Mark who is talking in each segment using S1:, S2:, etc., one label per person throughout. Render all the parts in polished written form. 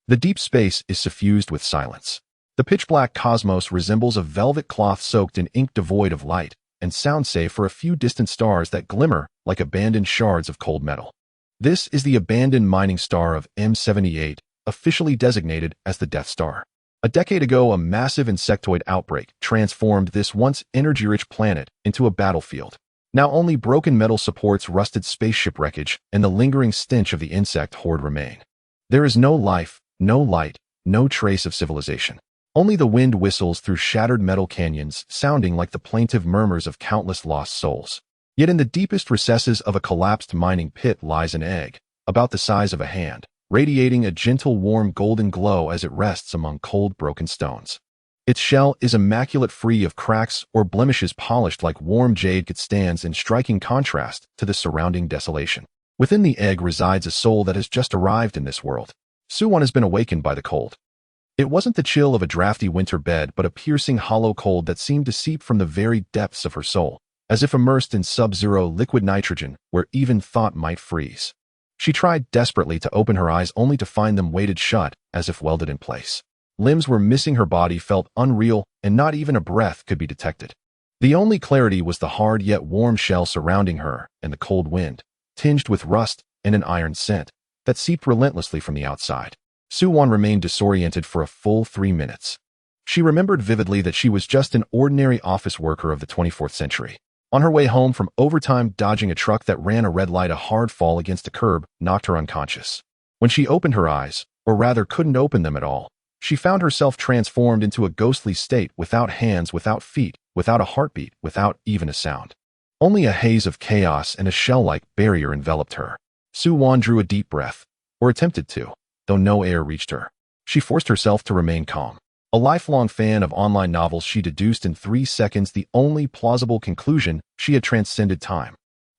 S1: The deep space is suffused with silence. The pitch-black cosmos resembles a velvet cloth soaked in ink devoid of light and sound save for a few distant stars that glimmer like abandoned shards of cold metal. This is the abandoned mining star of M78, officially designated as the Death Star. A decade ago, a massive insectoid outbreak transformed this once energy-rich planet into a battlefield. Now only broken metal supports, rusted spaceship wreckage, and the lingering stench of the insect horde remain. There is no life, no light, no trace of civilization. Only the wind whistles through shattered metal canyons, sounding like the plaintive murmurs of countless lost souls. Yet in the deepest recesses of a collapsed mining pit lies an egg, about the size of a hand, radiating a gentle warm golden glow as it rests among cold broken stones. Its shell is immaculate, free of cracks or blemishes, polished like warm jade. It stands in striking contrast to the surrounding desolation. Within the egg resides a soul that has just arrived in this world. Suwon has been awakened by the cold. It wasn't the chill of a drafty winter bed, but a piercing hollow cold that seemed to seep from the very depths of her soul, as if immersed in sub-zero liquid nitrogen where even thought might freeze. She tried desperately to open her eyes, only to find them weighted shut, as if welded in place. Limbs were missing, her body felt unreal, and not even a breath could be detected. The only clarity was the hard yet warm shell surrounding her and the cold wind, tinged with rust and an iron scent, that seeped relentlessly from the outside. Suwon remained disoriented for a full 3 minutes. She remembered vividly that she was just an ordinary office worker of the 24th century. On her way home from overtime, dodging a truck that ran a red light, a hard fall against a curb knocked her unconscious. When she opened her eyes, or rather couldn't open them at all, she found herself transformed into a ghostly state, without hands, without feet, without a heartbeat, without even a sound. Only a haze of chaos and a shell-like barrier enveloped her. Suwon drew a deep breath, or attempted to, though no air reached her. She forced herself to remain calm. A lifelong fan of online novels, she deduced in 3 seconds the only plausible conclusion: she had transcended time.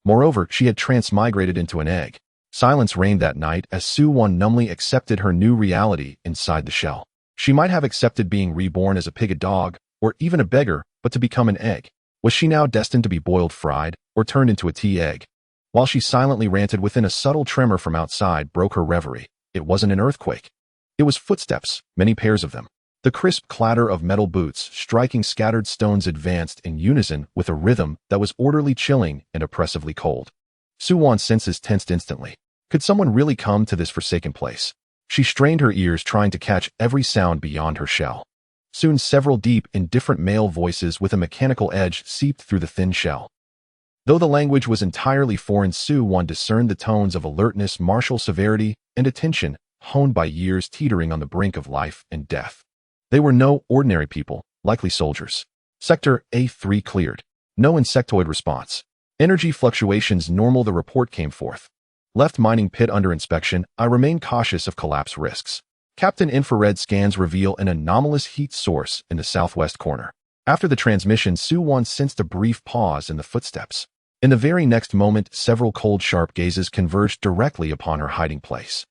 S1: Moreover, she had transmigrated into an egg. Silence reigned that night as Suwon numbly accepted her new reality inside the shell. She might have accepted being reborn as a pig, a dog, or even a beggar, but to become an egg. Was she now destined to be boiled, fried, or turned into a tea egg? While she silently ranted within, a subtle tremor from outside broke her reverie. It wasn't an earthquake. It was footsteps, many pairs of them. The crisp clatter of metal boots striking scattered stones advanced in unison with a rhythm that was orderly, chilling, and oppressively cold. Suwon's senses tensed instantly. Could someone really come to this forsaken place? She strained her ears, trying to catch every sound beyond her shell. Soon several deep, indifferent male voices with a mechanical edge seeped through the thin shell. Though the language was entirely foreign, Suwon discerned the tones of alertness, martial severity, and attention, honed by years teetering on the brink of life and death. They were no ordinary people, likely soldiers. Sector A3 cleared. No insectoid response. Energy fluctuations normal, the report came forth. Left mining pit under inspection. I remain cautious of collapse risks. Captain, infrared scans reveal an anomalous heat source in the southwest corner. After the transmission, Suwon sensed a brief pause in the footsteps. In the very next moment, several cold, sharp gazes converged directly upon her hiding place.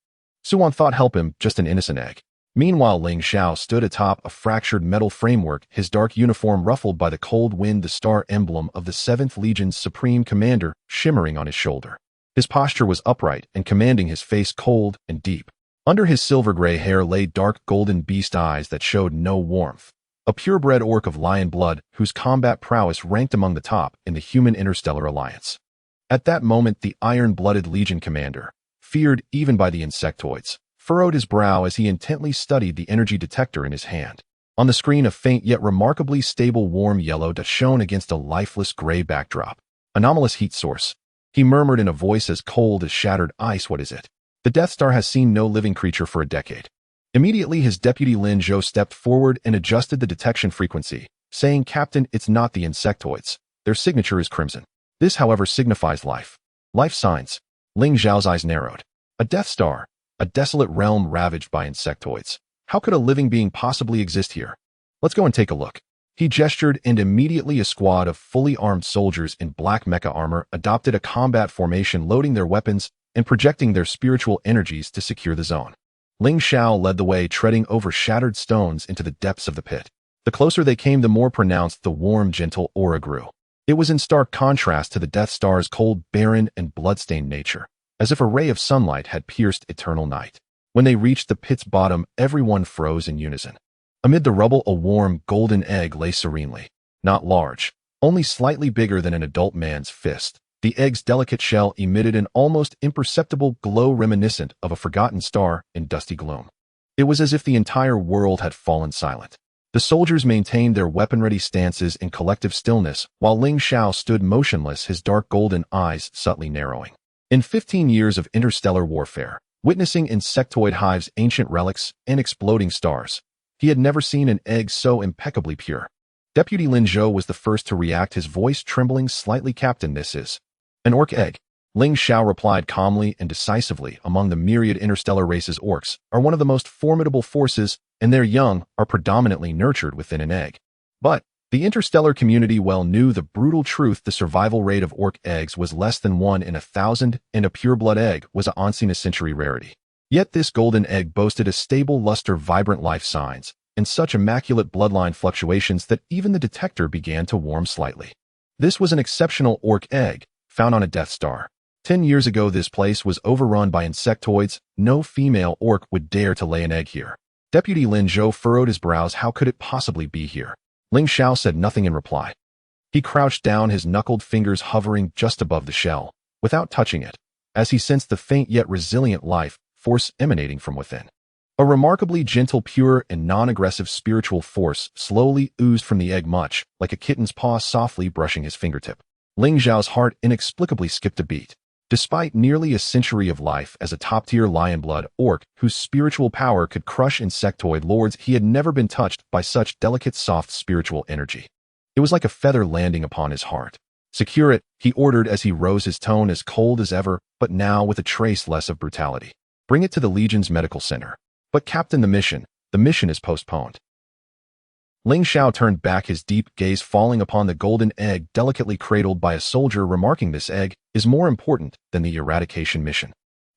S1: Suwon thought, help him, just an innocent egg. Meanwhile, Ling Xiao stood atop a fractured metal framework, his dark uniform ruffled by the cold wind, the star emblem of the 7th Legion's supreme commander shimmering on his shoulder. His posture was upright and commanding, his face cold and deep. Under his silver-gray hair lay dark golden beast eyes that showed no warmth. A purebred orc of lion blood, whose combat prowess ranked among the top in the human interstellar alliance. At that moment, the iron-blooded Legion commander, feared even by the insectoids, furrowed his brow as he intently studied the energy detector in his hand. On the screen, a faint yet remarkably stable warm yellow dot shone against a lifeless gray backdrop. Anomalous heat source. He murmured in a voice as cold as shattered ice, what is it? The Death Star has seen no living creature for a decade. Immediately, his deputy Lin Zhou stepped forward and adjusted the detection frequency, saying, Captain, it's not the insectoids. Their signature is crimson. This, however, signifies life. Life signs. Ling Zhao's eyes narrowed. A Death Star. A desolate realm ravaged by insectoids. How could a living being possibly exist here? Let's go and take a look. He gestured, and immediately a squad of fully armed soldiers in black mecha armor adopted a combat formation, loading their weapons and projecting their spiritual energies to secure the zone. Ling Xiao led the way, treading over shattered stones into the depths of the pit. The closer they came, the more pronounced the warm, gentle aura grew. It was in stark contrast to the Death Star's cold, barren, and bloodstained nature, as if a ray of sunlight had pierced eternal night. When they reached the pit's bottom, everyone froze in unison. Amid the rubble, a warm, golden egg lay serenely. Not large, only slightly bigger than an adult man's fist. The egg's delicate shell emitted an almost imperceptible glow reminiscent of a forgotten star in dusty gloom. It was as if the entire world had fallen silent. The soldiers maintained their weapon-ready stances in collective stillness, while Ling Xiao stood motionless, his dark golden eyes subtly narrowing. In 15 years of interstellar warfare, witnessing insectoid hives, ancient relics, and exploding stars, he had never seen an egg so impeccably pure. Deputy Lin Zhou was the first to react, his voice trembling slightly. "Captain, this is an orc egg." Ling Xiao replied calmly and decisively. "Among the myriad interstellar races, orcs are one of the most formidable forces, and their young are predominantly nurtured within an egg. But the interstellar community well knew the brutal truth: the survival rate of orc eggs was less than 1 in 1,000, and a pureblood egg was a once-in-a-century rarity. Yet this golden egg boasted a stable luster, vibrant life signs, and such immaculate bloodline fluctuations that even the detector began to warm slightly. This was an exceptional orc egg, found on a Death Star. 10 years ago, this place was overrun by insectoids. No female orc would dare to lay an egg here. Deputy Lin Zhou furrowed his brows. How could it possibly be here? Ling Xiao said nothing in reply. He crouched down, his knuckled fingers hovering just above the shell, without touching it, as he sensed the faint yet resilient life force emanating from within. A remarkably gentle, pure, and non-aggressive spiritual force slowly oozed from the egg, much like a kitten's paw softly brushing his fingertip. Ling Zhao's heart inexplicably skipped a beat. Despite nearly a century of life as a top-tier lion-blood orc whose spiritual power could crush insectoid lords, he had never been touched by such delicate, soft spiritual energy. It was like a feather landing upon his heart. "Secure it," he ordered as he rose, his tone as cold as ever, but now with a trace less of brutality. "Bring it to the Legion's medical center." "But Captain, the mission is postponed." Ling Xiao turned back, his deep gaze falling upon the golden egg delicately cradled by a soldier, remarking, "This egg is more important than the eradication mission."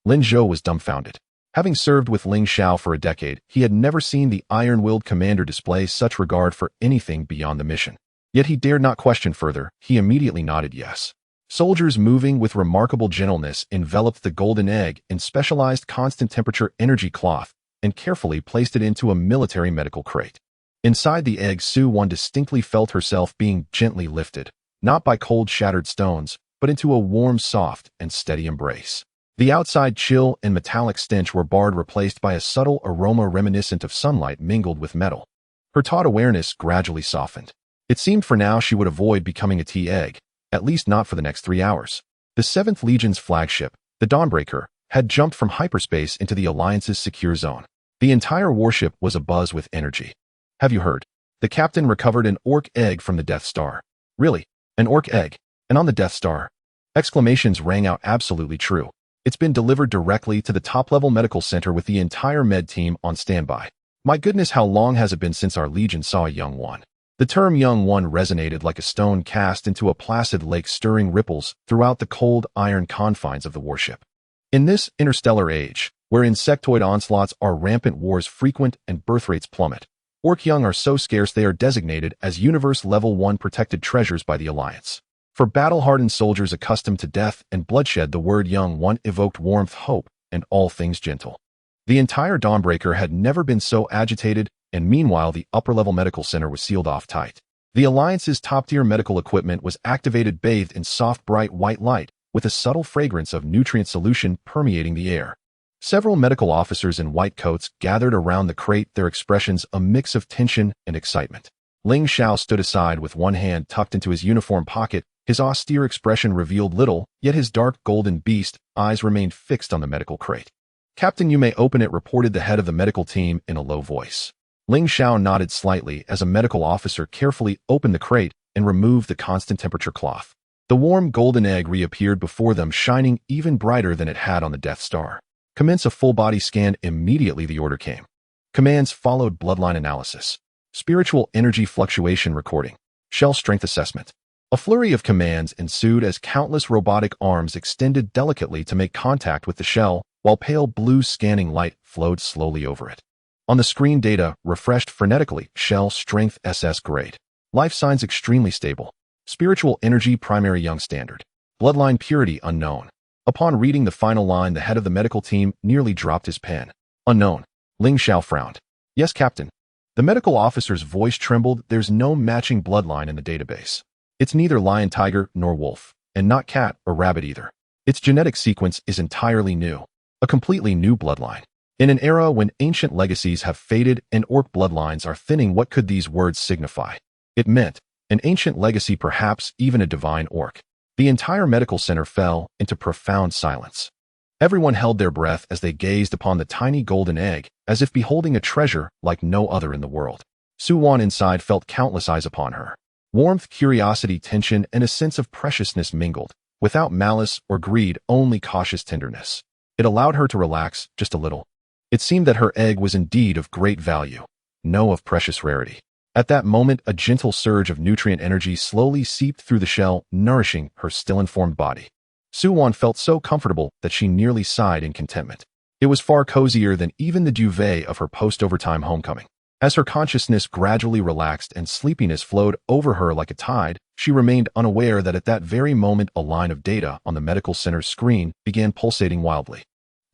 S1: Lin Zhou was dumbfounded. Having served with Ling Xiao for a decade, he had never seen the iron-willed commander display such regard for anything beyond the mission. Yet he dared not question further. He immediately nodded yes. Soldiers, moving with remarkable gentleness, enveloped the golden egg in specialized constant-temperature energy cloth and carefully placed it into a military medical crate. Inside the egg, Su-1 distinctly felt herself being gently lifted, not by cold, shattered stones, but into a warm, soft, and steady embrace. The outside chill and metallic stench were barred, replaced by a subtle aroma reminiscent of sunlight mingled with metal. Her taut awareness gradually softened. It seemed for now she would avoid becoming a T-egg, at least not for the next 3 hours. The 7th Legion's flagship, the Dawnbreaker, had jumped from hyperspace into the Alliance's secure zone. The entire warship was abuzz with energy. "Have you heard? The captain recovered an orc egg from the Death Star." "Really? An orc egg? And on the Death Star?" Exclamations rang out. "Absolutely true. It's been delivered directly to the top-level medical center with the entire med team on standby. My goodness, how long has it been since our Legion saw a young one?" The term "young one" resonated like a stone cast into a placid lake, stirring ripples throughout the cold iron confines of the warship. In this interstellar age, where insectoid onslaughts are rampant, wars frequent, and birth rates plummet, orc young are so scarce they are designated as Universe Level 1 protected treasures by the Alliance. For battle-hardened soldiers accustomed to death and bloodshed, the word "young one" evoked warmth, hope, and all things gentle. The entire Dawnbreaker had never been so agitated, and meanwhile the upper-level medical center was sealed off tight. The Alliance's top-tier medical equipment was activated, bathed in soft, bright white light, with a subtle fragrance of nutrient solution permeating the air. Several medical officers in white coats gathered around the crate, their expressions a mix of tension and excitement. Ling Xiao stood aside with one hand tucked into his uniform pocket. His austere expression revealed little, yet his dark golden beast eyes remained fixed on the medical crate. "Captain, you may open it," reported the head of the medical team in a low voice. Ling Xiao nodded slightly as a medical officer carefully opened the crate and removed the constant temperature cloth. The warm golden egg reappeared before them, shining even brighter than it had on the Death Star. "Commence a full-body scan immediately," the order came. Commands followed: bloodline analysis, spiritual energy fluctuation recording, shell strength assessment. A flurry of commands ensued as countless robotic arms extended delicately to make contact with the shell, while pale blue scanning light flowed slowly over it. On the screen, data refreshed frenetically: shell strength SS grade, life signs extremely stable, spiritual energy primary young standard, bloodline purity unknown. Upon reading the final line, the head of the medical team nearly dropped his pen. Unknown. Ling Xiao frowned. Yes, Captain. The medical officer's voice trembled. There's no matching bloodline in the database. It's neither lion, tiger, nor wolf, and not cat or rabbit either. Its genetic sequence is entirely new. A completely new bloodline. In an era when ancient legacies have faded and orc bloodlines are thinning, what could these words signify? It meant an ancient legacy, perhaps even a divine orc. The entire medical center fell into profound silence. Everyone held their breath as they gazed upon the tiny golden egg, as if beholding a treasure like no other in the world. Su-Wan inside felt countless eyes upon her. Warmth, curiosity, tension, and a sense of preciousness mingled, without malice or greed, only cautious tenderness. It allowed her to relax just a little. It seemed that her egg was indeed of great value, no of precious rarity. At that moment, a gentle surge of nutrient energy slowly seeped through the shell, nourishing her still-informed body. Su-Wan felt so comfortable that she nearly sighed in contentment. It was far cozier than even the duvet of her post-overtime homecoming. As her consciousness gradually relaxed and sleepiness flowed over her like a tide, she remained unaware that at that very moment a line of data on the medical center's screen began pulsating wildly.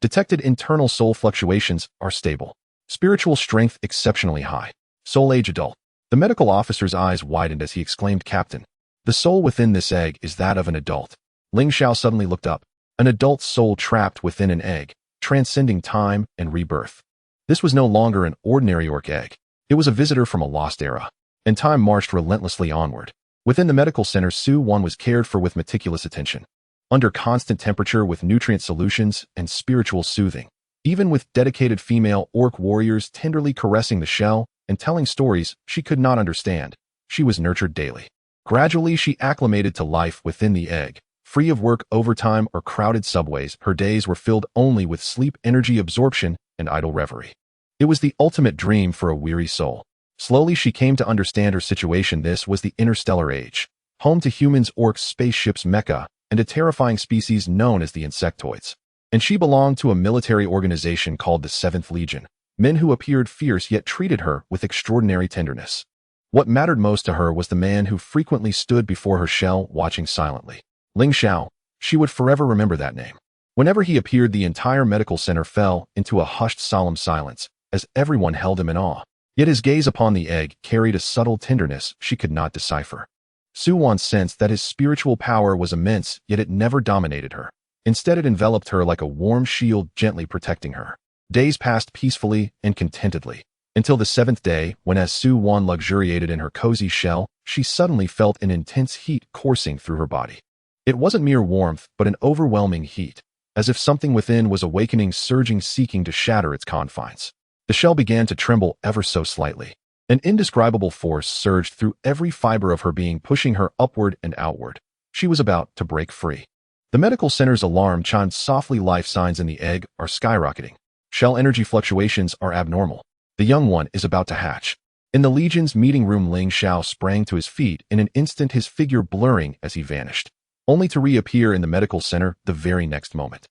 S1: Detected internal soul fluctuations are stable. Spiritual strength exceptionally high. Soul age adult. The medical officer's eyes widened as he exclaimed, Captain, the soul within this egg is that of an adult. Ling Xiao suddenly looked up. An adult soul trapped within an egg, transcending time and rebirth. This was no longer an ordinary orc egg. It was a visitor from a lost era. And time marched relentlessly onward. Within the medical center, Su-Wan was cared for with meticulous attention. Under constant temperature with nutrient solutions and spiritual soothing. Even with dedicated female orc warriors tenderly caressing the shell and telling stories she could not understand, she was nurtured daily. Gradually, she acclimated to life within the egg. Free of work, overtime, or crowded subways, her days were filled only with sleep, energy absorption, and idle reverie. It was the ultimate dream for a weary soul. Slowly, she came to understand her situation. This was the interstellar age, home to humans, orcs, spaceships, mecha, and a terrifying species known as the insectoids. And she belonged to a military organization called the 7th Legion, men who appeared fierce yet treated her with extraordinary tenderness. What mattered most to her was the man who frequently stood before her shell, watching silently. Ling Xiao. She would forever remember that name. Whenever he appeared, the entire medical center fell into a hushed, solemn silence, as everyone held him in awe. Yet his gaze upon the egg carried a subtle tenderness she could not decipher. Su-Wan sensed that his spiritual power was immense, yet it never dominated her. Instead, it enveloped her like a warm shield, gently protecting her. Days passed peacefully and contentedly, until the 7th day, when as Su-Wan luxuriated in her cozy shell, she suddenly felt an intense heat coursing through her body. It wasn't mere warmth, but an overwhelming heat, as if something within was awakening, surging, seeking to shatter its confines. The shell began to tremble ever so slightly. An indescribable force surged through every fiber of her being, pushing her upward and outward. She was about to break free. The medical center's alarm chimed softly. Life signs in the egg are skyrocketing. Shell energy fluctuations are abnormal. The young one is about to hatch. In the Legion's meeting room, Ling Xiao sprang to his feet in an instant, his figure blurring as he vanished, only to reappear in the medical center the very next moment.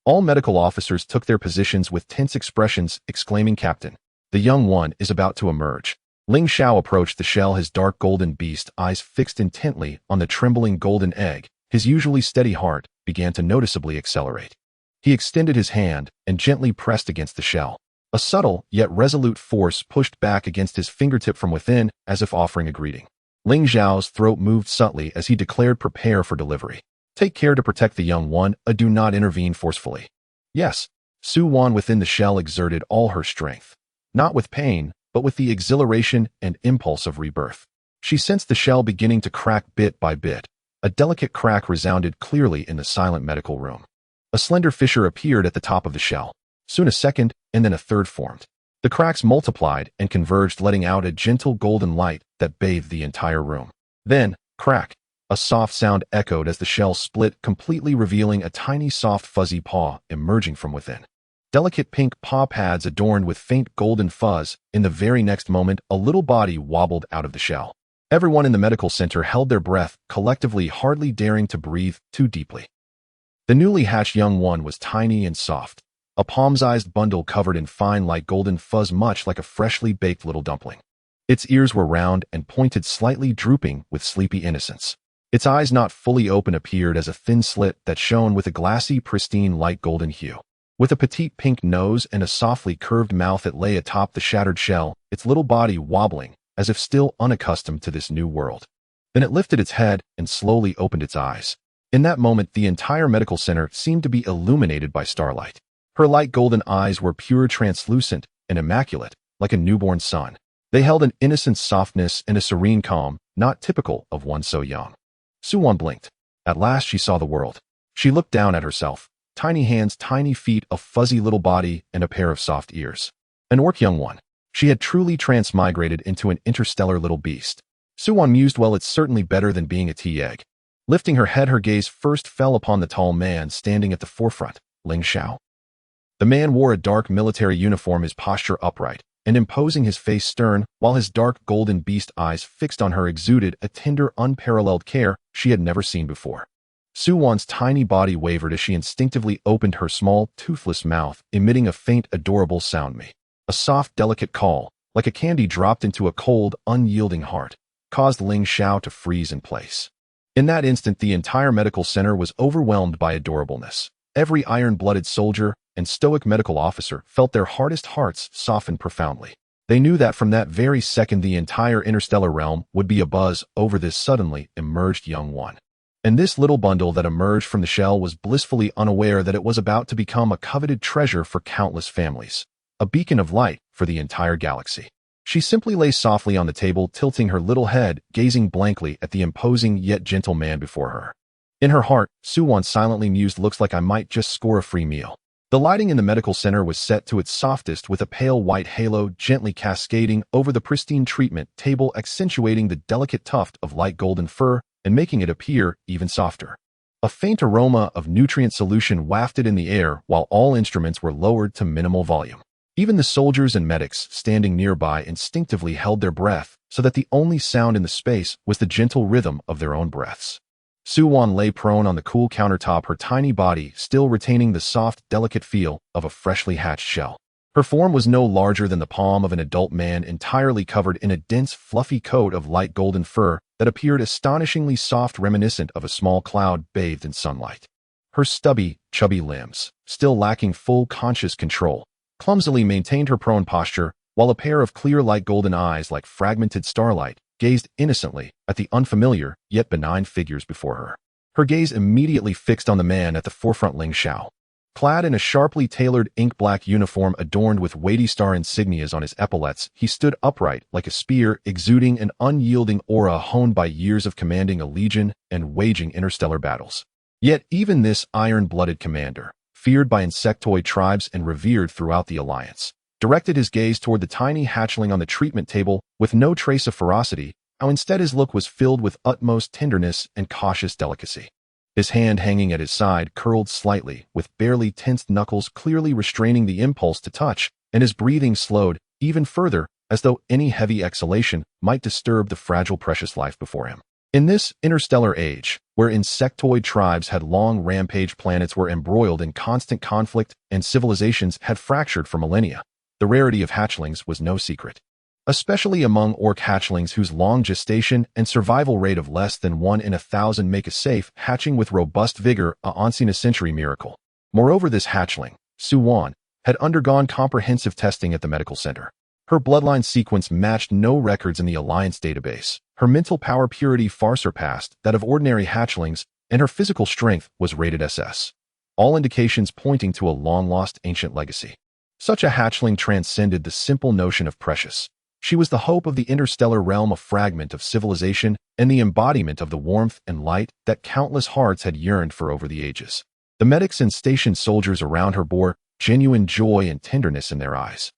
S1: All medical officers took their positions with tense expressions, exclaiming, Captain, the young one is about to emerge. Ling Xiao approached the shell, his dark golden beast eyes fixed intently on the trembling golden egg. His usually steady heart began to noticeably accelerate. He extended his hand and gently pressed against the shell. A subtle yet resolute force pushed back against his fingertip from within, as if offering a greeting. Ling Xiao's throat moved subtly as he declared, prepare for delivery. Take care to protect the young one, do not intervene forcefully. Yes, Su-Wan within the shell exerted all her strength, not with pain, but with the exhilaration and impulse of rebirth. She sensed the shell beginning to crack bit by bit. A delicate crack resounded clearly in the silent medical room. A slender fissure appeared at the top of the shell. Soon a second, and then a third formed. The cracks multiplied and converged, letting out a gentle golden light that bathed the entire room. Then, crack! A soft sound echoed as the shell split, completely revealing a tiny, soft, fuzzy paw emerging from within. Delicate pink paw pads adorned with faint golden fuzz. In the very next moment, a little body wobbled out of the shell. Everyone in the medical center held their breath, collectively hardly daring to breathe too deeply. The newly hatched young one was tiny and soft, a palm-sized bundle covered in fine light golden fuzz, much like a freshly baked little dumpling. Its ears were round and pointed, slightly drooping with sleepy innocence. Its eyes, not fully open, appeared as a thin slit that shone with a glassy, pristine light golden hue. With a petite pink nose and a softly curved mouth that lay atop the shattered shell, its little body wobbling, as if still unaccustomed to this new world. Then it lifted its head and slowly opened its eyes. In that moment, the entire medical center seemed to be illuminated by starlight. Her light golden eyes were pure, translucent, and immaculate, like a newborn sun. They held an innocent softness and a serene calm, not typical of one so young. Suwon blinked. At last she saw the world. She looked down at herself. Tiny hands, tiny feet, a fuzzy little body, and a pair of soft ears. An orc young one. She had truly transmigrated into an interstellar little beast. Suwon mused, well, it's certainly better than being a tea egg. Lifting her head, her gaze first fell upon the tall man standing at the forefront, Ling Xiao. The man wore a dark military uniform, his posture upright and imposing, his face stern, while his dark golden beast eyes fixed on her exuded a tender, unparalleled care she had never seen before. Suwon's tiny body wavered as she instinctively opened her small, toothless mouth, emitting a faint, adorable sound. A soft, delicate call, like a candy dropped into a cold, unyielding heart, caused Ling Xiao to freeze in place. In that instant, the entire medical center was overwhelmed by adorableness. Every iron-blooded soldier and stoic medical officer felt their hardest hearts soften profoundly. They knew that from that very second the entire interstellar realm would be abuzz over this suddenly emerged young one. And this little bundle that emerged from the shell was blissfully unaware that it was about to become a coveted treasure for countless families, a beacon of light for the entire galaxy. She simply lay softly on the table, tilting her little head, gazing blankly at the imposing yet gentle man before her. In her heart, Suwon silently mused, looks like I might just score a free meal. The lighting in the medical center was set to its softest, with a pale white halo gently cascading over the pristine treatment table, accentuating the delicate tuft of light golden fur and making it appear even softer. A faint aroma of nutrient solution wafted in the air while all instruments were lowered to minimal volume. Even the soldiers and medics standing nearby instinctively held their breath, so that the only sound in the space was the gentle rhythm of their own breaths. Suwon lay prone on the cool countertop, her tiny body still retaining the soft, delicate feel of a freshly hatched shell. Her form was no larger than the palm of an adult man, entirely covered in a dense, fluffy coat of light golden fur that appeared astonishingly soft, reminiscent of a small cloud bathed in sunlight. Her stubby, chubby limbs, still lacking full conscious control, clumsily maintained her prone posture, while a pair of clear light golden eyes like fragmented starlight gazed innocently at the unfamiliar yet benign figures before her. Her gaze immediately fixed on the man at the forefront, Ling Xiao. Clad in a sharply tailored ink-black uniform adorned with weighty star insignias on his epaulets, he stood upright like a spear, exuding an unyielding aura honed by years of commanding a legion and waging interstellar battles. Yet even this iron-blooded commander, feared by insectoid tribes and revered throughout the Alliance, directed his gaze toward the tiny hatchling on the treatment table with no trace of ferocity, how instead his look was filled with utmost tenderness and cautious delicacy. His hand hanging at his side curled slightly, with barely tensed knuckles clearly restraining the impulse to touch, and his breathing slowed even further, as though any heavy exhalation might disturb the fragile precious life before him. In this interstellar age, where insectoid tribes had long rampaged, planets were embroiled in constant conflict, and civilizations had fractured for millennia, the rarity of hatchlings was no secret. Especially among orc hatchlings whose long gestation and survival rate of less than 1 in 1,000 make a safe hatching with robust vigor a once-in-a-century miracle. Moreover, this hatchling, Suwon, had undergone comprehensive testing at the medical center. Her bloodline sequence matched no records in the Alliance database. Her mental power purity far surpassed that of ordinary hatchlings, and her physical strength was rated SS. All indications pointing to a long-lost ancient legacy. Such a hatchling transcended the simple notion of precious. She was the hope of the interstellar realm, a fragment of civilization, and the embodiment of the warmth and light that countless hearts had yearned for over the ages. The medics and stationed soldiers around her bore genuine joy and tenderness in their eyes.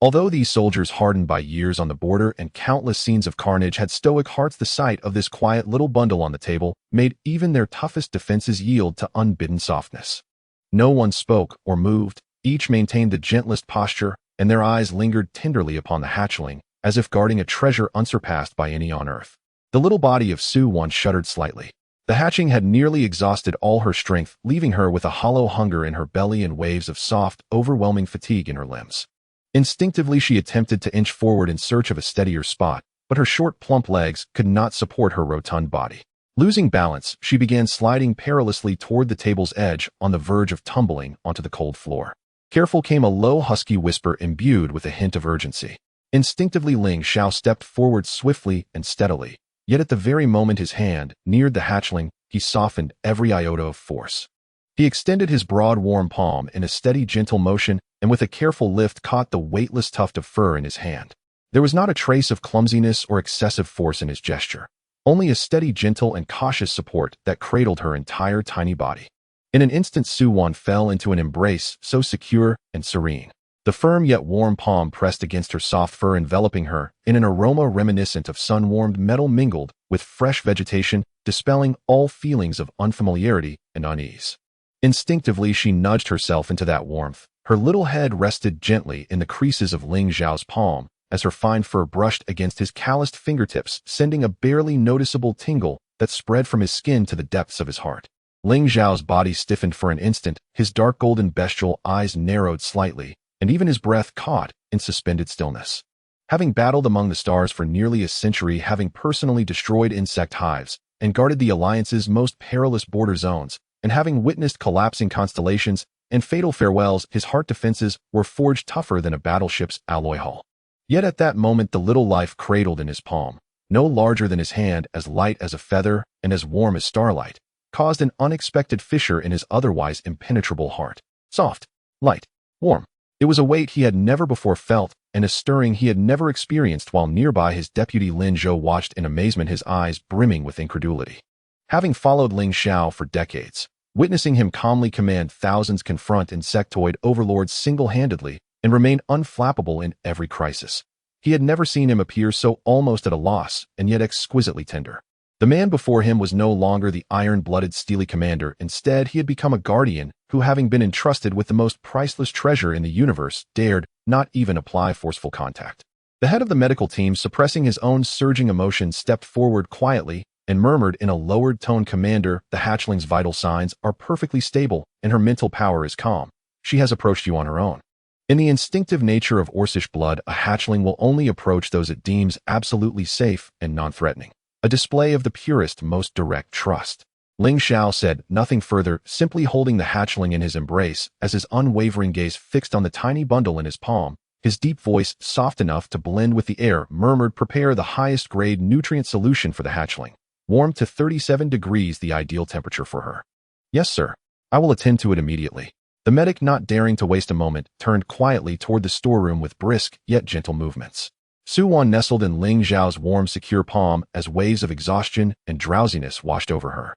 S1: Although these soldiers, hardened by years on the border and countless scenes of carnage, had stoic hearts, the sight of this quiet little bundle on the table made even their toughest defenses yield to unbidden softness. No one spoke or moved, each maintained the gentlest posture, and their eyes lingered tenderly upon the hatchling, as if guarding a treasure unsurpassed by any on earth. The little body of Suwon shuddered slightly. The hatching had nearly exhausted all her strength, leaving her with a hollow hunger in her belly and waves of soft, overwhelming fatigue in her limbs. Instinctively she attempted to inch forward in search of a steadier spot, but her short, plump legs could not support her rotund body. Losing balance, she began sliding perilously toward the table's edge on the verge of tumbling onto the cold floor. Careful, came a low, husky whisper imbued with a hint of urgency. Instinctively, Ling Xiao stepped forward swiftly and steadily, yet at the very moment his hand neared the hatchling, he softened every iota of force. He extended his broad, warm palm in a steady, gentle motion, and with a careful lift caught the weightless tuft of fur in his hand. There was not a trace of clumsiness or excessive force in his gesture, only a steady, gentle, and cautious support that cradled her entire tiny body. In an instant, Su-Wan fell into an embrace so secure and serene. The firm yet warm palm pressed against her soft fur, enveloping her in an aroma reminiscent of sun-warmed metal mingled with fresh vegetation, dispelling all feelings of unfamiliarity and unease. Instinctively, she nudged herself into that warmth. Her little head rested gently in the creases of Ling Xiao's palm as her fine fur brushed against his calloused fingertips, sending a barely noticeable tingle that spread from his skin to the depths of his heart. Ling Xiao's body stiffened for an instant, his dark golden bestial eyes narrowed slightly, and even his breath caught in suspended stillness. Having battled among the stars for nearly a century, having personally destroyed insect hives and guarded the Alliance's most perilous border zones, and having witnessed collapsing constellations and fatal farewells, his heart defenses were forged tougher than a battleship's alloy hull. Yet at that moment, the little life cradled in his palm, no larger than his hand, as light as a feather and as warm as starlight, caused an unexpected fissure in his otherwise impenetrable heart. Soft, light, warm. It was a weight he had never before felt, and a stirring he had never experienced, while nearby his deputy Lin Zhou watched in amazement, his eyes brimming with incredulity. Having followed Ling Xiao for decades, witnessing him calmly command thousands, confront insectoid overlords single-handedly, and remain unflappable in every crisis, he had never seen him appear so almost at a loss and yet exquisitely tender. The man before him was no longer the iron-blooded, steely commander. Instead, he had become a guardian who, having been entrusted with the most priceless treasure in the universe, dared not even apply forceful contact. The head of the medical team, suppressing his own surging emotions, stepped forward quietly and murmured in a lowered tone, "Commander, the hatchling's vital signs are perfectly stable and her mental power is calm. She has approached you on her own." In the instinctive nature of Orcish blood, a hatchling will only approach those it deems absolutely safe and non-threatening. A display of the purest, most direct trust. Ling Xiao said nothing further, simply holding the hatchling in his embrace as his unwavering gaze fixed on the tiny bundle in his palm. His deep voice, soft enough to blend with the air, murmured, "Prepare the highest-grade nutrient solution for the hatchling. Warm to 37 degrees, the ideal temperature for her." "Yes, sir. I will attend to it immediately." The medic, not daring to waste a moment, turned quietly toward the storeroom with brisk yet gentle movements. Su-Wan nestled in Ling Xiao's warm, secure palm as waves of exhaustion and drowsiness washed over her.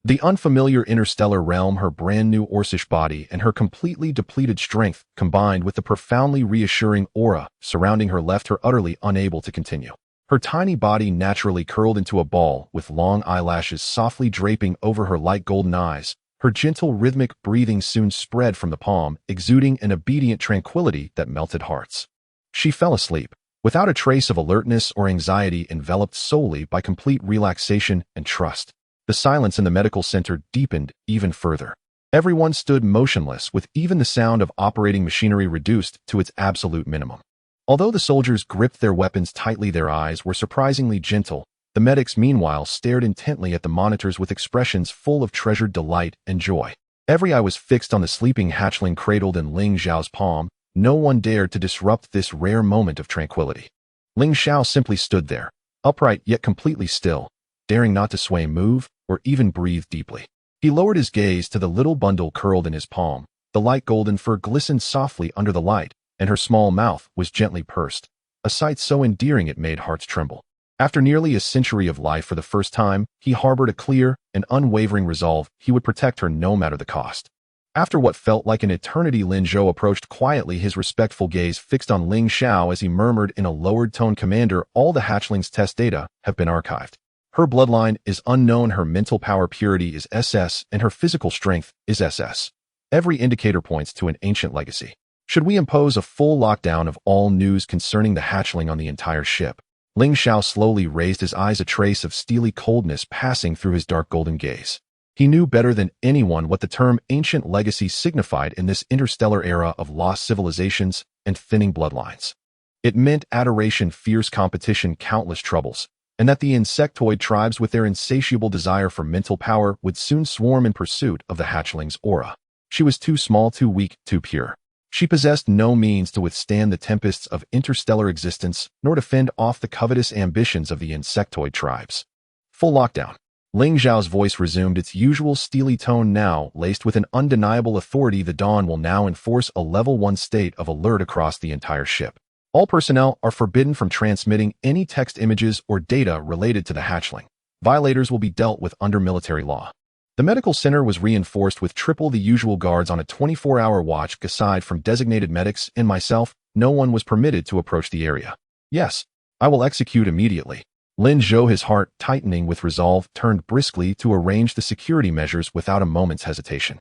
S1: The unfamiliar interstellar realm, her brand-new Orcish body, and her completely depleted strength, combined with the profoundly reassuring aura surrounding her, left her utterly unable to continue. Her tiny body naturally curled into a ball, with long eyelashes softly draping over her light golden eyes. Her gentle, rhythmic breathing soon spread from the palm, exuding an obedient tranquility that melted hearts. She fell asleep, without a trace of alertness or anxiety, enveloped solely by complete relaxation and trust. The silence in the medical center deepened even further. Everyone stood motionless, with even the sound of operating machinery reduced to its absolute minimum. Although the soldiers gripped their weapons tightly, their eyes were surprisingly gentle. The medics, meanwhile, stared intently at the monitors with expressions full of treasured delight and joy. Every eye was fixed on the sleeping hatchling cradled in Ling Xiao's palm. No one dared to disrupt this rare moment of tranquility. Ling Xiao simply stood there, upright yet completely still, daring not to sway, move, or even breathe deeply. He lowered his gaze to the little bundle curled in his palm. The light golden fur glistened softly under the light, and her small mouth was gently pursed, a sight so endearing it made hearts tremble. After nearly a century of life, for the first time, he harbored a clear and unwavering resolve. He would protect her no matter the cost. After what felt like an eternity, Lin Zhou approached quietly, his respectful gaze fixed on Ling Xiao as he murmured in a lowered tone, "Commander, all the hatchling's test data have been archived. Her bloodline is unknown, her mental power purity is SS, and her physical strength is SS. Every indicator points to an ancient legacy. Should we impose a full lockdown of all news concerning the hatchling on the entire ship?" Ling Xiao slowly raised his eyes, a trace of steely coldness passing through his dark golden gaze. He knew better than anyone what the term ancient legacy signified in this interstellar era of lost civilizations and thinning bloodlines. It meant adoration, fierce competition, countless troubles. and that the insectoid tribes with their insatiable desire for mental power would soon swarm in pursuit of the hatchling's aura. She was too small, too weak, too pure. She possessed no means to withstand the tempests of interstellar existence, nor to fend off the covetous ambitions of the insectoid tribes. Full lockdown. Ling Zhao's voice resumed its usual steely tone now, laced with an undeniable authority. The Dawn will now enforce a Level 1 state of alert across the entire ship. All personnel are forbidden from transmitting any text images or data related to the hatchling. Violators will be dealt with under military law. The medical center was reinforced with triple the usual guards on a 24-hour watch. Aside from designated medics and myself, no one was permitted to approach the area. Yes, I will execute immediately. Lin Zhou, his heart tightening with resolve, turned briskly to arrange the security measures without a moment's hesitation.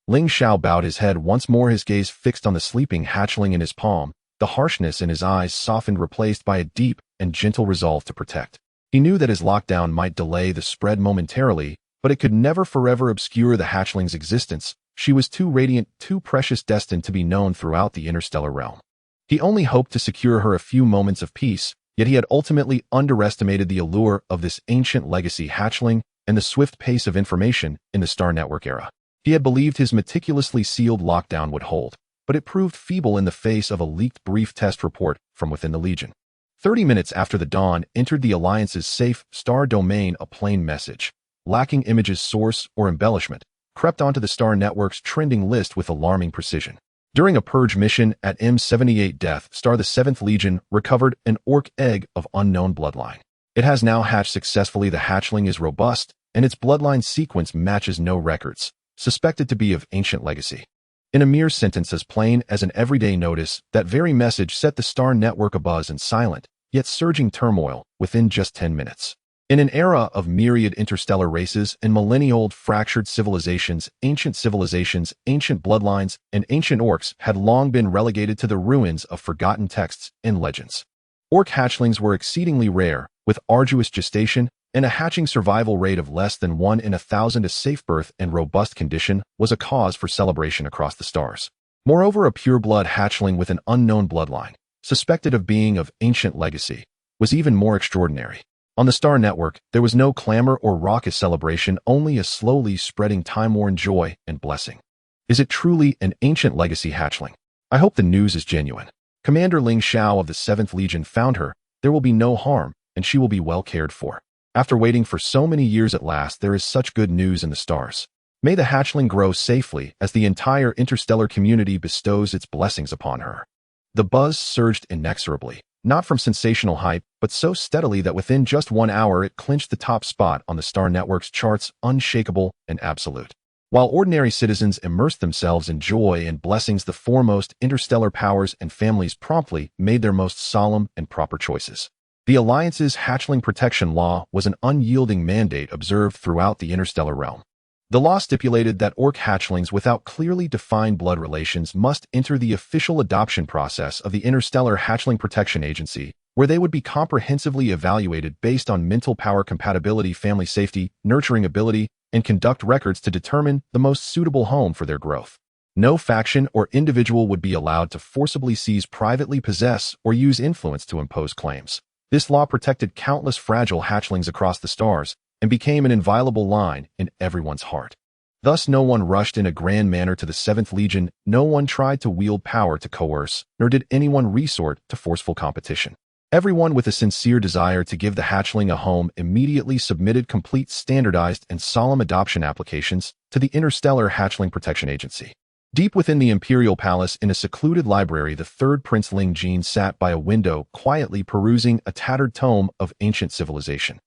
S1: Ling Xiao bowed his head once more, his gaze fixed on the sleeping hatchling in his palm, the harshness in his eyes softened, replaced by a deep and gentle resolve to protect. He knew that his lockdown might delay the spread momentarily, but it could never forever obscure the hatchling's existence. She was too radiant, too precious, destined to be known throughout the interstellar realm. He only hoped to secure her a few moments of peace, yet he had ultimately underestimated the allure of this ancient legacy hatchling and the swift pace of information in the Star Network era. He had believed his meticulously sealed lockdown would hold, but it proved feeble in the face of a leaked brief test report from within the Legion. 30 minutes after the Dawn entered the Alliance's safe Star domain, a plain message, lacking image's source or embellishment, crept onto the Star Network's trending list with alarming precision. During a purge mission at M78 Death Star, the 7th Legion recovered an orc egg of unknown bloodline. It has now hatched successfully. The hatchling is robust, and its bloodline sequence matches no records, suspected to be of ancient legacy. In a mere sentence as plain as an everyday notice, that very message set the Star Network abuzz in silent, yet surging turmoil within just 10 minutes. In an era of myriad interstellar races and millennia-old fractured civilizations, ancient bloodlines, and ancient orcs had long been relegated to the ruins of forgotten texts and legends. Orc hatchlings were exceedingly rare, with arduous gestation and a hatching survival rate of less than 1 in 1,000. A safe birth and robust condition was a cause for celebration across the stars. Moreover, a pure-blood hatchling with an unknown bloodline, suspected of being of ancient legacy, was even more extraordinary. On the Star Network, there was no clamor or raucous celebration, only a slowly spreading time-worn joy and blessing. Is it truly an ancient legacy hatchling? I hope the news is genuine. Commander Ling Xiao of the 7th Legion found her. There will be no harm, and she will be well cared for. After waiting for so many years, at last there is such good news in the stars. May the hatchling grow safely as the entire interstellar community bestows its blessings upon her. The buzz surged inexorably. Not from sensational hype, but so steadily that within just 1 hour it clinched the top spot on the Star Network's charts, unshakable and absolute. While ordinary citizens immersed themselves in joy and blessings, the foremost interstellar powers and families promptly made their most solemn and proper choices. The Alliance's hatchling protection law was an unyielding mandate observed throughout the interstellar realm. The law stipulated that orc hatchlings without clearly defined blood relations must enter the official adoption process of the Interstellar Hatchling Protection Agency, where they would be comprehensively evaluated based on mental power compatibility, family safety, nurturing ability, and conduct records to determine the most suitable home for their growth. No faction or individual would be allowed to forcibly seize, privately possess, or use influence to impose claims. This law protected countless fragile hatchlings across the stars, and became an inviolable line in everyone's heart. Thus no one rushed in a grand manner to the 7th Legion, no one tried to wield power to coerce, nor did anyone resort to forceful competition. Everyone with a sincere desire to give the hatchling a home immediately submitted complete, standardized, and solemn adoption applications to the Interstellar Hatchling Protection Agency. Deep within the Imperial Palace, in a secluded library, the 3rd Prince Ling Jin sat by a window, quietly perusing a tattered tome of ancient civilization.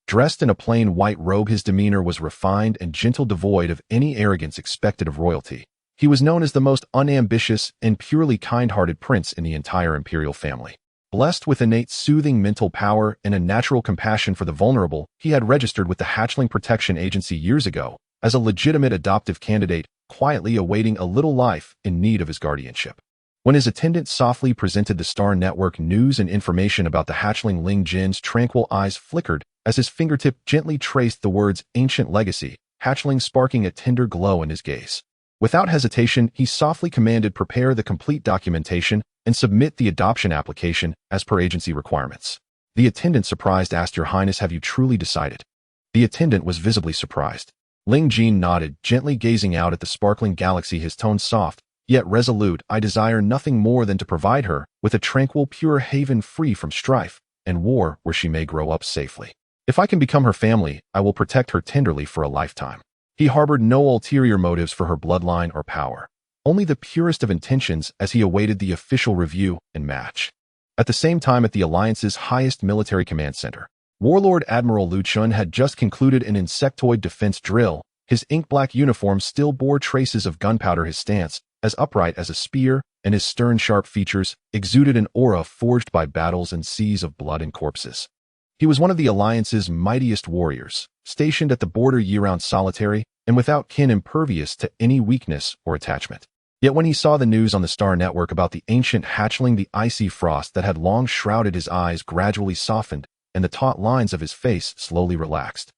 S1: Dressed in a plain white robe, his demeanor was refined and gentle, devoid of any arrogance expected of royalty. He was known as the most unambitious and purely kind-hearted prince in the entire imperial family. Blessed with innate soothing mental power and a natural compassion for the vulnerable, he had registered with the Hatchling Protection Agency years ago as a legitimate adoptive candidate, quietly awaiting a little life in need of his guardianship. When his attendant softly presented the Star Network news and information about the hatchling, Ling Jin's tranquil eyes flickered as his fingertip gently traced the words "ancient legacy," hatchling sparking a tender glow in his gaze. Without hesitation, he softly commanded, "Prepare the complete documentation and submit the adoption application as per agency requirements." The attendant, surprised, asked, "Your Highness, have you truly decided?" The attendant was visibly surprised. Ling Jin nodded, gently gazing out at the sparkling galaxy, his tone soft, yet resolute. "I desire nothing more than to provide her with a tranquil, pure haven free from strife and war where she may grow up safely. If I can become her family, I will protect her tenderly for a lifetime." He harbored no ulterior motives for her bloodline or power, only the purest of intentions as he awaited the official review and match. At the same time, at the Alliance's highest military command center, Warlord Admiral Lu Chun had just concluded an insectoid defense drill. His ink-black uniform still bore traces of gunpowder, his stance as upright as a spear, and his stern, sharp features exuded an aura forged by battles and seas of blood and corpses. He was one of the Alliance's mightiest warriors, stationed at the border year-round, solitary and without kin, impervious to any weakness or attachment. Yet when he saw the news on the Star Network about the ancient hatchling, the icy frost that had long shrouded his eyes gradually softened, and the taut lines of his face slowly relaxed.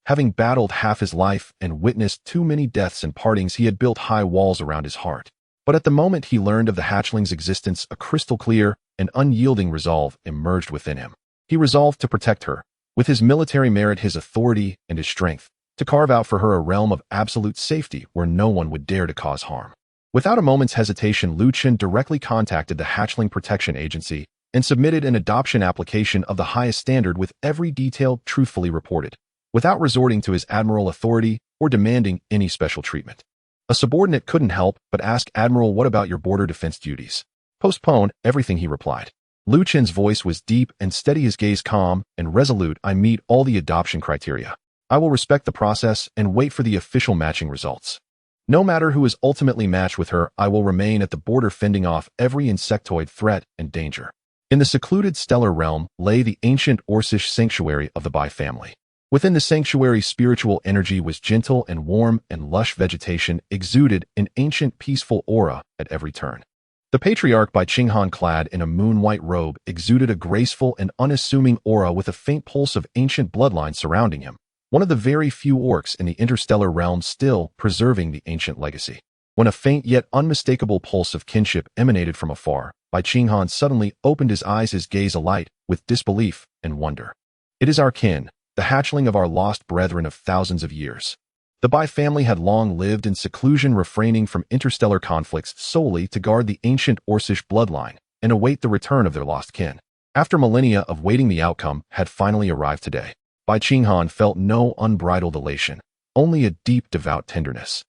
S1: Having battled half his life and witnessed too many deaths and partings, he had built high walls around his heart. But at the moment he learned of the hatchling's existence, a crystal clear and unyielding resolve emerged within him. He resolved to protect her, with his military merit, his authority, and his strength, to carve out for her a realm of absolute safety where no one would dare to cause harm. Without a moment's hesitation, Lu Chen directly contacted the Hatchling Protection Agency and submitted an adoption application of the highest standard, with every detail truthfully reported, without resorting to his admiral authority or demanding any special treatment. A subordinate couldn't help but ask, "Admiral, what about your border defense duties?" "Postpone everything," he replied. Lu Chen's voice was deep and steady, his gaze calm and resolute. "I meet all the adoption criteria. I will respect the process and wait for the official matching results. No matter who is ultimately matched with her, I will remain at the border, fending off every insectoid threat and danger." In the secluded stellar realm lay the ancient Orcish sanctuary of the Bai family. Within the sanctuary, spiritual energy was gentle and warm, and lush vegetation exuded an ancient, peaceful aura at every turn. The patriarch Bai Qinghan, clad in a moon-white robe, exuded a graceful and unassuming aura with a faint pulse of ancient bloodline surrounding him, one of the very few orcs in the interstellar realm still preserving the ancient legacy. When a faint yet unmistakable pulse of kinship emanated from afar, Bai Qinghan suddenly opened his eyes, his gaze alight with disbelief and wonder. "It is our kin, the hatchling of our lost brethren of thousands of years." The Bai family had long lived in seclusion, refraining from interstellar conflicts solely to guard the ancient Orcish bloodline and await the return of their lost kin. After millennia of waiting, the outcome had finally arrived today. Bai Qinghan felt no unbridled elation, only a deep, devout tenderness.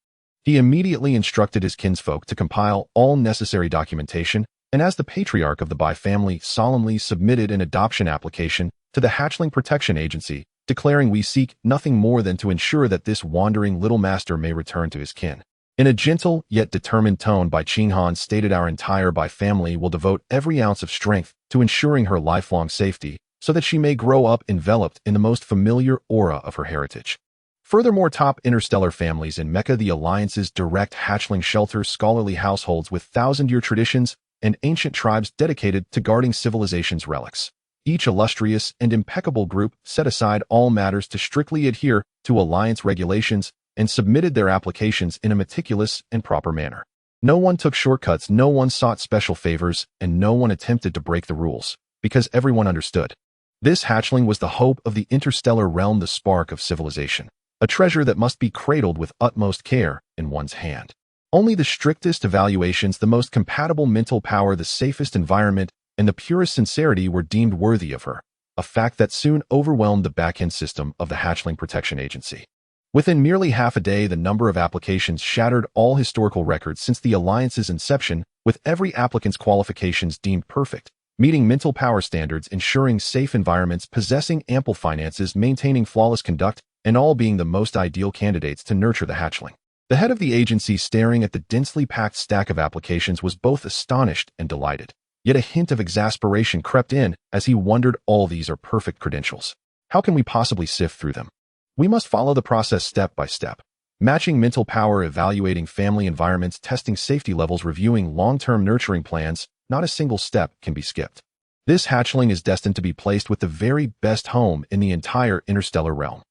S1: He immediately instructed his kinsfolk to compile all necessary documentation, and as the patriarch of the Bai family, solemnly submitted an adoption application to the Hatchling Protection Agency, declaring, "We seek nothing more than to ensure that this wandering little master may return to his kin." In a gentle yet determined tone, Bai Qinghan stated, "Our entire Bai family will devote every ounce of strength to ensuring her lifelong safety, so that she may grow up enveloped in the most familiar aura of her heritage." Furthermore, top interstellar families in Mecca, the Alliance's direct hatchling shelter, scholarly households with thousand-year traditions, and ancient tribes dedicated to guarding civilization's relics. Each illustrious and impeccable group set aside all matters to strictly adhere to Alliance regulations and submitted their applications in a meticulous and proper manner. No one took shortcuts, no one sought special favors, and no one attempted to break the rules, because everyone understood. This hatchling was the hope of the interstellar realm, the spark of civilization, a treasure that must be cradled with utmost care in one's hand. Only the strictest evaluations, the most compatible mental power, the safest environment, and the purest sincerity were deemed worthy of her, a fact that soon overwhelmed the back-end system of the Hatchling Protection Agency. Within merely half a day, the number of applications shattered all historical records since the Alliance's inception, with every applicant's qualifications deemed perfect, meeting mental power standards, ensuring safe environments, possessing ample finances, maintaining flawless conduct, and all being the most ideal candidates to nurture the hatchling. The head of the agency, staring at the densely packed stack of applications, was both astonished and delighted. Yet a hint of exasperation crept in as he wondered, all these are perfect credentials. How can we possibly sift through them? We must follow the process step by step. Matching mental power, evaluating family environments, testing safety levels, reviewing long-term nurturing plans. Not a single step can be skipped. This hatchling is destined to be placed with the very best home in the entire interstellar realm.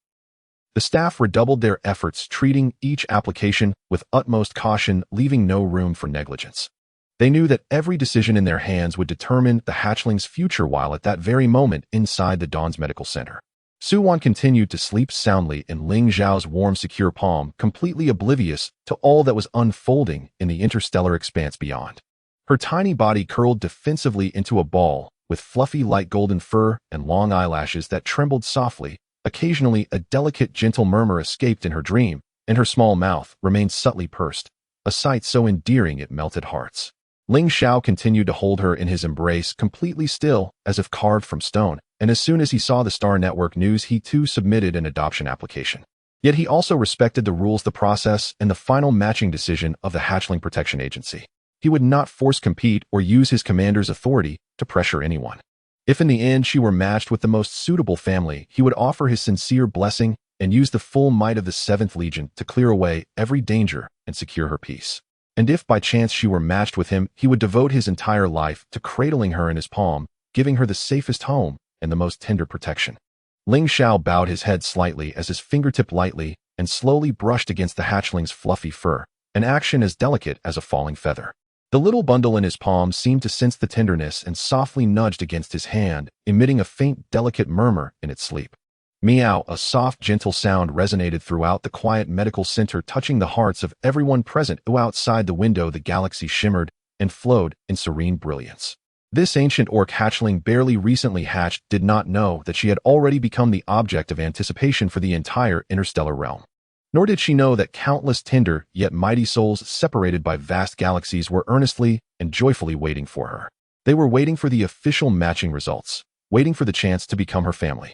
S1: The staff redoubled their efforts, treating each application with utmost caution, leaving no room for negligence. They knew that every decision in their hands would determine the hatchling's future while at that very moment inside the Dawn's medical center. Suwon continued to sleep soundly in Ling Zhao's warm, secure palm, completely oblivious to all that was unfolding in the interstellar expanse beyond. Her tiny body curled defensively into a ball, with fluffy light golden fur and long eyelashes that trembled softly. Occasionally, a delicate, gentle murmur escaped in her dream, and her small mouth remained subtly pursed, a sight so endearing it melted hearts. Ling Xiao continued to hold her in his embrace, completely still, as if carved from stone, and as soon as he saw the Star Network news, he too submitted an adoption application. Yet he also respected the rules, the process, and the final matching decision of the Hatchling Protection Agency. He would not force compete or use his commander's authority to pressure anyone. If in the end she were matched with the most suitable family, he would offer his sincere blessing and use the full might of the 7th Legion to clear away every danger and secure her peace. And if by chance she were matched with him, he would devote his entire life to cradling her in his palm, giving her the safest home and the most tender protection. Ling Xiao bowed his head slightly as his fingertip lightly and slowly brushed against the hatchling's fluffy fur, an action as delicate as a falling feather. The little bundle in his palm seemed to sense the tenderness and softly nudged against his hand, emitting a faint, delicate murmur in its sleep. Meow, a soft, gentle sound resonated throughout the quiet medical center, touching the hearts of everyone present. Outside the window, the galaxy shimmered and flowed in serene brilliance. This ancient orc hatchling, barely recently hatched, did not know that she had already become the object of anticipation for the entire interstellar realm. Nor did she know that countless tender yet mighty souls separated by vast galaxies were earnestly and joyfully waiting for her. They were waiting for the official matching results, waiting for the chance to become her family.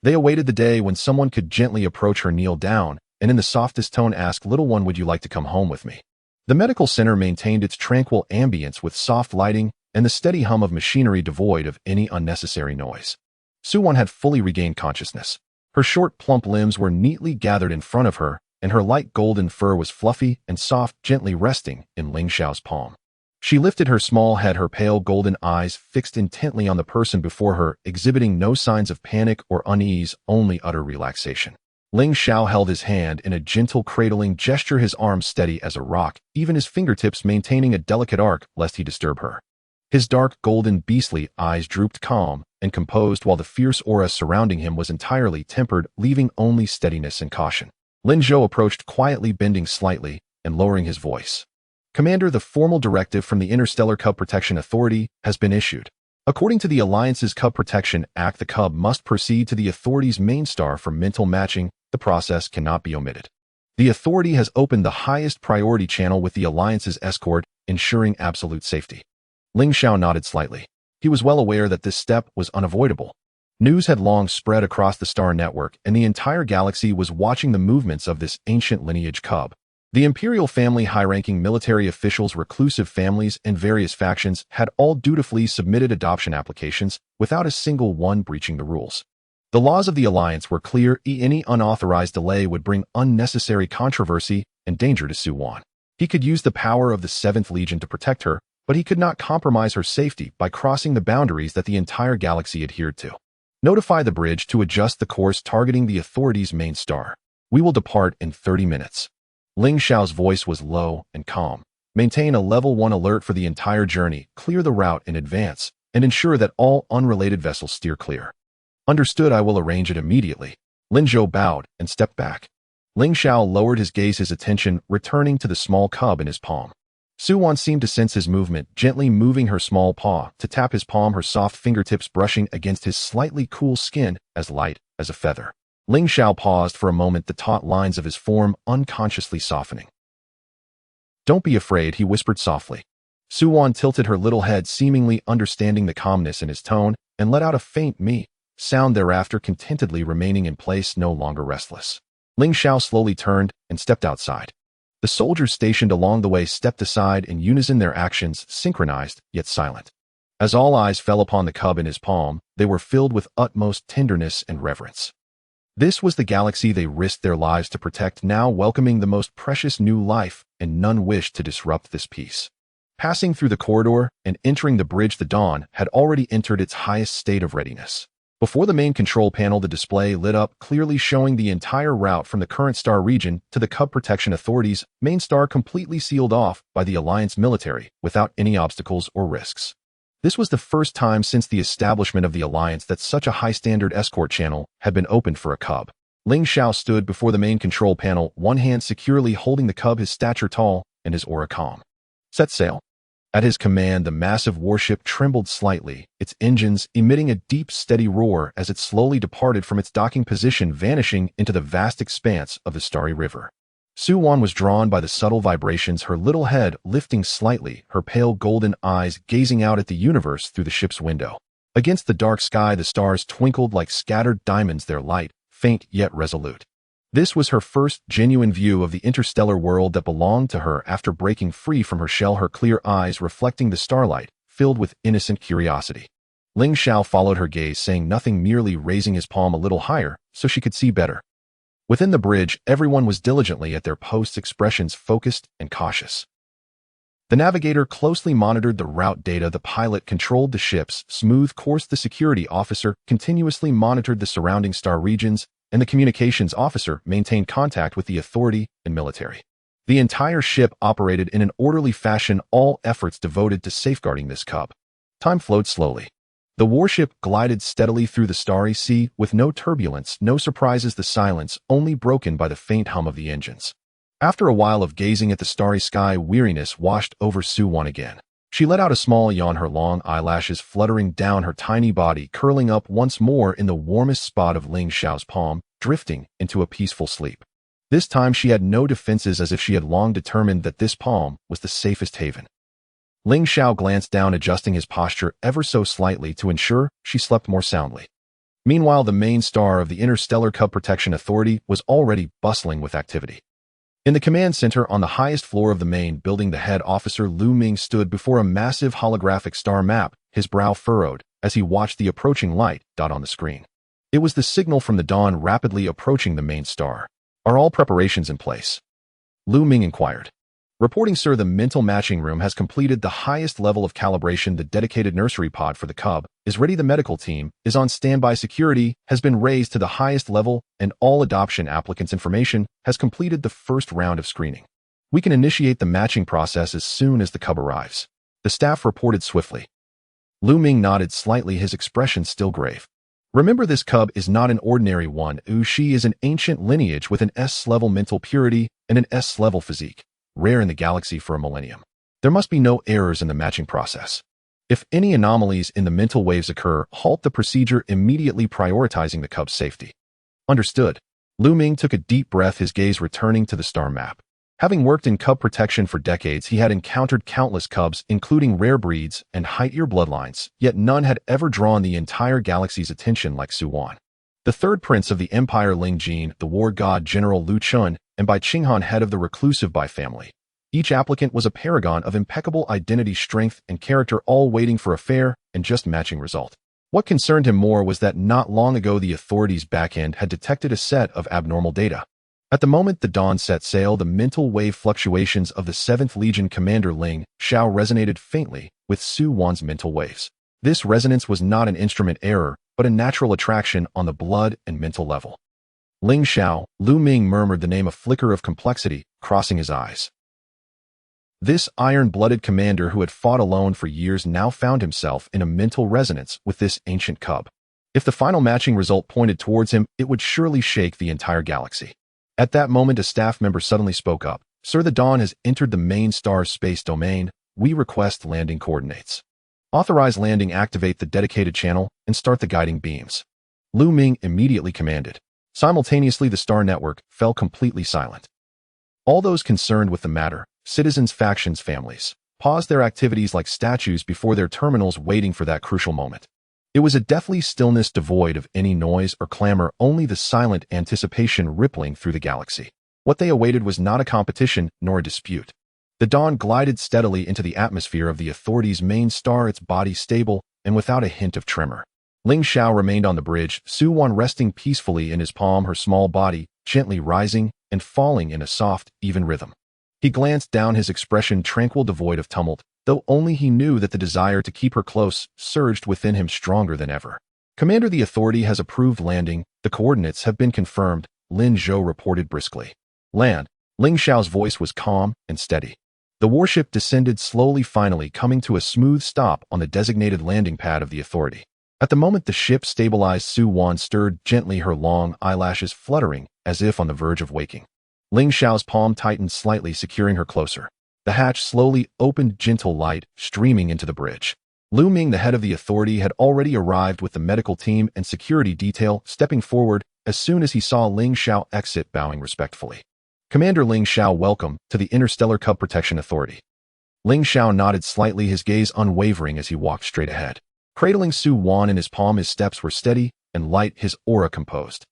S1: They awaited the day when someone could gently approach her, kneel down, and in the softest tone ask, "Little one, would you like to come home with me?" The medical center maintained its tranquil ambience with soft lighting and the steady hum of machinery devoid of any unnecessary noise. Suwon had fully regained consciousness. Her short, plump limbs were neatly gathered in front of her, and her light golden fur was fluffy and soft, gently resting in Ling Xiao's palm. She lifted her small head, her pale golden eyes fixed intently on the person before her, exhibiting no signs of panic or unease, only utter relaxation. Ling Xiao held his hand in a gentle cradling gesture, his arms steady as a rock, even his fingertips maintaining a delicate arc lest he disturb her. His dark, golden, beastly eyes drooped calm and composed while the fierce aura surrounding him was entirely tempered, leaving only steadiness and caution. Lin Zhou approached quietly, bending slightly and lowering his voice. "Commander, the formal directive from the Interstellar Cub Protection Authority has been issued. According to the Alliance's Cub Protection Act, the cub must proceed to the Authority's main star for mental matching. The process cannot be omitted. The Authority has opened the highest priority channel with the Alliance's escort, ensuring absolute safety." Ling Xiao nodded slightly. He was well aware that this step was unavoidable. News had long spread across the Star Network, and the entire galaxy was watching the movements of this ancient lineage cub. The imperial family, high-ranking military officials, reclusive families, and various factions had all dutifully submitted adoption applications, without a single one breaching the rules. The laws of the Alliance were clear. Any unauthorized delay would bring unnecessary controversy and danger to Suwon. He could use the power of the 7th Legion to protect her, but he could not compromise her safety by crossing the boundaries that the entire galaxy adhered to. "Notify the bridge to adjust the course targeting the Authority's main star. We will depart in 30 minutes. Ling Xiao's voice was low and calm. "Maintain a level 1 alert for the entire journey, clear the route in advance, and ensure that all unrelated vessels steer clear." "Understood, I will arrange it immediately." Lin Zhou bowed and stepped back. Ling Xiao lowered his gaze, his attention returning to the small cub in his palm. Suwon seemed to sense his movement, gently moving her small paw to tap his palm, her soft fingertips brushing against his slightly cool skin, as light as a feather. Ling Xiao paused for a moment, the taut lines of his form unconsciously softening. "Don't be afraid," he whispered softly. Suwon tilted her little head, seemingly understanding the calmness in his tone, and let out a faint meh sound thereafter, contentedly remaining in place, no longer restless. Ling Xiao slowly turned and stepped outside. The soldiers stationed along the way stepped aside in unison, their actions synchronized yet silent. As all eyes fell upon the cub in his palm, they were filled with utmost tenderness and reverence. This was the galaxy they risked their lives to protect, now welcoming the most precious new life, and none wished to disrupt this peace. Passing through the corridor and entering the bridge, the dawn had already entered its highest state of readiness. Before the main control panel, the display lit up, clearly showing the entire route from the current star region to the Cub Protection Authority's main star, completely sealed off by the Alliance military without any obstacles or risks. This was the first time since the establishment of the Alliance that such a high-standard escort channel had been opened for a Cub. Ling Xiao stood before the main control panel, one hand securely holding the Cub, his stature tall and his aura calm. Set sail. At his command, the massive warship trembled slightly, its engines emitting a deep, steady roar as it slowly departed from its docking position, vanishing into the vast expanse of the starry river. Su Wan was drawn by the subtle vibrations, her little head lifting slightly, her pale golden eyes gazing out at the universe through the ship's window. Against the dark sky, the stars twinkled like scattered diamonds, their light faint yet resolute. This was her first genuine view of the interstellar world that belonged to her after breaking free from her shell, her clear eyes reflecting the starlight, filled with innocent curiosity. Ling Xiao followed her gaze, saying nothing, merely raising his palm a little higher so she could see better. Within the bridge, everyone was diligently at their posts, expressions focused and cautious. The navigator closely monitored the route data, the pilot controlled the ship's smooth course, the security officer continuously monitored the surrounding star regions, and the communications officer maintained contact with the authority and military. The entire ship operated in an orderly fashion, all efforts devoted to safeguarding this Cub. Time flowed slowly. The warship glided steadily through the starry sea with no turbulence, no surprises, the silence only broken by the faint hum of the engines. After a while of gazing at the starry sky, weariness washed over Su Wan again. She let out a small yawn, her long eyelashes fluttering down her tiny body, curling up once more in the warmest spot of Ling Xiao's palm, drifting into a peaceful sleep. This time she had no defenses, as if she had long determined that this palm was the safest haven. Ling Xiao glanced down, adjusting his posture ever so slightly to ensure she slept more soundly. Meanwhile, the main star of the Interstellar Cub Protection Authority was already bustling with activity. In the command center on the highest floor of the main building, the head officer Lu Ming stood before a massive holographic star map, his brow furrowed as he watched the approaching light dot on the screen. It was the signal from the dawn rapidly approaching the main star. Are all preparations in place? Lu Ming inquired. Reporting, sir. The mental matching room has completed the highest level of calibration. The dedicated nursery pod for the Cub is ready. The medical team is on standby. Security has been raised to the highest level, and all adoption applicants' information has completed the first round of screening. We can initiate the matching process as soon as the Cub arrives. The staff reported swiftly. Lu Ming nodded slightly, his expression still grave. Remember, this Cub is not an ordinary one. She is an ancient lineage with an S-level mental purity and an S-level physique, rare in the galaxy for a millennium. There must be no errors in the matching process. If any anomalies in the mental waves occur, halt the procedure immediately, prioritizing the Cub's safety. Understood. Lu Ming took a deep breath, his gaze returning to the star map. Having worked in Cub protection for decades, he had encountered countless Cubs, including rare breeds and high-tier bloodlines, yet none had ever drawn the entire galaxy's attention like Su Wan. The third prince of the Empire, Ling Jin, the war god General Lu Chun, and Bai Qinghan, head of the reclusive Bai family. Each applicant was a paragon of impeccable identity, strength, and character, all waiting for a fair and just matching result. What concerned him more was that not long ago the authorities' backend had detected a set of abnormal data. At the moment the Dawn set sail, the mental wave fluctuations of the 7th Legion commander Ling Xiao resonated faintly with Su Wan's mental waves. This resonance was not an instrument error, but a natural attraction on the blood and mental level. Ling Xiao, Lu Ming murmured the name, a flicker of complexity crossing his eyes. This iron-blooded commander who had fought alone for years now found himself in a mental resonance with this ancient Cub. If the final matching result pointed towards him, it would surely shake the entire galaxy. At that moment, a staff member suddenly spoke up. Sir, the Dawn has entered the main star's space domain. We request landing coordinates. Authorize landing, activate the dedicated channel, and start the guiding beams. Lu Ming immediately commanded. Simultaneously, the star network fell completely silent. All those concerned with the matter, citizens, factions, families, paused their activities like statues before their terminals, waiting for that crucial moment. It was a deathly stillness devoid of any noise or clamor, only the silent anticipation rippling through the galaxy. What they awaited was not a competition nor a dispute. The Dawn glided steadily into the atmosphere of the authority's main star, its body stable and without a hint of tremor. Ling Xiao remained on the bridge, Su Wan resting peacefully in his palm, her small body gently rising and falling in a soft, even rhythm. He glanced down, his expression tranquil, devoid of tumult, though only he knew that the desire to keep her close surged within him stronger than ever. Commander, the Authority has approved landing. The coordinates have been confirmed, Lin Zhou reported briskly. Land. Ling Xiao's voice was calm and steady. The warship descended slowly, finally coming to a smooth stop on the designated landing pad of the Authority. At the moment the ship stabilized, Su Wan stirred gently, her long eyelashes fluttering as if on the verge of waking. Ling Xiao's palm tightened slightly, securing her closer. The hatch slowly opened, gentle light streaming into the bridge. Lu Ming, the head of the Authority, had already arrived with the medical team and security detail, stepping forward as soon as he saw Ling Xiao exit, bowing respectfully. Commander Ling Xiao, welcome to the Interstellar Cub Protection Authority. Ling Xiao nodded slightly, his gaze unwavering as he walked straight ahead. Cradling Su Wan in his palm, his steps were steady and light, his aura composed.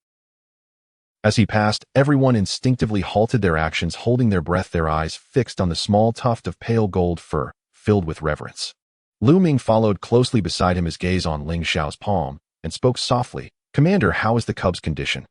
S1: As he passed, everyone instinctively halted their actions, holding their breath, their eyes fixed on the small tuft of pale gold fur, filled with reverence. Lu Ming followed closely beside him, his gaze on Ling Xiao's palm, and spoke softly. Commander, how is the cub's condition?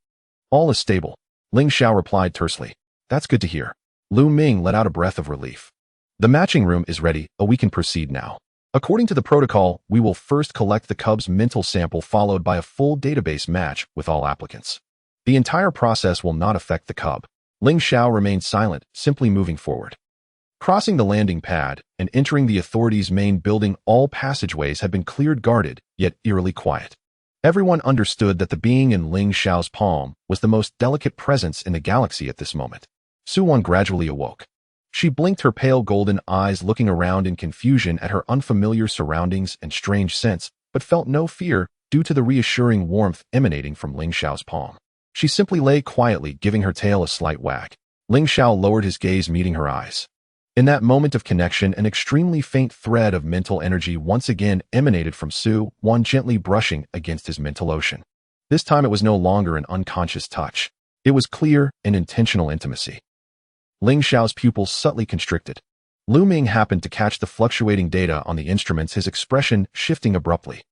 S1: All is stable. Ling Xiao replied tersely. That's good to hear. Lu Ming let out a breath of relief. The matching room is ready, we can proceed now. According to the protocol, we will first collect the cub's mental sample, followed by a full database match with all applicants. The entire process will not affect the cub. Ling Xiao remained silent, simply moving forward. Crossing the landing pad and entering the Authority's main building, all passageways had been cleared, guarded, yet eerily quiet. Everyone understood that the being in Ling Xiao's palm was the most delicate presence in the galaxy at this moment. Su Wan gradually awoke. She blinked her pale golden eyes, looking around in confusion at her unfamiliar surroundings and strange scents, but felt no fear due to the reassuring warmth emanating from Ling Xiao's palm. She simply lay quietly, giving her tail a slight wag. Ling Xiao lowered his gaze, meeting her eyes. In that moment of connection, an extremely faint thread of mental energy once again emanated from Su Wan, gently brushing against his mental ocean. This time it was no longer an unconscious touch. It was clear and intentional intimacy. Ling Xiao's pupils subtly constricted. Lu Ming happened to catch the fluctuating data on the instruments, his expression shifting abruptly.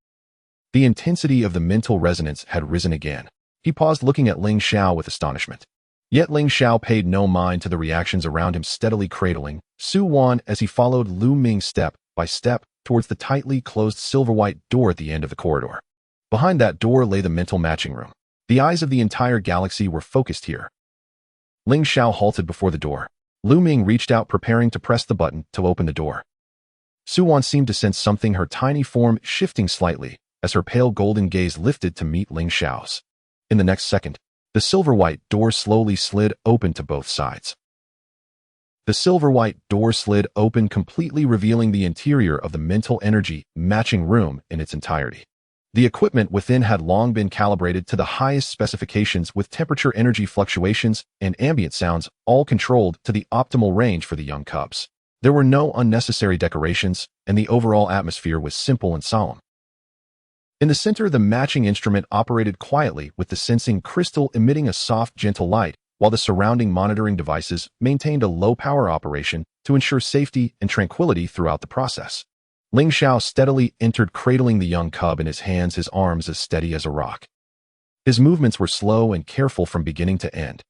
S1: The intensity of the mental resonance had risen again. He paused, looking at Ling Xiao with astonishment. Yet Ling Xiao paid no mind to the reactions around him, steadily cradling Su Wan as he followed Lu Ming step by step towards the tightly closed silver-white door at the end of the corridor. Behind that door lay the mental matching room. The eyes of the entire galaxy were focused here. Ling Xiao halted before the door. Lu Ming reached out, preparing to press the button to open the door. Su Wan seemed to sense something, her tiny form shifting slightly as her pale golden gaze lifted to meet Ling Xiao's. In the next second, the silver-white door slowly slid open to both sides. The silver-white door slid open, completely revealing the interior of the mental energy matching room in its entirety. The equipment within had long been calibrated to the highest specifications, with temperature, energy fluctuations, and ambient sounds all controlled to the optimal range for the young cubs. There were no unnecessary decorations, and the overall atmosphere was simple and solemn. In the center, the matching instrument operated quietly, with the sensing crystal emitting a soft, gentle light, while the surrounding monitoring devices maintained a low-power operation to ensure safety and tranquility throughout the process. Ling Xiao steadily entered, cradling the young cub in his hands, his arms as steady as a rock. His movements were slow and careful from beginning to end.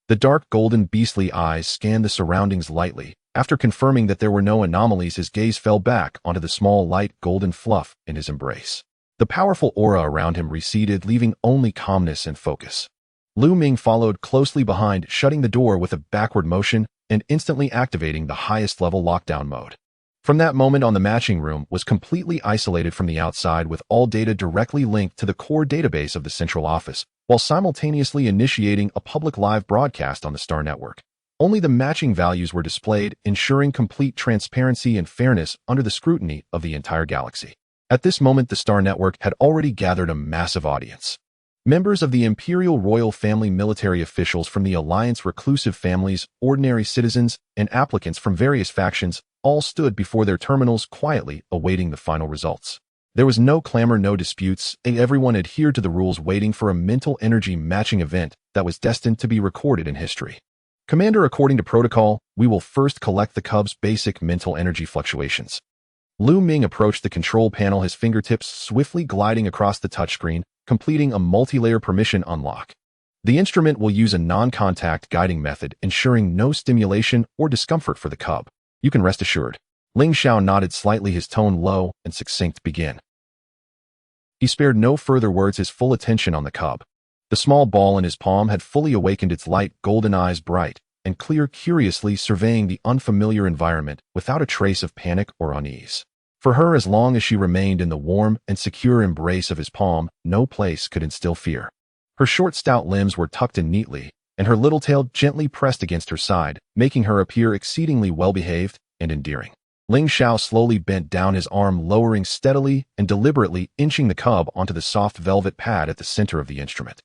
S1: The dark golden beastly eyes scanned the surroundings lightly. After confirming that there were no anomalies, his gaze fell back onto the small light golden fluff in his embrace. The powerful aura around him receded, leaving only calmness and focus. Lu Ming followed closely behind, shutting the door with a backward motion and instantly activating the highest level lockdown mode. From that moment on, the matching room was completely isolated from the outside, with all data directly linked to the core database of the central office, while simultaneously initiating a public live broadcast on the Star Network. Only the matching values were displayed, ensuring complete transparency and fairness under the scrutiny of the entire galaxy. At this moment, the Star Network had already gathered a massive audience. Members of the Imperial Royal Family, military officials from the Alliance, reclusive families, ordinary citizens, and applicants from various factions all stood before their terminals, quietly awaiting the final results. There was no clamor, no disputes, and everyone adhered to the rules, waiting for a mental energy matching event that was destined to be recorded in history. Commander, according to protocol, we will first collect the cub's basic mental energy fluctuations. Lu Ming approached the control panel, his fingertips swiftly gliding across the touchscreen, completing a multi-layer permission unlock. The instrument will use a non-contact guiding method, ensuring no stimulation or discomfort for the cub. You can rest assured. Ling Xiao nodded slightly, his tone low and succinct. Begin. He spared no further words, his full attention on the cub. The small ball in his palm had fully awakened, its light golden eyes bright and clear, curiously surveying the unfamiliar environment without a trace of panic or unease. For her, as long as she remained in the warm and secure embrace of his palm, no place could instill fear. Her short, stout limbs were tucked in neatly, and her little tail gently pressed against her side, making her appear exceedingly well-behaved and endearing. Ling Xiao slowly bent down, his arm lowering steadily and deliberately, inching the cub onto the soft velvet pad at the center of the instrument.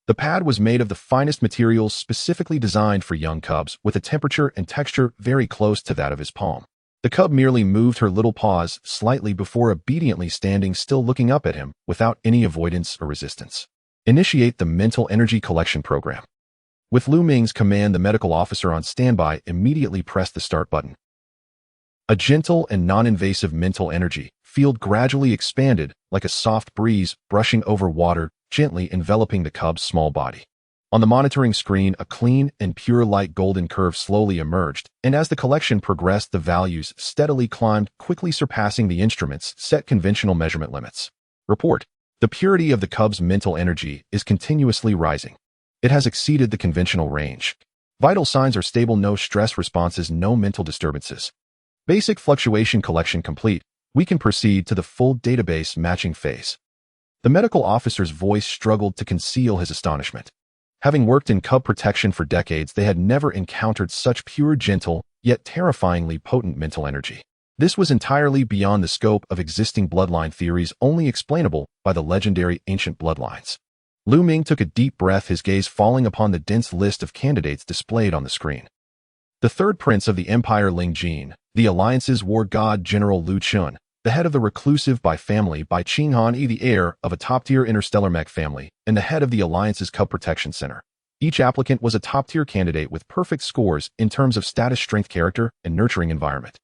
S1: The pad was made of the finest materials specifically designed for young cubs, with a temperature and texture very close to that of his palm. The cub merely moved her little paws slightly before obediently standing still, looking up at him without any avoidance or resistance. Initiate the mental energy collection program. With Lu Ming's command, the medical officer on standby immediately pressed the start button. A gentle and non-invasive mental energy field gradually expanded like a soft breeze brushing over water, gently enveloping the cub's small body. On the monitoring screen, a clean and pure light golden curve slowly emerged, and as the collection progressed, the values steadily climbed, quickly surpassing the instrument's set conventional measurement limits. Report: the purity of the cub's mental energy is continuously rising. It has exceeded the conventional range. Vital signs are stable, no stress responses, no mental disturbances. Basic fluctuation collection complete. We can proceed to the full database matching phase. The medical officer's voice struggled to conceal his astonishment. Having worked in cub protection for decades, they had never encountered such pure, gentle, yet terrifyingly potent mental energy. This was entirely beyond the scope of existing bloodline theories, only explainable by the legendary ancient bloodlines. Lu Ming took a deep breath, his gaze falling upon the dense list of candidates displayed on the screen. The third prince of the Empire, Ling Jin, the Alliance's war god General Lu Chun, the head of the reclusive by family by Qing Han Yi, the heir of a top-tier interstellar mech family, and the head of the Alliance's Cub Protection Center. Each applicant was a top-tier candidate with perfect scores in terms of status, strength, character, and nurturing environment.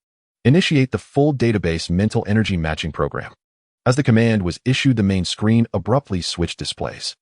S1: Initiate the full database mental energy matching program. As the command was issued, the main screen abruptly switched displays.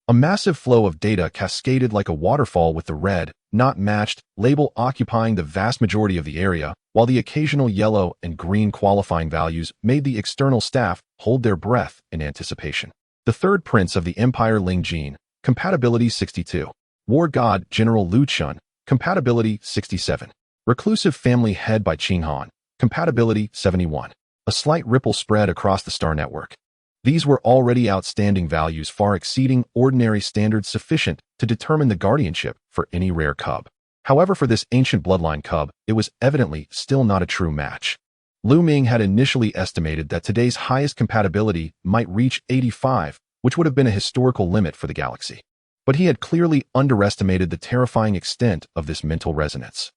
S1: A massive flow of data cascaded like a waterfall, with the red, not matched, label occupying the vast majority of the area, while the occasional yellow and green qualifying values made the external staff hold their breath in anticipation. The third prince of the Empire, Ling Jin, compatibility 62. War god General Lu Chun, compatibility 67. Reclusive family head by Qing Han, compatibility 71. A slight ripple spread across the star network. These were already outstanding values, far exceeding ordinary standards, sufficient to determine the guardianship for any rare cub. However, for this ancient bloodline cub, it was evidently still not a true match. Lu Ming had initially estimated that today's highest compatibility might reach 85, which would have been a historical limit for the galaxy. But he had clearly underestimated the terrifying extent of this mental resonance.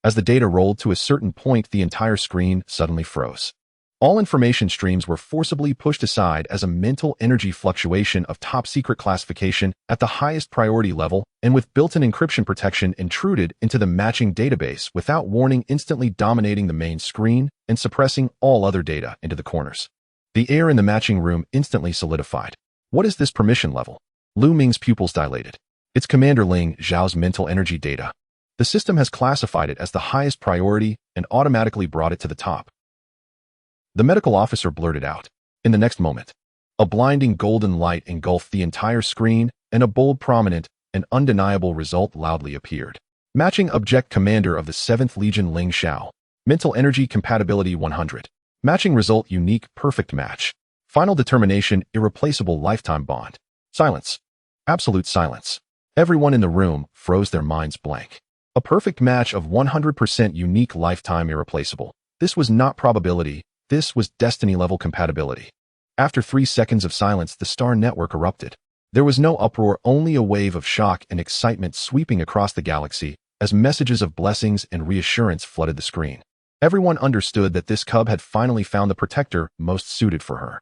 S1: As the data rolled to a certain point, the entire screen suddenly froze. All information streams were forcibly pushed aside as a mental energy fluctuation of top-secret classification at the highest priority level and with built-in encryption protection intruded into the matching database without warning, instantly dominating the main screen and suppressing all other data into the corners. The air in the matching room instantly solidified. What is this permission level? Lu Ming's pupils dilated. It's Commander Ling Xiao's mental energy data. The system has classified it as the highest priority and automatically brought it to the top. The medical officer blurted out. In the next moment, a blinding golden light engulfed the entire screen, and a bold, prominent, and undeniable result loudly appeared. Matching object, Commander of the 7th Legion Ling Xiao. Mental energy compatibility 100. Matching result, unique, perfect match. Final determination, irreplaceable lifetime bond. Silence. Absolute silence. Everyone in the room froze, their minds blank. A perfect match of 100% unique, lifetime, irreplaceable. This was not probability. This was destiny-level compatibility. After 3 seconds of silence, the star network erupted. There was no uproar, only a wave of shock and excitement sweeping across the galaxy as messages of blessings and reassurance flooded the screen. Everyone understood that this cub had finally found the protector most suited for her.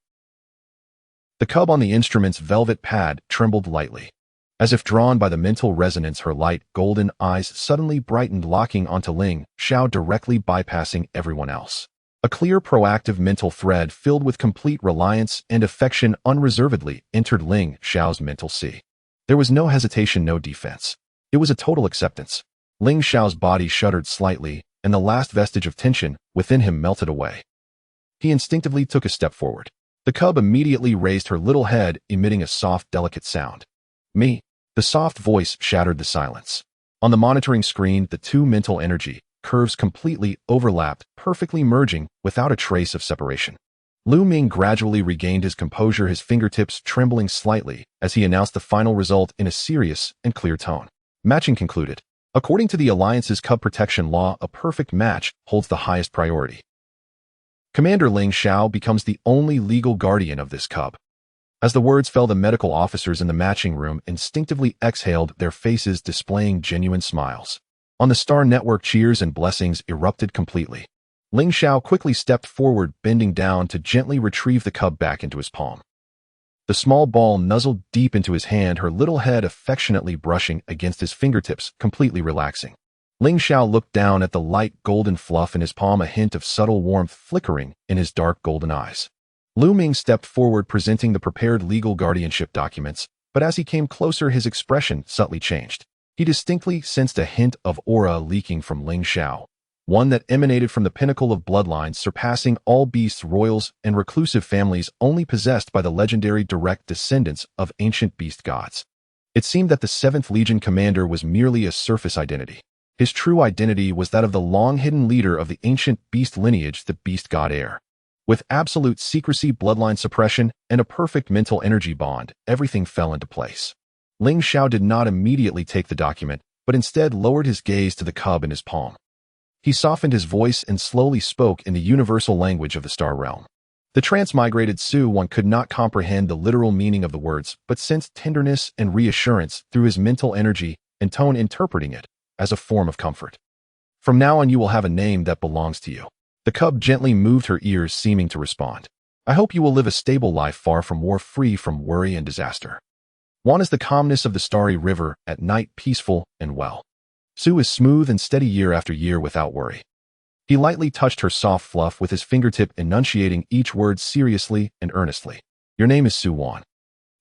S1: The cub on the instrument's velvet pad trembled lightly. As if drawn by the mental resonance, her light, golden eyes suddenly brightened, locking onto Ling Xiao, directly bypassing everyone else. A clear, proactive mental thread filled with complete reliance and affection unreservedly entered Ling Xiao's mental sea. There was no hesitation, no defense. It was a total acceptance. Ling Xiao's body shuddered slightly, and the last vestige of tension within him melted away. He instinctively took a step forward. The cub immediately raised her little head, emitting a soft, delicate sound. Me. The soft voice shattered the silence. On the monitoring screen, the two mental energy curves completely overlapped, perfectly merging without a trace of separation. Lu Ming gradually regained his composure, his fingertips trembling slightly as he announced the final result in a serious and clear tone. Matching concluded. According to the Alliance's cub protection law, a perfect match holds the highest priority. Commander Ling Xiao becomes the only legal guardian of this cub. As the words fell, the medical officers in the matching room instinctively exhaled, their faces displaying genuine smiles. On the Star Network, cheers and blessings erupted completely. Ling Xiao quickly stepped forward, bending down to gently retrieve the cub back into his palm. The small ball nuzzled deep into his hand, her little head affectionately brushing against his fingertips, completely relaxing. Ling Xiao looked down at the light golden fluff in his palm, a hint of subtle warmth flickering in his dark golden eyes. Lu Ming stepped forward, presenting the prepared legal guardianship documents, but as he came closer, his expression subtly changed. He distinctly sensed a hint of aura leaking from Ling Xiao, one that emanated from the pinnacle of bloodlines surpassing all beasts, royals, and reclusive families only possessed by the legendary direct descendants of ancient beast gods. It seemed that the 7th Legion commander was merely a surface identity. His true identity was that of the long-hidden leader of the ancient beast lineage, the beast god heir. With absolute secrecy, bloodline suppression, and a perfect mental energy bond, everything fell into place. Ling Xiao did not immediately take the document, but instead lowered his gaze to the cub in his palm. He softened his voice and slowly spoke in the universal language of the Star Realm. The transmigrated Su-1 could not comprehend the literal meaning of the words, but sensed tenderness and reassurance through his mental energy and tone, interpreting it as a form of comfort. From now on, you will have a name that belongs to you. The cub gently moved her ears, seeming to respond. I hope you will live a stable life, far from war, free from worry and disaster. One is the calmness of the starry river, at night peaceful and well. Su is smooth and steady year after year without worry. He lightly touched her soft fluff with his fingertip, enunciating each word seriously and earnestly. Your name is Su-1.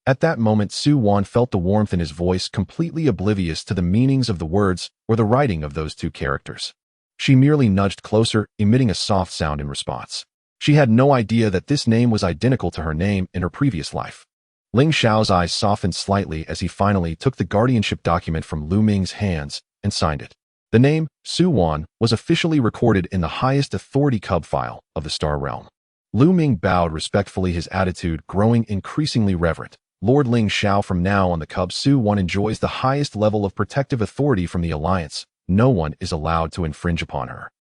S1: At that moment, Su-1 felt the warmth in his voice, completely oblivious to the meanings of the words or the writing of those two characters. She merely nudged closer, emitting a soft sound in response. She had no idea that this name was identical to her name in her previous life. Ling Xiao's eyes softened slightly as he finally took the guardianship document from Lu Ming's hands and signed it. The name, Su-1, was officially recorded in the highest authority cub file of the Star Realm. Lu Ming bowed respectfully, his attitude growing increasingly reverent. Lord Ling Xiao, from now on the cub Su-1 enjoys the highest level of protective authority from the Alliance. No one is allowed to infringe upon her.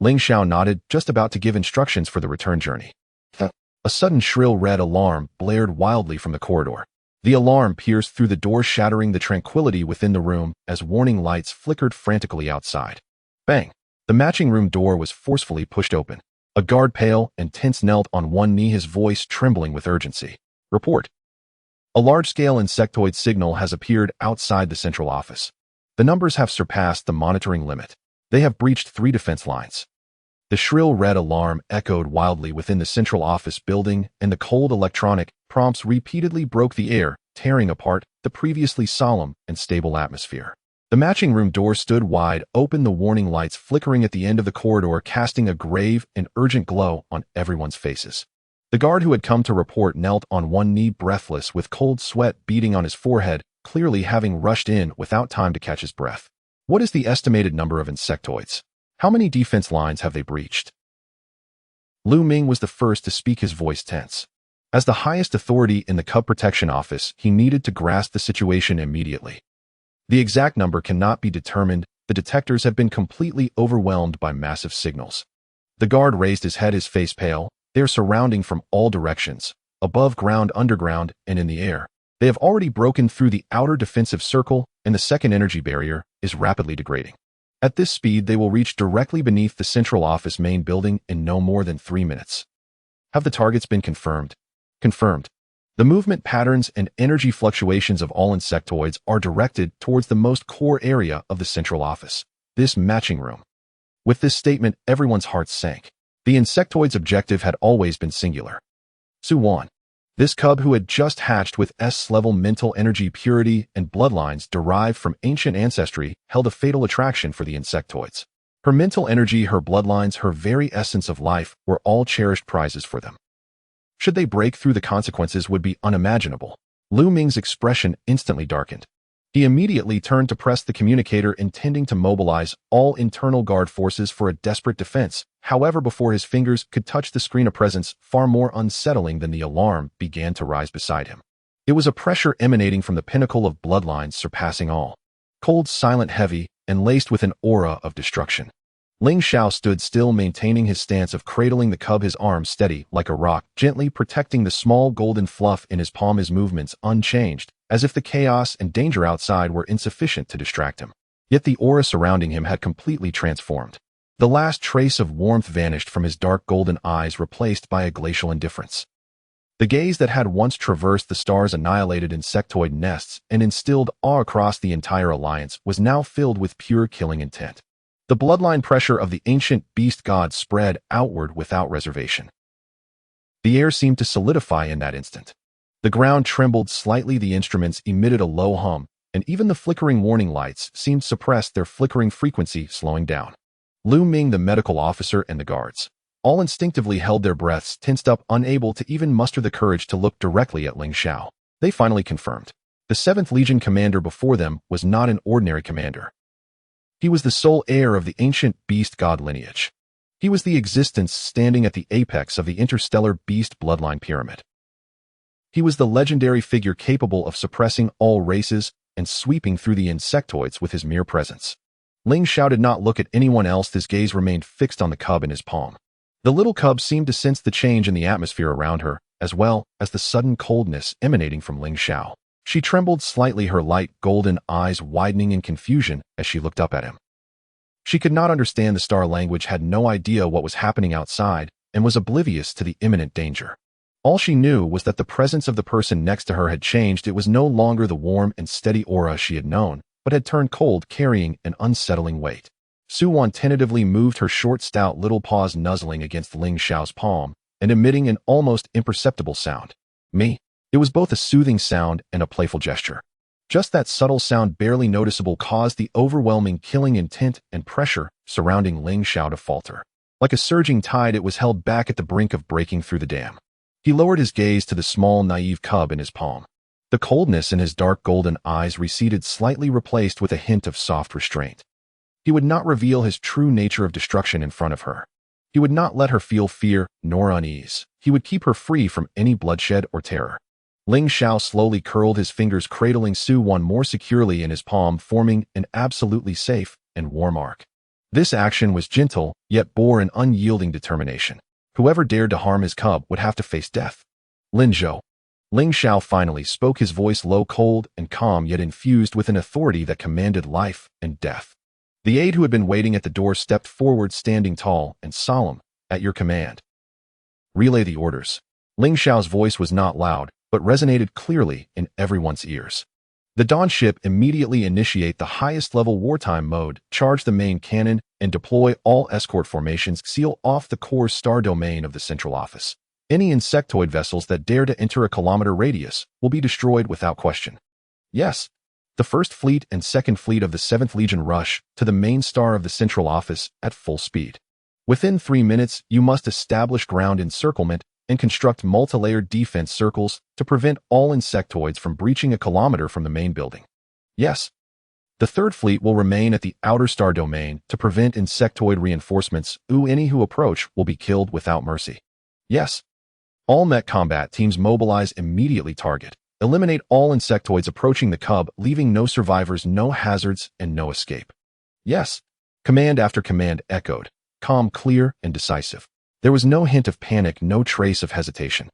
S1: Ling Xiao nodded, just about to give instructions for the return journey. A sudden shrill red alarm blared wildly from the corridor. The alarm pierced through the door, shattering the tranquility within the room as warning lights flickered frantically outside. Bang! The matching room door was forcefully pushed open. A guard, pale and tense, knelt on one knee, his voice trembling with urgency. Report. A large-scale insectoid signal has appeared outside the central office. The numbers have surpassed the monitoring limit. They have breached 3 defense lines. The shrill red alarm echoed wildly within the central office building, and the cold electronic prompts repeatedly broke the air, tearing apart the previously solemn and stable atmosphere. The matching room door stood wide open, the warning lights flickering at the end of the corridor, casting a grave and urgent glow on everyone's faces. The guard who had come to report knelt on one knee, breathless, with cold sweat beading on his forehead, clearly having rushed in without time to catch his breath. What is the estimated number of insectoids? How many defense lines have they breached? Lu Ming was the first to speak, his voice tense. As the highest authority in the Cub Protection Office, he needed to grasp the situation immediately. The exact number cannot be determined. The detectors have been completely overwhelmed by massive signals. The guard raised his head, his face pale. They are surrounding from all directions, above ground, underground, and in the air. They have already broken through the outer defensive circle, and the second energy barrier is rapidly degrading. At this speed, they will reach directly beneath the central office main building in no more than 3 minutes. Have the targets been confirmed? Confirmed. The movement patterns and energy fluctuations of all insectoids are directed towards the most core area of the central office, this matching room. With this statement, everyone's hearts sank. The insectoid's objective had always been singular. Su-1. This cub, who had just hatched with S-level mental energy, purity, and bloodlines derived from ancient ancestry, held a fatal attraction for the insectoids. Her mental energy, her bloodlines, her very essence of life were all cherished prizes for them. Should they break through, the consequences would be unimaginable. Lu Ming's expression instantly darkened. He immediately turned to press the communicator, intending to mobilize all internal guard forces for a desperate defense. However, before his fingers could touch the screen, a presence far more unsettling than the alarm began to rise beside him. It was a pressure emanating from the pinnacle of bloodlines surpassing all. Cold, silent, heavy, and laced with an aura of destruction. Ling Xiao stood still, maintaining his stance of cradling the cub, his arms steady like a rock, gently protecting the small golden fluff in his palm, his movements unchanged, as if the chaos and danger outside were insufficient to distract him. Yet the aura surrounding him had completely transformed. The last trace of warmth vanished from his dark golden eyes, replaced by a glacial indifference. The gaze that had once traversed the stars, annihilated insectoid nests, and instilled awe across the entire alliance was now filled with pure killing intent. The bloodline pressure of the ancient beast god spread outward without reservation. The air seemed to solidify in that instant. The ground trembled slightly, the instruments emitted a low hum, and even the flickering warning lights seemed suppressed, their flickering frequency slowing down. Lu Ming, the medical officer, and the guards all instinctively held their breaths, tensed up, unable to even muster the courage to look directly at Ling Xiao. They finally confirmed. The 7th Legion commander before them was not an ordinary commander. He was the sole heir of the ancient beast god lineage. He was the existence standing at the apex of the interstellar beast bloodline pyramid. He was the legendary figure capable of suppressing all races and sweeping through the insectoids with his mere presence. Ling Xiao did not look at anyone else. His gaze remained fixed on the cub in his palm. The little cub seemed to sense the change in the atmosphere around her, as well as the sudden coldness emanating from Ling Xiao. She trembled slightly, her light golden eyes widening in confusion as she looked up at him. She could not understand the star language, had no idea what was happening outside, and was oblivious to the imminent danger. All she knew was that the presence of the person next to her had changed. It was no longer the warm and steady aura she had known, but had turned cold, carrying an unsettling weight. Su Wan tentatively moved her short, stout little paws, nuzzling against Ling Xiao's palm and emitting an almost imperceptible sound. Me. It was both a soothing sound and a playful gesture. Just that subtle sound, barely noticeable, caused the overwhelming killing intent and pressure surrounding Ling Xiao to falter. Like a surging tide, it was held back at the brink of breaking through the dam. He lowered his gaze to the small, naive cub in his palm. The coldness in his dark golden eyes receded slightly, replaced with a hint of soft restraint. He would not reveal his true nature of destruction in front of her. He would not let her feel fear nor unease. He would keep her free from any bloodshed or terror. Ling Xiao slowly curled his fingers, cradling Su Wan more securely in his palm, forming an absolutely safe and warm arc. This action was gentle, yet bore an unyielding determination. Whoever dared to harm his cub would have to face death. Lin Zhou. Ling Xiao finally spoke, his voice low, cold, and calm, yet infused with an authority that commanded life and death. The aide who had been waiting at the door stepped forward, standing tall and solemn. At your command. Relay the orders. Ling Xiao's voice was not loud, but resonated clearly in everyone's ears. The Dawn ship, immediately initiate the highest level wartime mode, charge the main cannon, and deploy all escort formations, seal off the core star domain of the central office. Any insectoid vessels that dare to enter a kilometer radius will be destroyed without question. Yes. The 1st Fleet and 2nd Fleet of the 7th Legion rush to the main star of the central office at full speed. Within 3 minutes, you must establish ground encirclement and construct multi-layered defense circles to prevent all insectoids from breaching a kilometer from the main building. Yes. The 3rd Fleet will remain at the outer star domain to prevent insectoid reinforcements. Any who approach will be killed without mercy. Yes. All mech combat teams mobilize immediately, target. Eliminate all insectoids approaching the cub, leaving no survivors, no hazards, and no escape. Yes. Command after command echoed, calm, clear, and decisive. There was no hint of panic, no trace of hesitation.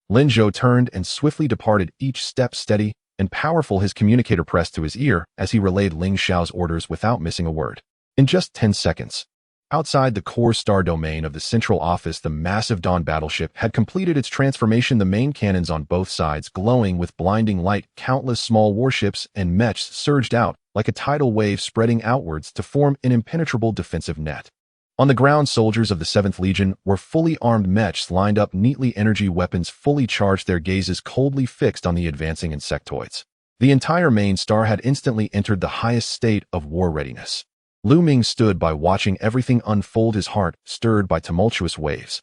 S1: Lin Zhou turned and swiftly departed, each step steady and powerful, his communicator pressed to his ear as he relayed Ling Xiao's orders without missing a word. In just 10 seconds, outside the core star domain of the central office, the massive Dawn battleship had completed its transformation, the main cannons on both sides glowing with blinding light. Countless small warships and mechs surged out like a tidal wave, spreading outwards to form an impenetrable defensive net. On the ground, soldiers of the 7th Legion were fully armed mechs lined up neatly, energy weapons fully charged, their gazes coldly fixed on the advancing insectoids. The entire main star had instantly entered the highest state of war readiness. Lu Ming stood by, watching everything unfold, his heart stirred by tumultuous waves.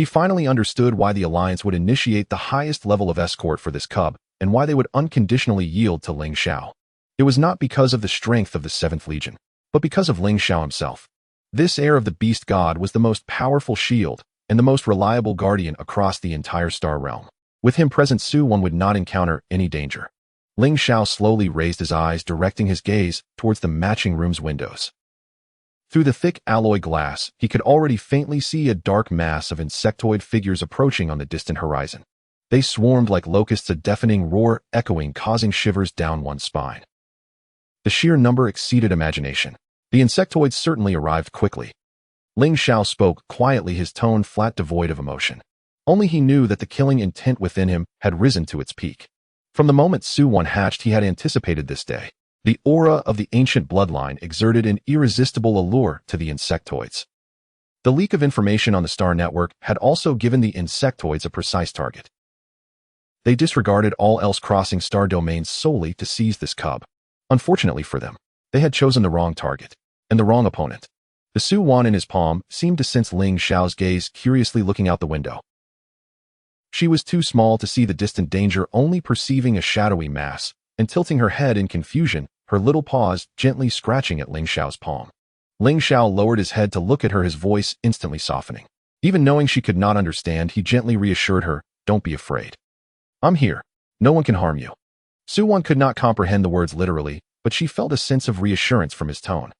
S1: He finally understood why the Alliance would initiate the highest level of escort for this cub, and why they would unconditionally yield to Ling Xiao. It was not because of the strength of the 7th Legion, but because of Ling Xiao himself. This heir of the Beast God was the most powerful shield and the most reliable guardian across the entire star realm. With him present, Su Wan would not encounter any danger. Ling Xiao slowly raised his eyes, directing his gaze towards the matching room's windows. Through the thick alloy glass, he could already faintly see a dark mass of insectoid figures approaching on the distant horizon. They swarmed like locusts, a deafening roar echoing, causing shivers down one's spine. The sheer number exceeded imagination. The insectoids certainly arrived quickly. Ling Xiao spoke quietly, his tone flat, devoid of emotion. Only he knew that the killing intent within him had risen to its peak. From the moment Su Wan hatched, he had anticipated this day. The aura of the ancient bloodline exerted an irresistible allure to the insectoids. The leak of information on the Star Network had also given the insectoids a precise target. They disregarded all else, crossing star domains solely to seize this cub. Unfortunately for them, they had chosen the wrong target and the wrong opponent. The Su Wan in his palm seemed to sense Ling Xiao's gaze, curiously looking out the window. She was too small to see the distant danger, only perceiving a shadowy mass, and tilting her head in confusion, her little paws gently scratching at Ling Xiao's palm. Ling Xiao lowered his head to look at her, his voice instantly softening. Even knowing she could not understand, he gently reassured her, "Don't be afraid. I'm here. No one can harm you." Su Wan could not comprehend the words literally, but she felt a sense of reassurance from his tone.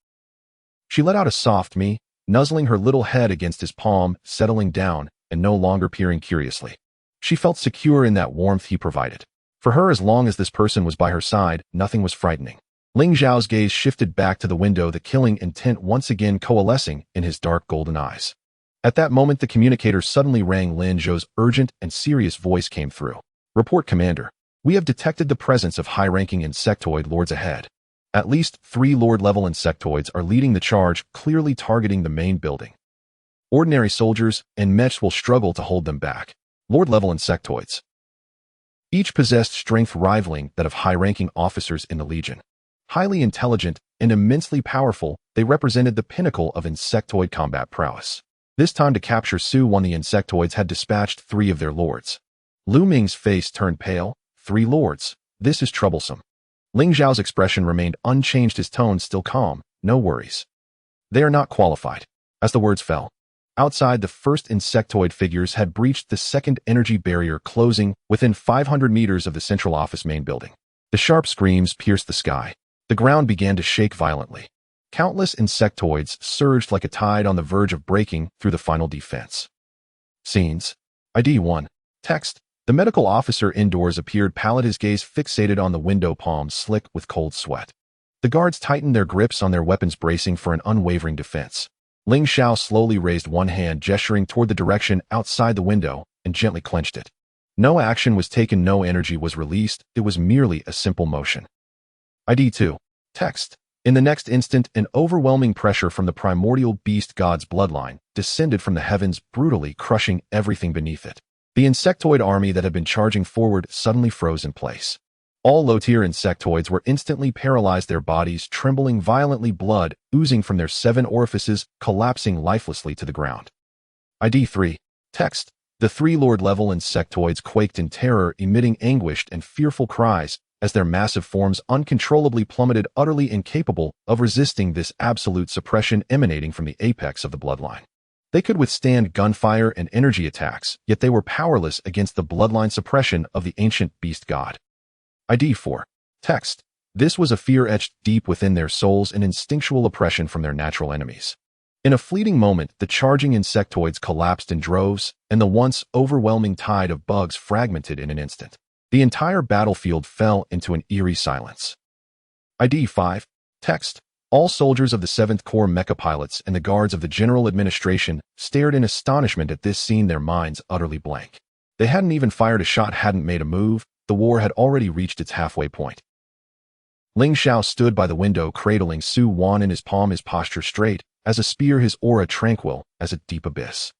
S1: She let out a soft "me," nuzzling her little head against his palm, settling down, and no longer peering curiously. She felt secure in that warmth he provided. For her, as long as this person was by her side, nothing was frightening. Ling Xiao's gaze shifted back to the window, the killing intent once again coalescing in his dark golden eyes. At that moment, the communicator suddenly rang. Lin Zhou's urgent and serious voice came through. "Report, Commander. We have detected the presence of high-ranking insectoid lords ahead. At least 3 Lord-level insectoids are leading the charge, clearly targeting the main building. Ordinary soldiers and mechs will struggle to hold them back. Lord-level insectoids. Each possessed strength rivaling that of high-ranking officers in the Legion. Highly intelligent and immensely powerful, they represented the pinnacle of insectoid combat prowess. This time to capture Su Wan, the insectoids had dispatched 3 of their lords." Lu Ming's face turned pale. 3 lords. This is troublesome. Ling Xiao's expression remained unchanged, his tone still calm. "No worries. They are not qualified." As the words fell, outside, the first insectoid figures had breached the second energy barrier, closing within 500 meters of the central office main building. The sharp screams pierced the sky. The ground began to shake violently. Countless insectoids surged like a tide, on the verge of breaking through the final defense. Scenes. ID 1. Text. The medical officer indoors appeared pallid, his gaze fixated on the window, palms slick with cold sweat. The guards tightened their grips on their weapons, bracing for an unwavering defense. Ling Xiao slowly raised one hand, gesturing toward the direction outside the window, and gently clenched it. No action was taken, no energy was released, it was merely a simple motion. ID 2. Text. In the next instant, an overwhelming pressure from the primordial beast god's bloodline descended from the heavens, brutally crushing everything beneath it. The insectoid army that had been charging forward suddenly froze in place. All low-tier insectoids were instantly paralyzed, their bodies trembling violently, blood oozing from their 7 orifices, collapsing lifelessly to the ground. ID 3. Text. The 3 Lord-level insectoids quaked in terror, emitting anguished and fearful cries as their massive forms uncontrollably plummeted, utterly incapable of resisting this absolute suppression emanating from the apex of the bloodline. They could withstand gunfire and energy attacks, yet they were powerless against the bloodline suppression of the ancient beast god. ID 4. Text. This was a fear etched deep within their souls, an instinctual oppression from their natural enemies. In a fleeting moment, the charging insectoids collapsed in droves, and the once overwhelming tide of bugs fragmented in an instant. The entire battlefield fell into an eerie silence. ID 5. Text. All soldiers of the 7th Corps mecha pilots and the guards of the General Administration stared in astonishment at this scene, their minds utterly blank. They hadn't even fired a shot, hadn't made a move. The war had already reached its halfway point. Ling Xiao stood by the window, cradling Su Wan in his palm, his posture straight as a spear, his aura tranquil as a deep abyss.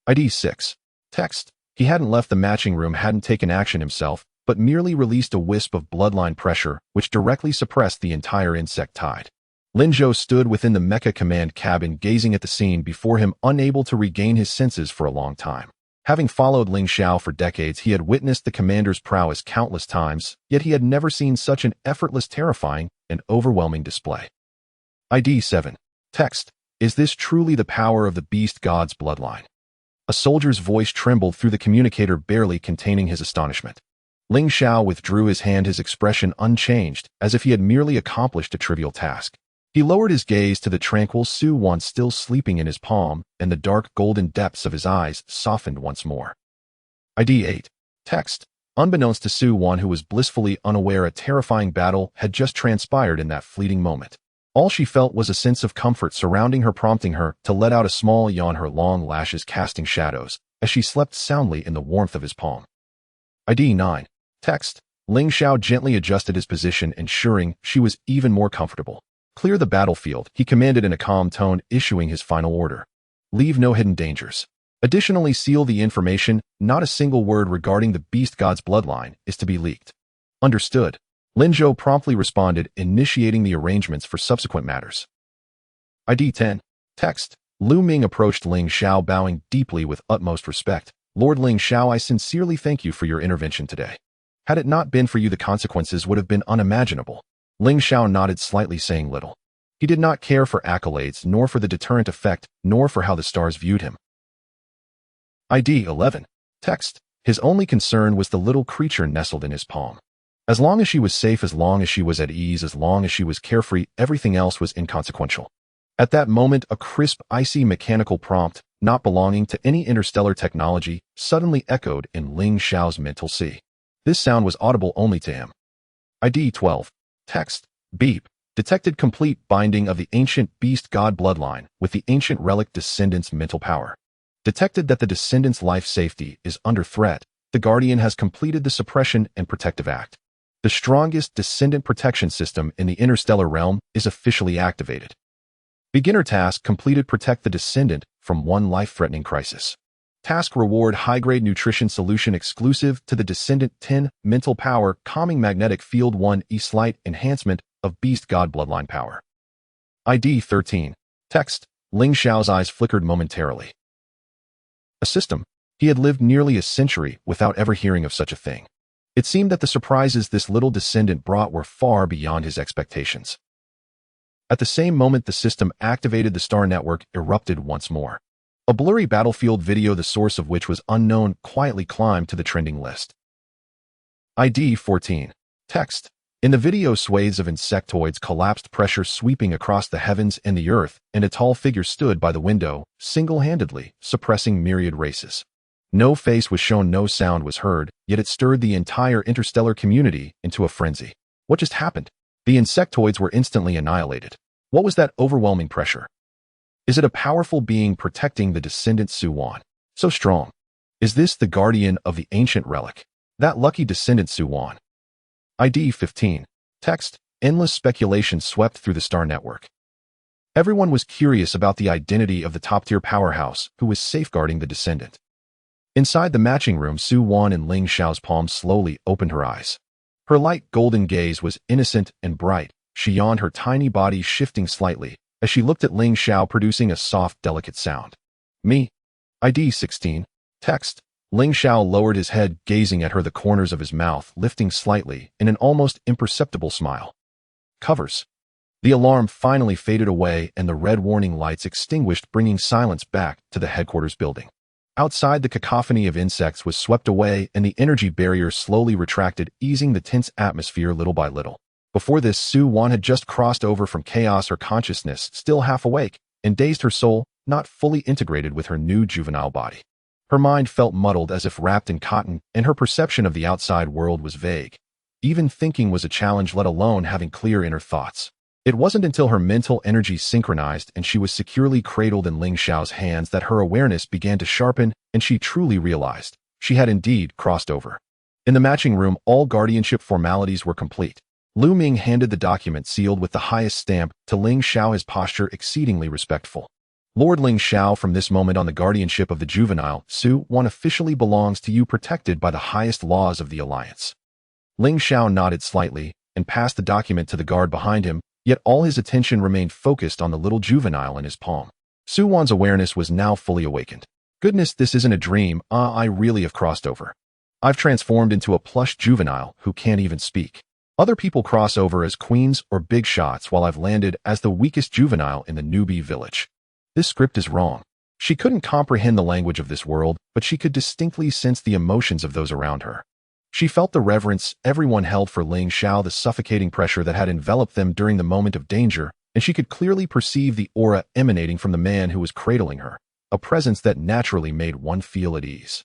S1: ID 6. Text. He hadn't left the matching room, hadn't taken action himself, but merely released a wisp of bloodline pressure which directly suppressed the entire insect tide. Lin Zhou stood within the Mecha Command cabin gazing at the scene before him, unable to regain his senses for a long time. Having followed Ling Xiao for decades, he had witnessed the commander's prowess countless times, yet he had never seen such an effortless, terrifying, and overwhelming display. ID 7. Text. Is this truly the power of the beast god's bloodline? A soldier's voice trembled through the communicator, barely containing his astonishment. Ling Xiao withdrew his hand, his expression unchanged, as if he had merely accomplished a trivial task. He lowered his gaze to the tranquil Su Wan still sleeping in his palm, and the dark golden depths of his eyes softened once more. ID 8. Text. Unbeknownst to Su Wan, who was blissfully unaware, a terrifying battle had just transpired in that fleeting moment. All she felt was a sense of comfort surrounding her, prompting her to let out a small yawn, her long lashes casting shadows, as she slept soundly in the warmth of his palm. ID 9. Text. Ling Xiao gently adjusted his position, ensuring she was even more comfortable. Clear the battlefield, he commanded in a calm tone, issuing his final order. Leave no hidden dangers. Additionally, seal the information. Not a single word regarding the beast god's bloodline is to be leaked. Understood. Lin Zhou promptly responded, initiating the arrangements for subsequent matters. ID 10. Text. Lu Ming approached Ling Xiao, bowing deeply with utmost respect. Lord Ling Xiao, I sincerely thank you for your intervention today. Had it not been for you, the consequences would have been unimaginable. Ling Xiao nodded slightly, saying little. He did not care for accolades, nor for the deterrent effect, nor for how the stars viewed him. ID 11. Text. His only concern was the little creature nestled in his palm. As long as she was safe, as long as she was at ease, as long as she was carefree, everything else was inconsequential. At that moment, a crisp, icy mechanical prompt, not belonging to any interstellar technology, suddenly echoed in Ling Xiao's mental sea. This sound was audible only to him. ID 12. Text. Beep. Detected complete binding of the ancient beast god bloodline with the ancient relic descendant's mental power. Detected that the descendant's life safety is under threat. The Guardian has completed the suppression and protective act. The strongest descendant protection system in the interstellar realm is officially activated. Beginner task completed. Protect the descendant from one life-threatening crisis. Task reward: high-grade nutrition solution exclusive to the descendant. 10. Mental power, calming magnetic field. 1. Slight enhancement of beast god bloodline power. ID 13. Text. Ling Xiao's eyes flickered momentarily. A system. He had lived nearly a century without ever hearing of such a thing. It seemed that the surprises this little descendant brought were far beyond his expectations. At the same moment the system activated, the star network erupted once more. A blurry battlefield video, the source of which was unknown, quietly climbed to the trending list. ID 14. Text. In the video, swathes of insectoids collapsed, pressure sweeping across the heavens and the earth, and a tall figure stood by the window, single-handedly suppressing myriad races. No face was shown, no sound was heard, yet it stirred the entire interstellar community into a frenzy. What just happened? The insectoids were instantly annihilated. What was that overwhelming pressure? Is it a powerful being protecting the descendant Su Wan? So strong. Is this the guardian of the ancient relic? That lucky descendant Su Wan? ID 15. Text. Endless speculation swept through the star network. Everyone was curious about the identity of the top-tier powerhouse who was safeguarding the descendant. Inside the matching room, Su Wan in Ling Xiao's palm slowly opened her eyes. Her light golden gaze was innocent and bright. She yawned, her tiny body shifting slightly as she looked at Ling Xiao, producing a soft, delicate sound. Me. ID 16. Text. Ling Xiao lowered his head, gazing at her, the corners of his mouth lifting slightly in an almost imperceptible smile. Covers. The alarm finally faded away and the red warning lights extinguished, bringing silence back to the headquarters building. Outside, the cacophony of insects was swept away and the energy barrier slowly retracted, easing the tense atmosphere little by little. Before this, Su Wan had just crossed over from chaos, her consciousness still half awake, and dazed, her soul not fully integrated with her new juvenile body. Her mind felt muddled, as if wrapped in cotton, and her perception of the outside world was vague. Even thinking was a challenge, let alone having clear inner thoughts. It wasn't until her mental energy synchronized and she was securely cradled in Ling Xiao's hands that her awareness began to sharpen and she truly realized she had indeed crossed over. In the matching room, all guardianship formalities were complete. Lu Ming handed the document sealed with the highest stamp to Ling Xiao, his posture exceedingly respectful. Lord Ling Xiao, from this moment on, the guardianship of the juvenile Su Wan officially belongs to you, protected by the highest laws of the Alliance. Ling Xiao nodded slightly and passed the document to the guard behind him, yet all his attention remained focused on the little juvenile in his palm. Suwon's awareness was now fully awakened. Goodness, this isn't a dream. I really have crossed over. I've transformed into a plush juvenile who can't even speak. Other people cross over as queens or big shots while I've landed as the weakest juvenile in the newbie village. This script is wrong. She couldn't comprehend the language of this world, but she could distinctly sense the emotions of those around her. She felt the reverence everyone held for Ling Xiao, the suffocating pressure that had enveloped them during the moment of danger, and she could clearly perceive the aura emanating from the man who was cradling her, a presence that naturally made one feel at ease.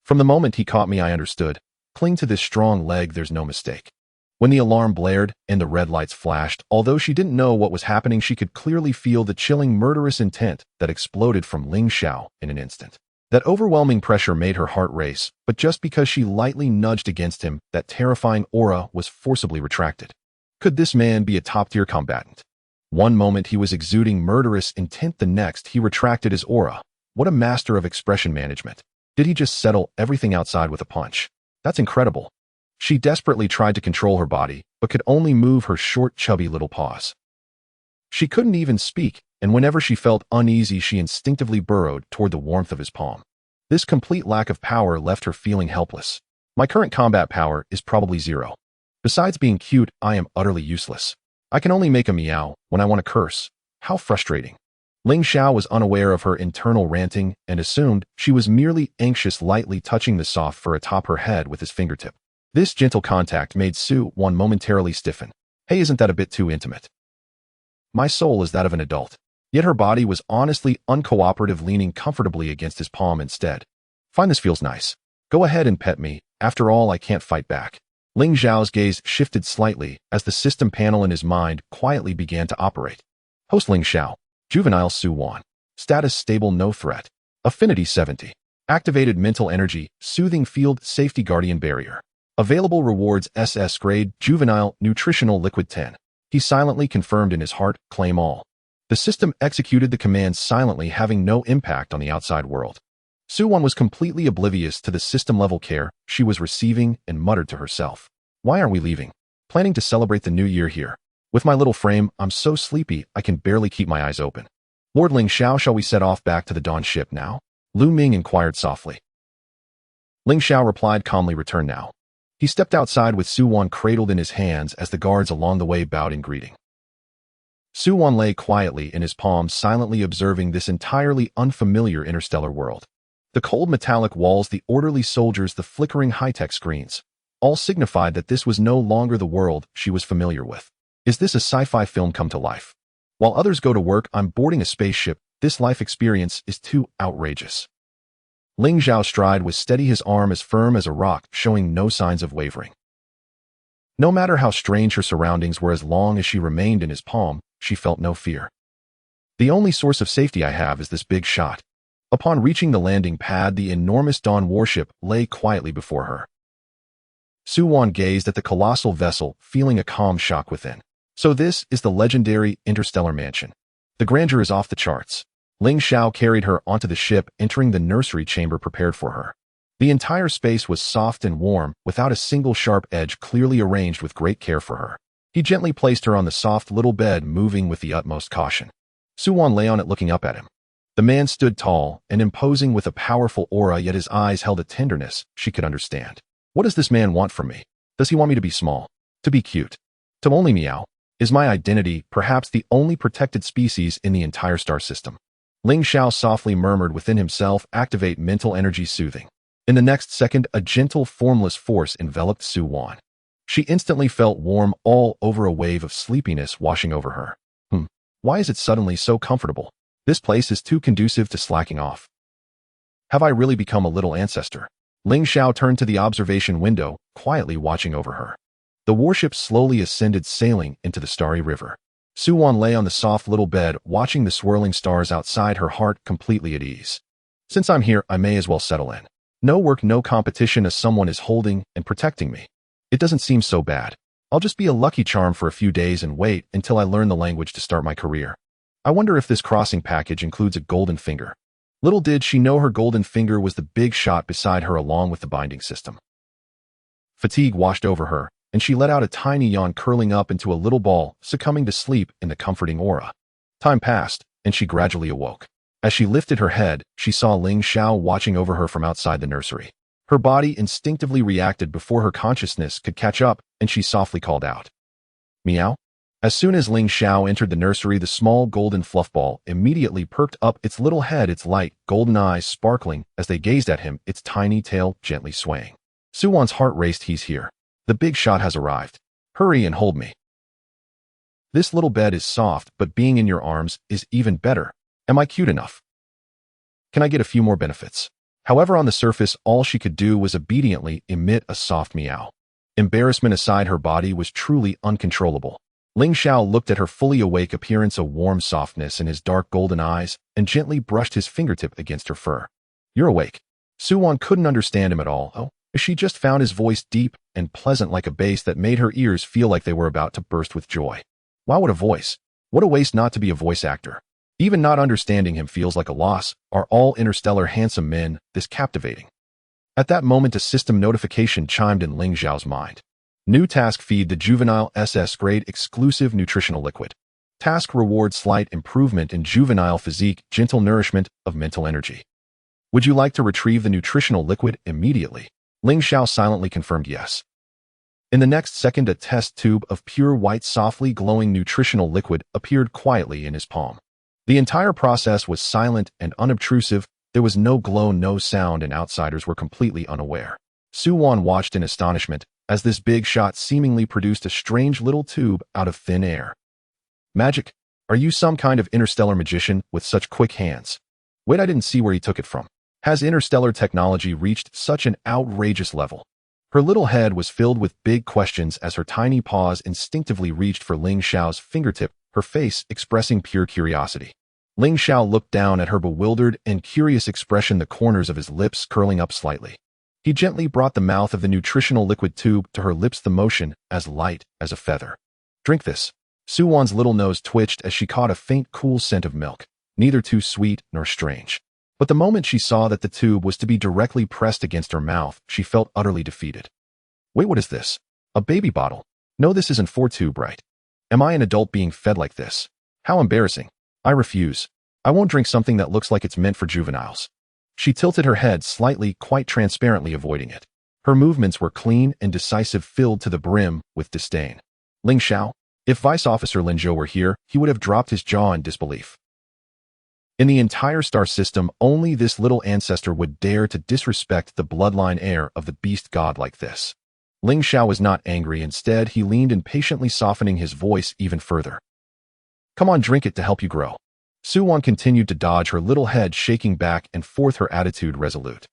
S1: From the moment he caught me, I understood. Cling to this strong leg, there's no mistake. When the alarm blared and the red lights flashed, although she didn't know what was happening, she could clearly feel the chilling murderous intent that exploded from Ling Xiao in an instant. That overwhelming pressure made her heart race, but just because she lightly nudged against him, that terrifying aura was forcibly retracted. Could this man be a top-tier combatant? One moment he was exuding murderous intent, the next he retracted his aura. What a master of expression management. Did he just settle everything outside with a punch? That's incredible. She desperately tried to control her body, but could only move her short, chubby little paws. She couldn't even speak, and whenever she felt uneasy, she instinctively burrowed toward the warmth of his palm. This complete lack of power left her feeling helpless. My current combat power is probably 0. Besides being cute, I am utterly useless. I can only make a meow when I want to curse. How frustrating. Ling Xiao was unaware of her internal ranting and assumed she was merely anxious, lightly touching the soft fur atop her head with his fingertip. This gentle contact made Suwon momentarily stiffen. Hey, isn't that a bit too intimate? My soul is that of an adult. Yet her body was honestly uncooperative, leaning comfortably against his palm instead. Fine, this feels nice. Go ahead and pet me. After all, I can't fight back. Ling Xiao's gaze shifted slightly as the system panel in his mind quietly began to operate. Host Ling Xiao. Juvenile Suwon. Status stable, no threat. Affinity 70. Activated mental energy, soothing field, safety guardian barrier. Available rewards SS grade, juvenile, nutritional liquid 10. He silently confirmed in his heart, claim all. The system executed the commands silently, having no impact on the outside world. Suwon was completely oblivious to the system-level care she was receiving and muttered to herself. Why are we leaving? Planning to celebrate the new year here. With my little frame, I'm so sleepy I can barely keep my eyes open. Lord Ling Xiao, shall we set off back to the Dawn ship now? Lu Ming inquired softly. Ling Xiao replied calmly, return now. He stepped outside with Suwon cradled in his hands as the guards along the way bowed in greeting. Suwon lay quietly in his palms, silently observing this entirely unfamiliar interstellar world. The cold metallic walls, the orderly soldiers, the flickering high-tech screens, all signified that this was no longer the world she was familiar with. Is this a sci-fi film come to life? While others go to work, I'm boarding a spaceship. This life experience is too outrageous. Ling Xiao's stride was steady, his arm as firm as a rock, showing no signs of wavering. No matter how strange her surroundings were, as long as she remained in his palm, she felt no fear. The only source of safety I have is this big shot. Upon reaching the landing pad, the enormous Dawn warship lay quietly before her. Suwon gazed at the colossal vessel, feeling a calm shock within. So this is the legendary interstellar mansion. The grandeur is off the charts. Ling Xiao carried her onto the ship, entering the nursery chamber prepared for her. The entire space was soft and warm, without a single sharp edge, clearly arranged with great care for her. He gently placed her on the soft little bed, moving with the utmost caution. Suwon lay on it, looking up at him. The man stood tall and imposing with a powerful aura, yet his eyes held a tenderness she could understand. What does this man want from me? Does he want me to be small? To be cute? To only meow? Is my identity perhaps the only protected species in the entire star system? Ling Xiao softly murmured within himself, activate mental energy soothing. In the next second, a gentle, formless force enveloped Suwon. She instantly felt warm all over, a wave of sleepiness washing over her. Why is it suddenly so comfortable? This place is too conducive to slacking off. Have I really become a little ancestor? Ling Xiao turned to the observation window, quietly watching over her. The warship slowly ascended, sailing into the starry river. Suwon lay on the soft little bed, watching the swirling stars outside, her heart completely at ease. Since I'm here, I may as well settle in. No work, no competition, as someone is holding and protecting me. It doesn't seem so bad. I'll just be a lucky charm for a few days and wait until I learn the language to start my career. I wonder if this crossing package includes a golden finger. Little did she know her golden finger was the big shot beside her, along with the binding system. Fatigue washed over her, and she let out a tiny yawn, curling up into a little ball, succumbing to sleep in the comforting aura. Time passed, and she gradually awoke. As she lifted her head, she saw Ling Xiao watching over her from outside the nursery. Her body instinctively reacted before her consciousness could catch up, and she softly called out, "Meow?" As soon as Ling Xiao entered the nursery, the small golden fluff ball immediately perked up its little head, its light golden eyes sparkling as they gazed at him, its tiny tail gently swaying. Suwon's heart raced. He's here. The big shot has arrived. Hurry and hold me. This little bed is soft, but being in your arms is even better. Am I cute enough? Can I get a few more benefits? However, on the surface, all she could do was obediently emit a soft meow. Embarrassment aside, her body was truly uncontrollable. Ling Xiao looked at her fully awake appearance, a warm softness in his dark golden eyes, and gently brushed his fingertip against her fur. "You're awake." Suwon couldn't understand him at all. Oh, she just found his voice deep and pleasant like a bass that made her ears feel like they were about to burst with joy. Wow, what a voice. What a waste not to be a voice actor. Even not understanding him feels like a loss. Are all interstellar handsome men this captivating? At that moment, a system notification chimed in Ling Xiao's mind. New task: feed the juvenile SS grade exclusive nutritional liquid. Task: reward slight improvement in juvenile physique, gentle nourishment of mental energy. Would you like to retrieve the nutritional liquid immediately? Ling Xiao silently confirmed yes. In the next second, a test tube of pure white, softly glowing nutritional liquid appeared quietly in his palm. The entire process was silent and unobtrusive. There was no glow, no sound, and outsiders were completely unaware. Suwon watched in astonishment as this big shot seemingly produced a strange little tube out of thin air. Magic? Are you some kind of interstellar magician with such quick hands? Wait, I didn't see where he took it from. Has interstellar technology reached such an outrageous level? Her little head was filled with big questions as her tiny paws instinctively reached for Ling Xiao's fingertip, her face expressing pure curiosity. Ling Xiao looked down at her bewildered and curious expression, the corners of his lips curling up slightly. He gently brought the mouth of the nutritional liquid tube to her lips, the motion as light as a feather. Drink this. Suwon's little nose twitched as she caught a faint, cool scent of milk, neither too sweet nor strange. But the moment she saw that the tube was to be directly pressed against her mouth, she felt utterly defeated. Wait, what is this? A baby bottle? No, this isn't for tube, right? Am I an adult being fed like this? How embarrassing. I refuse. I won't drink something that looks like it's meant for juveniles. She tilted her head slightly, quite transparently avoiding it. Her movements were clean and decisive, filled to the brim with disdain. Ling Xiao? If Vice Officer Lin Zhou were here, he would have dropped his jaw in disbelief. In the entire star system, only this little ancestor would dare to disrespect the bloodline heir of the beast god like this. Ling Xiao was not angry. Instead, he leaned impatiently, softening his voice even further. Come on, drink it to help you grow. Suwon continued to dodge, her little head shaking back and forth, her attitude resolute.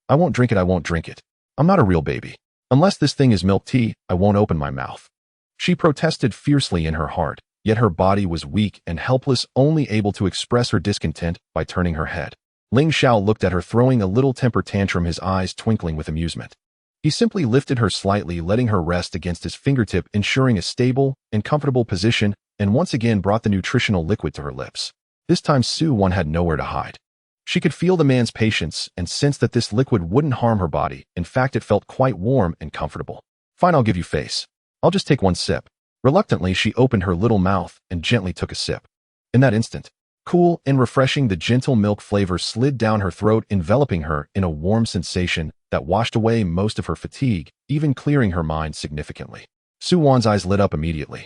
S1: I won't drink it, I won't drink it. I'm not a real baby. Unless this thing is milk tea, I won't open my mouth. She protested fiercely in her heart, yet her body was weak and helpless, only able to express her discontent by turning her head. Ling Xiao looked at her, throwing a little temper tantrum, his eyes twinkling with amusement. He simply lifted her slightly, letting her rest against his fingertip, ensuring a stable and comfortable position, and once again brought the nutritional liquid to her lips. This time Suwon had nowhere to hide. She could feel the man's patience and sensed that this liquid wouldn't harm her body. In fact, it felt quite warm and comfortable. Fine, I'll give you face. I'll just take one sip. Reluctantly, she opened her little mouth and gently took a sip. In that instant, cool and refreshing, the gentle milk flavor slid down her throat, enveloping her in a warm sensation that washed away most of her fatigue, even clearing her mind significantly. Suwon's eyes lit up immediately.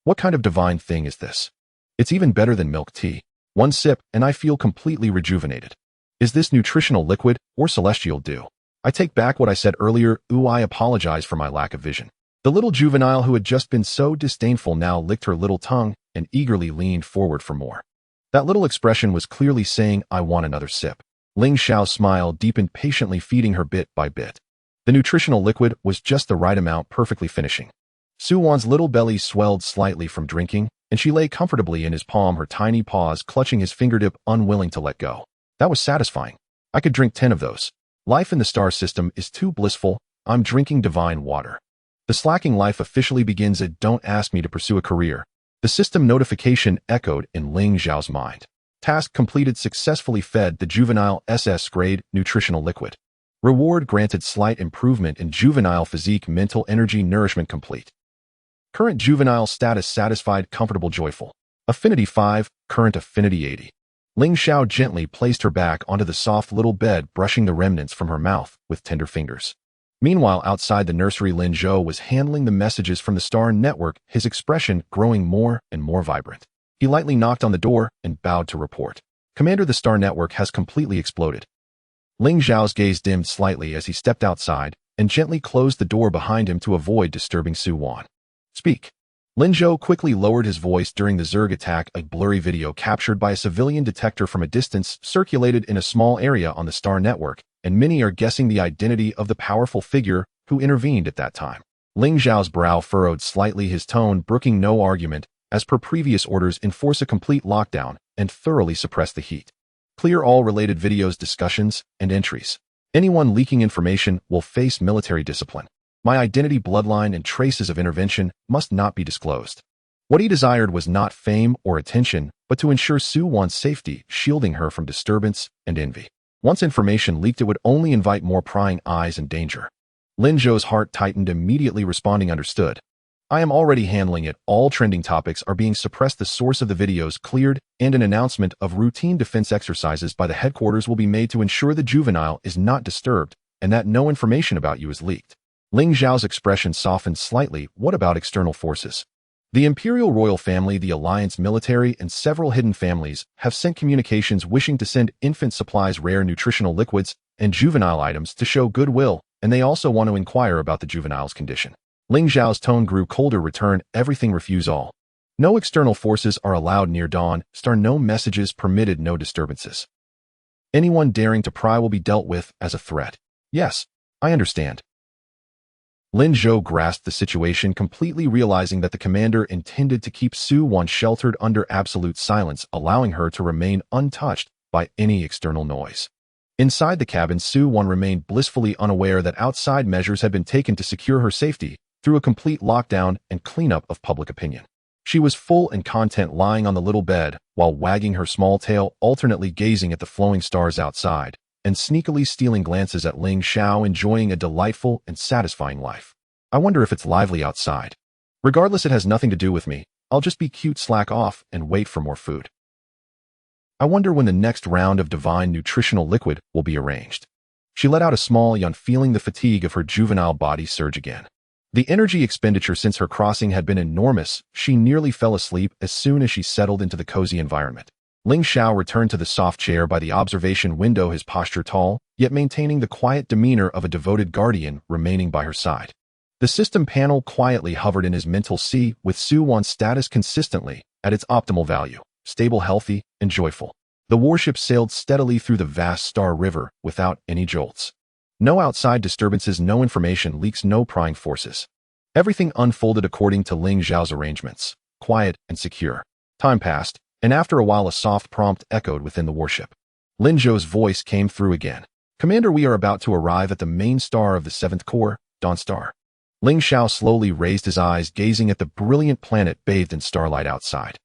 S1: What kind of divine thing is this? It's even better than milk tea. One sip, and I feel completely rejuvenated. Is this nutritional liquid or celestial dew? I take back what I said earlier. Ooh, I apologize for my lack of vision. The little juvenile who had just been so disdainful now licked her little tongue and eagerly leaned forward for more. That little expression was clearly saying, I want another sip. Ling Xiao's smile deepened, patiently feeding her bit by bit. The nutritional liquid was just the right amount, perfectly finishing. Suwon's little belly swelled slightly from drinking, and she lay comfortably in his palm, her tiny paws clutching his fingertip, unwilling to let go. That was satisfying. I could drink 10 of those. Life in the star system is too blissful. I'm drinking divine water. The slacking life officially begins at don't ask me to pursue a career. The system notification echoed in Ling Xiao's mind. Task completed, successfully fed the juvenile SS grade nutritional liquid. Reward granted slight improvement in juvenile physique mental energy nourishment complete. Current juvenile status satisfied comfortable joyful. Affinity 5, current affinity 80. Ling Xiao gently placed her back onto the soft little bed, brushing the remnants from her mouth with tender fingers. Meanwhile, outside the nursery, Lin Zhou was handling the messages from the Star Network, his expression growing more and more vibrant. He lightly knocked on the door and bowed to report. Commander, the Star Network has completely exploded. Ling Zhao's gaze dimmed slightly as he stepped outside and gently closed the door behind him to avoid disturbing Su Wan. Speak. Lin Zhou quickly lowered his voice during the Zerg attack. A blurry video captured by a civilian detector from a distance circulated in a small area on the Star Network, and many are guessing the identity of the powerful figure who intervened at that time. Ling Zhao's brow furrowed slightly, his tone brooking no argument, as per previous orders, enforce a complete lockdown and thoroughly suppress the heat. Clear all related videos, discussions, and entries. Anyone leaking information will face military discipline. My identity, bloodline, and traces of intervention must not be disclosed. What he desired was not fame or attention, but to ensure Su Wan's safety, shielding her from disturbance and envy. Once information leaked, it would only invite more prying eyes and danger. Lin Zhou's heart tightened, immediately responding, understood. I am already handling it. All trending topics are being suppressed. The source of the videos cleared, and an announcement of routine defense exercises by the headquarters will be made to ensure the juvenile is not disturbed and that no information about you is leaked. Ling Zhao's expression softened slightly. What about external forces? The Imperial Royal Family, the Alliance military, and several hidden families have sent communications wishing to send infant supplies, rare nutritional liquids, and juvenile items to show goodwill, and they also want to inquire about the juvenile's condition. Ling Zhao's tone grew colder. Return everything, refuse all. No external forces are allowed near Dawn Star. No messages permitted, no disturbances. Anyone daring to pry will be dealt with as a threat. Yes, I understand. Lin Zhou grasped the situation completely, realizing that the commander intended to keep Su Wan sheltered under absolute silence, allowing her to remain untouched by any external noise. Inside the cabin, Su Wan remained blissfully unaware that outside measures had been taken to secure her safety through a complete lockdown and cleanup of public opinion. She was full and content, lying on the little bed while wagging her small tail, alternately gazing at the flowing stars outside and sneakily stealing glances at Ling Xiao, enjoying a delightful and satisfying life. I wonder if it's lively outside. Regardless, it has nothing to do with me. I'll just be cute, slack off, and wait for more food. I wonder when the next round of divine nutritional liquid will be arranged. She let out a small yawn, feeling the fatigue of her juvenile body surge again. The energy expenditure since her crossing had been enormous. She nearly fell asleep as soon as she settled into the cozy environment. Ling Xiao returned to the soft chair by the observation window, his posture tall, yet maintaining the quiet demeanor of a devoted guardian remaining by her side. The system panel quietly hovered in his mental sea, with Su Wan's status consistently at its optimal value, stable, healthy, and joyful. The warship sailed steadily through the vast Star River without any jolts. No outside disturbances, no information leaks, no prying forces. Everything unfolded according to Ling Zhao's arrangements, quiet and secure. Time passed, and after a while a soft prompt echoed within the warship. Lin Zhou's voice came through again. Commander, we are about to arrive at the main star of the 7th Corps, Dawn Star. Ling Xiao slowly raised his eyes, gazing at the brilliant planet bathed in starlight outside.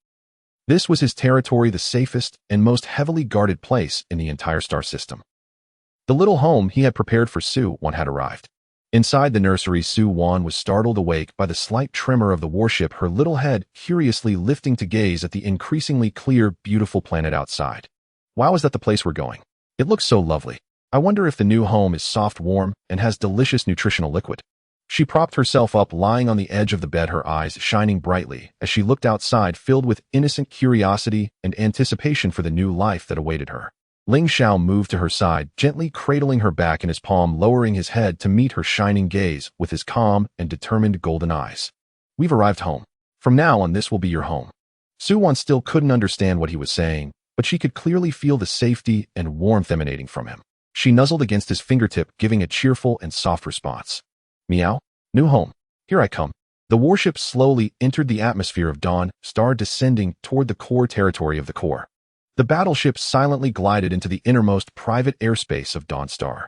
S1: This was his territory, the safest and most heavily guarded place in the entire star system. The little home he had prepared for Su Wan had arrived. Inside the nursery, Su Wan was startled awake by the slight tremor of the warship, her little head curiously lifting to gaze at the increasingly clear, beautiful planet outside. Wow, is that the place we're going? It looks so lovely. I wonder if the new home is soft, warm, and has delicious nutritional liquid. She propped herself up, lying on the edge of the bed, her eyes shining brightly as she looked outside, filled with innocent curiosity and anticipation for the new life that awaited her. Ling Xiao moved to her side, gently cradling her back in his palm, lowering his head to meet her shining gaze with his calm and determined golden eyes. We've arrived home. From now on, this will be your home. Su Wan still couldn't understand what he was saying, but she could clearly feel the safety and warmth emanating from him. She nuzzled against his fingertip, giving a cheerful and soft response. Meow. New home. Here I come. The warship slowly entered the atmosphere of Dawn Star, descending toward the core territory of the Corps. The battleship silently glided into the innermost private airspace of Dawn Star.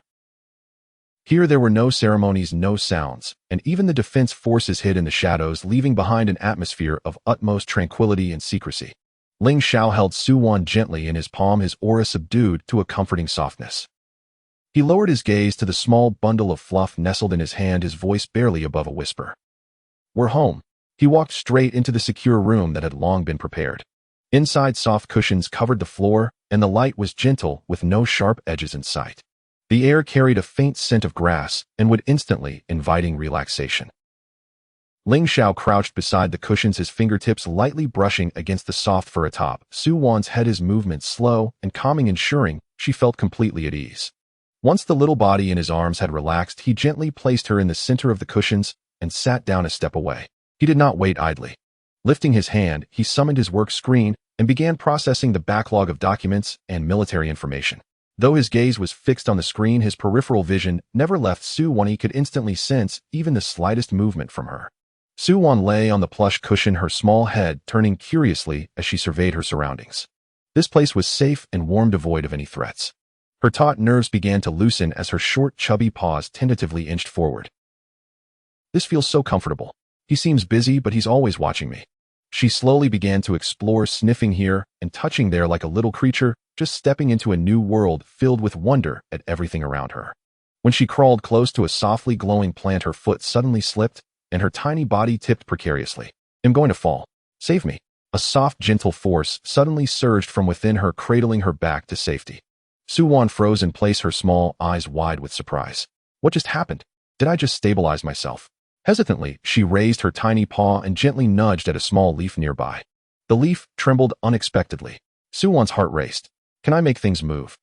S1: Here there were no ceremonies, no sounds, and even the defense forces hid in the shadows, leaving behind an atmosphere of utmost tranquility and secrecy. Ling Xiao held Su Wan gently in his palm, his aura subdued to a comforting softness. He lowered his gaze to the small bundle of fluff nestled in his hand, his voice barely above a whisper. "We're home." He walked straight into the secure room that had long been prepared. Inside, soft cushions covered the floor, and the light was gentle with no sharp edges in sight. The air carried a faint scent of grass and would instantly inviting relaxation. Ling Xiao crouched beside the cushions, his fingertips lightly brushing against the soft fur atop. Su Wan's head, his movements slow and calming, ensuring she felt completely at ease. Once the little body in his arms had relaxed, he gently placed her in the center of the cushions and sat down a step away. He did not wait idly. Lifting his hand, he summoned his work screen and began processing the backlog of documents and military information. Though his gaze was fixed on the screen, his peripheral vision never left Su Wan. He could instantly sense even the slightest movement from her. Su Wan lay on the plush cushion, her small head turning curiously as she surveyed her surroundings. This place was safe and warm, devoid of any threats. Her taut nerves began to loosen as her short, chubby paws tentatively inched forward. "This feels so comfortable. He seems busy, but he's always watching me." She slowly began to explore, sniffing here and touching there like a little creature, just stepping into a new world filled with wonder at everything around her. When she crawled close to a softly glowing plant, her foot suddenly slipped and her tiny body tipped precariously. "I'm going to fall. Save me." A soft, gentle force suddenly surged from within her, cradling her back to safety. Su Wan froze in place, her small eyes wide with surprise. What just happened? Did I just stabilize myself? Hesitantly, she raised her tiny paw and gently nudged at a small leaf nearby. The leaf trembled unexpectedly. Su Wan's heart raced. "Can I make things move?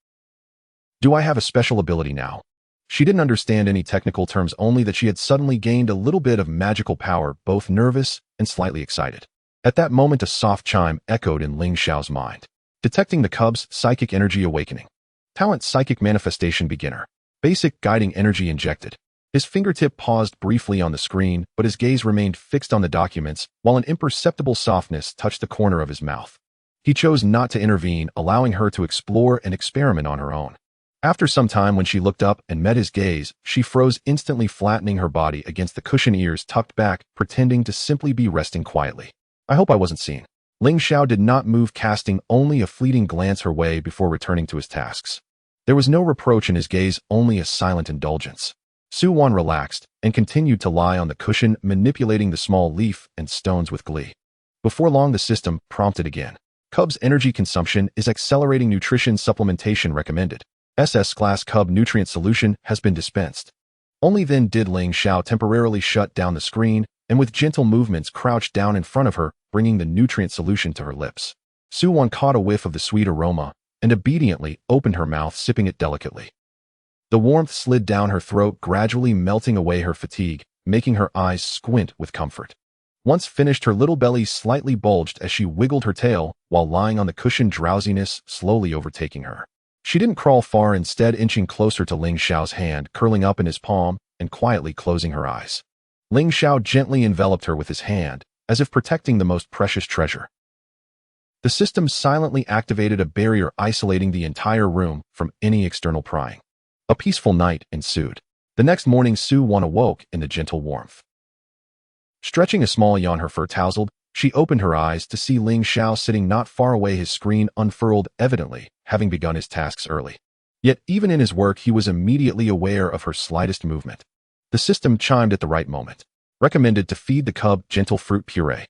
S1: Do I have a special ability now?" She didn't understand any technical terms, only that she had suddenly gained a little bit of magical power, both nervous and slightly excited. At that moment, a soft chime echoed in Ling Xiao's mind. Detecting the cub's psychic energy awakening. Talent: Psychic Manifestation Beginner. Basic: Guiding Energy injected. His fingertip paused briefly on the screen, but his gaze remained fixed on the documents, while an imperceptible softness touched the corner of his mouth. He chose not to intervene, allowing her to explore and experiment on her own. After some time, when she looked up and met his gaze, she froze instantly, flattening her body against the cushion, ears tucked back, pretending to simply be resting quietly. "I hope I wasn't seen." Ling Xiao did not move, casting only a fleeting glance her way before returning to his tasks. There was no reproach in his gaze, only a silent indulgence. Su Wan relaxed and continued to lie on the cushion, manipulating the small leaf and stones with glee. Before long, the system prompted again. "Cub's energy consumption is accelerating. Nutrition supplementation recommended. SS-class Cub nutrient solution has been dispensed." Only then did Ling Xiao temporarily shut down the screen and with gentle movements crouched down in front of her, bringing the nutrient solution to her lips. Su Wan caught a whiff of the sweet aroma and obediently opened her mouth, sipping it delicately. The warmth slid down her throat, gradually melting away her fatigue, making her eyes squint with comfort. Once finished, her little belly slightly bulged as she wiggled her tail while lying on the cushion, drowsiness slowly overtaking her. She didn't crawl far, instead inching closer to Ling Xiao's hand, curling up in his palm and quietly closing her eyes. Ling Xiao gently enveloped her with his hand, as if protecting the most precious treasure. The system silently activated a barrier isolating the entire room from any external prying. A peaceful night ensued. The next morning, Su Wan awoke in the gentle warmth. Stretching a small yawn, her fur tousled, she opened her eyes to see Ling Xiao sitting not far away, his screen unfurled, evidently having begun his tasks early. Yet even in his work, he was immediately aware of her slightest movement. The system chimed at the right moment. Recommended to feed the cub gentle fruit puree.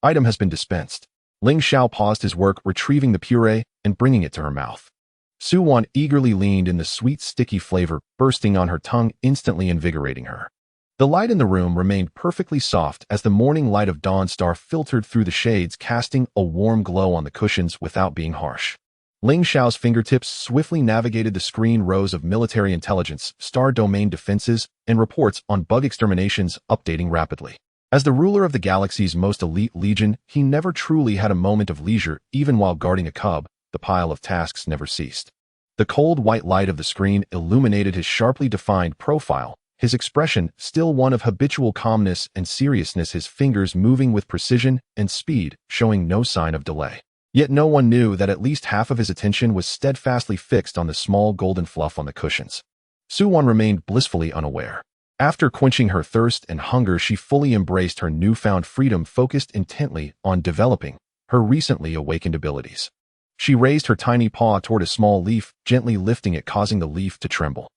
S1: Item has been dispensed. Ling Xiao paused his work, retrieving the puree and bringing it to her mouth. Su Wan eagerly leaned in, the sweet, sticky flavor bursting on her tongue, instantly invigorating her. The light in the room remained perfectly soft as the morning light of dawn star filtered through the shades, casting a warm glow on the cushions without being harsh. Ling Xiao's fingertips swiftly navigated the screen, rows of military intelligence, star domain defenses, and reports on bug exterminations updating rapidly. As the ruler of the galaxy's most elite legion, he never truly had a moment of leisure. Even while guarding a cub, the pile of tasks never ceased. The cold white light of the screen illuminated his sharply defined profile, his expression still one of habitual calmness and seriousness, his fingers moving with precision and speed, showing no sign of delay. Yet no one knew that at least half of his attention was steadfastly fixed on the small golden fluff on the cushions. Su Wan remained blissfully unaware. After quenching her thirst and hunger, she fully embraced her newfound freedom, focused intently on developing her recently awakened abilities. She raised her tiny paw toward a small leaf, gently lifting it, causing the leaf to tremble.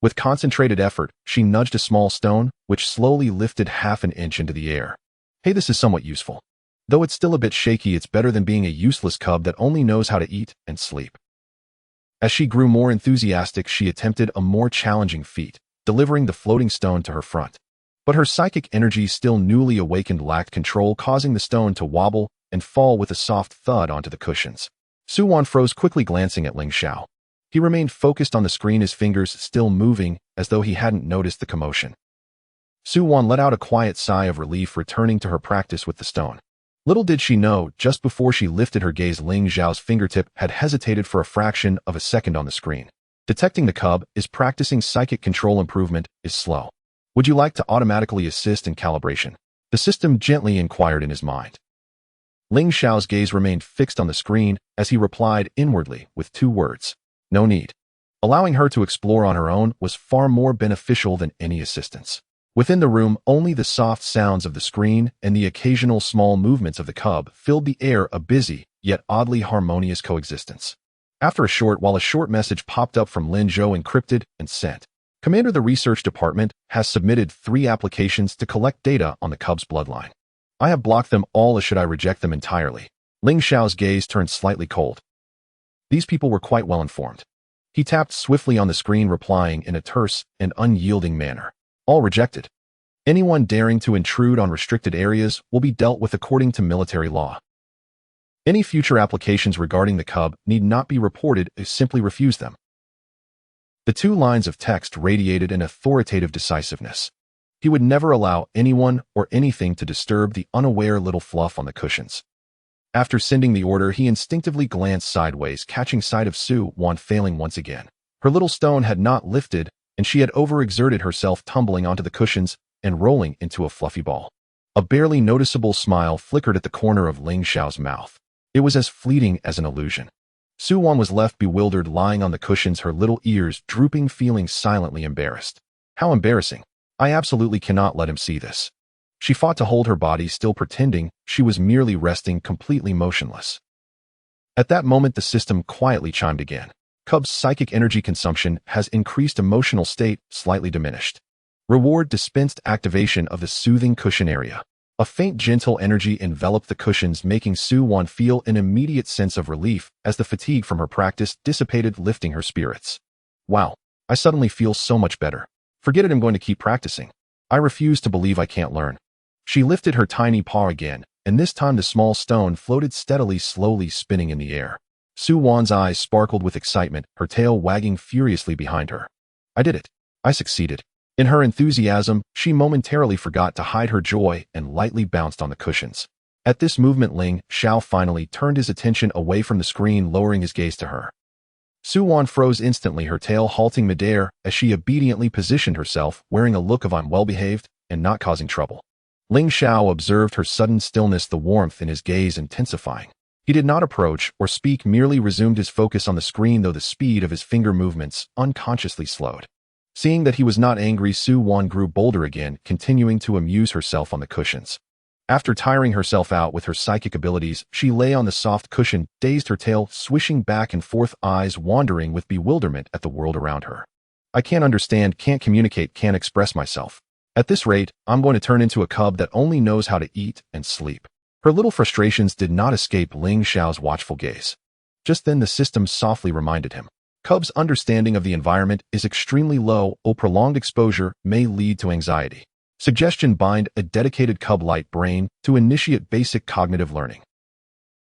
S1: With concentrated effort, she nudged a small stone, which slowly lifted half an inch into the air. Hey, this is somewhat useful. Though it's still a bit shaky, it's better than being a useless cub that only knows how to eat and sleep. As she grew more enthusiastic, she attempted a more challenging feat, delivering the floating stone to her front. But her psychic energy, still newly awakened, lacked control, causing the stone to wobble and fall with a soft thud onto the cushions. Su-Wan froze, quickly glancing at Ling Xiao. He remained focused on the screen, his fingers still moving, as though he hadn't noticed the commotion. Su-Wan let out a quiet sigh of relief, returning to her practice with the stone. Little did she know, just before she lifted her gaze, Ling Xiao's fingertip had hesitated for a fraction of a second on the screen. Detecting the cub is practicing psychic control. Improvement is slow. Would you like to automatically assist in calibration? The system gently inquired in his mind. Ling Xiao's gaze remained fixed on the screen as he replied inwardly with 2 words. No need. Allowing her to explore on her own was far more beneficial than any assistance. Within the room, only the soft sounds of the screen and the occasional small movements of the cub filled the air, a busy, yet oddly harmonious coexistence. After a short message popped up from Lin Zhou, encrypted and sent. Commander, the research department has submitted 3 applications to collect data on the cub's bloodline. I have blocked them all. Should I reject them entirely? Ling Xiao's gaze turned slightly cold. These people were quite well informed. He tapped swiftly on the screen, replying in a terse and unyielding manner. All rejected. Anyone daring to intrude on restricted areas will be dealt with according to military law. Any future applications regarding the cub need not be reported. Simply refuse them. The 2 lines of text radiated an authoritative decisiveness. He would never allow anyone or anything to disturb the unaware little fluff on the cushions. After sending the order, he instinctively glanced sideways, catching sight of Su-Wan failing once again. Her little stone had not lifted, and she had overexerted herself, tumbling onto the cushions and rolling into a fluffy ball. A barely noticeable smile flickered at the corner of Ling Xiao's mouth. It was as fleeting as an illusion. Su-Wan was left bewildered, lying on the cushions, her little ears drooping, feeling silently embarrassed. How embarrassing. I absolutely cannot let him see this. She fought to hold her body still, pretending she was merely resting, completely motionless. At that moment, the system quietly chimed again. Cub's psychic energy consumption has increased. Emotional state slightly diminished. Reward dispensed. Activation of the soothing cushion area. A faint, gentle energy enveloped the cushions, making Su-Wan feel an immediate sense of relief as the fatigue from her practice dissipated, lifting her spirits. Wow, I suddenly feel so much better. Forget it, I'm going to keep practicing. I refuse to believe I can't learn. She lifted her tiny paw again, and this time the small stone floated steadily, slowly spinning in the air. Su-Wan's eyes sparkled with excitement, her tail wagging furiously behind her. I did it. I succeeded. In her enthusiasm, she momentarily forgot to hide her joy and lightly bounced on the cushions. At this movement, Ling Xiao finally turned his attention away from the screen, lowering his gaze to her. Su-Wan froze instantly, her tail halting midair as she obediently positioned herself, wearing a look of I'm well-behaved and not causing trouble. Ling Xiao observed her sudden stillness, the warmth in his gaze intensifying. He did not approach or speak, merely resumed his focus on the screen, though the speed of his finger movements unconsciously slowed. Seeing that he was not angry, Su-Wan grew bolder again, continuing to amuse herself on the cushions. After tiring herself out with her psychic abilities, she lay on the soft cushion, dazed, her tail swishing back and forth, eyes wandering with bewilderment at the world around her. I can't understand, can't communicate, can't express myself. At this rate, I'm going to turn into a cub that only knows how to eat and sleep. Her little frustrations did not escape Ling Xiao's watchful gaze. Just then the system softly reminded him. Cub's understanding of the environment is extremely low, prolonged exposure may lead to anxiety. Suggestion: bind a dedicated cub light brain to initiate basic cognitive learning.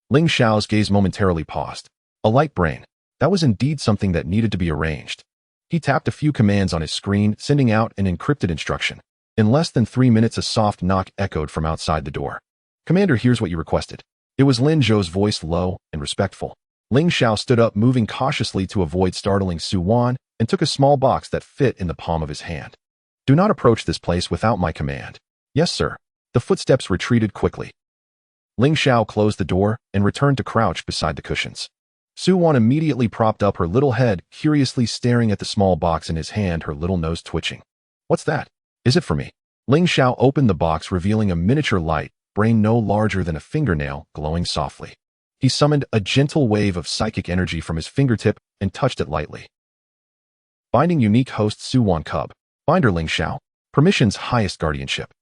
S1: Ling Xiao's gaze momentarily paused. A light brain. That was indeed something that needed to be arranged. He tapped a few commands on his screen, sending out an encrypted instruction. In less than 3 minutes, a soft knock echoed from outside the door. Commander, here's what you requested. It was Lin Zhou's voice, low and respectful. Ling Xiao stood up, moving cautiously to avoid startling Su-Wan, and took a small box that fit in the palm of his hand. Do not approach this place without my command. Yes, sir. The footsteps retreated quickly. Ling Xiao closed the door and returned to crouch beside the cushions. Su-Wan immediately propped up her little head, curiously staring at the small box in his hand, her little nose twitching. What's that? Is it for me? Ling Xiao opened the box, revealing a miniature light brain no larger than a fingernail, glowing softly. He summoned a gentle wave of psychic energy from his fingertip and touched it lightly. Binding unique host Suwon Cub. Binder Ling Xiao. Permissions highest guardianship.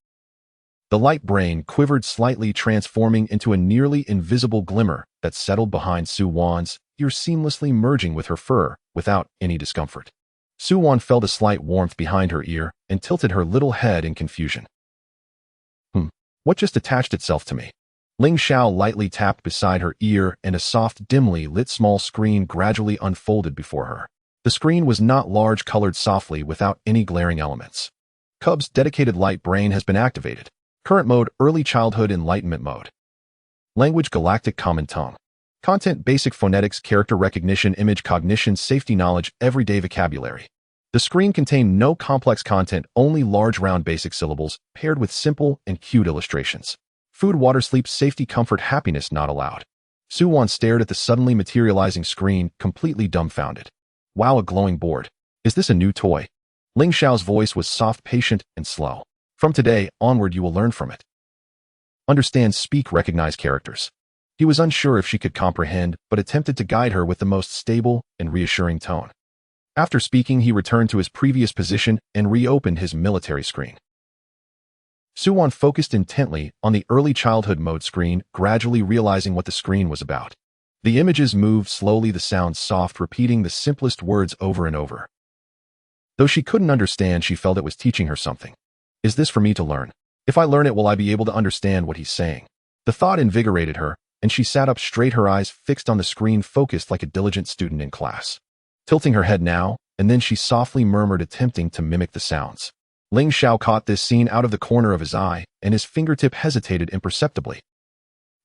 S1: The light brain quivered slightly, transforming into a nearly invisible glimmer that settled behind Suwon's ear, seamlessly merging with her fur without any discomfort. Suwon felt a slight warmth behind her ear and tilted her little head in confusion. What just attached itself to me? Ling Xiao lightly tapped beside her ear, and a soft, dimly lit small screen gradually unfolded before her. The screen was not large, colored softly without any glaring elements. Cub's dedicated light brain has been activated. Current mode, Early Childhood Enlightenment Mode. Language, Galactic Common Tongue. Content, Basic Phonetics, Character Recognition, Image Cognition, Safety Knowledge, Everyday Vocabulary. The screen contained no complex content, only large round basic syllables, paired with simple and cute illustrations. Food, water, sleep, safety, comfort, happiness not allowed. Suwon stared at the suddenly materializing screen, completely dumbfounded. Wow, a glowing board. Is this a new toy? Ling Xiao's voice was soft, patient, and slow. From today onward you will learn from it. Understand, speak, recognize characters. He was unsure if she could comprehend, but attempted to guide her with the most stable and reassuring tone. After speaking, he returned to his previous position and reopened his military screen. Suwon focused intently on the early childhood mode screen, gradually realizing what the screen was about. The images moved slowly, the sounds soft, repeating the simplest words over and over. Though she couldn't understand, she felt it was teaching her something. Is this for me to learn? If I learn it, will I be able to understand what he's saying? The thought invigorated her, and she sat up straight, her eyes fixed on the screen, focused like a diligent student in class. Tilting her head now and then, she softly murmured, attempting to mimic the sounds. Ling Xiao caught this scene out of the corner of his eye, and his fingertip hesitated imperceptibly.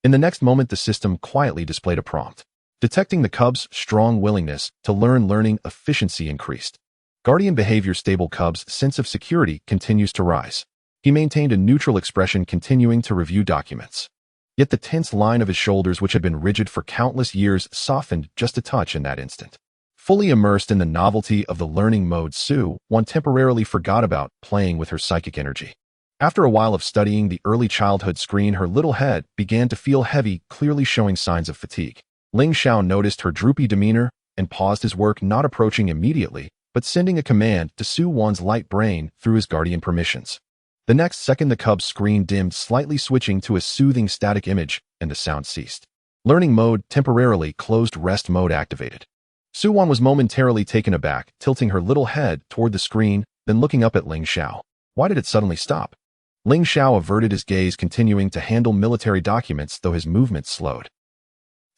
S1: In the next moment, the system quietly displayed a prompt. Detecting the cub's strong willingness to learn, learning efficiency increased. Guardian behavior stable. Cub's sense of security continues to rise. He maintained a neutral expression, continuing to review documents. Yet the tense line of his shoulders, which had been rigid for countless years, softened just a touch in that instant. Fully immersed in the novelty of the learning mode, Suwon temporarily forgot about playing with her psychic energy. After a while of studying the early childhood screen, her little head began to feel heavy, clearly showing signs of fatigue. Ling Xiao noticed her droopy demeanor and paused his work, not approaching immediately, but sending a command to Suwon's light brain through his guardian permissions. The next second, the cub's screen dimmed slightly, switching to a soothing static image, and the sound ceased. Learning mode temporarily closed, rest mode activated. Suwon was momentarily taken aback, tilting her little head toward the screen, then looking up at Ling Xiao. Why did it suddenly stop? Ling Xiao averted his gaze, continuing to handle military documents, though his movements slowed.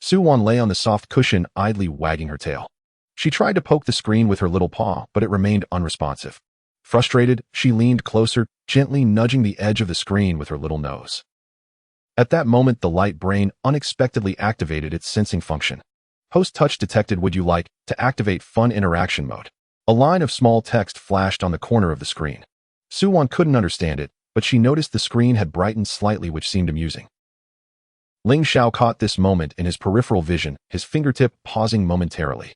S1: Suwon lay on the soft cushion, idly wagging her tail. She tried to poke the screen with her little paw, but it remained unresponsive. Frustrated, she leaned closer, gently nudging the edge of the screen with her little nose. At that moment, the light brain unexpectedly activated its sensing function. Host touch detected. Would you like to activate fun interaction mode? A line of small text flashed on the corner of the screen. Suwon couldn't understand it, but she noticed the screen had brightened slightly, which seemed amusing. Ling Xiao caught this moment in his peripheral vision, his fingertip pausing momentarily.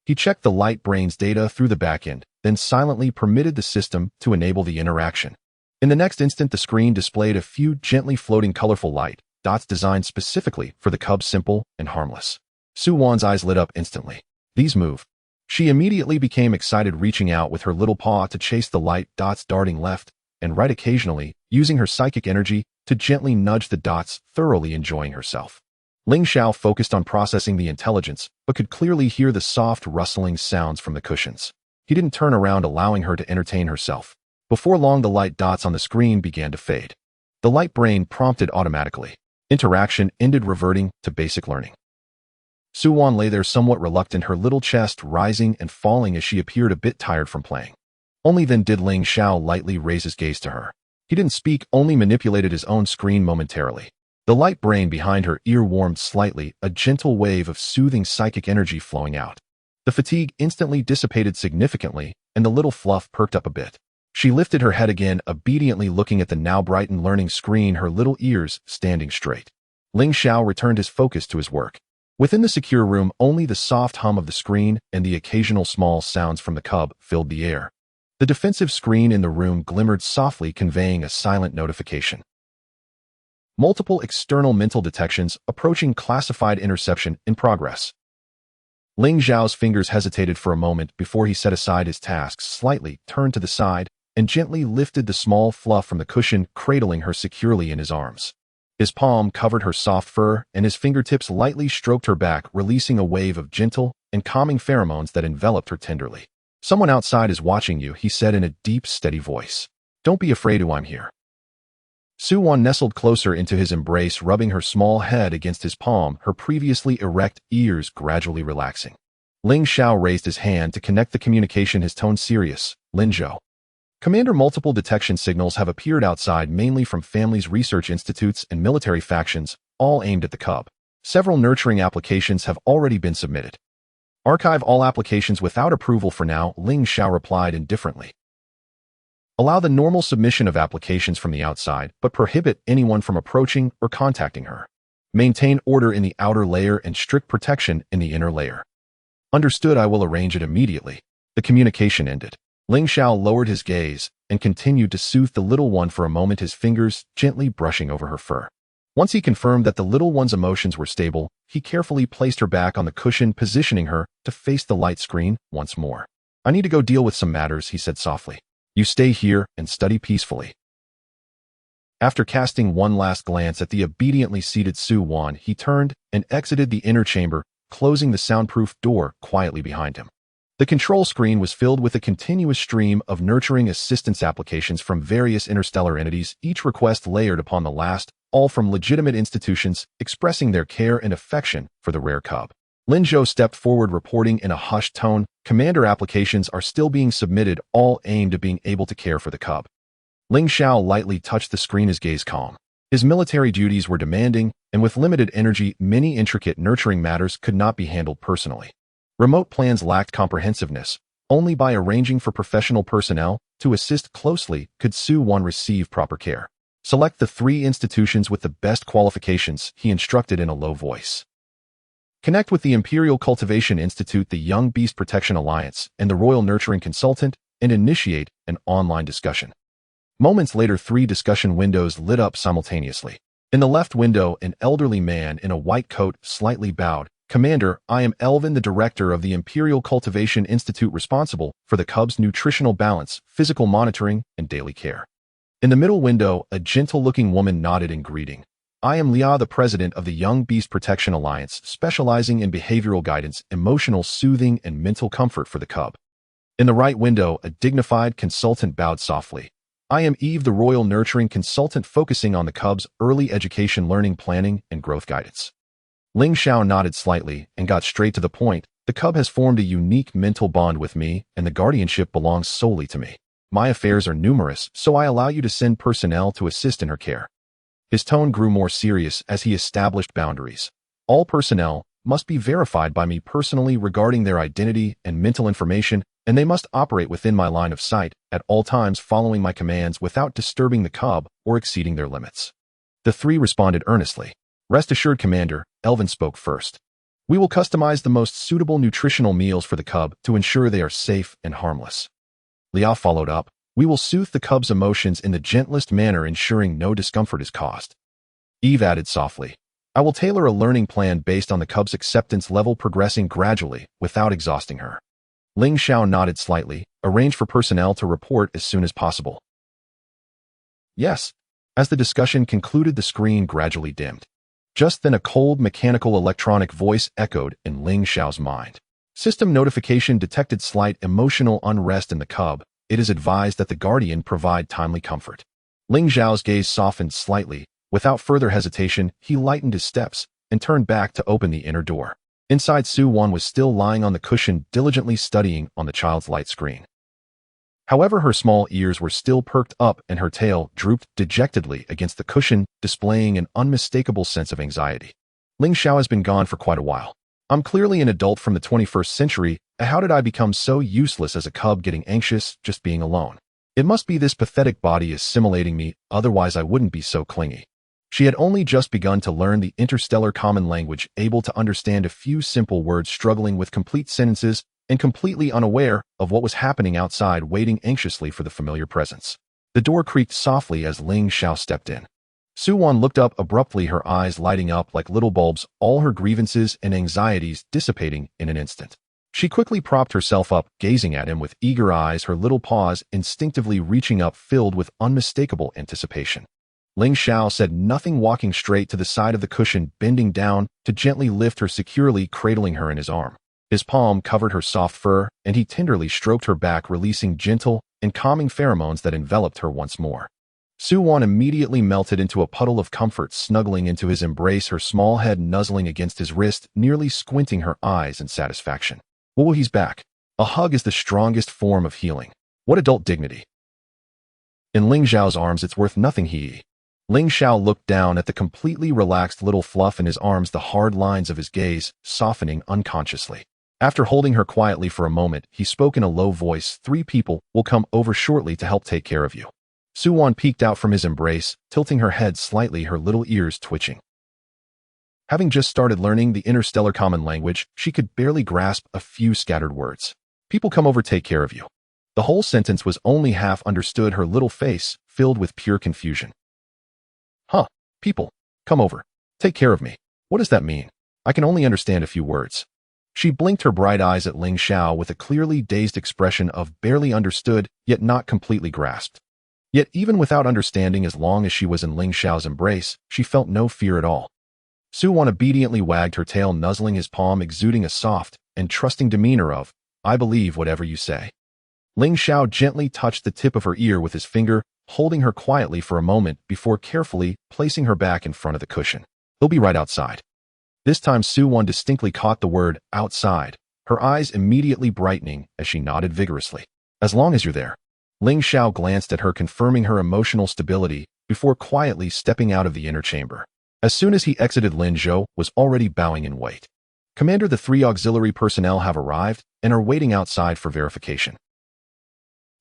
S1: He checked the light brain's data through the backend, then silently permitted the system to enable the interaction. In the next instant, the screen displayed a few gently floating colorful light dots designed specifically for the cub, simple and harmless. Suwon's eyes lit up instantly. These move. She immediately became excited, reaching out with her little paw to chase the light dots, darting left and right occasionally, using her psychic energy to gently nudge the dots, thoroughly enjoying herself. Ling Xiao focused on processing the intelligence, but could clearly hear the soft rustling sounds from the cushions. He didn't turn around, allowing her to entertain herself. Before long, the light dots on the screen began to fade. The light brain prompted automatically. Interaction ended, reverting to basic learning. Suwon lay there somewhat reluctant, her little chest rising and falling as she appeared a bit tired from playing. Only then did Ling Xiao lightly raise his gaze to her. He didn't speak, only manipulated his own screen momentarily. The light brain behind her ear warmed slightly, a gentle wave of soothing psychic energy flowing out. The fatigue instantly dissipated significantly, and the little fluff perked up a bit. She lifted her head again, obediently looking at the now brightened learning screen, her little ears standing straight. Ling Xiao returned his focus to his work. Within the secure room, only the soft hum of the screen and the occasional small sounds from the cub filled the air. The defensive screen in the room glimmered softly, conveying a silent notification. Multiple external mental detections approaching classified interception in progress. Ling Xiao's fingers hesitated for a moment before he set aside his tasks, slightly turned to the side, and gently lifted the small fluff from the cushion, cradling her securely in his arms. His palm covered her soft fur, and his fingertips lightly stroked her back, releasing a wave of gentle and calming pheromones that enveloped her tenderly. "Someone outside is watching you," he said in a deep, steady voice. "Don't be afraid who I'm here." Su-Wan nestled closer into his embrace, rubbing her small head against his palm, her previously erect ears gradually relaxing. Ling Xiao raised his hand to connect the communication, his tone serious. "Linzhou. Commander, multiple detection signals have appeared outside, mainly from families, research institutes, and military factions, all aimed at the cub. Several nurturing applications have already been submitted. Archive all applications without approval for now," Ling Xiao replied indifferently. "Allow the normal submission of applications from the outside, but prohibit anyone from approaching or contacting her. Maintain order in the outer layer and strict protection in the inner layer." "Understood, I will arrange it immediately." The communication ended. Ling Xiao lowered his gaze and continued to soothe the little one for a moment, his fingers gently brushing over her fur. Once he confirmed that the little one's emotions were stable, he carefully placed her back on the cushion, positioning her to face the light screen once more. "I need to go deal with some matters," he said softly. "You stay here and study peacefully." After casting one last glance at the obediently seated Su-Wan, he turned and exited the inner chamber, closing the soundproof door quietly behind him. The control screen was filled with a continuous stream of nurturing assistance applications from various interstellar entities, each request layered upon the last, all from legitimate institutions expressing their care and affection for the rare cub. Lin Zhou stepped forward, reporting in a hushed tone, "Commander, applications are still being submitted, all aimed at being able to care for the cub." Ling Xiao lightly touched the screen, his gaze calm. His military duties were demanding, and with limited energy, many intricate nurturing matters could not be handled personally. Remote plans lacked comprehensiveness. Only by arranging for professional personnel to assist closely could Su-Wan receive proper care. "Select the 3 institutions with the best qualifications," he instructed in a low voice. "Connect with the Imperial Cultivation Institute, the Young Beast Protection Alliance, and the Royal Nurturing Consultant, and initiate an online discussion." Moments later, 3 discussion windows lit up simultaneously. In the left window, an elderly man in a white coat slightly bowed. "Commander, I am Elvin, the director of the Imperial Cultivation Institute, responsible for the cub's nutritional balance, physical monitoring, and daily care." In the middle window, a gentle-looking woman nodded in greeting. "I am Lia, the president of the Young Beast Protection Alliance, specializing in behavioral guidance, emotional soothing, and mental comfort for the cub." In the right window, a dignified consultant bowed softly. "I am Eve, the Royal Nurturing Consultant, focusing on the cub's early education, learning planning, and growth guidance." Ling Xiao nodded slightly and got straight to the point. "The cub has formed a unique mental bond with me, and the guardianship belongs solely to me. My affairs are numerous, so I allow you to send personnel to assist in her care." His tone grew more serious as he established boundaries. "All personnel must be verified by me personally regarding their identity and mental information, and they must operate within my line of sight at all times, following my commands without disturbing the cub or exceeding their limits." The 3 responded earnestly. "Rest assured, Commander," Elvin spoke first. "We will customize the most suitable nutritional meals for the cub to ensure they are safe and harmless." Lia followed up. "We will soothe the cub's emotions in the gentlest manner, ensuring no discomfort is caused." Eve added softly, "I will tailor a learning plan based on the cub's acceptance level, progressing gradually without exhausting her." Ling Xiao nodded slightly. "Arrange for personnel to report as soon as possible." "Yes." As the discussion concluded, the screen gradually dimmed. Just then, a cold, mechanical electronic voice echoed in Ling Xiao's mind. "System notification detected slight emotional unrest in the cub. It is advised that the guardian provide timely comfort." Ling Xiao's gaze softened slightly. Without further hesitation, he lightened his steps and turned back to open the inner door. Inside, Su-Wan was still lying on the cushion, diligently studying on the child's light screen. However, her small ears were still perked up and her tail drooped dejectedly against the cushion, displaying an unmistakable sense of anxiety. "Ling Xiao has been gone for quite a while. I'm clearly an adult from the 21st century. How did I become so useless as a cub, getting anxious just being alone? It must be this pathetic body assimilating me, otherwise I wouldn't be so clingy." She had only just begun to learn the interstellar common language, able to understand a few simple words, struggling with complete sentences, and completely unaware of what was happening outside, waiting anxiously for the familiar presence. The door creaked softly as Ling Xiao stepped in. Suwon looked up abruptly, her eyes lighting up like little bulbs, all her grievances and anxieties dissipating in an instant. She quickly propped herself up, gazing at him with eager eyes, her little paws instinctively reaching up, filled with unmistakable anticipation. Ling Xiao said nothing, walking straight to the side of the cushion, bending down to gently lift her, securely cradling her in his arm. His palm covered her soft fur, and he tenderly stroked her back, releasing gentle and calming pheromones that enveloped her once more. Suwon immediately melted into a puddle of comfort, snuggling into his embrace, her small head nuzzling against his wrist, nearly squinting her eyes in satisfaction. Well, he's back. A hug is the strongest form of healing. What adult dignity. In Ling Xiao's arms, it's worth nothing. Ling Xiao looked down at the completely relaxed little fluff in his arms, the hard lines of his gaze softening unconsciously. After holding her quietly for a moment, he spoke in a low voice, 3 people will come over shortly to help take care of you. Suwon peeked out from his embrace, tilting her head slightly, her little ears twitching. Having just started learning the interstellar common language, she could barely grasp a few scattered words. People come over, take care of you. The whole sentence was only half understood, her little face filled with pure confusion. Huh, people, come over, take care of me. What does that mean? I can only understand a few words. She blinked her bright eyes at Ling Xiao with a clearly dazed expression of barely understood, yet not completely grasped. Yet even without understanding, as long as she was in Ling Xiao's embrace, she felt no fear at all. Suwon obediently wagged her tail, nuzzling his palm, exuding a soft and trusting demeanor of, I believe whatever you say. Ling Xiao gently touched the tip of her ear with his finger, holding her quietly for a moment before carefully placing her back in front of the cushion. He'll be right outside. This time Suwon distinctly caught the word outside, her eyes immediately brightening as she nodded vigorously. As long as you're there. Ling Xiao glanced at her, confirming her emotional stability before quietly stepping out of the inner chamber. As soon as he exited, Lin Zhou was already bowing in wait. Commander, the 3 auxiliary personnel have arrived and are waiting outside for verification.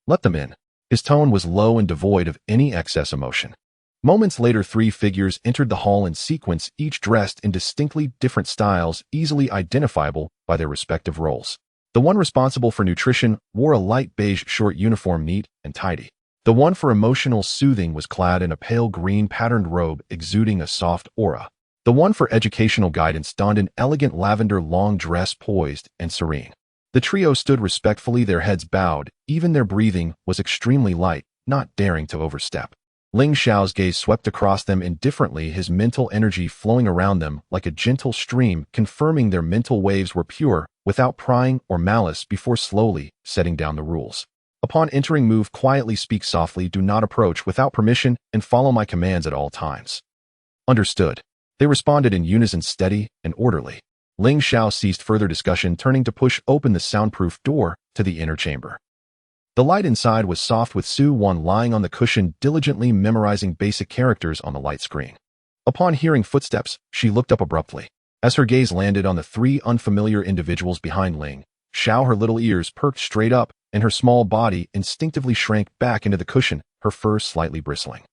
S1: Let them in. His tone was low and devoid of any excess emotion. Moments later, 3 figures entered the hall in sequence, each dressed in distinctly different styles, easily identifiable by their respective roles. The one responsible for nutrition wore a light beige short uniform, neat and tidy. The one for emotional soothing was clad in a pale green patterned robe exuding a soft aura. The one for educational guidance donned an elegant lavender long dress, poised and serene. The trio stood respectfully, their heads bowed. Even their breathing was extremely light, not daring to overstep. Ling Xiao's gaze swept across them indifferently, his mental energy flowing around them like a gentle stream, confirming their mental waves were pure, without prying or malice, before slowly setting down the rules. Upon entering, move quietly, speak softly, do not approach without permission, and follow my commands at all times. Understood. They responded in unison, steady and orderly. Ling Xiao ceased further discussion, turning to push open the soundproof door to the inner chamber. The light inside was soft, with Suwon lying on the cushion, diligently memorizing basic characters on the light screen. Upon hearing footsteps, she looked up abruptly. As her gaze landed on the 3 unfamiliar individuals behind Ling Xiao, her little ears perked straight up, and her small body instinctively shrank back into the cushion, her fur slightly bristling.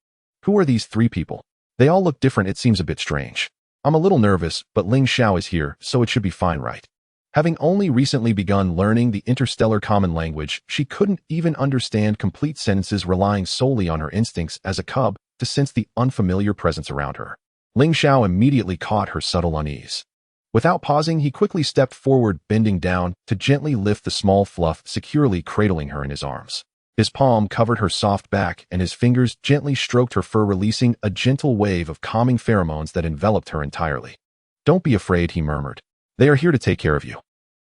S1: Who are these 3 people? They all look different. It seems a bit strange. I'm a little nervous, but Ling Xiao is here, so it should be fine, right? Having only recently begun learning the interstellar common language, she couldn't even understand complete sentences, relying solely on her instincts as a cub to sense the unfamiliar presence around her. Ling Xiao immediately caught her subtle unease. Without pausing, he quickly stepped forward, bending down to gently lift the small fluff, securely cradling her in his arms. His palm covered her soft back, and his fingers gently stroked her fur, releasing a gentle wave of calming pheromones that enveloped her entirely. Don't be afraid, he murmured. They are here to take care of you.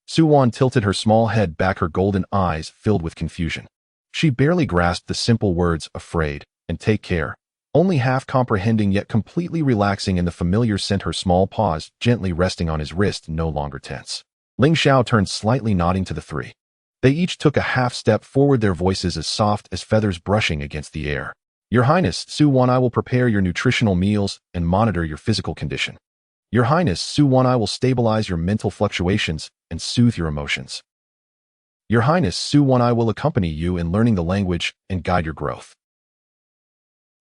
S1: Suwon tilted her small head back, her golden eyes filled with confusion. She barely grasped the simple words, afraid and take care, only half comprehending yet completely relaxing in the familiar scent, her small paws gently resting on his wrist, no longer tense. Ling Xiao turned slightly, nodding to the 3. They each took a half step forward, their voices as soft as feathers brushing against the air. Your Highness, Suwon, I will prepare your nutritional meals and monitor your physical condition. Your Highness, Suwon, I will stabilize your mental fluctuations and soothe your emotions. Your Highness, Suwon, I will accompany you in learning the language and guide your growth.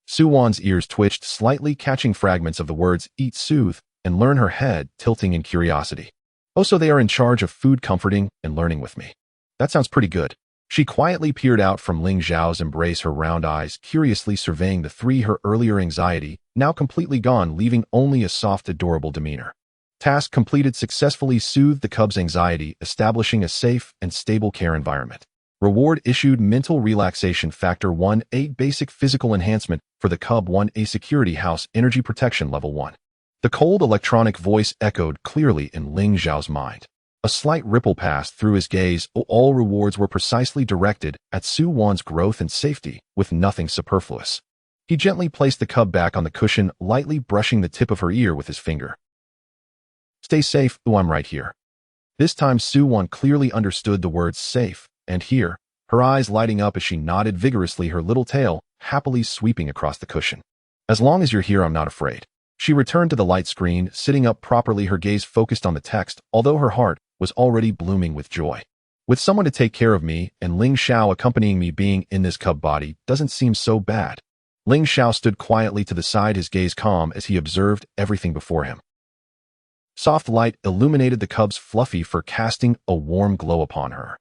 S1: Suwon's ears twitched slightly, catching fragments of the words eat, soothe, and learn, her head tilting in curiosity. Oh, so they are in charge of food, comforting, and learning with me. That sounds pretty good. She quietly peered out from Ling Xiao's embrace, her round eyes curiously surveying the three, her earlier anxiety now completely gone, leaving only a soft, adorable demeanor. Task completed, successfully soothed the cub's anxiety, establishing a safe and stable care environment. Reward issued, mental relaxation factor 1, 8 basic physical enhancement for the cub 1, a security house, energy protection level 1. The cold electronic voice echoed clearly in Ling Xiao's mind. A slight ripple passed through his gaze. All rewards were precisely directed at Su Wan's growth and safety, with nothing superfluous. He gently placed the cub back on the cushion, lightly brushing the tip of her ear with his finger. Stay safe, I'm right here. This time Su Wan clearly understood the words safe and here, her eyes lighting up as she nodded vigorously, her little tail happily sweeping across the cushion. As long as you're here, I'm not afraid. She returned to the light screen, sitting up properly, her gaze focused on the text, although her heart was already blooming with joy. With someone to take care of me and Ling Xiao accompanying me, being in this cub body doesn't seem so bad. Ling Xiao stood quietly to the side, his gaze calm as he observed everything before him. Soft light illuminated the cub's fluffy fur, casting a warm glow upon her.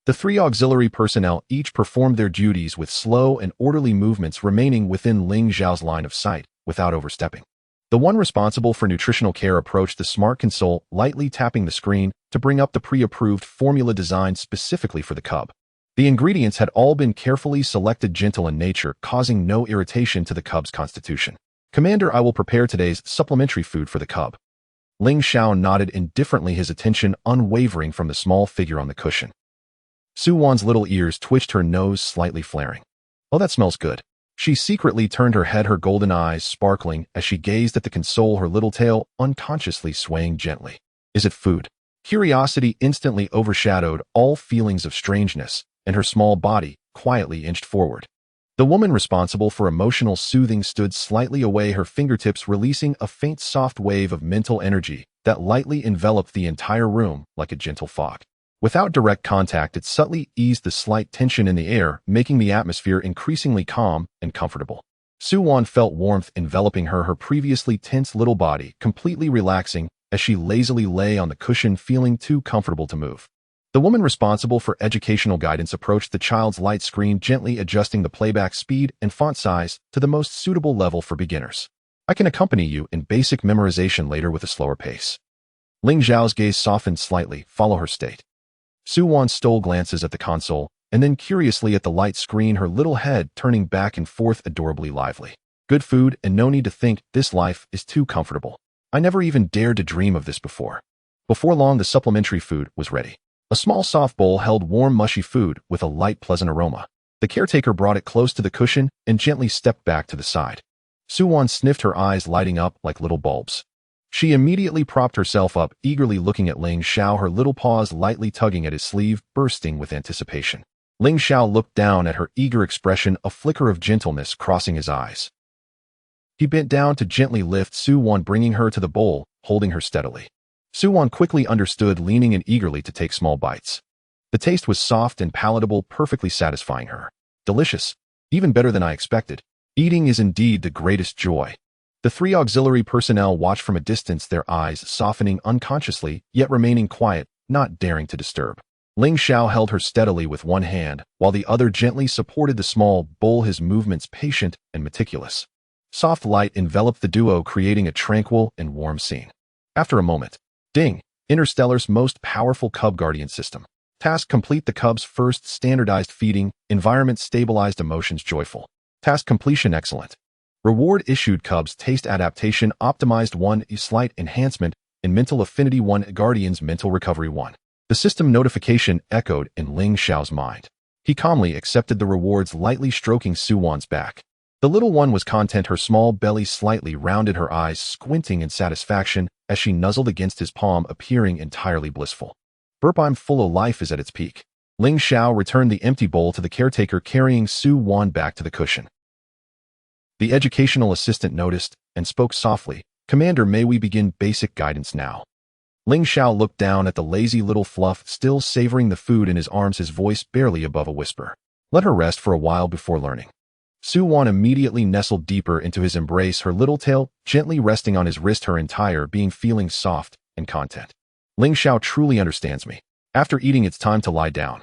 S1: The three auxiliary personnel each performed their duties with slow and orderly movements, remaining within Ling Xiao's line of sight without overstepping. The one responsible for nutritional care approached the smart console, lightly tapping the screen to bring up the pre-approved formula designed specifically for the cub. The ingredients had all been carefully selected, gentle in nature, causing no irritation to the cub's constitution. Commander, I will prepare today's supplementary food for the cub. Ling Xiao nodded indifferently, his attention unwavering from the small figure on the cushion. Su Wan's little ears twitched, her nose slightly flaring. Oh, that smells good. She secretly turned her head, her golden eyes sparkling as she gazed at the console, her little tail unconsciously swaying gently. Is it food? Curiosity instantly overshadowed all feelings of strangeness, and her small body quietly inched forward. The woman responsible for emotional soothing stood slightly away, her fingertips releasing a faint soft wave of mental energy that lightly enveloped the entire room like a gentle fog. Without direct contact, it subtly eased the slight tension in the air, making the atmosphere increasingly calm and comfortable. Su Wan felt warmth enveloping her, her previously tense little body completely relaxing as she lazily lay on the cushion, feeling too comfortable to move. The woman responsible for educational guidance approached the child's light screen, gently adjusting the playback speed and font size to the most suitable level for beginners. I can accompany you in basic memorization later with a slower pace. Ling Xiao's gaze softened slightly. Follow her state. Su Wan stole glances at the console, and then curiously at the light screen, her little head turning back and forth, adorably lively. Good food, and no need to think, this life is too comfortable. I never even dared to dream of this before. Before long, the supplementary food was ready. A small soft bowl held warm, mushy food with a light, pleasant aroma. The caretaker brought it close to the cushion and gently stepped back to the side. Su Wan sniffed, her eyes lighting up like little bulbs. She immediately propped herself up, eagerly looking at Ling Xiao, her little paws lightly tugging at his sleeve, bursting with anticipation. Ling Xiao looked down at her eager expression, a flicker of gentleness crossing his eyes. He bent down to gently lift Su Wan, bringing her to the bowl, holding her steadily. Su Wan quickly understood, leaning in eagerly to take small bites. The taste was soft and palatable, perfectly satisfying her. Delicious. Even better than I expected. Eating is indeed the greatest joy. The three auxiliary personnel watched from a distance, their eyes softening unconsciously, yet remaining quiet, not daring to disturb. Ling Xiao held her steadily with one hand, while the other gently supported the small bowl, his movements patient and meticulous. Soft light enveloped the duo, creating a tranquil and warm scene. After a moment, ding! Interstellar's most powerful cub guardian system. Task complete, the cub's first standardized feeding, environment stabilized, emotions joyful. Task completion excellent. Reward issued, cubs taste adaptation optimized 1, slight enhancement in mental affinity 1, guardian's mental recovery 1. The system notification echoed in Ling Xiao's mind. He calmly accepted the rewards, lightly stroking Su Wan's back. The little one was content, her small belly slightly rounded, her eyes squinting in satisfaction as she nuzzled against his palm, appearing entirely blissful. Burp, I'm full of life is at its peak. Ling Xiao returned the empty bowl to the caretaker, carrying Su Wan back to the cushion. The educational assistant noticed and spoke softly. Commander, may we begin basic guidance now? Ling Xiao looked down at the lazy little fluff, still savoring the food in his arms, his voice barely above a whisper. Let her rest for a while before learning. Su Wan immediately nestled deeper into his embrace, her little tail gently resting on his wrist, her entire being feeling soft and content. Ling Xiao truly understands me. After eating, it's time to lie down.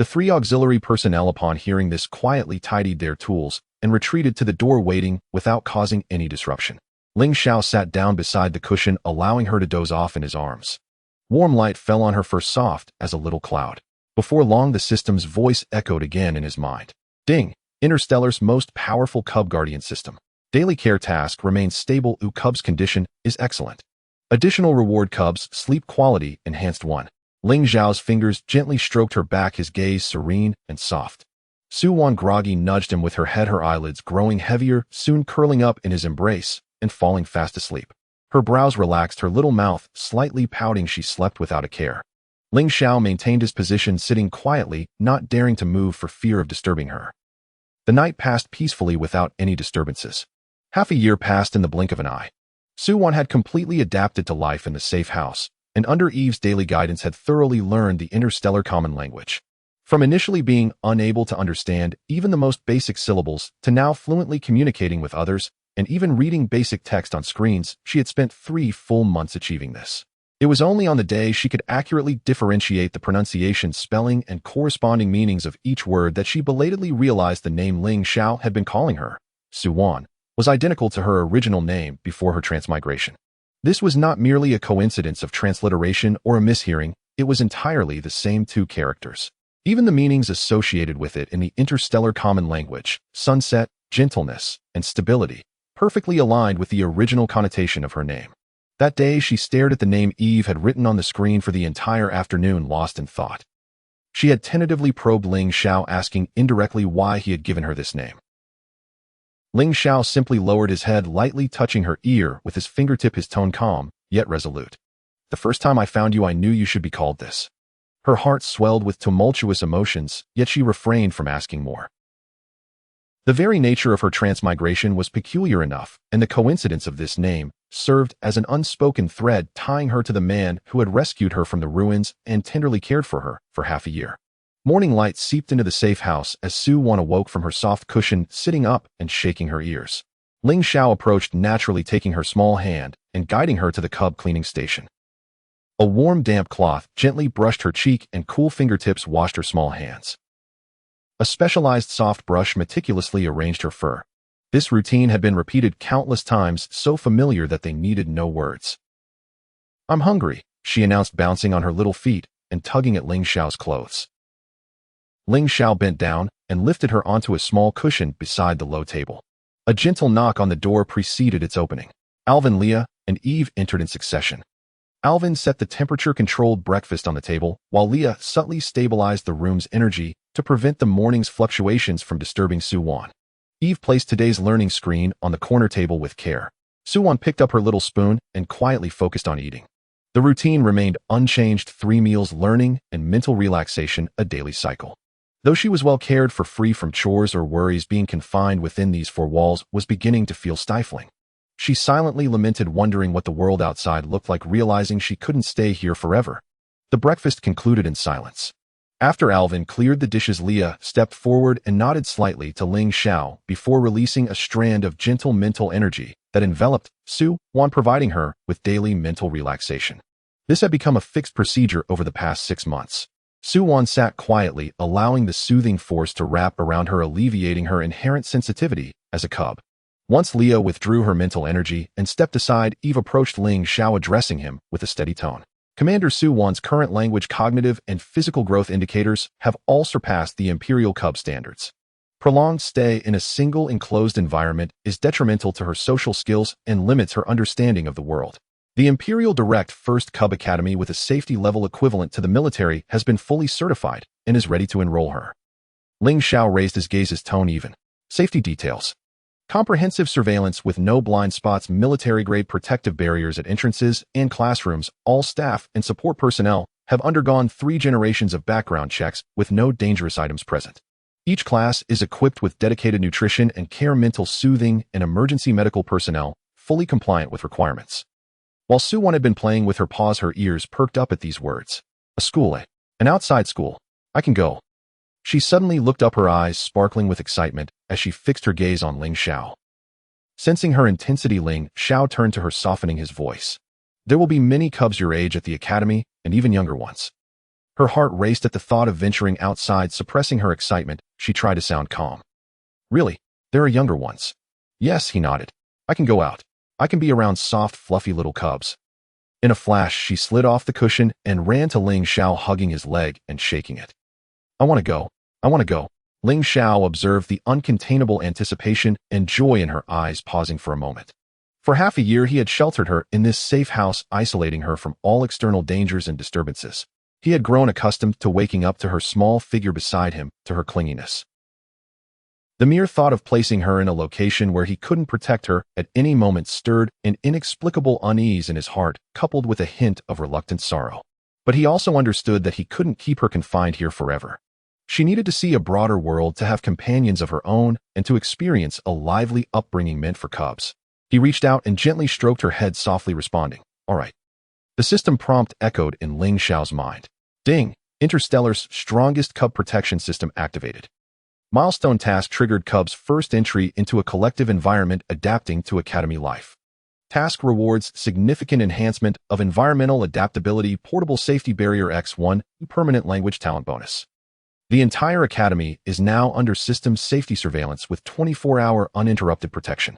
S1: The three auxiliary personnel upon hearing this quietly tidied their tools and retreated to the door waiting without causing any disruption. Ling Xiao sat down beside the cushion, allowing her to doze off in his arms. Warm light fell on her fur, soft as a little cloud. Before long, the system's voice echoed again in his mind. Ding! Interstellar's most powerful Cub Guardian system. Daily care task remains stable. Cub's condition is excellent. Additional reward: Cub's sleep quality enhanced 1. Ling Xiao's fingers gently stroked her back, his gaze serene and soft. Su Wan groggy nudged him with her head, her eyelids growing heavier, soon curling up in his embrace and falling fast asleep. Her brows relaxed, her little mouth slightly pouting. She slept without a care. Ling Xiao maintained his position, sitting quietly, not daring to move for fear of disturbing her. The night passed peacefully without any disturbances. Half a year passed in the blink of an eye. Su Wan had completely adapted to life in the safe house, and under Eve's daily guidance had thoroughly learned the interstellar common language. From initially being unable to understand even the most basic syllables to now fluently communicating with others and even reading basic text on screens, she had spent 3 full months achieving this. It was only on the day she could accurately differentiate the pronunciation, spelling, and corresponding meanings of each word that she belatedly realized the name Ling Xiao had been calling her, Su Wan, was identical to her original name before her transmigration. This was not merely a coincidence of transliteration or a mishearing, it was entirely the same 2 characters. Even the meanings associated with it in the interstellar common language, sunset, gentleness, and stability, perfectly aligned with the original connotation of her name. That day, she stared at the name Eve had written on the screen for the entire afternoon, lost in thought. She had tentatively probed Ling Xiao, asking indirectly why he had given her this name. Ling Xiao simply lowered his head, lightly touching her ear with his fingertip, his tone calm, yet resolute. The first time I found you, I knew you should be called this. Her heart swelled with tumultuous emotions, yet she refrained from asking more. The very nature of her transmigration was peculiar enough, and the coincidence of this name served as an unspoken thread tying her to the man who had rescued her from the ruins and tenderly cared for her for half a year. Morning light seeped into the safe house as Su Wan awoke from her soft cushion, sitting up and shaking her ears. Ling Xiao approached, naturally taking her small hand and guiding her to the cub cleaning station. A warm, damp cloth gently brushed her cheek and cool fingertips washed her small hands. A specialized soft brush meticulously arranged her fur. This routine had been repeated countless times, so familiar that they needed no words. I'm hungry, she announced, bouncing on her little feet and tugging at Ling Xiao's clothes. Ling Xiao bent down and lifted her onto a small cushion beside the low table. A gentle knock on the door preceded its opening. Alvin, Leah, and Eve entered in succession. Alvin set the temperature-controlled breakfast on the table, while Leah subtly stabilized the room's energy to prevent the morning's fluctuations from disturbing Su Wan. Eve placed today's learning screen on the corner table with care. Su Wan picked up her little spoon and quietly focused on eating. The routine remained unchanged: 3 meals, learning, and mental relaxation, a daily cycle. Though she was well cared for, free from chores or worries, being confined within these 4 walls was beginning to feel stifling. She silently lamented, wondering what the world outside looked like, realizing she couldn't stay here forever. The breakfast concluded in silence. After Alvin cleared the dishes, Leah stepped forward and nodded slightly to Ling Xiao before releasing a strand of gentle mental energy that enveloped Su Wan, providing her with daily mental relaxation. This had become a fixed procedure over the past 6 months. Su Wan sat quietly, allowing the soothing force to wrap around her, alleviating her inherent sensitivity as a cub. Once Leah withdrew her mental energy and stepped aside, Eve approached Ling Xiao, addressing him with a steady tone. Commander Su Wan's current language, cognitive, and physical growth indicators have all surpassed the Imperial Cub standards. Prolonged stay in a single enclosed environment is detrimental to her social skills and limits her understanding of the world. The Imperial Direct First Cub Academy, with a safety level equivalent to the military, has been fully certified and is ready to enroll her. Ling Xiao raised his gaze, his tone even. Safety details. Comprehensive surveillance with no blind spots, military-grade protective barriers at entrances and classrooms. All staff and support personnel have undergone 3 generations of background checks with no dangerous items present. Each class is equipped with dedicated nutrition and care, mental soothing, and emergency medical personnel, fully compliant with requirements. While Su Wan had been playing with her paws, her ears perked up at these words. A school, eh? An outside school. I can go. She suddenly looked up, her eyes sparkling with excitement as she fixed her gaze on Ling Xiao. Sensing her intensity, Ling Xiao turned to her, softening his voice. There will be many cubs your age at the academy, and even younger ones. Her heart raced at the thought of venturing outside. Suppressing her excitement, she tried to sound calm. Really? There are younger ones. Yes, he nodded. I can go out. I can be around soft, fluffy little cubs. In a flash, she slid off the cushion and ran to Ling Xiao, hugging his leg and shaking it. I want to go. I want to go. Ling Xiao observed the uncontainable anticipation and joy in her eyes, pausing for a moment. For half a year, he had sheltered her in this safe house, isolating her from all external dangers and disturbances. He had grown accustomed to waking up to her small figure beside him, to her clinginess. The mere thought of placing her in a location where he couldn't protect her at any moment stirred an inexplicable unease in his heart, coupled with a hint of reluctant sorrow. But he also understood that he couldn't keep her confined here forever. She needed to see a broader world, to have companions of her own, and to experience a lively upbringing meant for cubs. He reached out and gently stroked her head, softly responding, "All right." The system prompt echoed in Ling Xiao's mind. Ding! Interstellar's strongest cub protection system activated. Milestone task triggered. Cub's first entry into a collective environment, adapting to academy life. Task rewards significant enhancement of environmental adaptability, portable safety barrier X1, permanent language talent bonus. The entire academy is now under system safety surveillance with 24-hour uninterrupted protection.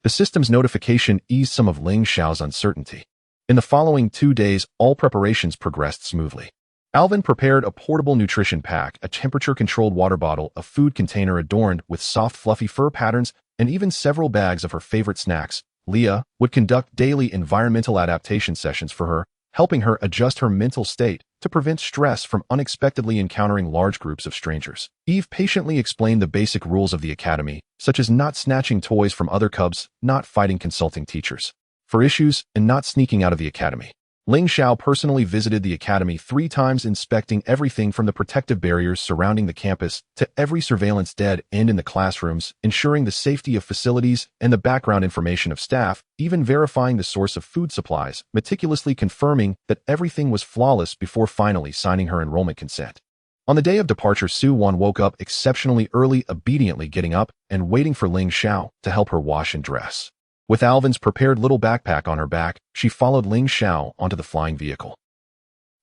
S1: The system's notification eased some of Ling Xiao's uncertainty. In the following 2 days, all preparations progressed smoothly. Alvin prepared a portable nutrition pack, a temperature-controlled water bottle, a food container adorned with soft, fluffy fur patterns, and even several bags of her favorite snacks. Leah would conduct daily environmental adaptation sessions for her, helping her adjust her mental state to prevent stress from unexpectedly encountering large groups of strangers. Eve patiently explained the basic rules of the academy, such as not snatching toys from other cubs, not fighting consulting teachers for issues, and not sneaking out of the academy. Ling Xiao personally visited the academy 3 times, inspecting everything from the protective barriers surrounding the campus to every surveillance dead end in the classrooms, ensuring the safety of facilities and the background information of staff, even verifying the source of food supplies, meticulously confirming that everything was flawless before finally signing her enrollment consent. On the day of departure, Su Wan woke up exceptionally early, obediently getting up and waiting for Ling Xiao to help her wash and dress. With Alvin's prepared little backpack on her back, she followed Ling Xiao onto the flying vehicle.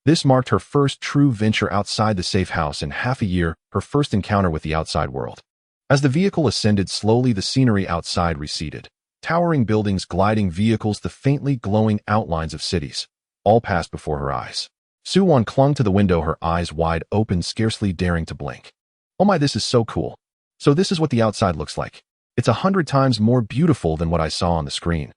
S1: This marked her first true venture outside the safe house in half a year, her first encounter with the outside world. As the vehicle ascended slowly, the scenery outside receded. Towering buildings, gliding vehicles, the faintly glowing outlines of cities, all passed before her eyes. Su Wan clung to the window, her eyes wide open, scarcely daring to blink. Oh my, this is so cool. So this is what the outside looks like. It's 100 times more beautiful than what I saw on the screen.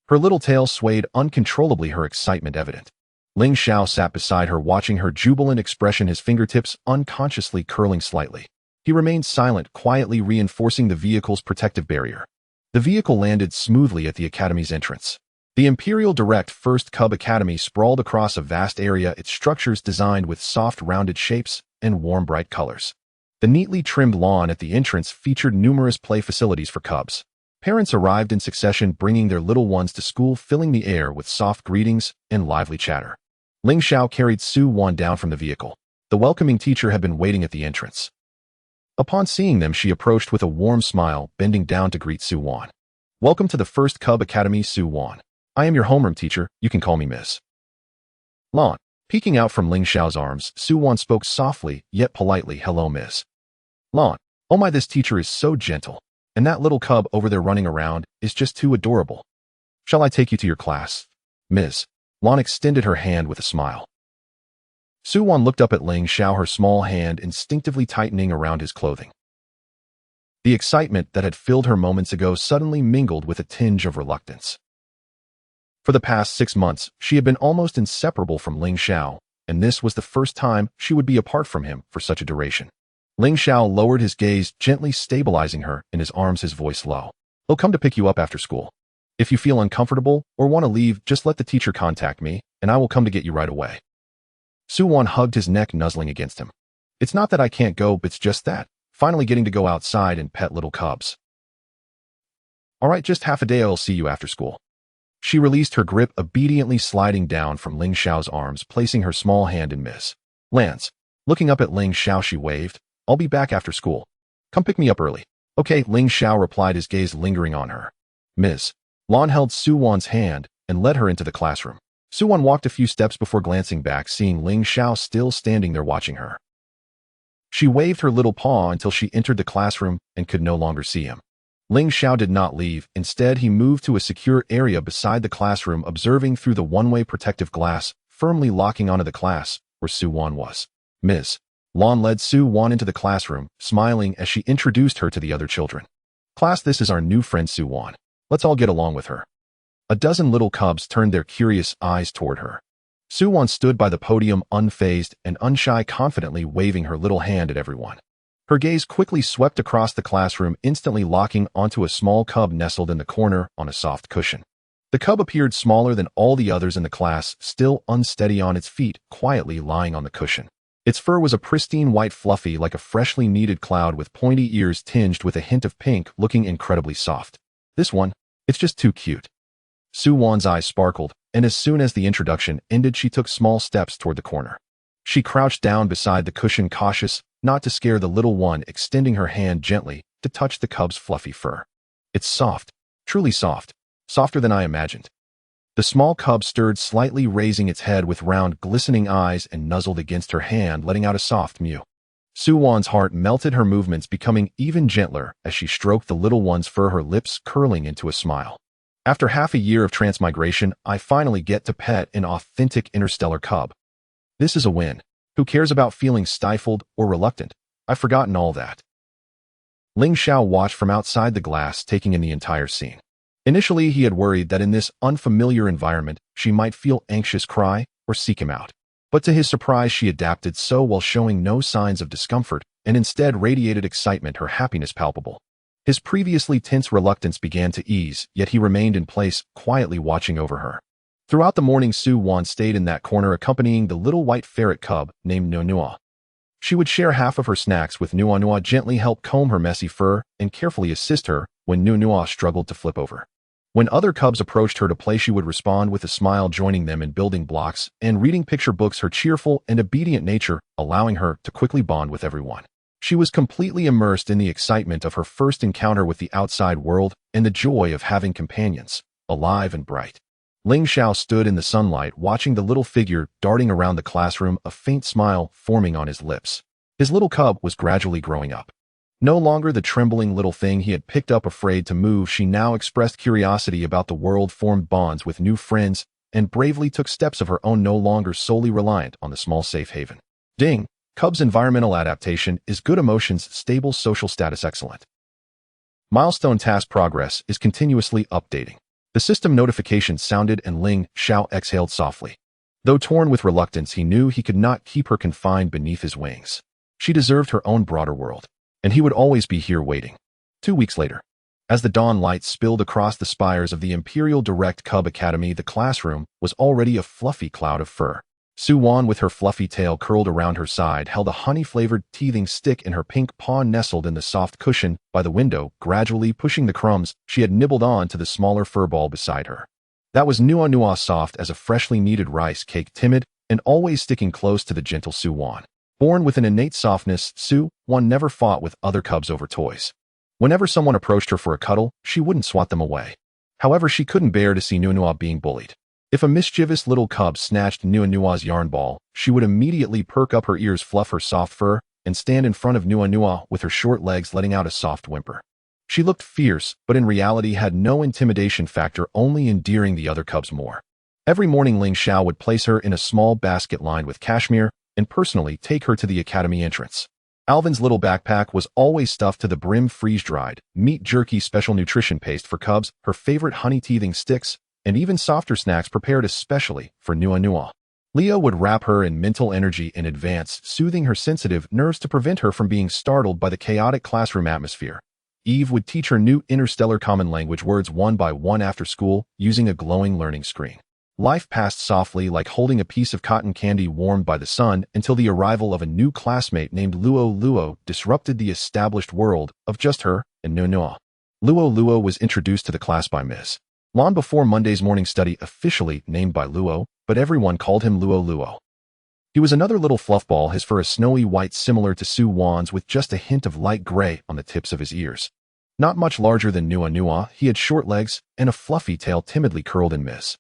S1: Her little tail swayed uncontrollably, her excitement evident. Ling Xiao sat beside her, watching her jubilant expression, his fingertips unconsciously curling slightly. He remained silent, quietly reinforcing the vehicle's protective barrier. The vehicle landed smoothly at the academy's entrance. The Imperial Direct First Cub Academy sprawled across a vast area, its structures designed with soft, rounded shapes and warm, bright colors. The neatly trimmed lawn at the entrance featured numerous play facilities for cubs. Parents arrived in succession, bringing their little ones to school, filling the air with soft greetings and lively chatter. Ling Xiao carried Su Wan down from the vehicle. The welcoming teacher had been waiting at the entrance. Upon seeing them, she approached with a warm smile, bending down to greet Su Wan. "Welcome to the First Cub Academy, Su Wan. I am your homeroom teacher. You can call me Miss." Lan. Peeking out from Ling Xiao's arms, Su Wan spoke softly, yet politely, "Hello, Miss Lan. Oh my, this teacher is so gentle. And that little cub over there running around is just too adorable. Shall I take you to your class?" Ms. Lan extended her hand with a smile. Su Wan looked up at Ling Xiao, her small hand instinctively tightening around his clothing. The excitement that had filled her moments ago suddenly mingled with a tinge of reluctance. For the past 6 months, she had been almost inseparable from Ling Xiao, and this was the first time she would be apart from him for such a duration. Ling Xiao lowered his gaze, gently stabilizing her in his arms, his voice low. "He'll come to pick you up after school. If you feel uncomfortable or want to leave, just let the teacher contact me, and I will come to get you right away." Su Wan hugged his neck, nuzzling against him. "It's not that I can't go, it's just that, finally getting to go outside and pet little cubs." "All right, just half a day, I'll see you after school." She released her grip, obediently sliding down from Ling Xiao's arms, placing her small hand in Ms. Lan's. Looking up at Ling Xiao, she waved. "I'll be back after school. Come pick me up early." "Okay," Ling Xiao replied, his gaze lingering on her. Ms. Lan held Su Wan's hand and led her into the classroom. Suwon walked a few steps before glancing back, seeing Ling Xiao still standing there watching her. She waved her little paw until she entered the classroom and could no longer see him. Ling Xiao did not leave. Instead, he moved to a secure area beside the classroom, observing through the one-way protective glass, firmly locking onto the class where Suwon was. Ms. Lon led Suwon into the classroom, smiling as she introduced her to the other children. Class, this is our new friend Suwon. Let's all get along with her. A dozen little cubs turned their curious eyes toward her. Suwon stood by the podium, unfazed and unshy, confidently waving her little hand at everyone. Her gaze quickly swept across the classroom, instantly locking onto a small cub nestled in the corner on a soft cushion. The cub appeared smaller than all the others in the class, still unsteady on its feet, quietly lying on the cushion. Its fur was a pristine white, fluffy like a freshly kneaded cloud, with pointy ears tinged with a hint of pink, looking incredibly soft. This one, it's just too cute. Suwon's eyes sparkled, and as soon as the introduction ended, she took small steps toward the corner. She crouched down beside the cushion, cautious not to scare the little one, extending her hand gently to touch the cub's fluffy fur. It's soft, truly soft, softer than I imagined. The small cub stirred slightly, raising its head with round, glistening eyes, and nuzzled against her hand, letting out a soft mew. Suwon's heart melted, her movements becoming even gentler as she stroked the little one's fur, her lips curling into a smile. After half a year of transmigration, I finally get to pet an authentic interstellar cub. This is a win. Who cares about feeling stifled or reluctant? I've forgotten all that. Ling Xiao watched from outside the glass, taking in the entire scene. Initially, he had worried that in this unfamiliar environment, she might feel anxious, cry, or seek him out. But to his surprise, she adapted so well, showing no signs of discomfort, and instead radiated excitement, her happiness palpable. His previously tense reluctance began to ease, yet he remained in place, quietly watching over her. Throughout the morning, Suwon stayed in that corner, accompanying the little white ferret cub named Nuanua. She would share half of her snacks with Nuanua, gently help comb her messy fur, and carefully assist her when Nuanua struggled to flip over. When other cubs approached her to play, she would respond with a smile, joining them in building blocks and reading picture books, her cheerful and obedient nature allowing her to quickly bond with everyone. She was completely immersed in the excitement of her first encounter with the outside world and the joy of having companions, alive and bright. Ling Xiao stood in the sunlight, watching the little figure darting around the classroom, a faint smile forming on his lips. His little cub was gradually growing up. No longer the trembling little thing he had picked up, afraid to move, she now expressed curiosity about the world, formed bonds with new friends, and bravely took steps of her own, no longer solely reliant on the small safe haven. Ding! Cub's environmental adaptation is good, emotions stable, social status excellent. Milestone task progress is continuously updating. The system notification sounded and Ling Xiao exhaled softly. Though torn with reluctance, he knew he could not keep her confined beneath his wings. She deserved her own broader world, and he would always be here waiting. 2 weeks later, as the dawn light spilled across the spires of the Imperial Direct Cub Academy, the classroom was already a fluffy cloud of fur. Suwon, with her fluffy tail curled around her side, held a honey-flavored teething stick in her pink paw, nestled in the soft cushion by the window, gradually pushing the crumbs she had nibbled on to the smaller fur ball beside her. That was Nuanua, soft as a freshly kneaded rice cake, timid and always sticking close to the gentle Suwon. Born with an innate softness, Suwon never fought with other cubs over toys. Whenever someone approached her for a cuddle, she wouldn't swat them away. However, she couldn't bear to see Nuanua being bullied. If a mischievous little cub snatched Nuanua's yarn ball, she would immediately perk up her ears, fluff her soft fur, and stand in front of Nuanua with her short legs, letting out a soft whimper. She looked fierce, but in reality had no intimidation factor, only endearing the other cubs more. Every morning, Ling Xiao would place her in a small basket lined with cashmere and personally take her to the academy entrance. Alvin's little backpack was always stuffed to the brim freeze-dried meat jerky, special nutrition paste for cubs, her favorite honey teething sticks, and even softer snacks prepared especially for Nuanua. Leo would wrap her in mental energy in advance, soothing her sensitive nerves to prevent her from being startled by the chaotic classroom atmosphere. Eve would teach her new interstellar common language words one by one after school, using a glowing learning screen. Life passed softly, like holding a piece of cotton candy warmed by the sun, until the arrival of a new classmate named Luo. Luo disrupted the established world of just her and Nuanua. Luo was introduced to the class by Ms. Long before Monday's morning study, officially named by Luo, but everyone called him Luo. He was another little fluffball, his fur a snowy white similar to Suwon's, with just a hint of light gray on the tips of his ears. Not much larger than Nuanua, he had short legs and a fluffy tail timidly curled in Ms.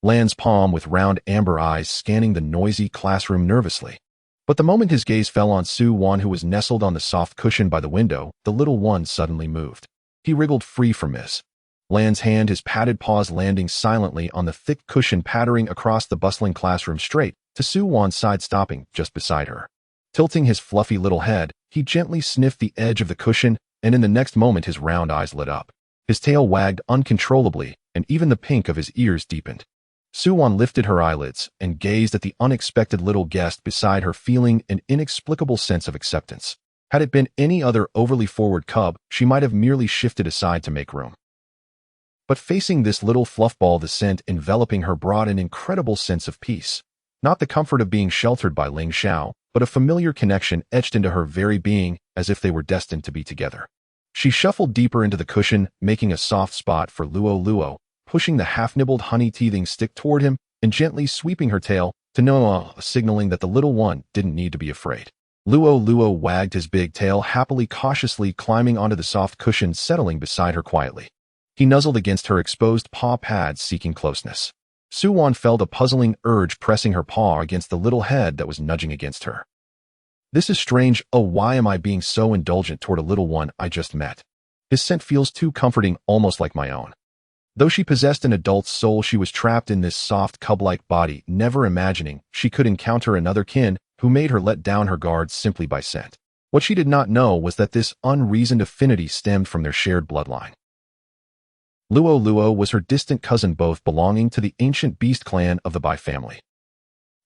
S1: Lan's palm with round amber eyes scanning the noisy classroom nervously. But the moment his gaze fell on Su-won, who was nestled on the soft cushion by the window, the little one suddenly moved. He wriggled free from Miss Lan's hand, his padded paws landing silently on the thick cushion, pattering across the bustling classroom straight to Su-won's side, stopping just beside her. Tilting his fluffy little head, he gently sniffed the edge of the cushion, and in the next moment his round eyes lit up. His tail wagged uncontrollably, and even the pink of his ears deepened. Su-won lifted her eyelids and gazed at the unexpected little guest beside her, feeling an inexplicable sense of acceptance. Had it been any other overly forward cub, she might have merely shifted aside to make room. But facing this little fluffball, the scent enveloping her brought an incredible sense of peace. Not the comfort of being sheltered by Ling Xiao, but a familiar connection etched into her very being, as if they were destined to be together. She shuffled deeper into the cushion, making a soft spot for Luo Luo, pushing the half-nibbled honey-teething stick toward him and gently sweeping her tail to Noah, signaling that the little one didn't need to be afraid. Luo Luo wagged his big tail happily, cautiously climbing onto the soft cushion, settling beside her quietly. He nuzzled against her exposed paw pads, seeking closeness. Su-won felt a puzzling urge pressing her paw against the little head that was nudging against her. This is strange. Oh, why am I being so indulgent toward a little one I just met? His scent feels too comforting, almost like my own. Though she possessed an adult's soul, she was trapped in this soft cub-like body, never imagining she could encounter another kin who made her let down her guard simply by scent. What she did not know was that this unreasoned affinity stemmed from their shared bloodline. Luo Luo was her distant cousin, both belonging to the ancient beast clan of the Bai family.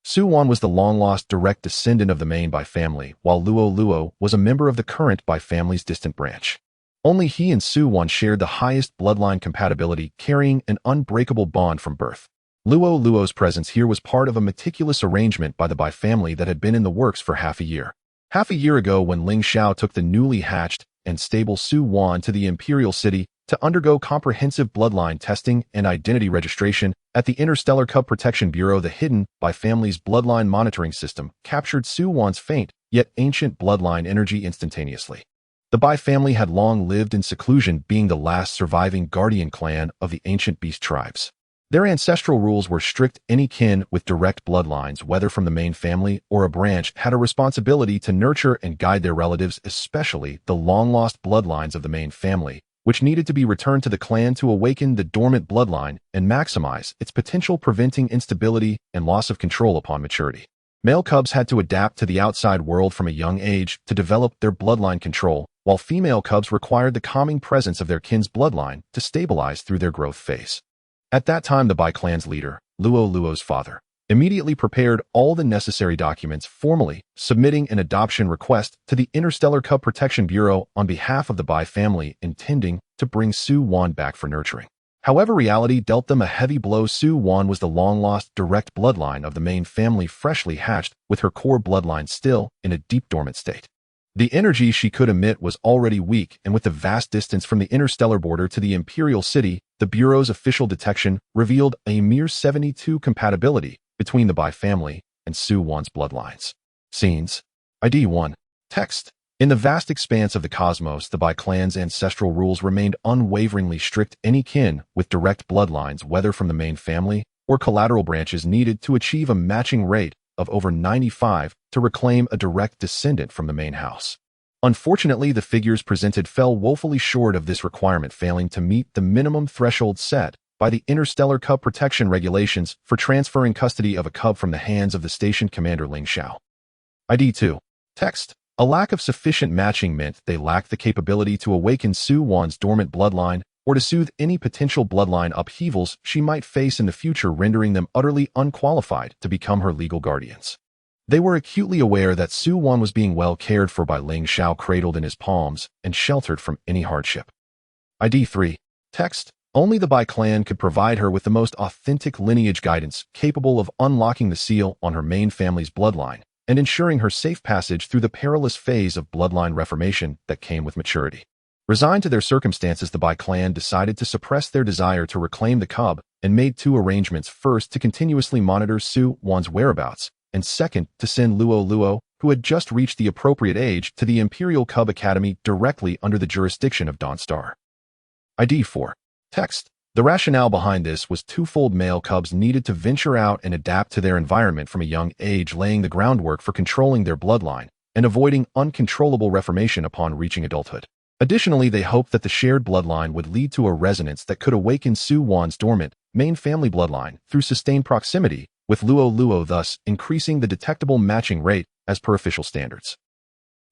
S1: Su-won was the long-lost direct descendant of the main Bai family, while Luo Luo was a member of the current Bai family's distant branch. Only he and Su-won shared the highest bloodline compatibility, carrying an unbreakable bond from birth. Luo Luo's presence here was part of a meticulous arrangement by the Bai family that had been in the works for half a year. Half a year ago, when Ling Xiao took the newly hatched and stable Su-won to the Imperial City to undergo comprehensive bloodline testing and identity registration at the Interstellar Cub Protection Bureau, the hidden Bai family's bloodline monitoring system captured Su-won's faint yet ancient bloodline energy instantaneously. The Bai family had long lived in seclusion, being the last surviving guardian clan of the ancient beast tribes. Their ancestral rules were strict. Any kin with direct bloodlines, whether from the main family or a branch, had a responsibility to nurture and guide their relatives, especially the long-lost bloodlines of the main family, which needed to be returned to the clan to awaken the dormant bloodline and maximize its potential, preventing instability and loss of control upon maturity. Male cubs had to adapt to the outside world from a young age to develop their bloodline control, while female cubs required the calming presence of their kin's bloodline to stabilize through their growth phase. At that time, the Bai clan's leader, Luo Luo's father, immediately prepared all the necessary documents, formally submitting an adoption request to the Interstellar Cub Protection Bureau on behalf of the Bai family, intending to bring Su-won back for nurturing. However, reality dealt them a heavy blow. Su-won was the long-lost direct bloodline of the main family, freshly hatched, with her core bloodline still in a deep dormant state. The energy she could emit was already weak, and with the vast distance from the interstellar border to the Imperial City, the Bureau's official detection revealed a mere 72 compatibility between the Bai family and Su-won's bloodlines. Scenes. ID 1. Text. In the vast expanse of the cosmos, the Bai clan's ancestral rules remained unwaveringly strict. Any kin with direct bloodlines, whether from the main family or collateral branches, needed to achieve a matching rate of over 95 to reclaim a direct descendant from the main house. Unfortunately, the figures presented fell woefully short of this requirement, failing to meet the minimum threshold set by the Interstellar Cub Protection regulations for transferring custody of a cub from the hands of the station commander Ling Xiao. ID 2. Text. A lack of sufficient matching meant they lacked the capability to awaken Su-won's dormant bloodline or to soothe any potential bloodline upheavals she might face in the future, rendering them utterly unqualified to become her legal guardians. They were acutely aware that Su-won was being well cared for by Ling Xiao, cradled in his palms and sheltered from any hardship. ID 3. Text. Only the Bai clan could provide her with the most authentic lineage guidance, capable of unlocking the seal on her main family's bloodline and ensuring her safe passage through the perilous phase of bloodline reformation that came with maturity. Resigned to their circumstances, the Bai clan decided to suppress their desire to reclaim the cub and made two arrangements: first, to continuously monitor Su-won's whereabouts, and second, to send Luo Luo, who had just reached the appropriate age, to the Imperial Cub Academy directly under the jurisdiction of Dawnstar. ID 4. Text. The rationale behind this was twofold: male cubs needed to venture out and adapt to their environment from a young age, laying the groundwork for controlling their bloodline and avoiding uncontrollable reformation upon reaching adulthood. Additionally, they hoped that the shared bloodline would lead to a resonance that could awaken Su-Wan's dormant main family bloodline through sustained proximity with Luo-Luo, thus increasing the detectable matching rate as per official standards.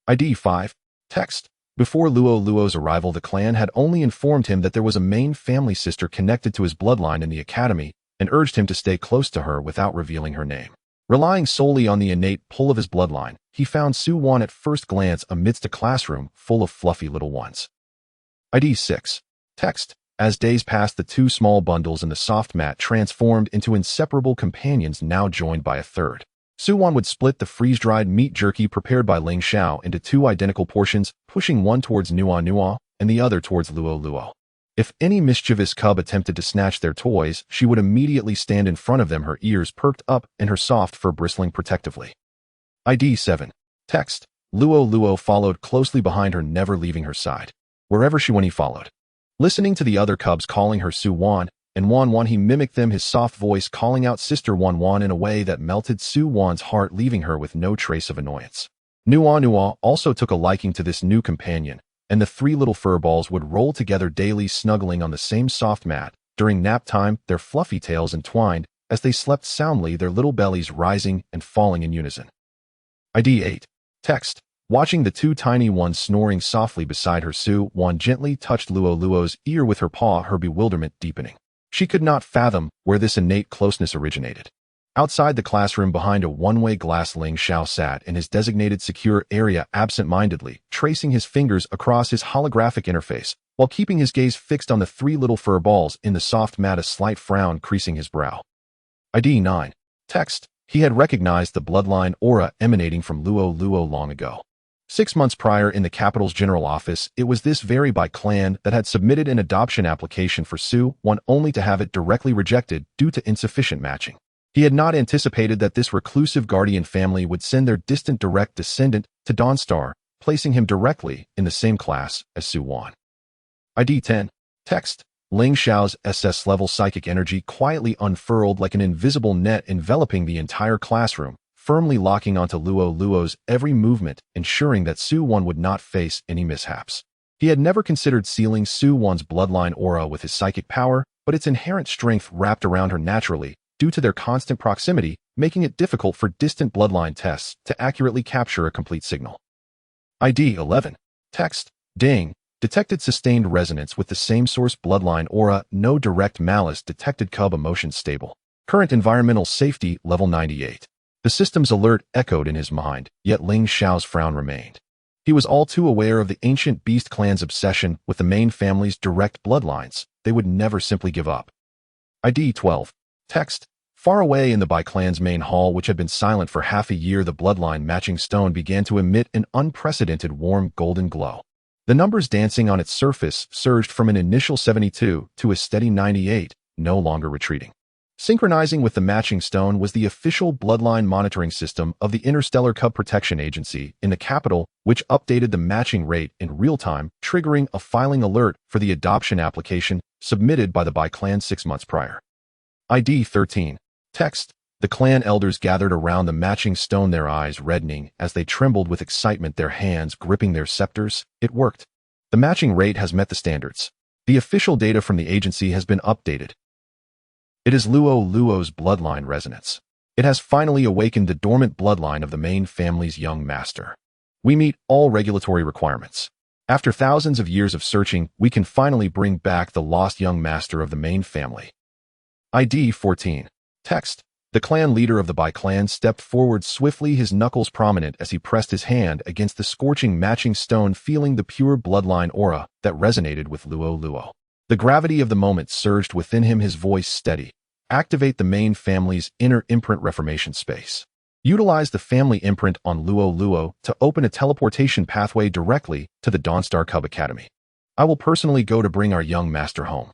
S1: ID 5. Text. Before Luo-Luo's arrival, the clan had only informed him that there was a main family sister connected to his bloodline in the academy and urged him to stay close to her without revealing her name. Relying solely on the innate pull of his bloodline, he found Su-Wan at first glance amidst a classroom full of fluffy little ones. ID 6. Text. As days passed, the two small bundles in the soft mat transformed into inseparable companions, now joined by a third. Su-Wan would split the freeze-dried meat jerky prepared by Ling Xiao into two identical portions, pushing one towards Nua and the other towards Luo-Luo. If any mischievous cub attempted to snatch their toys, she would immediately stand in front of them, her ears perked up and her soft fur bristling protectively. ID 7. Text. Luo-Luo followed closely behind her, never leaving her side. Wherever she went, he followed. Listening to the other cubs calling her Su-Wan and Wan, he mimicked them, his soft voice calling out Sister Wan in a way that melted Su-Wan's heart, leaving her with no trace of annoyance. Nua also took a liking to this new companion, and the three little furballs would roll together daily, snuggling on the same soft mat. During nap time, their fluffy tails entwined as they slept soundly, their little bellies rising and falling in unison. ID 8. Text. Watching the two tiny ones snoring softly beside her, Su-Wan gently touched Luo-Luo's ear with her paw, her bewilderment deepening. She could not fathom where this innate closeness originated. Outside the classroom, behind a one-way glass, Ling Xiao sat in his designated secure area, absent-mindedly tracing his fingers across his holographic interface, while keeping his gaze fixed on the three little fur balls in the soft mat, a slight frown creasing his brow. ID 9. Text. He had recognized the bloodline aura emanating from Luo-Luo long ago. 6 months prior, in the capital's general office, it was this very Bai clan that had submitted an adoption application for Su-Wan, only to have it directly rejected due to insufficient matching. He had not anticipated that this reclusive guardian family would send their distant direct descendant to Dawnstar, placing him directly in the same class as Su-Wan. ID 10. Text. Ling Xiao's SS-level psychic energy quietly unfurled like an invisible net, enveloping the entire classroom, firmly locking onto Luo-Luo's every movement, ensuring that Su-Wan would not face any mishaps. He had never considered sealing Su-Wan's bloodline aura with his psychic power, but its inherent strength wrapped around her naturally, due to their constant proximity, making it difficult for distant bloodline tests to accurately capture a complete signal. ID 11. Text. Ding. Detected sustained resonance with the same source bloodline aura, no direct malice detected, cub emotions stable. Current environmental safety level 98. The system's alert echoed in his mind, yet Ling Xiao's frown remained. He was all too aware of the ancient beast clan's obsession with the main family's direct bloodlines. They would never simply give up. ID 12. Text. Far away in the Bai clan's main hall, which had been silent for half a year, the bloodline matching stone began to emit an unprecedented warm golden glow. The numbers dancing on its surface surged from an initial 72 to a steady 98, no longer retreating. Synchronizing with the matching stone was the official bloodline monitoring system of the Interstellar Cub Protection Agency in the capital, which updated the matching rate in real time, triggering a filing alert for the adoption application submitted by the Bai clan 6 months prior. ID 13. Text. The clan elders gathered around the matching stone, their eyes reddening as they trembled with excitement, their hands gripping their scepters. It worked. The matching rate has met the standards. The official data from the agency has been updated. It is Luo-Luo's bloodline resonance. It has finally awakened the dormant bloodline of the main family's young master. We meet all regulatory requirements. After thousands of years of searching, we can finally bring back the lost young master of the main family. ID 14. Text. The clan leader of the Bai clan stepped forward swiftly, his knuckles prominent as he pressed his hand against the scorching matching stone, feeling the pure bloodline aura that resonated with Luo-Luo. The gravity of the moment surged within him, his voice steady. Activate the main family's inner imprint reformation space. Utilize the family imprint on Luo-Luo to open a teleportation pathway directly to the Dawnstar Cub Academy. I will personally go to bring our young master home.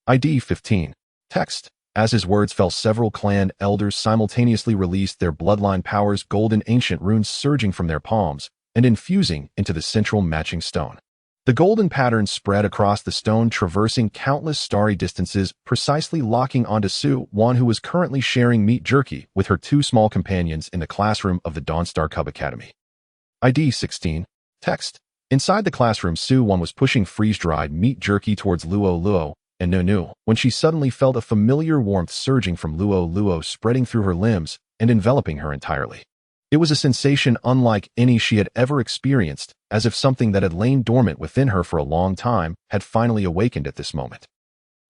S1: ID 15. Text. As his words fell, several clan elders simultaneously released their bloodline powers, golden ancient runes surging from their palms and infusing into the central matching stone. The golden pattern spread across the stone, traversing countless starry distances, precisely locking onto Su-Wan, who was currently sharing meat jerky with her two small companions in the classroom of the Dawnstar Cub Academy. ID 16. Text. Inside the classroom, Su-Wan was pushing freeze-dried meat jerky towards Luo and Nunu when she suddenly felt a familiar warmth surging from Luo, spreading through her limbs and enveloping her entirely. It was a sensation unlike any she had ever experienced, as if something that had lain dormant within her for a long time had finally awakened at this moment.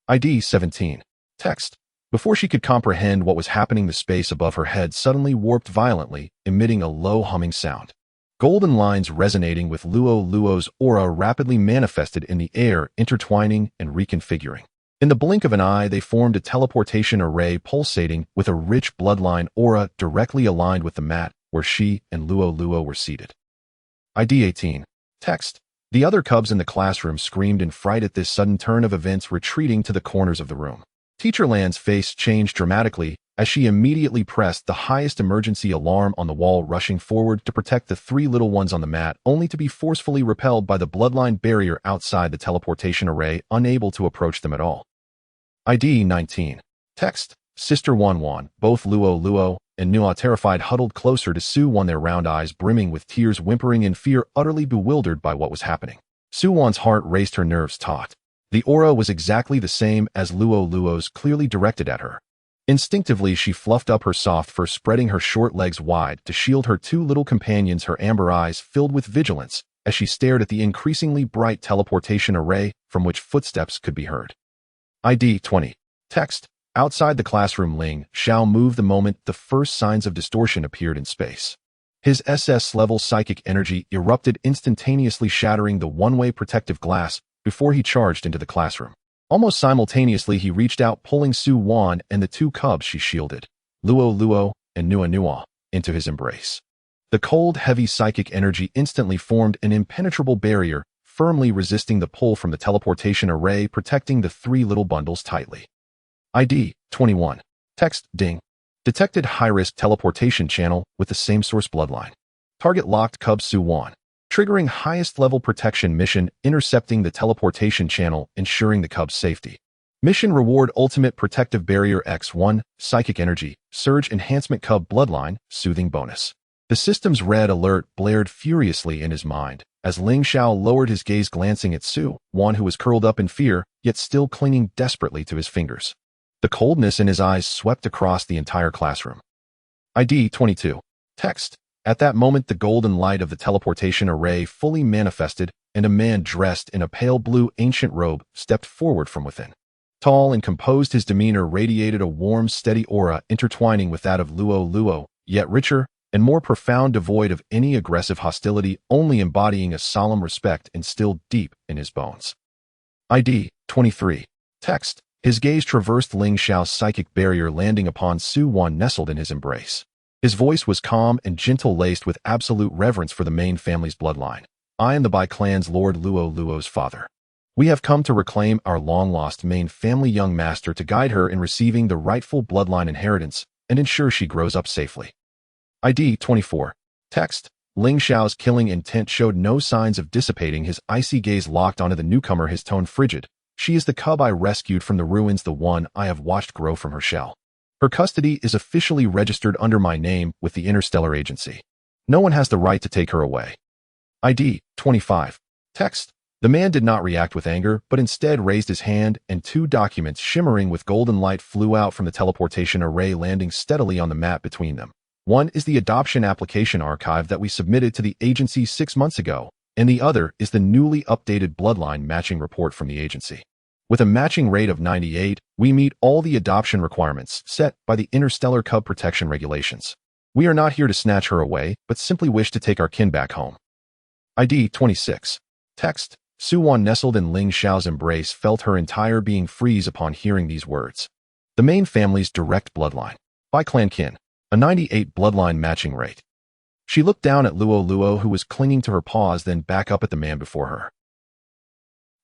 S1: ID 17. Text. Before she could comprehend what was happening, the space above her head suddenly warped violently, emitting a low humming sound. Golden lines resonating with Luo's aura rapidly manifested in the air, intertwining and reconfiguring. In the blink of an eye, they formed a teleportation array pulsating with a rich bloodline aura directly aligned with the mat where she and Luo were seated. ID 18. Text. The other cubs in the classroom screamed in fright at this sudden turn of events, retreating to the corners of the room. Teacher Lan's face changed dramatically as she immediately pressed the highest emergency alarm on the wall, rushing forward to protect the three little ones on the mat, only to be forcefully repelled by the bloodline barrier outside the teleportation array, unable to approach them at all. ID 19. Text. Sister Wan, both Luo and Nua, terrified, huddled closer to Su-Wan, their round eyes brimming with tears, whimpering in fear, utterly bewildered by what was happening. Su-Wan's heart raced, her nerves taut. The aura was exactly the same as Luo's, clearly directed at her. Instinctively, she fluffed up her soft fur, spreading her short legs wide to shield her two little companions, her amber eyes filled with vigilance as she stared at the increasingly bright teleportation array from which footsteps could be heard. ID 20. Text. Outside the classroom, Ling Xiao moved the moment the first signs of distortion appeared in space. His SS-level psychic energy erupted instantaneously, shattering the one-way protective glass before he charged into the classroom. Almost simultaneously, he reached out, pulling Su-Wan and the two cubs she shielded, Luo and Nua, into his embrace. The cold, heavy psychic energy instantly formed an impenetrable barrier, firmly resisting the pull from the teleportation array, protecting the three little bundles tightly. ID 21. Text. Ding. Detected high-risk teleportation channel with the same source bloodline. Target locked cub Su-Wan. Triggering highest-level protection mission, intercepting the teleportation channel, ensuring the cub's safety. Mission reward: ultimate protective barrier X1, psychic energy, surge enhancement, cub bloodline, soothing bonus. The system's red alert blared furiously in his mind as Ling Xiao lowered his gaze, glancing at Su-Wan, who was curled up in fear, yet still clinging desperately to his fingers. The coldness in his eyes swept across the entire classroom. ID 22. Text. At that moment, the golden light of the teleportation array fully manifested, and a man dressed in a pale blue ancient robe stepped forward from within. Tall and composed, his demeanor radiated a warm, steady aura intertwining with that of Luo, yet richer and more profound, devoid of any aggressive hostility, only embodying a solemn respect instilled deep in his bones. ID 23. Text. His gaze traversed Ling Xiao's psychic barrier, landing upon Su-Wan nestled in his embrace. His voice was calm and gentle, laced with absolute reverence for the main family's bloodline. I am the Bai clan's Lord Luo's father. We have come to reclaim our long-lost main family young master, to guide her in receiving the rightful bloodline inheritance and ensure she grows up safely. ID 24. Text. Ling Xiao's killing intent showed no signs of dissipating, his icy gaze locked onto the newcomer, his tone frigid. She is the cub I rescued from the ruins, the one I have watched grow from her shell. Her custody is officially registered under my name with the Interstellar Agency. No one has the right to take her away. ID 25. Text. The man did not react with anger, but instead raised his hand, and two documents shimmering with golden light flew out from the teleportation array, landing steadily on the mat between them. One is the adoption application archive that we submitted to the agency 6 months ago, and the other is the newly updated bloodline matching report from the agency. With a matching rate of 98, we meet all the adoption requirements set by the Interstellar Cub Protection Regulations. We are not here to snatch her away, but simply wish to take our kin back home. ID 26. Text. Su-Wan, nestled in Ling Xiao's embrace, felt her entire being freeze upon hearing these words. The main family's direct bloodline. By clan kin. A 98 bloodline matching rate. She looked down at Luo, who was clinging to her paws, then back up at the man before her.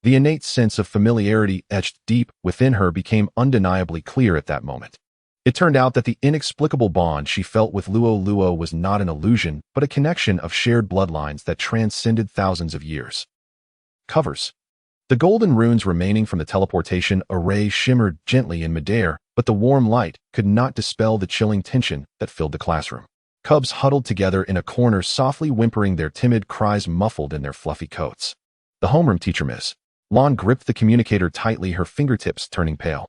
S1: The innate sense of familiarity etched deep within her became undeniably clear at that moment. It turned out that the inexplicable bond she felt with Luo was not an illusion, but a connection of shared bloodlines that transcended thousands of years. Covers. The golden runes remaining from the teleportation array shimmered gently in midair, but the warm light could not dispel the chilling tension that filled the classroom. Cubs huddled together in a corner, softly whimpering, their timid cries muffled in their fluffy coats. The homeroom teacher, Miss Lon, gripped the communicator tightly, her fingertips turning pale.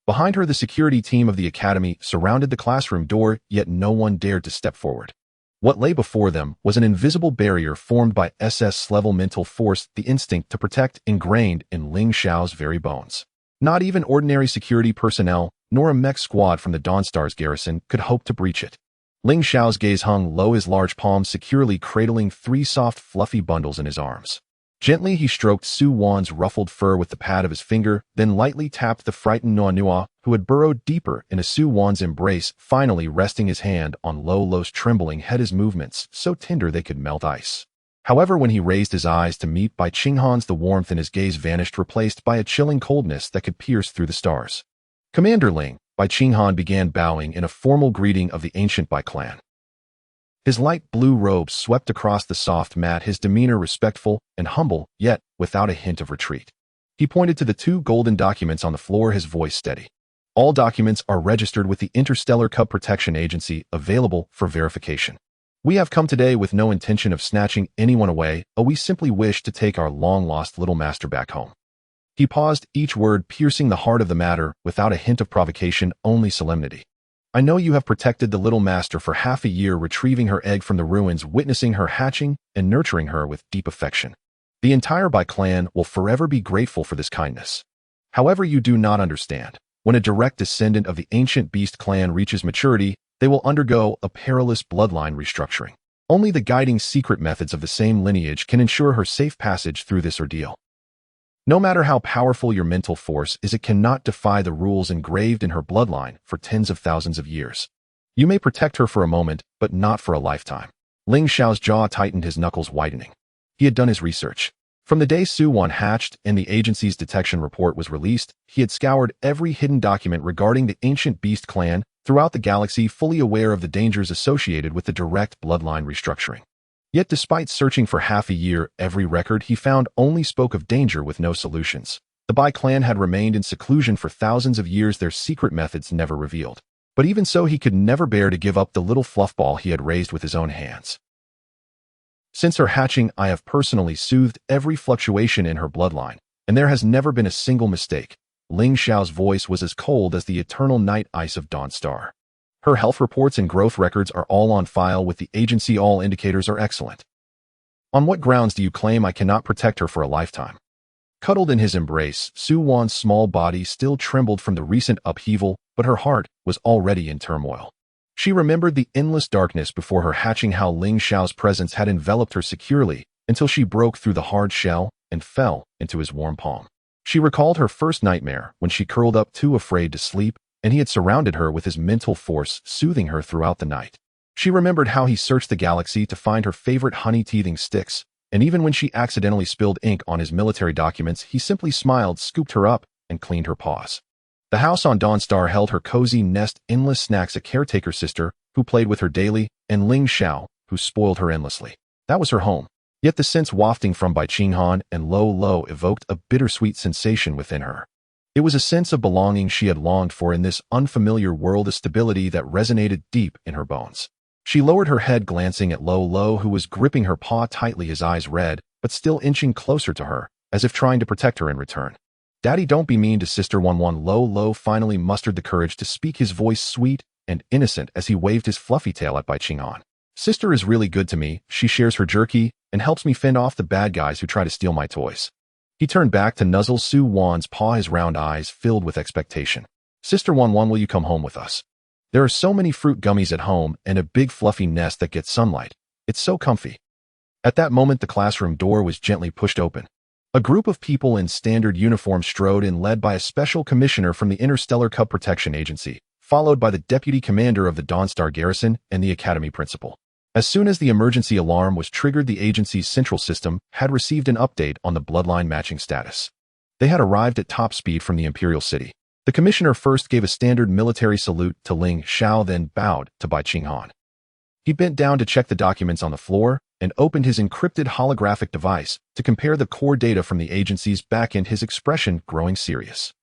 S1: Behind her, the security team of the academy surrounded the classroom door, yet no one dared to step forward. What lay before them was an invisible barrier formed by SS-level mental force, the instinct to protect ingrained in Ling Xiao's very bones. Not even ordinary security personnel, nor a mech squad from the Dawnstar's garrison could hope to breach it. Ling Xiao's gaze hung low, his large palms securely cradling 3 soft, fluffy bundles in his arms. Gently, he stroked Su Wan's ruffled fur with the pad of his finger, then lightly tapped the frightened Nua, who had burrowed deeper into Su Wan's embrace, finally resting his hand on Lolo's trembling head, his movements so tender they could melt ice. However, when he raised his eyes to meet Bai Qinghan's, the warmth in his gaze vanished, replaced by a chilling coldness that could pierce through the stars. "Commander Ling," Bai Qinghan began, bowing in a formal greeting of the ancient Bai clan. His light blue robes swept across the soft mat, his demeanor respectful and humble, yet without a hint of retreat. He pointed to the 2 golden documents on the floor, his voice steady. "All documents are registered with the Interstellar Cub Protection Agency, available for verification. We have come today with no intention of snatching anyone away, we simply wish to take our long-lost little master back home." He paused, each word piercing the heart of the matter, without a hint of provocation, only solemnity. "I know you have protected the little master for half a year, retrieving her egg from the ruins, witnessing her hatching, and nurturing her with deep affection. The entire Bai clan will forever be grateful for this kindness. However, you do not understand. When a direct descendant of the ancient beast clan reaches maturity, they will undergo a perilous bloodline restructuring. Only the guiding secret methods of the same lineage can ensure her safe passage through this ordeal. No matter how powerful your mental force is, it cannot defy the rules engraved in her bloodline for tens of thousands of years. You may protect her for a moment, but not for a lifetime." Ling Xiao's jaw tightened, his knuckles widening. He had done his research. From the day Su Wan hatched and the agency's detection report was released, he had scoured every hidden document regarding the ancient beast clan throughout the galaxy, fully aware of the dangers associated with the direct bloodline restructuring. Yet despite searching for half a year, every record he found only spoke of danger with no solutions. The Bai clan had remained in seclusion for thousands of years, their secret methods never revealed. But even so, he could never bear to give up the little fluffball he had raised with his own hands. "Since her hatching, I have personally soothed every fluctuation in her bloodline, and there has never been a single mistake." Ling Xiao's voice was as cold as the eternal night ice of Dawnstar. "Her health reports and growth records are all on file with the agency. All indicators are excellent. On what grounds do you claim I cannot protect her for a lifetime?" Cuddled in his embrace, Su Wan's small body still trembled from the recent upheaval, but her heart was already in turmoil. She remembered the endless darkness before her hatching, how Ling Xiao's presence had enveloped her securely until she broke through the hard shell and fell into his warm palm. She recalled her first nightmare when she curled up too afraid to sleep, and he had surrounded her with his mental force, soothing her throughout the night. She remembered how he searched the galaxy to find her favorite honey-teething sticks, and even when she accidentally spilled ink on his military documents, he simply smiled, scooped her up, and cleaned her paws. The house on Dawnstar held her cozy nest, endless snacks, a caretaker sister who played with her daily, and Ling Xiao, who spoiled her endlessly. That was her home. Yet the scents wafting from Bai Qinghan and Lo evoked a bittersweet sensation within her. It was a sense of belonging she had longed for in this unfamiliar world, a stability that resonated deep in her bones. She lowered her head, glancing at Lo, who was gripping her paw tightly, his eyes red, but still inching closer to her, as if trying to protect her in return. "Daddy, don't be mean to Sister Wanwan." Lo finally mustered the courage to speak, his voice sweet and innocent as he waved his fluffy tail at Bai Qinghan. "Sister is really good to me. She shares her jerky and helps me fend off the bad guys who try to steal my toys." He turned back to nuzzle Su Wan's paw, his round eyes filled with expectation. "Sister Wanwan, will you come home with us? There are so many fruit gummies at home and a big fluffy nest that gets sunlight. It's so comfy." At that moment, the classroom door was gently pushed open. A group of people in standard uniforms strode in, led by a special commissioner from the Interstellar Cub Protection Agency, followed by the deputy commander of the Dawnstar garrison and the academy principal. As soon as the emergency alarm was triggered, the agency's central system had received an update on the bloodline matching status. They had arrived at top speed from the Imperial City. The commissioner first gave a standard military salute to Ling Xiao, then bowed to Bai Qinghan. He bent down to check the documents on the floor, and opened his encrypted holographic device to compare the core data from the agency's backend, his expression growing serious.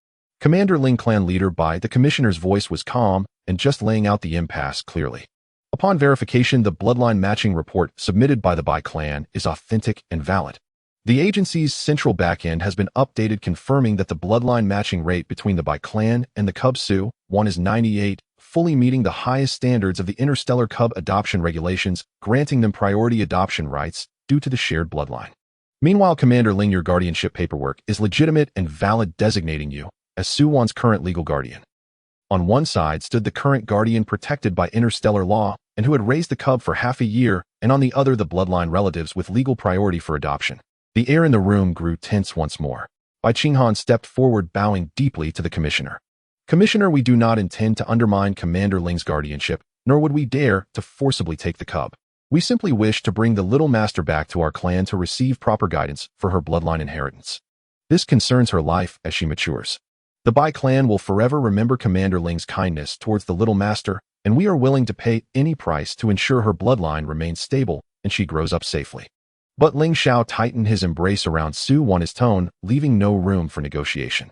S1: Commander Ling, clan leader. By the commissioner's voice was calm and just laying out the impasse clearly. Upon verification, the bloodline matching report submitted by the Bai clan is authentic and valid. The agency's central backend has been updated, confirming that the bloodline matching rate between the Bai clan and the Cub Su-1 is 98, fully meeting the highest standards of the interstellar cub adoption regulations, granting them priority adoption rights due to the shared bloodline. Meanwhile, Commander Ling, your guardianship paperwork is legitimate and valid, designating you as Su-1's current legal guardian. On one side stood the current guardian protected by interstellar law and who had raised the cub for half a year, and on the other the bloodline relatives with legal priority for adoption. The air in the room grew tense once more. Bai Qinghan stepped forward, bowing deeply to the commissioner. Commissioner, we do not intend to undermine Commander Ling's guardianship, nor would we dare to forcibly take the cub. We simply wish to bring the little master back to our clan to receive proper guidance for her bloodline inheritance. This concerns her life as she matures. The Bai clan will forever remember Commander Ling's kindness towards the little master, and we are willing to pay any price to ensure her bloodline remains stable and she grows up safely. But Ling Xiao tightened his embrace around Su-1, his tone leaving no room for negotiation.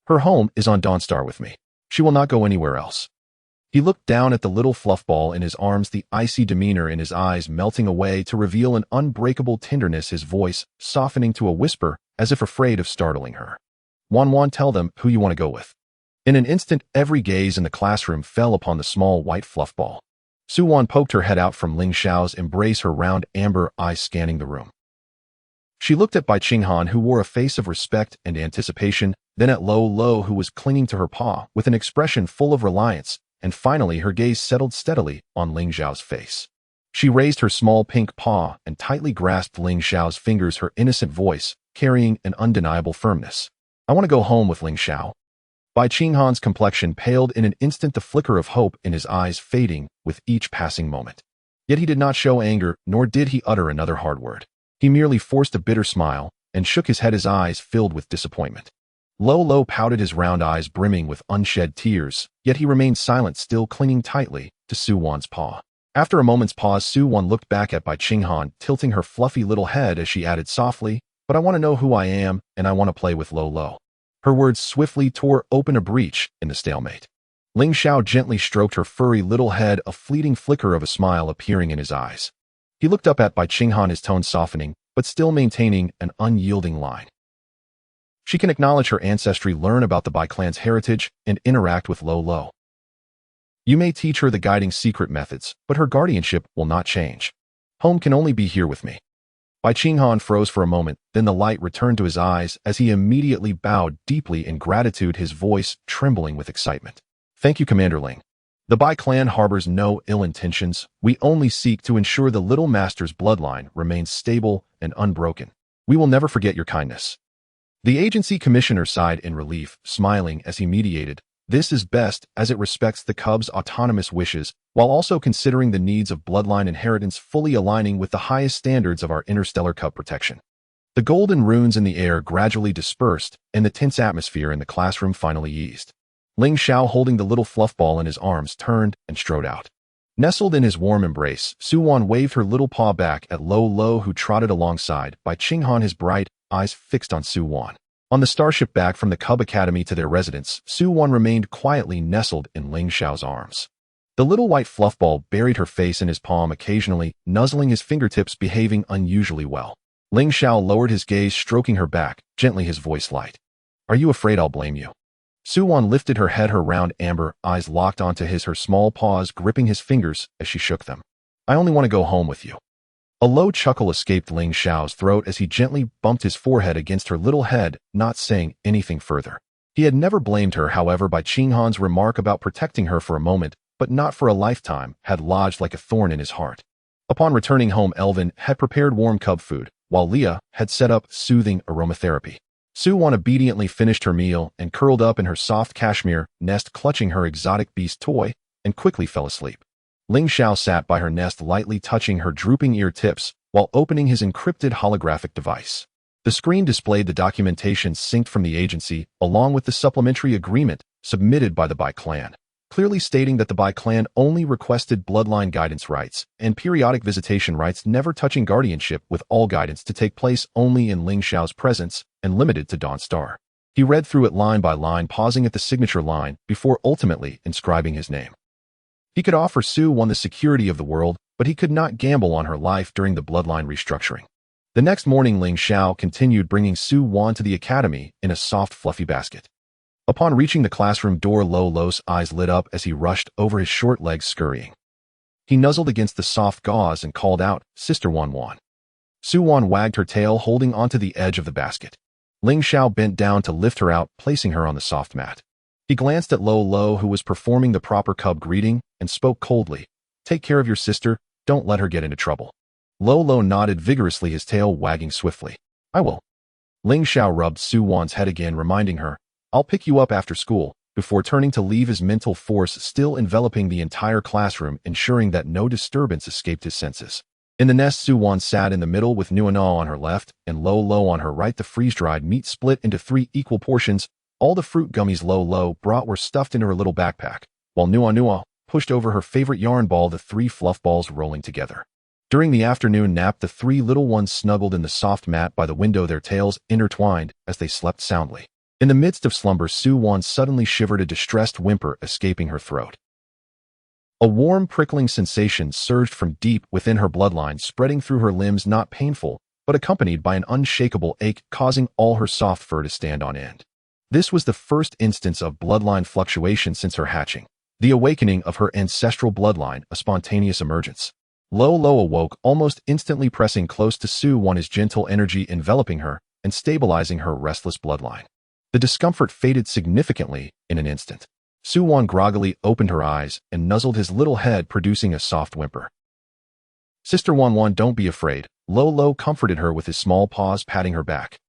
S1: Her home is on Dawnstar with me. She will not go anywhere else. He looked down at the little fluffball in his arms, the icy demeanor in his eyes melting away to reveal an unbreakable tenderness, his voice softening to a whisper as if afraid of startling her. Wan, tell them who you want to go with. In an instant, every gaze in the classroom fell upon the small white fluffball. Su-1 poked her head out from Ling Xiao's embrace, her round amber eyes scanning the room. She looked at Bai Qinghan, who wore a face of respect and anticipation, then at Lo, who was clinging to her paw with an expression full of reliance, and finally her gaze settled steadily on Ling Xiao's face. She raised her small pink paw and tightly grasped Ling Xiao's fingers, her innocent voice carrying an undeniable firmness. I want to go home with Ling Xiao. Bai Qinghan's complexion paled in an instant, the flicker of hope in his eyes fading with each passing moment. Yet he did not show anger, nor did he utter another hard word. He merely forced a bitter smile and shook his head, his eyes filled with disappointment. Lo pouted, his round eyes brimming with unshed tears, yet he remained silent, still clinging tightly to Su-1's paw. After a moment's pause, Su-1 looked back at Bai Qinghan, tilting her fluffy little head as she added softly, but I want to know who I am, and I want to play with Lo. Her words swiftly tore open a breach in the stalemate. Ling Xiao gently stroked her furry little head, a fleeting flicker of a smile appearing in his eyes. He looked up at Bai Qinghan, his tone softening, but still maintaining an unyielding line. She can acknowledge her ancestry, learn about the Bai clan's heritage, and interact with Lo. You may teach her the guiding secret methods, but her guardianship will not change. Home can only be here with me. Bai Qinghan froze for a moment, then the light returned to his eyes as he immediately bowed deeply in gratitude, his voice trembling with excitement. Thank you, Commander Ling. The Bai clan harbors no ill intentions. We only seek to ensure the little master's bloodline remains stable and unbroken. We will never forget your kindness. The agency commissioner sighed in relief, smiling as he mediated. This is best as it respects the cub's autonomous wishes, while also considering the needs of bloodline inheritance, fully aligning with the highest standards of our interstellar cub protection. The golden runes in the air gradually dispersed, and the tense atmosphere in the classroom finally eased. Ling Xiao, holding the little fluffball in his arms, turned and strode out. Nestled in his warm embrace, Su-1 waved her little paw back at Lo, who trotted alongside Bai Qinghan, his bright eyes fixed on Su-1. On the starship back from the Cub Academy to their residence, Su-1 remained quietly nestled in Ling Xiao's arms. The little white fluffball buried her face in his palm, occasionally nuzzling his fingertips, behaving unusually well. Ling Xiao lowered his gaze, stroking her back, gently, his voice light. Are you afraid I'll blame you? Su-1 lifted her head, her round amber eyes locked onto his, her small paws gripping his fingers as she shook them. I only want to go home with you. A low chuckle escaped Ling Xiao's throat as he gently bumped his forehead against her little head, not saying anything further. He had never blamed her, however. Bai Qinghan's remark about protecting her for a moment, but not for a lifetime, had lodged like a thorn in his heart. Upon returning home, Elvin had prepared warm cub food, while Leah had set up soothing aromatherapy. Su-1 obediently finished her meal and curled up in her soft cashmere nest, clutching her exotic beast toy, and quickly fell asleep. Ling Xiao sat by her nest, lightly touching her drooping ear tips while opening his encrypted holographic device. The screen displayed the documentation synced from the agency, along with the supplementary agreement submitted by the Bai clan. clearly stating that the Bai clan only requested bloodline guidance rights and periodic visitation rights, never touching guardianship, with all guidance to take place only in Ling Xiao's presence and limited to Dawnstar. He read through it line by line, pausing at the signature line before ultimately inscribing his name. He could offer Su Wan the security of the world, but he could not gamble on her life during the bloodline restructuring. The next morning, Ling Xiao continued bringing Su Wan to the academy in a soft, fluffy basket. Upon reaching the classroom door, Lo's eyes lit up as he rushed over his short legs, scurrying. He nuzzled against the soft gauze and called out, "Sister Wan Wan." Su Wan wagged her tail, holding onto the edge of the basket. Ling Xiao bent down to lift her out, placing her on the soft mat. He glanced at Lo, who was performing the proper cub greeting, and spoke coldly, "Take care of your sister, don't let her get into trouble." Lo nodded vigorously, his tail wagging swiftly. "I will." Ling Xiao rubbed Su Wan's head again, reminding her, "I'll pick you up after school," before turning to leave, his mental force still enveloping the entire classroom, ensuring that no disturbance escaped his senses. In the nest, Su Wan sat in the middle with Nuanao on her left and Lo on her right. The freeze-dried meat split into 3 equal portions. All the fruit gummies Lo brought were stuffed into her little backpack, while Nuanao pushed over her favorite yarn ball, the 3 fluff balls rolling together. During the afternoon nap, the 3 little ones snuggled in the soft mat by the window, their tails intertwined as they slept soundly. In the midst of slumber, Su Wan suddenly shivered, a distressed whimper escaping her throat. A warm, prickling sensation surged from deep within her bloodline, spreading through her limbs, not painful, but accompanied by an unshakable ache, causing all her soft fur to stand on end. This was the first instance of bloodline fluctuation since her hatching, the awakening of her ancestral bloodline, a spontaneous emergence. Lo awoke almost instantly, pressing close to Su Wan, his gentle energy enveloping her and stabilizing her restless bloodline. The discomfort faded significantly in an instant. Su Wan groggily opened her eyes and nuzzled his little head, producing a soft whimper. "Sister Wan, don't be afraid," Lo comforted her with his small paws, patting her back.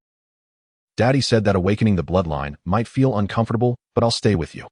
S1: "Daddy said that awakening the bloodline might feel uncomfortable, but I'll stay with you."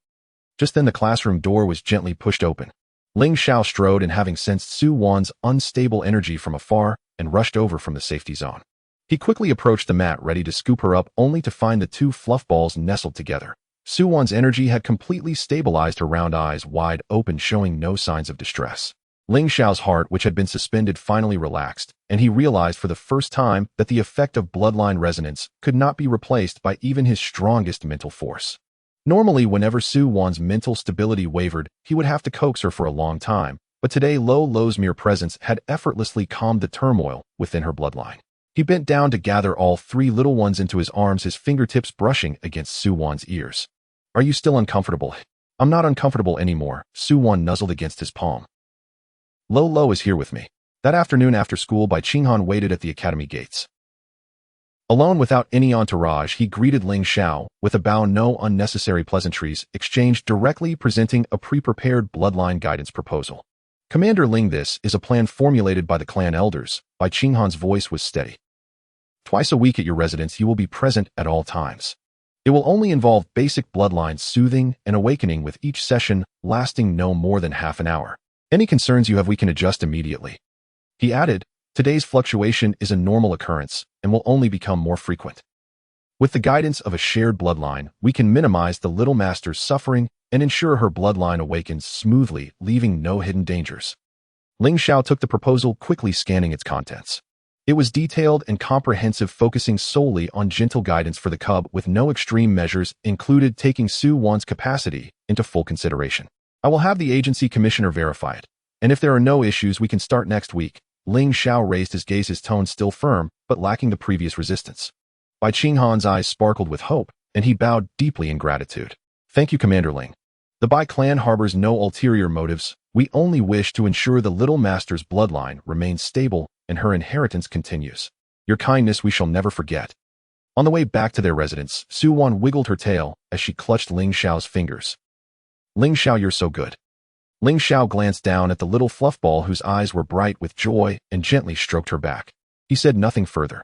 S1: Just then the classroom door was gently pushed open. Ling Xiao strode in, having sensed Su Wan's unstable energy from afar, and rushed over from the safety zone. He quickly approached the mat, ready to scoop her up, only to find the 2 fluff balls nestled together. Su Wan's energy had completely stabilized, her round eyes wide open, showing no signs of distress. Ling Xiao's heart, which had been suspended, finally relaxed, and he realized for the first time that the effect of bloodline resonance could not be replaced by even his strongest mental force. Normally, whenever Su Wan's mental stability wavered, he would have to coax her for a long time, but today Lo's mere presence had effortlessly calmed the turmoil within her bloodline. He bent down to gather all 3 little ones into his arms, his fingertips brushing against Su Wan's ears. "Are you still uncomfortable?" "I'm not uncomfortable anymore," Su Wan nuzzled against his palm. Lo is here with me." That afternoon after school, Bai Qinghan waited at the academy gates. Alone, without any entourage, he greeted Ling Xiao with a bow, no unnecessary pleasantries exchanged, directly presenting a pre-prepared bloodline guidance proposal. "Commander Ling, this is a plan formulated by the clan elders." Bai Qinghan's voice was steady. "Twice a week at your residence, you will be present at all times. It will only involve basic bloodline soothing and awakening, with each session lasting no more than half an hour. Any concerns you have, we can adjust immediately." He added, "Today's fluctuation is a normal occurrence and will only become more frequent. With the guidance of a shared bloodline, we can minimize the little master's suffering and ensure her bloodline awakens smoothly, leaving no hidden dangers." Ling Xiao took the proposal, quickly scanning its contents. It was detailed and comprehensive, focusing solely on gentle guidance for the cub, with no extreme measures included, taking Su Wan's capacity into full consideration. "I will have the agency commissioner verify it, and if there are no issues, we can start next week." Ling Xiao raised his gaze, his tone still firm, but lacking the previous resistance. Bai Qinghan's eyes sparkled with hope, and he bowed deeply in gratitude. "Thank you, Commander Ling. The Bai clan harbors no ulterior motives. We only wish to ensure the little master's bloodline remains stable and her inheritance continues. Your kindness we shall never forget." On the way back to their residence, Su Wan wiggled her tail as she clutched Ling Xiao's fingers. "Ling Xiao, you're so good." Ling Xiao glanced down at the little fluff ball, whose eyes were bright with joy, and gently stroked her back. He said nothing further.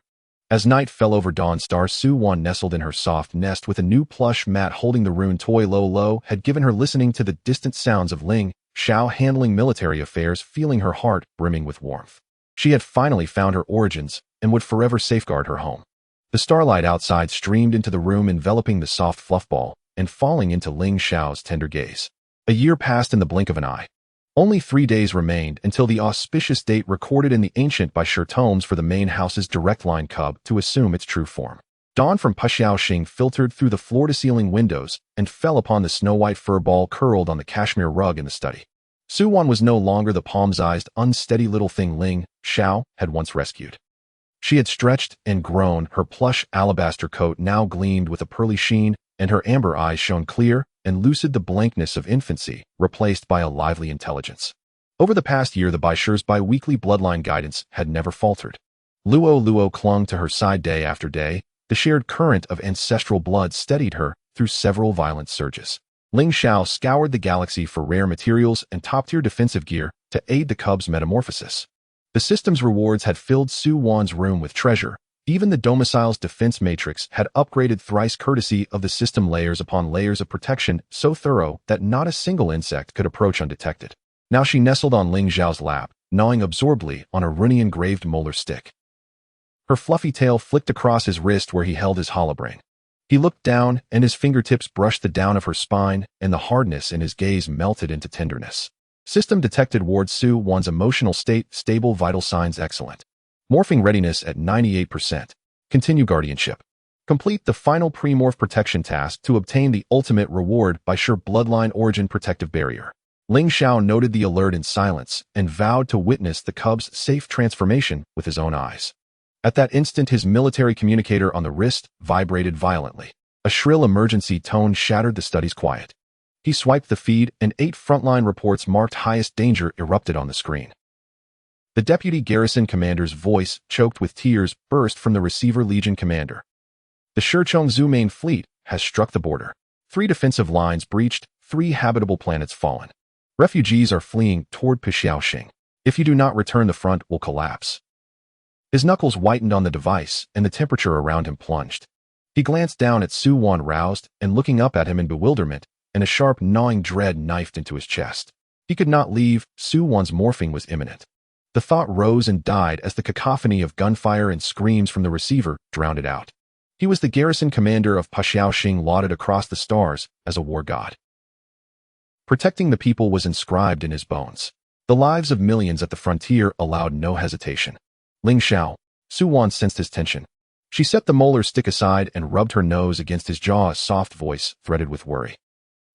S1: As night fell over Dawnstar, Su Wan nestled in her soft nest with a new plush mat holding the rune toy Lo had given her, listening to the distant sounds of Ling Xiao handling military affairs, feeling her heart brimming with warmth. She had finally found her origins and would forever safeguard her home. The starlight outside streamed into the room, enveloping the soft fluff ball and falling into Ling Xiao's tender gaze. A year passed in the blink of an eye. Only 3 days remained until the auspicious date recorded in the ancient by Shi tomes for the main house's direct line cub to assume its true form. Dawn from Puxiaoxing filtered through the floor-to-ceiling windows and fell upon the snow-white fur ball curled on the cashmere rug in the study. Suwan was no longer the palm-sized, unsteady little thing Ling Xiao had once rescued. She had stretched and grown, her plush alabaster coat now gleamed with a pearly sheen, and her amber eyes shone clear and lucid, the blankness of infancy, replaced by a lively intelligence. Over the past year, the Baishur's bi-weekly bloodline guidance had never faltered. Luo clung to her side day after day. The shared current of ancestral blood steadied her through several violent surges. Ling Xiao scoured the galaxy for rare materials and top-tier defensive gear to aid the cub's metamorphosis. The system's rewards had filled Su Wan's room with treasure. Even the domicile's defense matrix had upgraded thrice, courtesy of the system layers upon layers of protection so thorough that not a single insect could approach undetected. Now she nestled on Ling Xiao's lap, gnawing absorbedly on a runion-engraved molar stick. Her fluffy tail flicked across his wrist where he held his holobrain. He looked down, and his fingertips brushed the down of her spine, and the hardness in his gaze melted into tenderness. System detected Ward Su Wan's emotional state, stable, vital signs excellent. Morphing readiness at 98%. Continue guardianship. Complete the final pre-morph protection task to obtain the ultimate reward by sure bloodline origin protective barrier. Ling Xiao noted the alert in silence and vowed to witness the cub's safe transformation with his own eyes. At that instant, his military communicator on the wrist vibrated violently. A shrill emergency tone shattered the study's quiet. He swiped the feed, and 8 frontline reports marked highest danger erupted on the screen. The deputy garrison commander's voice, choked with tears, burst from the receiver. Legion commander. The Shichongzhou main fleet has struck the border. 3 defensive lines breached, 3 habitable planets fallen. Refugees are fleeing toward Puxiaoxing. If you do not return, the front will collapse. His knuckles whitened on the device, and the temperature around him plunged. He glanced down at Su Wan, roused and looking up at him in bewilderment, and a sharp, gnawing dread knifed into his chest. He could not leave. Su Wan's morphing was imminent. The thought rose and died as the cacophony of gunfire and screams from the receiver drowned it out. He was the garrison commander of Puxiaoxing, lauded across the stars as a war god. Protecting the people was inscribed in his bones. The lives of millions at the frontier allowed no hesitation. Ling Xiao. Su Wan sensed his tension. She set the molar stick aside and rubbed her nose against his jaw, a soft voice threaded with worry.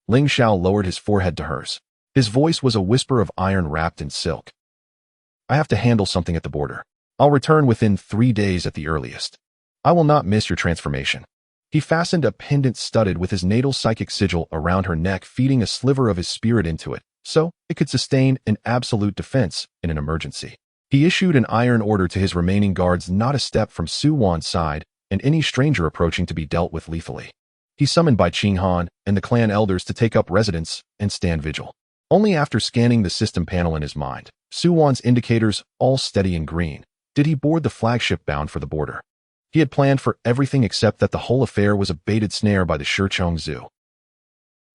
S1: Ling Xiao lowered his forehead to hers. His voice was a whisper of iron wrapped in silk. I have to handle something at the border. I'll return within 3 days at the earliest. I will not miss your transformation. He fastened a pendant studded with his natal psychic sigil around her neck, feeding a sliver of his spirit into it, so it could sustain an absolute defense in an emergency. He issued an iron order to his remaining guards, not a step from Su Wan's side, and any stranger approaching to be dealt with lethally. He summoned Bai Qinghan and the clan elders to take up residence and stand vigil. Only after scanning the system panel in his mind, Su Wan's indicators all steady and green, did he board the flagship bound for the border. He had planned for everything except that the whole affair was a baited snare by the Shichongzhou.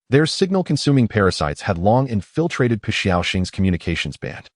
S1: Their signal-consuming parasites had long infiltrated Puxiaoxing's communications band.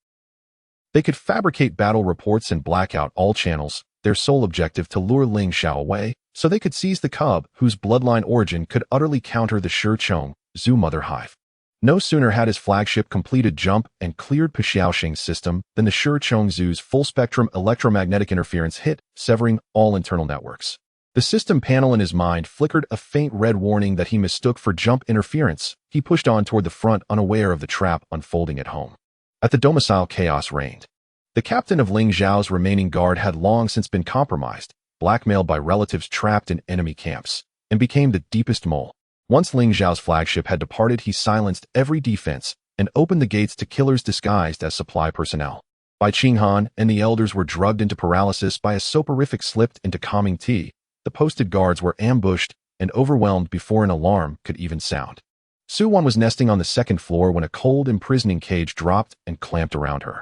S1: They could fabricate battle reports and black out all channels, their sole objective to lure Ling Xiao away, so they could seize the cub whose bloodline origin could utterly counter the Shichongzhou mother hive. No sooner had his flagship completed jump and cleared Puxiaoxing's system than the Shichongzhou's full-spectrum electromagnetic interference hit, severing all internal networks. The system panel in his mind flickered a faint red warning that he mistook for jump interference. He pushed on toward the front, unaware of the trap unfolding at home. At the domicile, chaos reigned. The captain of Ling Xiao's remaining guard had long since been compromised, blackmailed by relatives trapped in enemy camps, and became the deepest mole. Once Ling Xiao's flagship had departed, he silenced every defense and opened the gates to killers disguised as supply personnel. Bai Qinghan and the elders were drugged into paralysis by a soporific slipped into calming tea. The posted guards were ambushed and overwhelmed before an alarm could even sound. Su Wan was nesting on the 2nd floor when a cold, imprisoning cage dropped and clamped around her.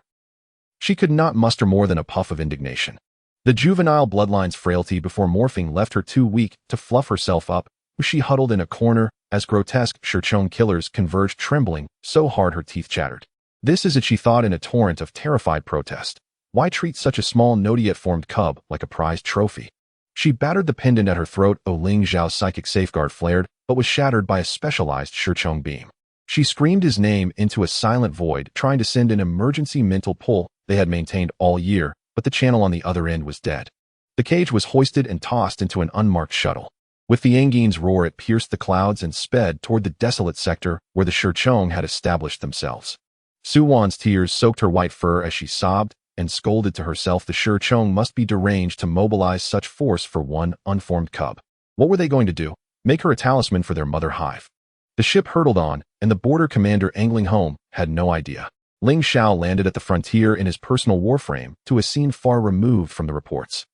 S1: She could not muster more than a puff of indignation. The juvenile bloodline's frailty before morphing left her too weak to fluff herself up. She huddled in a corner as grotesque Shichong killers converged, trembling so hard her teeth chattered. This is it, she thought in a torrent of terrified protest. Why treat such a small, no-yet-formed cub like a prized trophy? She battered the pendant at her throat. Ling Xiao's psychic safeguard flared, but was shattered by a specialized Shichong beam. She screamed his name into a silent void, trying to send an emergency mental pull they had maintained all year, but the channel on the other end was dead. The cage was hoisted and tossed into an unmarked shuttle. With the Yangin's roar, it pierced the clouds and sped toward the desolate sector where the Shurchong had established themselves. Suwan's tears soaked her white fur as she sobbed and scolded to herself the Shurchong must be deranged to mobilize such force for one unformed cub. What were they going to do? Make her a talisman for their mother hive? The ship hurtled on, and the border commander angling home had no idea. Ling Xiao landed at the frontier in his personal warframe to a scene far removed from the reports.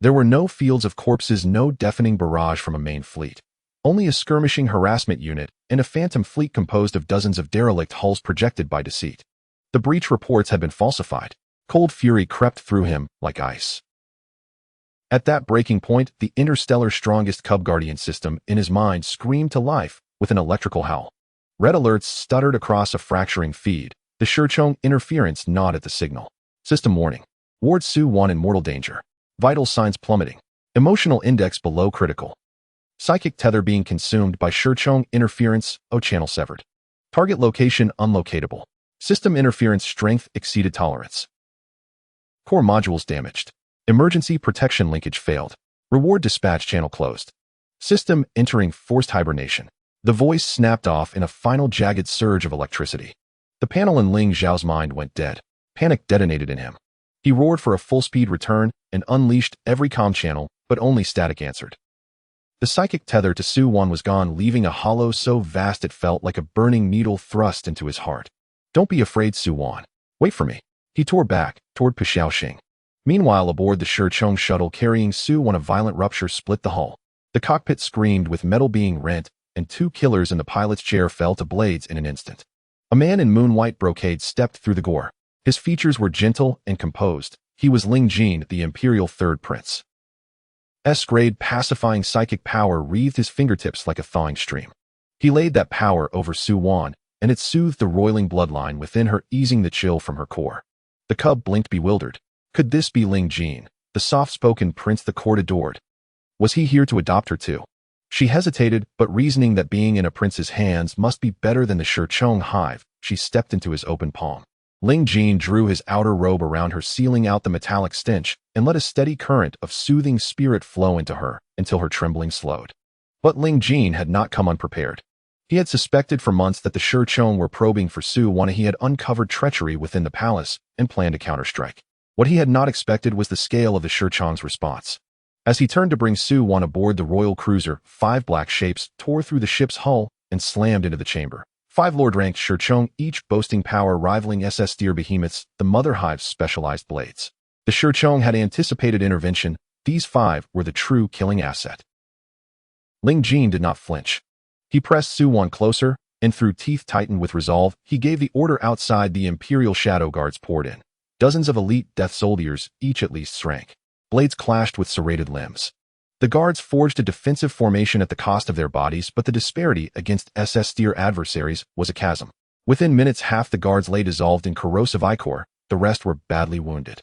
S1: There were no fields of corpses, no deafening barrage from a main fleet. Only a skirmishing harassment unit and a phantom fleet composed of dozens of derelict hulls projected by deceit. The breach reports had been falsified. Cold fury crept through him like ice. At that breaking point, the interstellar strongest Cub Guardian system in his mind screamed to life with an electrical howl. Red alerts stuttered across a fracturing feed. The Shurchong interference gnawed at the signal. System warning. Ward Su-1 in mortal danger. Vital signs plummeting. Emotional index below critical. Psychic tether being consumed by Shurchong interference. O channel severed. Target location unlocatable. System interference strength exceeded tolerance. Core modules damaged. Emergency protection linkage failed. Reward dispatch channel closed. System entering forced hibernation. The voice snapped off in a final jagged surge of electricity. The panel in Ling Xiao's mind went dead. Panic detonated in him. He roared for a full-speed return and unleashed every comm channel, but only static answered. The psychic tether to Su-1 was gone, leaving a hollow so vast it felt like a burning needle thrust into his heart. Don't be afraid, Su-1. Wait for me. He tore back, toward Pixiaoxing. Meanwhile, aboard the Shurchong shuttle carrying Su-1, a violent rupture split the hull. The cockpit screamed with metal being rent, and two killers in the pilot's chair fell to blades in an instant. A man in moon-white brocade stepped through the gore. His features were gentle and composed. He was Ling Jin, the Imperial Third Prince. S-grade pacifying psychic power wreathed his fingertips like a thawing stream. He laid that power over Su-1, and it soothed the roiling bloodline within her, easing the chill from her core. The cub blinked, bewildered. Could this be Ling Jin, the soft-spoken prince the court adored? Was he here to adopt her too? She hesitated, but reasoning that being in a prince's hands must be better than the Shurchong hive, she stepped into his open palm. Ling Jin drew his outer robe around her, sealing out the metallic stench, and let a steady current of soothing spirit flow into her until her trembling slowed. But Ling Jin had not come unprepared. He had suspected for months that the Shurchong were probing for Su-1. He had uncovered treachery within the palace and planned a counterstrike. What he had not expected was the scale of the Shurchong's response. As he turned to bring Su-1 aboard the royal cruiser, 5 black shapes tore through the ship's hull and slammed into the chamber. 5 Lord-ranked Shurchong, each boasting power rivaling SS Steer behemoths, the Mother Hive's specialized blades. The Shurchong had anticipated intervention. These 5 were the true killing asset. Ling Jin did not flinch. He pressed Su-1 closer, and through teeth tightened with resolve, he gave the order. Outside, the Imperial Shadow Guards poured in. Dozens of elite death soldiers, each at least rank. Blades clashed with serrated limbs. The guards forged a defensive formation at the cost of their bodies, but the disparity against SS Steer adversaries was a chasm. Within minutes, half the guards lay dissolved in corrosive ichor, the rest were badly wounded.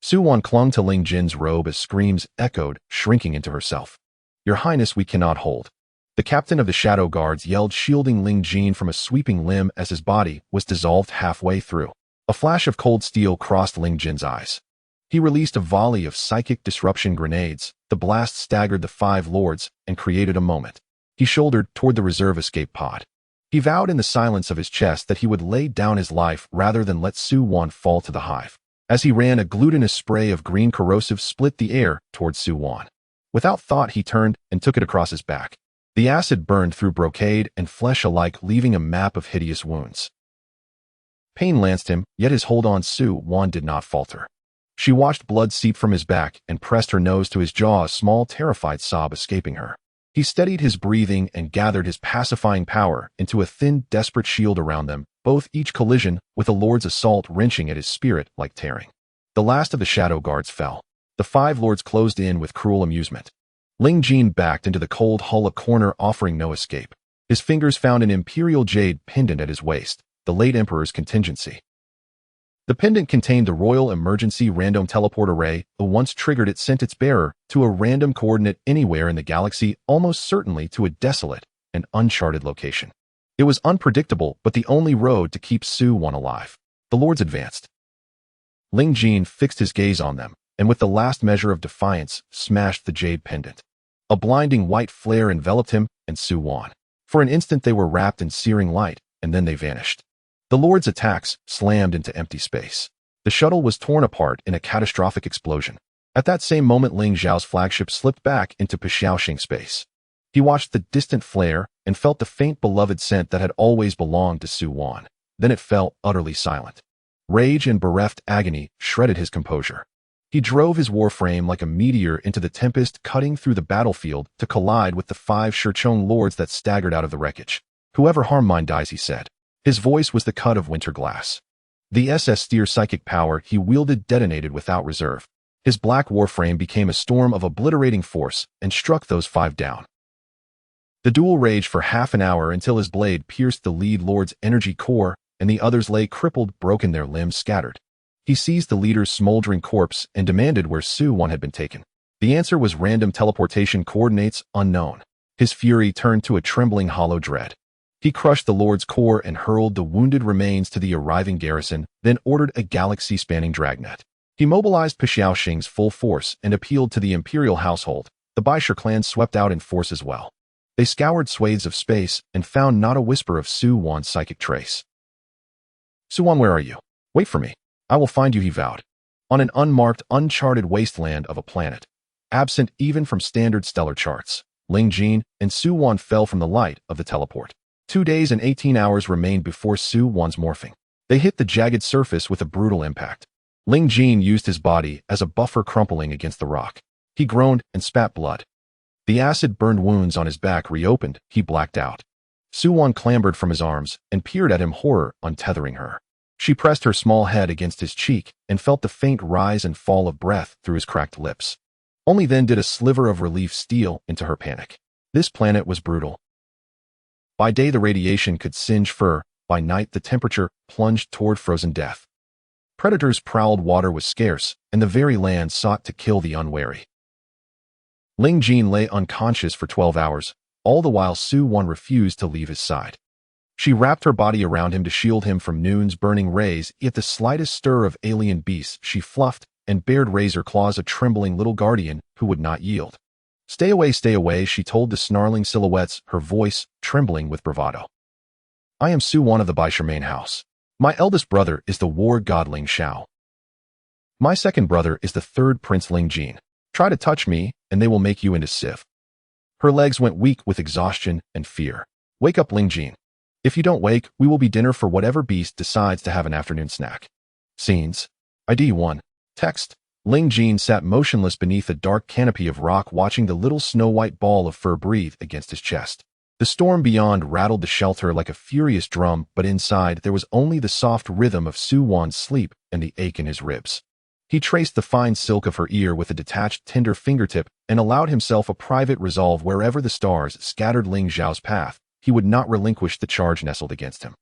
S1: Su-1 clung to Ling Jin's robe as screams echoed, shrinking into herself. Your Highness, we cannot hold. The captain of the Shadow Guards yelled, shielding Ling Jin from a sweeping limb as his body was dissolved halfway through. A flash of cold steel crossed Ling Jin's eyes. He released a volley of psychic disruption grenades. The blast staggered the 5 lords and created a moment. He shouldered toward the reserve escape pod. He vowed in the silence of his chest that he would lay down his life rather than let Su-1 fall to the hive. As he ran, a glutinous spray of green corrosive split the air toward Su-1. Without thought, he turned and took it across his back. The acid burned through brocade and flesh alike, leaving a map of hideous wounds. Pain lanced him, yet his hold on Su-1 did not falter. She watched blood seep from his back and pressed her nose to his jaw, a small, terrified sob escaping her. He steadied his breathing and gathered his pacifying power into a thin, desperate shield around them, both each collision with a lord's assault wrenching at his spirit like tearing. The last of the Shadow Guards fell. The 5 lords closed in with cruel amusement. Ling Jin backed into the cold hull, a corner offering no escape. His fingers found an imperial jade pendant at his waist, the late emperor's contingency. The pendant contained the Royal Emergency Random Teleport Array. Once triggered, it sent its bearer to a random coordinate anywhere in the galaxy, almost certainly to a desolate and uncharted location. It was unpredictable, but the only road to keep Su-Wan alive. The lords advanced. Ling Jin fixed his gaze on them, and with the last measure of defiance, smashed the jade pendant. A blinding white flare enveloped him and Su-Wan. For an instant they were wrapped in searing light, and then they vanished. The lords' attacks slammed into empty space. The shuttle was torn apart in a catastrophic explosion. At that same moment, Ling Zhao's flagship slipped back into Pixiaoxing space. He watched the distant flare and felt the faint beloved scent that had always belonged to Su-Wan. Then it fell utterly silent. Rage and bereft agony shredded his composure. He drove his warframe like a meteor into the tempest, cutting through the battlefield to collide with the 5 Shurchong lords that staggered out of the wreckage. "Whoever harmed mine dies," he said. His voice was the cut of winter glass. The SS Steer psychic power he wielded detonated without reserve. His black warframe became a storm of obliterating force and struck those 5 down. The duel raged for half an hour until his blade pierced the lead lord's energy core and the others lay crippled, broken, their limbs scattered. He seized the leader's smoldering corpse and demanded where Su-Wan had been taken. The answer was random teleportation coordinates unknown. His fury turned to a trembling hollow dread. He crushed the lord's core and hurled the wounded remains to the arriving garrison, then ordered a galaxy-spanning dragnet. He mobilized Pixiaoxing's full force and appealed to the imperial household. The Baisher clan swept out in force as well. They scoured swathes of space and found not a whisper of Su-Wan's psychic trace. "Su-Wan, where are you? Wait for me. I will find you," he vowed. On an unmarked, uncharted wasteland of a planet, absent even from standard stellar charts, Ling Jin and Su-Wan fell from the light of the teleport. 2 days and 18 hours remained before Su-Wan's morphing. They hit the jagged surface with a brutal impact. Ling Jin used his body as a buffer, crumpling against the rock. He groaned and spat blood. The acid-burned wounds on his back reopened. He blacked out. Su-Wan clambered from his arms and peered at him, horror untethering her. She pressed her small head against his cheek and felt the faint rise and fall of breath through his cracked lips. Only then did a sliver of relief steal into her panic. This planet was brutal. By day the radiation could singe fur, by night the temperature plunged toward frozen death. Predators prowled, water was scarce, and the very land sought to kill the unwary. Ling Jin lay unconscious for 12 hours, all the while Su-Wan refused to leave his side. She wrapped her body around him to shield him from noon's burning rays, yet the slightest stir of alien beasts she fluffed and bared razor claws, a trembling little guardian who would not yield. Stay away," she told the snarling silhouettes, her voice trembling with bravado. "I am Su-Wan of the Baisher main house. My eldest brother is the war god Ling Xiao. My second brother is the 3rd Prince Ling Jin. Try to touch me, and they will make you into sieve." Her legs went weak with exhaustion and fear. "Wake up, Ling Jin. If you don't wake, we will be dinner for whatever beast decides to have an afternoon snack." Scenes. ID 1. Text. Ling Jin sat motionless beneath a dark canopy of rock, watching the little snow-white ball of fur breathe against his chest. The storm beyond rattled the shelter like a furious drum, but inside there was only the soft rhythm of Su-Wan's sleep and the ache in his ribs. He traced the fine silk of her ear with a detached, tender fingertip and allowed himself a private resolve: wherever the stars scattered Ling Zhao's path, he would not relinquish the charge nestled against him.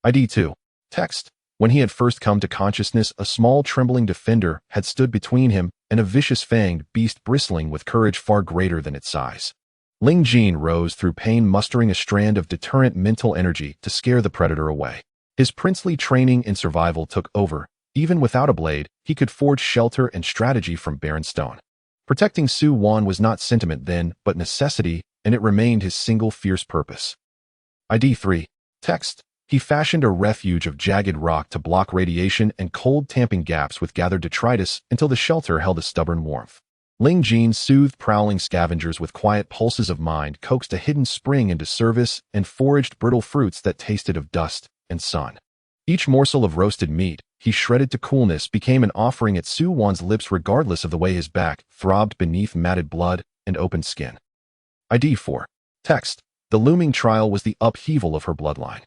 S1: ID 2. Text. When he had first come to consciousness, a small trembling defender had stood between him and a vicious fanged beast bristling with courage far greater than its size. Ling Jin rose through pain, mustering a strand of deterrent mental energy to scare the predator away. His princely training in survival took over. Even without a blade, he could forge shelter and strategy from barren stone. Protecting Su-Wan was not sentiment then, but necessity, and it remained his single fierce purpose. ID 3. Text. He fashioned a refuge of jagged rock to block radiation and cold, tamping gaps with gathered detritus until the shelter held a stubborn warmth. Ling Jin soothed prowling scavengers with quiet pulses of mind, coaxed a hidden spring into service, and foraged brittle fruits that tasted of dust and sun. Each morsel of roasted meat he shredded to coolness became an offering at Su-Wan's lips, regardless of the way his back throbbed beneath matted blood and opened skin. ID 4. Text. The looming trial was the upheaval of her bloodline.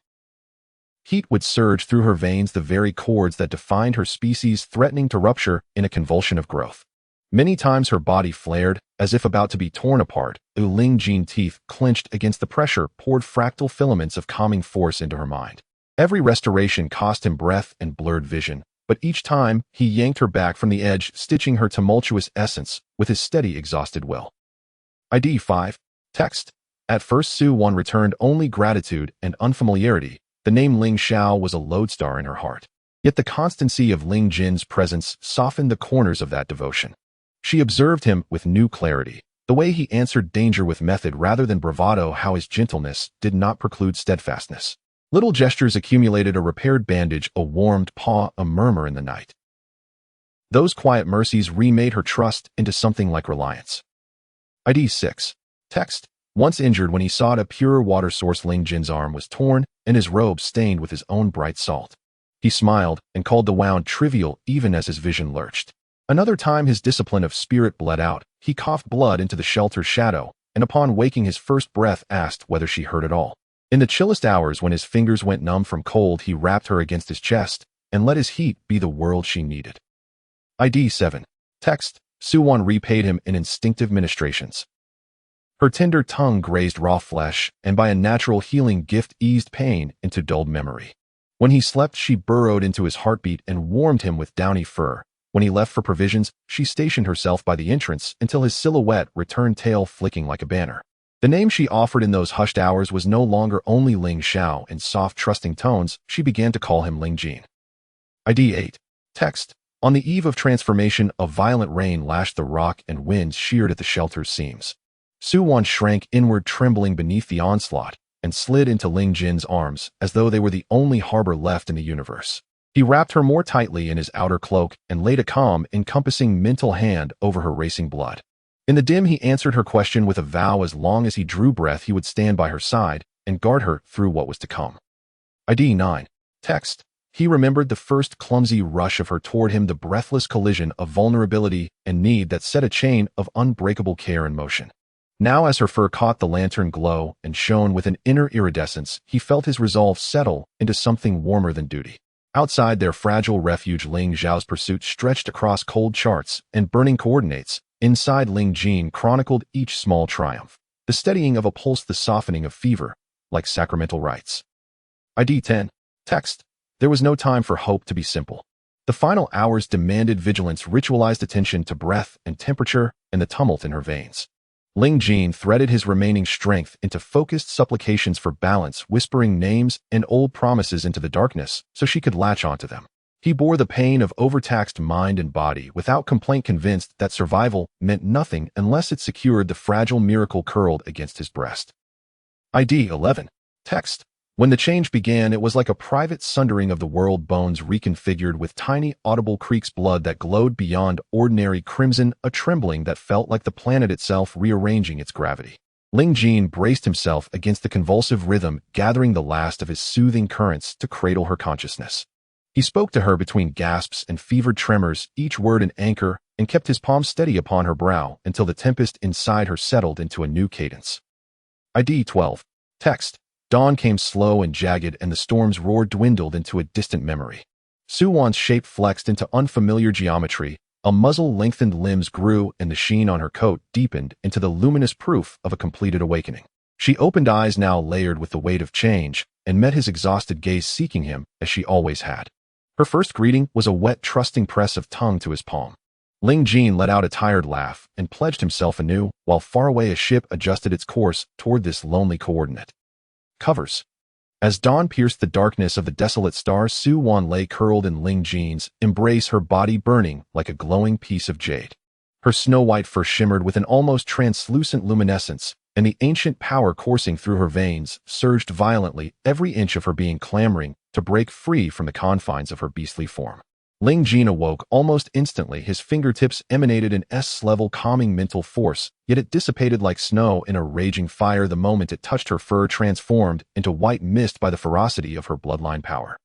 S1: Heat would surge through her veins, the very cords that defined her species threatening to rupture in a convulsion of growth. Many times her body flared, as if about to be torn apart. Ling Jin's teeth clenched against the pressure, poured fractal filaments of calming force into her mind. Every restoration cost him breath and blurred vision, but each time he yanked her back from the edge, stitching her tumultuous essence with his steady, exhausted will. ID 5. Text. At first, Su Wan returned only gratitude and unfamiliarity. The name Ling Xiao was a lodestar in her heart. Yet the constancy of Ling Jin's presence softened the corners of that devotion. She observed him with new clarity. The way he answered danger with method rather than bravado, how his gentleness did not preclude steadfastness. Little gestures accumulated: a repaired bandage, a warmed paw, a murmur in the night. Those quiet mercies remade her trust into something like reliance. ID 6. Text. Once injured when he sought a purer water source, Ling Jin's arm was torn and his robe stained with his own bright salt. He smiled and called the wound trivial even as his vision lurched. Another time his discipline of spirit bled out. He coughed blood into the shelter's shadow, and upon waking his first breath asked whether she heard at all. In the chillest hours when his fingers went numb from cold, he wrapped her against his chest and let his heat be the world she needed. ID 7. Text. Su Wan repaid him in instinctive ministrations. Her tender tongue grazed raw flesh, and by a natural healing gift eased pain into dulled memory. When he slept, she burrowed into his heartbeat and warmed him with downy fur. When he left for provisions, she stationed herself by the entrance until his silhouette returned, tail flicking like a banner. The name she offered in those hushed hours was no longer only Ling Xiao. In soft, trusting tones, she began to call him Ling Jin. ID 8. Text. On the eve of transformation, a violent rain lashed the rock and winds sheared at the shelter's seams. Su Wan shrank inward, trembling beneath the onslaught, and slid into Ling Jin's arms as though they were the only harbor left in the universe. He wrapped her more tightly in his outer cloak and laid a calm, encompassing mental hand over her racing blood. In the dim, he answered her question with a vow: as long as he drew breath, he would stand by her side and guard her through what was to come. ID 9. Text. He remembered the first clumsy rush of her toward him, the breathless collision of vulnerability and need that set a chain of unbreakable care in motion. Now, as her fur caught the lantern glow and shone with an inner iridescence, he felt his resolve settle into something warmer than duty. Outside their fragile refuge, Ling Xiao's pursuit stretched across cold charts and burning coordinates. Inside, Ling Jin chronicled each small triumph, the steadying of a pulse, the softening of fever, like sacramental rites. ID 10. Text. There was no time for hope to be simple. The final hours demanded vigilance, ritualized attention to breath and temperature and the tumult in her veins. Ling Jin threaded his remaining strength into focused supplications for balance, whispering names and old promises into the darkness so she could latch onto them. He bore the pain of overtaxed mind and body without complaint, convinced that survival meant nothing unless it secured the fragile miracle curled against his breast. ID 11. Text. When the change began, it was like a private sundering of the world, bones reconfigured with tiny audible creaks, blood that glowed beyond ordinary crimson, a trembling that felt like the planet itself rearranging its gravity. Ling Jin braced himself against the convulsive rhythm, gathering the last of his soothing currents to cradle her consciousness. He spoke to her between gasps and fevered tremors, each word an anchor, and kept his palm steady upon her brow until the tempest inside her settled into a new cadence. ID 12. Text. Dawn came slow and jagged, and the storm's roar dwindled into a distant memory. Su Wan's shape flexed into unfamiliar geometry, a muzzle lengthened, limbs grew, and the sheen on her coat deepened into the luminous proof of a completed awakening. She opened eyes now layered with the weight of change, and met his exhausted gaze, seeking him as she always had. Her first greeting was a wet, trusting press of tongue to his palm. Ling Jin let out a tired laugh and pledged himself anew, while far away a ship adjusted its course toward this lonely coordinate. Covers. As dawn pierced the darkness of the desolate stars, Su Wan lay curled in Ling Jin's embrace, her body burning like a glowing piece of jade. Her snow-white fur shimmered with an almost translucent luminescence, and the ancient power coursing through her veins surged violently, every inch of her being clamoring to break free from the confines of her beastly form. Ling Jin awoke almost instantly. His fingertips emanated an S-level calming mental force, yet it dissipated like snow in a raging fire the moment it touched her fur, transformed into white mist by the ferocity of her bloodline power.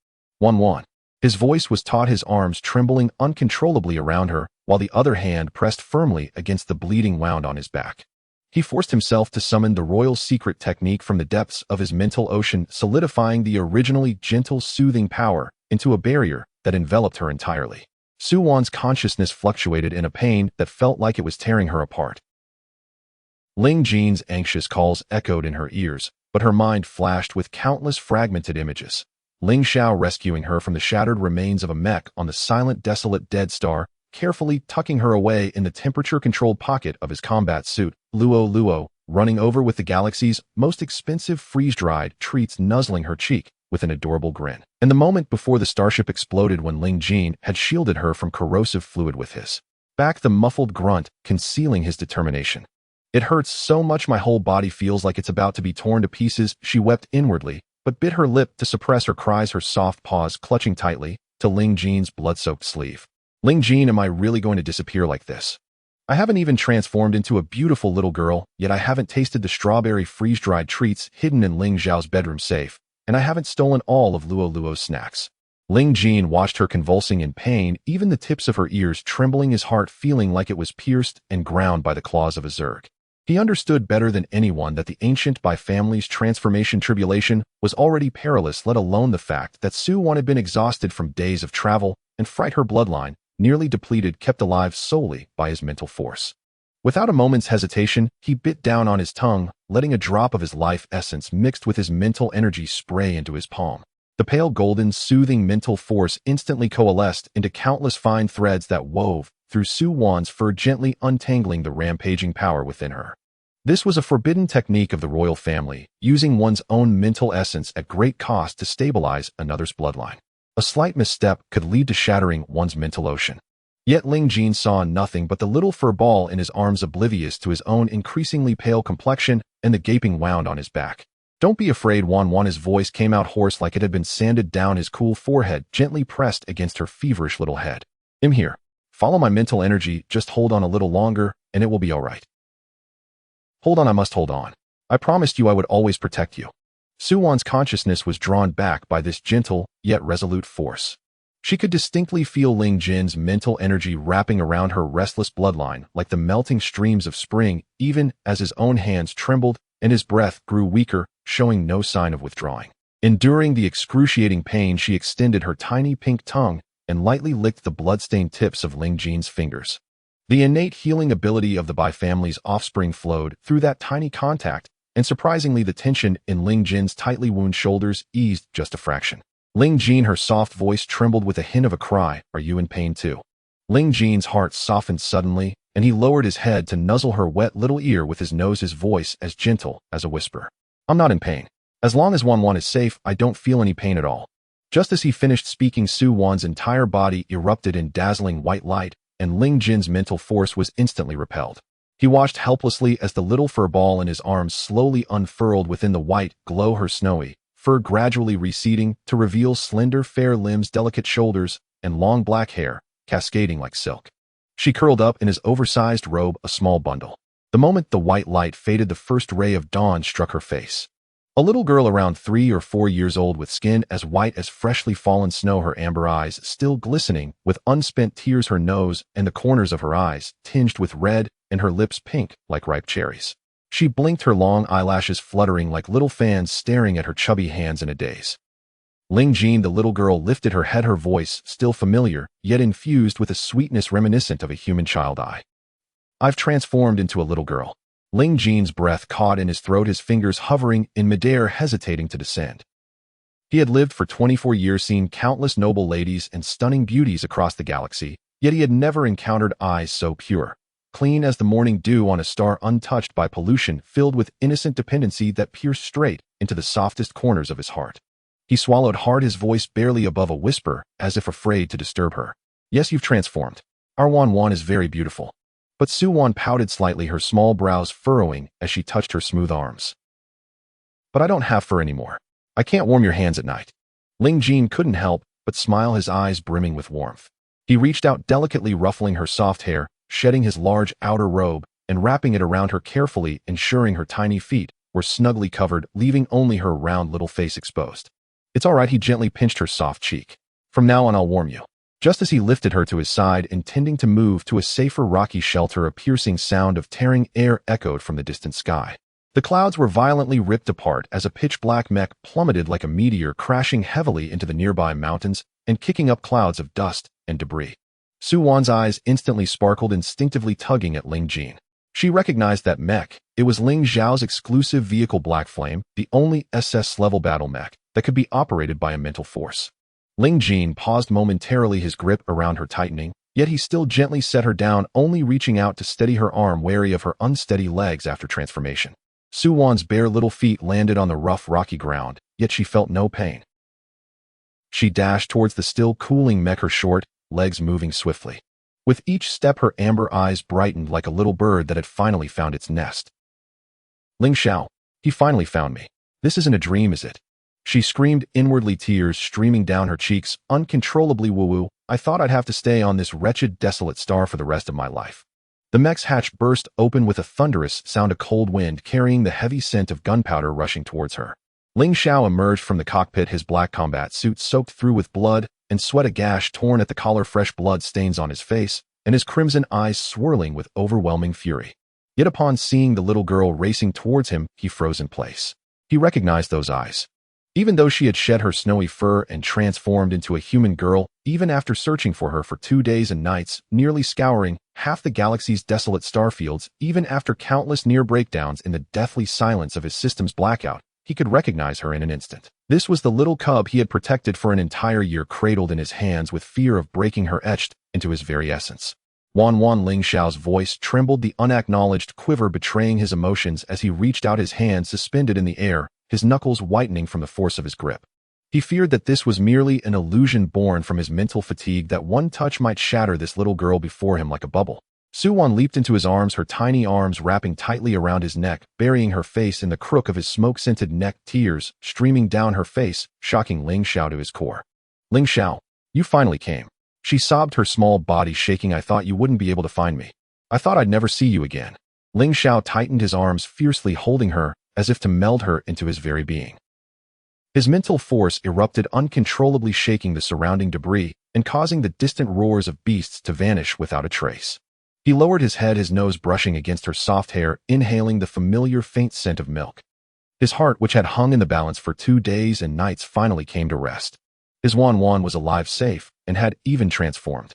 S1: 1-1. His voice was taut, his arms trembling uncontrollably around her, while the other hand pressed firmly against the bleeding wound on his back. He forced himself to summon the royal secret technique from the depths of his mental ocean, solidifying the originally gentle, soothing power into a barrier that enveloped her entirely. Su Wan's consciousness fluctuated in a pain that felt like it was tearing her apart. Ling Jin's anxious calls echoed in her ears, but her mind flashed with countless fragmented images. Ling Xiao rescuing her from the shattered remains of a mech on the silent, desolate dead star, carefully tucking her away in the temperature-controlled pocket of his combat suit. Luo, running over with the galaxy's most expensive freeze-dried treats nuzzling her cheek with an adorable grin. And the moment before the starship exploded when Ling Jin had shielded her from corrosive fluid with his back, the muffled grunt concealing his determination. "It hurts so much my whole body feels like it's about to be torn to pieces," she wept inwardly, but bit her lip to suppress her cries, her soft paws clutching tightly to Ling Jin's blood-soaked sleeve. "Ling Jin, am I really going to disappear like this? I haven't even transformed into a beautiful little girl, yet I haven't tasted the strawberry freeze-dried treats hidden in Ling Zhao's bedroom safe, and I haven't stolen all of Luo Luo's snacks." Ling Jin watched her convulsing in pain, even the tips of her ears trembling, his heart feeling like it was pierced and ground by the claws of a Zerg. He understood better than anyone that the ancient Bai family's transformation tribulation was already perilous, let alone the fact that Su Wan had been exhausted from days of travel and fright, her bloodline, nearly depleted, kept alive solely by his mental force. Without a moment's hesitation, he bit down on his tongue, letting a drop of his life essence mixed with his mental energy spray into his palm. The pale golden, soothing mental force instantly coalesced into countless fine threads that wove through Su Wan's fur, gently untangling the rampaging power within her. This was a forbidden technique of the royal family, using one's own mental essence at great cost to stabilize another's bloodline. A slight misstep could lead to shattering one's mental ocean. Yet Ling Jin saw nothing but the little fur ball in his arms, oblivious to his own increasingly pale complexion and the gaping wound on his back. "Don't be afraid, Wan." His voice came out hoarse, like it had been sanded down his cool forehead, gently pressed against her feverish little head. "I'm here. Follow my mental energy, just hold on a little longer, and it will be all right." "Hold on, I must hold on. I promised you I would always protect you." Su Wan's consciousness was drawn back by this gentle, yet resolute force. She could distinctly feel Ling Jin's mental energy wrapping around her restless bloodline like the melting streams of spring, even as his own hands trembled and his breath grew weaker, showing no sign of withdrawing. Enduring the excruciating pain, she extended her tiny pink tongue and lightly licked the blood-stained tips of Ling Jin's fingers. The innate healing ability of the Bai family's offspring flowed through that tiny contact, and surprisingly the tension in Ling Jin's tightly wound shoulders eased just a fraction. Ling Jin, her soft voice trembled with a hint of a cry. "Are you in pain too?" Ling Jin's heart softened suddenly, and he lowered his head to nuzzle her wet little ear with his nose, his voice as gentle as a whisper. "I'm not in pain. As long as Wan is safe, I don't feel any pain at all." Just as he finished speaking, Su Wan's entire body erupted in dazzling white light, and Ling Jin's mental force was instantly repelled. He watched helplessly as the little fur ball in his arms slowly unfurled within the white glow, her snowy fur gradually receding to reveal slender, fair limbs, delicate shoulders, and long black hair, cascading like silk. She curled up in his oversized robe, a small bundle. The moment the white light faded, the first ray of dawn struck her face. A little girl around 3 or 4 years old, with skin as white as freshly fallen snow, her amber eyes still glistening with unspent tears, her nose and the corners of her eyes tinged with red, and her lips pink like ripe cherries. She blinked, her long eyelashes fluttering like little fans, staring at her chubby hands in a daze. Ling Jin, the little girl, lifted her head, her voice still familiar, yet infused with a sweetness reminiscent of a human child. "I've transformed into a little girl." Ling Jin's breath caught in his throat, his fingers hovering in midair, hesitating to descend. He had lived for 24 years, seen countless noble ladies and stunning beauties across the galaxy, yet he had never encountered eyes so pure, clean as the morning dew on a star, untouched by pollution, filled with innocent dependency that pierced straight into the softest corners of his heart. He swallowed hard, his voice barely above a whisper, as if afraid to disturb her. "Yes, you've transformed. Our Wan is very beautiful." But Su Wan pouted slightly, her small brows furrowing as she touched her smooth arms. "But I don't have fur anymore. I can't warm your hands at night." Ling Jin couldn't help but smile, his eyes brimming with warmth. He reached out, delicately ruffling her soft hair, shedding his large outer robe and wrapping it around her carefully, ensuring her tiny feet were snugly covered, leaving only her round little face exposed. "It's all right," he gently pinched her soft cheek. "From now on I'll warm you." Just as he lifted her to his side, intending to move to a safer rocky shelter, a piercing sound of tearing air echoed from the distant sky. The clouds were violently ripped apart as a pitch-black mech plummeted like a meteor, crashing heavily into the nearby mountains and kicking up clouds of dust and debris. Su Wan's eyes instantly sparkled, instinctively tugging at Ling Jin. She recognized that mech. It was Ling Zhao's exclusive vehicle, Black Flame, the only SS-level battle mech that could be operated by a mental force. Ling Jin paused momentarily, his grip around her tightening, Yet he still gently set her down, only reaching out to steady her arm, wary of her unsteady legs after transformation. Suwon's bare little feet landed on the rough, rocky ground, yet she felt no pain. She dashed towards the still cooling mech, her short legs moving swiftly. With each step, her amber eyes brightened like a little bird that had finally found its nest. Ling Xiao, he finally found me. This isn't a dream, is it? She screamed, inwardly, tears streaming down her cheeks, uncontrollably. Woo-woo, I thought I'd have to stay on this wretched, desolate star for the rest of my life. The mech's hatch burst open with a thunderous sound, a cold wind carrying the heavy scent of gunpowder rushing towards her. Ling Xiao emerged from the cockpit, his black combat suit soaked through with blood and sweat, a gash torn at the collar, fresh blood stains on his face, and his crimson eyes swirling with overwhelming fury. Yet upon seeing the little girl racing towards him, he froze in place. He recognized those eyes. Even though she had shed her snowy fur and transformed into a human girl, even after searching for her for 2 days and nights, nearly scouring half the galaxy's desolate starfields, even after countless near breakdowns in the deathly silence of his system's blackout, he could recognize her in an instant. This was the little cub he had protected for an entire year, cradled in his hands with fear of breaking her etched into his very essence. Wan Ling Xiao's voice trembled, the unacknowledged quiver betraying his emotions as he reached out, his hand suspended in the air, his knuckles whitening from the force of his grip. He feared that this was merely an illusion born from his mental fatigue, that one touch might shatter this little girl before him like a bubble. Suwon leaped into his arms, her tiny arms wrapping tightly around his neck, burying her face in the crook of his smoke-scented neck, tears streaming down her face, shocking Ling Xiao to his core. Ling Xiao, you finally came. She sobbed, her small body shaking. I thought you wouldn't be able to find me. I thought I'd never see you again. Ling Xiao tightened his arms, fiercely holding her, as if to meld her into his very being. His mental force erupted uncontrollably, shaking the surrounding debris and causing the distant roars of beasts to vanish without a trace. He lowered his head, his nose brushing against her soft hair, inhaling the familiar faint scent of milk. His heart, which had hung in the balance for 2 days and nights, finally came to rest. His Wan was alive, safe, and had even transformed.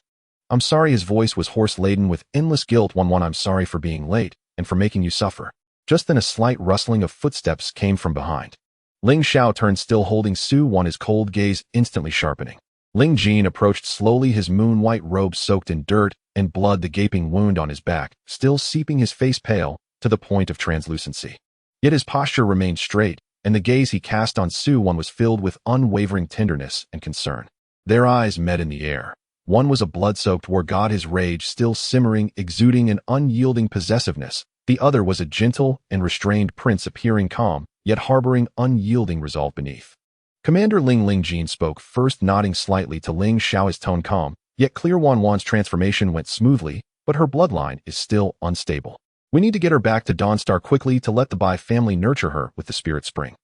S1: I'm sorry, his voice was hoarse, laden with endless guilt. Wan, I'm sorry for being late and for making you suffer. Just then a slight rustling of footsteps came from behind. Ling Xiao turned, still holding Suwon, his cold gaze instantly sharpening. Ling Jin approached slowly, his moon-white robe soaked in dirt and blood, the gaping wound on his back still seeping, his face pale to the point of translucency. Yet his posture remained straight, and the gaze he cast on Suwon was filled with unwavering tenderness and concern. Their eyes met in the air. One was a blood-soaked war god, his rage still simmering, exuding an unyielding possessiveness. The other was a gentle and restrained prince, appearing calm, yet harboring unyielding resolve beneath. Commander Ling Jin spoke first, nodding slightly to Ling Xiao, his tone calm, yet clear. Wan's transformation went smoothly, but her bloodline is still unstable. We need to get her back to Dawnstar quickly to let the Bai family nurture her with the Spirit Spring.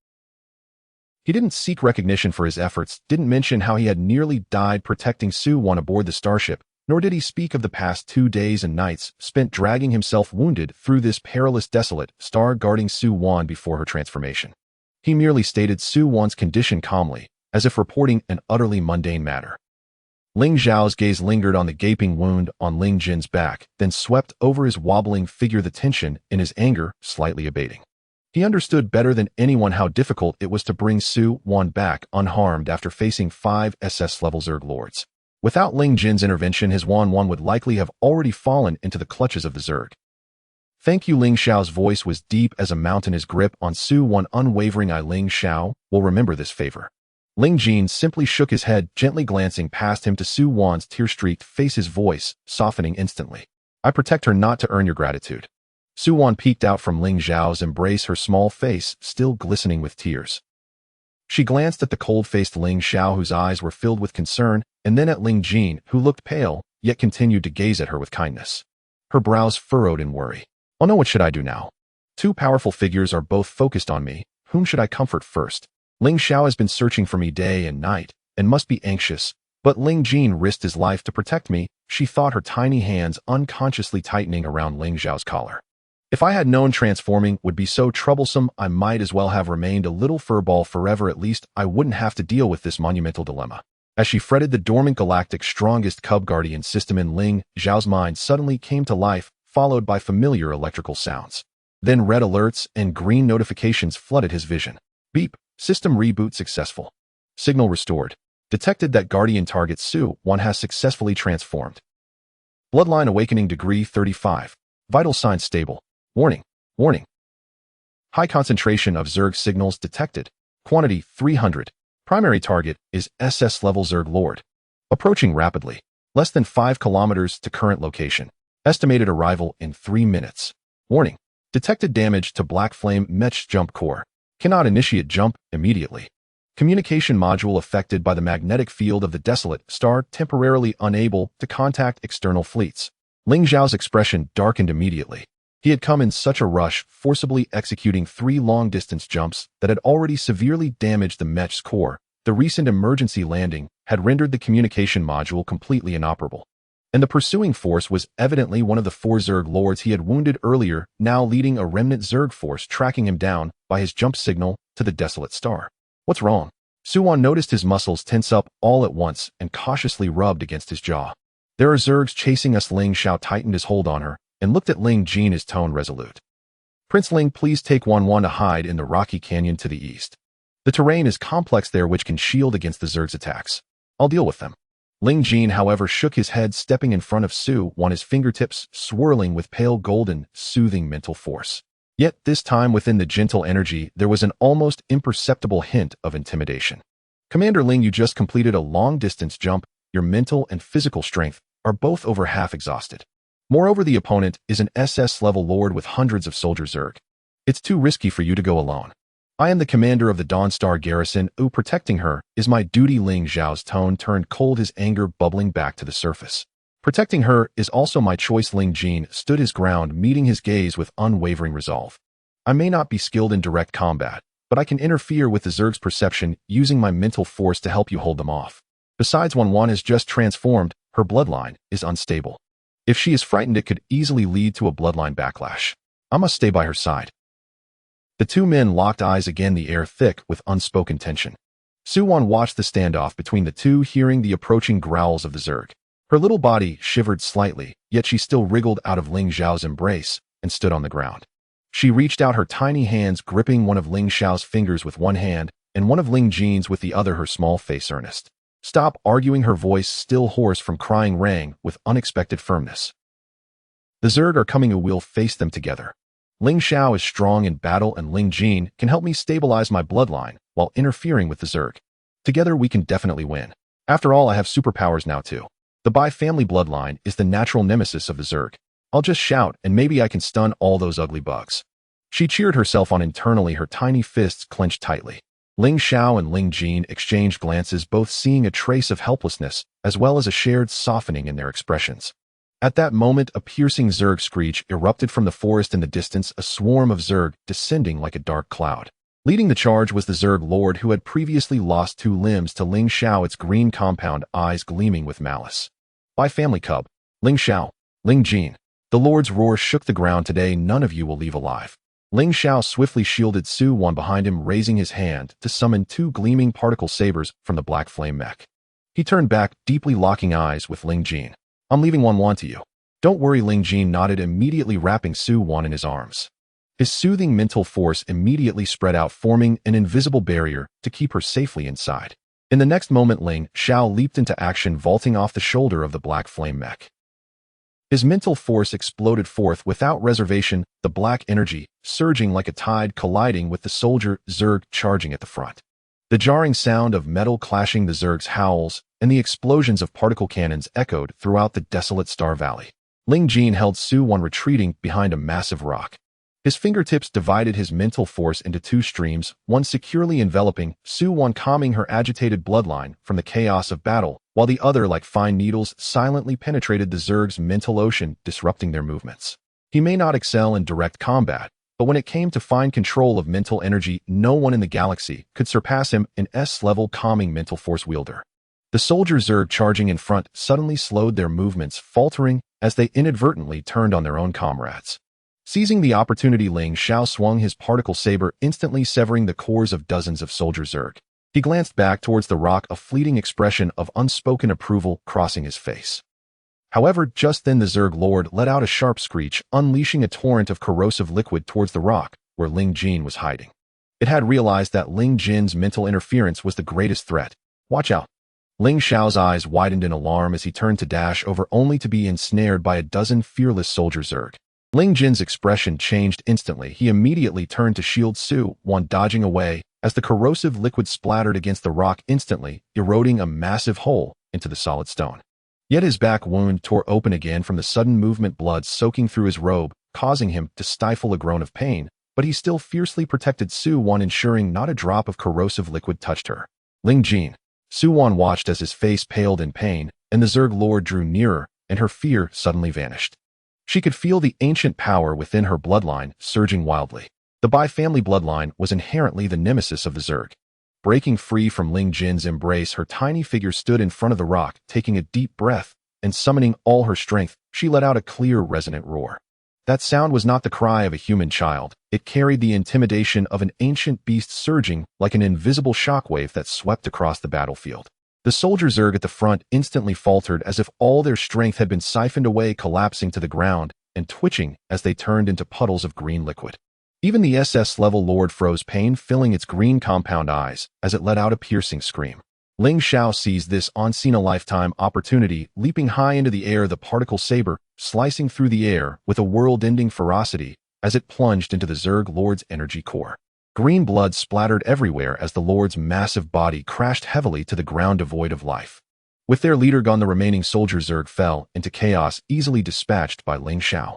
S1: He didn't seek recognition for his efforts, didn't mention how he had nearly died protecting Suwon aboard the starship, nor did he speak of the past 2 days and nights spent dragging himself wounded through this perilous, desolate star, guarding Suwon before her transformation. He merely stated Suwon's condition calmly, as if reporting an utterly mundane matter. Ling Xiao's gaze lingered on the gaping wound on Ling Jin's back, then swept over his wobbling figure, the tension in his anger slightly abating. He understood better than anyone how difficult it was to bring Suwon back unharmed after facing 5 SS-level Zerg lords. Without Ling Jin's intervention, his Wan would likely have already fallen into the clutches of the Zerg. Thank you. Ling Xiao's voice was deep as a mountain, his grip on Suwon unwavering. I, Ling Xiao, will remember this favor. Ling Jin simply shook his head, gently glancing past him to Suwon's tear-streaked face, his voice softening instantly. I protect her not to earn your gratitude. Suwon peeked out from Ling Xiao's embrace, her small face still glistening with tears. She glanced at the cold-faced Ling Xiao, whose eyes were filled with concern, and then at Ling Jin, who looked pale, yet continued to gaze at her with kindness. Her brows furrowed in worry. Oh no, what should I do now? 2 powerful figures are both focused on me. Whom should I comfort first? Ling Xiao has been searching for me day and night, and must be anxious, but Ling Jin risked his life to protect me, she thought, her tiny hands unconsciously tightening around Ling Xiao's collar. If I had known transforming would be so troublesome, I might as well have remained a little furball forever. At least I wouldn't have to deal with this monumental dilemma. As she fretted, the dormant galactic strongest cub guardian system in Ling Xiao's mind suddenly came to life, followed by familiar electrical sounds. Then red alerts and green notifications flooded his vision. Beep. System reboot successful. Signal restored. Detected that guardian target Suwon has successfully transformed. Bloodline awakening degree 35. Vital signs stable. Warning. Warning. High concentration of Zerg signals detected. Quantity 300. Primary target is SS level Zerg Lord. Approaching rapidly. Less than 5 kilometers to current location. Estimated arrival in 3 minutes. Warning. Detected damage to Black Flame Mech jump core. Cannot initiate jump immediately. Communication module affected by the magnetic field of the desolate star, temporarily unable to contact external fleets. Ling Xiao's expression darkened immediately. He had come in such a rush, forcibly executing 3 long-distance jumps that had already severely damaged the mech's core. The recent emergency landing had rendered the communication module completely inoperable. And the pursuing force was evidently one of the 4 Zerg lords he had wounded earlier, now leading a remnant Zerg force tracking him down by his jump signal to the desolate star. What's wrong? Suwan noticed his muscles tense up all at once and cautiously rubbed against his jaw. There are Zergs chasing us. Ling Xiao tightened his hold on her and looked at Ling Jin, his tone resolute. Prince Ling, please take 1-1 to hide in the rocky canyon to the east. The terrain is complex there which can shield against the Zerg's attacks. I'll deal with them. Ling Jin, however, shook his head, stepping in front of Su Wan, his fingertips swirling with pale golden, soothing mental force. Yet this time within the gentle energy there was an almost imperceptible hint of intimidation. Commander Ling, you just completed a long-distance jump. Your mental and physical strength are both over half exhausted. Moreover, the opponent is an SS-level lord with hundreds of soldier Zerg. It's too risky for you to go alone. I am the commander of the Dawnstar garrison. Protecting her is my duty. Ling Xiao's tone turned cold, his anger bubbling back to the surface. Protecting her is also my choice. Ling Jin stood his ground, meeting his gaze with unwavering resolve. I may not be skilled in direct combat, but I can interfere with the Zerg's perception using my mental force to help you hold them off. Besides, Wan has just transformed. Her bloodline is unstable. If she is frightened, it could easily lead to a bloodline backlash. I must stay by her side. The 2 men locked eyes again, the air thick with unspoken tension. Su Wan watched the standoff between the two, hearing the approaching growls of the Zerg. Her little body shivered slightly, yet she still wriggled out of Ling Xiao's embrace and stood on the ground. She reached out her tiny hands, gripping one of Ling Xiao's fingers with one hand and one of Ling Jin's with the other, her small face earnest. Stop arguing, her voice still hoarse from crying rang with unexpected firmness. The Zerg are coming. We'll face them together. Ling Xiao is strong in battle and Ling Jin can help me stabilize my bloodline while interfering with the Zerg. Together we can definitely win. After all, I have superpowers now too. The Bai family bloodline is the natural nemesis of the Zerg. I'll just shout and maybe I can stun all those ugly bugs. She cheered herself on internally, her tiny fists clenched tightly. Ling Xiao and Ling Jin exchanged glances, both seeing a trace of helplessness as well as a shared softening in their expressions. At that moment, a piercing Zerg screech erupted from the forest in the distance, a swarm of Zerg descending like a dark cloud. Leading the charge was the Zerg lord who had previously lost 2 limbs to Ling Xiao, its green compound eyes gleaming with malice. By family cub, Ling Xiao, Ling Jin. The lord's roar shook the ground. Today none of you will leave alive. Ling Xiao swiftly shielded Su Wan behind him, raising his hand to summon 2 gleaming particle sabers from the Black Flame mech. He turned back, deeply locking eyes with Ling Jin. I'm leaving Wan to you. Don't worry. Ling Jin nodded, immediately wrapping Su Wan in his arms. His soothing mental force immediately spread out, forming an invisible barrier to keep her safely inside. In the next moment, Ling Xiao leaped into action, vaulting off the shoulder of the Black Flame mech. His mental force exploded forth without reservation, the black energy surging like a tide, colliding with the soldier Zerg charging at the front. The jarring sound of metal clashing, the Zerg's howls, and the explosions of particle cannons echoed throughout the desolate Star Valley. Ling Jin held Su Wan retreating behind a massive rock. His fingertips divided his mental force into 2 streams, one securely enveloping Su Wan, calming her agitated bloodline from the chaos of battle, while the other, like fine needles, silently penetrated the Zerg's mental ocean, disrupting their movements. He may not excel in direct combat, but when it came to fine control of mental energy, no one in the galaxy could surpass him, an S-level calming mental force wielder. The soldier Zerg charging in front suddenly slowed their movements, faltering as they inadvertently turned on their own comrades. Seizing the opportunity, Ling Xiao swung his particle saber, instantly severing the cores of dozens of soldier Zerg. He glanced back towards the rock, a fleeting expression of unspoken approval crossing his face. However, just then the Zerg lord let out a sharp screech, unleashing a torrent of corrosive liquid towards the rock where Ling Jin was hiding. It had realized that Ling Jin's mental interference was the greatest threat. Watch out. Ling Xiao's eyes widened in alarm as he turned to dash over only to be ensnared by a dozen fearless soldier Zerg. Ling Jin's expression changed instantly. He immediately turned to shield Su Wan, dodging away as the corrosive liquid splattered against the rock, instantly eroding a massive hole into the solid stone. Yet his back wound tore open again from the sudden movement, blood soaking through his robe, causing him to stifle a groan of pain, but he still fiercely protected Su Wan, ensuring not a drop of corrosive liquid touched her. Ling Jin. Su Wan watched as his face paled in pain, and the Zerg lord drew nearer, and her fear suddenly vanished. She could feel the ancient power within her bloodline surging wildly. The Bai family bloodline was inherently the nemesis of the Zerg. Breaking free from Ling Jin's embrace, her tiny figure stood in front of the rock, taking a deep breath, and summoning all her strength, she let out a clear, resonant roar. That sound was not the cry of a human child. It carried the intimidation of an ancient beast, surging like an invisible shockwave that swept across the battlefield. The soldier Zerg at the front instantly faltered, as if all their strength had been siphoned away, collapsing to the ground and twitching as they turned into puddles of green liquid. Even the SS-level Lord froze, pain filling its green compound eyes as it let out a piercing scream. Ling Xiao seized this once-in-a-lifetime opportunity, leaping high into the air, the particle saber slicing through the air with a world-ending ferocity as it plunged into the Zerg Lord's energy core. Green blood splattered everywhere as the Lord's massive body crashed heavily to the ground, devoid of life. With their leader gone, the remaining soldier Zerg fell into chaos, easily dispatched by Ling Xiao.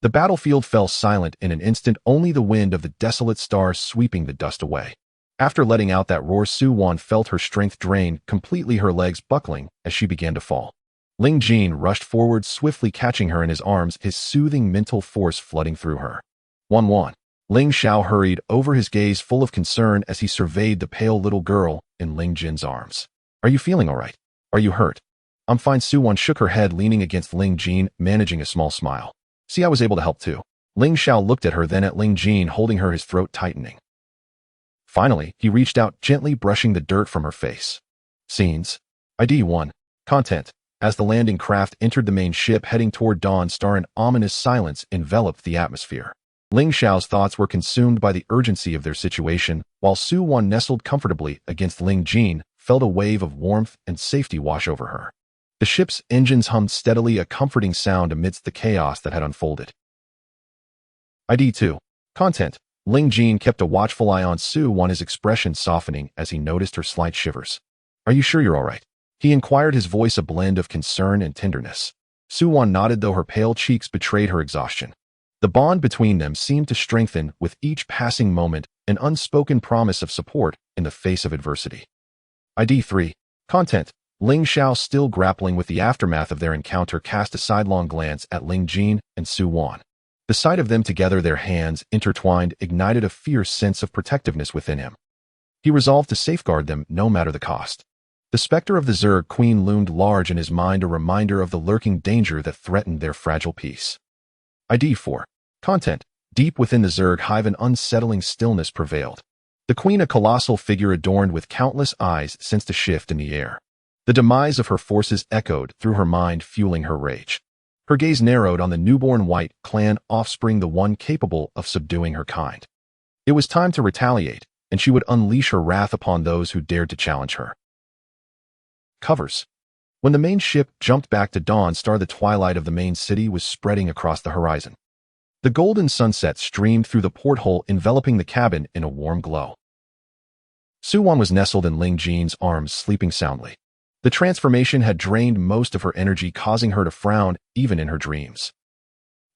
S1: The battlefield fell silent in an instant, only the wind of the desolate stars sweeping the dust away. After letting out that roar, Su Wan felt her strength drain completely, her legs buckling as she began to fall. Ling Jin rushed forward, swiftly catching her in his arms, his soothing mental force flooding through her. Wan. Ling Xiao hurried over, his gaze full of concern as he surveyed the pale little girl in Ling Jin's arms. Are you feeling all right? Are you hurt? I'm fine. Su Wan shook her head, leaning against Ling Jin, managing a small smile. See, I was able to help too. Ling Xiao looked at her, then at Ling Jin, holding her, his throat tightening. Finally, he reached out, gently brushing the dirt from her face. Scenes. ID 1. Content. As the landing craft entered the main ship heading toward Dawn Star, an ominous silence enveloped the atmosphere. Ling Xiao's thoughts were consumed by the urgency of their situation, while Su Wan, nestled comfortably against Ling Jin, felt a wave of warmth and safety wash over her. The ship's engines hummed steadily, a comforting sound amidst the chaos that had unfolded. ID 2. Content. Ling Jin kept a watchful eye on Su Wan, his expression softening as he noticed her slight shivers. Are you sure you're all right? He inquired, his voice a blend of concern and tenderness. Su Wan nodded, though her pale cheeks betrayed her exhaustion. The bond between them seemed to strengthen with each passing moment, an unspoken promise of support in the face of adversity. ID 3. Content. Ling Xiao, still grappling with the aftermath of their encounter, cast a sidelong glance at Ling Jin and Su Wan. The sight of them together, their hands intertwined, ignited a fierce sense of protectiveness within him. He resolved to safeguard them no matter the cost. The specter of the Zerg Queen loomed large in his mind, a reminder of the lurking danger that threatened their fragile peace. ID 4. Content. Deep within the Zerg hive, an unsettling stillness prevailed. The Queen, a colossal figure adorned with countless eyes, sensed a shift in the air. The demise of her forces echoed through her mind, fueling her rage. Her gaze narrowed on the newborn White Clan offspring, the one capable of subduing her kind. It was time to retaliate, and she would unleash her wrath upon those who dared to challenge her. Covers. When the main ship jumped back to Dawn Star, the twilight of the main city was spreading across the horizon. The golden sunset streamed through the porthole, enveloping the cabin in a warm glow. Su Wan was nestled in Ling Jin's arms, sleeping soundly. The transformation had drained most of her energy, causing her to frown even in her dreams.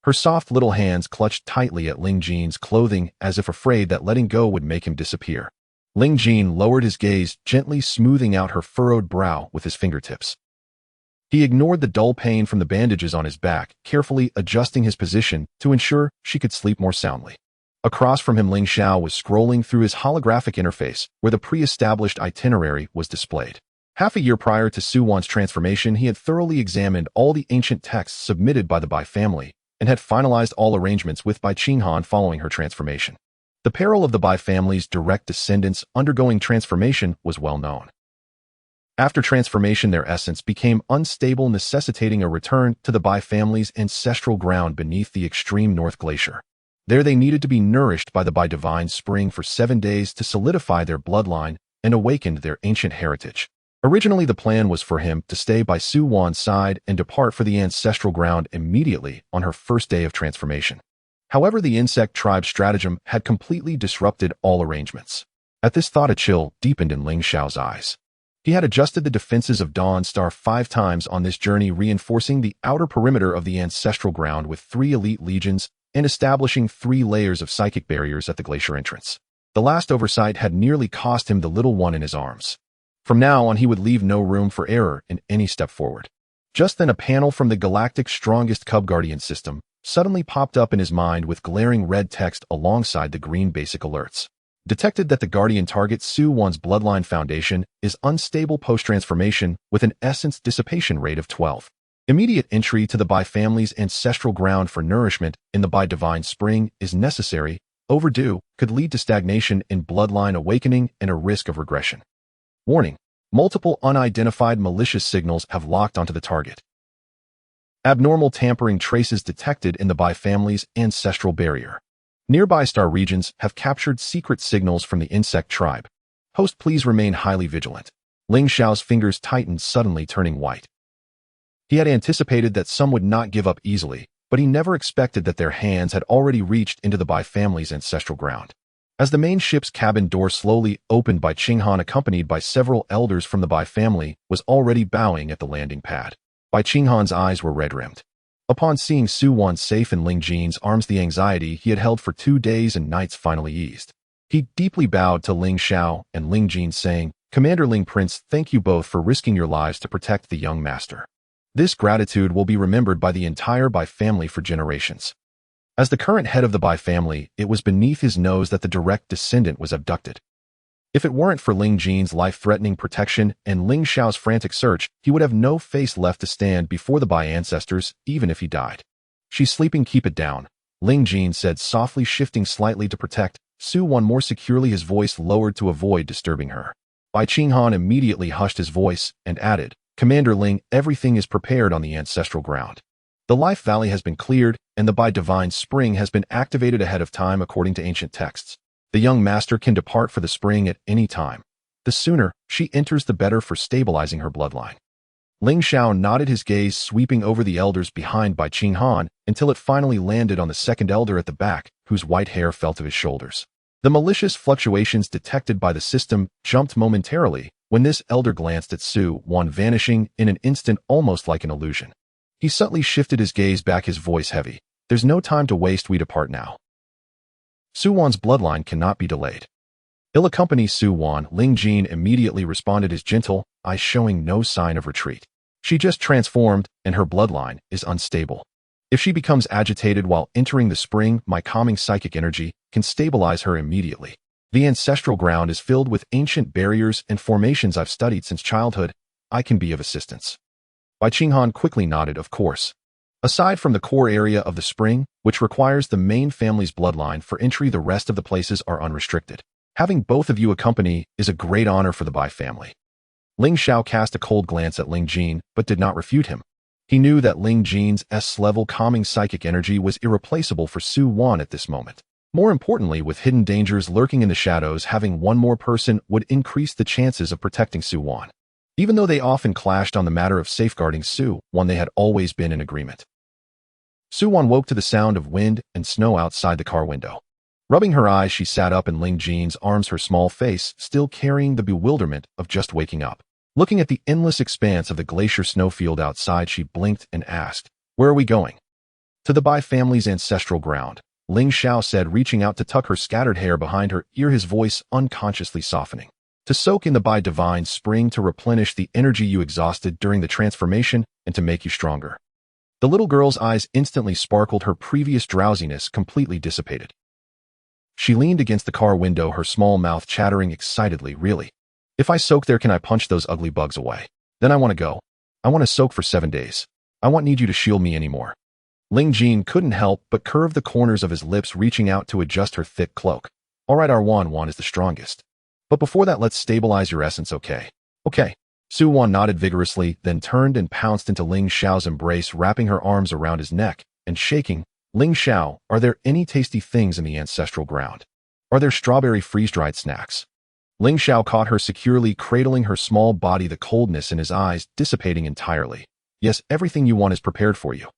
S1: Her soft little hands clutched tightly at Ling Jin's clothing, as if afraid that letting go would make him disappear. Ling Jin lowered his gaze, gently smoothing out her furrowed brow with his fingertips. He ignored the dull pain from the bandages on his back, carefully adjusting his position to ensure she could sleep more soundly. Across from him, Ling Xiao was scrolling through his holographic interface, where the pre-established itinerary was displayed. Half a year prior to Su Wan's transformation, he had thoroughly examined all the ancient texts submitted by the Bai family and had finalized all arrangements with Bai Qinghan following her transformation. The peril of the Bai family's direct descendants undergoing transformation was well known. After transformation, their essence became unstable, necessitating a return to the Bai family's ancestral ground beneath the extreme North Glacier. There they needed to be nourished by the Bai divine spring for 7 days to solidify their bloodline and awaken their ancient heritage. Originally, the plan was for him to stay by Su Wan's side and depart for the ancestral ground immediately on her first day of transformation. However, the insect tribe's stratagem had completely disrupted all arrangements. At this thought, a chill deepened in Ling Xiao's eyes. He had adjusted the defenses of Dawn Star 5 times on this journey, reinforcing the outer perimeter of the ancestral ground with 3 elite legions and establishing 3 layers of psychic barriers at the glacier entrance. The last oversight had nearly cost him the little one in his arms. From now on, he would leave no room for error in any step forward. Just then, a panel from the galactic strongest Cub Guardian system suddenly popped up in his mind with glaring red text alongside the green basic alerts. Detected that the Guardian target Su Wan's bloodline foundation is unstable post-transformation with an essence dissipation rate of 12. Immediate entry to the Bai family's ancestral ground for nourishment in the Bai divine spring is necessary. Overdue could lead to stagnation in bloodline awakening and a risk of regression. Warning: multiple unidentified malicious signals have locked onto the target. Abnormal tampering traces detected in the Bai family's ancestral barrier. Nearby star regions have captured secret signals from the insect tribe. Host, please remain highly vigilant. Ling Xiao's fingers tightened, suddenly turning white. He had anticipated that some would not give up easily, but he never expected that their hands had already reached into the Bai family's ancestral ground. As the main ship's cabin door slowly opened, Bai Qinghan, accompanied by several elders from the Bai family, was already bowing at the landing pad. Bai Qinghan's eyes were red-rimmed. Upon seeing Su Wan safe in Ling Jin's arms, the anxiety he had held for 2 days and nights finally eased. He deeply bowed to Ling Xiao and Ling Jin, saying, "Commander Ling, Prince, thank you both for risking your lives to protect the young master. This gratitude will be remembered by the entire Bai family for generations." As the current head of the Bai family, it was beneath his nose that the direct descendant was abducted. If it weren't for Ling Jin's life-threatening protection and Ling Xiao's frantic search, he would have no face left to stand before the Bai ancestors, even if he died. "She's sleeping, keep it down," Ling Jin said softly, shifting slightly to protect Su Wan more securely, his voice lowered to avoid disturbing her. Bai Qinghan immediately hushed his voice and added, "Commander Ling, everything is prepared on the ancestral ground. The Life Valley has been cleared, and the Bai Divine Spring has been activated ahead of time according to ancient texts. The young master can depart for the spring at any time. The sooner she enters, the better for stabilizing her bloodline." Ling Xiao nodded, his gaze sweeping over the elders behind Bai Qinghan until it finally landed on the second elder at the back, whose white hair fell to his shoulders. The malicious fluctuations detected by the system jumped momentarily when this elder glanced at Su Wan, vanishing in an instant almost like an illusion. He subtly shifted his gaze back, his voice heavy. "There's no time to waste, we depart now. Su Wan's bloodline cannot be delayed." "He'll accompany Su Wan," Ling Jin immediately responded, his gentle eyes showing no sign of retreat. "She just transformed, and her bloodline is unstable. If she becomes agitated while entering the spring, my calming psychic energy can stabilize her immediately. The ancestral ground is filled with ancient barriers and formations I've studied since childhood. I can be of assistance." Bai Qinghan quickly nodded, "Of course. Aside from the core area of the spring, which requires the main family's bloodline for entry, the rest of the places are unrestricted. Having both of you accompany is a great honor for the Bai family." Ling Xiao cast a cold glance at Ling Jin, but did not refute him. He knew that Ling Jin's S-level calming psychic energy was irreplaceable for Su Wan at this moment. More importantly, with hidden dangers lurking in the shadows, having one more person would increase the chances of protecting Su Wan. Even though they often clashed on the matter of safeguarding Su Wan, they had always been in agreement. Su Wan woke to the sound of wind and snow outside the car window. Rubbing her eyes, she sat up in Ling Jin's arms, her small face still carrying the bewilderment of just waking up. Looking at the endless expanse of the glacier snowfield outside, she blinked and asked, "Where are we going?" "To the Bai family's ancestral ground," Ling Xiao said, reaching out to tuck her scattered hair behind her ear, his voice unconsciously softening. "To soak in the Bai divine spring, to replenish the energy you exhausted during the transformation, and to make you stronger." The little girl's eyes instantly sparkled, her previous drowsiness completely dissipated. She leaned against the car window, her small mouth chattering excitedly. "Really? If I soak there, can I punch those ugly bugs away? Then I want to go. I want to soak for 7 days. I won't need you to shield me anymore." Ling Jin couldn't help but curve the corners of his lips, reaching out to adjust her thick cloak. "All right, our Wan is the strongest. But before that, let's stabilize your essence, okay?" "Okay." Su Wan nodded vigorously, then turned and pounced into Ling Xiao's embrace, wrapping her arms around his neck and shaking. "Ling Xiao, are there any tasty things in the ancestral ground? Are there strawberry freeze-dried snacks? Ling Xiao caught her securely cradling her small body, the coldness in his eyes dissipating entirely. Yes, everything you want is prepared for you.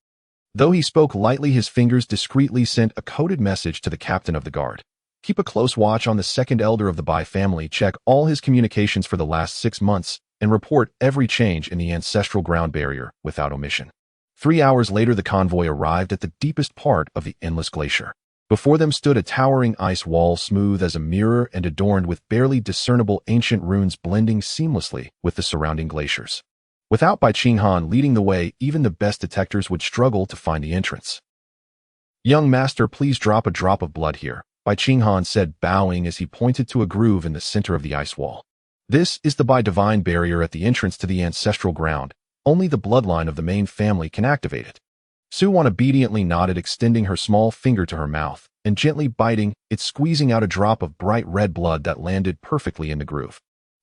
S1: Though he spoke lightly, his fingers discreetly sent a coded message to the captain of the guard. Keep a close watch on the second elder of the Bai family, check all his communications for the last 6 months, and report every change in the ancestral ground barrier without omission. 3 hours later, the convoy arrived at the deepest part of the endless glacier. Before them stood a towering ice wall, smooth as a mirror and adorned with barely discernible ancient runes blending seamlessly with the surrounding glaciers. Without Bai Qinghan leading the way, even the best detectors would struggle to find the entrance. "Young master, please drop a drop of blood here," Bai Qinghan said, bowing as he pointed to a groove in the center of the ice wall. "This is the Bai divine barrier at the entrance to the ancestral ground. Only the bloodline of the main family can activate it." Su Wan obediently nodded, extending her small finger to her mouth, and gently biting it, squeezing out a drop of bright red blood that landed perfectly in the groove.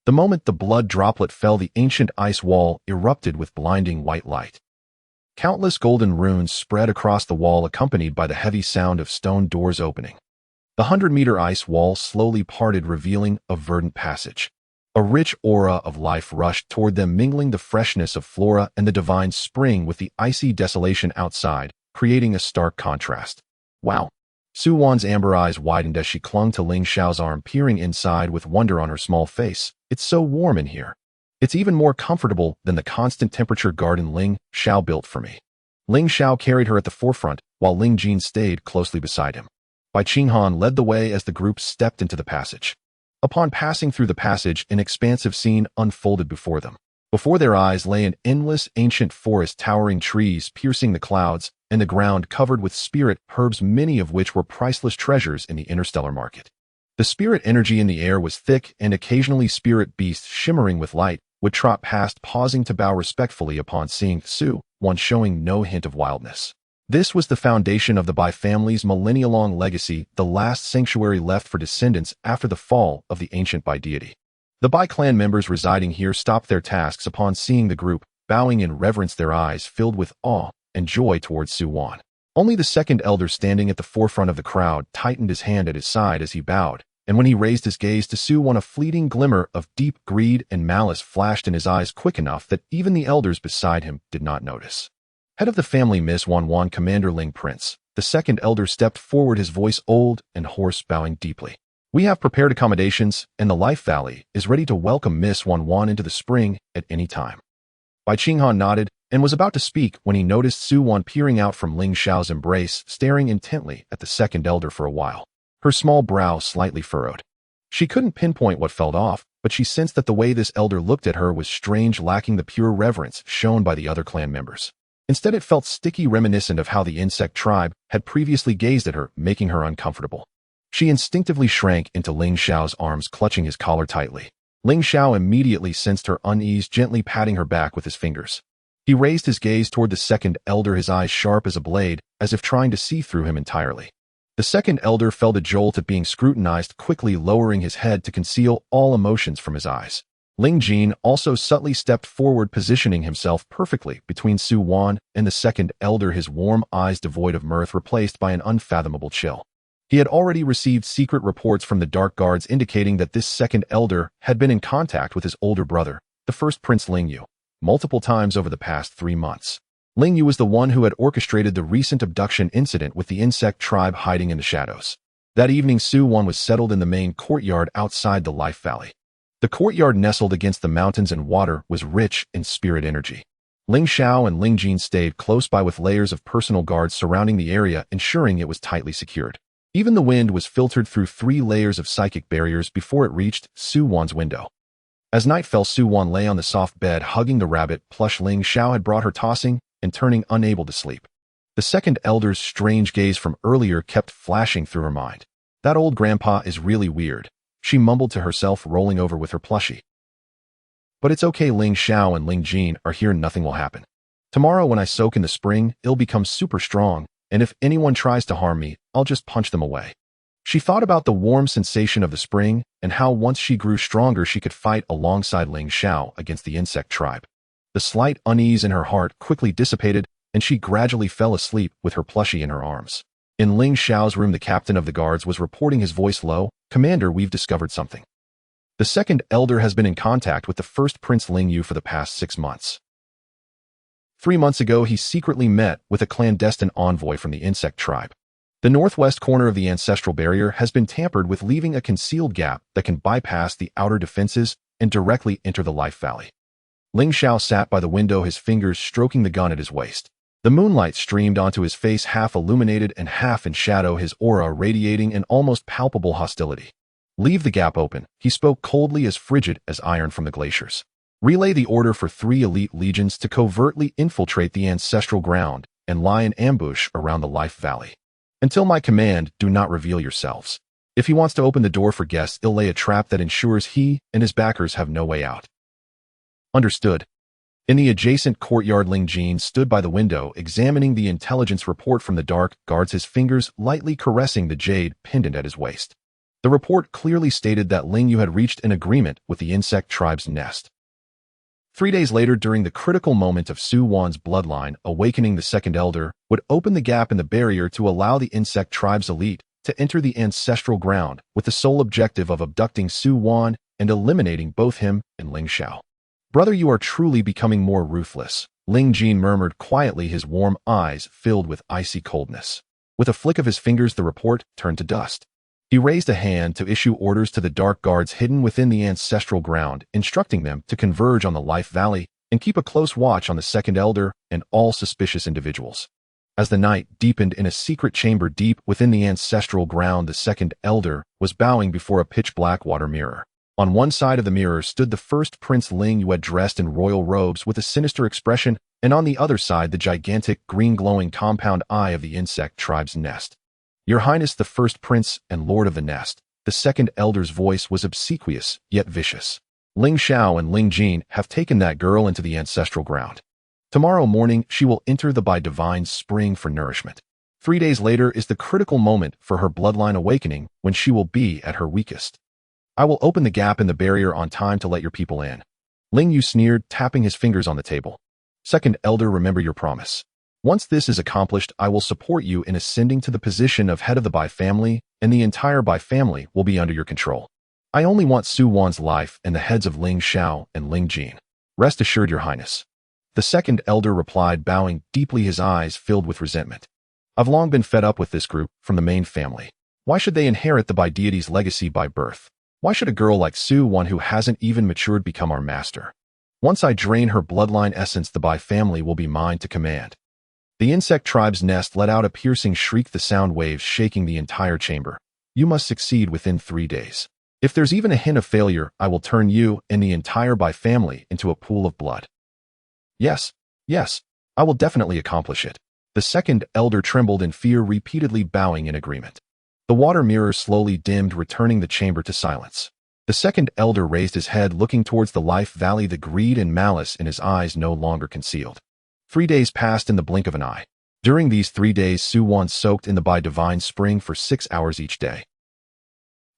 S1: The moment the blood droplet fell, the ancient ice wall erupted with blinding white light. Countless golden runes spread across the wall, accompanied by the heavy sound of stone doors opening. The 100-meter ice wall slowly parted, revealing a verdant passage. A rich aura of life rushed toward them, mingling the freshness of flora and the divine spring with the icy desolation outside, creating a stark contrast. "Wow." Su Wan's amber eyes widened as she clung to Ling Xiao's arm, peering inside with wonder on her small face. "It's so warm in here. It's even more comfortable than the constant temperature garden Ling Xiao built for me." Ling Xiao carried her at the forefront, while Ling Jin stayed closely beside him. Bai Qinghan led the way as the group stepped into the passage. Upon passing through the passage, an expansive scene unfolded before them. Before their eyes lay an endless ancient forest, towering trees piercing the clouds, and the ground covered with spirit herbs, many of which were priceless treasures in the interstellar market. The spirit energy in the air was thick, and occasionally spirit beasts shimmering with light would trot past, pausing to bow respectfully upon seeing Su Wan, showing no hint of wildness. This was the foundation of the Bai family's millennia-long legacy, the last sanctuary left for descendants after the fall of the ancient Bai deity. The Bai clan members residing here stopped their tasks upon seeing the group, bowing in reverence, their eyes filled with awe and joy towards Su Wan. Only the second elder, standing at the forefront of the crowd, tightened his hand at his side as he bowed, and when he raised his gaze to Su Wan, a fleeting glimmer of deep greed and malice flashed in his eyes, quick enough that even the elders beside him did not notice. "Head of the family, Miss Wan, Commander Ling Prince." The second elder stepped forward, his voice old and hoarse, bowing deeply. "We have prepared accommodations, and the Life Valley is ready to welcome Miss Wan into the spring at any time." Bai Qinghan nodded and was about to speak when he noticed Su Wan peering out from Ling Xiao's embrace, staring intently at the second elder for a while, her small brow slightly furrowed. She couldn't pinpoint what felt off, but she sensed that the way this elder looked at her was strange, lacking the pure reverence shown by the other clan members. Instead, it felt sticky, reminiscent of how the insect tribe had previously gazed at her, making her uncomfortable. She instinctively shrank into Ling Xiao's arms, clutching his collar tightly. Ling Xiao immediately sensed her unease, gently patting her back with his fingers. He raised his gaze toward the second elder, his eyes sharp as a blade, as if trying to see through him entirely. The second elder felt a jolt at being scrutinized, quickly lowering his head to conceal all emotions from his eyes. Ling Jin also subtly stepped forward, positioning himself perfectly between Su Wan and the second elder, his warm eyes devoid of mirth replaced by an unfathomable chill. He had already received secret reports from the Dark Guards indicating that this second elder had been in contact with his older brother, the first Prince Ling Yu, multiple times over the past 3 months. Ling Yu was the one who had orchestrated the recent abduction incident with the insect tribe hiding in the shadows. That evening, Su Wan was settled in the main courtyard outside the Life Valley. The courtyard, nestled against the mountains and water, was rich in spirit energy. Ling Xiao and Ling Jin stayed close by with layers of personal guards surrounding the area, ensuring it was tightly secured. Even the wind was filtered through 3 layers of psychic barriers before it reached Su Wan's window. As night fell, Su Wan lay on the soft bed, hugging the rabbit plush Ling Xiao had brought her, tossing and turning, unable to sleep. The second elder's strange gaze from earlier kept flashing through her mind. "That old grandpa is really weird," she mumbled to herself, rolling over with her plushie. "But it's okay, Ling Xiao and Ling Jin are here, nothing will happen. Tomorrow when I soak in the spring, it'll become super strong, and if anyone tries to harm me, I'll just punch them away." She thought about the warm sensation of the spring and how once she grew stronger she could fight alongside Ling Xiao against the insect tribe. The slight unease in her heart quickly dissipated, and she gradually fell asleep with her plushie in her arms. In Ling Xiao's room, the captain of the guards was reporting, his voice low. "Commander, we've discovered something." The second elder has been in contact with the first Prince Ling Yu for the past 6 months. 3 months ago, he secretly met with a clandestine envoy from the insect tribe. The northwest corner of the ancestral barrier has been tampered with, leaving a concealed gap that can bypass the outer defenses and directly enter the Life Valley. Ling Xiao sat by the window, his fingers stroking the gun at his waist. The moonlight streamed onto his face, half illuminated and half in shadow, his aura radiating an almost palpable hostility. "Leave the gap open," he spoke, coldly as frigid as iron from the glaciers. "Relay the order for 3 elite legions to covertly infiltrate the ancestral ground and lie in ambush around the Life Valley. Until my command, do not reveal yourselves. If he wants to open the door for guests, he'll lay a trap that ensures he and his backers have no way out." "Understood." In the adjacent courtyard, Ling Jin stood by the window, examining the intelligence report from the dark guards, his fingers lightly caressing the jade pendant at his waist. The report clearly stated that Ling Yu had reached an agreement with the insect tribe's nest. 3 days later, during the critical moment of Su Wan's bloodline awakening, the second elder would open the gap in the barrier to allow the insect tribe's elite to enter the ancestral ground with the sole objective of abducting Su Wan and eliminating both him and Ling Xiao. "Brother, you are truly becoming more ruthless," Ling Jin murmured quietly, his warm eyes filled with icy coldness. With a flick of his fingers, the report turned to dust. He raised a hand to issue orders to the dark guards hidden within the ancestral ground, instructing them to converge on the Life Valley and keep a close watch on the second elder and all suspicious individuals. As the night deepened, in a secret chamber deep within the ancestral ground, the second elder was bowing before a pitch-black water mirror. On one side of the mirror stood the first Prince Ling Yu, dressed in royal robes with a sinister expression, and on the other side the gigantic green glowing compound eye of the insect tribe's nest. "Your Highness, the first prince and lord of the nest," the second elder's voice was obsequious yet vicious. "Ling Xiao and Ling Jin have taken that girl into the ancestral ground. Tomorrow morning she will enter the by divine spring for nourishment. 3 days later is the critical moment for her bloodline awakening, when she will be at her weakest. I will open the gap in the barrier on time to let your people in." Ling Yu sneered, tapping his fingers on the table. "Second elder, remember your promise. Once this is accomplished, I will support you in ascending to the position of head of the Bai family, and the entire Bai family will be under your control. I only want Su Wan's life and the heads of Ling Xiao and Ling Jin. Rest assured, your highness." The second elder replied, bowing deeply, his eyes filled with resentment. "I've long been fed up with this group from the main family. Why should they inherit the Bai deity's legacy by birth? Why should a girl like Su Wan, who hasn't even matured, become our master? Once I drain her bloodline essence, the Bai family will be mine to command." The insect tribe's nest let out a piercing shriek, the sound waves shaking the entire chamber. "You must succeed within 3 days. If there's even a hint of failure, I will turn you and the entire Bai family into a pool of blood." Yes, I will definitely accomplish it." The second elder trembled in fear, repeatedly bowing in agreement. The water mirror slowly dimmed, returning the chamber to silence. The second elder raised his head, looking towards the Life Valley, the greed and malice in his eyes no longer concealed. 3 days passed in the blink of an eye. During these 3 days, Su Wan soaked in the Bai divine spring for 6 hours each day.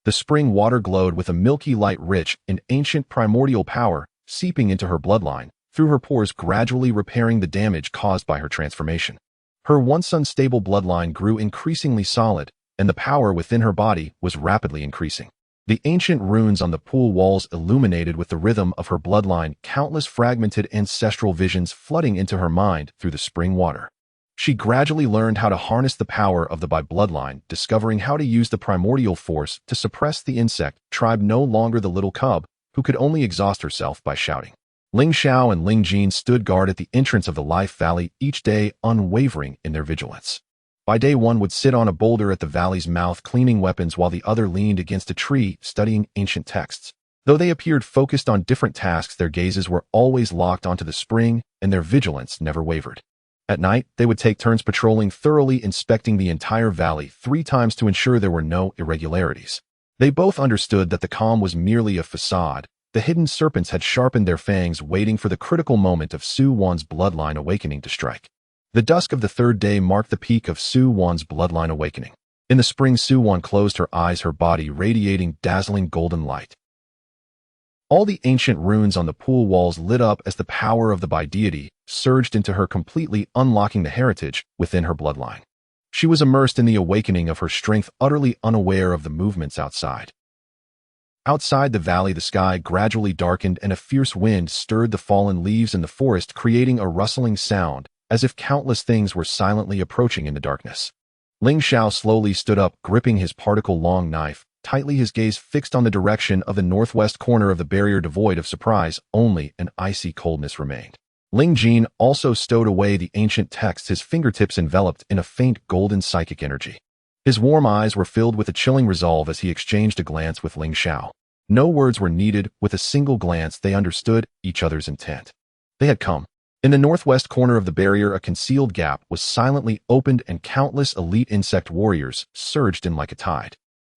S1: The spring water glowed with a milky light rich in ancient primordial power, seeping into her bloodline, through her pores, gradually repairing the damage caused by her transformation. Her once unstable bloodline grew increasingly solid, and the power within her body was rapidly increasing. The ancient runes on the pool walls illuminated with the rhythm of her bloodline, countless fragmented ancestral visions flooding into her mind through the spring water. She gradually learned how to harness the power of the Bai bloodline, discovering how to use the primordial force to suppress the insect tribe, no longer the little cub who could only exhaust herself by shouting. Ling Xiao and Ling Jin stood guard at the entrance of the Life Valley, each day unwavering in their vigilance. By day one would sit on a boulder at the valley's mouth, cleaning weapons, while the other leaned against a tree, studying ancient texts. Though they appeared focused on different tasks, their gazes were always locked onto the spring, and their vigilance never wavered. At night, they would take turns patrolling, thoroughly inspecting the entire valley 3 times to ensure there were no irregularities. They both understood that the calm was merely a facade. The hidden serpents had sharpened their fangs, waiting for the critical moment of Su Wan's bloodline awakening to strike. The dusk of the 3rd day marked the peak of Su Wan's bloodline awakening. In the spring, Su Wan closed her eyes, her body radiating dazzling golden light. All the ancient runes on the pool walls lit up as the power of the Bai deity surged into her, completely unlocking the heritage within her bloodline. She was immersed in the awakening of her strength, utterly unaware of the movements outside. Outside the valley, the sky gradually darkened and a fierce wind stirred the fallen leaves in the forest, creating a rustling sound, as if countless things were silently approaching in the darkness. Ling Xiao slowly stood up, gripping his particle-long knife, tightly, his gaze fixed on the direction of the northwest corner of the barrier. Devoid of surprise, only an icy coldness remained. Ling Jin also stowed away the ancient texts, his fingertips enveloped in a faint golden psychic energy. His warm eyes were filled with a chilling resolve as he exchanged a glance with Ling Xiao. No words were needed. With a single glance, they understood each other's intent. They had come. In the northwest corner of the barrier, a concealed gap was silently opened and countless elite insect warriors surged in like a tide.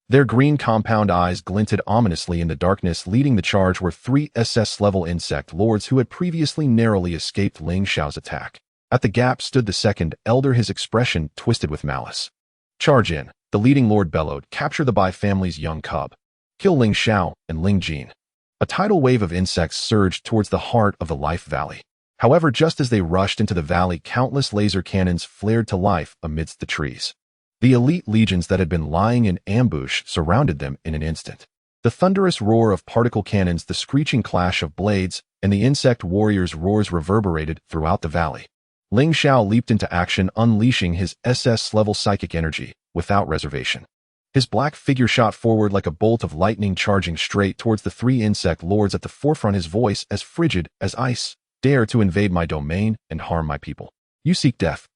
S1: Their green compound eyes glinted ominously in the darkness. Leading the charge were 3 SS-level insect lords who had previously narrowly escaped Ling Xiao's attack. At the gap stood the second elder, his expression twisted with malice. "Charge in," the leading lord bellowed. "Capture the Bai family's young cub. Kill Ling Xiao and Ling Jin." A tidal wave of insects surged towards the heart of the Life Valley. However, just as they rushed into the valley, countless laser cannons flared to life amidst the trees. The elite legions that had been lying in ambush surrounded them in an instant. The thunderous roar of particle cannons, the screeching clash of blades, and the insect warriors' roars reverberated throughout the valley. Ling Xiao leaped into action, unleashing his SS-level psychic energy without reservation. His black figure shot forward like a bolt of lightning, charging straight towards the 3 insect lords at the forefront, his voice as frigid as ice. "Dare to invade my domain and harm my people. You seek death."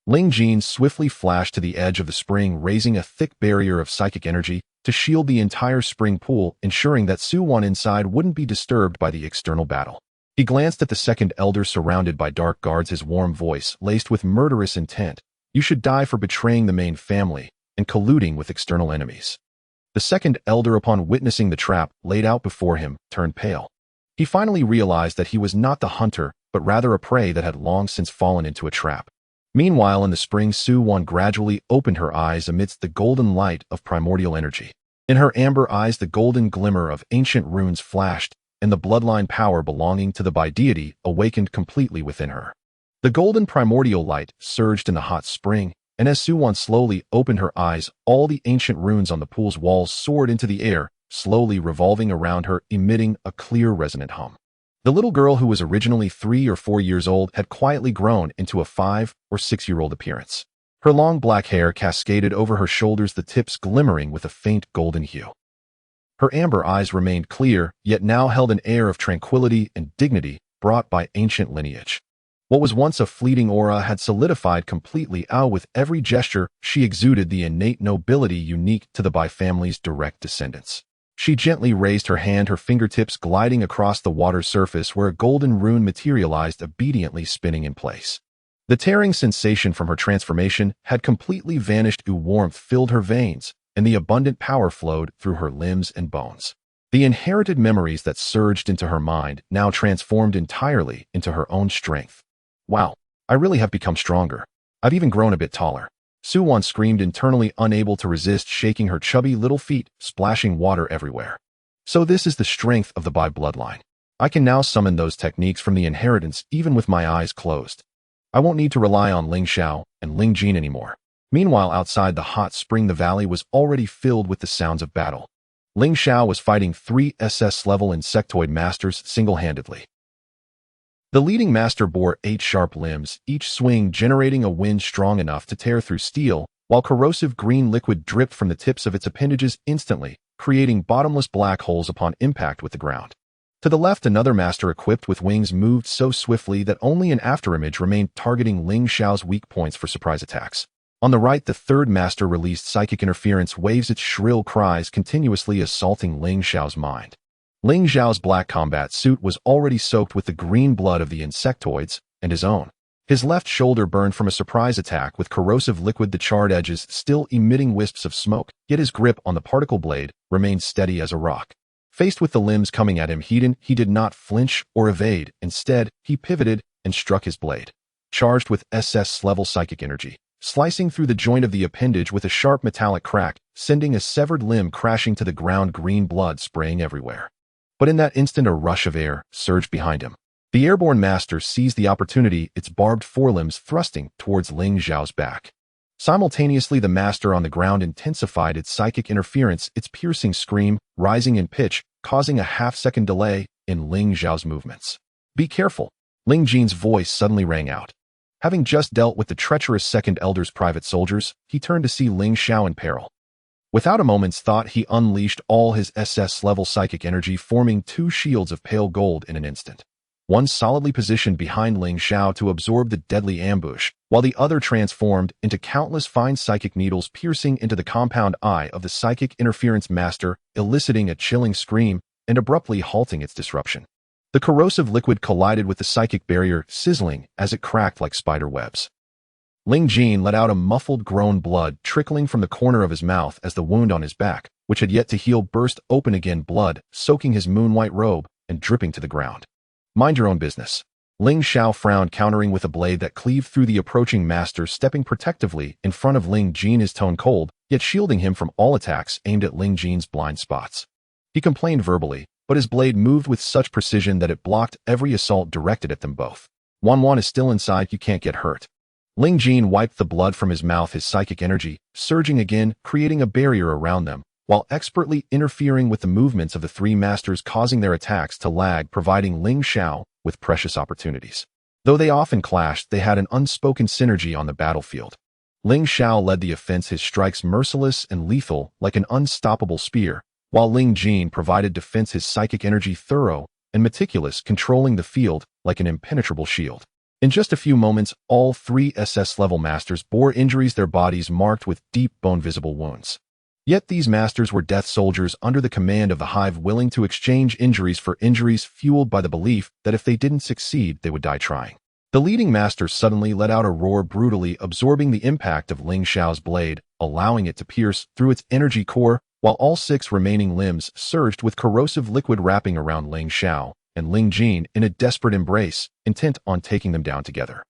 S1: Ling Jin swiftly flashed to the edge of the spring, raising a thick barrier of psychic energy to shield the entire spring pool, ensuring that Su-Wan inside wouldn't be disturbed by the external battle. He glanced at the second elder surrounded by dark guards, his warm voice laced with murderous intent. "You should die for betraying the main family and colluding with external enemies." The second elder, upon witnessing the trap laid out before him, turned pale. He finally realized that he was not the hunter, but rather a prey that had long since fallen into a trap. Meanwhile, in the spring, Su-Wan gradually opened her eyes amidst the golden light of primordial energy. In her amber eyes, the golden glimmer of ancient runes flashed, and the bloodline power belonging to the Bai deity awakened completely within her. The golden primordial light surged in the hot spring, and as Su-Wan slowly opened her eyes, all the ancient runes on the pool's walls soared into the air, slowly revolving around her, emitting a clear, resonant hum. The little girl, who was originally 3 or 4 years old, had quietly grown into a 5 or 6-year-old appearance. Her long black hair cascaded over her shoulders, the tips glimmering with a faint golden hue. Her amber eyes remained clear, yet now held an air of tranquility and dignity brought by ancient lineage. What was once a fleeting aura had solidified completely. With every gesture, she exuded the innate nobility unique to the Bai family's direct descendants. She gently raised her hand, her fingertips gliding across the water's surface where a golden rune materialized, obediently spinning in place. The tearing sensation from her transformation had completely vanished. Warmth filled her veins, and the abundant power flowed through her limbs and bones. The inherited memories that surged into her mind now transformed entirely into her own strength. "Wow, I really have become stronger. I've even grown a bit taller." Su-Wan screamed internally, unable to resist, shaking her chubby little feet, splashing water everywhere. "So this is the strength of the Bai bloodline. I can now summon those techniques from the inheritance even with my eyes closed. I won't need to rely on Ling Xiao and Ling Jin anymore." Meanwhile, outside the hot spring, the valley was already filled with the sounds of battle. Ling Xiao was fighting 3 SS-level insectoid masters single-handedly. The leading master bore 8 sharp limbs, each swing generating a wind strong enough to tear through steel, while corrosive green liquid dripped from the tips of its appendages instantly, creating bottomless black holes upon impact with the ground. To the left, another master equipped with wings moved so swiftly that only an afterimage remained, targeting Ling Xiao's weak points for surprise attacks. On the right, the third master released psychic interference waves, its shrill cries continuously assaulting Ling Xiao's mind. Ling Xiao's black combat suit was already soaked with the green blood of the insectoids and his own. His left shoulder burned from a surprise attack with corrosive liquid, the charred edges still emitting wisps of smoke, yet his grip on the particle blade remained steady as a rock. Faced with the limbs coming at him, he did not flinch or evade. Instead, he pivoted and struck his blade, charged with SS-level psychic energy, slicing through the joint of the appendage with a sharp metallic crack, sending a severed limb crashing to the ground, green blood spraying everywhere. But in that instant, a rush of air surged behind him. The airborne master seized the opportunity, its barbed forelimbs thrusting towards Ling Xiao's back. Simultaneously, the master on the ground intensified its psychic interference, its piercing scream rising in pitch, causing a half-second delay in Ling Xiao's movements. "Be careful," Ling Jin's voice suddenly rang out. Having just dealt with the treacherous Second Elder's private soldiers, he turned to see Ling Xiao in peril. Without a moment's thought, he unleashed all his SS-level psychic energy, forming two shields of pale gold in an instant. One solidly positioned behind Ling Xiao to absorb the deadly ambush, while the other transformed into countless fine psychic needles piercing into the compound eye of the psychic interference master, eliciting a chilling scream and abruptly halting its disruption. The corrosive liquid collided with the psychic barrier, sizzling as it cracked like spider webs. Ling Jin let out a muffled groan, blood trickling from the corner of his mouth as the wound on his back, which had yet to heal, burst open again, blood soaking his moon-white robe and dripping to the ground. "Mind your own business." Ling Xiao frowned, countering with a blade that cleaved through the approaching master, stepping protectively in front of Ling Jin, his tone cold, yet shielding him from all attacks aimed at Ling Jin's blind spots. He complained verbally, but his blade moved with such precision that it blocked every assault directed at them both. "Wan is still inside, you can't get hurt." Ling Jin wiped the blood from his mouth, his psychic energy surging again, creating a barrier around them, while expertly interfering with the movements of the three masters, causing their attacks to lag, providing Ling Xiao with precious opportunities. Though they often clashed, they had an unspoken synergy on the battlefield. Ling Xiao led the offense, his strikes merciless and lethal like an unstoppable spear, while Ling Jin provided defense, his psychic energy thorough and meticulous, controlling the field like an impenetrable shield. In just a few moments, all three SS-level masters bore injuries, their bodies marked with deep bone-visible wounds. Yet these masters were death soldiers under the command of the Hive, willing to exchange injuries for injuries, fueled by the belief that if they didn't succeed, they would die trying. The leading master suddenly let out a roar, brutally absorbing the impact of Ling Xiao's blade, allowing it to pierce through its energy core, while all six remaining limbs surged with corrosive liquid wrapping around Ling Xiao and Ling Jin in a desperate embrace, intent on taking them down together.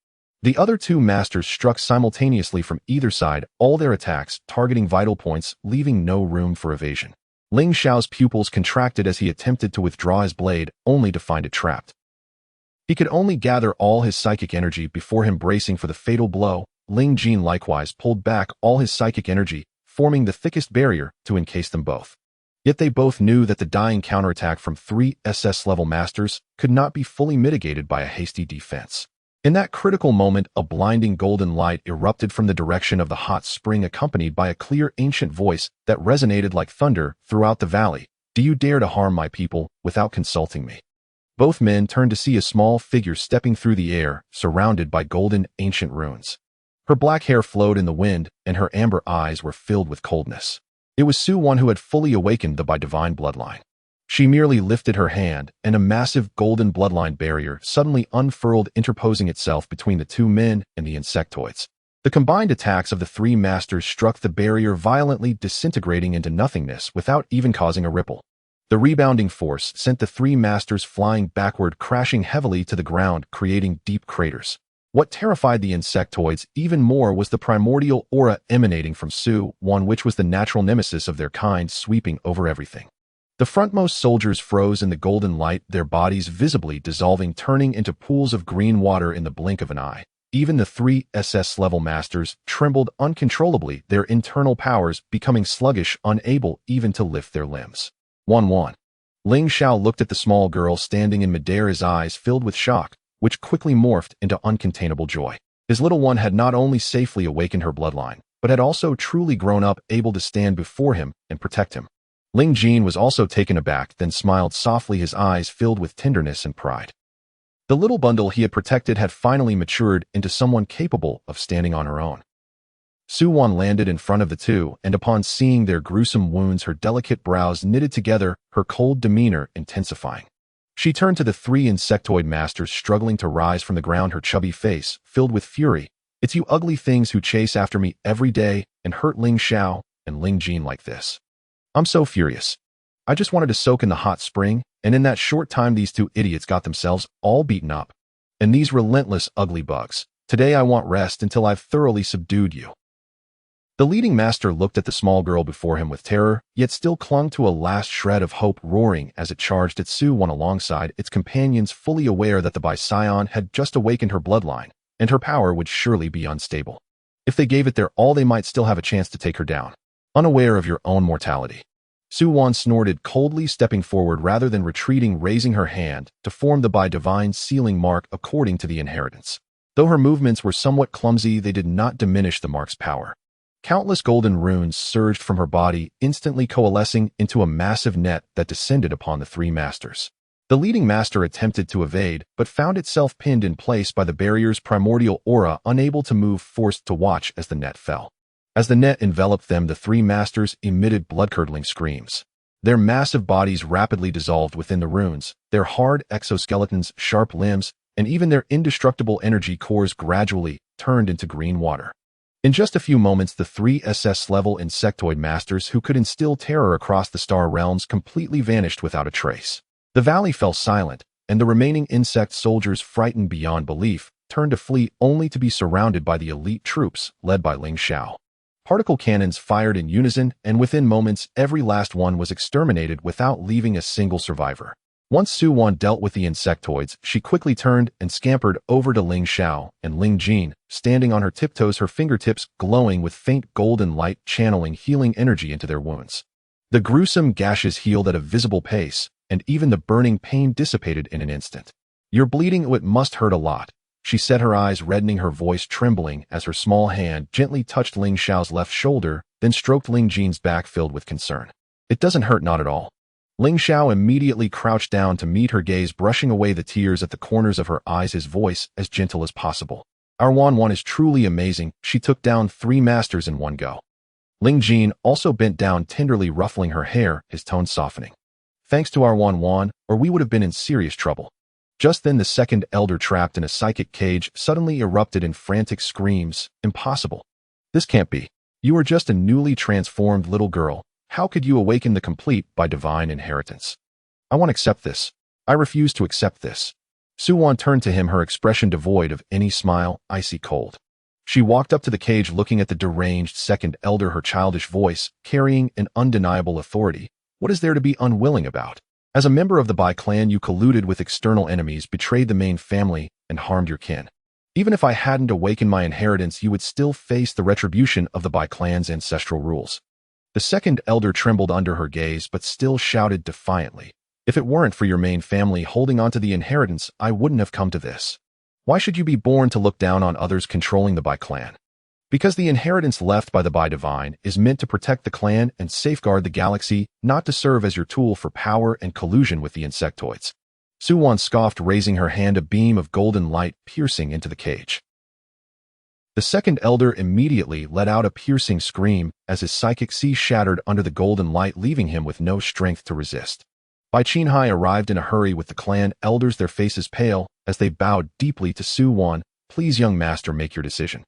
S1: The other two masters struck simultaneously from either side, all their attacks targeting vital points, leaving no room for evasion. Ling Xiao's pupils contracted as he attempted to withdraw his blade, only to find it trapped. He could only gather all his psychic energy before him, bracing for the fatal blow. Ling Jin likewise pulled back all his psychic energy, forming the thickest barrier to encase them both. Yet they both knew that the dying counterattack from three SS-level masters could not be fully mitigated by a hasty defense. In that critical moment, a blinding golden light erupted from the direction of the hot spring, accompanied by a clear ancient voice that resonated like thunder throughout the valley. "Do you dare to harm my people without consulting me?" Both men turned to see a small figure stepping through the air, surrounded by golden ancient runes. Her black hair flowed in the wind, and her amber eyes were filled with coldness. It was Su-Wan, who had fully awakened by divine bloodline. She merely lifted her hand, and a massive golden bloodline barrier suddenly unfurled, interposing itself between the two men and the insectoids. The combined attacks of the three masters struck the barrier violently, disintegrating into nothingness without even causing a ripple. The rebounding force sent the three masters flying backward, crashing heavily to the ground, creating deep craters. What terrified the insectoids even more was the primordial aura emanating from Su-Wan, which was the natural nemesis of their kind, sweeping over everything. The frontmost soldiers froze in the golden light, their bodies visibly dissolving, turning into pools of green water in the blink of an eye. Even the three SS-level masters trembled uncontrollably, their internal powers becoming sluggish, unable even to lift their limbs. Wan. Ling Xiao looked at the small girl standing in midair, his eyes filled with shock, which quickly morphed into uncontainable joy. His little one had not only safely awakened her bloodline, but had also truly grown up, able to stand before him and protect him. Ling Jin was also taken aback, then smiled softly, his eyes filled with tenderness and pride. The little bundle he had protected had finally matured into someone capable of standing on her own. Su-Wan landed in front of the two, and upon seeing their gruesome wounds, her delicate brows knitted together, her cold demeanor intensifying. She turned to the three insectoid masters struggling to rise from the ground, her chubby face filled with fury. "It's you ugly things who chase after me every day and hurt Ling Xiao and Ling Jin like this. I'm so furious. I just wanted to soak in the hot spring, and in that short time these two idiots got themselves all beaten up. And these relentless ugly bugs. Today I want rest until I've thoroughly subdued you." The leading master looked at the small girl before him with terror, yet still clung to a last shred of hope, roaring as it charged at Su-Wan alongside its companions, fully aware that the Bai Scion had just awakened her bloodline, and her power would surely be unstable. If they gave it their all, they might still have a chance to take her down. Unaware of your own mortality. Su-Wan snorted coldly, stepping forward rather than retreating, raising her hand to form the by divine sealing mark according to the inheritance. Though her movements were somewhat clumsy, they did not diminish the mark's power. Countless golden runes surged from her body, instantly coalescing into a massive net that descended upon the three masters. The leading master attempted to evade, but found itself pinned in place by the barrier's primordial aura, unable to move, forced to watch as the net fell. As the net enveloped them, the three masters emitted blood-curdling screams. Their massive bodies rapidly dissolved within the runes, their hard exoskeletons, sharp limbs, and even their indestructible energy cores gradually turned into green water. In just a few moments, the three SS-level insectoid masters who could instill terror across the star realms completely vanished without a trace. The valley fell silent, and the remaining insect soldiers, frightened beyond belief, turned to flee only to be surrounded by the elite troops led by Ling Xiao. Particle cannons fired in unison, and within moments, every last one was exterminated without leaving a single survivor. Once Su-Wan dealt with the insectoids, she quickly turned and scampered over to Ling Xiao and Ling Jin, standing on her tiptoes, her fingertips glowing with faint golden light, channeling healing energy into their wounds. The gruesome gashes healed at a visible pace, and even the burning pain dissipated in an instant. "You're bleeding, it must hurt a lot," she said, her eyes reddening, her voice trembling as her small hand gently touched Ling Xiao's left shoulder, then stroked Ling Jin's back, filled with concern. "It doesn't hurt, not at all." Ling Xiao immediately crouched down to meet her gaze, brushing away the tears at the corners of her eyes, his voice as gentle as possible. "Our Wan is truly amazing. She took down 3 masters in one go." Ling Jin also bent down, tenderly ruffling her hair, his tone softening. "Thanks to our Wan, or we would have been in serious trouble." Just then, the second elder, trapped in a psychic cage, suddenly erupted in frantic screams. "Impossible. This can't be. You are just a newly transformed little girl. How could you awaken the complete by divine inheritance? I won't accept this. I refuse to accept this." Su-Wan turned to him, her expression devoid of any smile, icy cold. She walked up to the cage, looking at the deranged second elder, her childish voice carrying an undeniable authority. "What is there to be unwilling about? As a member of the Bai clan, you colluded with external enemies, betrayed the main family, and harmed your kin. Even if I hadn't awakened my inheritance, you would still face the retribution of the Bai clan's ancestral rules." The second elder trembled under her gaze, but still shouted defiantly, "If it weren't for your main family holding onto the inheritance, I wouldn't have come to this. Why should you be born to look down on others controlling the Bai clan? Because the inheritance left by the Bai Divine is meant to protect the clan and safeguard the galaxy, not to serve as your tool for power and collusion with the insectoids." Su-Wan scoffed, raising her hand, a beam of golden light piercing into the cage. The second elder immediately let out a piercing scream as his psychic sea shattered under the golden light, leaving him with no strength to resist. Bai Qinghai arrived in a hurry with the clan elders, their faces pale as they bowed deeply to Su-Wan. "Please, young master, make your decision."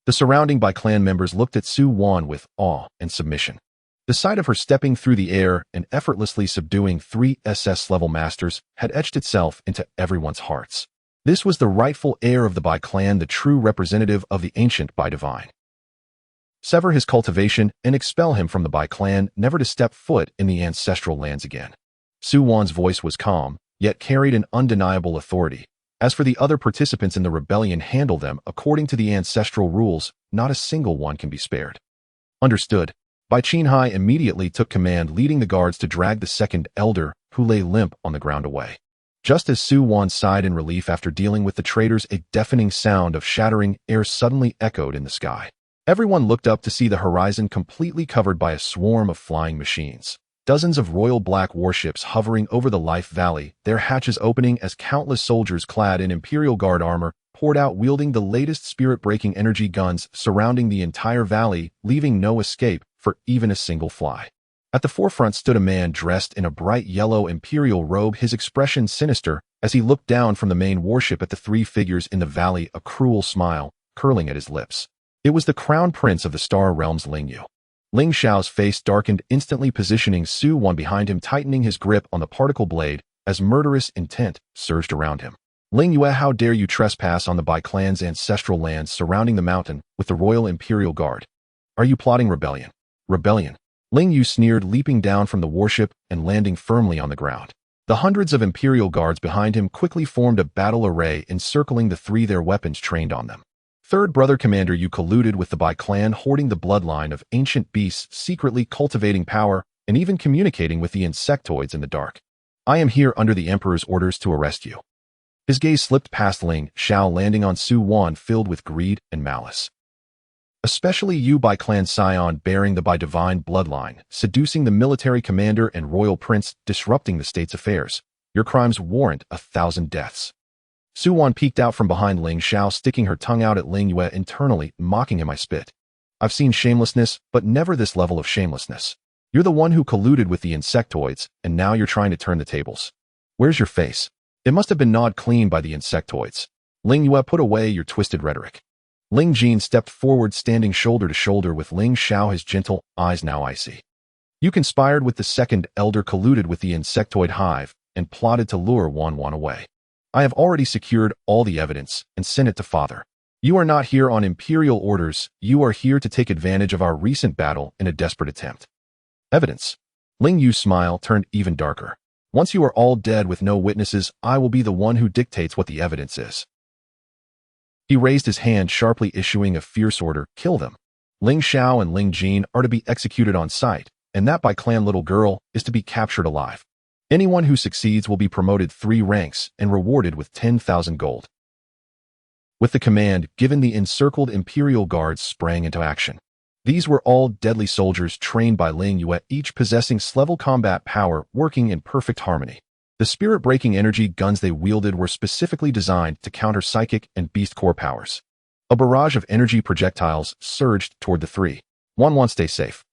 S1: The surrounding Bai clan members looked at Su-Wan with awe and submission. The sight of her stepping through the air and effortlessly subduing 3 SS-level masters had etched itself into everyone's hearts. This was the rightful heir of the Bai clan, the true representative of the ancient Bai Divine. Sever his cultivation and expel him from the Bai clan, never to step foot in the ancestral lands again. Su-Wan's voice was calm, yet carried an undeniable authority. As for the other participants in the rebellion, handle them according to the ancestral rules. Not a single one can be spared. Understood. Bai Qinghai immediately took command, leading the guards to drag the second elder, who lay limp on the ground, away. Just as Su-Wan sighed in relief after dealing with the traitors, a deafening sound of shattering air suddenly echoed in the sky. Everyone looked up to see the horizon completely covered by a swarm of flying machines. Dozens of royal black warships hovering over the Life Valley, their hatches opening as countless soldiers clad in Imperial Guard armor poured out, wielding the latest spirit-breaking energy guns, surrounding the entire valley, leaving no escape for even a single fly. At the forefront stood a man dressed in a bright yellow imperial robe, his expression sinister as he looked down from the main warship at the 3 figures in the valley, a cruel smile curling at his lips. It was the crown prince of the Star Realms, Ling Yu. Ling Xiao's face darkened, instantly positioning Su-Wan behind him, tightening his grip on the particle blade as murderous intent surged around him. "Ling Yu, how dare you trespass on the Bai clan's ancestral lands surrounding the mountain with the Royal Imperial Guard? Are you plotting rebellion?" "Rebellion?" Ling Yu sneered, leaping down from the warship and landing firmly on the ground. The hundreds of Imperial Guards behind him quickly formed a battle array, encircling the 3, their weapons trained on them. third brother commander you colluded with the Bai clan, hoarding the bloodline of ancient beasts, secretly cultivating power, and even communicating with the insectoids in the dark. I am here under the Emperor's orders to arrest you. His gaze slipped past Ling Xiao, landing on Su Wan, filled with greed and malice. Especially you, Bai clan scion bearing the Bai divine bloodline, seducing the military commander and royal prince, disrupting the state's affairs. Your crimes warrant 1,000 deaths. Su Wan peeked out from behind Ling Xiao, sticking her tongue out at Ling Yue internally, mocking him. I spit. I've seen shamelessness, but never this level of shamelessness. You're the one who colluded with the insectoids, and now you're trying to turn the tables. Where's your face? It must have been gnawed clean by the insectoids. Ling Yue, put away your twisted rhetoric. Ling Jin stepped forward, standing shoulder to shoulder with Ling Xiao, his gentle eyes now icy. You conspired with the second elder, colluded with the insectoid hive, and plotted to lure Wan away. I have already secured all the evidence and sent it to Father. You are not here on imperial orders. You are here to take advantage of our recent battle in a desperate attempt. Evidence. Ling Yu's smile turned even darker. Once you are all dead with no witnesses, I will be the one who dictates what the evidence is. He raised his hand sharply, issuing a fierce order. Kill them. Ling Xiao and Ling Jin are to be executed on sight, and that Bai clan little girl is to be captured alive. Anyone who succeeds will be promoted 3 ranks and rewarded with 10,000 gold. With the command given, the encircled Imperial Guards sprang into action. These were all deadly soldiers trained by Ling Yue, each possessing level combat power, working in perfect harmony. The spirit-breaking energy guns they wielded were specifically designed to counter psychic and beast core powers. A barrage of energy projectiles surged toward the 3. One, stay safe.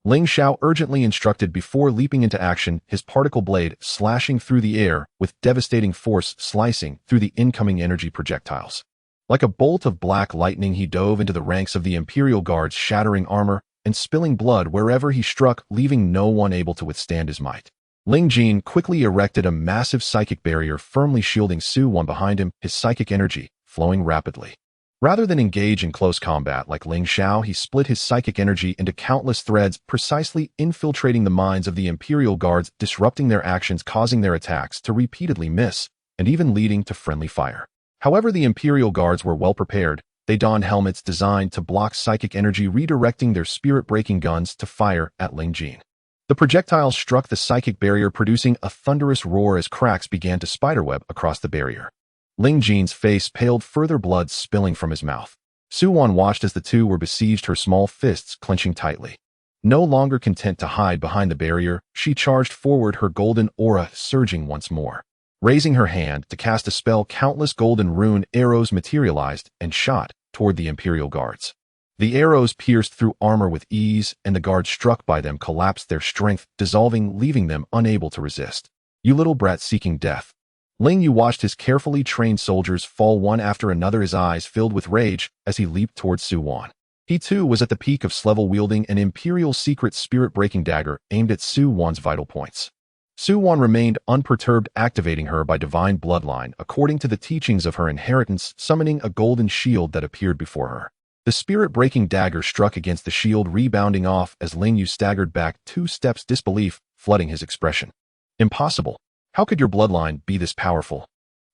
S1: Ling Xiao urgently instructed before leaping into action, his particle blade slashing through the air with devastating force, slicing through the incoming energy projectiles. Like a bolt of black lightning, he dove into the ranks of the Imperial Guards, shattering armor and spilling blood wherever he struck, leaving no one able to withstand his might. Ling Jin quickly erected a massive psychic barrier, firmly shielding Su Wan behind him, his psychic energy flowing rapidly. Rather than engage in close combat like Ling Xiao, he split his psychic energy into countless threads, precisely infiltrating the minds of the Imperial Guards, disrupting their actions, causing their attacks to repeatedly miss, and even leading to friendly fire. However, the Imperial Guards were well prepared. They donned helmets designed to block psychic energy, redirecting their spirit-breaking guns to fire at Ling Jin. The projectiles struck the psychic barrier, producing a thunderous roar as cracks began to spiderweb across the barrier. Ling Jin's face paled, further blood spilling from his mouth. Su Wan watched as the two were besieged, her small fists clenching tightly. No longer content to hide behind the barrier, she charged forward, her golden aura surging once more. Raising her hand to cast a spell, countless golden rune arrows materialized and shot toward the Imperial Guards. The arrows pierced through armor with ease, and the guards struck by them collapsed, their strength dissolving, leaving them unable to resist. You little brat seeking death. Ling Yu watched his carefully trained soldiers fall one after another, his eyes filled with rage as he leaped towards Su Wan. He too was at the peak of level, wielding an Imperial secret spirit-breaking dagger aimed at Su Wan's vital points. Su Wan remained unperturbed, activating her by divine bloodline according to the teachings of her inheritance, summoning a golden shield that appeared before her. The spirit-breaking dagger struck against the shield, rebounding off as Ling Yu staggered back 2 steps, disbelief flooding his expression. Impossible. How could your bloodline be this powerful?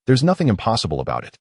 S1: There's nothing impossible about it.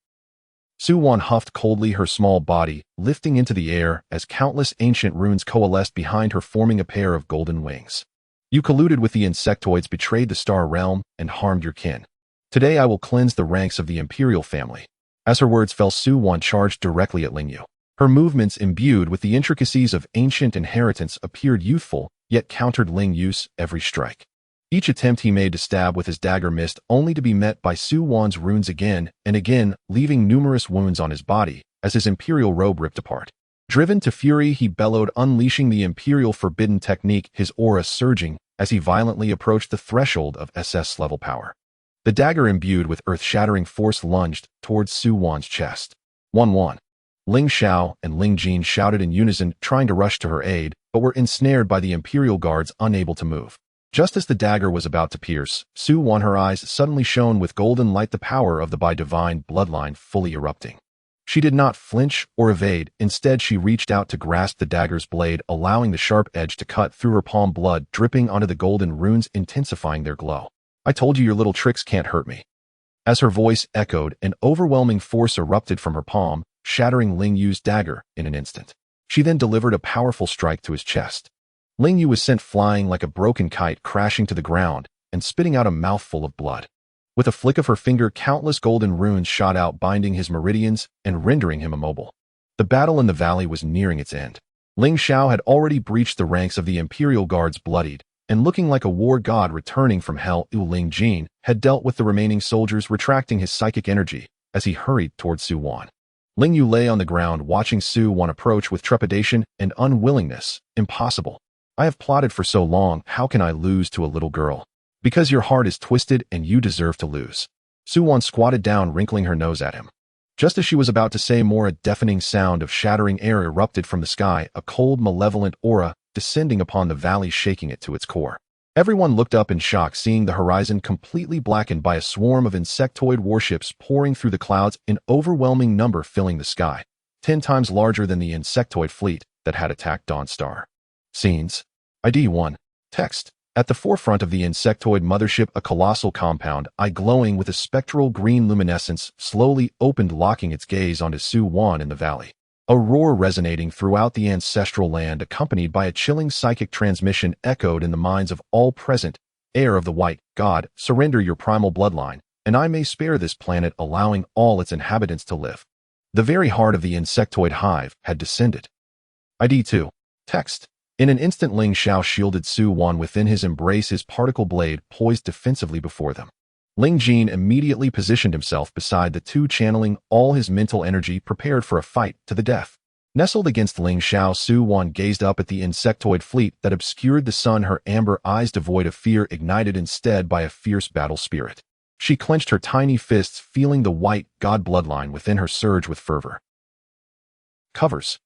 S1: Su Wan huffed coldly, her small body lifting into the air as countless ancient runes coalesced behind her, forming a pair of golden wings. You colluded with the insectoids, betrayed the Star Realm, and harmed your kin. Today I will cleanse the ranks of the Imperial family. As her words fell, Su Wan charged directly at Ling Yu. Her movements, imbued with the intricacies of ancient inheritance, appeared youthful, yet countered Ling Yu's every strike. Each attempt he made to stab with his dagger missed, only to be met by Su Wan's runes again and again, leaving numerous wounds on his body as his Imperial robe ripped apart. Driven to fury, he bellowed, unleashing the Imperial forbidden technique, his aura surging as he violently approached the threshold of SS level power. The dagger, imbued with earth-shattering force, lunged towards Su Wan's chest. 1-1. Ling Xiao and Ling Jin shouted in unison, trying to rush to her aid, but were ensnared by the Imperial Guards, unable to move. Just as the dagger was about to pierce, Su Wan, her eyes suddenly shone with golden light, the power of the Bai divine bloodline fully erupting. She did not flinch or evade. Instead, she reached out to grasp the dagger's blade, allowing the sharp edge to cut through her palm, blood dripping onto the golden runes, intensifying their glow. I told you your little tricks can't hurt me. As her voice echoed, an overwhelming force erupted from her palm, shattering Ling Yu's dagger in an instant. She then delivered a powerful strike to his chest. Ling Yu was sent flying like a broken kite, crashing to the ground and spitting out a mouthful of blood. With a flick of her finger, countless golden runes shot out, binding his meridians and rendering him immobile. The battle in the valley was nearing its end. Ling Xiao had already breached the ranks of the Imperial Guards, bloodied, and looking like a war god returning from hell. Ling Jin had dealt with the remaining soldiers, retracting his psychic energy as he hurried toward Su Wan. Ling Yu lay on the ground, watching Su Wan approach with trepidation and unwillingness. Impossible. I have plotted for so long. How can I lose to a little girl? Because your heart is twisted and you deserve to lose. Su Wan squatted down, wrinkling her nose at him. Just as she was about to say more, a deafening sound of shattering air erupted from the sky, a cold, malevolent aura descending upon the valley, shaking it to its core. Everyone looked up in shock, seeing the horizon completely blackened by a swarm of insectoid warships pouring through the clouds, in overwhelming number filling the sky, 10 times larger than the insectoid fleet that had attacked Dawnstar. Scenes. ID 1. Text. At the forefront of the insectoid mothership, a colossal compound, eye glowing with a spectral green luminescence, slowly opened, locking its gaze onto Su Wan in the valley. A roar resonating throughout the ancestral land, accompanied by a chilling psychic transmission, echoed in the minds of all present. Heir of the White God, surrender your primal bloodline, and I may spare this planet, allowing all its inhabitants to live. The very heart of the insectoid hive had descended. ID 2. Text. In an instant, Ling Xiao shielded Su Wan within his embrace, his particle blade poised defensively before them. Ling Jin immediately positioned himself beside the two, channeling all his mental energy, prepared for a fight to the death. Nestled against Ling Xiao, Su Wan gazed up at the insectoid fleet that obscured the sun, her amber eyes devoid of fear, ignited instead by a fierce battle spirit. She clenched her tiny fists, feeling the white god bloodline within her surge with fervor. Covers.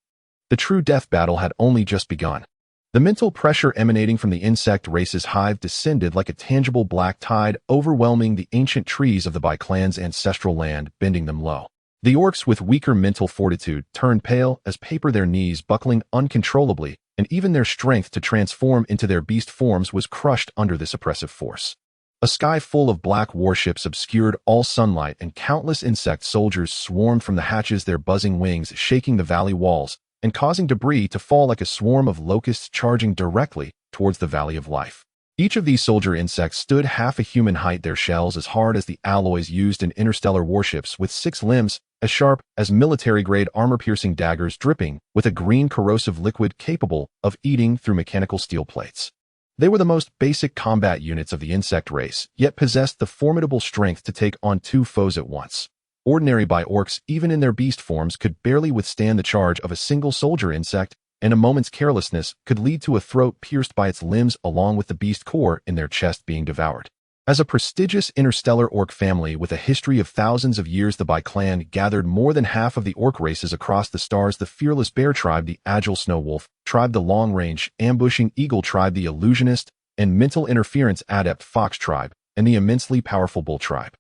S1: The true death battle had only just begun. The mental pressure emanating from the insect race's hive descended like a tangible black tide, overwhelming the ancient trees of the Bai clan's ancestral land, bending them low. The orcs with weaker mental fortitude turned pale as paper, their knees buckling uncontrollably, and even their strength to transform into their beast forms was crushed under this oppressive force. A sky full of black warships obscured all sunlight, and countless insect soldiers swarmed from the hatches, their buzzing wings shaking the valley walls and causing debris to fall like a swarm of locusts, charging directly towards the Valley of Life. Each of these soldier insects stood half a human height, their shells as hard as the alloys used in interstellar warships, with 6 limbs as sharp as military-grade armor-piercing daggers, dripping with a green corrosive liquid capable of eating through mechanical steel plates. They were the most basic combat units of the insect race, yet possessed the formidable strength to take on 2 foes at once. Ordinary Bai orcs, even in their beast forms, could barely withstand the charge of a single soldier insect, and a moment's carelessness could lead to a throat pierced by its limbs, along with the beast core in their chest being devoured. As a prestigious interstellar orc family with a history of thousands of years, the Bai clan gathered more than half of the orc races across the stars: the fearless bear tribe, the agile snow wolf tribe, the long-range ambushing eagle tribe, the illusionist and mental interference adept fox tribe, and the immensely powerful bull tribe.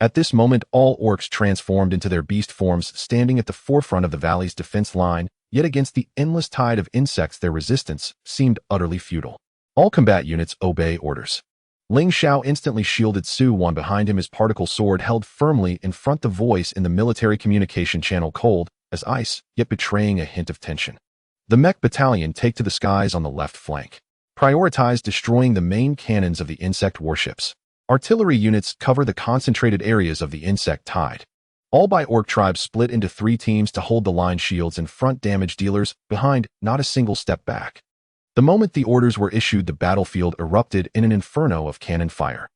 S1: At this moment, all orcs transformed into their beast forms, standing at the forefront of the valley's defense line, yet against the endless tide of insects their resistance seemed utterly futile. All combat units obey orders. Ling Xiao instantly shielded Su Wan behind him, his particle sword held firmly in front, the voice in the military communication channel cold as ice, yet betraying a hint of tension. The mech battalion take to the skies on the left flank. Prioritize destroying the main cannons of the insect warships. Artillery units cover the concentrated areas of the insect tide. All Bai orc tribes split into 3 teams to hold the line, shields in front, damage dealers behind, not a single step back. The moment the orders were issued, the battlefield erupted in an inferno of cannon fire.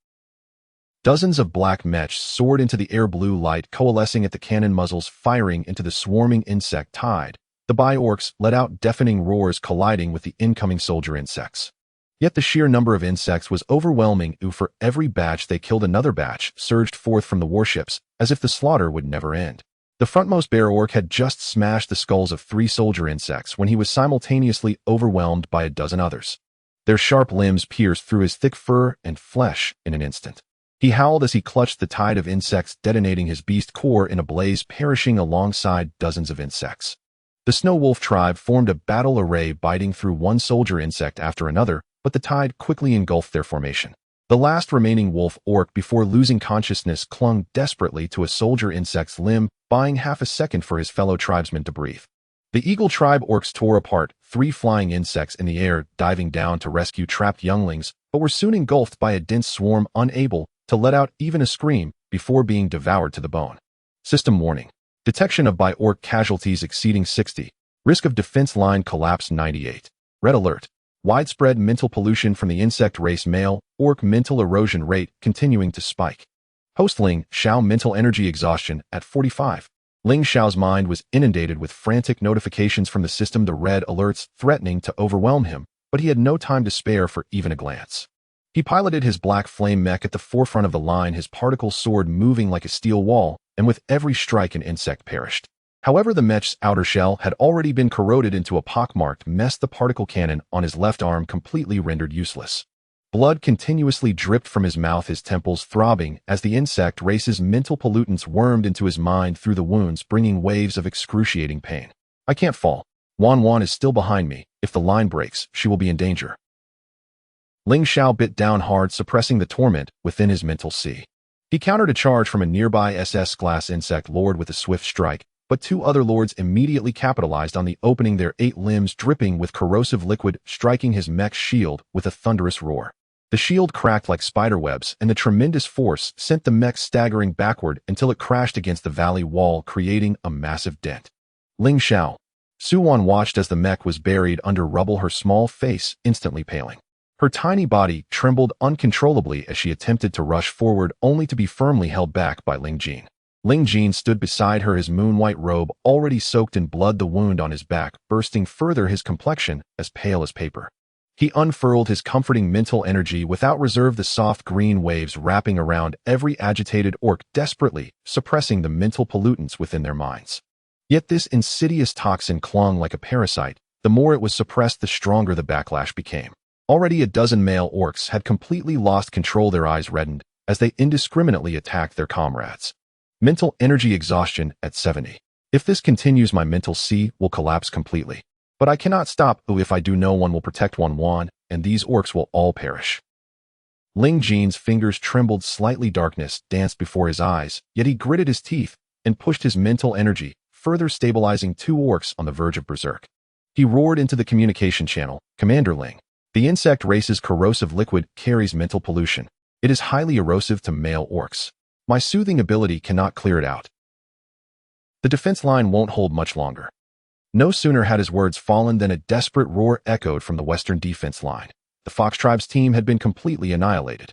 S1: Dozens of black mechs soared into the air, blue light coalescing at the cannon muzzles, firing into the swarming insect tide. The Bai orcs let out deafening roars, colliding with the incoming soldier insects. Yet the sheer number of insects was overwhelming. For every batch they killed, another batch surged forth from the warships, as if the slaughter would never end. The frontmost bear orc had just smashed the skulls of 3 soldier insects when he was simultaneously overwhelmed by a dozen others. Their sharp limbs pierced through his thick fur and flesh in an instant. He howled as he clutched the tide of insects, detonating his beast core in a blaze, perishing alongside dozens of insects. The snow wolf tribe formed a battle array, biting through one soldier insect after another, but the tide quickly engulfed their formation. The last remaining wolf orc before losing consciousness clung desperately to a soldier insect's limb, buying half a second for his fellow tribesmen to breathe. The eagle tribe orcs tore apart 3 flying insects in the air, diving down to rescue trapped younglings, but were soon engulfed by a dense swarm unable to let out even a scream before being devoured to the bone. System warning. Detection of by orc casualties exceeding 60. Risk of defense line collapse 98. Red alert. Widespread mental pollution from the insect race. Male orc mental erosion rate continuing to spike. Host Ling Xiao mental energy exhaustion at 45. Ling Xiao's mind was inundated with frantic notifications from the system, the red alerts threatening to overwhelm him, but he had no time to spare for even a glance. He piloted his black flame mech at the forefront of the line, his particle sword moving like a steel wall, and with every strike an insect perished. However, the mech's outer shell had already been corroded into a pockmarked mess, the particle cannon on his left arm completely rendered useless. Blood continuously dripped from his mouth, his temples throbbing as the insect race's mental pollutants wormed into his mind through the wounds, bringing waves of excruciating pain. I can't fall. Wan is still behind me. If the line breaks, she will be in danger. Ling Xiao bit down hard, suppressing the torment within his mental sea. He countered a charge from a nearby SS glass insect lord with a swift strike, but 2 other lords immediately capitalized on the opening, their 8 limbs dripping with corrosive liquid, striking his mech's shield with a thunderous roar. The shield cracked like spiderwebs, and the tremendous force sent the mech staggering backward until it crashed against the valley wall, creating a massive dent. Ling Xiao. Suwan watched as the mech was buried under rubble, her small face instantly paling. Her tiny body trembled uncontrollably as she attempted to rush forward, only to be firmly held back by Ling Jin. Ling Jin stood beside her, his moon-white robe already soaked in blood, the wound on his back bursting further, his complexion as pale as paper. He unfurled his comforting mental energy without reserve, the soft green waves wrapping around every agitated orc, desperately suppressing the mental pollutants within their minds. Yet this insidious toxin clung like a parasite. The more it was suppressed, the stronger the backlash became. Already a dozen male orcs had completely lost control, their eyes reddened as they indiscriminately attacked their comrades. Mental energy exhaustion at 70. If this continues, my mental sea will collapse completely. But I cannot stop. If I do, no one will protect Wan, and these orcs will all perish. Ling Jin's fingers trembled slightly, darkness danced before his eyes, yet he gritted his teeth and pushed his mental energy, further stabilizing 2 orcs on the verge of berserk. He roared into the communication channel, Commander Ling. The insect race's corrosive liquid carries mental pollution. It is highly erosive to male orcs. My soothing ability cannot clear it out. The defense line won't hold much longer. No sooner had his words fallen than a desperate roar echoed from the western defense line. The Fox Tribe's team had been completely annihilated.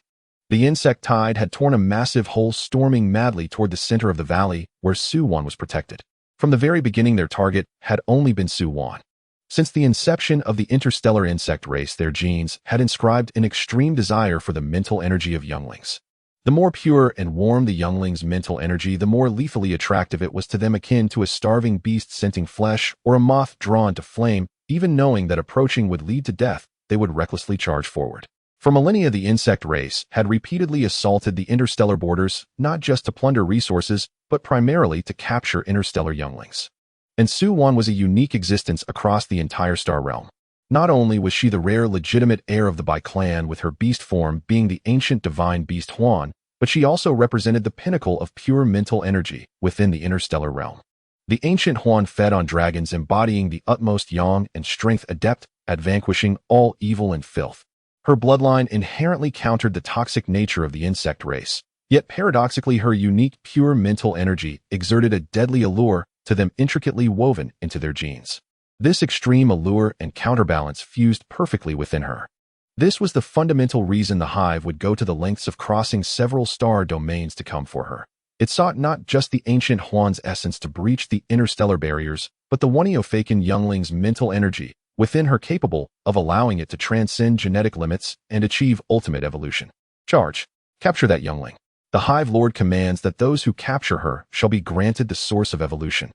S1: The insect tide had torn a massive hole, storming madly toward the center of the valley where Suwan was protected. From the very beginning, their target had only been Suwan. Since the inception of the interstellar insect race, their genes had inscribed an extreme desire for the mental energy of younglings. The more pure and warm the youngling's mental energy, the more lethally attractive it was to them, akin to a starving beast scenting flesh or a moth drawn to flame. Even knowing that approaching would lead to death, they would recklessly charge forward. For millennia, the insect race had repeatedly assaulted the interstellar borders, not just to plunder resources, but primarily to capture interstellar younglings. And Suwan was a unique existence across the entire star realm. Not only was she the rare legitimate heir of the Bai clan, with her beast form being the ancient divine beast Huan, but she also represented the pinnacle of pure mental energy within the interstellar realm. The ancient Huan fed on dragons, embodying the utmost yang and strength, adept at vanquishing all evil and filth. Her bloodline inherently countered the toxic nature of the insect race, yet paradoxically her unique pure mental energy exerted a deadly allure to them, intricately woven into their genes. This extreme allure and counterbalance fused perfectly within her. This was the fundamental reason the Hive would go to the lengths of crossing several star domains to come for her. It sought not just the ancient Huan's essence to breach the interstellar barriers, but the Waniofakan youngling's mental energy within her, capable of allowing it to transcend genetic limits and achieve ultimate evolution. Charge. Capture that youngling. The Hive Lord commands that those who capture her shall be granted the source of evolution.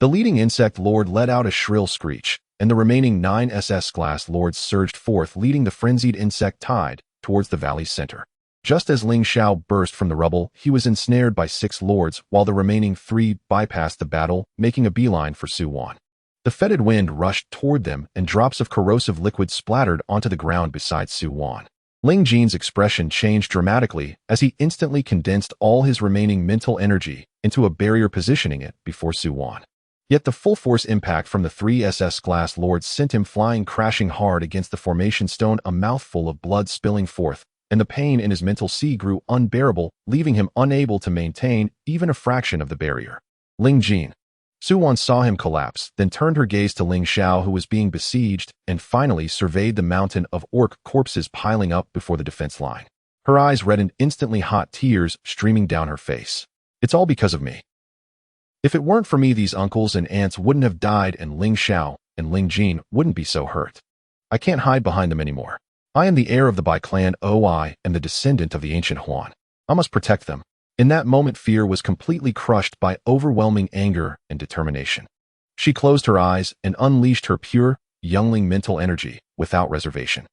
S1: The leading insect lord let out a shrill screech, and the remaining 9 SS glass lords surged forth, leading the frenzied insect tide towards the valley's center. Just as Ling Xiao burst from the rubble, he was ensnared by 6 lords, while the remaining 3 bypassed the battle, making a beeline for Suwan. The fetid wind rushed toward them, and drops of corrosive liquid splattered onto the ground beside Suwan. Ling Jin's expression changed dramatically as he instantly condensed all his remaining mental energy into a barrier, positioning it before Su Wan. Yet the full force impact from the three SS-class lords sent him flying, crashing hard against the formation stone, a mouthful of blood spilling forth, and the pain in his mental sea grew unbearable, leaving him unable to maintain even a fraction of the barrier. Ling Jin. Su Wan saw him collapse, then turned her gaze to Ling Xiao, who was being besieged, and finally surveyed the mountain of orc corpses piling up before the defense line. Her eyes reddened instantly, hot tears streaming down her face. It's all because of me. If it weren't for me, these uncles and aunts wouldn't have died, and Ling Xiao and Ling Jin wouldn't be so hurt. I can't hide behind them anymore. I am the heir of the Bai clan. I am the descendant of the ancient Huan. I must protect them. In that moment, fear was completely crushed by overwhelming anger and determination. She closed her eyes and unleashed her pure, youngling mental energy without reservation.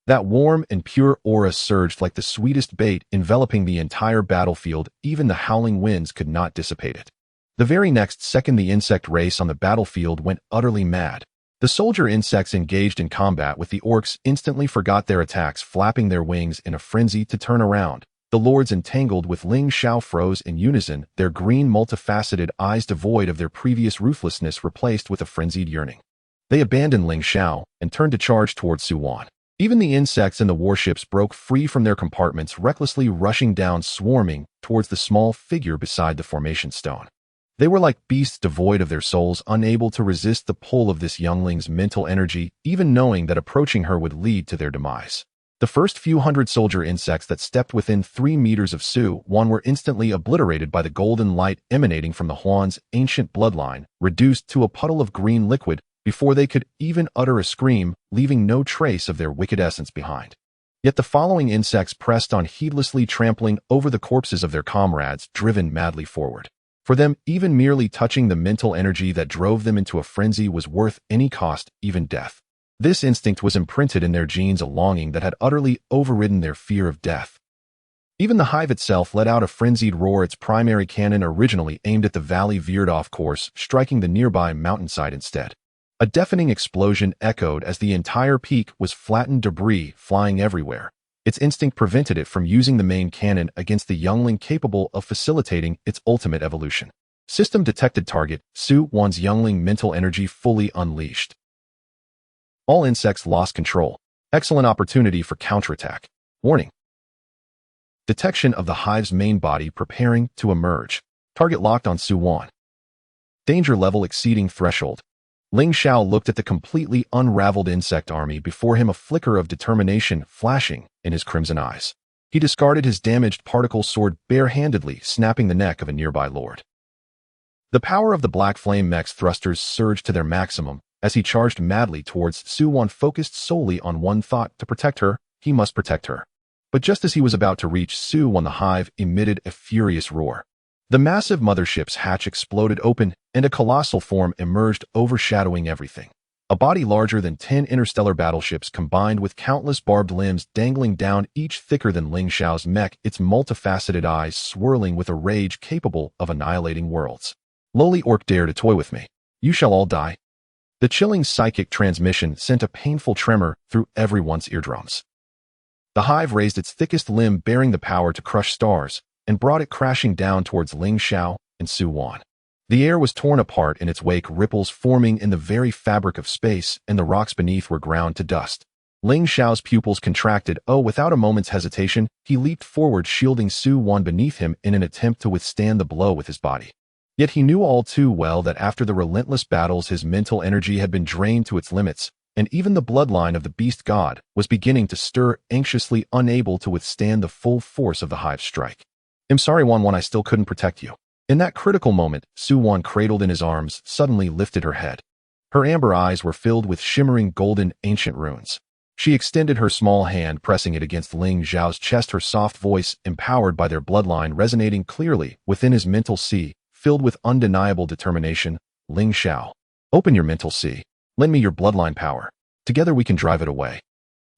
S1: That warm and pure aura surged like the sweetest bait, enveloping the entire battlefield. Even the howling winds could not dissipate it. The very next second, the insect race on the battlefield went utterly mad. The soldier insects engaged in combat with the orcs instantly forgot their attacks, flapping their wings in a frenzy to turn around. The lords entangled with Ling Xiao froze in unison, their green multifaceted eyes devoid of their previous ruthlessness replaced with a frenzied yearning. They abandoned Ling Xiao and turned to charge towards Su Wan. Even the insects in the warships broke free from their compartments, recklessly rushing down, swarming towards the small figure beside the formation stone. They were like beasts devoid of their souls, unable to resist the pull of this youngling's mental energy, even knowing that approaching her would lead to their demise. The first few hundred soldier insects that stepped within 3 meters of Su Wan were instantly obliterated by the golden light emanating from the Huan's ancient bloodline, reduced to a puddle of green liquid before they could even utter a scream, leaving no trace of their wicked essence behind. Yet the following insects pressed on, heedlessly trampling over the corpses of their comrades, driven madly forward. For them, even merely touching the mental energy that drove them into a frenzy was worth any cost, even death. This instinct was imprinted in their genes, a longing that had utterly overridden their fear of death. Even the hive itself let out a frenzied roar, its primary cannon originally aimed at the valley veered off course, striking the nearby mountainside instead. A deafening explosion echoed as the entire peak was flattened, debris flying everywhere. Its instinct prevented it from using the main cannon against the youngling, capable of facilitating its ultimate evolution. System detected target, Su Wan's youngling mental energy fully unleashed. All insects lost control. Excellent opportunity for counterattack. Warning. Detection of the hive's main body preparing to emerge. Target locked on Su Wan. Danger level exceeding threshold. Ling Xiao looked at the completely unraveled insect army before him, a flicker of determination flashing in his crimson eyes. He discarded his damaged particle sword bare-handedly, snapping the neck of a nearby lord. The power of the Black Flame mech's thrusters surged to their maximum as he charged madly towards Su Wan, focused solely on one thought: to protect her. He must protect her. But just as he was about to reach Su Wan, the hive emitted a furious roar. The massive mothership's hatch exploded open, and a colossal form emerged, overshadowing everything. A body larger than 10 interstellar battleships, combined with countless barbed limbs dangling down, each thicker than Ling Xiao's mech, its multifaceted eyes swirling with a rage capable of annihilating worlds. Lowly orc, dare to toy with me. You shall all die. The chilling psychic transmission sent a painful tremor through everyone's eardrums. The hive raised its thickest limb, bearing the power to crush stars, and brought it crashing down towards Ling Xiao and Su Wan. The air was torn apart in its wake, ripples forming in the very fabric of space, and the rocks beneath were ground to dust. Ling Xiao's pupils contracted. Without a moment's hesitation, he leaped forward, shielding Su Wan beneath him in an attempt to withstand the blow with his body. Yet he knew all too well that after the relentless battles, his mental energy had been drained to its limits, and even the bloodline of the beast god was beginning to stir, anxiously unable to withstand the full force of the hive's strike. I'm sorry, Wan, I still couldn't protect you. In that critical moment, Su Wan, cradled in his arms, suddenly lifted her head. Her amber eyes were filled with shimmering golden ancient runes. She extended her small hand, pressing it against Ling Xiao's chest, her soft voice, empowered by their bloodline, resonating clearly within his mental sea, filled with undeniable determination. Ling Xiao, open your mental sea. Lend me your bloodline power. Together we can drive it away.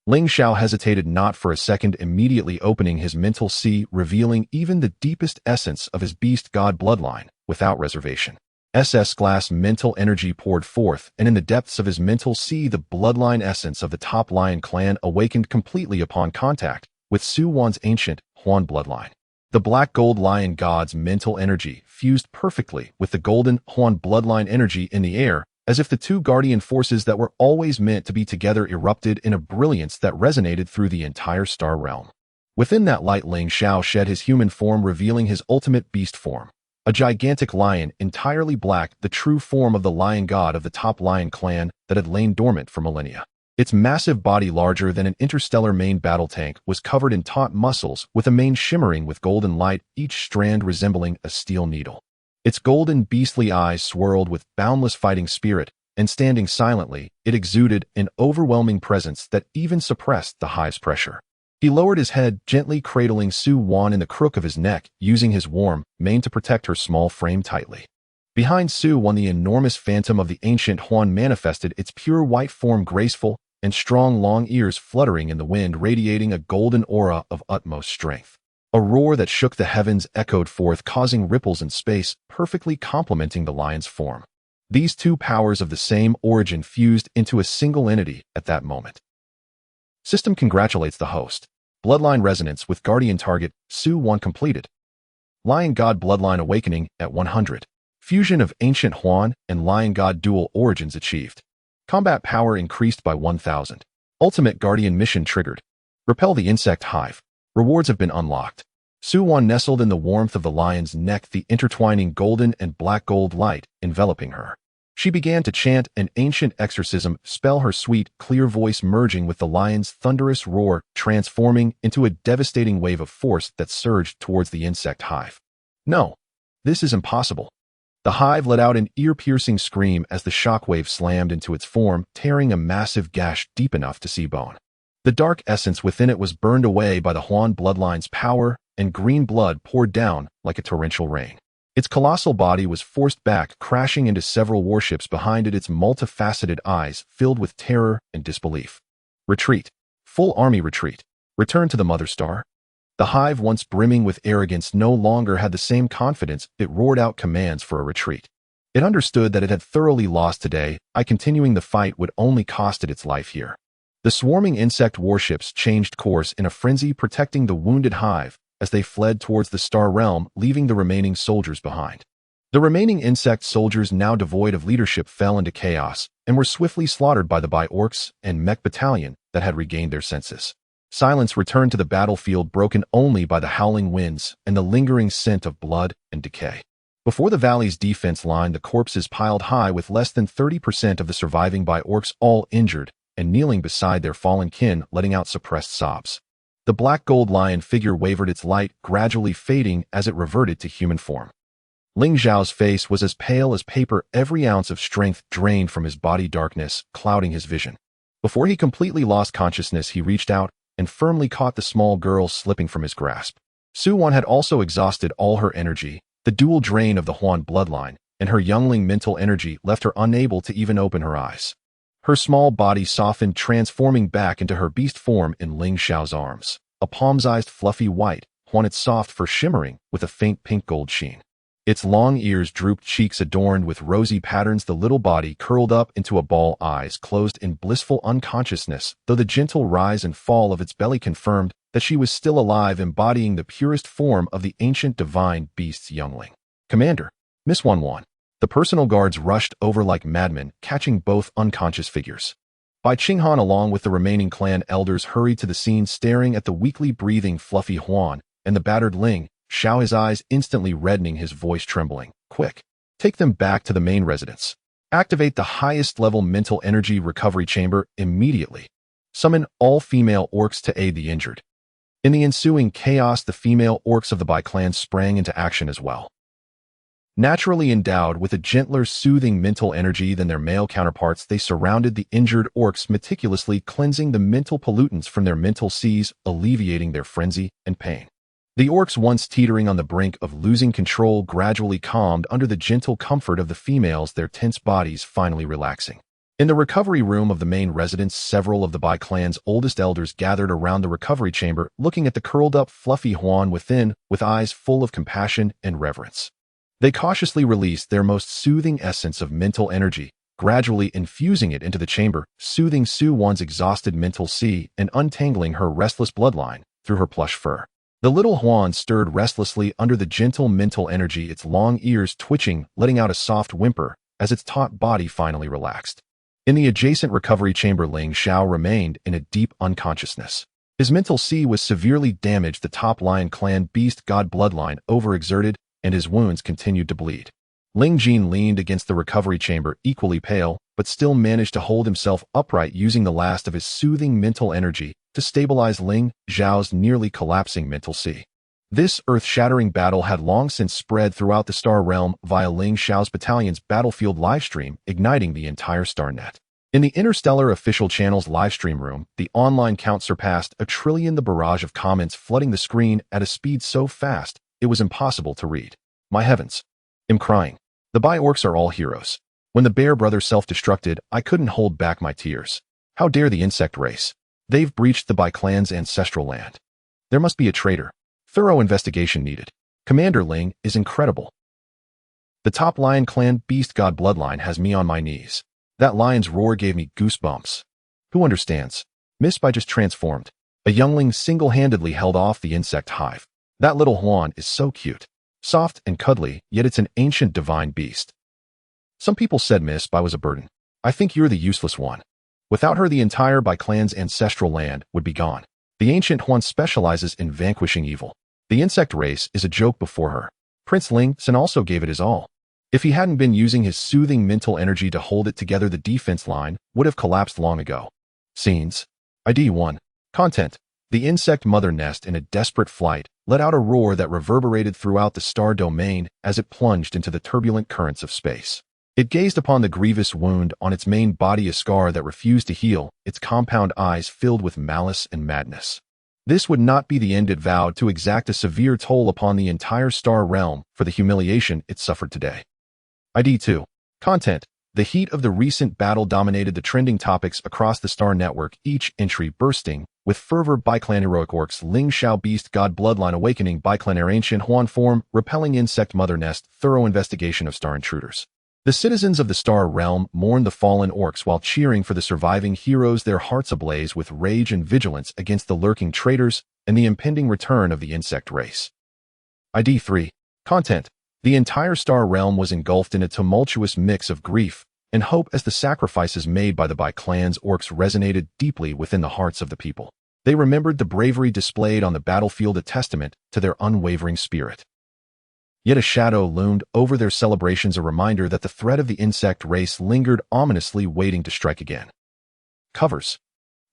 S1: Ling Xiao hesitated not for a second, immediately opening his mental sea, revealing even the deepest essence of his beast god bloodline without reservation. SS Glass mental energy poured forth, and in the depths of his mental sea, the bloodline essence of the top lion clan awakened completely upon contact with Su Wan's ancient Huan bloodline. The black gold lion god's mental energy fused perfectly with the golden Huan bloodline energy in the air, as if the two guardian forces that were always meant to be together erupted in a brilliance that resonated through the entire star realm. Within that light, Ling Xiao shed his human form, revealing his ultimate beast form. A gigantic lion, entirely black, the true form of the lion god of the top lion clan that had lain dormant for millennia. Its massive body, larger than an interstellar main battle tank, was covered in taut muscles, with a mane shimmering with golden light, each strand resembling a steel needle. Its golden beastly eyes swirled with boundless fighting spirit, and standing silently, it exuded an overwhelming presence that even suppressed the hive's pressure. He lowered his head, gently cradling Su Wan in the crook of his neck, using his warm mane to protect her small frame tightly. Behind Su Wan, the enormous phantom of the ancient Huan manifested, its pure white form graceful and strong, long ears fluttering in the wind, radiating a golden aura of utmost strength. A roar that shook the heavens echoed forth, causing ripples in space, perfectly complementing the lion's form. These two powers of the same origin fused into a single entity at that moment. System congratulates the host. Bloodline resonance with Guardian target, Su Wan completed. Lion God bloodline awakening at 100. Fusion of ancient Huan and Lion God dual origins achieved. Combat power increased by 1000. Ultimate Guardian mission triggered. Repel the insect hive. Rewards have been unlocked. Su Wan nestled in the warmth of the lion's neck, the intertwining golden and black gold light enveloping her. She began to chant an ancient exorcism spell, her sweet, clear voice merging with the lion's thunderous roar, transforming into a devastating wave of force that surged towards the insect hive. No, this is impossible. The hive let out an ear-piercing scream as the shockwave slammed into its form, tearing a massive gash deep enough to see bone. The dark essence within it was burned away by the Huan bloodline's power, and green blood poured down like a torrential rain. Its colossal body was forced back, crashing into several warships behind it, its multifaceted eyes filled with terror and disbelief. Retreat. Full army retreat. Return to the Mother Star. The hive, once brimming with arrogance, no longer had the same confidence. It roared out commands for a retreat. It understood that it had thoroughly lost today. Continuing the fight would only cost it its life here. The swarming insect warships changed course in a frenzy, protecting the wounded hive as they fled towards the star realm, leaving the remaining soldiers behind. The remaining insect soldiers, now devoid of leadership, fell into chaos and were swiftly slaughtered by the Bi-Orcs and Mech battalion that had regained their senses. Silence returned to the battlefield, broken only by the howling winds and the lingering scent of blood and decay. Before the valley's defense line, the corpses piled high, with less than 30% of the surviving Bi-Orcs all injured and kneeling beside their fallen kin, letting out suppressed sobs. The black gold lion figure wavered, its light gradually fading as it reverted to human form. Ling Xiao's face was as pale as paper, every ounce of strength drained from his body, darkness clouding his vision. Before he completely lost consciousness, he reached out and firmly caught the small girl slipping from his grasp. Su Wan had also exhausted all her energy. The dual drain of the Huan bloodline and her youngling mental energy left her unable to even open her eyes. Her small body softened, transforming back into her beast form in Ling Xiao's arms. A palm-sized fluffy white, Huan, its soft fur shimmering with a faint pink gold sheen. Its long ears drooped, cheeks adorned with rosy patterns, the little body curled up into a ball, eyes closed in blissful unconsciousness, though the gentle rise and fall of its belly confirmed that she was still alive, embodying the purest form of the ancient divine beast's youngling. Commander, Miss Wan Wan. The personal guards rushed over like madmen, catching both unconscious figures. Bai Qinghan, along with the remaining clan elders, hurried to the scene, staring at the weakly breathing fluffy Huan and the battered Ling Xiao, his eyes instantly reddening, his voice trembling. Quick, take them back to the main residence. Activate the highest level mental energy recovery chamber immediately. Summon all female orcs to aid the injured. In the ensuing chaos, the female orcs of the Bai clan sprang into action as well. Naturally endowed with a gentler, soothing mental energy than their male counterparts, they surrounded the injured orcs, meticulously cleansing the mental pollutants from their mental seas, alleviating their frenzy and pain. The orcs, once teetering on the brink of losing control, gradually calmed under the gentle comfort of the females, their tense bodies finally relaxing. In the recovery room of the main residence, several of the Bai clan's oldest elders gathered around the recovery chamber, looking at the curled-up, fluffy Huan within with eyes full of compassion and reverence. They cautiously released their most soothing essence of mental energy, gradually infusing it into the chamber, soothing Su-Wan's exhausted mental sea and untangling her restless bloodline through her plush fur. The little Huan stirred restlessly under the gentle mental energy, its long ears twitching, letting out a soft whimper as its taut body finally relaxed. In the adjacent recovery chamber, Ling Xiao remained in a deep unconsciousness. His mental sea was severely damaged, the top Lion Clan beast god bloodline overexerted, and his wounds continued to bleed. Ling Jin leaned against the recovery chamber, equally pale, but still managed to hold himself upright, using the last of his soothing mental energy to stabilize Ling Xiao's nearly collapsing mental sea. This earth-shattering battle had long since spread throughout the Star Realm via Ling Xiao's battalion's battlefield livestream, igniting the entire StarNet. In the Interstellar Official Channel's livestream room, the online count surpassed 1 trillion, the barrage of comments flooding the screen at a speed so fast it was impossible to read. My heavens. I'm crying. The Bi-Orcs are all heroes. When the Bear Brothers self-destructed, I couldn't hold back my tears. How dare the insect race? They've breached the Bai clan's ancestral land. There must be a traitor. Thorough investigation needed. Commander Ling is incredible. The top Lion Clan beast god bloodline has me on my knees. That lion's roar gave me goosebumps. Who understands? Miss Bai just transformed. A youngling single-handedly held off the insect hive. That little Huan is so cute. Soft and cuddly, yet it's an ancient divine beast. Some people said Miss Bai was a burden. I think you're the useless one. Without her, the entire Bai clan's ancestral land would be gone. The ancient Huan specializes in vanquishing evil. The insect race is a joke before her. Prince Ling Sen also gave it his all. If he hadn't been using his soothing mental energy to hold it together, the defense line would have collapsed long ago. Scenes. ID 1. Content. The insect mother nest, in a desperate flight, let out a roar that reverberated throughout the star domain as it plunged into the turbulent currents of space. It gazed upon the grievous wound on its main body, a scar that refused to heal, its compound eyes filled with malice and madness. This would not be the end. It vowed to exact a severe toll upon the entire star realm for the humiliation it suffered today. ID 2. Content. The heat of the recent battle dominated the trending topics across the Star Network, each entry bursting with fervor. Bi-Clan heroic orcs, Ling Xiao beast god bloodline awakening, Bi-Clan ancient Huan form, repelling insect mother nest, thorough investigation of star intruders. The citizens of the Star Realm mourned the fallen orcs while cheering for the surviving heroes, their hearts ablaze with rage and vigilance against the lurking traitors and the impending return of the insect race. ID 3. Content. The entire Star Realm was engulfed in a tumultuous mix of grief and hope as the sacrifices made by the Bai clan's orcs resonated deeply within the hearts of the people. They remembered the bravery displayed on the battlefield, a testament to their unwavering spirit. Yet a shadow loomed over their celebrations, a reminder that the threat of the insect race lingered ominously, waiting to strike again. Covers.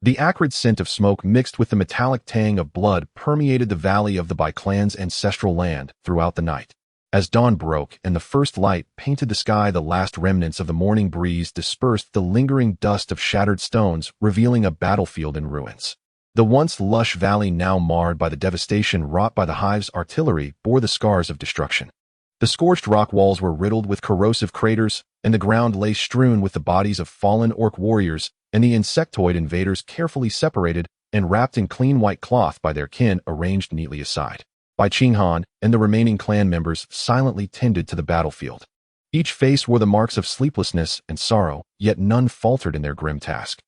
S1: The acrid scent of smoke mixed with the metallic tang of blood permeated the valley of the Bai clan's ancestral land throughout the night. As dawn broke and the first light painted the sky, the last remnants of the morning breeze dispersed the lingering dust of shattered stones, revealing a battlefield in ruins. The once lush valley, now marred by the devastation wrought by the hive's artillery, bore the scars of destruction. The scorched rock walls were riddled with corrosive craters, and the ground lay strewn with the bodies of fallen orc warriors and the insectoid invaders, carefully separated and wrapped in clean white cloth by their kin, arranged neatly aside. Bai Qinghan and the remaining clan members silently tended to the battlefield. Each face wore the marks of sleeplessness and sorrow, yet none faltered in their grim task.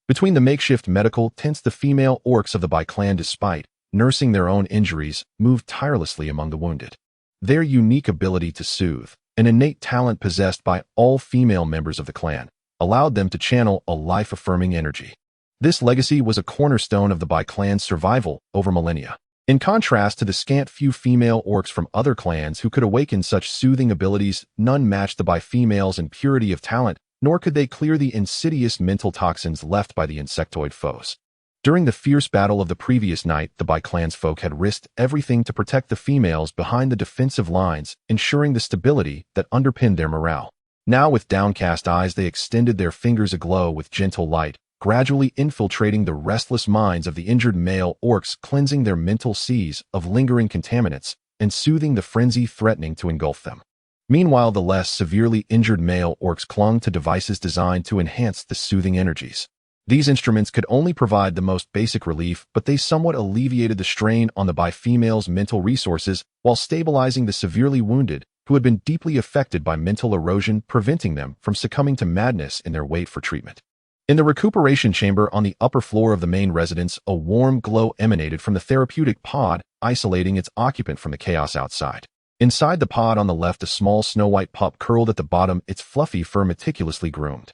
S1: Between the makeshift medical tents, the female orcs of the Bai clan, despite nursing their own injuries, moved tirelessly among the wounded. Their unique ability to soothe, an innate talent possessed by all female members of the clan, allowed them to channel a life-affirming energy. This legacy was a cornerstone of the Bai clan's survival over millennia. In contrast to the scant few female orcs from other clans who could awaken such soothing abilities, none matched the Bai females in purity of talent, nor could they clear the insidious mental toxins left by the insectoid foes. During the fierce battle of the previous night, the Bai clan's folk had risked everything to protect the females behind the defensive lines, ensuring the stability that underpinned their morale. Now, with downcast eyes, they extended their fingers aglow with gentle light, gradually infiltrating the restless minds of the injured male orcs, cleansing their mental seas of lingering contaminants and soothing the frenzy threatening to engulf them. Meanwhile, the less severely injured male orcs clung to devices designed to enhance the soothing energies. These instruments could only provide the most basic relief, but they somewhat alleviated the strain on the bi-female's mental resources while stabilizing the severely wounded who had been deeply affected by mental erosion, preventing them from succumbing to madness in their wait for treatment. In the recuperation chamber on the upper floor of the main residence, a warm glow emanated from the therapeutic pod, isolating its occupant from the chaos outside. Inside the pod on the left, a small snow-white pup curled at the bottom, its fluffy fur meticulously groomed.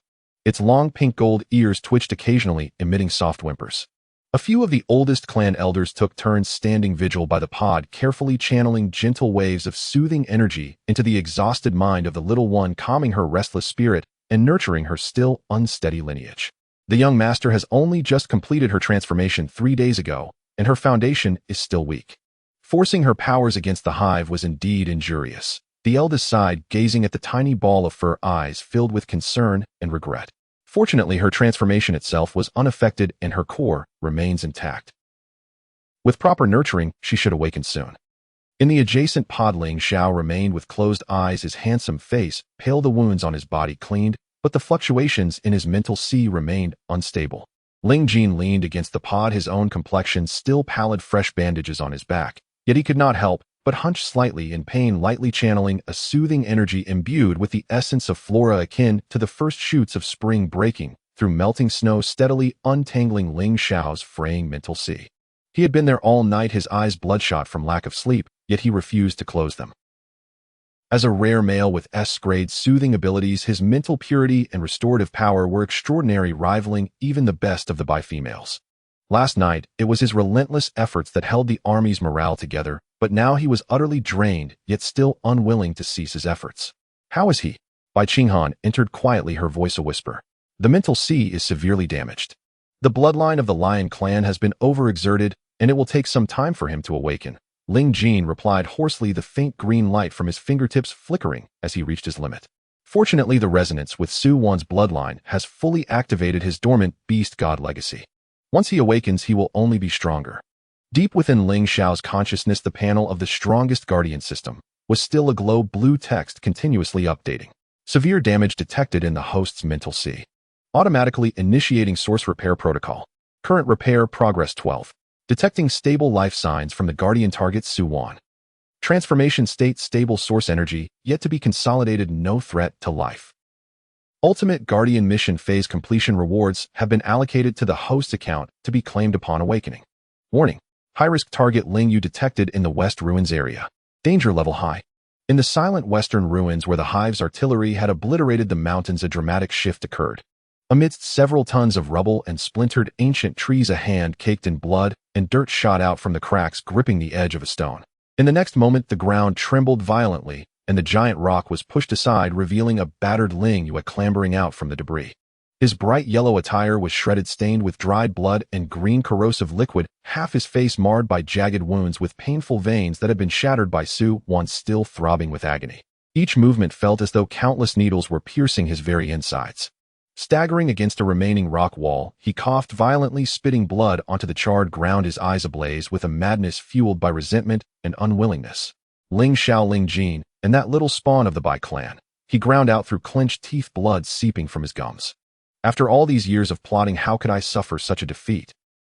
S1: Its long pink-gold ears twitched occasionally, emitting soft whimpers. A few of the oldest clan elders took turns standing vigil by the pod, carefully channeling gentle waves of soothing energy into the exhausted mind of the little one, calming her restless spirit and nurturing her still unsteady lineage. The young master has only just completed her transformation 3 days ago, and her foundation is still weak. Forcing her powers against the hive was indeed injurious. The eldest sighed, gazing at the tiny ball of fur, eyes filled with concern and regret. Fortunately, her transformation itself was unaffected and her core remains intact. With proper nurturing, she should awaken soon. In the adjacent pod, Ling Xiao remained with closed eyes, his handsome face pale, the wounds on his body cleaned, but the fluctuations in his mental sea remained unstable. Ling Jin leaned against the pod, his own complexion still pallid, fresh bandages on his back, yet he could not help but hunch slightly in pain, lightly channeling a soothing energy imbued with the essence of flora akin to the first shoots of spring breaking through melting snow, steadily untangling Ling Xiao's fraying mental sea. He had been there all night, his eyes bloodshot from lack of sleep, yet he refused to close them. As a rare male with S-grade soothing abilities, his mental purity and restorative power were extraordinary, rivaling even the best of the bi-females. Last night, it was his relentless efforts that held the army's morale together, but now he was utterly drained, yet still unwilling to cease his efforts. How is he? Bai Qinghan entered quietly, her voice a whisper. The mental sea is severely damaged. The bloodline of the Lion clan has been overexerted, and it will take some time for him to awaken. Ling Jin replied hoarsely, the faint green light from his fingertips flickering as he reached his limit. Fortunately, the resonance with Su Wan's bloodline has fully activated his dormant beast god legacy. Once he awakens, he will only be stronger. Deep within Ling Xiao's consciousness, the panel of the strongest guardian system was still aglow, blue text continuously updating. Severe damage detected in the host's mental sea. Automatically initiating source repair protocol. Current repair progress 12. Detecting stable life signs from the guardian target Su Wan. Transformation state stable, source energy yet to be consolidated, no threat to life. Ultimate Guardian mission phase completion rewards have been allocated to the host account to be claimed upon awakening. Warning. High-risk target Ling Yu detected in the West Ruins area. Danger level high. In the silent western ruins where the hive's artillery had obliterated the mountains, a dramatic shift occurred. Amidst several tons of rubble and splintered ancient trees, a hand caked in blood and dirt shot out from the cracks, gripping the edge of a stone. In the next moment, the ground trembled violently, and the giant rock was pushed aside, revealing a battered Ling Yu clambering out from the debris. His bright yellow attire was shredded, stained with dried blood and green corrosive liquid, half his face marred by jagged wounds with painful veins that had been shattered by Su Wan, still throbbing with agony. Each movement felt as though countless needles were piercing his very insides. Staggering against a remaining rock wall, he coughed violently, spitting blood onto the charred ground, his eyes ablaze with a madness fueled by resentment and unwillingness. Ling Xiao, Ling Jin, and that little spawn of the Bai clan. He ground out through clenched teeth, blood seeping from his gums. After all these years of plotting, how could I suffer such a defeat?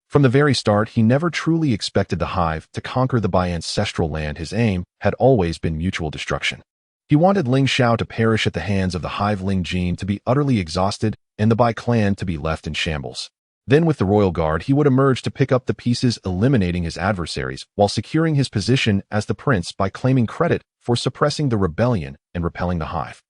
S1: From the very start, he never truly expected the hive to conquer the Bai ancestral land. His aim had always been mutual destruction. He wanted Ling Xiao to perish at the hands of the hive, Ling Jin to be utterly exhausted, and the Bai clan to be left in shambles. Then with the royal guard, he would emerge to pick up the pieces, eliminating his adversaries, while securing his position as the prince by claiming credit for suppressing the rebellion and repelling the hive.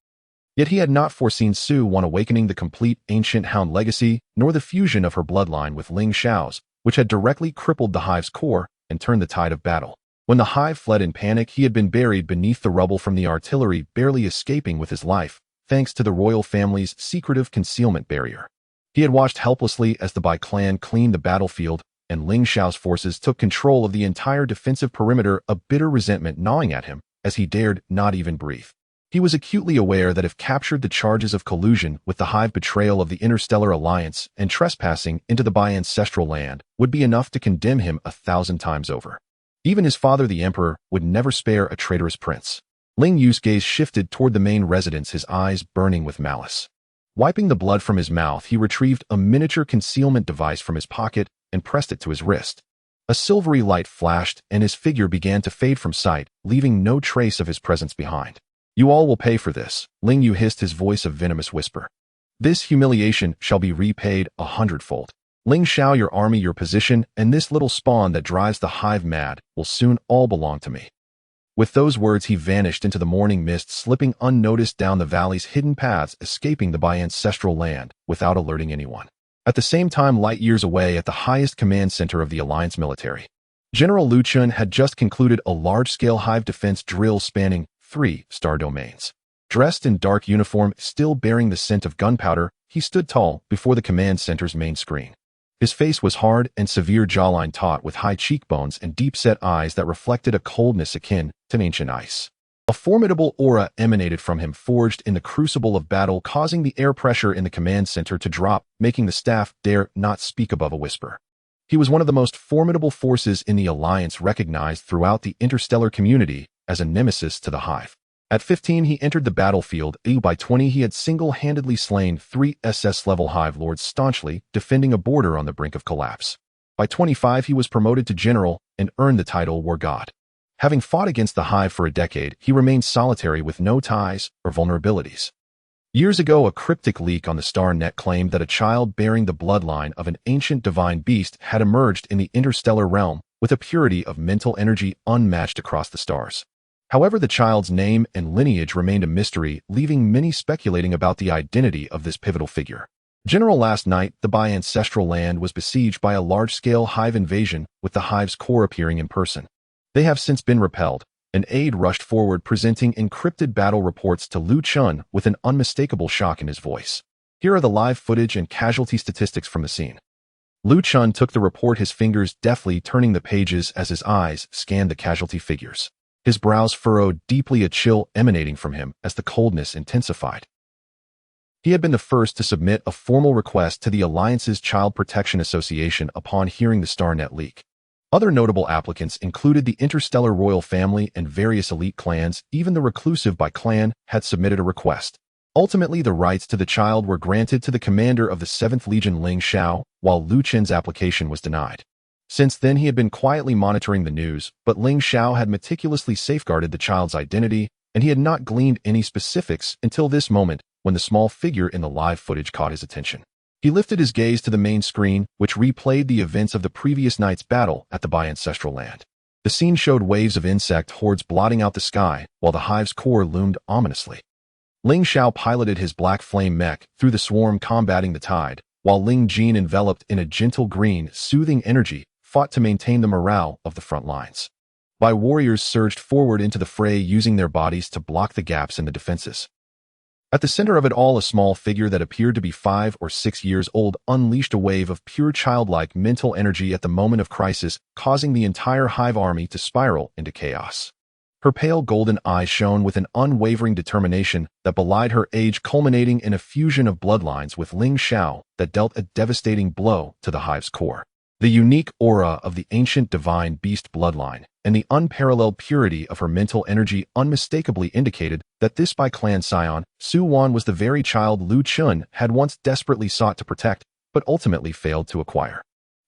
S1: Yet he had not foreseen Su Wan awakening the complete ancient hound legacy, nor the fusion of her bloodline with Ling Xiao's, which had directly crippled the hive's core and turned the tide of battle. When the hive fled in panic, he had been buried beneath the rubble from the artillery, barely escaping with his life, thanks to the royal family's secretive concealment barrier. He had watched helplessly as the Bai clan cleaned the battlefield, and Ling Xiao's forces took control of the entire defensive perimeter, a bitter resentment gnawing at him as he dared not even breathe. He was acutely aware that if captured, the charges of collusion with the hive, betrayal of the interstellar alliance, and trespassing into the Bai ancestral land would be enough to condemn him 1,000 times over. Even his father, the emperor, would never spare a traitorous prince. Ling Yu's gaze shifted toward the main residence, his eyes burning with malice. Wiping the blood from his mouth, he retrieved a miniature concealment device from his pocket and pressed it to his wrist. A silvery light flashed, and his figure began to fade from sight, leaving no trace of his presence behind. "You all will pay for this," Ling Yu hissed, his voice a venomous whisper. "This humiliation shall be repaid 100-fold. Ling Xiao, your army, your position, and this little spawn that drives the hive mad will soon all belong to me." With those words, he vanished into the morning mist, slipping unnoticed down the valley's hidden paths, escaping the ancestral land without alerting anyone. At the same time, light years away at the highest command center of the Alliance military, General Lu Chun had just concluded a large-scale hive defense drill spanning 3 star domains. Dressed in dark uniform, still bearing the scent of gunpowder, he stood tall before the command center's main screen. His face was hard and severe, jawline taut with high cheekbones and deep-set eyes that reflected a coldness akin to ancient ice. A formidable aura emanated from him, forged in the crucible of battle, causing the air pressure in the command center to drop, making the staff dare not speak above a whisper. He was one of the most formidable forces in the Alliance, recognized throughout the interstellar community as a nemesis to the Hive. At 15, he entered the battlefield. By 20, he had single-handedly slain 3 SS-level Hive Lords, staunchly defending a border on the brink of collapse. By 25, he was promoted to general and earned the title War God. Having fought against the Hive for a decade, he remained solitary with no ties or vulnerabilities. Years ago, a cryptic leak on the Star Net claimed that a child bearing the bloodline of an ancient divine beast had emerged in the interstellar realm with a purity of mental energy unmatched across the stars. However, the child's name and lineage remained a mystery, leaving many speculating about the identity of this pivotal figure. General, last night, the ancestral land was besieged by a large-scale Hive invasion, with the Hive's core appearing in person. They have since been repelled. An aide rushed forward, presenting encrypted battle reports to Lu Chun with an unmistakable shock in his voice. "Here are the live footage and casualty statistics from the scene." Lu Chun took the report, his fingers deftly turning the pages as his eyes scanned the casualty figures. His brows furrowed deeply, a chill emanating from him as the coldness intensified. He had been the first to submit a formal request to the Alliance's Child Protection Association upon hearing the StarNet leak. Other notable applicants included the interstellar royal family and various elite clans. Even the reclusive by clan had submitted a request. Ultimately, the rights to the child were granted to the commander of the 7th Legion, Ling Xiao, while Lu Chen's application was denied. Since then, he had been quietly monitoring the news, but Ling Xiao had meticulously safeguarded the child's identity, and he had not gleaned any specifics until this moment, when the small figure in the live footage caught his attention. He lifted his gaze to the main screen, which replayed the events of the previous night's battle at the ancestral land. The scene showed waves of insect hordes blotting out the sky, while the Hive's core loomed ominously. Ling Xiao piloted his black flame mech through the swarm, combating the tide, while Ling Jin, enveloped in a gentle green, soothing energy, fought to maintain the morale of the front lines. Warriors surged forward into the fray, using their bodies to block the gaps in the defenses. At the center of it all, a small figure that appeared to be 5 or 6 years old unleashed a wave of pure childlike mental energy at the moment of crisis, causing the entire Hive army to spiral into chaos. Her pale golden eyes shone with an unwavering determination that belied her age, culminating in a fusion of bloodlines with Ling Xiao that dealt a devastating blow to the Hive's core. The unique aura of the ancient divine beast bloodline and the unparalleled purity of her mental energy unmistakably indicated that this clan scion, Su Wan, was the very child Lu Chun had once desperately sought to protect, but ultimately failed to acquire.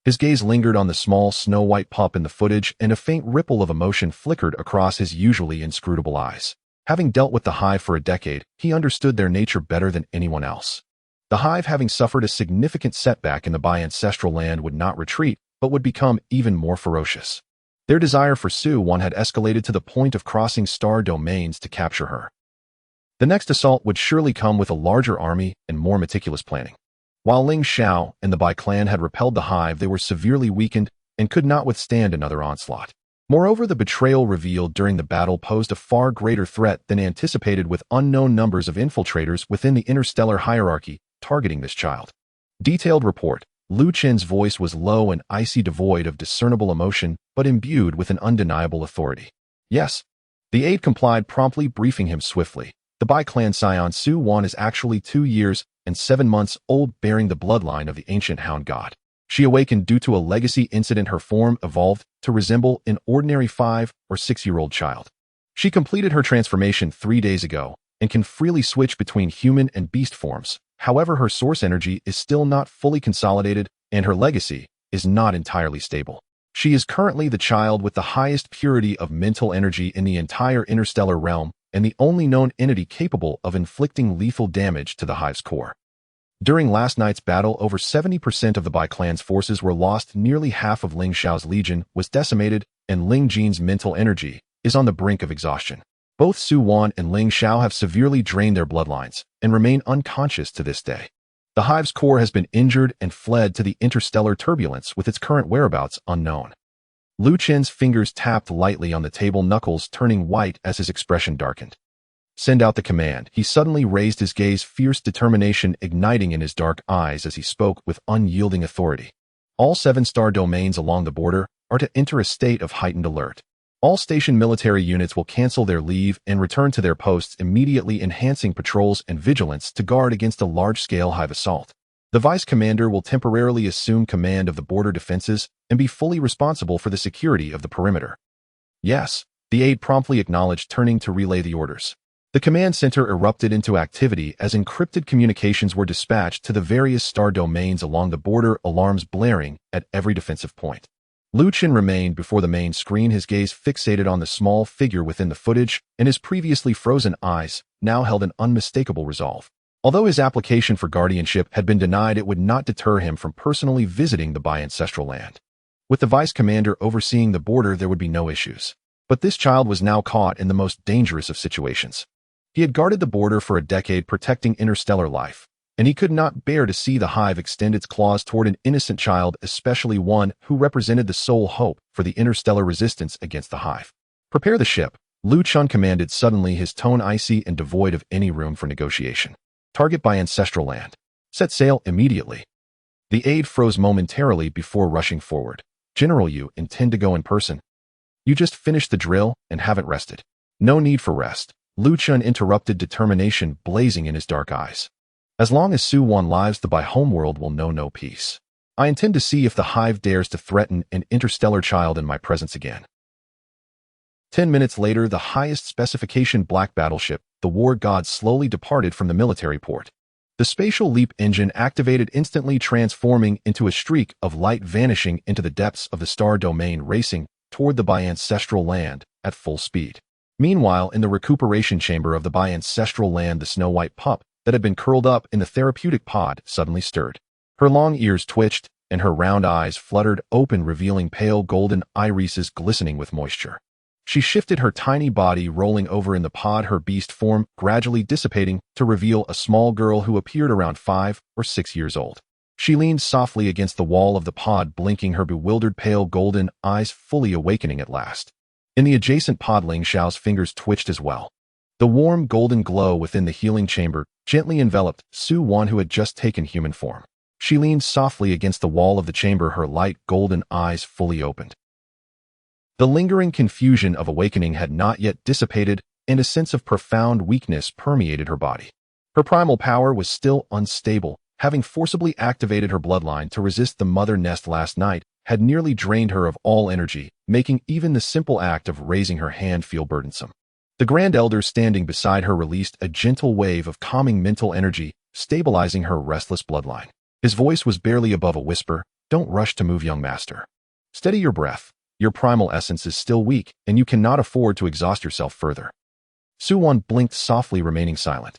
S1: His gaze lingered on the small snow-white pup in the footage, and a faint ripple of emotion flickered across his usually inscrutable eyes. Having dealt with the Hive for a decade, he understood their nature better than anyone else. The Hive, having suffered a significant setback in the ancestral land, would not retreat, but would become even more ferocious. Their desire for Su Wan had escalated to the point of crossing star domains to capture her. The next assault would surely come with a larger army and more meticulous planning. While Ling Xiao and the clan had repelled the Hive, they were severely weakened and could not withstand another onslaught. Moreover, the betrayal revealed during the battle posed a far greater threat than anticipated, with unknown numbers of infiltrators within the interstellar hierarchy targeting this child. Detailed report. Lu Chen's voice was low and icy, devoid of discernible emotion, but imbued with an undeniable authority. Yes. The aide complied, promptly briefing him swiftly. The clan scion Su Wan is actually 2 years and 7 months old, bearing the bloodline of the ancient hound god. She awakened due to a legacy incident. Her form evolved to resemble an ordinary 5 or 6-year-old child. She completed her transformation 3 days ago and can freely switch between human and beast forms. However, her source energy is still not fully consolidated, and her legacy is not entirely stable. She is currently the child with the highest purity of mental energy in the entire interstellar realm, and the only known entity capable of inflicting lethal damage to the Hive's core. During last night's battle, over 70% of the Bai clan's forces were lost, nearly half of Ling Xiao's legion was decimated, and Ling Jin's mental energy is on the brink of exhaustion. Both Su Wan and Ling Xiao have severely drained their bloodlines and remain unconscious to this day. The Hive's core has been injured and fled to the interstellar turbulence with its current whereabouts unknown. Lu Chen's fingers tapped lightly on the table, knuckles turning white as his expression darkened. Send out the command. He suddenly raised his gaze, fierce determination igniting in his dark eyes as he spoke with unyielding authority. All 7-star domains along the border are to enter a state of heightened alert. All station military units will cancel their leave and return to their posts immediately, enhancing patrols and vigilance to guard against a large-scale Hive assault. The vice commander will temporarily assume command of the border defenses and be fully responsible for the security of the perimeter. Yes, the aide promptly acknowledged, turning to relay the orders. The command center erupted into activity as encrypted communications were dispatched to the various star domains along the border, alarms blaring at every defensive point. Lu Chen remained before the main screen, his gaze fixated on the small figure within the footage, and his previously frozen eyes now held an unmistakable resolve. Although his application for guardianship had been denied, it would not deter him from personally visiting the Bai ancestral land. With the vice commander overseeing the border, there would be no issues. But this child was now caught in the most dangerous of situations. He had guarded the border for a decade, protecting interstellar life, and he could not bear to see the Hive extend its claws toward an innocent child, especially one who represented the sole hope for the interstellar resistance against the Hive. Prepare the ship, Lu Chen commanded suddenly, his tone icy and devoid of any room for negotiation. Target by ancestral land. Set sail immediately. The aide froze momentarily before rushing forward. General, you intend to go in person? You just finished the drill and haven't rested. No need for rest, Lu Chen interrupted, determination blazing in his dark eyes. As long as Su Wan lives, the Bai homeworld will know no peace. I intend to see if the Hive dares to threaten an interstellar child in my presence again. 10 minutes later, the highest specification black battleship, the War God, slowly departed from the military port. The spatial leap engine activated instantly, transforming into a streak of light, vanishing into the depths of the star domain, racing toward the Bai ancestral land at full speed. Meanwhile, in the recuperation chamber of the Bai ancestral land, the snow-white pup that had been curled up in the therapeutic pod suddenly stirred. Her long ears twitched, and her round eyes fluttered open, revealing pale golden irises glistening with moisture. She shifted her tiny body, rolling over in the pod, her beast form gradually dissipating to reveal a small girl who appeared around 5 or 6 years old. She leaned softly against the wall of the pod, blinking her bewildered pale golden eyes, fully awakening at last. In the adjacent pod, Ling Xiao's fingers twitched as well. The warm golden glow within the healing chamber gently enveloped Su Wan, who had just taken human form. She leaned softly against the wall of the chamber, her light golden eyes fully opened. The lingering confusion of awakening had not yet dissipated, and a sense of profound weakness permeated her body. Her primal power was still unstable, having forcibly activated her bloodline to resist the mother nest last night had nearly drained her of all energy, making even the simple act of raising her hand feel burdensome. The Grand Elder standing beside her released a gentle wave of calming mental energy, stabilizing her restless bloodline. His voice was barely above a whisper. Don't rush to move, young master. Steady your breath. Your primal essence is still weak, and you cannot afford to exhaust yourself further. Su Wan blinked softly, remaining silent.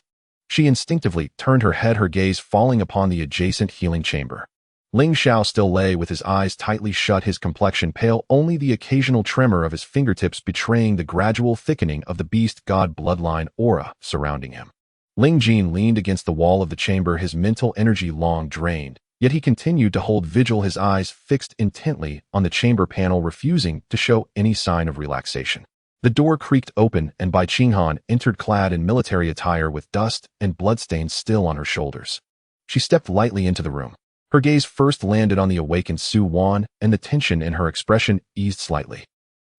S1: She instinctively turned her head, her gaze falling upon the adjacent healing chamber. Ling Xiao still lay with his eyes tightly shut, his complexion pale, only the occasional tremor of his fingertips betraying the gradual thickening of the beast god bloodline aura surrounding him. Ling Jin leaned against the wall of the chamber, his mental energy long drained, yet he continued to hold vigil, his eyes fixed intently on the chamber panel, refusing to show any sign of relaxation. The door creaked open, and Bai Qinghan entered, clad in military attire with dust and bloodstains still on her shoulders. She stepped lightly into the room. Her gaze first landed on the awakened Su Wan, and the tension in her expression eased slightly.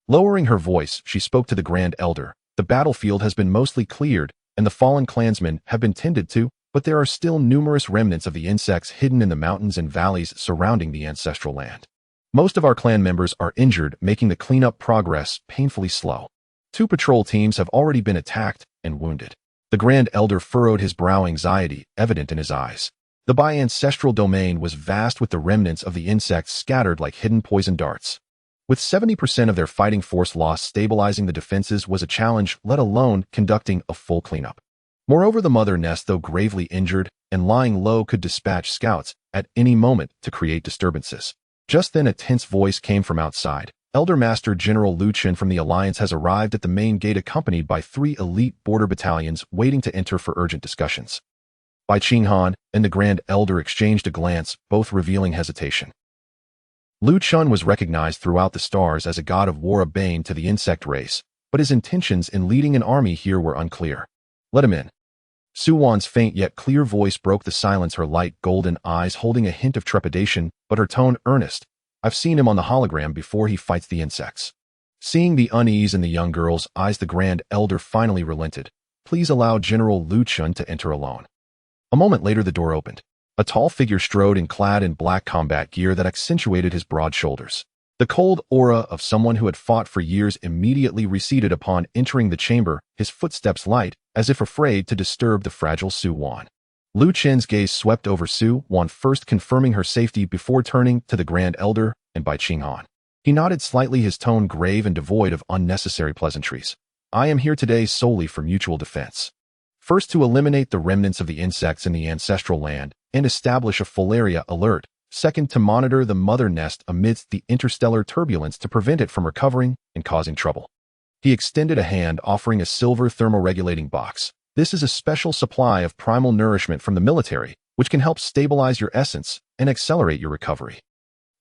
S1: Lowering her voice, she spoke to the Grand Elder. The battlefield has been mostly cleared, and the fallen clansmen have been tended to, but there are still numerous remnants of the insects hidden in the mountains and valleys surrounding the ancestral land. Most of our clan members are injured, making the cleanup progress painfully slow. 2 patrol teams have already been attacked and wounded. The Grand Elder furrowed his brow, anxiety evident in his eyes. The bi-ancestral domain was vast, with the remnants of the insects scattered like hidden poison darts. With 70% of their fighting force lost, stabilizing the defenses was a challenge, let alone conducting a full cleanup. Moreover, the mother nest, though gravely injured and lying low, could dispatch scouts at any moment to create disturbances. Just then a tense voice came from outside. Elder Master General Lu Chen from the Alliance has arrived at the main gate, accompanied by 3 elite border battalions waiting to enter for urgent discussions. Bai Qinghan and the Grand Elder exchanged a glance, both revealing hesitation. Lu Chen was recognized throughout the stars as a god of war, a bane to the insect race, but his intentions in leading an army here were unclear. "Let him in." Su Wan's faint yet clear voice broke the silence, her light golden eyes holding a hint of trepidation, but her tone earnest. "I've seen him on the hologram before he fights the insects." Seeing the unease in the young girl's eyes, the Grand Elder finally relented. "Please allow General Lu Chen to enter alone." A moment later, the door opened. A tall figure strode in, clad in black combat gear that accentuated his broad shoulders. The cold aura of someone who had fought for years immediately receded upon entering the chamber, his footsteps light, as if afraid to disturb the fragile Su Wan. Lu Chen's gaze swept over Su Wan, first confirming her safety before turning to the Grand Elder and Bai Qinghan. He nodded slightly, his tone grave and devoid of unnecessary pleasantries. "I am here today solely for mutual defense. First, to eliminate the remnants of the insects in the ancestral land and establish a full area alert. Second, to monitor the mother nest amidst the interstellar turbulence to prevent it from recovering and causing trouble." He extended a hand, offering a silver thermoregulating box. "This is a special supply of primal nourishment from the military, which can help stabilize your essence and accelerate your recovery."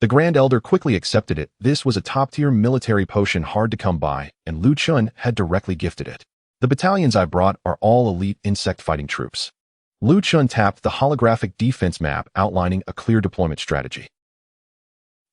S1: The Grand Elder quickly accepted it. This was a top-tier military potion, hard to come by, and Lu Chen had directly gifted it. "The battalions I brought are all elite insect-fighting troops." Lu Chen tapped the holographic defense map, outlining a clear deployment strategy.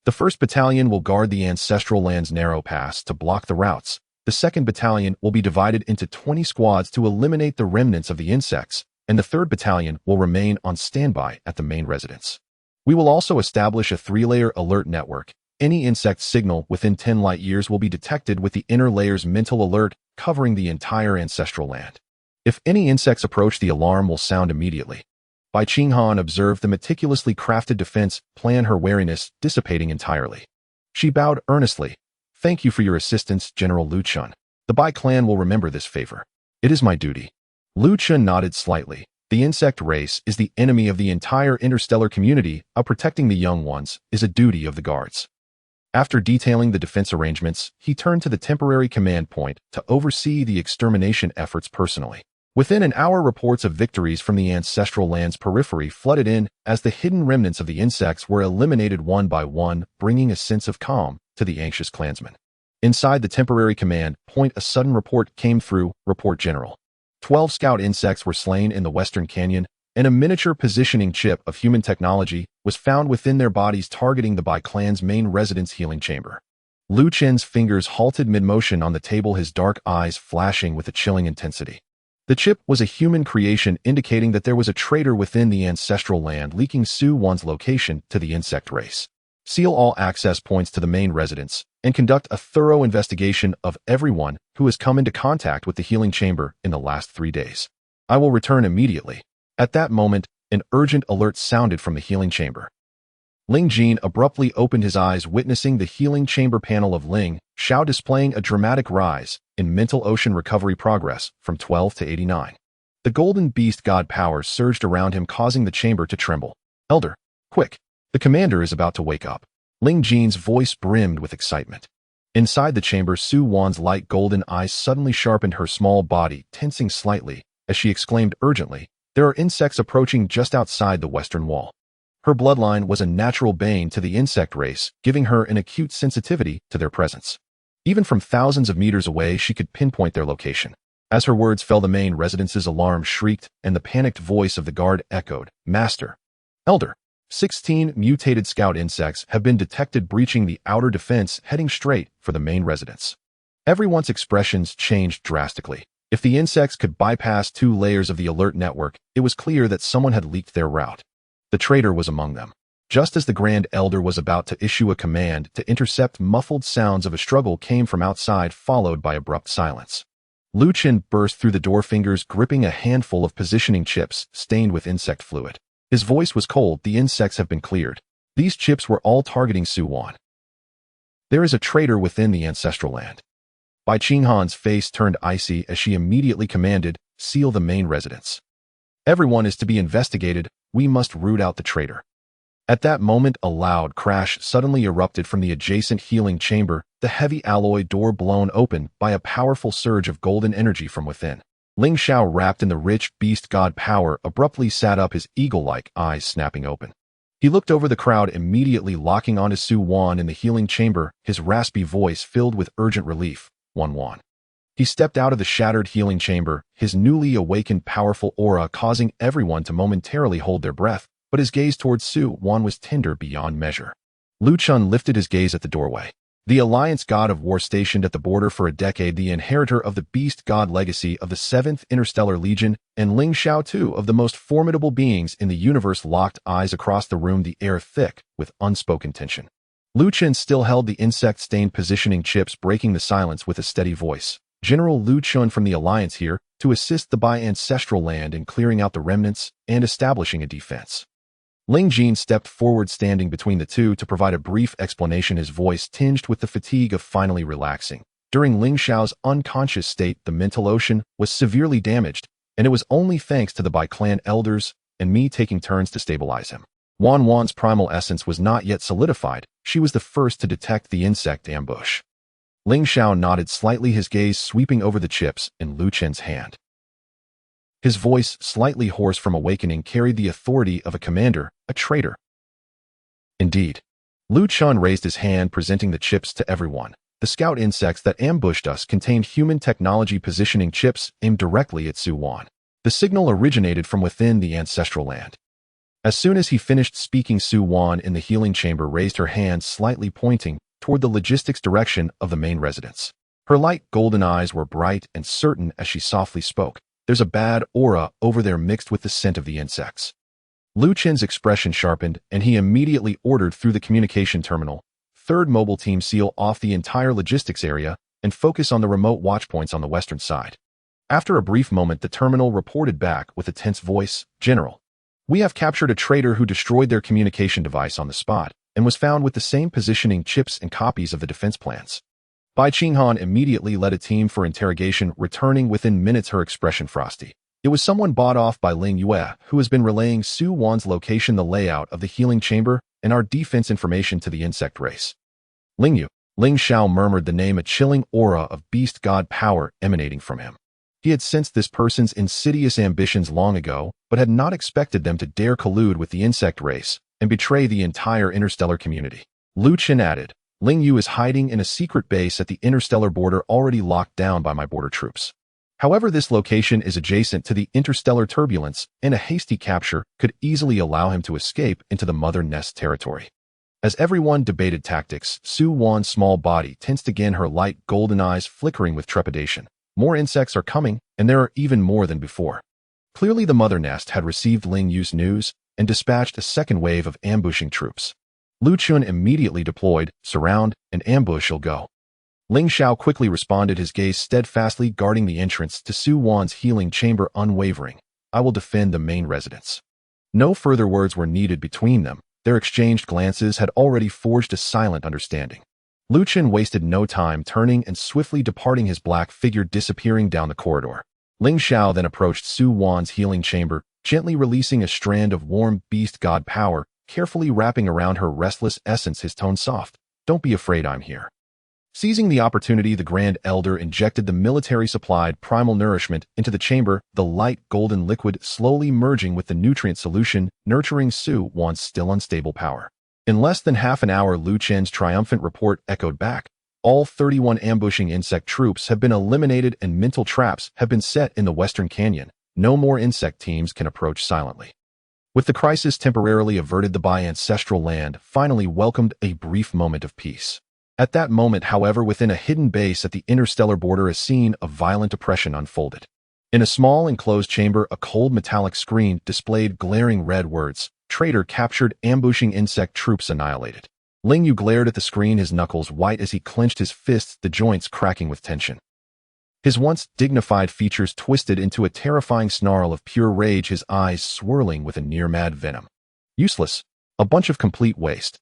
S1: "The 1st Battalion will guard the ancestral land's narrow pass to block the routes. The 2nd Battalion will be divided into 20 squads to eliminate the remnants of the insects, and the 3rd Battalion will remain on standby at the main residence. We will also establish a 3-layer alert network. Any insect signal within 10 light years will be detected, with the inner layer's mental alert covering the entire ancestral land. If any insects approach, the alarm will sound immediately." Bai Qinghan observed the meticulously crafted defense plan, her wariness dissipating entirely. She bowed earnestly. "Thank you for your assistance, General Lu Chen. The Bai clan will remember this favor. It is my duty." Lu Chen nodded slightly. "The insect race is the enemy of the entire interstellar community. Protecting the young ones is a duty of the guards." After detailing the defense arrangements, he turned to the temporary command point to oversee the extermination efforts personally. Within an hour, reports of victories from the ancestral land's periphery flooded in as the hidden remnants of the insects were eliminated one by one, bringing a sense of calm to the anxious clansmen. Inside the temporary command point, a sudden report came through. "Report, General. 12 scout insects were slain in the Western Canyon, and a miniature positioning chip of human technology was found within their bodies, targeting the Bai clan's main residence healing chamber." Lu Chen's fingers halted mid-motion on the table, his dark eyes flashing with a chilling intensity. The chip was a human creation, indicating that there was a traitor within the ancestral land leaking Su Wan's location to the insect race. "Seal all access points to the main residence and conduct a thorough investigation of everyone who has come into contact with the healing chamber in the last 3 days. I will return immediately." At that moment, an urgent alert sounded from the healing chamber. Ling Jin abruptly opened his eyes, witnessing the healing chamber panel of Ling Xiao displaying a dramatic rise in mental ocean recovery progress from 12 to 89. The golden beast god powers surged around him, causing the chamber to tremble. "Elder, quick! The commander is about to wake up." Ling Jin's voice brimmed with excitement. Inside the chamber, Su Wan's light golden eyes suddenly sharpened, her small body tensing slightly as she exclaimed urgently, "There are insects approaching just outside the western wall." Her bloodline was a natural bane to the insect race, giving her an acute sensitivity to their presence. Even from thousands of meters away, she could pinpoint their location. As her words fell, the main residence's alarm shrieked, and the panicked voice of the guard echoed, "Master! Elder! 16 mutated scout insects have been detected breaching the outer defense, heading straight for the main residence." Everyone's expressions changed drastically. If the insects could bypass 2 layers of the alert network, it was clear that someone had leaked their route. The traitor was among them. Just as the Grand Elder was about to issue a command to intercept, muffled sounds of a struggle came from outside, followed by abrupt silence. Lu Chen burst through the door, fingers gripping a handful of positioning chips stained with insect fluid. His voice was cold. The insects have been cleared. These chips were all targeting Su Wan. There is a traitor within the ancestral land. Bai Qinghan's face turned icy as she immediately commanded, seal the main residence. Everyone is to be investigated. We must root out the traitor. At that moment, a loud crash suddenly erupted from the adjacent healing chamber, the heavy alloy door blown open by a powerful surge of golden energy from within. Ling Xiao, wrapped in the rich beast god power, abruptly sat up, his eagle-like eyes snapping open. He looked over the crowd, immediately locking onto Su Wan in the healing chamber, his raspy voice filled with urgent relief. Wan. He stepped out of the shattered healing chamber, his newly awakened powerful aura causing everyone to momentarily hold their breath, but his gaze towards Su Wan was tender beyond measure. Lu Chun lifted his gaze at the doorway. The Alliance god of war stationed at the border for a decade, the inheritor of the beast god legacy of the 7th Interstellar Legion, and Ling Xiao, two of the most formidable beings in the universe, locked eyes across the room, the air thick with unspoken tension. Lu Chen still held the insect-stained positioning chips, breaking the silence with a steady voice. General Lu Chun from the Alliance here to assist the Bai ancestral land in clearing out the remnants and establishing a defense. Ling Jin stepped forward, standing between the two to provide a brief explanation, his voice tinged with the fatigue of finally relaxing. During Ling Xiao's unconscious state, the mental ocean was severely damaged, and it was only thanks to the Bai clan elders and me taking turns to stabilize him. Wan's primal essence was not yet solidified. She was the first to detect the insect ambush. Ling Xiao nodded slightly, his gaze sweeping over the chips in Lu Chen's hand. His voice, slightly hoarse from awakening, carried the authority of a commander, a traitor. Indeed. Lu Chun raised his hand, presenting the chips to everyone. The scout insects that ambushed us contained human technology positioning chips aimed directly at Su Wan. The signal originated from within the ancestral land. As soon as he finished speaking, Su Wan in the healing chamber raised her hand, slightly pointing toward the logistics direction of the main residence. Her light golden eyes were bright and certain as she softly spoke. There's a bad aura over there mixed with the scent of the insects. Lu Chen's expression sharpened, and he immediately ordered through the communication terminal, third mobile team, seal off the entire logistics area and focus on the remote watchpoints on the western side. After a brief moment, the terminal reported back with a tense voice, General, we have captured a traitor who destroyed their communication device on the spot and was found with the same positioning chips and copies of the defense plans. Bai Qinghan immediately led a team for interrogation, returning within minutes, her expression frosty. It was someone bought off by Ling Yue, who has been relaying Su Wan's location, the layout of the healing chamber, and our defense information to the insect race. Ling Yu. Ling Xiao murmured the name, a chilling aura of beast god power emanating from him. He had sensed this person's insidious ambitions long ago, but had not expected them to dare collude with the insect race and betray the entire interstellar community. Lu Chen added, Ling Yu is hiding in a secret base at the interstellar border, already locked down by my border troops. However, this location is adjacent to the interstellar turbulence, and a hasty capture could easily allow him to escape into the Mother Nest territory. As everyone debated tactics, Su Wan's small body tensed again, her light golden eyes flickering with trepidation. More insects are coming, and there are even more than before. Clearly the Mother Nest had received Ling Yu's news and dispatched a second wave of ambushing troops. Lu Chun immediately deployed, surround, and ambush, will go. Ling Xiao quickly responded, his gaze steadfastly guarding the entrance to Su Wan's healing chamber, unwavering. I will defend the main residence. No further words were needed between them. Their exchanged glances had already forged a silent understanding. Lu Chen wasted no time, turning and swiftly departing, his black figure disappearing down the corridor. Ling Xiao then approached Su Wan's healing chamber, gently releasing a strand of warm beast god power, carefully wrapping around her restless essence, his tone soft. Don't be afraid, I'm here. Seizing the opportunity, the Grand Elder injected the military-supplied primal nourishment into the chamber, the light golden liquid slowly merging with the nutrient solution, nurturing Su Wan's still unstable power. In less than half an hour, Lu Chen's triumphant report echoed back. All 31 ambushing insect troops have been eliminated and mental traps have been set in the Western Canyon. No more insect teams can approach silently. With the crisis temporarily averted, the Bai ancestral land finally welcomed a brief moment of peace. At that moment, however, within a hidden base at the interstellar border, a scene of violent oppression unfolded. In a small enclosed chamber, a cold metallic screen displayed glaring red words, Traitor captured, ambushing insect troops annihilated. Ling Yu glared at the screen, his knuckles white as he clenched his fists, the joints cracking with tension. His once dignified features twisted into a terrifying snarl of pure rage, his eyes swirling with a near-mad venom. Useless. A bunch of complete waste.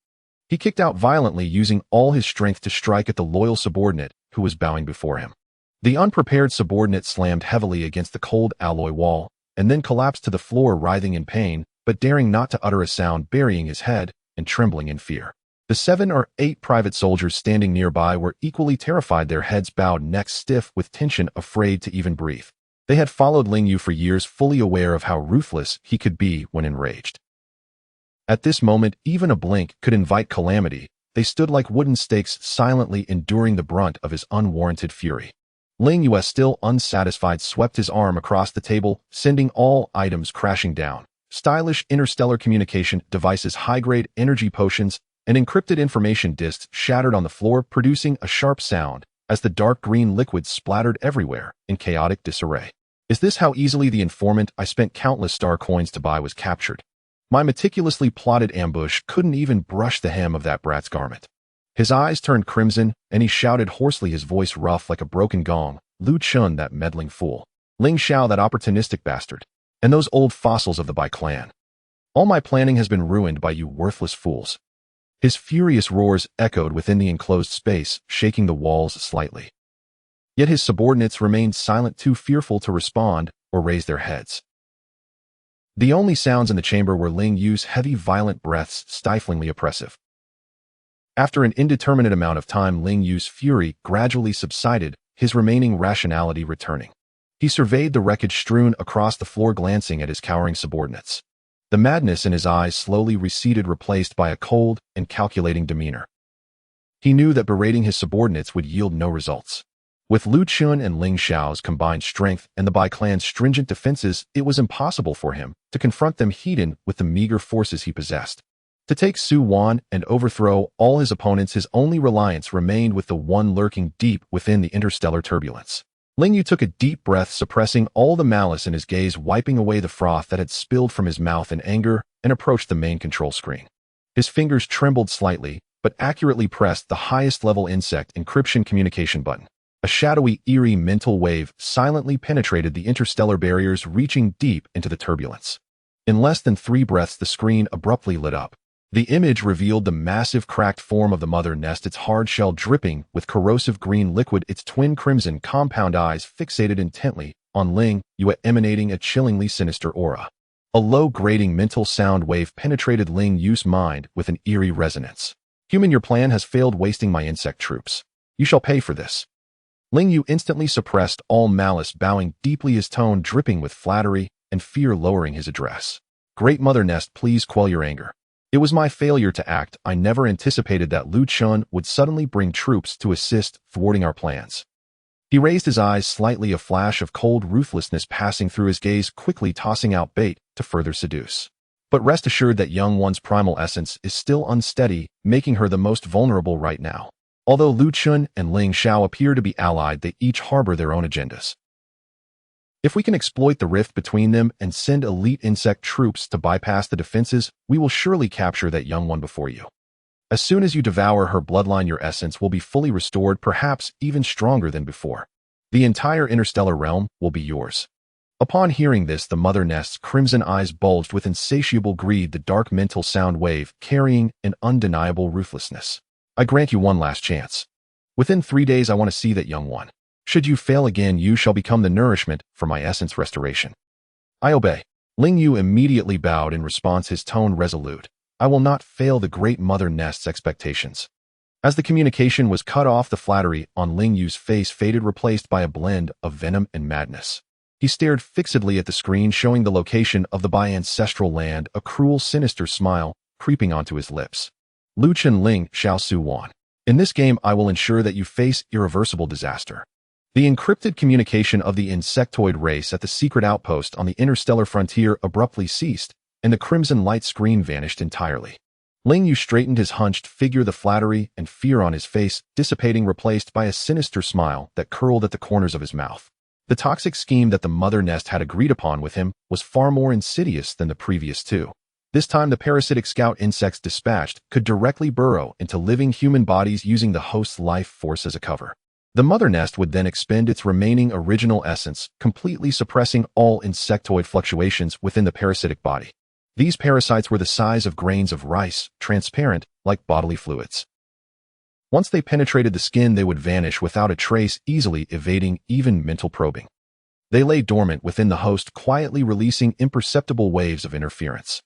S1: He kicked out violently, using all his strength to strike at the loyal subordinate who was bowing before him. The unprepared subordinate slammed heavily against the cold alloy wall, and then collapsed to the floor, writhing in pain, but daring not to utter a sound, burying his head and trembling in fear. The 7 or 8 private soldiers standing nearby were equally terrified, their heads bowed, necks stiff with tension, afraid to even breathe. They had followed Ling Yu for years, fully aware of how ruthless he could be when enraged. At this moment, even a blink could invite calamity. They stood like wooden stakes, silently enduring the brunt of his unwarranted fury. Ling Yu, still unsatisfied, swept his arm across the table, sending all items crashing down. Stylish interstellar communication devices, high-grade energy potions, and encrypted information disks shattered on the floor, producing a sharp sound as the dark green liquid splattered everywhere in chaotic disarray. Is this how easily the informant I spent countless star coins to buy was captured? My meticulously plotted ambush couldn't even brush the hem of that brat's garment. His eyes turned crimson, and he shouted hoarsely, his voice rough like a broken gong. Lu Chun, that meddling fool. Ling Xiao, that opportunistic bastard. And those old fossils of the Bai clan. All my planning has been ruined by you worthless fools. His furious roars echoed within the enclosed space, shaking the walls slightly. Yet his subordinates remained silent, too fearful to respond or raise their heads. The only sounds in the chamber were Ling Yu's heavy, violent breaths, stiflingly oppressive. After an indeterminate amount of time, Ling Yu's fury gradually subsided, his remaining rationality returning. He surveyed the wreckage strewn across the floor, glancing at his cowering subordinates. The madness in his eyes slowly receded, replaced by a cold and calculating demeanor. He knew that berating his subordinates would yield no results. With Lu Chun and Ling Xiao's combined strength and the Bai clan's stringent defenses, it was impossible for him to confront them heated with the meager forces he possessed. To take Su Wan and overthrow all his opponents, his only reliance remained with the one lurking deep within the interstellar turbulence. Ling Yu took a deep breath, suppressing all the malice in his gaze, wiping away the froth that had spilled from his mouth in anger, and approached the main control screen. His fingers trembled slightly, but accurately pressed the highest-level insect encryption communication button. A shadowy, eerie mental wave silently penetrated the interstellar barriers, reaching deep into the turbulence. In less than 3 breaths, the screen abruptly lit up. The image revealed the massive, cracked form of the mother nest, its hard shell dripping with corrosive green liquid, its twin crimson compound eyes fixated intently on Ling Yu, emanating a chillingly sinister aura. A low, grating mental sound wave penetrated Ling Yu's mind with an eerie resonance. Human, your plan has failed, wasting my insect troops. You shall pay for this. Ling Yu instantly suppressed all malice, bowing deeply, his tone dripping with flattery and fear, lowering his address. Great Mother Nest, please quell your anger. It was my failure to act. I never anticipated that Lu Chun would suddenly bring troops to assist, thwarting our plans. He raised his eyes slightly, a flash of cold ruthlessness passing through his gaze, quickly tossing out bait to further seduce. But rest assured that young one's primal essence is still unsteady, making her the most vulnerable right now. Although Lu Chun and Ling Xiao appear to be allied, they each harbor their own agendas. If we can exploit the rift between them and send elite insect troops to bypass the defenses, we will surely capture that young one before you. As soon as you devour her bloodline, your essence will be fully restored, perhaps even stronger than before. The entire interstellar realm will be yours. Upon hearing this, the mother nest's crimson eyes bulged with insatiable greed, the dark mental sound wave carrying an undeniable ruthlessness. I grant you one last chance. Within 3 days, I want to see that young one. Should you fail again, you shall become the nourishment for my essence restoration. I obey. Ling Yu immediately bowed in response, his tone resolute. I will not fail the great mother nest's expectations. As the communication was cut off, the flattery on Ling Yu's face faded, replaced by a blend of venom and madness. He stared fixedly at the screen showing the location of the Bai ancestral land, a cruel, sinister smile creeping onto his lips. Lu Chun, Ling Xiao, Su Wan. In this game, I will ensure that you face irreversible disaster. The encrypted communication of the insectoid race at the secret outpost on the interstellar frontier abruptly ceased, and the crimson light screen vanished entirely. Ling Yu straightened his hunched figure, the flattery and fear on his face dissipating, replaced by a sinister smile that curled at the corners of his mouth. The toxic scheme that the mother nest had agreed upon with him was far more insidious than the previous two. This time, the parasitic scout insects dispatched could directly burrow into living human bodies, using the host's life force as a cover. The mother nest would then expend its remaining original essence, completely suppressing all insectoid fluctuations within the parasitic body. These parasites were the size of grains of rice, transparent, like bodily fluids. Once they penetrated the skin, they would vanish without a trace, easily evading even mental probing. They lay dormant within the host, quietly releasing imperceptible waves of interference.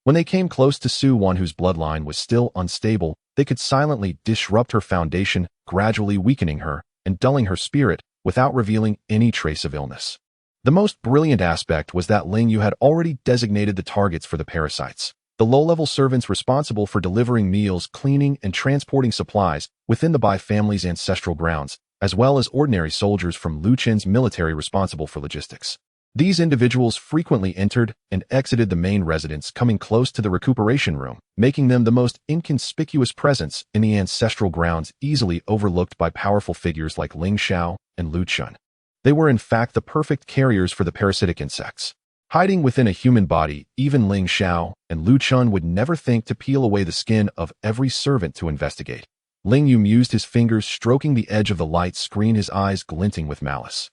S1: When they came close to Su-Wan, whose bloodline was still unstable, they could silently disrupt her foundation, gradually weakening her and dulling her spirit without revealing any trace of illness. The most brilliant aspect was that Ling Yu had already designated the targets for the parasites. The low-level servants responsible for delivering meals, cleaning, and transporting supplies within the Bai family's ancestral grounds, as well as ordinary soldiers from Lu Qin's military responsible for logistics. These individuals frequently entered and exited the main residence, coming close to the recuperation room, making them the most inconspicuous presence in the ancestral grounds, easily overlooked by powerful figures like Ling Xiao and Lu Chun. They were in fact the perfect carriers for the parasitic insects. Hiding within a human body, even Ling Xiao and Lu Chun would never think to peel away the skin of every servant to investigate. Ling Yu mused, his fingers stroking the edge of the light screen, his eyes glinting with malice.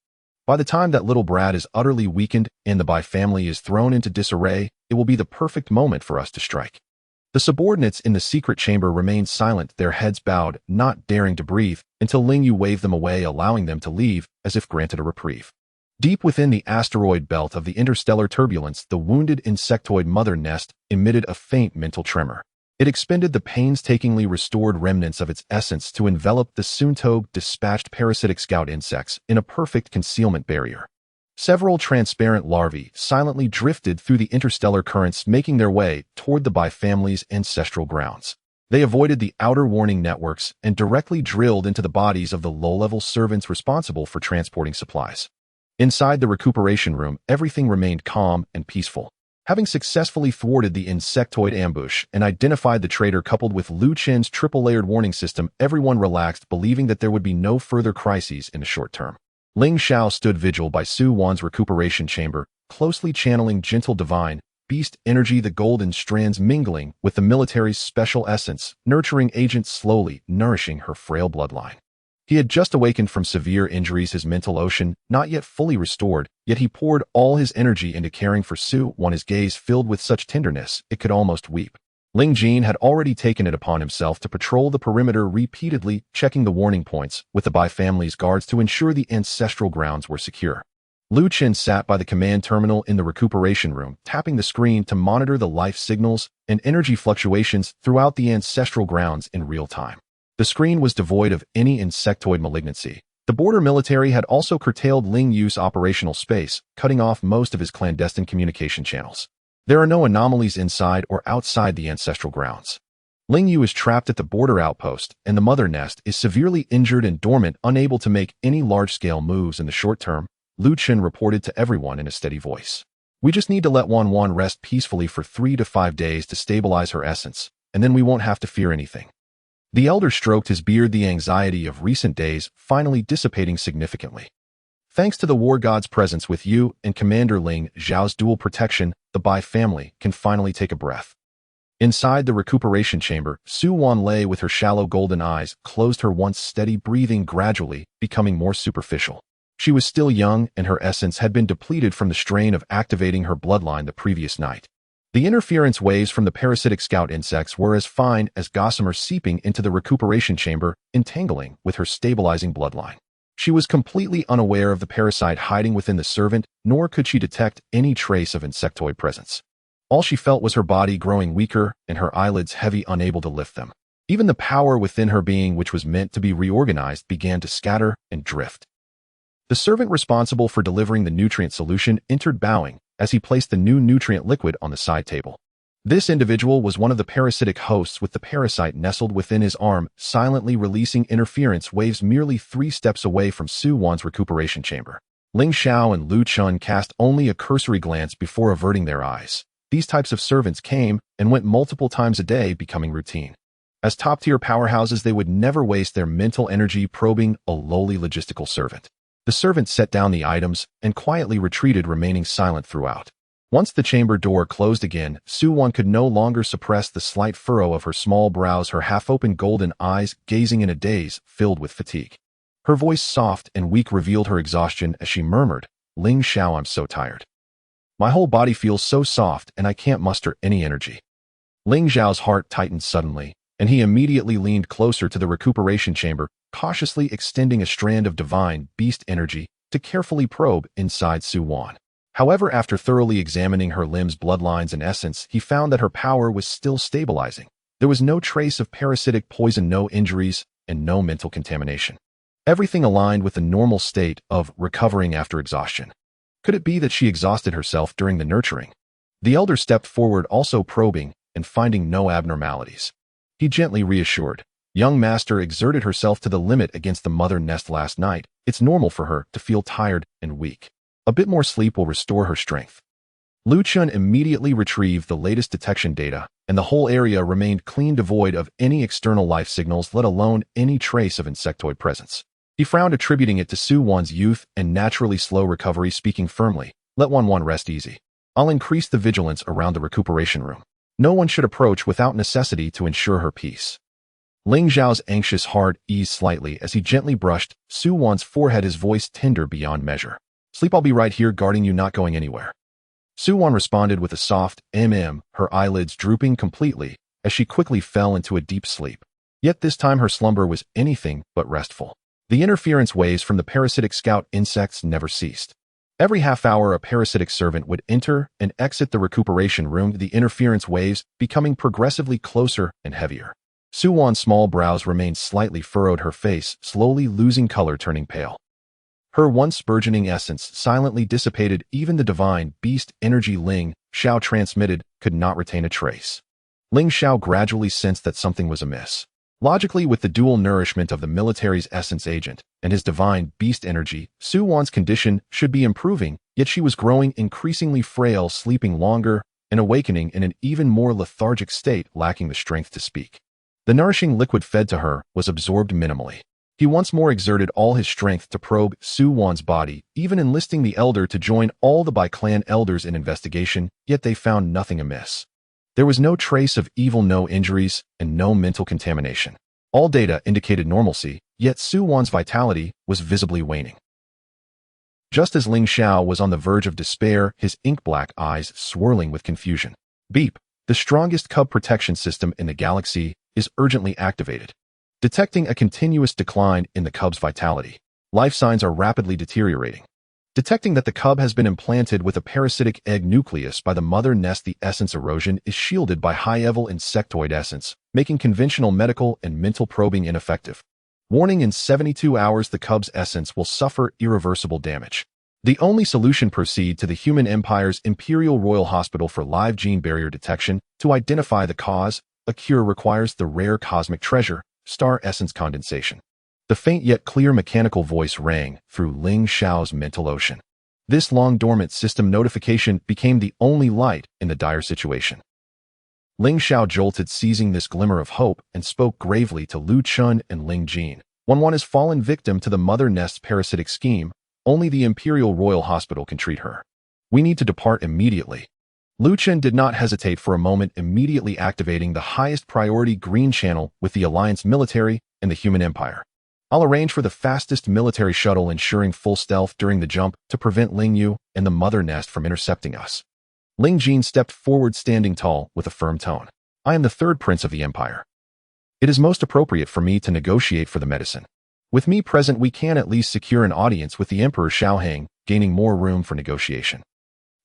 S1: By the time that little brat is utterly weakened and the Bai family is thrown into disarray, it will be the perfect moment for us to strike. The subordinates in the secret chamber remained silent, their heads bowed, not daring to breathe, until Ling Yu waved them away, allowing them to leave, as if granted a reprieve. Deep within the asteroid belt of the interstellar turbulence, the wounded insectoid mother nest emitted a faint mental tremor. It expended the painstakingly restored remnants of its essence to envelop the Suntog dispatched parasitic scout insects in a perfect concealment barrier. Several transparent larvae silently drifted through the interstellar currents, making their way toward the Bai family's ancestral grounds. They avoided the outer warning networks and directly drilled into the bodies of the low-level servants responsible for transporting supplies. Inside the recuperation room, everything remained calm and peaceful. Having successfully thwarted the insectoid ambush and identified the traitor, coupled with Lu Qin's triple-layered warning system, everyone relaxed, believing that there would be no further crises in the short term. Ling Xiao stood vigil by Su-Wan's recuperation chamber, closely channeling gentle divine beast energy, the golden strands mingling with the military's special essence, nurturing agents, slowly nourishing her frail bloodline. He had just awakened from severe injuries, his mental ocean not yet fully restored, yet he poured all his energy into caring for Su-Wan, his gaze filled with such tenderness it could almost weep. Ling Jin had already taken it upon himself to patrol the perimeter, repeatedly checking the warning points with the Bai family's guards to ensure the ancestral grounds were secure. Lu Qin sat by the command terminal in the recuperation room, tapping the screen to monitor the life signals and energy fluctuations throughout the ancestral grounds in real time. The screen was devoid of any insectoid malignancy. The border military had also curtailed Ling Yu's operational space, cutting off most of his clandestine communication channels. There are no anomalies inside or outside the ancestral grounds. Ling Yu is trapped at the border outpost, and the mother nest is severely injured and dormant, unable to make any large-scale moves in the short term, Lu Qin reported to everyone in a steady voice. We just need to let Wan rest peacefully for 3 to 5 days to stabilize her essence, and then we won't have to fear anything. The elder stroked his beard, the anxiety of recent days finally dissipating significantly. Thanks to the war god's presence with you and Commander Ling Xiao's dual protection, the Bai family can finally take a breath. Inside the recuperation chamber, Su-Wan lay with her shallow golden eyes closed, her once steady breathing gradually becoming more superficial. She was still young, and her essence had been depleted from the strain of activating her bloodline the previous night. The interference waves from the parasitic scout insects were as fine as gossamer, seeping into the recuperation chamber, entangling with her stabilizing bloodline. She was completely unaware of the parasite hiding within the servant, nor could she detect any trace of insectoid presence. All she felt was her body growing weaker and her eyelids heavy, unable to lift them. Even the power within her being, which was meant to be reorganized, began to scatter and drift. The servant responsible for delivering the nutrient solution entered, bowing, as he placed the new nutrient liquid on the side table. This individual was one of the parasitic hosts, with the parasite nestled within his arm, silently releasing interference waves merely 3 steps away from Su-Wan's recuperation chamber. Ling Xiao and Lu Chun cast only a cursory glance before averting their eyes. These types of servants came and went multiple times a day, becoming routine. As top-tier powerhouses, they would never waste their mental energy probing a lowly logistical servant. The servant set down the items and quietly retreated, remaining silent throughout. Once the chamber door closed again, Su-Wan could no longer suppress the slight furrow of her small brows, her half-open golden eyes gazing in a daze filled with fatigue. Her voice, soft and weak, revealed her exhaustion as she murmured, "Ling Xiao, I'm so tired. My whole body feels so soft and I can't muster any energy." Ling Xiao's heart tightened suddenly, and he immediately leaned closer to the recuperation chamber, cautiously extending a strand of divine beast energy to carefully probe inside Su Wan. However, after thoroughly examining her limbs, bloodlines, and essence, he found that her power was still stabilizing. There was no trace of parasitic poison, no injuries, and no mental contamination. Everything aligned with the normal state of recovering after exhaustion. Could it be that she exhausted herself during the nurturing? The elder stepped forward, also probing and finding no abnormalities. He gently reassured, "Young master exerted herself to the limit against the mother nest last night. It's normal for her to feel tired and weak. A bit more sleep will restore her strength." Lu Chun immediately retrieved the latest detection data, and the whole area remained clean, devoid of any external life signals, let alone any trace of insectoid presence. He frowned, attributing it to Su Wan's youth and naturally slow recovery, speaking firmly, "Let Wan rest easy. I'll increase the vigilance around the recuperation room. No one should approach without necessity to ensure her peace." Ling Zhao's anxious heart eased slightly as he gently brushed Su Wan's forehead, his voice tender beyond measure. "Sleep, I'll be right here guarding you, not going anywhere." Su Wan responded with a soft her eyelids drooping completely as she quickly fell into a deep sleep. Yet this time her slumber was anything but restful. The interference waves from the parasitic scout insects never ceased. Every half hour a parasitic servant would enter and exit the recuperation room, the interference waves becoming progressively closer and heavier. Su Wan's small brows remained slightly furrowed, her face slowly losing color, turning pale. Her once burgeoning essence silently dissipated. Even the divine beast energy Ling Xiao transmitted could not retain a trace. Ling Xiao gradually sensed that something was amiss. Logically, with the dual nourishment of the military's essence agent and his divine beast energy, Su Wan's condition should be improving, yet she was growing increasingly frail, sleeping longer, and awakening in an even more lethargic state, lacking the strength to speak. The nourishing liquid fed to her was absorbed minimally. He once more exerted all his strength to probe Su Wan's body, even enlisting the elder to join all the Bai-clan elders in investigation, yet they found nothing amiss. There was no trace of evil, no injuries, and no mental contamination. All data indicated normalcy, yet Su Wan's vitality was visibly waning. Just as Ling Xiao was on the verge of despair, his ink-black eyes swirling with confusion. Beep! The strongest cub protection system in the galaxy is urgently activated, detecting a continuous decline in the cub's vitality. Life signs are rapidly deteriorating. Detecting that the cub has been implanted with a parasitic egg nucleus by the mother nest, the essence erosion is shielded by high-level insectoid essence, making conventional medical and mental probing ineffective. Warning: in 72 hours the cub's essence will suffer irreversible damage. The only solution: proceed to the Human Empire's Imperial Royal Hospital for live gene barrier detection to identify the cause. A cure requires the rare cosmic treasure, star essence condensation. The faint yet clear mechanical voice rang through Ling Xiao's mental ocean. This long-dormant system notification became the only light in the dire situation. Ling Xiao jolted, seizing this glimmer of hope, and spoke gravely to Lu Chun and Ling Jin. One has fallen victim to the mother nest's parasitic scheme. Only the Imperial Royal Hospital can treat her. We need to depart immediately. Lu Chun did not hesitate for a moment, immediately activating the highest priority green channel with the Alliance military and the Human Empire. I'll arrange for the fastest military shuttle, ensuring full stealth during the jump to prevent Ling Yu and the mother nest from intercepting us. Ling Jin stepped forward, standing tall with a firm tone. I am the third prince of the empire. It is most appropriate for me to negotiate for the medicine. With me present, we can at least secure an audience with the Emperor Xiaohang, gaining more room for negotiation.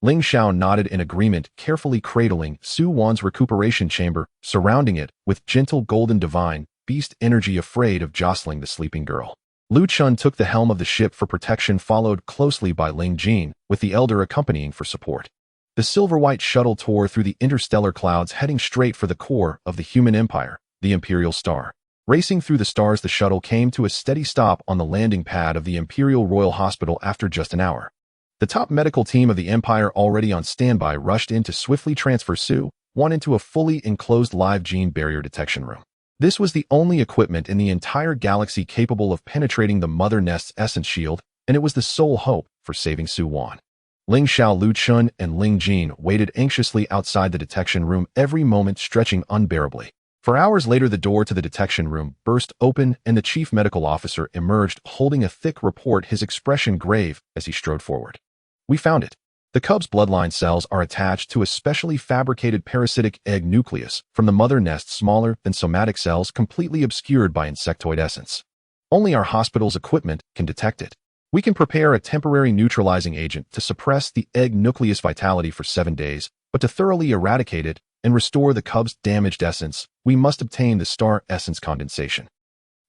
S1: Ling Xiao nodded in agreement, carefully cradling Su Wan's recuperation chamber, surrounding it with gentle golden divine beast energy, afraid of jostling the sleeping girl. Lu Chun took the helm of the ship for protection, followed closely by Ling Jin, with the elder accompanying for support. The silver-white shuttle tore through the interstellar clouds, heading straight for the core of the Human Empire, the Imperial Star. Racing through the stars, the shuttle came to a steady stop on the landing pad of the Imperial Royal Hospital after just an hour. The top medical team of the Empire, already on standby, rushed in to swiftly transfer Su Wan into a fully enclosed live gene barrier detection room. This was the only equipment in the entire galaxy capable of penetrating the mother nest's essence shield, and it was the sole hope for saving Su Wan. Ling Xiao, Lu Chun, and Ling Jin waited anxiously outside the detection room, every moment stretching unbearably. For hours later, the door to the detection room burst open and the chief medical officer emerged holding a thick report, his expression grave as he strode forward. We found it. The cub's bloodline cells are attached to a specially fabricated parasitic egg nucleus from the mother nest, smaller than somatic cells, completely obscured by insectoid essence. Only our hospital's equipment can detect it. We can prepare a temporary neutralizing agent to suppress the egg nucleus vitality for 7 days, but to thoroughly eradicate it and restore the cub's damaged essence, we must obtain the star essence condensation.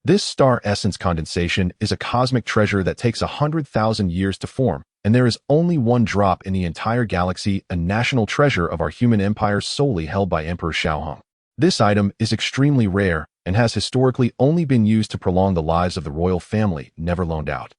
S1: This star essence condensation is a cosmic treasure that takes 100,000 years to form, and there is only one drop in the entire galaxy, a national treasure of our human empire solely held by Emperor Xiaohong. This item is extremely rare and has historically only been used to prolong the lives of the royal family, never loaned out.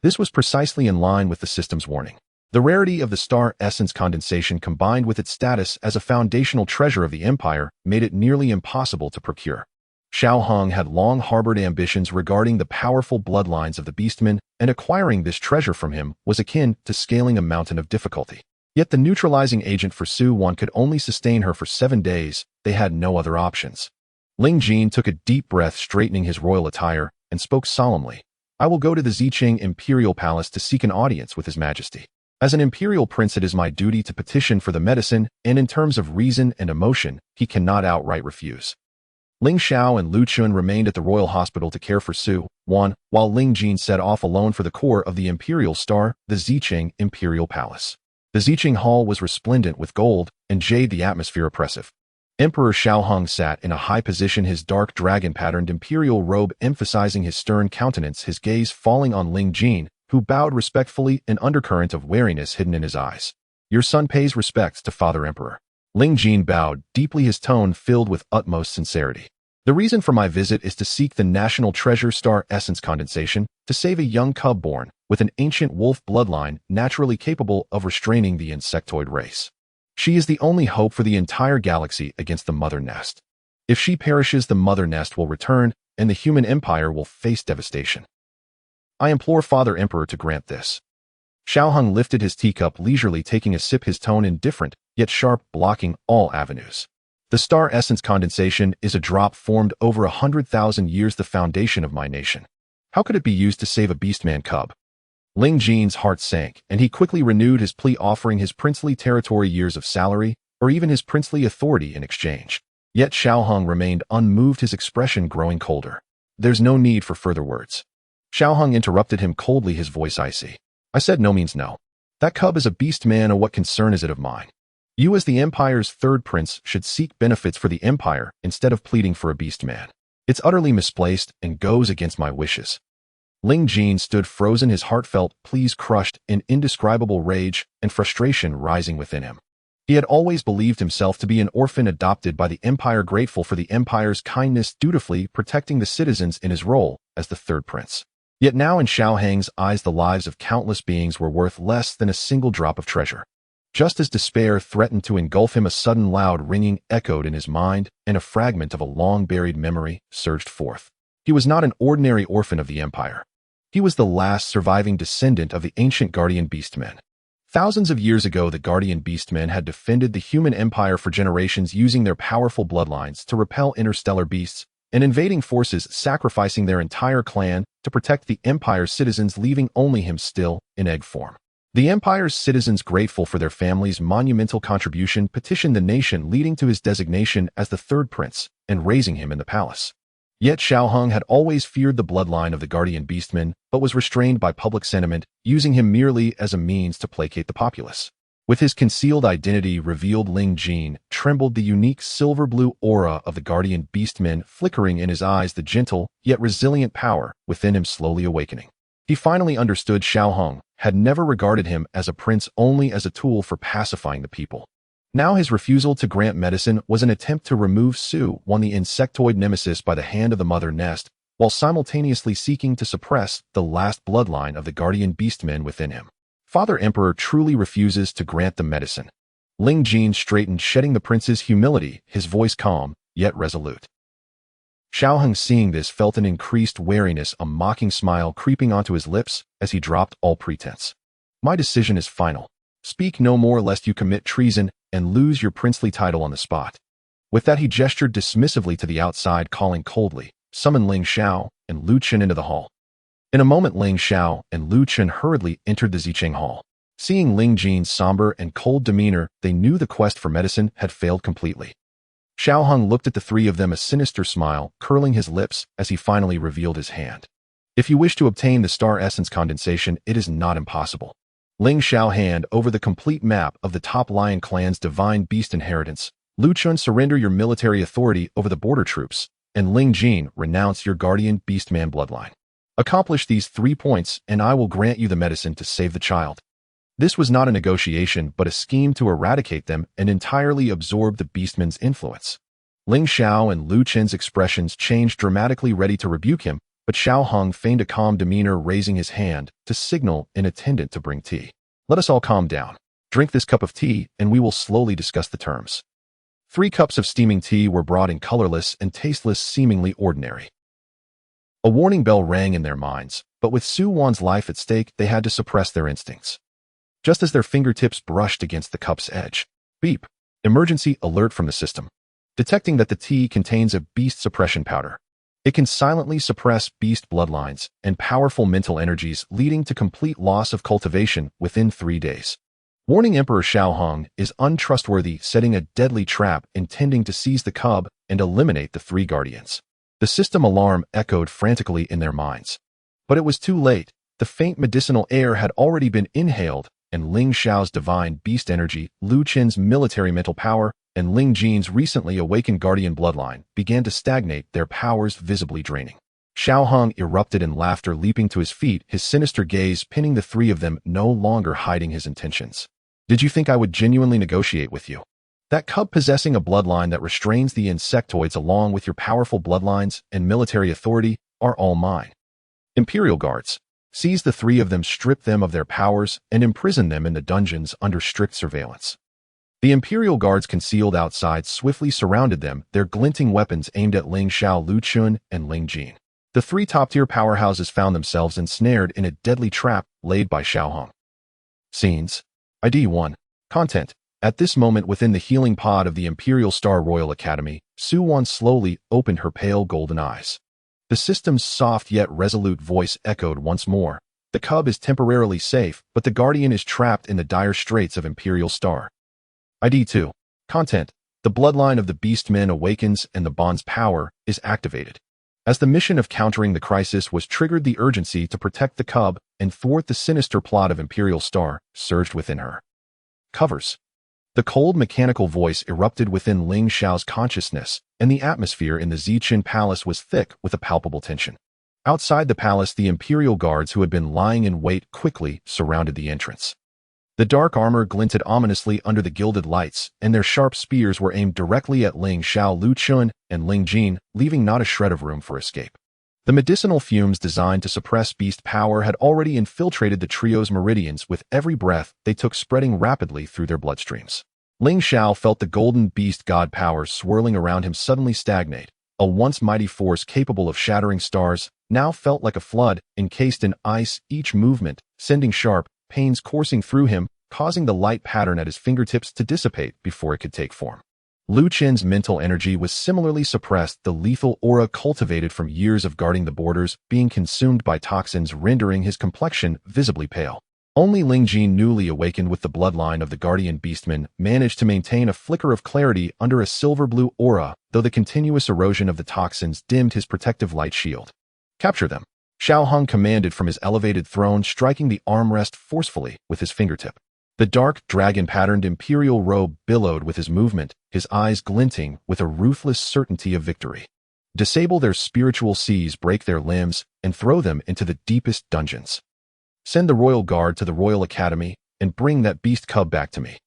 S1: This was precisely in line with the system's warning. The rarity of the star essence condensation combined with its status as a foundational treasure of the empire made it nearly impossible to procure. Xiaohong had long harbored ambitions regarding the powerful bloodlines of the beastmen, and acquiring this treasure from him was akin to scaling a mountain of difficulty. Yet the neutralizing agent for Su Wan could only sustain her for 7 days. They had no other options. Ling Jin took a deep breath, straightening his royal attire, and spoke solemnly. I will go to the Ziqing Imperial Palace to seek an audience with His Majesty. As an imperial prince, it is my duty to petition for the medicine, and in terms of reason and emotion, he cannot outright refuse. Ling Xiao and Lu Chun remained at the royal hospital to care for Su Wan, while Ling Jin set off alone for the core of the Imperial Star, the Ziqing Imperial Palace. The Ziqing Hall was resplendent with gold and jade, the atmosphere oppressive. Emperor Xiaohong sat in a high position, his dark dragon-patterned imperial robe emphasizing his stern countenance, his gaze falling on Ling Jin, who bowed respectfully, an undercurrent of wariness hidden in his eyes. Your son pays respects to Father Emperor. Ling Jin bowed deeply, his tone filled with utmost sincerity. The reason for my visit is to seek the national treasure, star essence condensation, to save a young cub born with an ancient wolf bloodline naturally capable of restraining the insectoid race. She is the only hope for the entire galaxy against the mother nest. If she perishes, the mother nest will return, and the human empire will face devastation. I implore Father Emperor to grant this. Xiaohong lifted his teacup leisurely, taking a sip, his tone indifferent, yet sharp, blocking all avenues. The star essence condensation is a drop formed over 100,000 years, the foundation of my nation. How could it be used to save a beastman cub? Ling Jin's heart sank, and he quickly renewed his plea, offering his princely territory, years of salary, or even his princely authority in exchange. Yet Xiaohong remained unmoved, his expression growing colder. There's no need for further words. Xiaohong interrupted him coldly, his voice icy. I said no means no. That cub is a beast man, or what concern is it of mine? You, as the Empire's third prince, should seek benefits for the Empire instead of pleading for a beast man. It's utterly misplaced and goes against my wishes. Ling Jin stood frozen, his heartfelt pleas crushed in indescribable rage and frustration rising within him. He had always believed himself to be an orphan adopted by the Empire, grateful for the Empire's kindness, dutifully protecting the citizens in his role as the third prince. Yet now in Xiaohong's eyes, the lives of countless beings were worth less than a single drop of treasure. Just as despair threatened to engulf him, a sudden loud ringing echoed in his mind, and a fragment of a long-buried memory surged forth. He was not an ordinary orphan of the Empire. He was the last surviving descendant of the ancient Guardian Beastmen. Thousands of years ago, the Guardian Beastmen had defended the human empire for generations, using their powerful bloodlines to repel interstellar beasts and invading forces, sacrificing their entire clan to protect the Empire's citizens, leaving only him still in egg form. The Empire's citizens, grateful for their family's monumental contribution, petitioned the nation, leading to his designation as the third prince and raising him in the palace. Yet Xiaohong had always feared the bloodline of the Guardian Beastmen, but was restrained by public sentiment, using him merely as a means to placate the populace. With his concealed identity revealed, Ling Jin trembled, the unique silver-blue aura of the Guardian Beastmen flickering in his eyes, the gentle yet resilient power within him slowly awakening. He finally understood. Xiaohong had never regarded him as a prince, only as a tool for pacifying the people. Now his refusal to grant medicine was an attempt to remove Su Wan, the insectoid nemesis, by the hand of the mother nest, while simultaneously seeking to suppress the last bloodline of the Guardian Beastmen within him. Father Emperor truly refuses to grant the medicine. Ling Jin straightened, shedding the prince's humility, his voice calm, yet resolute. Xiaohong, seeing this, felt an increased wariness, a mocking smile creeping onto his lips as he dropped all pretense. My decision is final. Speak no more, lest you commit treason and lose your princely title on the spot. With that, he gestured dismissively to the outside, calling coldly, "Summon Ling Xiao and Lu Chen into the hall." In a moment, Ling Xiao and Lu Chen hurriedly entered the Zicheng hall. Seeing Ling Jin's somber and cold demeanor, they knew the quest for medicine had failed completely. Xiao Hong looked at the three of them, a sinister smile curling his lips as he finally revealed his hand. "If you wish to obtain the star essence condensation, it is not impossible." Ling Xiao handed over the complete map of the top lion clan's divine beast inheritance. "Lu Chun, surrender your military authority over the border troops, and Ling Jin, renounce your guardian beastman bloodline. Accomplish these 3 points, and I will grant you the medicine to save the child." This was not a negotiation, but a scheme to eradicate them and entirely absorb the beastman's influence. Ling Xiao and Lu Chen's expressions changed dramatically, ready to rebuke him, but Xiao Hong feigned a calm demeanor, raising his hand to signal an attendant to bring tea. "Let us all calm down. Drink this cup of tea, and we will slowly discuss the terms." 3 cups of steaming tea were brought in, colorless and tasteless, seemingly ordinary. A warning bell rang in their minds, but with Su Wan's life at stake, they had to suppress their instincts. Just as their fingertips brushed against the cup's edge, beep! Emergency alert from the system. Detecting that the tea contains a beast suppression powder. It can silently suppress beast bloodlines and powerful mental energies, leading to complete loss of cultivation within 3 days. Warning: Emperor Xiao Hong is untrustworthy, setting a deadly trap intending to seize the cub and eliminate the 3 guardians. The system alarm echoed frantically in their minds. But it was too late. The faint medicinal air had already been inhaled, and Ling Xiao's divine beast energy, Lu Chen's military mental power, and Ling Jin's recently awakened guardian bloodline began to stagnate, their powers visibly draining. Xiao Hong erupted in laughter, leaping to his feet, his sinister gaze pinning the 3 of them, no longer hiding his intentions. "Did you think I would genuinely negotiate with you? That cub possessing a bloodline that restrains the insectoids, along with your powerful bloodlines and military authority, are all mine. Imperial guards, seize the 3 of them, strip them of their powers, and imprison them in the dungeons under strict surveillance." The Imperial guards concealed outside swiftly surrounded them, their glinting weapons aimed at Ling Xiao, Lu Chun, and Ling Jin. The 3 top-tier powerhouses found themselves ensnared in a deadly trap laid by Xiao Hong. Scenes. ID 1. Content. At this moment, within the healing pod of the Imperial Star Royal Academy, Su Wan slowly opened her pale golden eyes. The system's soft yet resolute voice echoed once more. "The cub is temporarily safe, but the guardian is trapped in the dire straits of Imperial Star." ID 2. Content. The bloodline of the Beastmen awakens and the bond's power is activated. As the mission of countering the crisis was triggered, the urgency to protect the cub and thwart the sinister plot of Imperial Star surged within her. Covers. The cold mechanical voice erupted within Ling Xiao's consciousness, and the atmosphere in the Zicheng Palace was thick with a palpable tension. Outside the palace, the Imperial guards who had been lying in wait quickly surrounded the entrance. The dark armor glinted ominously under the gilded lights, and their sharp spears were aimed directly at Ling Xiao, Lu Chun, and Ling Jin, leaving not a shred of room for escape. The medicinal fumes designed to suppress beast power had already infiltrated the trio's meridians, with every breath they took spreading rapidly through their bloodstreams. Ling Xiao felt the golden beast god powers swirling around him suddenly stagnate. A once mighty force capable of shattering stars now felt like a flood encased in ice, each movement sending sharp pains coursing through him, causing the light pattern at his fingertips to dissipate before it could take form. Lu Chen's mental energy was similarly suppressed, the lethal aura cultivated from years of guarding the borders being consumed by toxins, rendering his complexion visibly pale. Only Ling Jin, newly awakened with the bloodline of the Guardian Beastmen, managed to maintain a flicker of clarity under a silver-blue aura, though the continuous erosion of the toxins dimmed his protective light shield. "Capture them," Xiao Hong commanded from his elevated throne, striking the armrest forcefully with his fingertip. The dark, dragon-patterned imperial robe billowed with his movement, his eyes glinting with a ruthless certainty of victory. "Disable their spiritual seas, break their limbs, and throw them into the deepest dungeons. Send the royal guard to the Royal Academy and bring that beast cub back to me."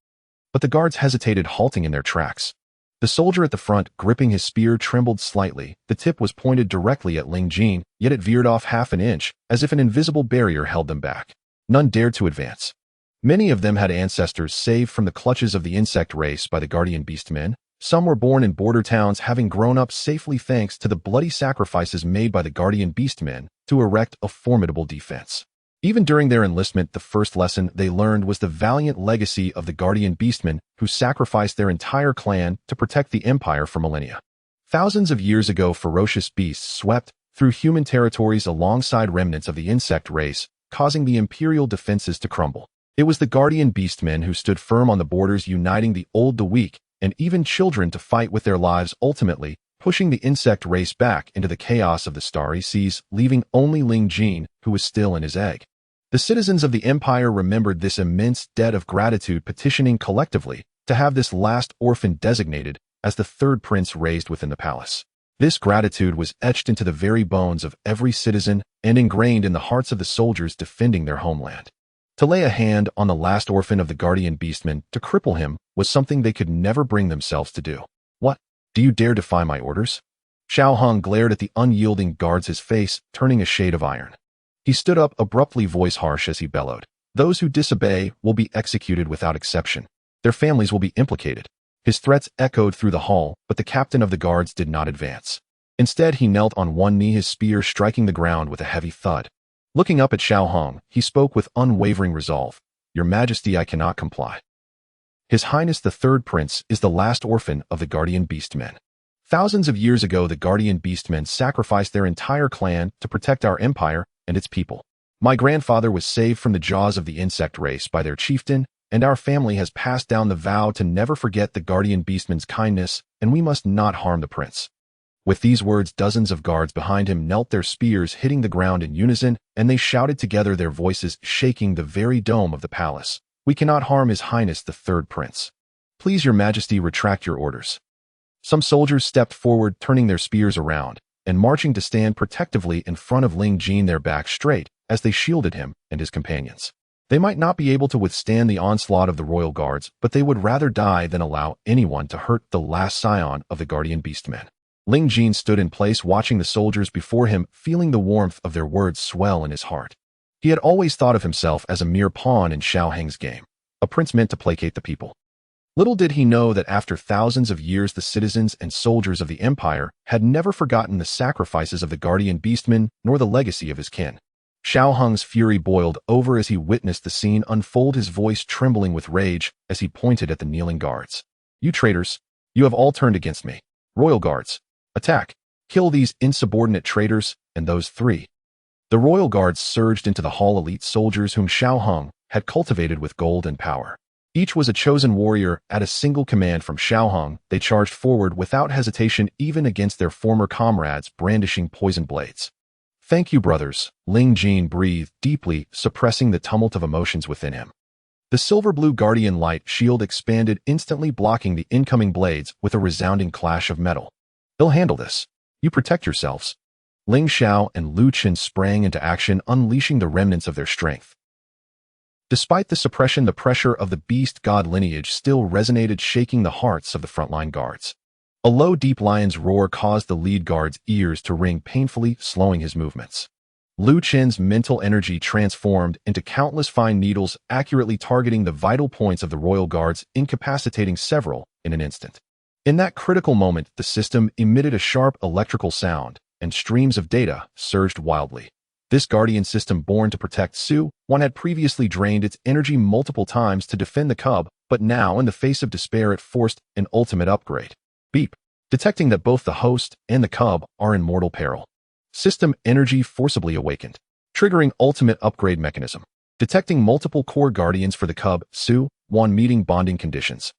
S1: But the guards hesitated, halting in their tracks. The soldier at the front, gripping his spear, trembled slightly. The tip was pointed directly at Ling Jin, yet it veered off half an inch, as if an invisible barrier held them back. None dared to advance. Many of them had ancestors saved from the clutches of the insect race by the Guardian Beastmen. Some were born in border towns, having grown up safely thanks to the bloody sacrifices made by the Guardian Beastmen to erect a formidable defense. Even during their enlistment, the first lesson they learned was the valiant legacy of the Guardian Beastmen who sacrificed their entire clan to protect the Empire for millennia. Thousands of years ago, ferocious beasts swept through human territories alongside remnants of the insect race, causing the Imperial defenses to crumble. It was the Guardian Beastmen who stood firm on the borders, uniting the old, the weak, and even children to fight with their lives, ultimately pushing the insect race back into the chaos of the starry seas, leaving only Ling Jin, who was still in his egg. The citizens of the Empire remembered this immense debt of gratitude, petitioning collectively to have this last orphan designated as the third prince raised within the palace. This gratitude was etched into the very bones of every citizen and ingrained in the hearts of the soldiers defending their homeland. To lay a hand on the last orphan of the Guardian Beastmen, to cripple him, was something they could never bring themselves to do. What? Do you dare defy my orders? Xiao Hong glared at the unyielding guards, his face turning a shade of iron. He stood up abruptly, voice harsh as he bellowed. Those who disobey will be executed without exception. Their families will be implicated. His threats echoed through the hall, but the captain of the guards did not advance. Instead, he knelt on one knee, his spear striking the ground with a heavy thud. Looking up at Xiao Hong, he spoke with unwavering resolve. Your Majesty, I cannot comply. His Highness the Third Prince is the last orphan of the Guardian Beastmen. Thousands of years ago, the Guardian Beastmen sacrificed their entire clan to protect our empire and its people. My grandfather was saved from the jaws of the insect race by their chieftain, and our family has passed down the vow to never forget the Guardian Beastmen's kindness, and we must not harm the prince. With these words, dozens of guards behind him knelt, their spears hitting the ground in unison, and they shouted together, their voices shaking the very dome of the palace. We cannot harm His Highness the Third Prince. Please, Your Majesty, retract your orders. Some soldiers stepped forward, turning their spears around and marching to stand protectively in front of Ling Jin, their backs straight, as they shielded him and his companions. They might not be able to withstand the onslaught of the royal guards, but they would rather die than allow anyone to hurt the last scion of the Guardian Beastmen. Ling Jin stood in place, watching the soldiers before him, feeling the warmth of their words swell in his heart. He had always thought of himself as a mere pawn in Xiao Heng's game, a prince meant to placate the people. Little did he know that after thousands of years, the citizens and soldiers of the empire had never forgotten the sacrifices of the Guardian Beastmen nor the legacy of his kin. Xiao Heng's fury boiled over as he witnessed the scene unfold, his voice trembling with rage as he pointed at the kneeling guards. You traitors, you have all turned against me. Royal guards, attack! Kill these insubordinate traitors and those three. The royal guards surged into the hall, elite soldiers whom Xiao Heng had cultivated with gold and power. Each was a chosen warrior. At a single command from Xiao Heng, they charged forward without hesitation, even against their former comrades brandishing poison blades. Thank you, brothers, Ling Jin breathed deeply, suppressing the tumult of emotions within him. The silver-blue guardian light shield expanded, instantly blocking the incoming blades with a resounding clash of metal. They'll handle this. You protect yourselves. Ling Xiao and Lu Chen sprang into action, unleashing the remnants of their strength. Despite the suppression, the pressure of the beast god lineage still resonated, shaking the hearts of the frontline guards. A low, deep lion's roar caused the lead guard's ears to ring painfully, slowing his movements. Lu Chen's mental energy transformed into countless fine needles, accurately targeting the vital points of the royal guards, incapacitating several in an instant. In that critical moment, the system emitted a sharp electrical sound, and streams of data surged wildly. This guardian system, born to protect Su, one had previously drained its energy multiple times to defend the cub, but now, in the face of despair, it forced an ultimate upgrade. Beep. Detecting that both the host and the cub are in mortal peril. System energy forcibly awakened, triggering ultimate upgrade mechanism. Detecting multiple core guardians for the cub, Su, one meeting bonding conditions.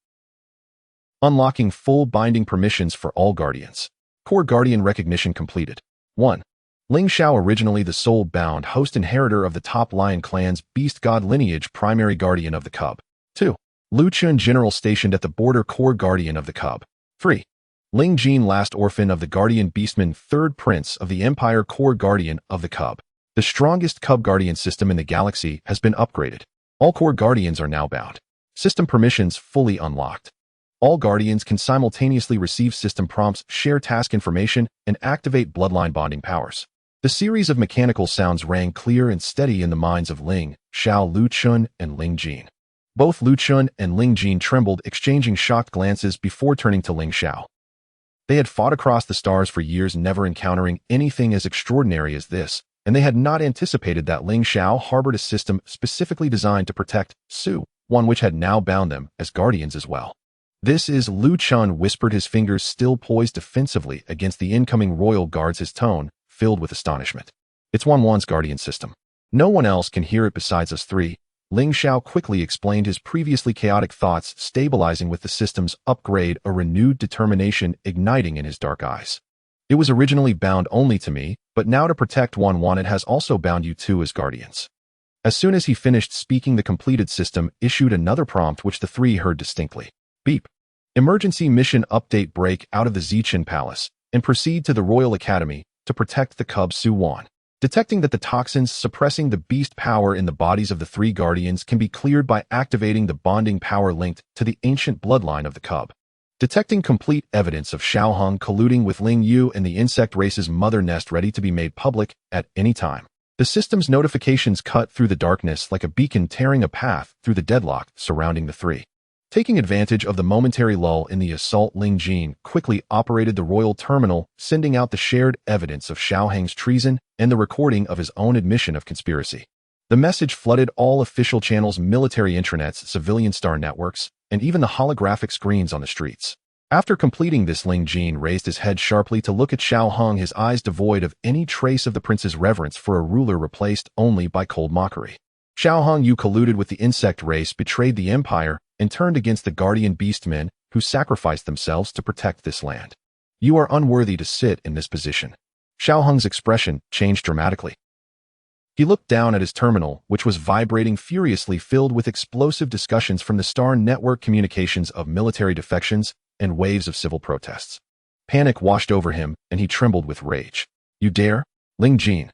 S1: Unlocking full binding permissions for all guardians. Core guardian recognition completed. 1. Ling Xiao, originally the soul-bound host inheritor of the top lion clan's beast god lineage, primary guardian of the cub. 2. Lu Chun, general stationed at the border, core guardian of the cub. 3. Ling Jin, last orphan of the Guardian Beastmen, third prince of the empire, core guardian of the cub. The strongest cub guardian system in the galaxy has been upgraded. All core guardians are now bound. System permissions fully unlocked. All guardians can simultaneously receive system prompts, share task information, and activate bloodline bonding powers. The series of mechanical sounds rang clear and steady in the minds of Ling, Xiao, Lu Chun, and Ling Jin. Both Lu Chun and Ling Jin trembled, exchanging shocked glances before turning to Ling Xiao. They had fought across the stars for years, never encountering anything as extraordinary as this, and they had not anticipated that Ling Xiao harbored a system specifically designed to protect Su, one which had now bound them as guardians as well. "This is," Lu Chun whispered, his fingers still poised defensively against the incoming royal guards, his tone filled with astonishment. "It's 1-1's guardian system. No one else can hear it besides us three." Ling Xiao quickly explained, his previously chaotic thoughts stabilizing with the system's upgrade, a renewed determination igniting in his dark eyes. "It was originally bound only to me, but now to protect 1-1 it has also bound you two as guardians." As soon as he finished speaking, the completed system issued another prompt which the three heard distinctly. "Beep. Emergency mission update. Break out of the Zichin Palace and proceed to the Royal Academy to protect the cub Su-Wan." Detecting that the toxins suppressing the beast power in the bodies of the three guardians can be cleared by activating the bonding power linked to the ancient bloodline of the cub. Detecting complete evidence of Xiaohong colluding with Ling Yu and the insect race's mother nest ready to be made public at any time. The system's notifications cut through the darkness like a beacon, tearing a path through the deadlock surrounding the three. Taking advantage of the momentary lull in the assault, Ling Jin quickly operated the royal terminal, sending out the shared evidence of Xiaohang's treason and the recording of his own admission of conspiracy. The message flooded all official channels, military intranets, civilian star networks, and even the holographic screens on the streets. After completing this, Ling Jin raised his head sharply to look at Xiaohong, his eyes devoid of any trace of the prince's reverence for a ruler, replaced only by cold mockery. "Xiaohong, you colluded with the insect race, betrayed the empire, and turned against the guardian beastmen who sacrificed themselves to protect this land. You are unworthy to sit in this position." Xiaohong's expression changed dramatically. He looked down at his terminal, which was vibrating furiously, filled with explosive discussions from the Star Network, communications of military defections, and waves of civil protests. Panic washed over him, and he trembled with rage. "You dare? Ling Jin.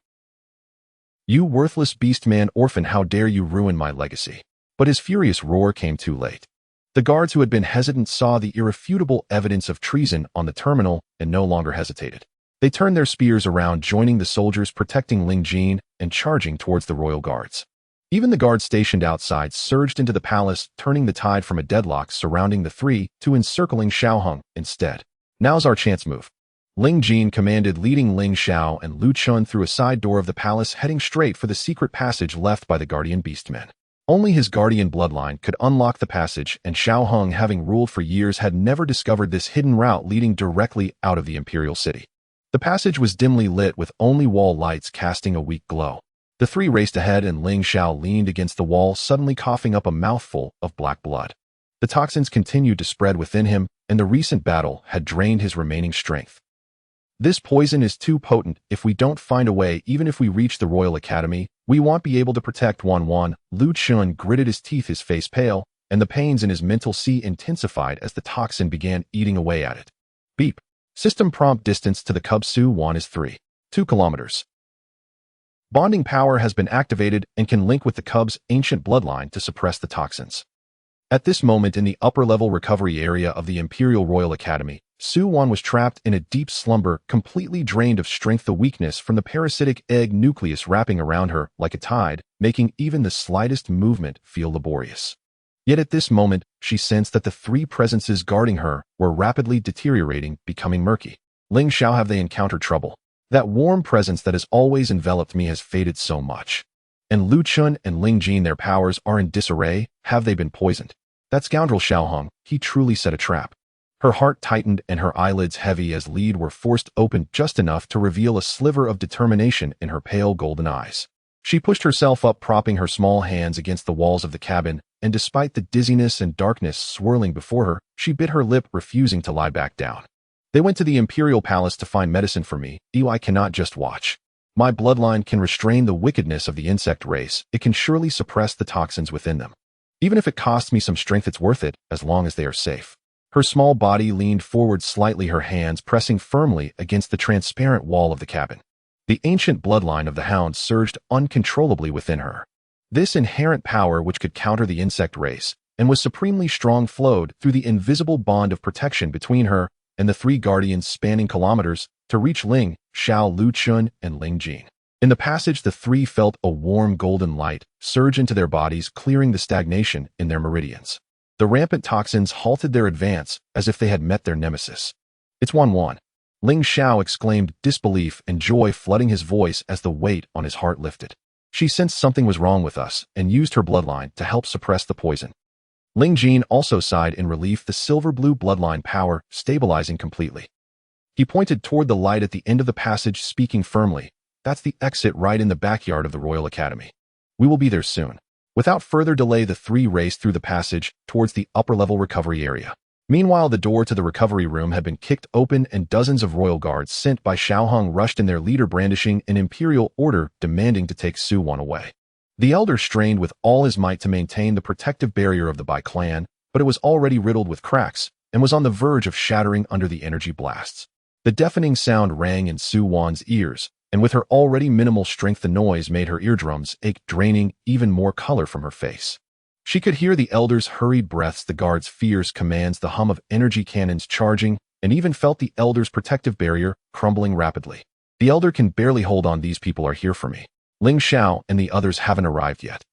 S1: You worthless beastman orphan, how dare you ruin my legacy?" But his furious roar came too late. The guards who had been hesitant saw the irrefutable evidence of treason on the terminal and no longer hesitated. They turned their spears around, joining the soldiers protecting Ling Jin and charging towards the royal guards. Even the guards stationed outside surged into the palace, turning the tide from a deadlock surrounding the three to encircling Xiaohong instead. "Now's our chance, move," Ling Jin commanded, leading Ling Xiao and Lu Chun through a side door of the palace, heading straight for the secret passage left by the guardian beastmen. Only his guardian bloodline could unlock the passage, and Xiaohong, having ruled for years, had never discovered this hidden route leading directly out of the imperial city. The passage was dimly lit, with only wall lights casting a weak glow. The three raced ahead, and Ling Xiao leaned against the wall, suddenly coughing up a mouthful of black blood. The toxins continued to spread within him, and the recent battle had drained his remaining strength. "This poison is too potent. If we don't find a way, even if we reach the Royal Academy, we won't be able to protect 1-1. Lu Chun gritted his teeth, his face pale, and the pains in his mental sea intensified as the toxin began eating away at it. "Beep. System prompt. Distance to the cub Su-Wan is 3.2 kilometers. Bonding power has been activated and can link with the cub's ancient bloodline to suppress the toxins." At this moment, in the upper-level recovery area of the Imperial Royal Academy, Su-Wan was trapped in a deep slumber, completely drained of strength, the weakness from the parasitic egg nucleus wrapping around her like a tide, making even the slightest movement feel laborious. Yet at this moment, she sensed that the three presences guarding her were rapidly deteriorating, becoming murky. "Ling Xiao, have they encountered trouble? That warm presence that has always enveloped me has faded so much. And Lu Chun and Ling Jin, their powers are in disarray. Have they been poisoned? That scoundrel Xiaohong, he truly set a trap." Her heart tightened and her eyelids heavy as lids were forced open just enough to reveal a sliver of determination in her pale golden eyes. She pushed herself up, propping her small hands against the walls of the cabin, and despite the dizziness and darkness swirling before her, she bit her lip, refusing to lie back down. "They went to the Imperial Palace to find medicine for me. I cannot just watch. My bloodline can restrain the wickedness of the insect race. It can surely suppress the toxins within them. Even if it costs me some strength, it's worth it, as long as they are safe." Her small body leaned forward slightly, her hands pressing firmly against the transparent wall of the cabin. The ancient bloodline of the hound surged uncontrollably within her. This inherent power, which could counter the insect race and was supremely strong, flowed through the invisible bond of protection between her and the three guardians, spanning kilometers to reach Ling Xiao, Lu Chun, and Ling Jin. In the passage, the three felt a warm golden light surge into their bodies, clearing the stagnation in their meridians. The rampant toxins halted their advance as if they had met their nemesis. "It's 1-1. Ling Xiao exclaimed, disbelief and joy flooding his voice as the weight on his heart lifted. She sensed something was wrong with us and used her bloodline to help suppress the poison. Ling Jin also sighed in relief, the silver-blue bloodline power stabilizing completely. He pointed toward the light at the end of the passage, speaking firmly, "That's the exit right in the backyard of the Royal Academy. We will be there soon." Without further delay, the three raced through the passage towards the upper-level recovery area. Meanwhile, the door to the recovery room had been kicked open and dozens of royal guards sent by Xiaohong rushed in, their leader brandishing an imperial order demanding to take Su Wan away. The elder strained with all his might to maintain the protective barrier of the Bai clan, but it was already riddled with cracks and was on the verge of shattering under the energy blasts. The deafening sound rang in Su Wan's ears, and with her already minimal strength the noise made her eardrums ache, draining even more color from her face. She could hear the elder's hurried breaths, the guards' fierce commands, the hum of energy cannons charging, and even felt the elder's protective barrier crumbling rapidly. The elder can barely hold on. These people are here for me. Ling Xiao and the others haven't arrived yet.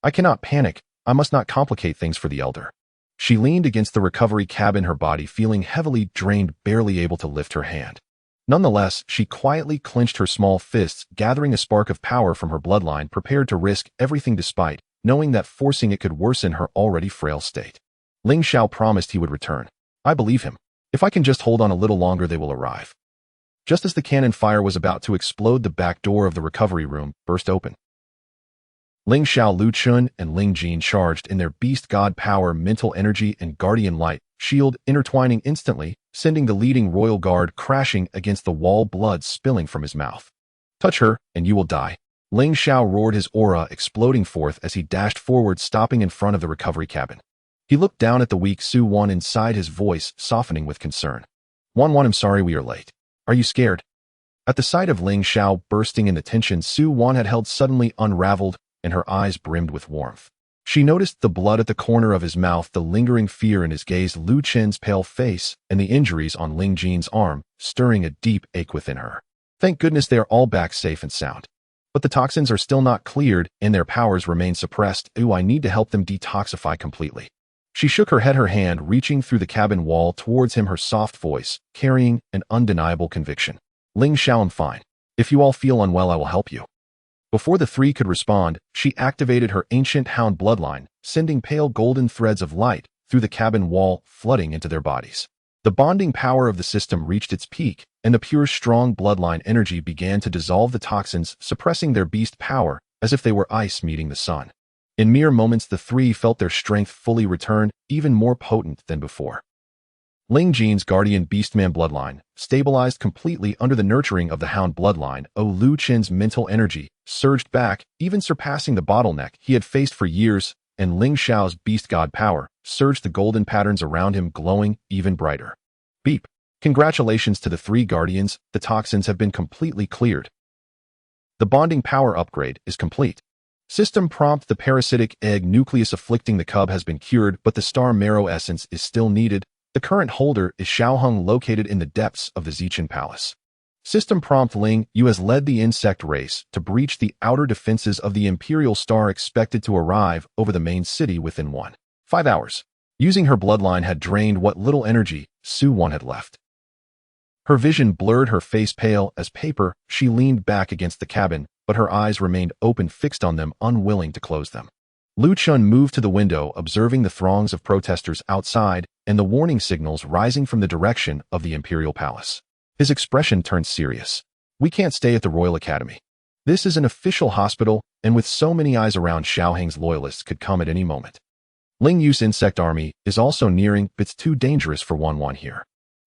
S1: I cannot panic. I must not complicate things for the elder. She leaned against the recovery cabin, her body feeling heavily drained, barely able to lift her hand. Nonetheless, she quietly clenched her small fists, gathering a spark of power from her bloodline, prepared to risk everything despite knowing that forcing it could worsen her already frail state. Ling Xiao promised he would return. I believe him. If I can just hold on a little longer, they will arrive. Just as the cannon fire was about to explode, the back door of the recovery room burst open. Ling Xiao, Lu Chun, and Ling Jin charged in their beast god power, mental energy, and guardian light shield, intertwining instantly, sending the leading royal guard crashing against the wall, blood spilling from his mouth. Touch her, and you will die. Ling Xiao roared, his aura exploding forth as he dashed forward, stopping in front of the recovery cabin. He looked down at the weak Su Wan, inside his voice softening with concern. Wan, I'm sorry we are late. Are you scared? At the sight of Ling Xiao bursting into tension, Su Wan had held suddenly unraveled, and her eyes brimmed with warmth. She noticed the blood at the corner of his mouth, the lingering fear in his gaze, Lu Chen's pale face, and the injuries on Ling Jin's arm, stirring a deep ache within her. Thank goodness they are all back safe and sound. But the toxins are still not cleared, and their powers remain suppressed. Ooh, I need to help them detoxify completely. She shook her head, her hand reaching through the cabin wall towards him, her soft voice carrying an undeniable conviction. Ling Xiao, I'm fine. If you all feel unwell, I will help you. Before the three could respond, she activated her ancient hound bloodline, sending pale golden threads of light through the cabin wall, flooding into their bodies. The bonding power of the system reached its peak, and the pure, strong bloodline energy began to dissolve the toxins, suppressing their beast power as if they were ice meeting the sun. In mere moments, the three felt their strength fully return, even more potent than before. Ling Jin's guardian beastman bloodline stabilized completely under the nurturing of the hound bloodline. Lu Chen's mental energy surged back, even surpassing the bottleneck he had faced for years, and Ling Xiao's beast god power surged, the golden patterns around him glowing even brighter. Beep. Congratulations to the three guardians, the toxins have been completely cleared. The bonding power upgrade is complete. System prompt: the parasitic egg nucleus afflicting the cub has been cured, but the star marrow essence is still needed. The current holder is Xiaohong, located in the depths of the Zichin Palace. System prompt: Ling, you has led the insect race to breach the outer defenses of the Imperial Star, expected to arrive over the main city within 1.5 hours. Using her bloodline had drained what little energy Su Wan had left. Her vision blurred, her face pale as paper. She leaned back against the cabin, but her eyes remained open, fixed on them, unwilling to close them. Lu Chun moved to the window, observing the throngs of protesters outside and the warning signals rising from the direction of the Imperial Palace. His expression turned serious. We can't stay at the Royal Academy. This is an official hospital, and with so many eyes around, Xiaoheng's loyalists could come at any moment. Ling Yu's insect army is also nearing, but it's too dangerous for Wan here.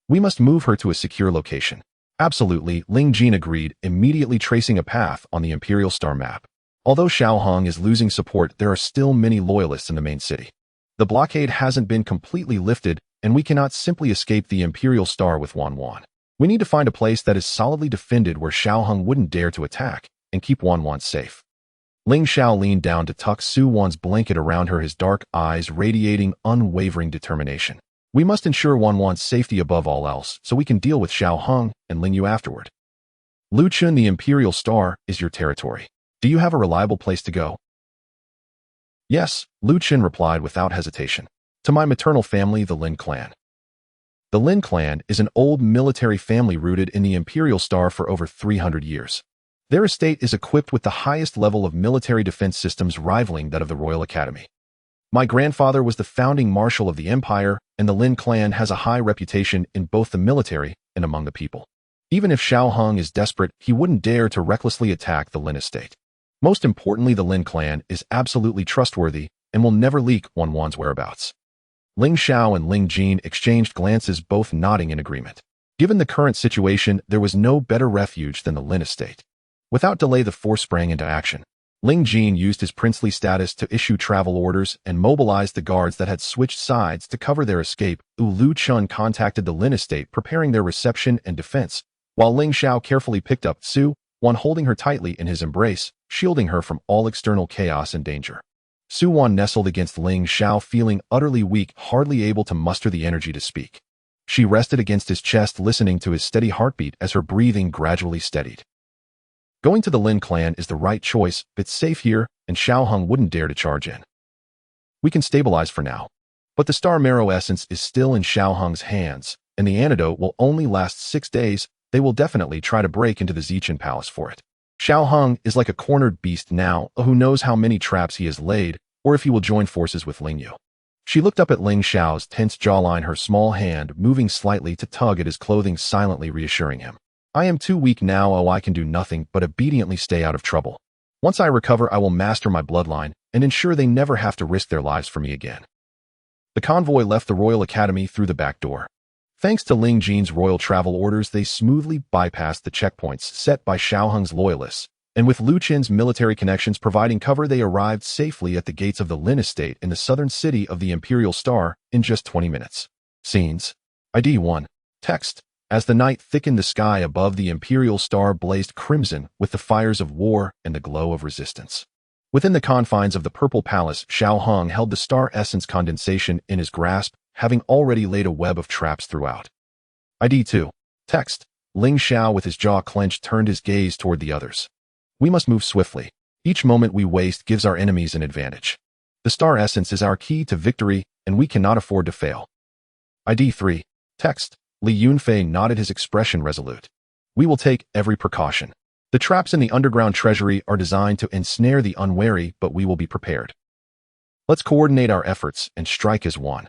S1: We must move her to a secure location. Absolutely, Ling Jin agreed, immediately tracing a path on the Imperial Star map. Although Xiaohong is losing support, there are still many loyalists in the main city. The blockade hasn't been completely lifted, and we cannot simply escape the Imperial Star with Wan. We need to find a place that is solidly defended where Xiaohong wouldn't dare to attack, and keep Wan safe. Ling Xiao leaned down to tuck Su Wan's blanket around her, his dark eyes radiating unwavering determination. We must ensure Wan's safety above all else, so we can deal with Xiaohong and Ling Yu afterward. Lu Chun, the Imperial Star is your territory. Do you have a reliable place to go? Yes, Lu Chun replied without hesitation. To my maternal family, the Lin clan. The Lin clan is an old military family rooted in the Imperial Star for over 300 years. Their estate is equipped with the highest level of military defense systems rivaling that of the Royal Academy. My grandfather was the founding marshal of the Empire, and the Lin clan has a high reputation in both the military and among the people. Even if Xiao Hung is desperate, he wouldn't dare to recklessly attack the Lin estate. Most importantly, the Lin clan is absolutely trustworthy and will never leak Wan's whereabouts. Ling Xiao and Ling Jin exchanged glances, both nodding in agreement. Given the current situation, there was no better refuge than the Lin estate. Without delay, the force sprang into action. Ling Jin used his princely status to issue travel orders and mobilized the guards that had switched sides to cover their escape. Lu Chun contacted the Lin estate, preparing their reception and defense, while Ling Xiao carefully picked up Su Wan, holding her tightly in his embrace, shielding her from all external chaos and danger. Su Wan nestled against Ling Xiao, feeling utterly weak, hardly able to muster the energy to speak. She rested against his chest, listening to his steady heartbeat as her breathing gradually steadied. Going to the Lin clan is the right choice. It's safe here, and Xiao Hung wouldn't dare to charge in. We can stabilize for now. But the Star Marrow essence is still in Xiao Hung's hands, and the antidote will only last 6 days. They will definitely try to break into the Zichin Palace for it. Xiao Hung is like a cornered beast now. Who knows how many traps he has laid, or if he will join forces with Ling Yu. She looked up at Ling Xiao's tense jawline, her small hand moving slightly to tug at his clothing, silently reassuring him. I am too weak now. I can do nothing but obediently stay out of trouble. Once I recover, I will master my bloodline and ensure they never have to risk their lives for me again. The convoy left the Royal Academy through the back door. Thanks to Ling Jin's royal travel orders, they smoothly bypassed the checkpoints set by Xiao Hung's loyalists, and with Lu Qin's military connections providing cover, they arrived safely at the gates of the Lin estate in the southern city of the Imperial Star in just 20 minutes. Scenes. ID 1. Text. As the night thickened, the sky above the Imperial Star blazed crimson with the fires of war and the glow of resistance. Within the confines of the Purple Palace, Xiao Hung held the star essence condensation in his grasp, having already laid a web of traps throughout. ID 2. Text. Ling Xiao, with his jaw clenched, turned his gaze toward the others. We must move swiftly. Each moment we waste gives our enemies an advantage. The star essence is our key to victory, and we cannot afford to fail. ID 3. Text. Li Yunfei nodded, his expression resolute. We will take every precaution. The traps in the underground treasury are designed to ensnare the unwary, but we will be prepared. Let's coordinate our efforts and strike as one.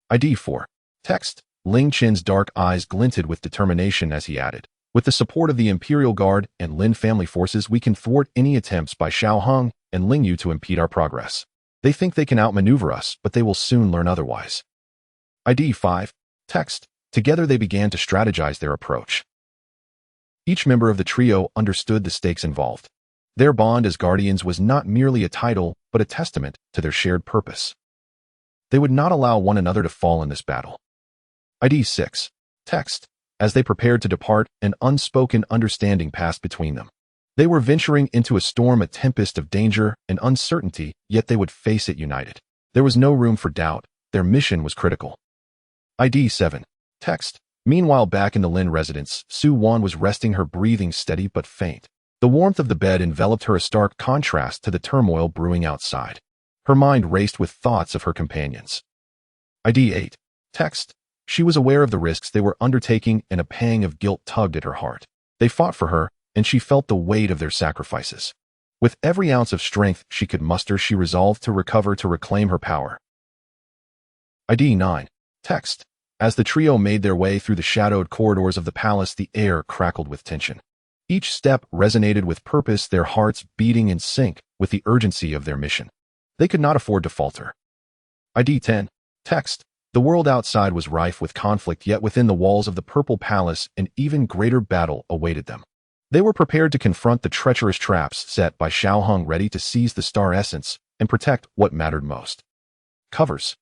S1: ID 4. Text. Ling Qin's dark eyes glinted with determination as he added, with the support of the Imperial Guard and Lin family forces, we can thwart any attempts by Xiao Hung and Ling Yu to impede our progress. They think they can outmaneuver us, but they will soon learn otherwise. ID 5. Text. Together they began to strategize their approach. Each member of the trio understood the stakes involved. Their bond as guardians was not merely a title, but a testament to their shared purpose. They would not allow one another to fall in this battle. ID 6. Text. As they prepared to depart, an unspoken understanding passed between them. They were venturing into a storm, a tempest of danger and uncertainty, yet they would face it united. There was no room for doubt. Their mission was critical. ID 7. Text. Meanwhile, back in the Lin residence, Su Wan was resting, her breathing steady but faint. The warmth of the bed enveloped her, a stark contrast to the turmoil brewing outside. Her mind raced with thoughts of her companions. ID 8. Text. She was aware of the risks they were undertaking, and a pang of guilt tugged at her heart. They fought for her, and she felt the weight of their sacrifices. With every ounce of strength she could muster, she resolved to recover, to reclaim her power. ID 9. Text. As the trio made their way through the shadowed corridors of the palace, the air crackled with tension. Each step resonated with purpose, their hearts beating in sync with the urgency of their mission. They could not afford to falter. ID 10. Text. The world outside was rife with conflict, yet within the walls of the Purple Palace an even greater battle awaited them. They were prepared to confront the treacherous traps set by Xiao Hung, ready to seize the star essence and protect what mattered most. Covers.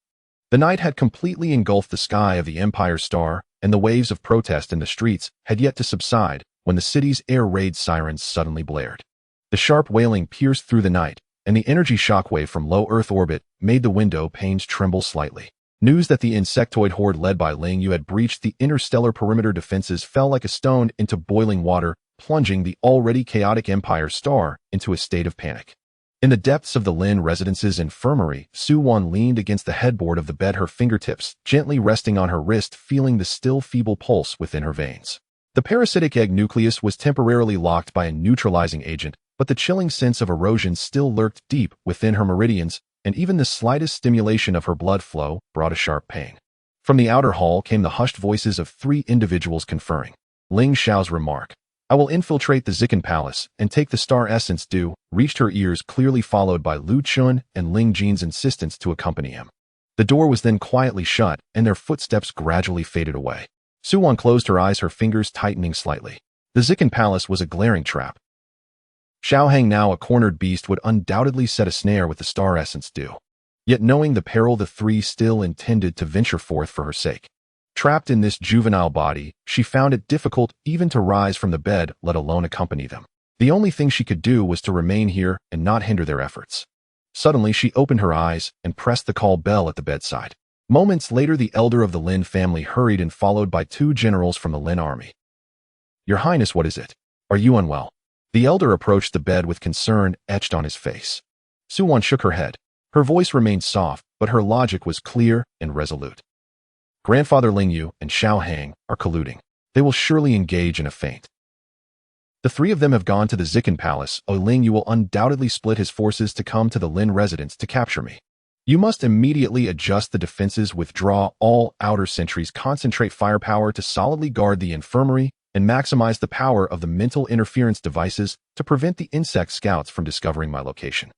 S1: The night had completely engulfed the sky of the Empire Star, and the waves of protest in the streets had yet to subside when the city's air raid sirens suddenly blared. The sharp wailing pierced through the night, and the energy shockwave from low Earth orbit made the window panes tremble slightly. News that the insectoid horde led by Ling Yu had breached the interstellar perimeter defenses fell like a stone into boiling water, plunging the already chaotic Empire Star into a state of panic. In the depths of the Lin residence's infirmary, Su-Wan leaned against the headboard of the bed, her fingertips gently resting on her wrist, feeling the still feeble pulse within her veins. The parasitic egg nucleus was temporarily locked by a neutralizing agent, but the chilling sense of erosion still lurked deep within her meridians, and even the slightest stimulation of her blood flow brought a sharp pain. From the outer hall came the hushed voices of three individuals conferring. Ling Xiao's remark, "I will infiltrate the Zikan Palace and take the star essence due," reached her ears, clearly followed by Lu Chun and Ling Jin's insistence to accompany him. The door was then quietly shut, and their footsteps gradually faded away. Su-Wan closed her eyes, her fingers tightening slightly. The Zikan Palace was a glaring trap. Xiao Hang, now a cornered beast, would undoubtedly set a snare with the star essence due. Yet knowing the peril, the three still intended to venture forth for her sake. Trapped in this juvenile body, she found it difficult even to rise from the bed, let alone accompany them. The only thing she could do was to remain here and not hinder their efforts. Suddenly she opened her eyes and pressed the call bell at the bedside. Moments later, the elder of the Lin family hurried in, followed by two generals from the Lin army. "Your Highness, what is it? Are you unwell?" The elder approached the bed with concern etched on his face. Su-Wan shook her head. Her voice remained soft, but her logic was clear and resolute. "Grandfather Ling Yu and Xiao Hang are colluding. They will surely engage in a feint. The three of them have gone to the Zikan Palace. Ling Yu will undoubtedly split his forces to come to the Lin residence to capture me. You must immediately adjust the defenses, withdraw all outer sentries, concentrate firepower to solidly guard the infirmary, and maximize the power of the mental interference devices to prevent the insect scouts from discovering my location."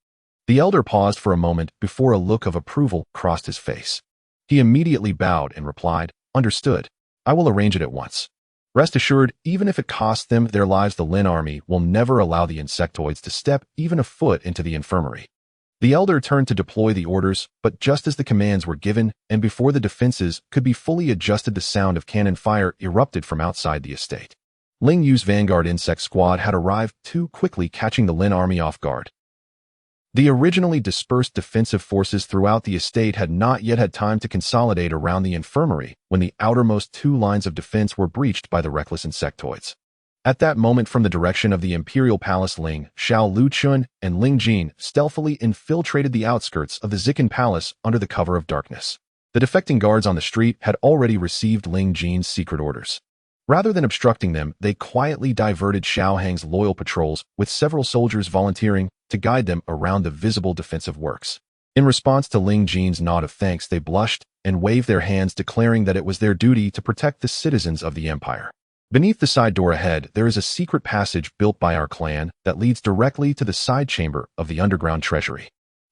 S1: The elder paused for a moment before a look of approval crossed his face. He immediately bowed and replied, "Understood. I will arrange it at once. Rest assured, even if it costs them their lives, the Lin army will never allow the insectoids to step even a foot into the infirmary." The elder turned to deploy the orders, but just as the commands were given and before the defenses could be fully adjusted, the sound of cannon fire erupted from outside the estate. Ling Yu's vanguard insect squad had arrived too quickly, catching the Lin army off guard. The originally dispersed defensive forces throughout the estate had not yet had time to consolidate around the infirmary when the outermost two lines of defense were breached by the reckless insectoids. At that moment, from the direction of the Imperial Palace, Ling Xiao, Lu Chun, and Ling Jin stealthily infiltrated the outskirts of the Zikan Palace under the cover of darkness. The defecting guards on the street had already received Ling Jin's secret orders. Rather than obstructing them, they quietly diverted Xiao Hang's loyal patrols, with several soldiers volunteering to guide them around the visible defensive works. In response to Ling Jin's nod of thanks, they blushed and waved their hands, declaring that it was their duty to protect the citizens of the Empire. Beneath the side door ahead, there is a secret passage built by our clan that leads directly to the side chamber of the underground treasury.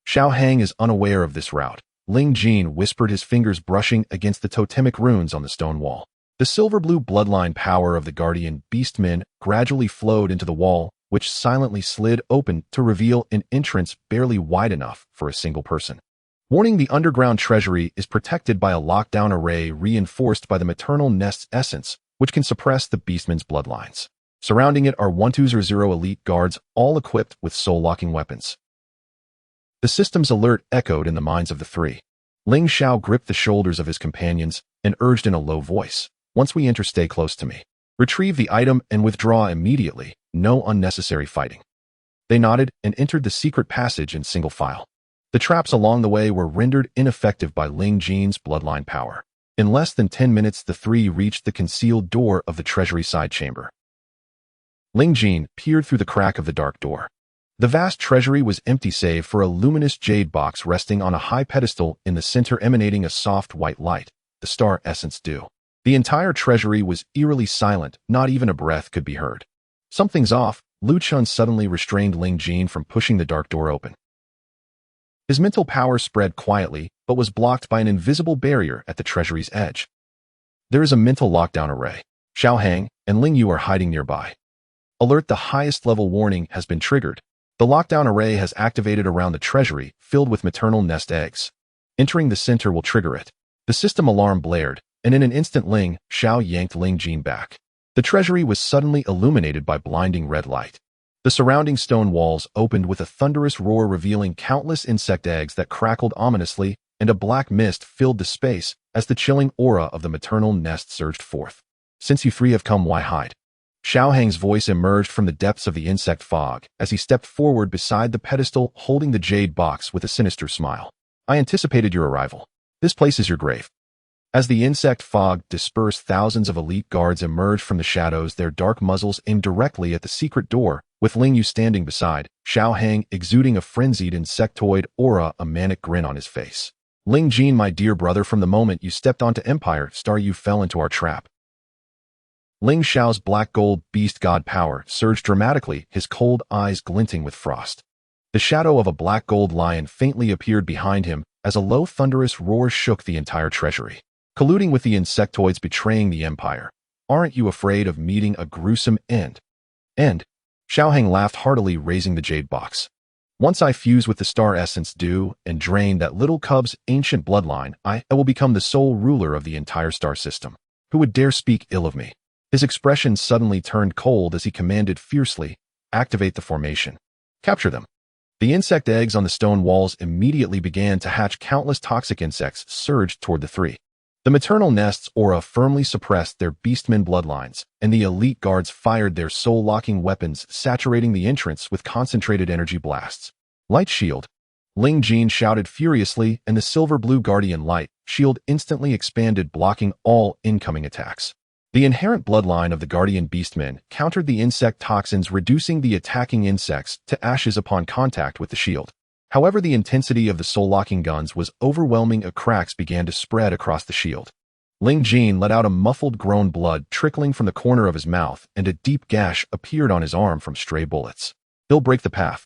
S1: Xiao Hang is unaware of this route. Ling Jin whispered, his fingers brushing against the totemic runes on the stone wall. The silver-blue bloodline power of the guardian beastmen gradually flowed into the wall, which silently slid open to reveal an entrance barely wide enough for a single person. Warning: the underground treasury is protected by a lockdown array reinforced by the maternal nest's essence, which can suppress the beastmen's bloodlines. Surrounding it are 1200 elite guards, all equipped with soul-locking weapons. The system's alert echoed in the minds of the three. Ling Xiao gripped the shoulders of his companions and urged in a low voice, "Once we enter, stay close to me. Retrieve the item and withdraw immediately. No unnecessary fighting." They nodded and entered the secret passage in single file. The traps along the way were rendered ineffective by Ling Jin's bloodline power. In less than 10 minutes, the three reached the concealed door of the treasury side chamber. Ling Jin peered through the crack of the dark door. The vast treasury was empty save for a luminous jade box resting on a high pedestal in the center, emanating a soft white light, the star essence due. The entire treasury was eerily silent, not even a breath could be heard. "Something's off." Lu Chun suddenly restrained Ling Jin from pushing the dark door open. His mental power spread quietly, but was blocked by an invisible barrier at the treasury's edge. There is a mental lockdown array. Xiao Hang and Ling Yu are hiding nearby. Alert: the highest level warning has been triggered. The lockdown array has activated around the treasury, filled with maternal nest eggs. Entering the center will trigger it. The system alarm blared, and in an instant Ling Xiao yanked Ling Jin back. The treasury was suddenly illuminated by blinding red light. The surrounding stone walls opened with a thunderous roar, revealing countless insect eggs that crackled ominously, and a black mist filled the space as the chilling aura of the maternal nest surged forth. "Since you three have come, why hide?" Xiaohang's voice emerged from the depths of the insect fog as he stepped forward beside the pedestal holding the jade box with a sinister smile. I anticipated your arrival. This place is your grave. As the insect fog dispersed, thousands of elite guards emerged from the shadows, their dark muzzles aimed directly at the secret door, with Ling Yu standing beside, Xiaohang exuding a frenzied insectoid aura, a manic grin on his face. Ling Jin, my dear brother, from the moment you stepped onto Empire Star you fell into our trap. Ling Xiao's black gold beast god power surged dramatically, his cold eyes glinting with frost. The shadow of a black gold lion faintly appeared behind him as a low thunderous roar shook the entire treasury. Colluding with the insectoids, betraying the Empire. Aren't you afraid of meeting a gruesome end? Xiaohang laughed heartily, raising the jade box. Once I fuse with the star essence dew and drain that little cub's ancient bloodline, I will become the sole ruler of the entire star system. Who would dare speak ill of me? His expression suddenly turned cold as he commanded fiercely, activate the formation. Capture them. The insect eggs on the stone walls immediately began to hatch. Countless toxic insects surged toward the three. The maternal nest's aura firmly suppressed their beastmen bloodlines, and the elite guards fired their soul-locking weapons, saturating the entrance with concentrated energy blasts. Light shield. Ling Jin shouted furiously, and the silver-blue guardian light shield instantly expanded, blocking all incoming attacks. The inherent bloodline of the guardian beastmen countered the insect toxins, reducing the attacking insects to ashes upon contact with the shield. However, the intensity of the soul-locking guns was overwhelming. Cracks began to spread across the shield. Ling Jin let out a muffled groan, blood trickling from the corner of his mouth, and a deep gash appeared on his arm from stray bullets. He'll break the path.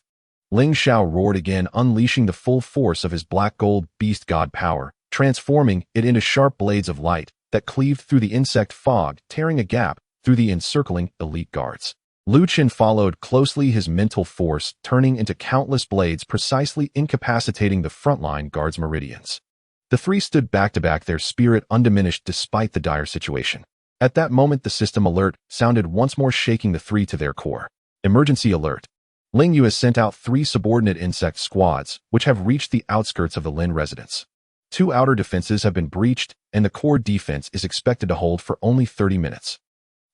S1: Ling Xiao roared again, unleashing the full force of his black gold beast god power, transforming it into sharp blades of light that cleaved through the insect fog, tearing a gap through the encircling elite guards. Lu Qin followed closely, his mental force turning into countless blades, precisely incapacitating the frontline guards' meridians. The three stood back to back, their spirit undiminished despite the dire situation. At that moment, the system alert sounded once more, shaking the three to their core. Emergency alert. Ling Yu has sent out 3 subordinate insect squads, which have reached the outskirts of the Lin residence. 2 outer defenses have been breached, and the core defense is expected to hold for only 30 minutes.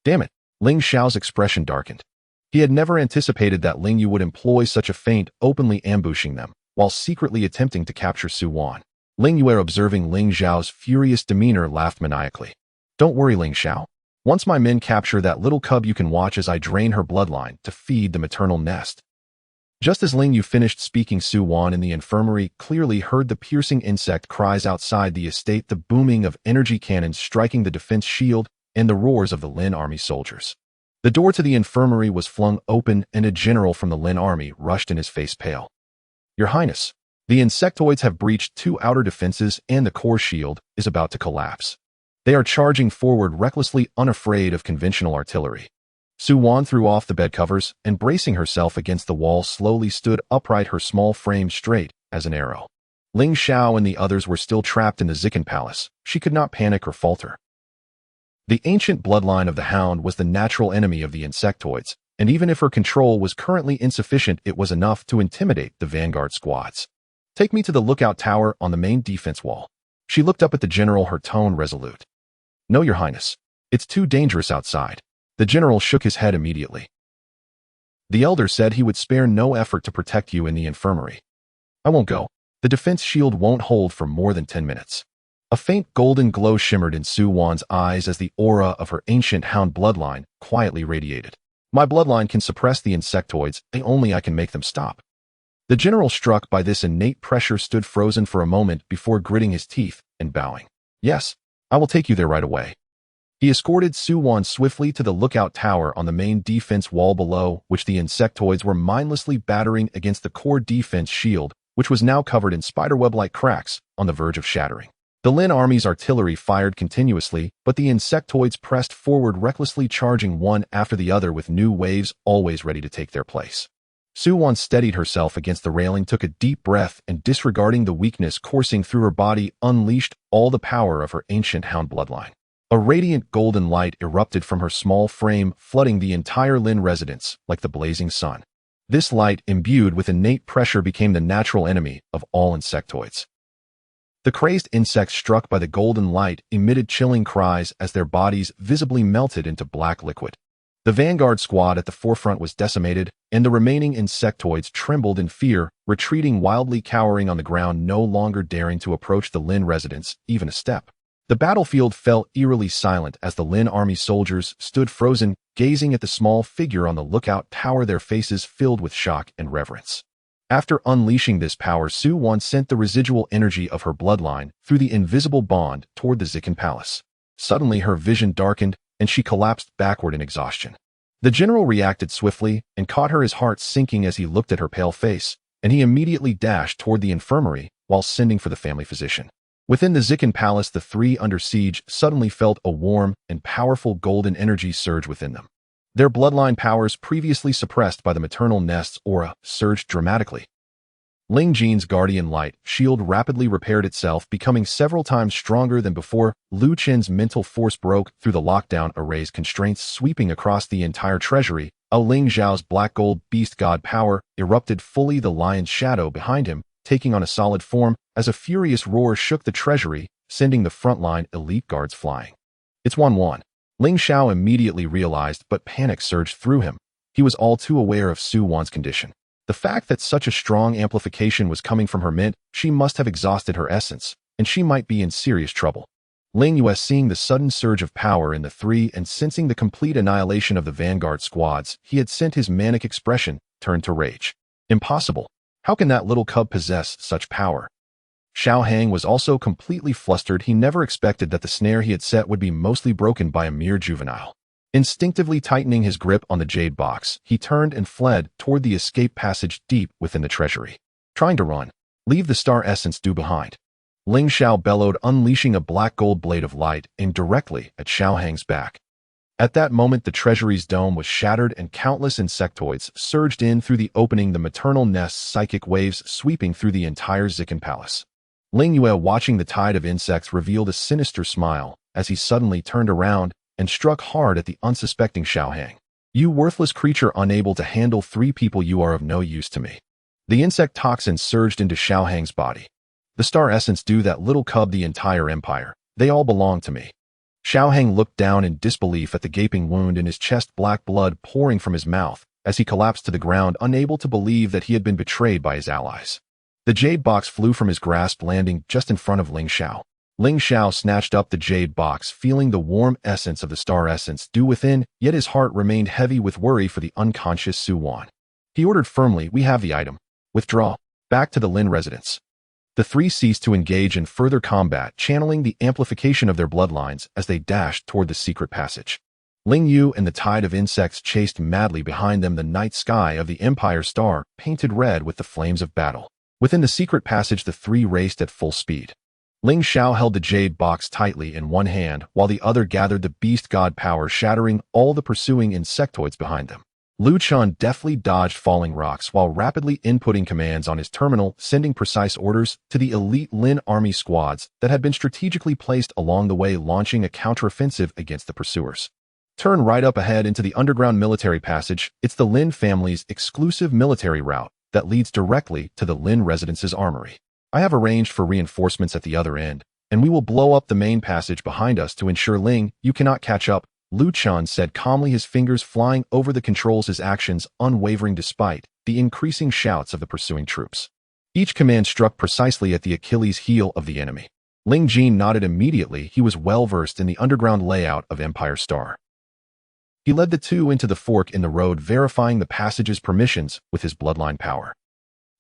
S1: Damn it. Ling Xiao's expression darkened. He had never anticipated that Ling Yu would employ such a feint, openly ambushing them, while secretly attempting to capture Su Wan. Ling Yu, observing Ling Xiao's furious demeanor, laughed maniacally. Don't worry, Ling Xiao. Once my men capture that little cub, you can watch as I drain her bloodline to feed the maternal nest. Just as Ling Yu finished speaking, Su Wan in the infirmary clearly heard the piercing insect cries outside the estate, the booming of energy cannons striking the defense shield, and the roars of the Lin army soldiers. The door to the infirmary was flung open, and a general from the Lin army rushed in, his face pale. Your Highness, the insectoids have breached 2 outer defenses, and the core shield is about to collapse. They are charging forward recklessly, unafraid of conventional artillery. Su Wan threw off the bed covers and, bracing herself against the wall, slowly stood upright, her small frame straight as an arrow. Ling Xiao and the others were still trapped in the Zikan Palace. She could not panic or falter. The ancient bloodline of the Hound was the natural enemy of the insectoids, and even if her control was currently insufficient, it was enough to intimidate the vanguard squads. Take me to the lookout tower on the main defense wall. She looked up at the general, her tone resolute. No, Your Highness. It's too dangerous outside. The general shook his head immediately. The elder said he would spare no effort to protect you in the infirmary. I won't go. The defense shield won't hold for more than 10 minutes. A faint golden glow shimmered in Su Wan's eyes as the aura of her ancient Hound bloodline quietly radiated. My bloodline can suppress the insectoids, only I can make them stop. The general, struck by this innate pressure, stood frozen for a moment before gritting his teeth and bowing. Yes, I will take you there right away. He escorted Su Wan swiftly to the lookout tower on the main defense wall below, which the insectoids were mindlessly battering against the core defense shield, which was now covered in spiderweb-like cracks on the verge of shattering. The Lin army's artillery fired continuously, but the insectoids pressed forward recklessly, charging one after the other with new waves always ready to take their place. Su Wan steadied herself against the railing, took a deep breath, and, disregarding the weakness coursing through her body, unleashed all the power of her ancient Hound bloodline. A radiant golden light erupted from her small frame, flooding the entire Lin residence like the blazing sun. This light, imbued with innate pressure, became the natural enemy of all insectoids. The crazed insects struck by the golden light emitted chilling cries as their bodies visibly melted into black liquid. The vanguard squad at the forefront was decimated, and the remaining insectoids trembled in fear, retreating wildly, cowering on the ground, no longer daring to approach the Lin residence even a step. The battlefield fell eerily silent as the Lin army soldiers stood frozen, gazing at the small figure on the lookout tower, their faces filled with shock and reverence. After unleashing this power, Su Wan sent the residual energy of her bloodline through the invisible bond toward the Zikin Palace. Suddenly her vision darkened, and she collapsed backward in exhaustion. The general reacted swiftly and caught her, his heart sinking as he looked at her pale face, and he immediately dashed toward the infirmary while sending for the family physician. Within the Zikin Palace, the three under siege suddenly felt a warm and powerful golden energy surge within them. Their bloodline powers, previously suppressed by the maternal nest's aura, surged dramatically. Ling Jin's guardian light shield rapidly repaired itself, becoming several times stronger than before. Lu Chen's mental force broke through the lockdown array's constraints, sweeping across the entire treasury. Ling Zhao's black gold beast god power erupted fully, the lion's shadow behind him taking on a solid form as a furious roar shook the treasury, sending the frontline elite guards flying. "It's 1-1. Ling Xiao immediately realized, but panic surged through him. He was all too aware of Su Wan's condition. The fact that such a strong amplification was coming from her meant she must have exhausted her essence, and she might be in serious trouble. Ling Yue, seeing the sudden surge of power in the three and sensing the complete annihilation of the vanguard squads, he had sent his manic expression turned to rage. Impossible. How can that little cub possess such power? Xiao Hang was also completely flustered. He never expected that the snare he had set would be mostly broken by a mere juvenile. Instinctively tightening his grip on the jade box, he turned and fled toward the escape passage deep within the treasury. Trying to run. Leave the star essence due behind. Ling Xiao bellowed, unleashing a black gold blade of light aimed directly at Xiao Hang's back. At that moment, the treasury's dome was shattered and countless insectoids surged in through the opening, the maternal nest's psychic waves sweeping through the entire Zikin Palace. Ling Yue, watching the tide of insects, revealed a sinister smile as he suddenly turned around and struck hard at the unsuspecting Xiao Hang. "You worthless creature, unable to handle 3 people, you are of no use to me." The insect toxin surged into Xiao Hang's body. "The star essence due that little cub the entire empire. They all belong to me." Xiao Hang looked down in disbelief at the gaping wound in his chest, black blood pouring from his mouth as he collapsed to the ground, unable to believe that he had been betrayed by his allies. The jade box flew from his grasp, landing just in front of Ling Xiao. Ling Xiao snatched up the jade box, feeling the warm essence of the star essence due within, yet his heart remained heavy with worry for the unconscious Su Wan. He ordered firmly, "We have the item. Withdraw. Back to the Lin residence." The three ceased to engage in further combat, channeling the amplification of their bloodlines as they dashed toward the secret passage. Ling Yu and the tide of insects chased madly behind them, the night sky of the Empire Star painted red with the flames of battle. Within the secret passage, the three raced at full speed. Ling Xiao held the jade box tightly in one hand, while the other gathered the beast god power, shattering all the pursuing insectoids behind them. Lu Chun deftly dodged falling rocks while rapidly inputting commands on his terminal, sending precise orders to the elite Lin army squads that had been strategically placed along the way, launching a counteroffensive against the pursuers. "Turn right up ahead into the underground military passage. It's the Lin family's exclusive military route that leads directly to the Lin residence's armory. I have arranged for reinforcements at the other end, and we will blow up the main passage behind us to ensure Ling, you cannot catch up," Lu Chun said calmly, his fingers flying over the controls, his actions unwavering despite the increasing shouts of the pursuing troops. Each command struck precisely at the Achilles heel of the enemy. Ling Jin nodded immediately. He was well versed in the underground layout of Empire Star. He led the two into the fork in the road, verifying the passage's permissions with his bloodline power.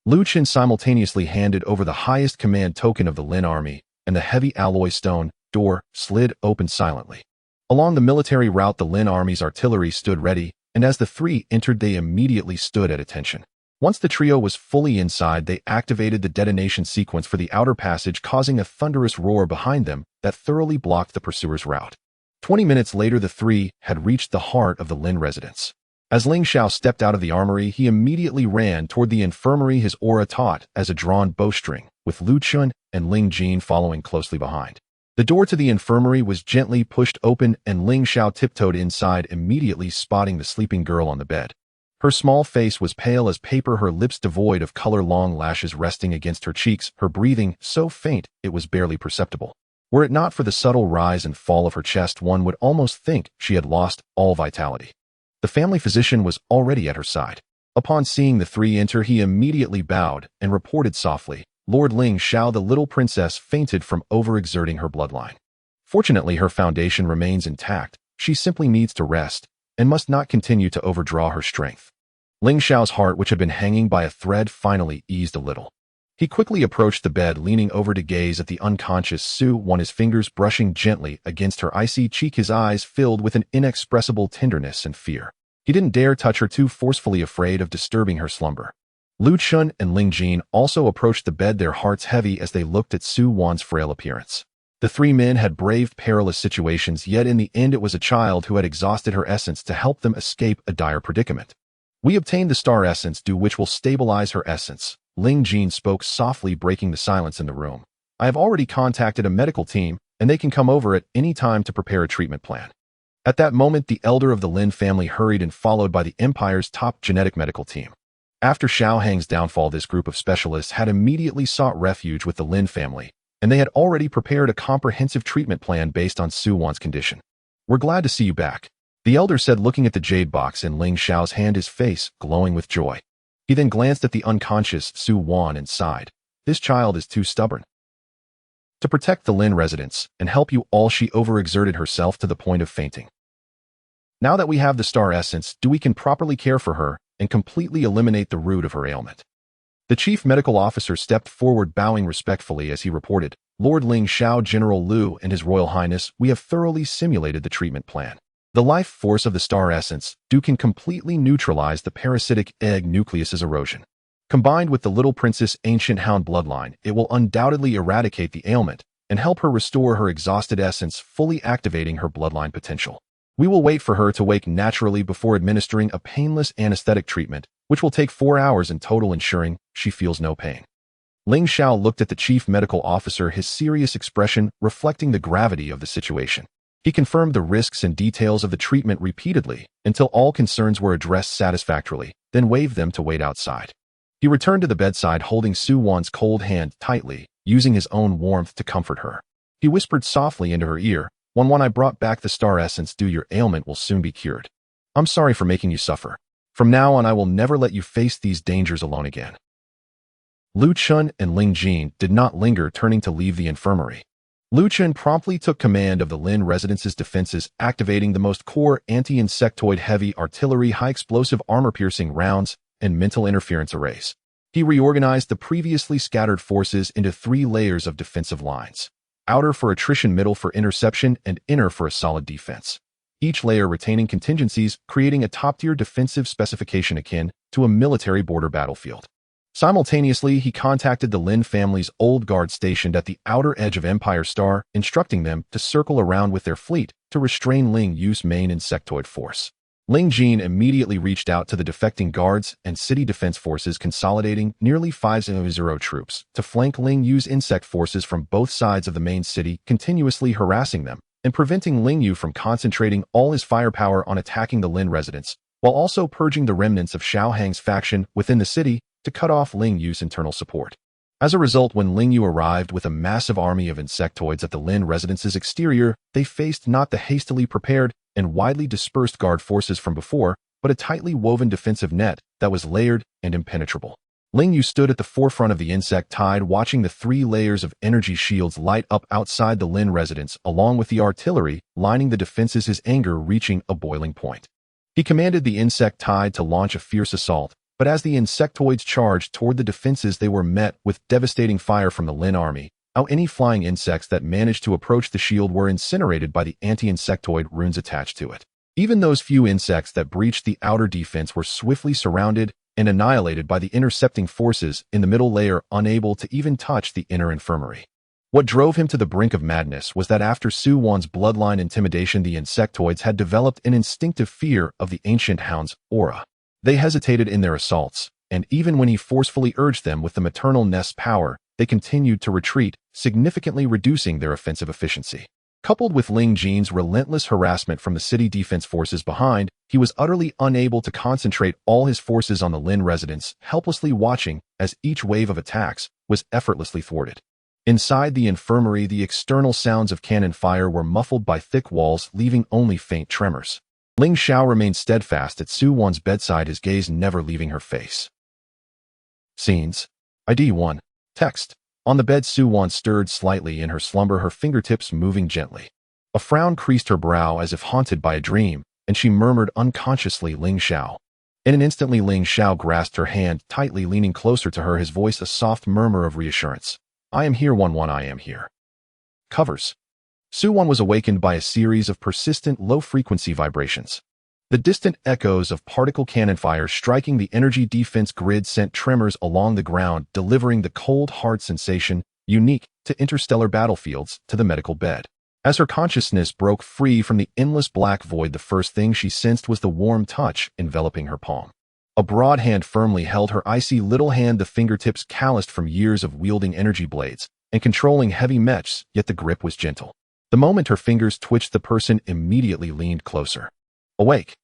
S1: Lu Chen simultaneously handed over the highest command token of the Lin army, and the heavy alloy stone door slid open silently. Along the military route, the Lin army's artillery stood ready, and as the three entered, they immediately stood at attention. Once the trio was fully inside, they activated the detonation sequence for the outer passage, causing a thunderous roar behind them that thoroughly blocked the pursuers' route. 20 minutes later, the three had reached the heart of the Lin residence. As Ling Xiao stepped out of the armory, he immediately ran toward the infirmary, his aura taut as a drawn bowstring, with Lu Chun and Ling Jin following closely behind. The door to the infirmary was gently pushed open, and Ling Xiao tiptoed inside, immediately spotting the sleeping girl on the bed. Her small face was pale as paper, her lips devoid of color, long lashes resting against her cheeks, her breathing so faint it was barely perceptible. Were it not for the subtle rise and fall of her chest, one would almost think she had lost all vitality. The family physician was already at her side. Upon seeing the three enter, he immediately bowed and reported softly, "Lord Ling Xiao, the little princess fainted from overexerting her bloodline. Fortunately, her foundation remains intact. She simply needs to rest and must not continue to overdraw her strength." Ling Xiao's heart, which had been hanging by a thread, finally eased a little. He quickly approached the bed, leaning over to gaze at the unconscious Su Wan, his fingers brushing gently against her icy cheek, his eyes filled with an inexpressible tenderness and fear. He didn't dare touch her, too forcefully afraid of disturbing her slumber. Lu Chun and Ling Jin also approached the bed, their hearts heavy as they looked at Su Wan's frail appearance. The three men had braved perilous situations, yet in the end it was a child who had exhausted her essence to help them escape a dire predicament. "We obtained the star essence, which will stabilize her essence," Ling Jin spoke softly, breaking the silence in the room. "I have already contacted a medical team, and they can come over at any time to prepare a treatment plan." At that moment, the elder of the Lin family hurried in, followed by the Empire's top genetic medical team. After Xiao Hang's downfall, this group of specialists had immediately sought refuge with the Lin family, and they had already prepared a comprehensive treatment plan based on Su Wan's condition. "We're glad to see you back," the elder said, looking at the jade box in Ling Xiao's hand, his face glowing with joy. He then glanced at the unconscious Su Wan and sighed. "This child is too stubborn. To protect the Lin residents and help you all, she overexerted herself to the point of fainting. Now that we have the star essence, we can properly care for her and completely eliminate the root of her ailment." The chief medical officer stepped forward, bowing respectfully as he reported, "Lord Ling Xiao, General Lu, and His Royal Highness, we have thoroughly simulated the treatment plan. The life force of the star essence can completely neutralize the parasitic egg nucleus's erosion. Combined with the little princess' ancient hound bloodline, it will undoubtedly eradicate the ailment and help her restore her exhausted essence, fully activating her bloodline potential. We will wait for her to wake naturally before administering a painless anesthetic treatment, which will take 4 hours in total, ensuring she feels no pain." Ling Xiao looked at the chief medical officer, his serious expression reflecting the gravity of the situation. He confirmed the risks and details of the treatment repeatedly until all concerns were addressed satisfactorily, then waved them to wait outside. He returned to the bedside, holding Su Wan's cold hand tightly, using his own warmth to comfort her. He whispered softly into her ear, "Wan, I brought back the star essence. Your ailment will soon be cured. I'm sorry for making you suffer. From now on, I will never let you face these dangers alone again." Lu Chun and Ling Jin did not linger, turning to leave the infirmary. Lu Chun promptly took command of the Lin residence's defenses, activating the most core anti-insectoid heavy artillery, high-explosive armor-piercing rounds, and mental interference arrays. He reorganized the previously scattered forces into 3 layers of defensive lines: outer for attrition, middle for interception, and inner for a solid defense. Each layer retaining contingencies, creating a top-tier defensive specification akin to a military border battlefield. Simultaneously, he contacted the Lin family's old guard stationed at the outer edge of Empire Star, instructing them to circle around with their fleet to restrain Ling Yu's main insectoid force. Ling Jin immediately reached out to the defecting guards and city defense forces, consolidating nearly 500 troops to flank Ling Yu's insect forces from both sides of the main city, continuously harassing them and preventing Ling Yu from concentrating all his firepower on attacking the Lin residents, while also purging the remnants of Xiao Hang's faction within the city to cut off Ling Yu's internal support. As a result, when Ling Yu arrived with a massive army of insectoids at the Lin residence's exterior, they faced not the hastily prepared and widely dispersed guard forces from before, but a tightly woven defensive net that was layered and impenetrable. Ling Yu stood at the forefront of the insect tide, watching the 3 layers of energy shields light up outside the Lin residence, along with the artillery lining the defenses, his anger reaching a boiling point. He commanded the insect tide to launch a fierce assault, but as the insectoids charged toward the defenses, they were met with devastating fire from the Lin army. Any flying insects that managed to approach the shield were incinerated by the anti-insectoid runes attached to it. Even those few insects that breached the outer defense were swiftly surrounded and annihilated by the intercepting forces in the middle layer, unable to even touch the inner infirmary. What drove him to the brink of madness was that after Su Wan's bloodline intimidation, the insectoids had developed an instinctive fear of the ancient hound's aura. They hesitated in their assaults, and even when he forcefully urged them with the maternal nest's power, they continued to retreat, significantly reducing their offensive efficiency. Coupled with Ling Jin's relentless harassment from the city defense forces behind, he was utterly unable to concentrate all his forces on the Lin residents, helplessly watching as each wave of attacks was effortlessly thwarted. Inside the infirmary, the external sounds of cannon fire were muffled by thick walls, leaving only faint tremors. Ling Xiao remained steadfast at Su Wan's bedside, his gaze never leaving her face. Scenes. ID 1. Text. On the bed, Su Wan stirred slightly in her slumber, her fingertips moving gently. A frown creased her brow as if haunted by a dream, and she murmured unconsciously, "Ling Xiao." In an instant, Ling Xiao grasped her hand tightly, leaning closer to her, his voice a soft murmur of reassurance. "I am here, Wan, I am here." Covers. Su Wan was awakened by a series of persistent, low-frequency vibrations. The distant echoes of particle cannon fire striking the energy defense grid sent tremors along the ground, delivering the cold, hard sensation unique to interstellar battlefields to the medical bed. As her consciousness broke free from the endless black void, the first thing she sensed was the warm touch enveloping her palm. A broad hand firmly held her icy little hand, the fingertips calloused from years of wielding energy blades and controlling heavy mechs, yet the grip was gentle. The moment her fingers twitched, the person immediately leaned closer. "Awake."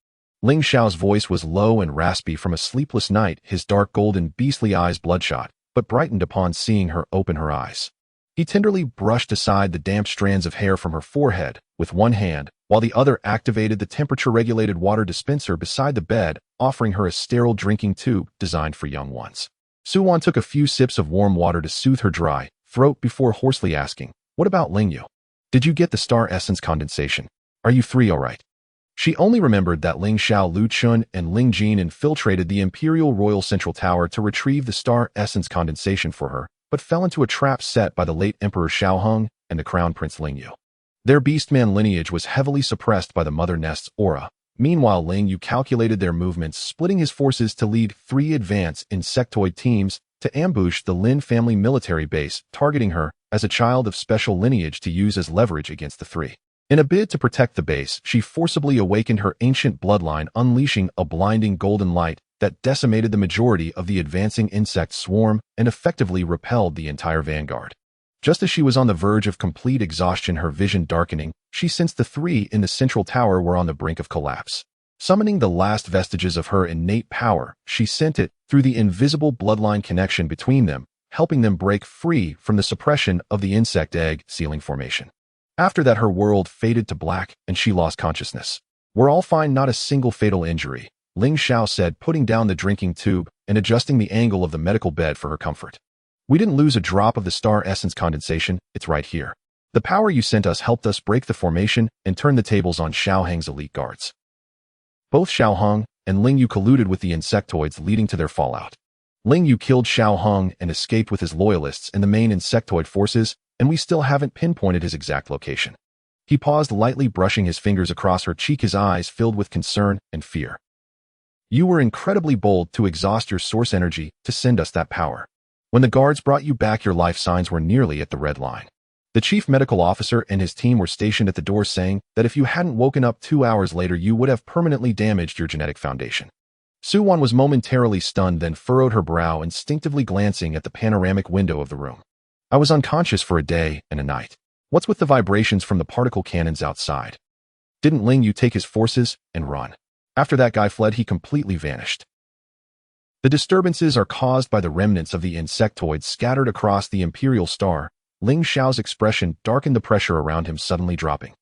S1: Ling Xiao's voice was low and raspy from a sleepless night, his dark golden beastly eyes bloodshot, but brightened upon seeing her open her eyes. He tenderly brushed aside the damp strands of hair from her forehead with one hand, while the other activated the temperature-regulated water dispenser beside the bed, offering her a sterile drinking tube designed for young ones. Su Wan took a few sips of warm water to soothe her dry throat before hoarsely asking, "What about Ling Yu? Did you get the star essence condensation? Are you three all right?" She only remembered that Ling Xiao, Lu Chun, and Ling Jin infiltrated the Imperial Royal Central Tower to retrieve the star essence condensation for her, but fell into a trap set by the late Emperor Xiao Hung and the Crown Prince Ling Yu. Their beastman lineage was heavily suppressed by the Mother Nest's aura. Meanwhile, Ling Yu calculated their movements, splitting his forces to lead 3 advance insectoid teams to ambush the Lin family military base, targeting her as a child of special lineage to use as leverage against the 3. In a bid to protect the base, she forcibly awakened her ancient bloodline, unleashing a blinding golden light that decimated the majority of the advancing insect swarm and effectively repelled the entire vanguard. Just as she was on the verge of complete exhaustion, her vision darkening, she sensed the 3 in the central tower were on the brink of collapse. Summoning the last vestiges of her innate power, she sent it through the invisible bloodline connection between them, helping them break free from the suppression of the insect egg sealing formation. After that, her world faded to black and she lost consciousness. "We're all fine, not a single fatal injury," Ling Xiao said, putting down the drinking tube and adjusting the angle of the medical bed for her comfort. "We didn't lose a drop of the star essence condensation, it's right here. The power you sent us helped us break the formation and turn the tables on Xiao Heng's elite guards." Both Xiao Heng and Ling Yu colluded with the insectoids, leading to their fallout. Ling Yu killed Xiao Heng and escaped with his loyalists and the main insectoid forces, and we still haven't pinpointed his exact location. He paused, lightly brushing his fingers across her cheek, his eyes filled with concern and fear. "You were incredibly bold to exhaust your source energy to send us that power. When the guards brought you back, your life signs were nearly at the red line. The chief medical officer and his team were stationed at the door, saying that if you hadn't woken up 2 hours later, you would have permanently damaged your genetic foundation." Su Wan was momentarily stunned, then furrowed her brow, instinctively glancing at the panoramic window of the room. "I was unconscious for a day and a night. What's with the vibrations from the particle cannons outside? Didn't Ling Yu take his forces and run? After that guy fled, he completely vanished." The disturbances are caused by the remnants of the insectoids scattered across the Imperial Star. Ling Xiao's expression darkened, the pressure around him suddenly dropping.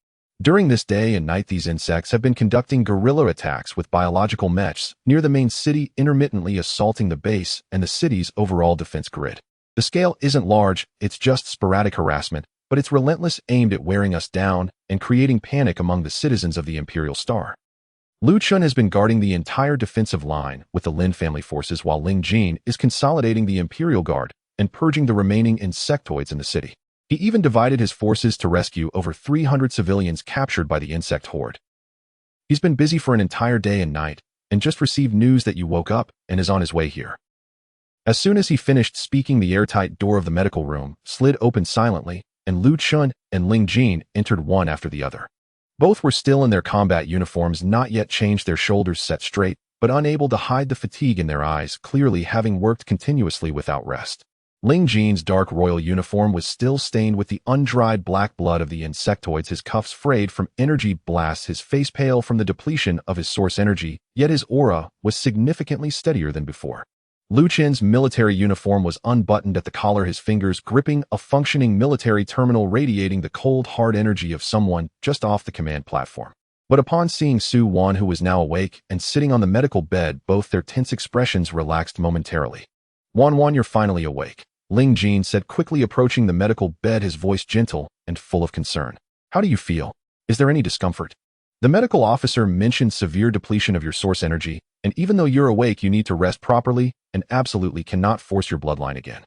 S1: During this day and night, these insects have been conducting guerrilla attacks with biological mechs near the main city, intermittently assaulting the base and the city's overall defense grid. The scale isn't large, it's just sporadic harassment, but it's relentless, aimed at wearing us down and creating panic among the citizens of the Imperial Star. Lu Chun has been guarding the entire defensive line with the Lin family forces, while Ling Jin is consolidating the Imperial Guard and purging the remaining insectoids in the city. He even divided his forces to rescue over 300 civilians captured by the insect horde. He's been busy for an entire day and night, and just received news that you woke up and is on his way here. As soon as he finished speaking, the airtight door of the medical room slid open silently, and Lu Chun and Ling Jin entered one after the other. Both were still in their combat uniforms, not yet changed, their shoulders set straight, but unable to hide the fatigue in their eyes, clearly having worked continuously without rest. Ling Jin's dark royal uniform was still stained with the undried black blood of the insectoids, his cuffs frayed from energy blasts, his face pale from the depletion of his source energy, yet his aura was significantly steadier than before. Lu Chen's military uniform was unbuttoned at the collar, his fingers gripping a functioning military terminal, radiating the cold, hard energy of someone just off the command platform. But upon seeing Su Wan, who was now awake and sitting on the medical bed, both their tense expressions relaxed momentarily. Wan, you're finally awake, Ling Jin said, quickly approaching the medical bed, his voice gentle and full of concern. How do you feel? Is there any discomfort? The medical officer mentioned severe depletion of your source energy, and even though you're awake, you need to rest properly and absolutely cannot force your bloodline again.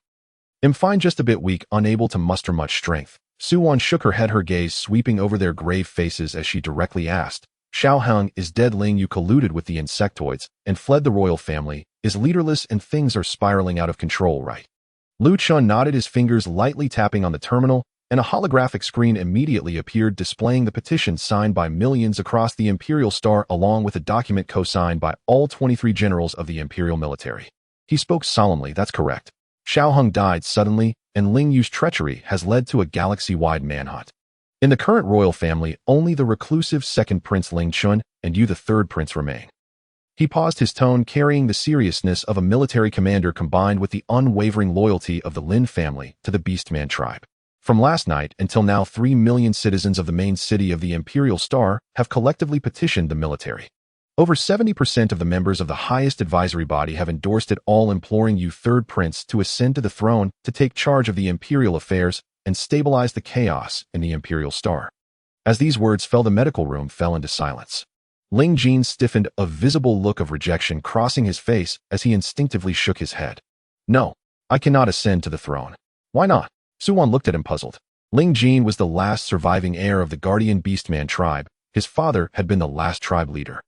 S1: I'm fine, just a bit weak, unable to muster much strength. Su Wan shook her head, her gaze sweeping over their grave faces as she directly asked, Xiao Heng is dead. Ling, you colluded with the insectoids and fled the royal family, is leaderless, and things are spiraling out of control, right? Lu Chun nodded, his fingers lightly tapping on the terminal, and a holographic screen immediately appeared displaying the petition signed by millions across the Imperial Star, along with a document co-signed by all 23 generals of the Imperial military. He spoke solemnly. That's correct. Xiao Heng died suddenly, and Ling Yu's treachery has led to a galaxy-wide manhunt. In the current royal family, only the reclusive second prince Ling Chun and you, the third prince, remain. He paused, his tone carrying the seriousness of a military commander combined with the unwavering loyalty of the Lin family to the Beastman tribe. From last night until now, 3 million citizens of the main city of the Imperial Star have collectively petitioned the military. Over 70% of the members of the highest advisory body have endorsed it, all imploring you, third prince, to ascend to the throne, to take charge of the imperial affairs and stabilize the chaos in the Imperial Star. As these words fell, the medical room fell into silence. Ling Jin stiffened, a visible look of rejection crossing his face as he instinctively shook his head. No, I cannot ascend to the throne. Why not? Su Wan looked at him, puzzled. Ling Jin was the last surviving heir of the Guardian Beastman tribe. His father had been the last tribe leader.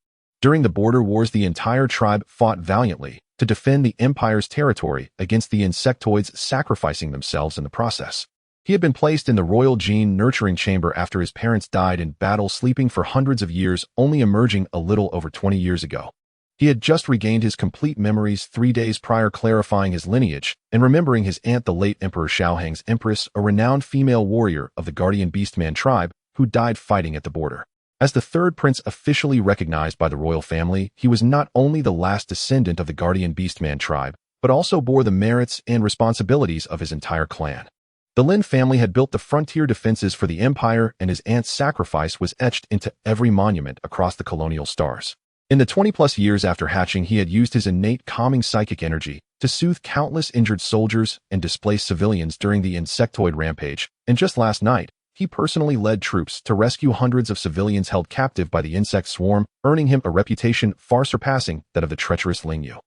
S1: During the border wars, the entire tribe fought valiantly to defend the Empire's territory against the insectoids, sacrificing themselves in the process. He had been placed in the royal gene nurturing chamber after his parents died in battle, sleeping for hundreds of years, only emerging a little over 20 years ago. He had just regained his complete memories 3 days prior, clarifying his lineage and remembering his aunt, the late Emperor Xiao Heng's empress, a renowned female warrior of the Guardian Beastman tribe who died fighting at the border. As the third prince officially recognized by the royal family, he was not only the last descendant of the Guardian Beastman tribe, but also bore the merits and responsibilities of his entire clan. The Lin family had built the frontier defenses for the Empire, and his aunt's sacrifice was etched into every monument across the colonial stars. In the 20-plus years after hatching, he had used his innate calming psychic energy to soothe countless injured soldiers and displaced civilians during the insectoid rampage, and just last night, he personally led troops to rescue hundreds of civilians held captive by the insect swarm, earning him a reputation far surpassing that of the treacherous Ling Yu.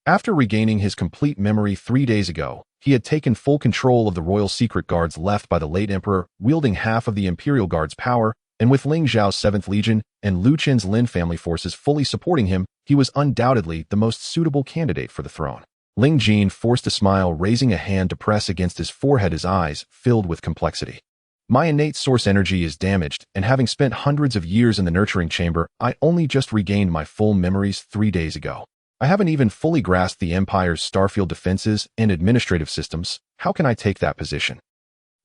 S1: After regaining his complete memory 3 days ago, he had taken full control of the royal secret guards left by the late emperor, wielding half of the Imperial Guard's power, and with Ling Zhao's 7th Legion and Lu Chen's Lin family forces fully supporting him, he was undoubtedly the most suitable candidate for the throne. Ling Jin forced a smile, raising a hand to press against his forehead, his eyes filled with complexity. My innate source energy is damaged, and having spent hundreds of years in the nurturing chamber, I only just regained my full memories 3 days ago. I haven't even fully grasped the Empire's starfield defenses and administrative systems. How can I take that position?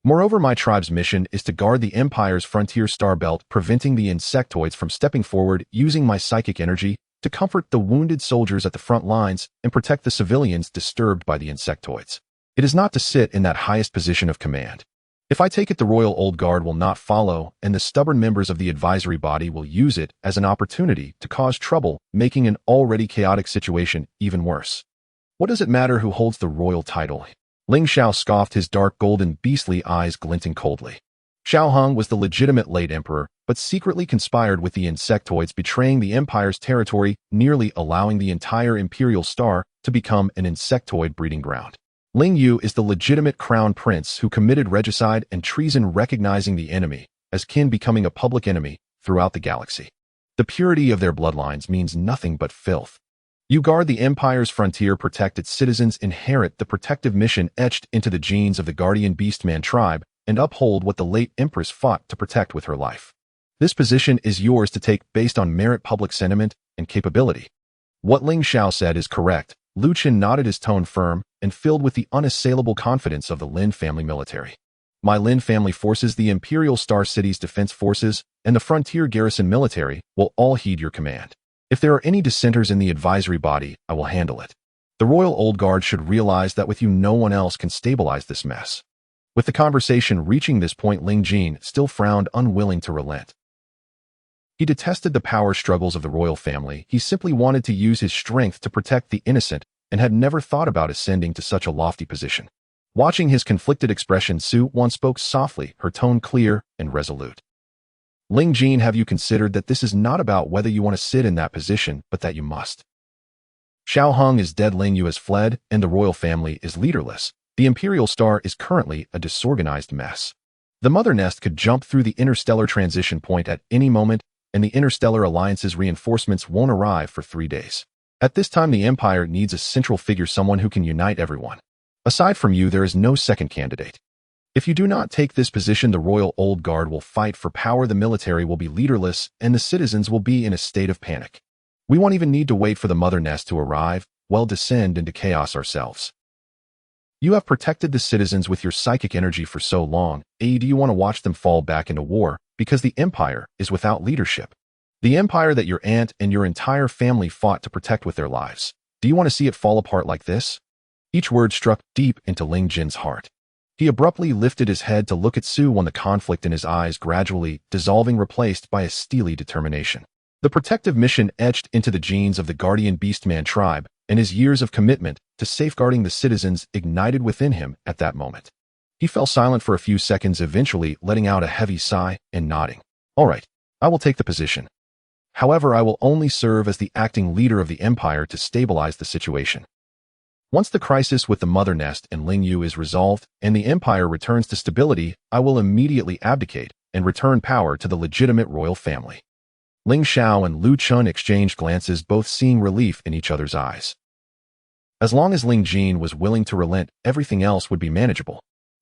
S1: Moreover, my tribe's mission is to guard the Empire's frontier star belt, preventing the insectoids from stepping forward, using my psychic energy to comfort the wounded soldiers at the front lines and protect the civilians disturbed by the insectoids. It is not to sit in that highest position of command. If I take it, the Royal Old Guard will not follow, and the stubborn members of the advisory body will use it as an opportunity to cause trouble, making an already chaotic situation even worse. What does it matter who holds the royal title? Ling Xiao scoffed, his dark golden beastly eyes glinting coldly. Xiao Heng was the legitimate late emperor, but secretly conspired with the insectoids, betraying the Empire's territory, nearly allowing the entire Imperial Star to become an insectoid breeding ground. Ling Yu is the legitimate crown prince who committed regicide and treason, recognizing the enemy as kin, becoming a public enemy throughout the galaxy. The purity of their bloodlines means nothing but filth. You guard the Empire's frontier, protect its citizens, inherit the protective mission etched into the genes of the Guardian Beastman tribe, and uphold what the late Empress fought to protect with her life. This position is yours to take based on merit, public sentiment, and capability. What Ling Xiao said is correct. Lu Chen nodded, his tone firm and filled with the unassailable confidence of the Lin family military. My Lin family forces, the Imperial Star City's defense forces, and the Frontier Garrison military will all heed your command. If there are any dissenters in the advisory body, I will handle it. The Royal Old Guard should realize that with you no one else can stabilize this mess. With the conversation reaching this point, Ling Jin still frowned, unwilling to relent. He detested the power struggles of the royal family. He simply wanted to use his strength to protect the innocent and had never thought about ascending to such a lofty position. Watching his conflicted expression, Su Wan spoke softly, her tone clear and resolute. Ling Jin, have you considered that this is not about whether you want to sit in that position, but that you must? Xiao Hong is dead, Ling Yu has fled, and the royal family is leaderless. The Imperial Star is currently a disorganized mess. The Mother Nest could jump through the interstellar transition point at any moment, and the Interstellar Alliance's reinforcements won't arrive for 3 days. At this time, the Empire needs a central figure, someone who can unite everyone. Aside from you, there is no second candidate. If you do not take this position, the Royal Old Guard will fight for power, the military will be leaderless, and the citizens will be in a state of panic. We won't even need to wait for the Mother Nest to arrive, we'll descend into chaos ourselves. You have protected the citizens with your psychic energy for so long, do you want to watch them fall back into war, because the Empire is without leadership? The Empire that your aunt and your entire family fought to protect with their lives. Do you want to see it fall apart like this? Each word struck deep into Ling Jin's heart. He abruptly lifted his head to look at Su Wan, the conflict in his eyes gradually dissolving, replaced by a steely determination. The protective mission etched into the genes of the Guardian Beastman tribe, and his years of commitment to safeguarding the citizens ignited within him at that moment. He fell silent for a few seconds, eventually letting out a heavy sigh and nodding. All right, I will take the position. However, I will only serve as the acting leader of the Empire to stabilize the situation. Once the crisis with the Mother Nest and Ling Yu is resolved and the Empire returns to stability, I will immediately abdicate and return power to the legitimate royal family. Ling Xiao and Lu Chun exchanged glances, both seeing relief in each other's eyes. As long as Ling Jin was willing to relent, everything else would be manageable.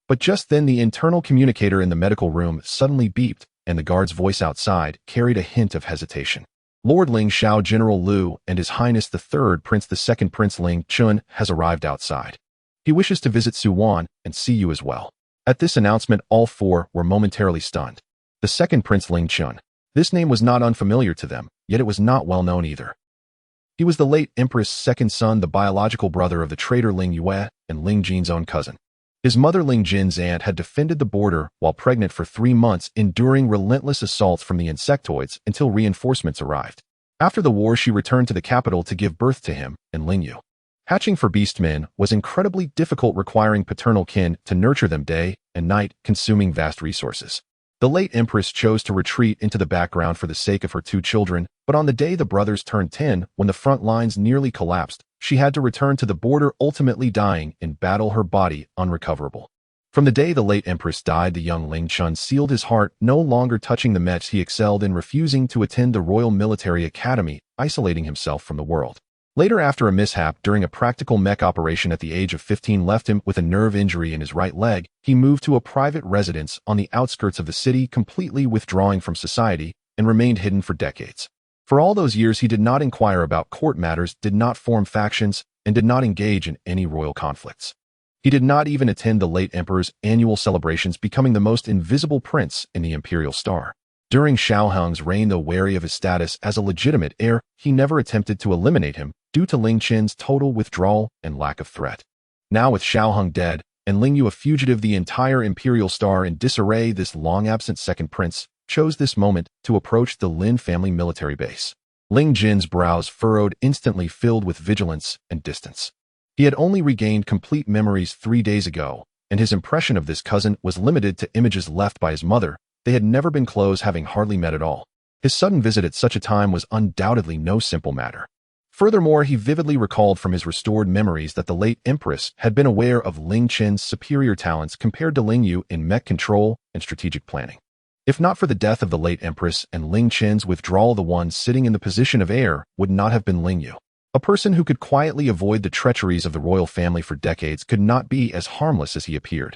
S1: But just then the internal communicator in the medical room suddenly beeped, and the guard's voice outside carried a hint of hesitation. Lord Ling Xiao, General Lu, and His Highness the Third Prince, the Second Prince Ling Chun, has arrived outside. He wishes to visit Su Wan and see you as well. At this announcement, all four were momentarily stunned. The Second Prince Ling Chun. This name was not unfamiliar to them, yet it was not well known either. He was the late Empress' second son, the biological brother of the traitor Ling Yue and Ling Jin's own cousin. His mother Ling Jin's aunt had defended the border while pregnant for 3 months, enduring relentless assaults from the insectoids until reinforcements arrived. After the war, she returned to the capital to give birth to him and Ling Yu. Hatching for beastmen was incredibly difficult, requiring paternal kin to nurture them day and night, consuming vast resources. The late Empress chose to retreat into the background for the sake of her 2 children, but on the day the brothers turned 10, when the front lines nearly collapsed, she had to return to the border, ultimately dying in battle, her body unrecoverable. From the day the late Empress died, the young Ling Chun sealed his heart, no longer touching the mechs he excelled in, refusing to attend the Royal Military Academy, isolating himself from the world. Later, after a mishap during a practical mech operation at the age of 15 left him with a nerve injury in his right leg, he moved to a private residence on the outskirts of the city, completely withdrawing from society, and remained hidden for decades. For all those years, he did not inquire about court matters, did not form factions, and did not engage in any royal conflicts. He did not even attend the late emperor's annual celebrations, becoming the most invisible prince in the Imperial Star. During Xiao Hong's reign, though wary of his status as a legitimate heir, he never attempted to eliminate him, due to Ling Qin's total withdrawal and lack of threat. Now, with Xiao Hong dead and Ling Yu a fugitive, the entire Imperial Star in disarray, this long-absent second prince chose this moment to approach the Lin family military base. Ling Jin's brows furrowed, instantly filled with vigilance and distance. He had only regained complete memories 3 days ago, and his impression of this cousin was limited to images left by his mother. They had never been close, having hardly met at all. His sudden visit at such a time was undoubtedly no simple matter. Furthermore, he vividly recalled from his restored memories that the late Empress had been aware of Ling Qin's superior talents compared to Ling Yu in mech control and strategic planning. If not for the death of the late Empress and Ling Qin's withdrawal, the one sitting in the position of heir would not have been Ling Yu. A person who could quietly avoid the treacheries of the royal family for decades could not be as harmless as he appeared.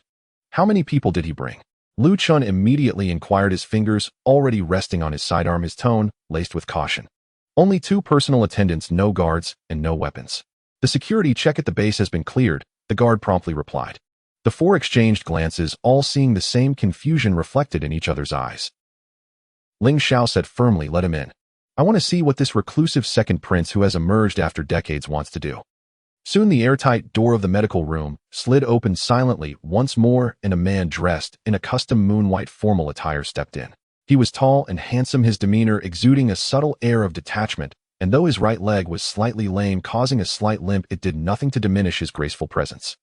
S1: How many people did he bring? Lu Chun immediately inquired, his fingers already resting on his sidearm, his tone laced with caution. Only 2 personal attendants, no guards, and no weapons. The security check at the base has been cleared, the guard promptly replied. The 4 exchanged glances, all seeing the same confusion reflected in each other's eyes. Ling Xiao said firmly, "Let him in. I want to see what this reclusive second prince who has emerged after decades wants to do." Soon the airtight door of the medical room slid open silently once more, and a man dressed in a custom moon-white formal attire stepped in. He was tall and handsome, his demeanor exuding a subtle air of detachment, and though his right leg was slightly lame, causing a slight limp, it did nothing to diminish his graceful presence.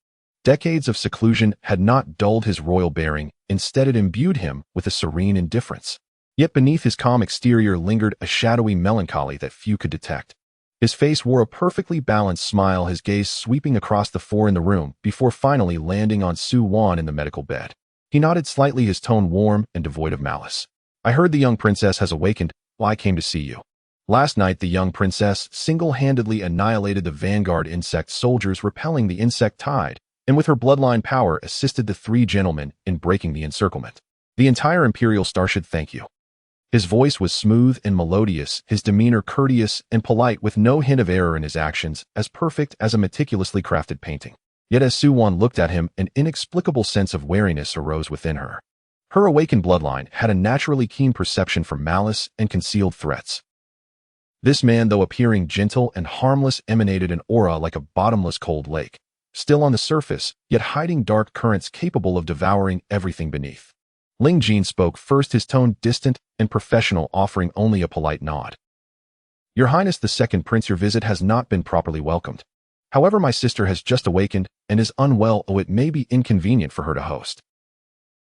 S1: Decades of seclusion had not dulled his royal bearing, instead it imbued him with a serene indifference. Yet beneath his calm exterior lingered a shadowy melancholy that few could detect. His face wore a perfectly balanced smile, his gaze sweeping across the four in the room before finally landing on Su Wan in the medical bed. He nodded slightly, his tone warm and devoid of malice. "I heard the young princess has awakened. Well, I came to see you. Last night, the young princess single-handedly annihilated the vanguard insect soldiers, repelling the insect tide, and with her bloodline power assisted the three gentlemen in breaking the encirclement. The entire Imperial Star should thank you." His voice was smooth and melodious, his demeanor courteous and polite, with no hint of error in his actions, as perfect as a meticulously crafted painting. Yet as Su Wan looked at him, an inexplicable sense of wariness arose within her. Her awakened bloodline had a naturally keen perception for malice and concealed threats. This man, though appearing gentle and harmless, emanated an aura like a bottomless cold lake, still on the surface, yet hiding dark currents capable of devouring everything beneath. Ling Jin spoke first, his tone distant and professional, offering only a polite nod. "Your Highness the Second Prince, your visit has not been properly welcomed. However, my sister has just awakened and is unwell, it may be inconvenient for her to host."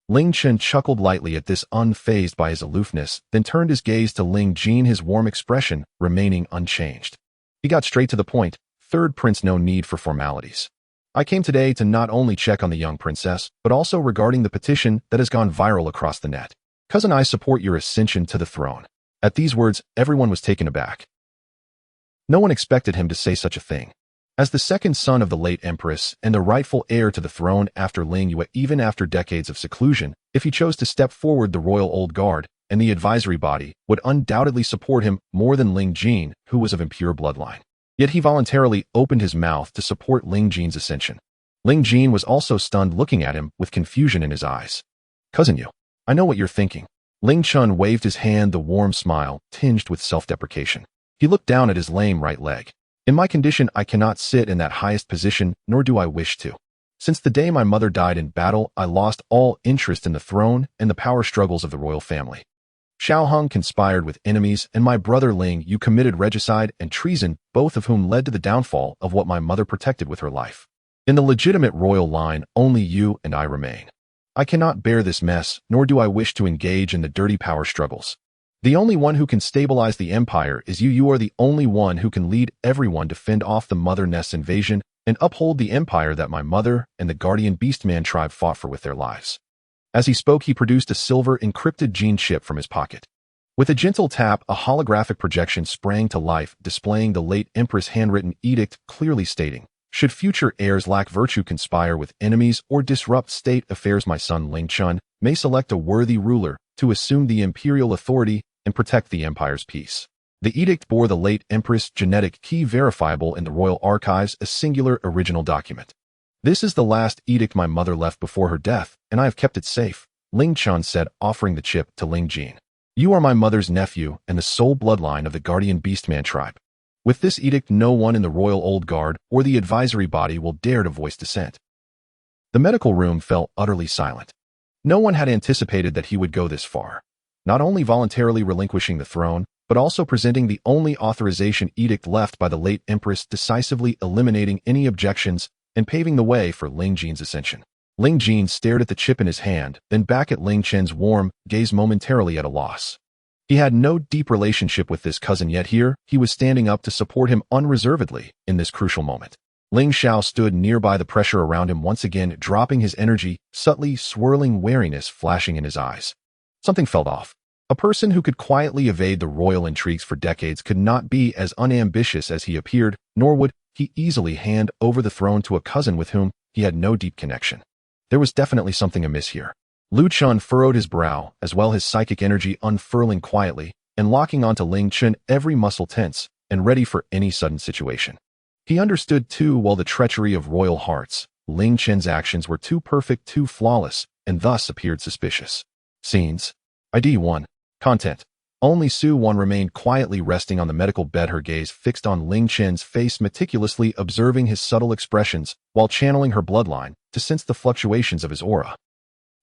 S1: Ling Chen chuckled lightly at this, unfazed by his aloofness, then turned his gaze to Ling Jin, his warm expression remaining unchanged. He got straight to the point. "Third Prince, no need for formalities. I came today to not only check on the young princess, but also regarding the petition that has gone viral across the net. Cousin, I support your ascension to the throne." At these words, everyone was taken aback. No one expected him to say such a thing. As the second son of the late empress and the rightful heir to the throne after Ling Yue, even after decades of seclusion, if he chose to step forward, the royal old guard and the advisory body would undoubtedly support him more than Ling Jin, who was of impure bloodline. Yet he voluntarily opened his mouth to support Ling Jin's ascension. Ling Jin was also stunned, looking at him with confusion in his eyes. "Cousin Yu, I know what you're thinking." Ling Chun waved his hand, the warm smile tinged with self-deprecation. He looked down at his lame right leg. "In my condition, I cannot sit in that highest position, nor do I wish to. Since the day my mother died in battle, I lost all interest in the throne and the power struggles of the royal family. Xiao Hung conspired with enemies, and my brother Ling Yu committed regicide and treason, both of whom led to the downfall of what my mother protected with her life. In the legitimate royal line, only you and I remain. I cannot bear this mess, nor do I wish to engage in the dirty power struggles. The only one who can stabilize the empire is you. You are the only one who can lead everyone to fend off the Mother Nest's invasion and uphold the empire that my mother and the Guardian Beastman tribe fought for with their lives." As he spoke, he produced a silver encrypted gene chip from his pocket. With a gentle tap, a holographic projection sprang to life, displaying the late empress' handwritten edict, clearly stating, "Should future heirs lack virtue, conspire with enemies, or disrupt state affairs, my son Ling Chun may select a worthy ruler to assume the imperial authority and protect the empire's peace." The edict bore the late empress' genetic key, verifiable in the royal archives, a singular original document. "This is the last edict my mother left before her death, and I have kept it safe," Ling Chun said, offering the chip to Ling Jin. "You are my mother's nephew and the sole bloodline of the Guardian Beastman tribe. With this edict, no one in the royal old guard or the advisory body will dare to voice dissent." The medical room fell utterly silent. No one had anticipated that he would go this far, not only voluntarily relinquishing the throne, but also presenting the only authorization edict left by the late empress, decisively eliminating any objections and paving the way for Ling Jin's ascension. Ling Jin stared at the chip in his hand, then back at Ling Chen's warm gaze, momentarily at a loss. He had no deep relationship with this cousin, yet here he was standing up to support him unreservedly in this crucial moment. Ling Xiao stood nearby, the pressure around him once again dropping his energy, subtly swirling wariness flashing in his eyes. Something felt off. A person who could quietly evade the royal intrigues for decades could not be as unambitious as he appeared, nor would he easily hand over the throne to a cousin with whom he had no deep connection. There was definitely something amiss here. Lu Chun furrowed his brow, as well his psychic energy unfurling quietly and locking onto Ling Chen, every muscle tense and ready for any sudden situation. He understood too well the treachery of royal hearts. Ling Chen's actions were too perfect, too flawless, and thus appeared suspicious. Scenes. ID 1. Content. Only Su Wan remained quietly resting on the medical bed, her gaze fixed on Ling Chen's face, meticulously observing his subtle expressions while channeling her bloodline to sense the fluctuations of his aura.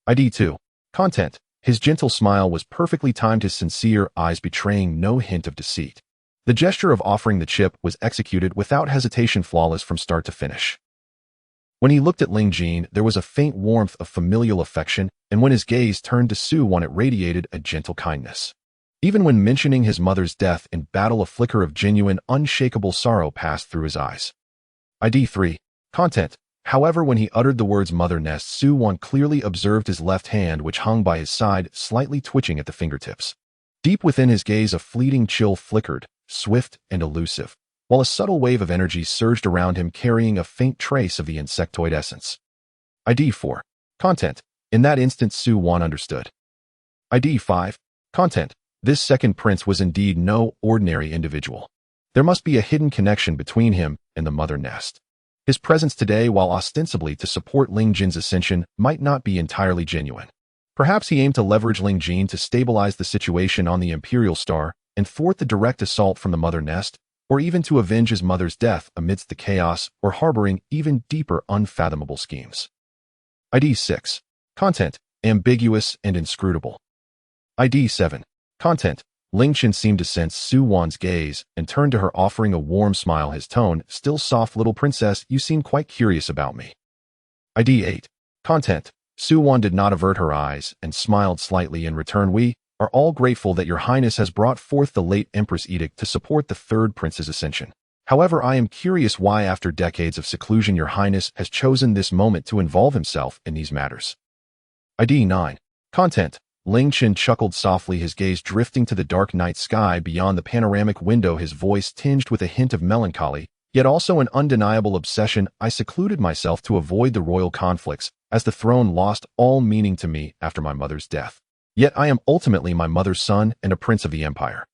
S1: ID 2. Content. His gentle smile was perfectly timed, his sincere eyes betraying no hint of deceit. The gesture of offering the chip was executed without hesitation, flawless from start to finish. When he looked at Ling Jin, there was a faint warmth of familial affection, and when his gaze turned to Su-Wan, it radiated a gentle kindness. Even when mentioning his mother's death in battle, a flicker of genuine, unshakable sorrow passed through his eyes. ID 3. Content. However, when he uttered the words mother nest, Su-Wan clearly observed his left hand, which hung by his side, slightly twitching at the fingertips. Deep within his gaze, a fleeting chill flickered, swift and elusive, while a subtle wave of energy surged around him, carrying a faint trace of the insectoid essence. ID 4. Content. In that instant, Su-Wan understood. ID 5. Content. This second prince was indeed no ordinary individual. There must be a hidden connection between him and the mother nest. His presence today, while ostensibly to support Ling Jin's ascension, might not be entirely genuine. Perhaps he aimed to leverage Ling Jin to stabilize the situation on the Imperial Star and thwart the direct assault from the mother nest, or even to avenge his mother's death amidst the chaos, or harboring even deeper unfathomable schemes. ID 6. Content. Ambiguous and inscrutable. ID 7. Content. Ling Chen seemed to sense Su-Wan's gaze and turned to her, offering a warm smile, his tone still soft. Little princess, you seem quite curious about me. ID 8. Content. Su-Wan did not avert her eyes and smiled slightly in return. We are all grateful that your highness has brought forth the late Empress edict to support the third prince's ascension. However, I am curious why, after decades of seclusion, your highness has chosen this moment to involve himself in these matters. ID 9. Content. Ling Chen chuckled softly, his gaze drifting to the dark night sky beyond the panoramic window, his voice tinged with a hint of melancholy, yet also an undeniable obsession. I secluded myself to avoid the royal conflicts, as the throne lost all meaning to me after my mother's death. Yet I am ultimately my mother's son and a prince of the empire.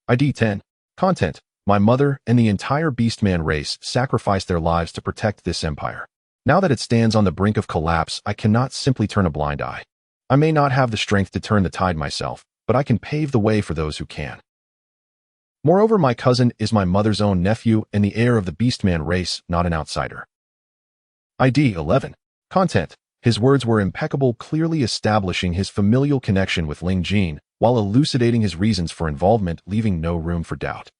S1: ID 10. Content. My mother and the entire Beastman race sacrificed their lives to protect this empire. Now that it stands on the brink of collapse, I cannot simply turn a blind eye. I may not have the strength to turn the tide myself, but I can pave the way for those who can. Moreover, my cousin is my mother's own nephew and the heir of the Beastman race, not an outsider. ID 11. Content. His words were impeccable, clearly establishing his familial connection with Ling Jin, while elucidating his reasons for involvement, leaving no room for doubt.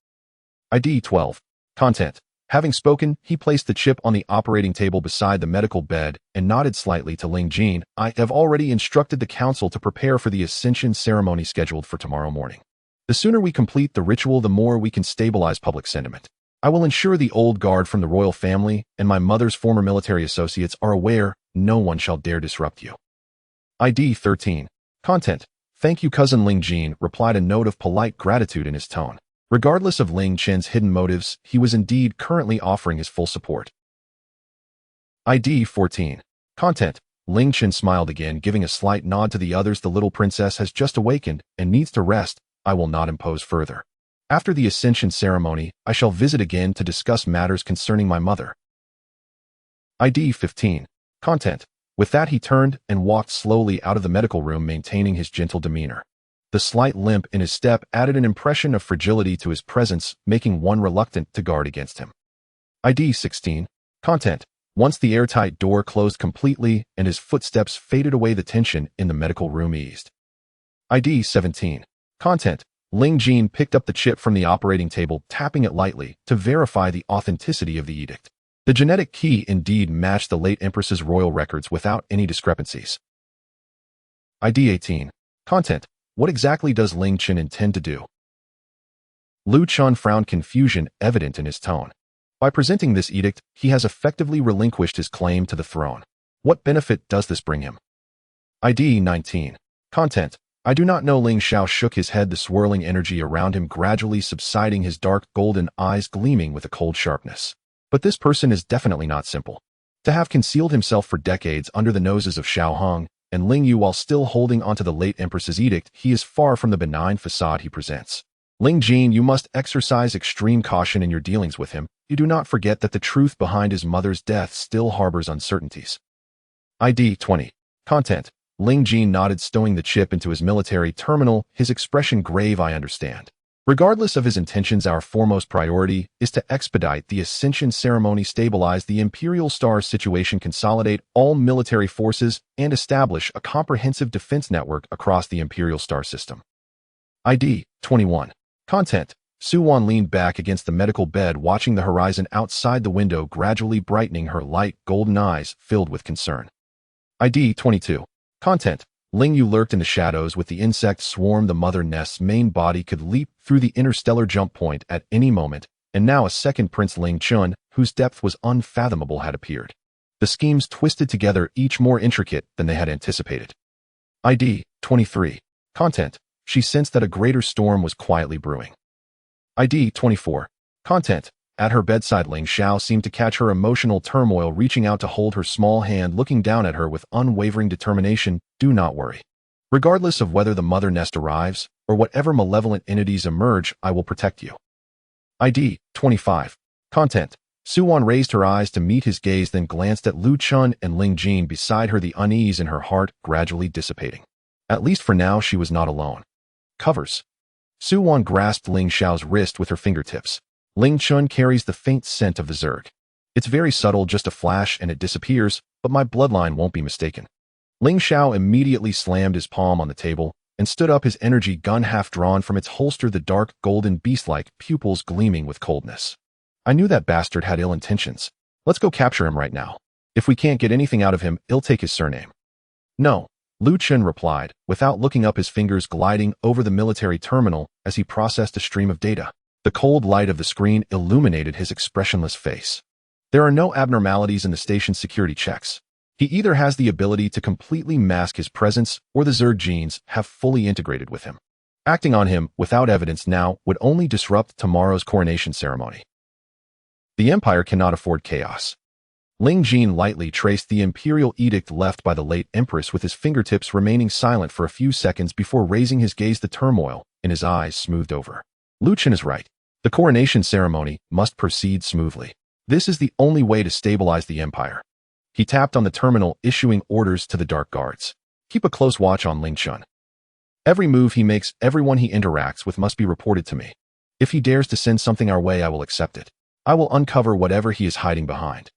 S1: ID 12. Content. Having spoken, he placed the chip on the operating table beside the medical bed and nodded slightly to Ling Jin. I have already instructed the council to prepare for the ascension ceremony scheduled for tomorrow morning. The sooner we complete the ritual, the more we can stabilize public sentiment. I will ensure the old guard from the royal family and my mother's former military associates are aware no one shall dare disrupt you. ID 13. Content. Thank you, cousin. Ling Jin replied, a note of polite gratitude in his tone. Regardless of Ling Chen's hidden motives, he was indeed currently offering his full support. ID 14. Content. Ling Chen smiled again, giving a slight nod to the others. The little princess has just awakened and needs to rest. I will not impose further. After the ascension ceremony, I shall visit again to discuss matters concerning my mother. ID 15. Content. With that, he turned and walked slowly out of the medical room, maintaining his gentle demeanor. The slight limp in his step added an impression of fragility to his presence, making one reluctant to guard against him. ID 16. Content. Once the airtight door closed completely and his footsteps faded away, the tension in the medical room eased. ID 17. Content. Ling Jin picked up the chip from the operating table, tapping it lightly to verify the authenticity of the edict. The genetic key indeed matched the late Empress's royal records without any discrepancies. ID 18. Content. What exactly does Ling Chen intend to do? Lu Chun frowned, confusion evident in his tone. By presenting this edict, he has effectively relinquished his claim to the throne. What benefit does this bring him? ID 19. Content. I do not know. Ling Xiao shook his head, the swirling energy around him gradually subsiding, his dark golden eyes gleaming with a cold sharpness. But this person is definitely not simple. To have concealed himself for decades under the noses of Xiao Hong and Ling Yu while still holding onto the late Empress's edict, he is far from the benign facade he presents. Ling Jin, you must exercise extreme caution in your dealings with him. You do not forget that the truth behind his mother's death still harbors uncertainties. ID 20. Content. Ling Jin nodded, stowing the chip into his military terminal, his expression grave. I understand. Regardless of his intentions, our foremost priority is to expedite the ascension ceremony, stabilize the Imperial Star situation, consolidate all military forces, and establish a comprehensive defense network across the Imperial Star system. ID 21. Content. Suwon leaned back against the medical bed, watching the horizon outside the window gradually brightening, her light golden eyes filled with concern. ID 22. Content. Ling Yu lurked in the shadows with the insect swarm. The mother nest's main body could leap through the interstellar jump point at any moment, and now a second Prince Ling Chun, whose depth was unfathomable, had appeared. The schemes twisted together, each more intricate than they had anticipated. ID 23. Content. She sensed that a greater storm was quietly brewing. ID 24. Content. At her bedside, Ling Xiao seemed to catch her emotional turmoil, reaching out to hold her small hand, looking down at her with unwavering determination. Do not worry. Regardless of whether the mother nest arrives, or whatever malevolent entities emerge, I will protect you. ID 25. Content. Suwon raised her eyes to meet his gaze, then glanced at Lu Chun and Ling Jin beside her, the unease in her heart gradually dissipating. At least for now, she was not alone. Covers. Suwon grasped Ling Xiao's wrist with her fingertips. Ling Chun carries the faint scent of the Zerg. It's very subtle, just a flash and it disappears, but my bloodline won't be mistaken. Ling Xiao immediately slammed his palm on the table and stood up, his energy gun half drawn from its holster, the dark, golden, beast-like pupils gleaming with coldness. I knew that bastard had ill intentions. Let's go capture him right now. If we can't get anything out of him, he'll take his surname. No, Lu Chun replied, without looking up, his fingers gliding over the military terminal as he processed a stream of data. The cold light of the screen illuminated his expressionless face. There are no abnormalities in the station's security checks. He either has the ability to completely mask his presence, or the Zerg genes have fully integrated with him. Acting on him without evidence now would only disrupt tomorrow's coronation ceremony. The Empire cannot afford chaos. Ling Jin lightly traced the imperial edict left by the late Empress with his fingertips, remaining silent for a few seconds before raising his gaze. The turmoil in his eyes smoothed over. Lu Chun is right. The coronation ceremony must proceed smoothly. This is the only way to stabilize the Empire. He tapped on the terminal, issuing orders to the Dark Guards. Keep a close watch on Ling Chun. Every move he makes, everyone he interacts with must be reported to me. If he dares to send something our way, I will accept it. I will uncover whatever he is hiding behind.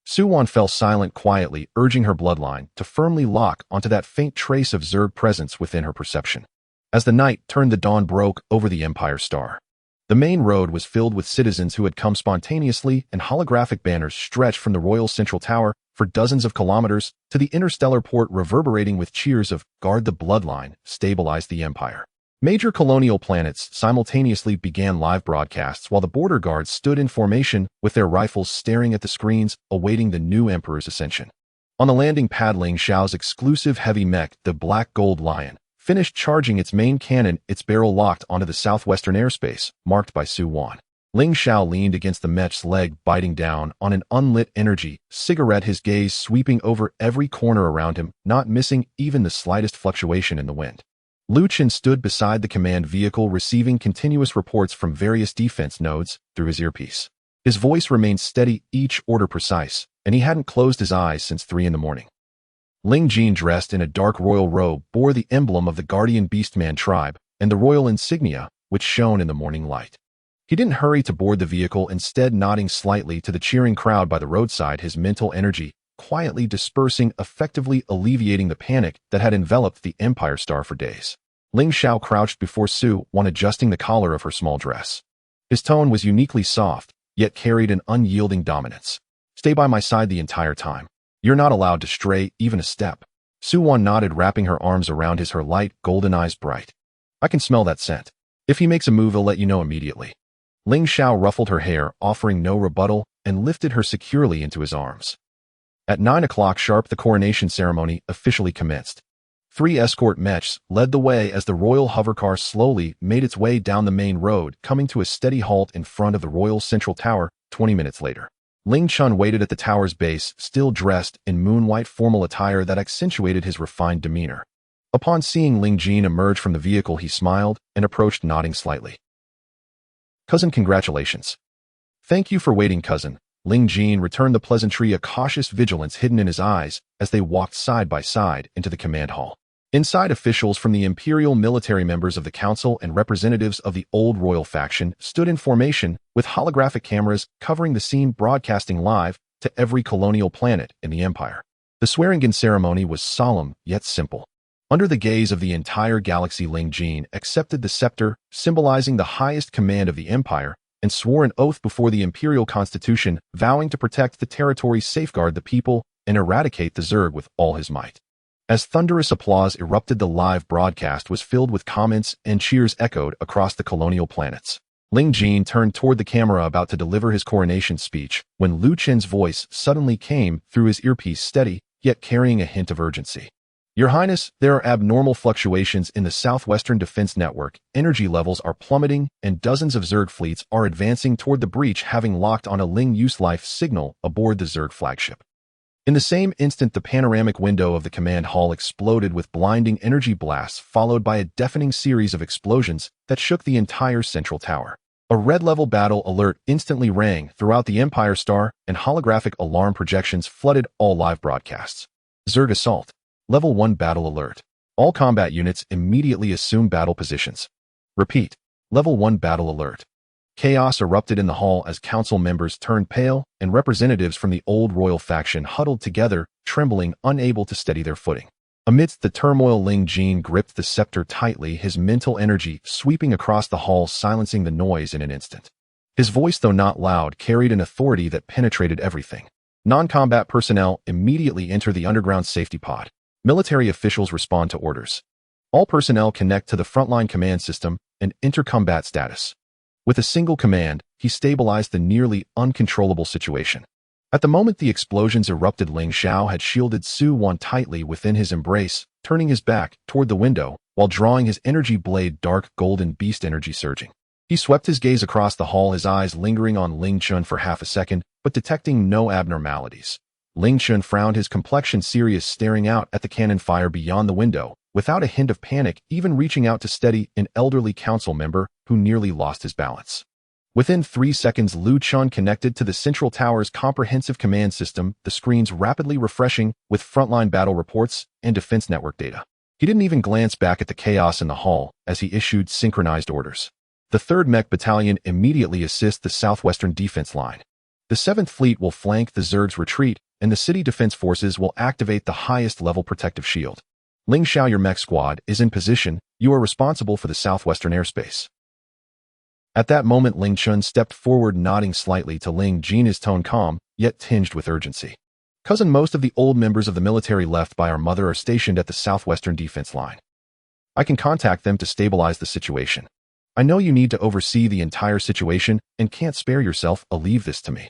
S1: Suwon fell silent, quietly urging her bloodline to firmly lock onto that faint trace of Zerg presence within her perception. As the night turned, the dawn broke over the Empire Star. The main road was filled with citizens who had come spontaneously, and holographic banners stretched from the Royal Central Tower for dozens of kilometers to the interstellar port, reverberating with cheers of "Guard the Bloodline, Stabilize the Empire." Major colonial planets simultaneously began live broadcasts, while the border guards stood in formation with their rifles staring at the screens, awaiting the new Emperor's ascension. On the landing pad, Ling Xiao's exclusive heavy mech, the Black Gold Lion, finished charging its main cannon, its barrel locked onto the southwestern airspace, marked by Suwon. Ling Xiao leaned against the mech's leg, biting down on an unlit energy cigarette, his gaze sweeping over every corner around him, not missing even the slightest fluctuation in the wind. Lu Chun stood beside the command vehicle, receiving continuous reports from various defense nodes through his earpiece. His voice remained steady, each order precise, and he hadn't closed his eyes since 3 a.m. Ling Jin, dressed in a dark royal robe, bore the emblem of the Guardian Beastman tribe and the royal insignia, which shone in the morning light. He didn't hurry to board the vehicle, instead nodding slightly to the cheering crowd by the roadside, his mental energy quietly dispersing, effectively alleviating the panic that had enveloped the Empire Star for days. Ling Xiao crouched before Suwon, adjusting the collar of her small dress. His tone was uniquely soft, yet carried an unyielding dominance. "Stay by my side the entire time. You're not allowed to stray even a step." Suwon nodded, wrapping her arms around his, her light golden eyes bright. "I can smell that scent. If he makes a move, I'll let you know immediately." Ling Xiao ruffled her hair, offering no rebuttal, and lifted her securely into his arms. At 9 o'clock sharp, the coronation ceremony officially commenced. 3 escort mechs led the way as the royal hovercar slowly made its way down the main road, coming to a steady halt in front of the Royal Central Tower 20 minutes later. Ling Chun waited at the tower's base, still dressed in moon-white formal attire that accentuated his refined demeanor. Upon seeing Ling Jin emerge from the vehicle, he smiled and approached, nodding slightly. "Cousin, congratulations." "Thank you for waiting, cousin." Ling Jin returned the pleasantry, a cautious vigilance hidden in his eyes as they walked side by side into the command hall. Inside, officials from the Imperial military, members of the Council, and representatives of the old royal faction stood in formation with holographic cameras covering the scene, broadcasting live to every colonial planet in the Empire. The swearing-in ceremony was solemn yet simple. Under the gaze of the entire galaxy, Ling Jin accepted the scepter, symbolizing the highest command of the Empire, and swore an oath before the Imperial Constitution, vowing to protect the territory, safeguard the people, and eradicate the Zerg with all his might. As thunderous applause erupted, the live broadcast was filled with comments and cheers echoed across the colonial planets. Ling Jin turned toward the camera, about to deliver his coronation speech, when Lu Chen's voice suddenly came through his earpiece, steady, yet carrying a hint of urgency. Your Highness, there are abnormal fluctuations in the Southwestern Defense Network. Energy levels are plummeting, and dozens of Zerg fleets are advancing toward the breach, having locked on a Ling-use life signal aboard the Zerg flagship. In the same instant, the panoramic window of the command hall exploded with blinding energy blasts, followed by a deafening series of explosions that shook the entire central tower. A red-level battle alert instantly rang throughout the Empire Star, and holographic alarm projections flooded all live broadcasts. Zerg assault. Level 1 battle alert. All combat units immediately assume battle positions. Repeat. Level 1 battle alert. Chaos erupted in the hall as council members turned pale, and representatives from the old royal faction huddled together, trembling, unable to steady their footing. Amidst the turmoil, Ling Jin gripped the scepter tightly, his mental energy sweeping across the hall, silencing the noise in an instant. His voice, though not loud, carried an authority that penetrated everything. Non-combat personnel immediately enter the underground safety pod. Military officials respond to orders. All personnel connect to the frontline command system and enter combat status. With a single command, he stabilized the nearly uncontrollable situation. At the moment the explosions erupted, Ling Xiao had shielded Su Wan tightly within his embrace, turning his back toward the window while drawing his energy blade, dark golden beast energy surging. He swept his gaze across the hall, his eyes lingering on Ling Chun for half a second, but detecting no abnormalities. Ling Chun frowned, his complexion serious, staring out at the cannon fire beyond the window, without a hint of panic, even reaching out to steady an elderly council member who nearly lost his balance. Within 3 seconds, Lu Chun connected to the Central Tower's comprehensive command system, the screens rapidly refreshing with frontline battle reports and defense network data. He didn't even glance back at the chaos in the hall as he issued synchronized orders. The 3rd Mech Battalion immediately assist the southwestern defense line. The 7th Fleet will flank the Zerg's retreat, and the city defense forces will activate the highest level protective shield. Ling Xiao, your mech squad is in position. You are responsible for the southwestern airspace. At that moment, Ling Chun stepped forward, nodding slightly to Ling Jin, his tone calm, yet tinged with urgency. Cousin, most of the old members of the military left by our mother are stationed at the southwestern defense line. I can contact them to stabilize the situation. I know you need to oversee the entire situation and can't spare yourself. Leave this to me.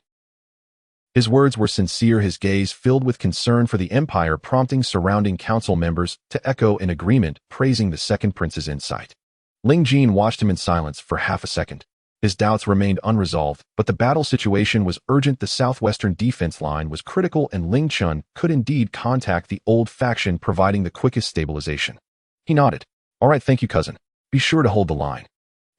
S1: His words were sincere, his gaze filled with concern for the Empire, prompting surrounding council members to echo in agreement, praising the second prince's insight. Ling Jin watched him in silence for half a second. His doubts remained unresolved, but the battle situation was urgent. The southwestern defense line was critical, and Ling Chun could indeed contact the old faction, providing the quickest stabilization. He nodded. All right, thank you, cousin. Be sure to hold the line.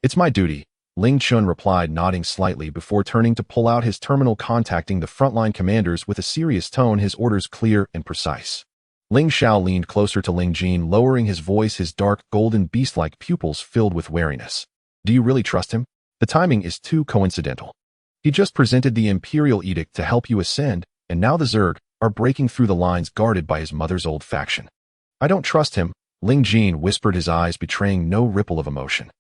S1: It's my duty, Ling Chun replied, nodding slightly before turning to pull out his terminal, contacting the frontline commanders with a serious tone, his orders clear and precise. Ling Xiao leaned closer to Ling Jin, lowering his voice, his dark, golden beast-like pupils filled with wariness. Do you really trust him? The timing is too coincidental. He just presented the Imperial Edict to help you ascend, and now the Zerg are breaking through the lines guarded by his mother's old faction. I don't trust him, Ling Jin whispered, his eyes betraying no ripple of emotion.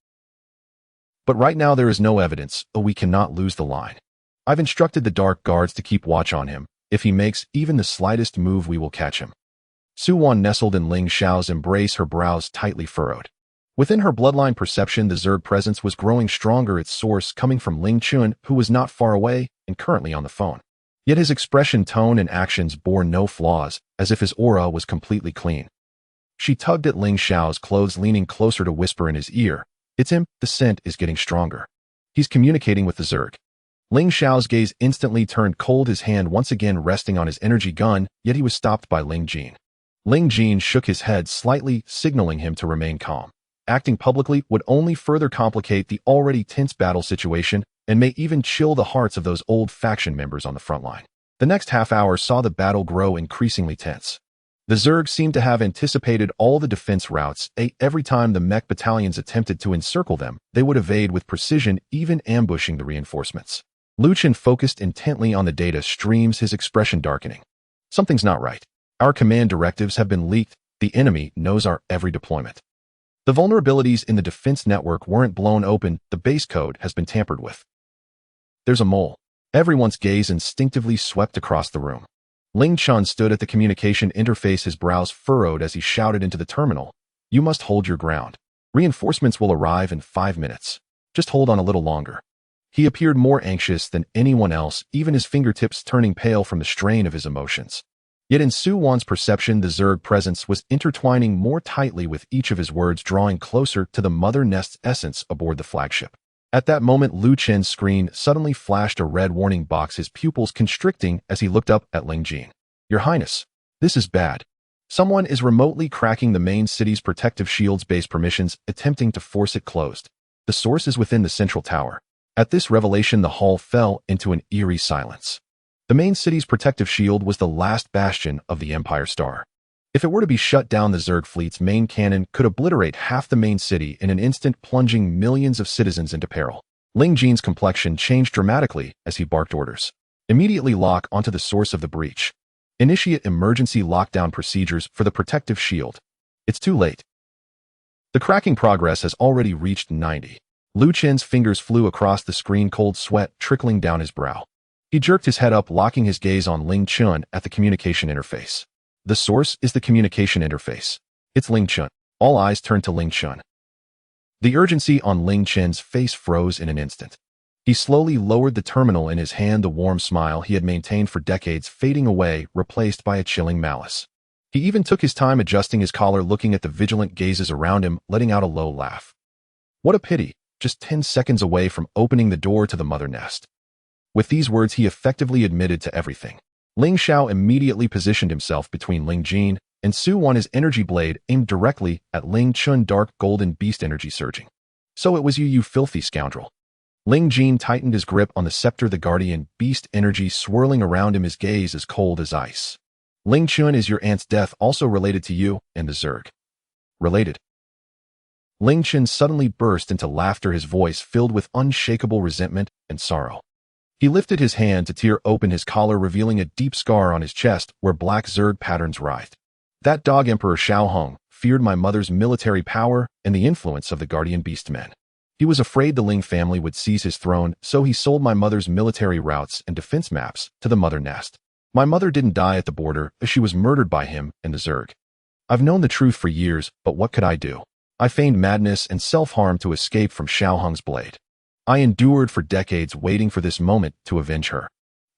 S1: But right now there is no evidence, we cannot lose the line. I've instructed the Dark Guards to keep watch on him. If he makes even the slightest move, we will catch him. Su Wan nestled in Ling Xiao's embrace, her brows tightly furrowed. Within her bloodline perception, the Zerg presence was growing stronger, its source coming from Ling Chun, who was not far away and currently on the phone. Yet his expression, tone, and actions bore no flaws, as if his aura was completely clean. She tugged at Ling Xiao's clothes, leaning closer to whisper in his ear. It's him, the scent is getting stronger. He's communicating with the Zerg. Ling Xiao's gaze instantly turned cold, his hand once again resting on his energy gun, yet he was stopped by Ling Jin. Ling Jin shook his head slightly, signaling him to remain calm. Acting publicly would only further complicate the already tense battle situation and may even chill the hearts of those old faction members on the front line. The next half hour saw the battle grow increasingly tense. The Zerg seemed to have anticipated all the defense routes. Every time the mech battalions attempted to encircle them, they would evade with precision, even ambushing the reinforcements. Lu Chen focused intently on the data streams, his expression darkening. Something's not right. Our command directives have been leaked. The enemy knows our every deployment. The vulnerabilities in the defense network weren't blown open. The base code has been tampered with. There's a mole. Everyone's gaze instinctively swept across the room. Ling Chun stood at the communication interface, his brows furrowed as he shouted into the terminal. You must hold your ground. Reinforcements will arrive in 5 minutes. Just hold on a little longer. He appeared more anxious than anyone else, even his fingertips turning pale from the strain of his emotions. Yet in Su Wan's perception, the Zerg presence was intertwining more tightly with each of his words, drawing closer to the mother nest's essence aboard the flagship. At that moment, Lu Chen's screen suddenly flashed a red warning box, his pupils constricting as he looked up at Ling Jin. Your Highness, this is bad. Someone is remotely cracking the main city's protective shield's base permissions, attempting to force it closed. The source is within the central tower. At this revelation, the hall fell into an eerie silence. The main city's protective shield was the last bastion of the Empire Star. If it were to be shut down, the Zerg fleet's main cannon could obliterate half the main city in an instant, plunging millions of citizens into peril. Ling Jin's complexion changed dramatically as he barked orders. Immediately lock onto the source of the breach. Initiate emergency lockdown procedures for the protective shield. It's too late. The cracking progress has already reached 90. Lu Chen's fingers flew across the screen, cold sweat trickling down his brow. He jerked his head up, locking his gaze on Ling Chun at the communication interface. The source is the communication interface. It's Ling Chun. All eyes turned to Ling Chun. The urgency on Ling Chen's face froze in an instant. He slowly lowered the terminal in his hand, the warm smile he had maintained for decades fading away, replaced by a chilling malice. He even took his time adjusting his collar, looking at the vigilant gazes around him, letting out a low laugh. What a pity, just 10 seconds away from opening the door to the mother nest. With these words, he effectively admitted to everything. Ling Xiao immediately positioned himself between Ling Jin and Su Wan, his energy blade aimed directly at Ling Chun, dark golden beast energy surging. So it was you, you filthy scoundrel. Ling Jin tightened his grip on the scepter, the guardian beast energy swirling around him, his gaze as cold as ice. Ling Chun, is your aunt's death also related to you and the Zerg? Related. Ling Chun suddenly burst into laughter, his voice filled with unshakable resentment and sorrow. He lifted his hand to tear open his collar, revealing a deep scar on his chest where black Zerg patterns writhed. That dog Emperor Xiao Hong feared my mother's military power and the influence of the guardian beastmen. He was afraid the Ling family would seize his throne, so he sold my mother's military routes and defense maps to the mother nest. My mother didn't die at the border, she was murdered by him and the Zerg. I've known the truth for years, but what could I do? I feigned madness and self-harm to escape from Xiao Hong's blade. I endured for decades, waiting for this moment to avenge her.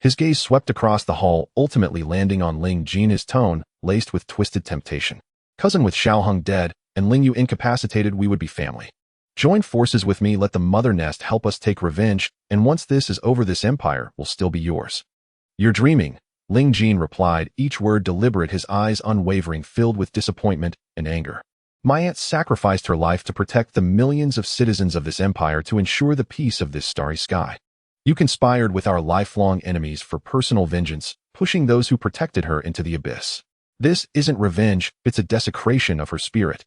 S1: His gaze swept across the hall, ultimately landing on Ling Jin, his tone laced with twisted temptation. Cousin, with Xiao Hong dead and Ling Yu incapacitated, we would be family. Join forces with me, let the mother nest help us take revenge, and once this is over, this empire will still be yours. You're dreaming, Ling Jin replied, each word deliberate, his eyes unwavering, filled with disappointment and anger. My aunt sacrificed her life to protect the millions of citizens of this empire, to ensure the peace of this starry sky. You conspired with our lifelong enemies for personal vengeance, pushing those who protected her into the abyss. This isn't revenge, it's a desecration of her spirit.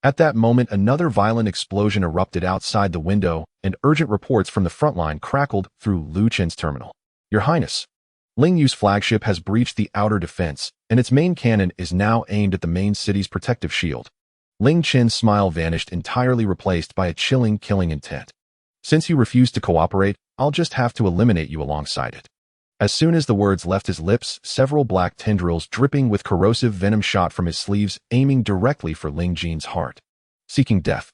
S1: At that moment, another violent explosion erupted outside the window, and urgent reports from the front line crackled through Lu Chen's terminal. Your Highness, Ling Yu's flagship has breached the outer defense, and its main cannon is now aimed at the main city's protective shield. Ling Chen's smile vanished, entirely replaced by a chilling, killing intent. Since you refuse to cooperate, I'll just have to eliminate you alongside it. As soon as the words left his lips, several black tendrils dripping with corrosive venom shot from his sleeves, aiming directly for Ling Jin's heart. Seeking death,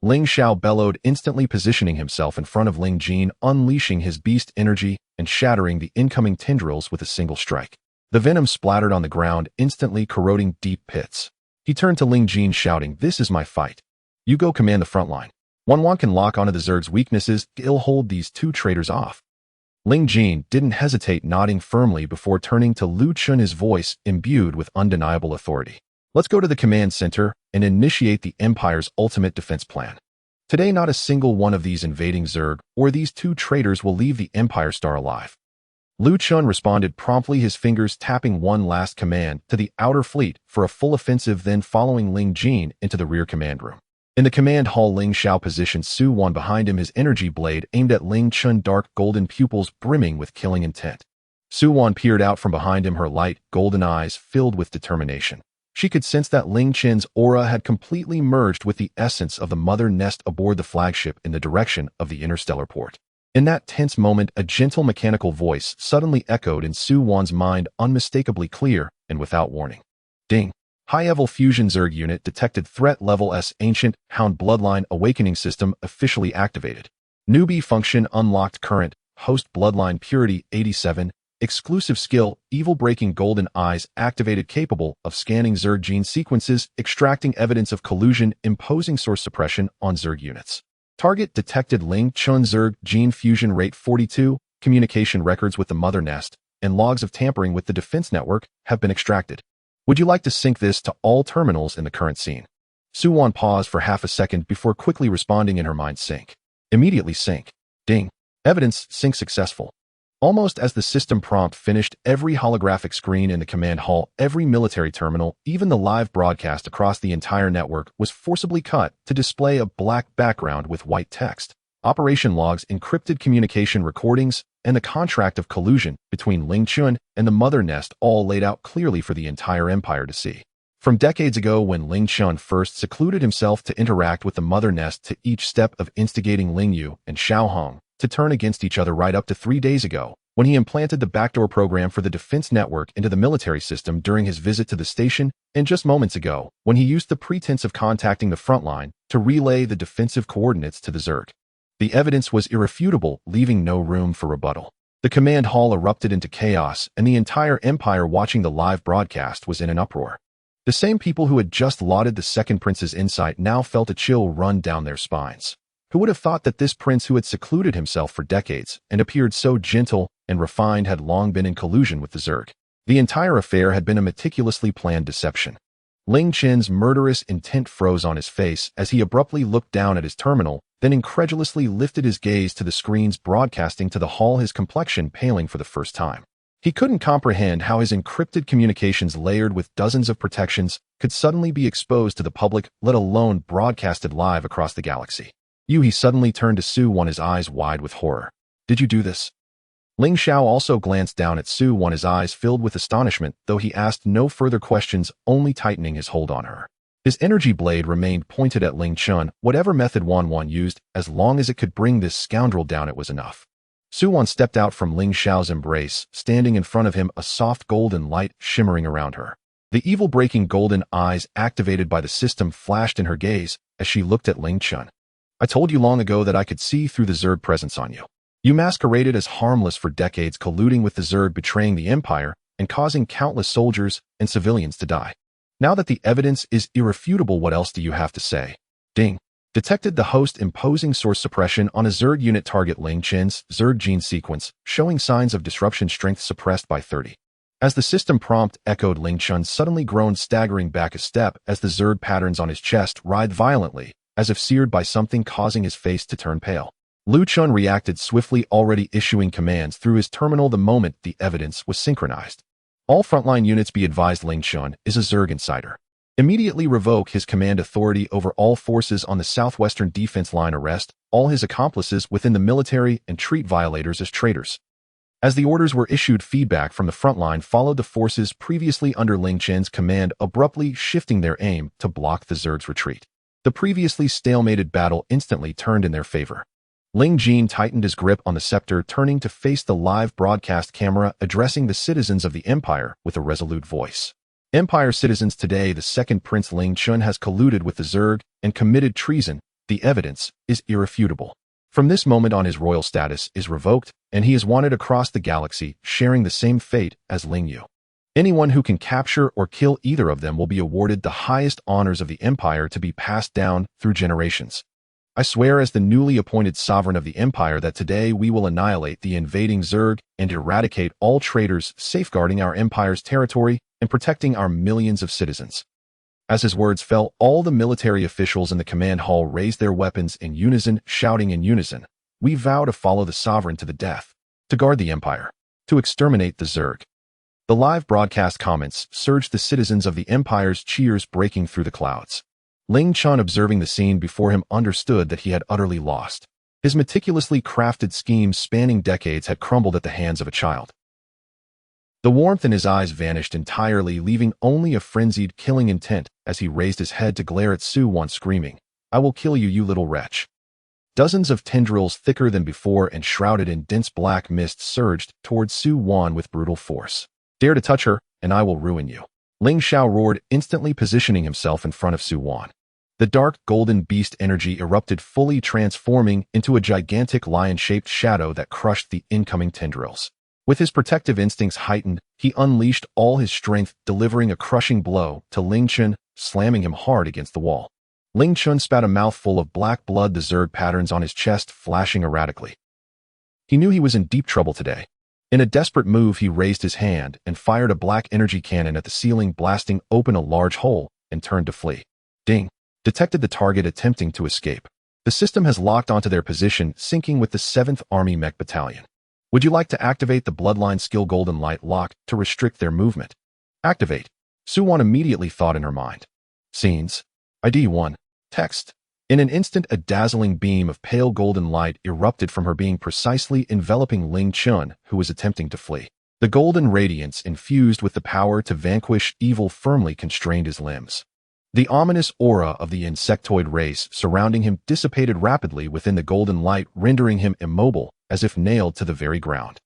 S1: Ling Xiao bellowed, instantly positioning himself in front of Ling Jin, unleashing his beast energy and shattering the incoming tendrils with a single strike. The venom splattered on the ground, instantly corroding deep pits. He turned to Ling Jin, shouting, "This is my fight. You go command the front line. One can lock onto the Zerg's weaknesses, he'll hold these two traitors off." Ling Jin didn't hesitate, nodding firmly before turning to Lu Chun, his voice imbued with undeniable authority. Let's go to the command center and initiate the Empire's ultimate defense plan. Today, not a single one of these invading Zerg or these two traitors will leave the Empire Star alive. Lu Chun responded promptly, his fingers tapping one last command to the outer fleet for a full offensive, then following Ling Jin into the rear command room. In the command hall, Ling Xiao positioned Su Wan behind him, his energy blade aimed at Ling Chun, dark golden pupils brimming with killing intent. Su Wan peered out from behind him, her light, golden eyes filled with determination. She could sense that Ling Chen's aura had completely merged with the essence of the mother nest aboard the flagship in the direction of the interstellar port. In that tense moment, a gentle mechanical voice suddenly echoed in Su Wan's mind, unmistakably clear and without warning. Ding! High-level fusion Zerg unit detected, threat level S, ancient Hound bloodline awakening system officially activated. Newbie function unlocked, current host bloodline purity 87, exclusive skill evil breaking golden eyes activated, capable of scanning Zerg gene sequences, extracting evidence of collusion, imposing source suppression on Zerg units. Target detected, Ling Chun Zerg gene fusion rate 42, communication records with the mother nest, and logs of tampering with the defense network have been extracted. Would you like to sync this to all terminals in the current scene? Su Wan paused for half a second before quickly responding in her mind, sync. Immediately sync. Ding. Evidence sync successful. Almost as the system prompt finished, every holographic screen in the command hall, every military terminal, even the live broadcast across the entire network was forcibly cut to display a black background with white text. Operation logs, encrypted communication recordings, and the contract of collusion between Ling Chun and the mother nest, all laid out clearly for the entire empire to see. From decades ago, when Ling Chun first secluded himself to interact with the mother nest, to each step of instigating Ling Yu and Xiao Hong to turn against each other, right up to 3 days ago, when he implanted the backdoor program for the defense network into the military system during his visit to the station, and just moments ago, when he used the pretense of contacting the front line to relay the defensive coordinates to the Zerg. The evidence was irrefutable, leaving no room for rebuttal. The command hall erupted into chaos, and the entire empire watching the live broadcast was in an uproar. The same people who had just lauded the second prince's insight now felt a chill run down their spines. Who would have thought that this prince, who had secluded himself for decades and appeared so gentle and refined, had long been in collusion with the Zerg? The entire affair had been a meticulously planned deception. Ling Chen's murderous intent froze on his face as he abruptly looked down at his terminal, then incredulously lifted his gaze to the screens broadcasting to the hall, his complexion paling for the first time. He couldn't comprehend how his encrypted communications, layered with dozens of protections, could suddenly be exposed to the public, let alone broadcasted live across the galaxy. He suddenly turned to Su Wan, his eyes wide with horror. Did you do this? Ling Xiao also glanced down at Su Wan, his eyes filled with astonishment, though he asked no further questions, only tightening his hold on her. His energy blade remained pointed at Ling Chun. Whatever method Wan used, as long as it could bring this scoundrel down, it was enough. Su Wan stepped out from Ling Xiao's embrace, standing in front of him, a soft golden light shimmering around her. The evil-breaking golden eyes activated by the system flashed in her gaze as she looked at Ling Chun. I told you long ago that I could see through the Zerg presence on you. You masqueraded as harmless for decades, colluding with the Zerg, betraying the Empire, and causing countless soldiers and civilians to die. Now that the evidence is irrefutable, what else do you have to say? Ding. Detected the host imposing source suppression on a Zerg unit. Target Ling Chen's Zerg gene sequence, showing signs of disruption, strength suppressed by 30. As the system prompt echoed, Ling Chun suddenly groaned, staggering back a step as the Zerg patterns on his chest writhed violently, as if seared by something, causing his face to turn pale. Lu Chun reacted swiftly, already issuing commands through his terminal the moment the evidence was synchronized. All frontline units, be advised, Ling Chun is a Zerg insider. Immediately revoke his command authority over all forces on the southwestern defense line. Arrest all his accomplices within the military and treat violators as traitors. As the orders were issued, feedback from the front line followed, the forces previously under Ling Chen's command abruptly shifting their aim to block the Zerg's retreat. The previously stalemated battle instantly turned in their favor. Ling Jin tightened his grip on the scepter, turning to face the live broadcast camera, addressing the citizens of the Empire with a resolute voice. Empire citizens, today the second Prince Ling Chun has colluded with the Zerg and committed treason. The evidence is irrefutable. From this moment on, his royal status is revoked, and he is wanted across the galaxy, sharing the same fate as Ling Yu. Anyone who can capture or kill either of them will be awarded the highest honors of the Empire, to be passed down through generations. I swear as the newly appointed sovereign of the Empire that today we will annihilate the invading Zerg and eradicate all traitors, safeguarding our Empire's territory and protecting our millions of citizens. As his words fell, all the military officials in the command hall raised their weapons in unison, shouting in unison, "We vow to follow the sovereign to the death, to guard the Empire, to exterminate the Zerg. The live broadcast comments surged the citizens of the Empire's cheers breaking through the clouds. Ling Chun, observing the scene before him, understood that he had utterly lost. His meticulously crafted schemes spanning decades had crumbled at the hands of a child. The warmth in his eyes vanished entirely, leaving only a frenzied, killing intent as he raised his head to glare at Su Wan, screaming, "I will kill you, you little wretch." Dozens of tendrils thicker than before and shrouded in dense black mist surged towards Su Wan with brutal force. "Dare to touch her, and I will ruin you," Ling Xiao roared, instantly positioning himself in front of Su Wan. The dark golden beast energy erupted fully, transforming into a gigantic lion-shaped shadow that crushed the incoming tendrils. With his protective instincts heightened, he unleashed all his strength, delivering a crushing blow to Ling Chun, slamming him hard against the wall. Ling Chun spat a mouthful of black blood, the Zerg patterns on his chest flashing erratically. He knew he was in deep trouble today. In a desperate move, he raised his hand and fired a black energy cannon at the ceiling, blasting open a large hole, and turned to flee. Ding! Detected the target attempting to escape. The system has locked onto their position, syncing with the 7th Army Mech Battalion. Would you like to activate the Bloodline skill Golden Light Lock to restrict their movement? Activate. Su Wan immediately thought in her mind. Scenes. ID 1. Text. In an instant, a dazzling beam of pale golden light erupted from her being, precisely enveloping Ling Chun, who was attempting to flee. The golden radiance, infused with the power to vanquish evil, firmly constrained his limbs. The ominous aura of the insectoid race surrounding him dissipated rapidly within the golden light, rendering him immobile, as if nailed to the very ground.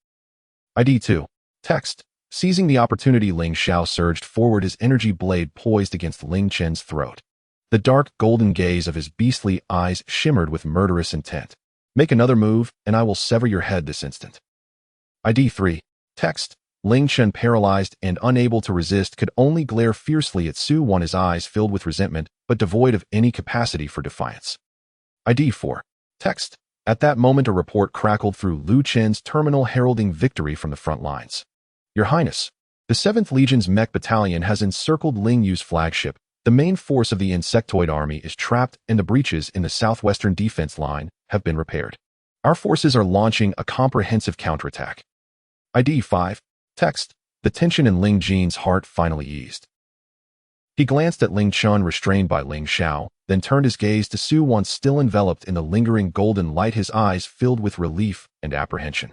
S1: ID 2. Text. Seizing the opportunity, Ling Xiao surged forward, his energy blade poised against Ling Chen's throat. The dark golden gaze of his beastly eyes shimmered with murderous intent. Make another move, and I will sever your head this instant. ID 3. Text. Ling Chen, paralyzed and unable to resist, could only glare fiercely at Su Wan, his eyes filled with resentment, but devoid of any capacity for defiance. ID 4. Text. At that moment, a report crackled through Lu Chen's terminal, heralding victory from the front lines. Your Highness, the 7th Legion's Mech Battalion has encircled Ling Yu's flagship. The main force of the insectoid army is trapped, and the breaches in the southwestern defense line have been repaired. Our forces are launching a comprehensive counterattack. ID 5. Text. The tension in Ling Jin's heart finally eased. He glanced at Ling Chun, restrained by Ling Xiao, then turned his gaze to Su Wan, still enveloped in the lingering golden light, his eyes filled with relief and apprehension.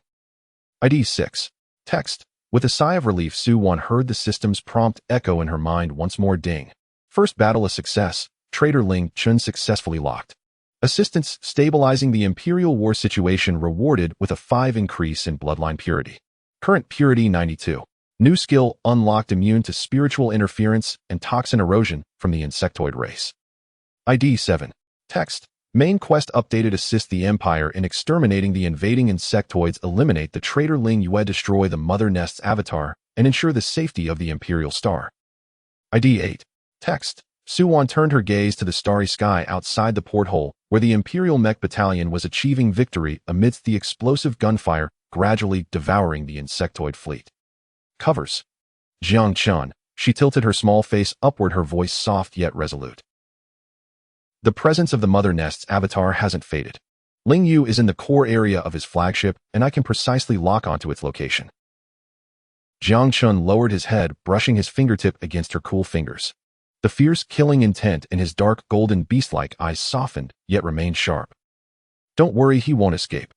S1: ID 6. Text. With a sigh of relief, Su Wan heard the system's prompt echo in her mind once more. Ding. First battle a success. Traitor Ling Chun successfully locked. Assistance stabilizing the Imperial War situation rewarded with a 5 increase in bloodline purity. Current purity 92. New skill unlocked, immune to spiritual interference and toxin erosion from the insectoid race. ID 7. Text. Main quest updated. Assist the Empire in exterminating the invading insectoids. Eliminate the traitor Ling Yue. Destroy the Mother Nest's avatar and ensure the safety of the Imperial Star. ID 8. Text. Su Wan turned her gaze to the starry sky outside the porthole, where the Imperial Mech Battalion was achieving victory amidst the explosive gunfire, gradually devouring the insectoid fleet. Covers. Jiang Chun. She tilted her small face upward, her voice soft yet resolute. The presence of the Mother Nest's avatar hasn't faded. Ling Yu is in the core area of his flagship, and I can precisely lock onto its location. Jiang Chun lowered his head, brushing his fingertip against her cool fingers. The fierce, killing intent in his dark, golden, beast-like eyes softened, yet remained sharp. Don't worry, he won't escape.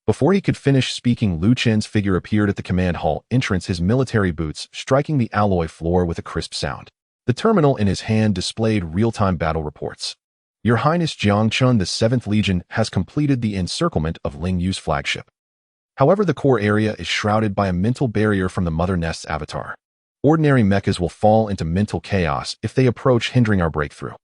S1: Before he could finish speaking, Lu Chen's figure appeared at the command hall entrance, his military boots striking the alloy floor with a crisp sound. The terminal in his hand displayed real-time battle reports. Your Highness Jiang Chun, the 7th Legion has completed the encirclement of Ling Yu's flagship. However, the core area is shrouded by a mental barrier from the Mother Nest's avatar. Ordinary mechas will fall into mental chaos if they approach, hindering our breakthrough.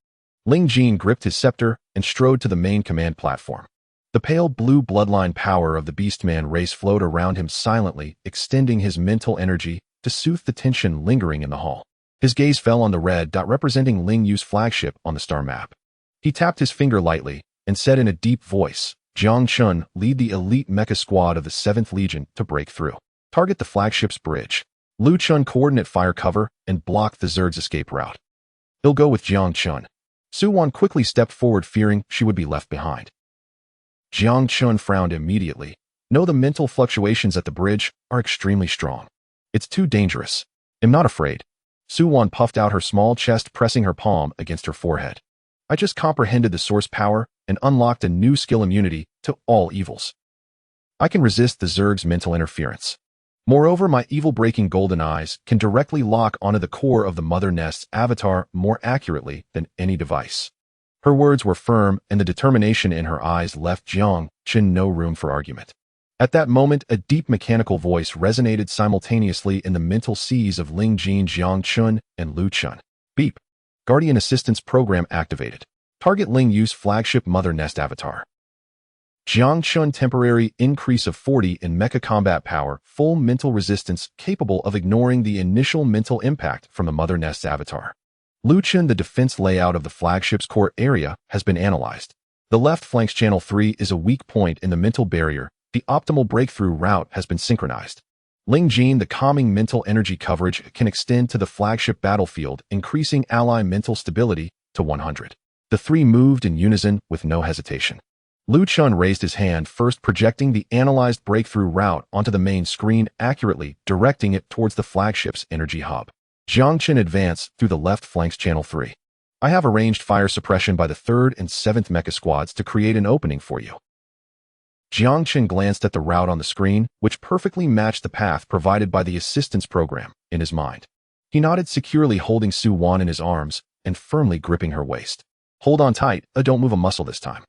S1: Ling Jin gripped his scepter and strode to the main command platform. The pale blue bloodline power of the Beastman race flowed around him silently, extending his mental energy to soothe the tension lingering in the hall. His gaze fell on the red dot representing Ling Yu's flagship on the star map. He tapped his finger lightly and said in a deep voice, Jiang Chun, lead the elite mecha squad of the 7th Legion to break through. Target the flagship's bridge. Lu Chun, coordinate fire cover and block the Zerg's escape route. He'll go with Jiang Chun. Su Wan quickly stepped forward, fearing she would be left behind. Jiang Chun frowned immediately. Know the mental fluctuations at the bridge are extremely strong. It's too dangerous. I'm not afraid. Suwon puffed out her small chest, pressing her palm against her forehead. I just comprehended the source power and unlocked a new skill, immunity to all evils. I can resist the Zerg's mental interference. Moreover, my evil-breaking golden eyes can directly lock onto the core of the Mother Nest's avatar more accurately than any device. Her words were firm, and the determination in her eyes left Jiang Qin no room for argument. At that moment, a deep mechanical voice resonated simultaneously in the mental seas of Ling Jin, Jiang Chun, and Lu Chun. Beep. Guardian Assistance Program activated. Target Ling Yu's flagship Mother Nest avatar. Jiang Chun, temporary increase of 40 in mecha combat power, full mental resistance capable of ignoring the initial mental impact from the Mother Nest's avatar. Lu Chun, the defense layout of the flagship's core area has been analyzed. The left flank's channel 3 is a weak point in the mental barrier. The optimal breakthrough route has been synchronized. Ling Jin, the calming mental energy coverage can extend to the flagship battlefield, increasing ally mental stability to 100. The three moved in unison with no hesitation. Lu Chun raised his hand first, projecting the analyzed breakthrough route onto the main screen, accurately directing it towards the flagship's energy hub. Jiang Qin advanced through the left flank's channel 3. I have arranged fire suppression by the 3rd and 7th mecha squads to create an opening for you. Jiang Qin glanced at the route on the screen, which perfectly matched the path provided by the assistance program, in his mind. He nodded, securely holding Suwon in his arms and firmly gripping her waist. Hold on tight, don't move a muscle this time.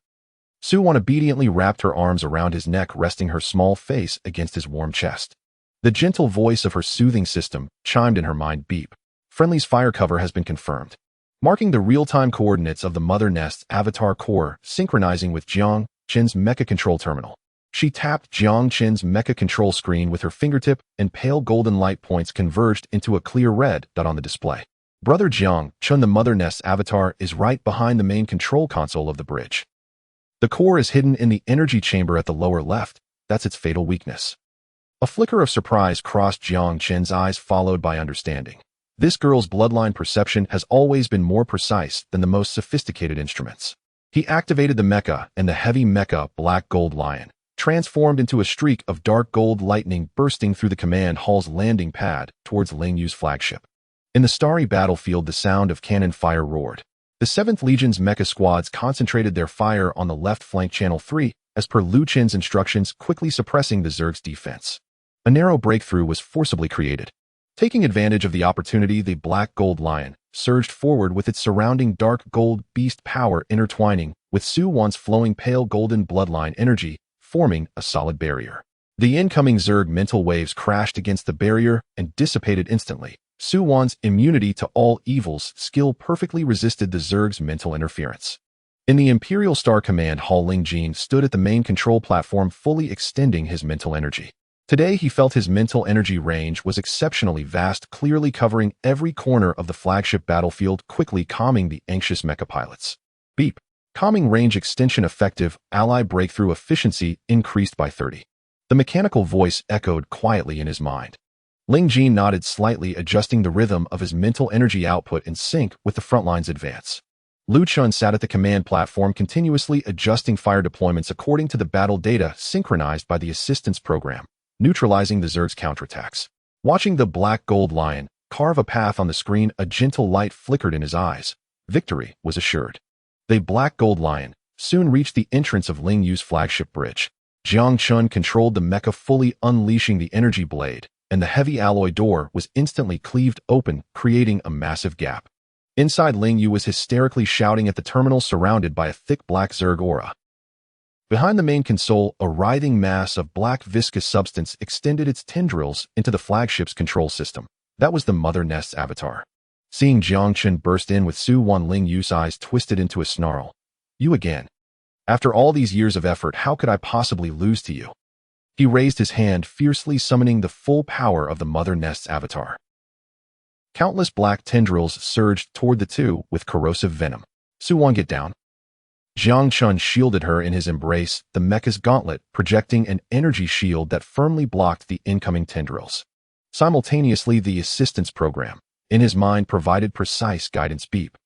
S1: Suwon obediently wrapped her arms around his neck, resting her small face against his warm chest. The gentle voice of her soothing system chimed in her mind. Beep. Friendly's fire cover has been confirmed. Marking the real-time coordinates of the Mother Nest's avatar core, synchronizing with Jiang Qin's mecha control terminal. She tapped Jiang Qin's mecha control screen with her fingertip, and pale golden light points converged into a clear red dot on the display. Brother Jiang Chun, the Mother Nest's avatar, is right behind the main control console of the bridge. The core is hidden in the energy chamber at the lower left. That's its fatal weakness. A flicker of surprise crossed Jiang Qin's eyes, followed by understanding. This girl's bloodline perception has always been more precise than the most sophisticated instruments. He activated the mecha, and the heavy mecha Black Gold Lion transformed into a streak of dark gold lightning bursting through the command hall's landing pad towards Ling Yu's flagship. In the starry battlefield, the sound of cannon fire roared. The 7th Legion's mecha squads concentrated their fire on the left flank channel 3, as per Lu Chin's instructions, quickly suppressing the Zerg's defense. A narrow breakthrough was forcibly created. Taking advantage of the opportunity, the Black Gold Lion surged forward with its surrounding dark gold beast power intertwining with Suwon's flowing pale golden bloodline energy, forming a solid barrier. The incoming Zerg mental waves crashed against the barrier and dissipated instantly. Suwon's immunity to all evils skill perfectly resisted the Zerg's mental interference. In the Imperial Star Command Hall, Ling Jin stood at the main control platform, fully extending his mental energy. Today, he felt his mental energy range was exceptionally vast, clearly covering every corner of the flagship battlefield, quickly calming the anxious mecha pilots. Beep. Calming range extension effective, ally breakthrough efficiency increased by 30. The mechanical voice echoed quietly in his mind. Ling Jin nodded slightly, adjusting the rhythm of his mental energy output in sync with the frontline's advance. Lu Chun sat at the command platform, continuously adjusting fire deployments according to the battle data synchronized by the assistance program, neutralizing the Zerg's counterattacks. Watching the Black Gold Lion carve a path on the screen, a gentle light flickered in his eyes. Victory was assured. The Black Gold Lion soon reached the entrance of Ling Yu's flagship bridge. Jiang Chun controlled the mecha, fully unleashing the energy blade, and the heavy alloy door was instantly cleaved open, creating a massive gap. Inside, Ling Yu was hysterically shouting at the terminal, surrounded by a thick black Zerg aura. Behind the main console, a writhing mass of black viscous substance extended its tendrils into the flagship's control system. That was the Mother Nest's avatar. Seeing Jiang Chun burst in with Suwon, Ling Yu's eyes twisted into a snarl. You again? After all these years of effort, how could I possibly lose to you? He raised his hand, fiercely summoning the full power of the Mother Nest's avatar. Countless black tendrils surged toward the two with corrosive venom. Suwon, get down. Jiang Chun shielded her in his embrace, the mecha's gauntlet projecting an energy shield that firmly blocked the incoming tendrils. Simultaneously, the assistance program, in his mind, provided precise guidance. Beep.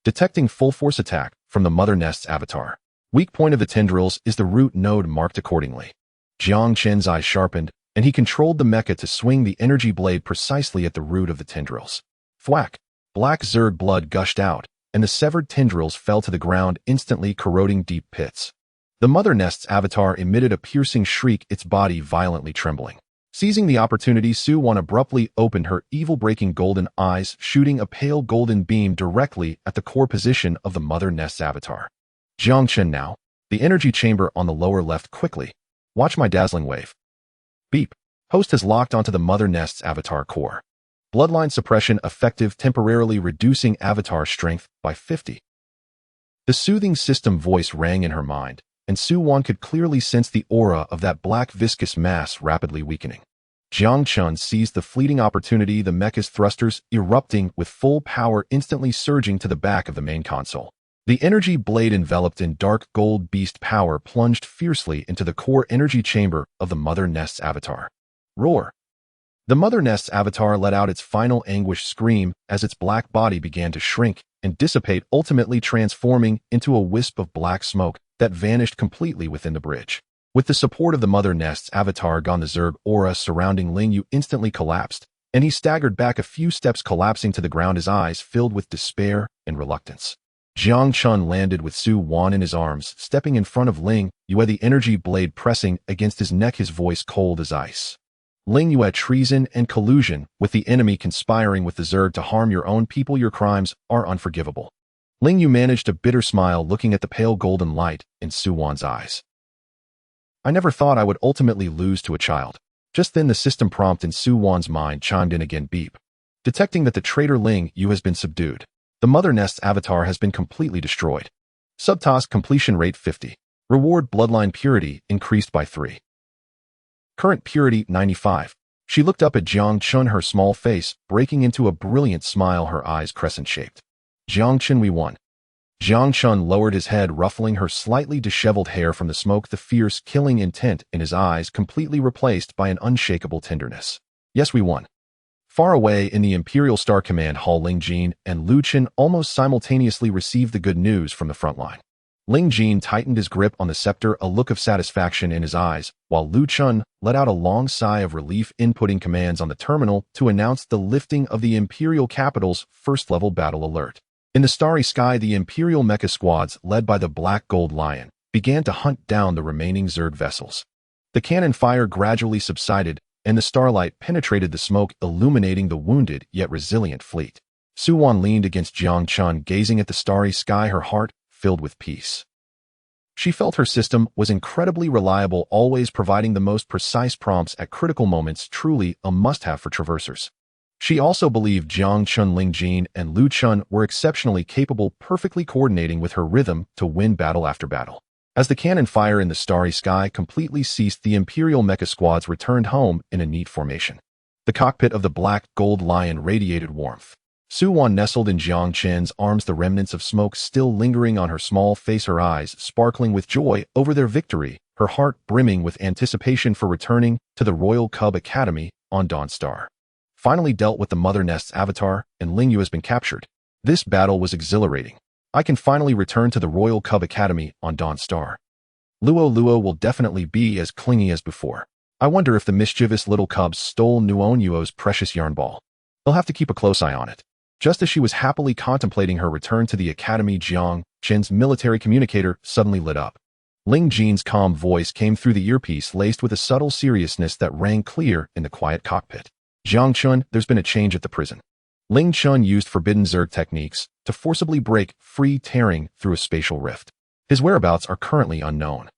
S1: Detecting full force attack from the Mother Nest's avatar. Weak point of the tendrils is the root node, marked accordingly. Jiang Chen's eyes sharpened, and he controlled the mecha to swing the energy blade precisely at the root of the tendrils. Thwack! Black Zerg blood gushed out, and the severed tendrils fell to the ground, instantly corroding deep pits. The Mother Nest's avatar emitted a piercing shriek, its body violently trembling. Seizing the opportunity, Su-Wan abruptly opened her evil-breaking golden eyes, shooting a pale golden beam directly at the core position of the Mother Nest's avatar. Jiang Chen now. The energy chamber on the lower left quickly. Watch my dazzling wave. Beep. Host has locked onto the Mother Nest's avatar core. Bloodline suppression effective, temporarily reducing avatar strength by 50. The soothing system voice rang in her mind, and Su-Wan could clearly sense the aura of that black viscous mass rapidly weakening. Jiang Chen seized the fleeting opportunity, the mecha's thrusters erupting with full power, instantly surging to the back of the main console. The energy blade, enveloped in dark gold beast power, plunged fiercely into the core energy chamber of the Mother Nest's avatar. Roar! The Mother Nest's avatar let out its final anguish scream as its black body began to shrink and dissipate, ultimately transforming into a wisp of black smoke that vanished completely within the bridge. With the support of the Mother Nest's avatar gone, the Zerg aura surrounding Ling Yu instantly collapsed, and he staggered back a few steps, collapsing to the ground, his eyes filled with despair and reluctance. Jiang Chen landed with Su-Wan in his arms, stepping in front of Ling Yu, the energy blade pressing against his neck, his voice cold as ice. Ling Yu, treason and collusion with the enemy, conspiring with the Zerg to harm your own people. Your crimes are unforgivable. Ling Yu managed a bitter smile, looking at the pale golden light in Su-Wan's eyes. I never thought I would ultimately lose to a child. Just then the system prompt in Su-Wan's mind chimed in again. Beep. Detecting that the traitor Ling Yu has been subdued. The Mother Nest's avatar has been completely destroyed. Subtask completion rate 50. Reward bloodline purity increased by 3. Current purity 95. She looked up at Jiang Chen, her small face breaking into a brilliant smile, her eyes crescent-shaped. Jiang Chen, we won. Jiang Chen lowered his head, ruffling her slightly disheveled hair from the smoke, the fierce, killing intent in his eyes completely replaced by an unshakable tenderness. Yes, we won. Far away in the Imperial Star Command Hall, Ling Jin and Lu Chen almost simultaneously received the good news from the front line. Ling Jin tightened his grip on the scepter, a look of satisfaction in his eyes, while Lu Chen let out a long sigh of relief, inputting commands on the terminal to announce the lifting of the Imperial capital's first-level battle alert. In the starry sky, the Imperial mecha squads, led by the Black Gold Lion, began to hunt down the remaining Zerg vessels. The cannon fire gradually subsided, and the starlight penetrated the smoke, illuminating the wounded yet resilient fleet. Su-Wan leaned against Jiang Chen, gazing at the starry sky, her heart filled with peace. She felt her system was incredibly reliable, always providing the most precise prompts at critical moments, truly a must-have for traversers. She also believed Jiang Chen, Ling Jin, and Lu Chen were exceptionally capable, perfectly coordinating with her rhythm to win battle after battle. As the cannon fire in the starry sky completely ceased, the Imperial mecha squads returned home in a neat formation. The cockpit of the Black Gold Lion radiated warmth. Su-Wan nestled in Jiang Chen's arms, the remnants of smoke still lingering on her small face, her eyes sparkling with joy over their victory, her heart brimming with anticipation for returning to the Royal Cub Academy on Dawnstar. Finally dealt with the Mother Nest's avatar, and Ling Yu has been captured. This battle was exhilarating. I can finally return to the Royal Cub Academy on Dawnstar. Luo will definitely be as clingy as before. I wonder if the mischievous little cubs stole Nuonuo's precious yarn ball. They'll have to keep a close eye on it. Just as she was happily contemplating her return to the academy, Jiang Chen's military communicator suddenly lit up. Ling Jin's calm voice came through the earpiece, laced with a subtle seriousness that rang clear in the quiet cockpit. Jiang Chen, there's been a change at the prison. Ling Chen used forbidden Zerg techniques to forcibly break free, tearing through a spatial rift. His whereabouts are currently unknown.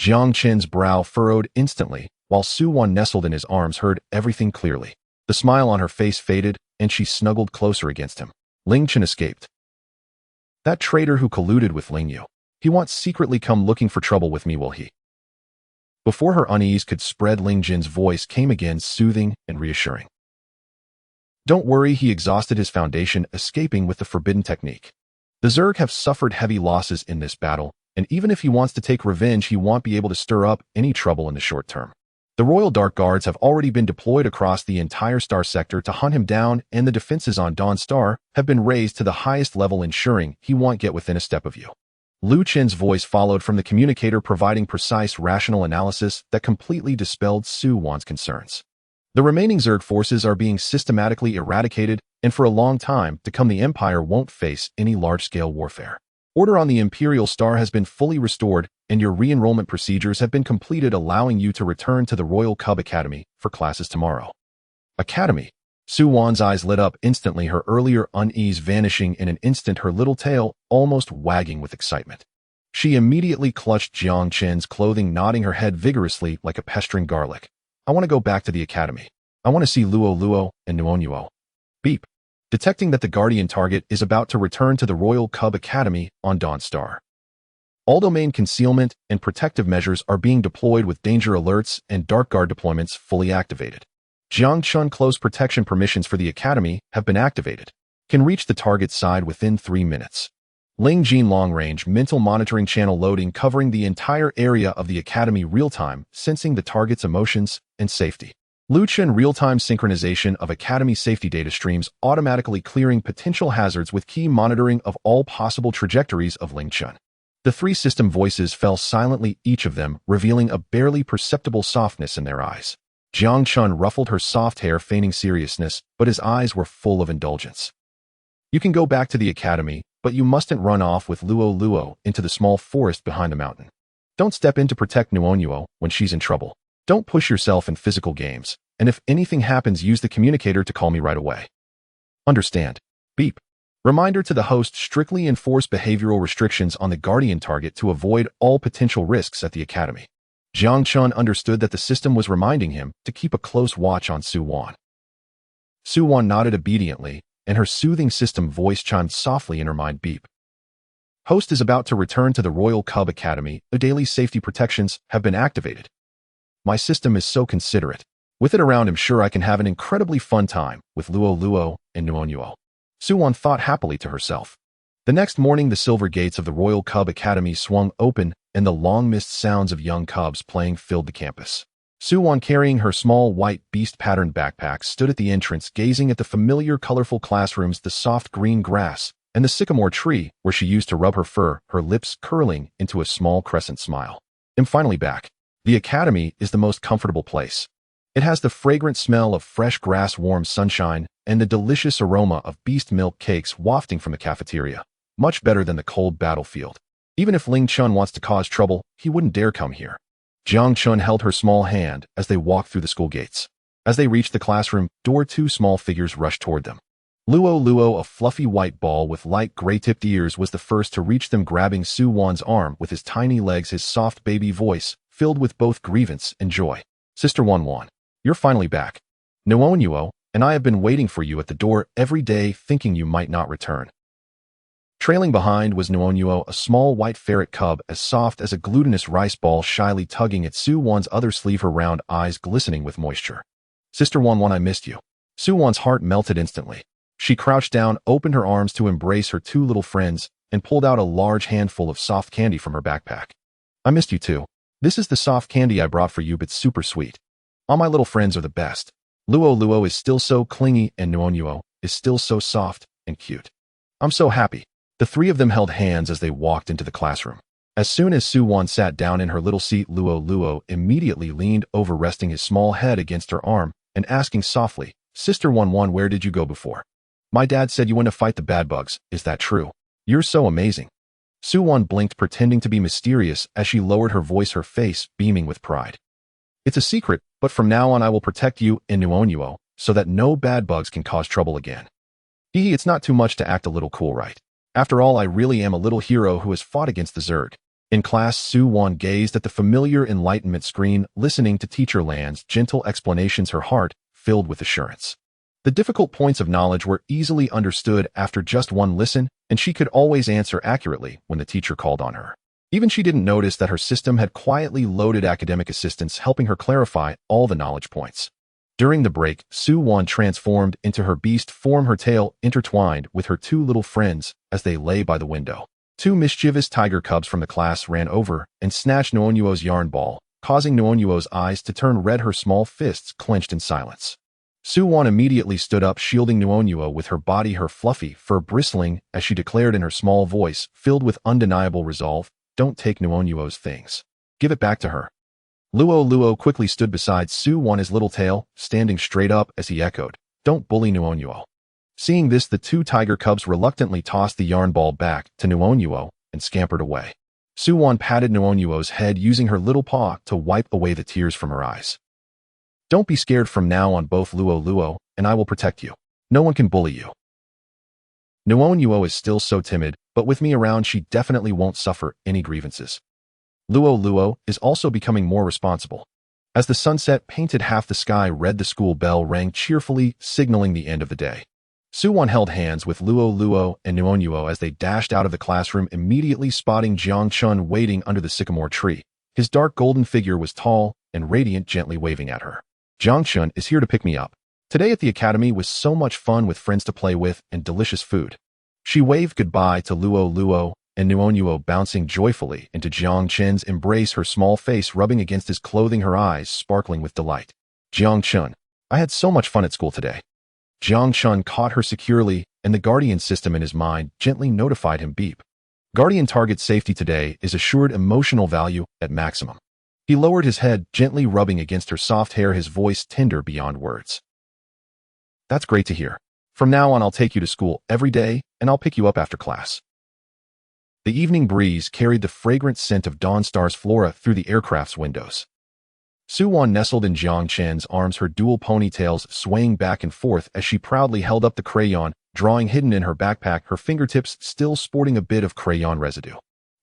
S1: Jiang Chen's brow furrowed instantly, while Su-Wan nestled in his arms heard everything clearly. The smile on her face faded, and she snuggled closer against him. Ling Chen escaped. That traitor who colluded with Ling Yu. He wants secretly come looking for trouble with me, will he? Before her unease could spread, Ling Jin's voice came again, soothing and reassuring. Don't worry, he exhausted his foundation, escaping with the forbidden technique. The Zerg have suffered heavy losses in this battle, and even if he wants to take revenge, he won't be able to stir up any trouble in the short term. The Royal Dark Guards have already been deployed across the entire star sector to hunt him down, and the defenses on Dawnstar have been raised to the highest level, ensuring he won't get within a step of you. Lu Chen's voice followed from the communicator, providing precise, rational analysis that completely dispelled Su Wan's concerns. The remaining Zerg forces are being systematically eradicated, and for a long time to come the Empire won't face any large-scale warfare. Order on the Imperial Star has been fully restored, and your re-enrollment procedures have been completed, allowing you to return to the Royal Cub Academy for classes tomorrow. Academy. Su Wan's eyes lit up instantly, her earlier unease vanishing in an instant, her little tail almost wagging with excitement. She immediately clutched Jiang Chen's clothing, nodding her head vigorously like a pestering garlic. I want to go back to the academy. I want to see Luo and Nuo. Beep. Detecting that the Guardian target is about to return to the Royal Cub Academy on Dawnstar. All domain concealment and protective measures are being deployed with danger alerts and Dark Guard deployments fully activated. Jiang Chun close protection permissions for the academy have been activated. Can reach the target side within 3 minutes. Ling Jin long-range mental monitoring channel loading, covering the entire area of the academy real-time, sensing the target's emotions and safety. Lu Chen real-time synchronization of academy safety data streams, automatically clearing potential hazards with key monitoring of all possible trajectories of Ling Chun. The 3 system voices fell silently, each of them revealing a barely perceptible softness in their eyes. Jiang Chun ruffled her soft hair, feigning seriousness, but his eyes were full of indulgence. You can go back to the academy, but you mustn't run off with Luo into the small forest behind the mountain. Don't step in to protect Nuo when she's in trouble. Don't push yourself in physical games, and if anything happens, use the communicator to call me right away. Understand? Beep. Reminder to the host: strictly enforce behavioral restrictions on the Guardian target to avoid all potential risks at the academy. Jiang Chun understood that the system was reminding him to keep a close watch on Su Wan. Su Wan nodded obediently, and her soothing system voice chimed softly in her mind. Beep. Host is about to return to the Royal Cub Academy. The daily safety protections have been activated. My system is so considerate. With it around, I'm sure I can have an incredibly fun time with Luo and Nuo. Su Wan thought happily to herself. The next morning, the silver gates of the Royal Cub Academy swung open, and the long-missed sounds of young cubs playing filled the campus. Su Wan, carrying her small white beast-patterned backpack, stood at the entrance, gazing at the familiar colorful classrooms, the soft green grass, and the sycamore tree where she used to rub her fur, her lips curling into a small crescent smile. I'm finally back. The academy is the most comfortable place. It has the fragrant smell of fresh grass, warm sunshine, and the delicious aroma of beast milk cakes wafting from the cafeteria. Much better than the cold battlefield. Even if Ling Chun wants to cause trouble, he wouldn't dare come here. Jiang Chun held her small hand as they walked through the school gates. As they reached the classroom door, 2 small figures rushed toward them. Luo, a fluffy white ball with light gray-tipped ears, was the first to reach them, grabbing Su Wan's arm with his tiny legs, his soft baby voice filled with both grievance and joy. Sister Wan, you're finally back. Nuo and I have been waiting for you at the door every day, thinking you might not return. Trailing behind was Nuo, a small white ferret cub as soft as a glutinous rice ball, shyly tugging at Su Wan's other sleeve, her round eyes glistening with moisture. Sister Wan, I missed you. Su Wan's heart melted instantly. She crouched down, opened her arms to embrace her 2 little friends, and pulled out a large handful of soft candy from her backpack. I missed you too. This is the soft candy I brought for you, but super sweet. All my little friends are the best. Luo is still so clingy, and Nuo is still so soft and cute. I'm so happy. The 3 of them held hands as they walked into the classroom. As soon as Su Wan sat down in her little seat, Luo immediately leaned over, resting his small head against her arm and asking softly, Sister Wan, where did you go before? My dad said you went to fight the bad bugs. Is that true? You're so amazing. Su Wan blinked, pretending to be mysterious as she lowered her voice, her face beaming with pride. It's a secret, but from now on I will protect you and Nuo so that no bad bugs can cause trouble again. It's not too much to act a little cool, right? After all, I really am a little hero who has fought against the Zerg. In class, Su Wan gazed at the familiar enlightenment screen, listening to Teacher Lan's gentle explanations, her heart filled with assurance. The difficult points of knowledge were easily understood after just one listen, and she could always answer accurately when the teacher called on her. Even she didn't notice that her system had quietly loaded academic assistants, helping her clarify all the knowledge points. During the break, Su Wan transformed into her beast form, her tail intertwined with her 2 little friends as they lay by the window. 2 mischievous tiger cubs from the class ran over and snatched Nuo's yarn ball, causing Nuo's eyes to turn red, her small fists clenched in silence. Su Wan immediately stood up, shielding Nuonuo with her body, her fluffy fur bristling, as she declared in her small voice, filled with undeniable resolve, "Don't take Nuonuo's things. Give it back to her." Luo quickly stood beside Su Wan, his little tail standing straight up as he echoed, "Don't bully Nuonuo." Seeing this, the two tiger cubs reluctantly tossed the yarn ball back to Nuonuo and scampered away. Su Wan patted Nuonuo's head, using her little paw to wipe away the tears from her eyes. "Don't be scared from now on, both Luo, and I will protect you. No one can bully you." Nuonuo is still so timid, but with me around she definitely won't suffer any grievances. Luo is also becoming more responsible. As the sunset painted half the sky red, the school bell rang cheerfully, signaling the end of the day. Su Wan held hands with Luo and Nuonuo as they dashed out of the classroom, immediately spotting Jiang Chun waiting under the sycamore tree. His dark golden figure was tall and radiant, gently waving at her. "Jiang Chun is here to pick me up. Today at the academy was so much fun, with friends to play with and delicious food." She waved goodbye to Luo and Nuonuo, bouncing joyfully into Jiang Chun's embrace, her small face rubbing against his clothing, her eyes sparkling with delight. "Jiang Chun, I had so much fun at school today." Jiang Chun caught her securely, and the guardian system in his mind gently notified him, "Beep. Guardian target safety today is assured, emotional value at maximum." He lowered his head, gently rubbing against her soft hair, his voice tender beyond words. "That's great to hear. From now on I'll take you to school every day, and I'll pick you up after class." The evening breeze carried the fragrant scent of Dawnstar's flora through the aircraft's windows. Su Wan nestled in Jiang Chen's arms, her dual ponytails swaying back and forth as she proudly held up the crayon drawing hidden in her backpack, her fingertips still sporting a bit of crayon residue.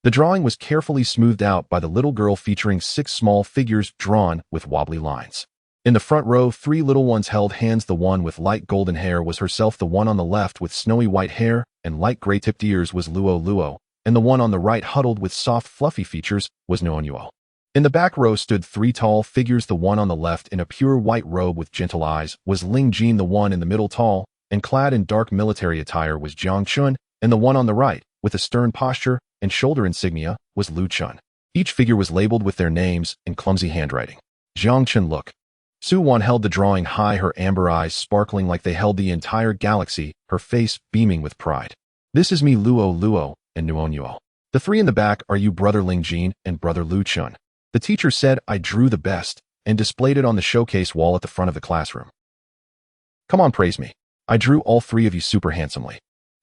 S1: The drawing was carefully smoothed out by the little girl, featuring 6 small figures drawn with wobbly lines. In the front row, 3 little ones held hands. The one with light golden hair was herself, the one on the left with snowy white hair and light gray-tipped ears was Luo, and the one on the right, huddled with soft fluffy features, was Nuonuo. In the back row stood 3 tall figures. The one on the left, in a pure white robe with gentle eyes, was Ling Jin. The one in the middle, tall and clad in dark military attire, was Jiang Chun, and the one on the right, with a stern posture and shoulder insignia, was Lu Chun. Each figure was labeled with their names in clumsy handwriting. "Jiang Chun, look." Su Wan held the drawing high, her amber eyes sparkling like they held the entire galaxy, her face beaming with pride. "This is me, Luo, and Nuonuo. The 3 in the back are you, brother Ling Jin and brother Lu Chun. The teacher said I drew the best and displayed it on the showcase wall at the front of the classroom. Come on, praise me. I drew all 3 of you super handsomely.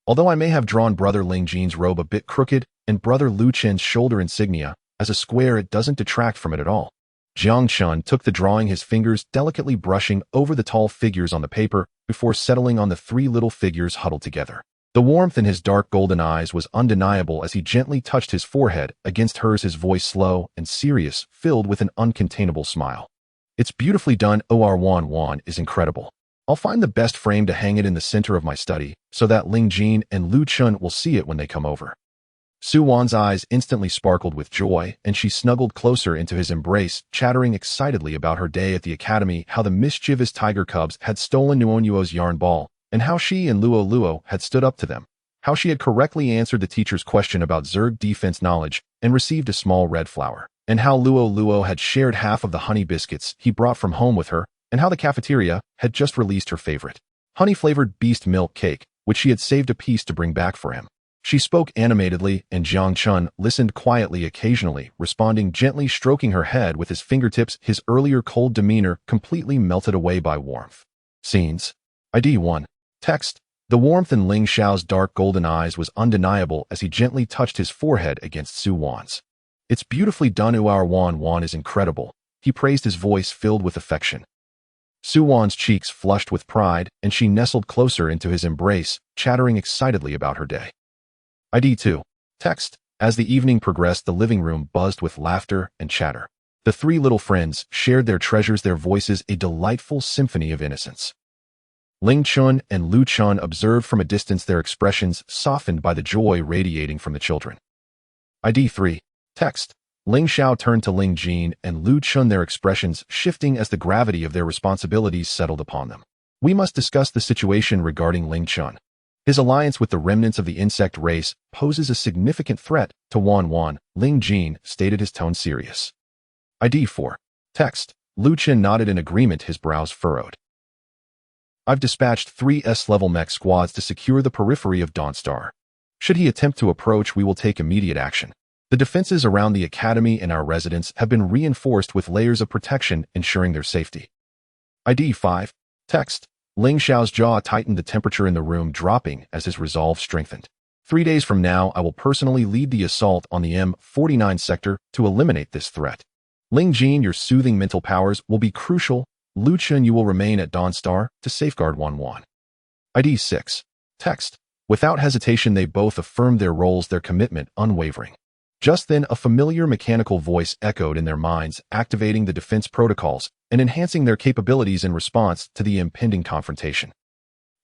S1: Although I may have drawn brother Ling Jin's robe a bit crooked and brother Lu Chen's shoulder insignia as a square, it doesn't detract from it at all." Jiang Chun took the drawing, his fingers delicately brushing over the tall figures on the paper before settling on the 3 little figures huddled together. The warmth in his dark golden eyes was undeniable as he gently touched his forehead against hers, his voice slow and serious, filled with an uncontainable smile. "It's beautifully done. Wan is incredible. I'll find the best frame to hang it in the center of my study so that Ling Jin and Lu Chun will see it when they come over." Su Wan's eyes instantly sparkled with joy, and she snuggled closer into his embrace, chattering excitedly about her day at the academy, how the mischievous tiger cubs had stolen Nuonuo's yarn ball, and how she and Luo had stood up to them, how she had correctly answered the teacher's question about Zerg defense knowledge and received a small red flower, and how Luo had shared half of the honey biscuits he brought from home with her, and how the cafeteria had just released her favorite honey-flavored beast milk cake, which she had saved a piece to bring back for him. She spoke animatedly, and Jiang Chun listened quietly, occasionally responding gently, stroking her head with his fingertips, his earlier cold demeanor completely melted away by warmth. Scenes. ID 1. Text. The warmth in Ling Xiao's dark golden eyes was undeniable as he gently touched his forehead against Su Wan's. "It's beautifully done. Wan is incredible," he praised, his voice filled with affection. Su Wan's cheeks flushed with pride, and she nestled closer into his embrace, chattering excitedly about her day. ID 2. Text. As the evening progressed, the living room buzzed with laughter and chatter. The 3 little friends shared their treasures, their voices a delightful symphony of innocence. Ling Chun and Lu Chun observed from a distance, their expressions softened by the joy radiating from the children. ID 3. Text. Ling Xiao turned to Ling Jin and Lu Chun, their expressions shifting as the gravity of their responsibilities settled upon them. "We must discuss the situation regarding Ling Chun. His alliance with the remnants of the insect race poses a significant threat to Wan," Ling Jin stated, his tone serious. ID 4. Text. Lu Chun nodded in agreement, his brows furrowed. I've dispatched 3 S-level mech squads to secure the periphery of Dawnstar. Should he attempt to approach, we will take immediate action. The defenses around the academy and our residence have been reinforced with layers of protection, ensuring their safety. ID 5. Text. Ling Xiao's jaw tightened, the temperature in the room dropping as his resolve strengthened. 3 days from now, I will personally lead the assault on the M49 sector to eliminate this threat. Ling Jin, your soothing mental powers will be crucial. Lu Chun, you will remain at Dawnstar to safeguard Wan. ID 6. Text. Without hesitation, they both affirmed their roles, their commitment unwavering. Just then, a familiar mechanical voice echoed in their minds, activating the defense protocols and enhancing their capabilities in response to the impending confrontation.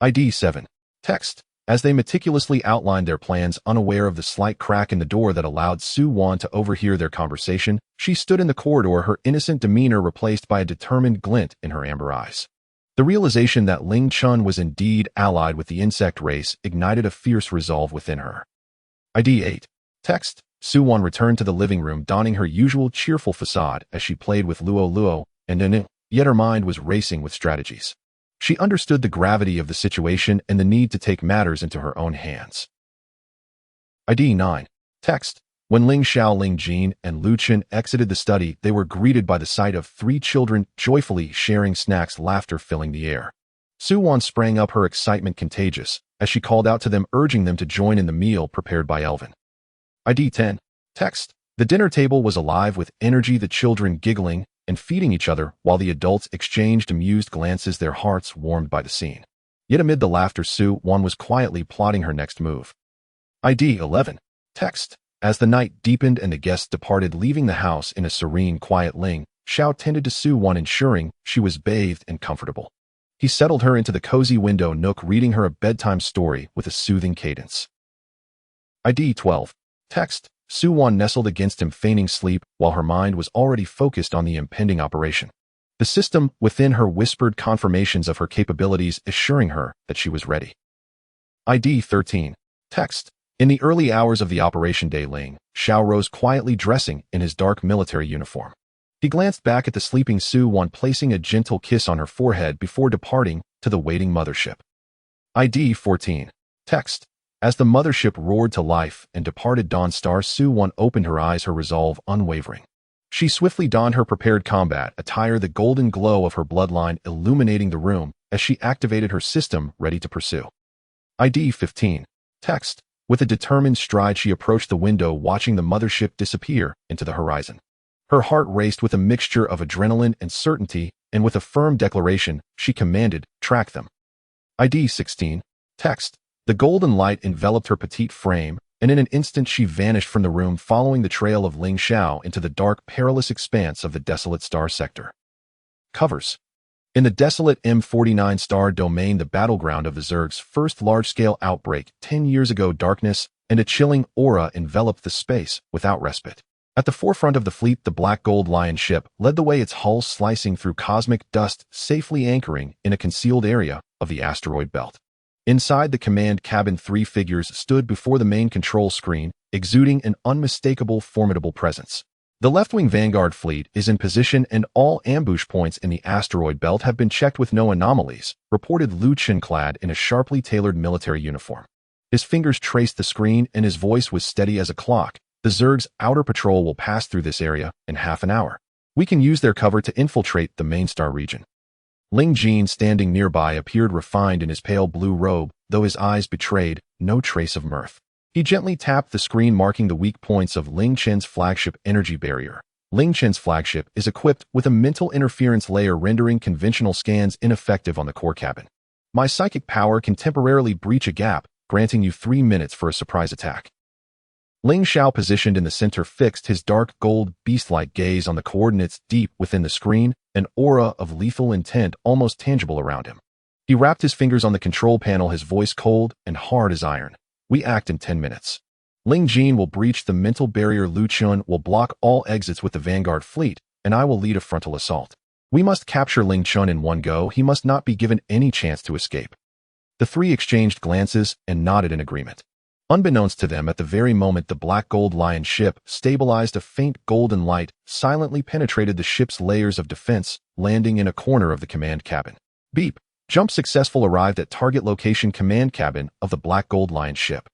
S1: ID 7. Text. As they meticulously outlined their plans, unaware of the slight crack in the door that allowed Su Wan to overhear their conversation, she stood in the corridor, her innocent demeanor replaced by a determined glint in her amber eyes. The realization that Ling Chun was indeed allied with the insect race ignited a fierce resolve within her. ID 8. Text. Su Wan returned to the living room, donning her usual cheerful facade as she played with Luo, and yet her mind was racing with strategies. She understood the gravity of the situation and the need to take matters into her own hands. ID 9. Text. When Ling Xiao, Ling Jin, and Lu Chen exited the study, they were greeted by the sight of 3 children joyfully sharing snacks, laughter filling the air. Su Wan sprang up, her excitement contagious, as she called out to them, urging them to join in the meal prepared by Elvin. ID 10. Text. The dinner table was alive with energy, the children giggling and feeding each other while the adults exchanged amused glances, their hearts warmed by the scene. Yet amid the laughter, Su Wan was quietly plotting her next move. ID 11. Text. As the night deepened and the guests departed, leaving the house in a serene, quiet, Ling Xiao tended to Su Wan, ensuring she was bathed and comfortable. He settled her into the cozy window nook, reading her a bedtime story with a soothing cadence. ID 12. Text. Su Wan nestled against him, feigning sleep, while her mind was already focused on the impending operation. The system within her whispered confirmations of her capabilities, assuring her that she was ready. ID 13. Text. In the early hours of the operation day, Ling Xiao rose quietly, dressing in his dark military uniform. He glanced back at the sleeping Su Wan, placing a gentle kiss on her forehead before departing to the waiting mothership. ID 14. Text. As the mothership roared to life and departed Dawnstar, Su Wan opened her eyes, her resolve unwavering. She swiftly donned her prepared combat attire, the golden glow of her bloodline illuminating the room as she activated her system, ready to pursue. ID 15. Text. With a determined stride, she approached the window, watching the mothership disappear into the horizon. Her heart raced with a mixture of adrenaline and certainty, and with a firm declaration, she commanded, "Track them." ID 16. Text. The golden light enveloped her petite frame, and in an instant she vanished from the room, following the trail of Ling Xiao into the dark, perilous expanse of the desolate star sector. Covers. In the desolate M49 star domain, the battleground of the Zerg's first large-scale outbreak 10 years ago, darkness and a chilling aura enveloped the space without respite. At the forefront of the fleet, the Black Gold Lion ship led the way, its hull slicing through cosmic dust, safely anchoring in a concealed area of the asteroid belt. Inside the command cabin, 3 figures stood before the main control screen, exuding an unmistakable, formidable presence. The left-wing Vanguard fleet is in position, and all ambush points in the asteroid belt have been checked with no anomalies, reported Lu Chen, clad in a sharply tailored military uniform. His fingers traced the screen, and his voice was steady as a clock. The Zerg's outer patrol will pass through this area in half an hour. We can use their cover to infiltrate the main star region. Ling Jin, standing nearby, appeared refined in his pale blue robe, though his eyes betrayed no trace of mirth. He gently tapped the screen, marking the weak points of Ling Chen's flagship energy barrier. Ling Chen's flagship is equipped with a mental interference layer, rendering conventional scans ineffective on the core cabin. My psychic power can temporarily breach a gap, granting you 3 minutes for a surprise attack. Ling Xiao, positioned in the center, fixed his dark gold beast-like gaze on the coordinates deep within the screen, an aura of lethal intent almost tangible around him. He wrapped his fingers on the control panel, his voice cold and hard as iron. We act in 10 minutes. Ling Jin will breach the mental barrier, Lu Chun will block all exits with the Vanguard fleet, and I will lead a frontal assault. We must capture Ling Chun in one go. He must not be given any chance to escape. The 3 exchanged glances and nodded in agreement. Unbeknownst to them, at the very moment the Black Gold Lion ship stabilized, a faint golden light silently penetrated the ship's layers of defense, landing in a corner of the command cabin. Beep! Jump successful. Arrived at target location command cabin of the Black Gold Lion ship.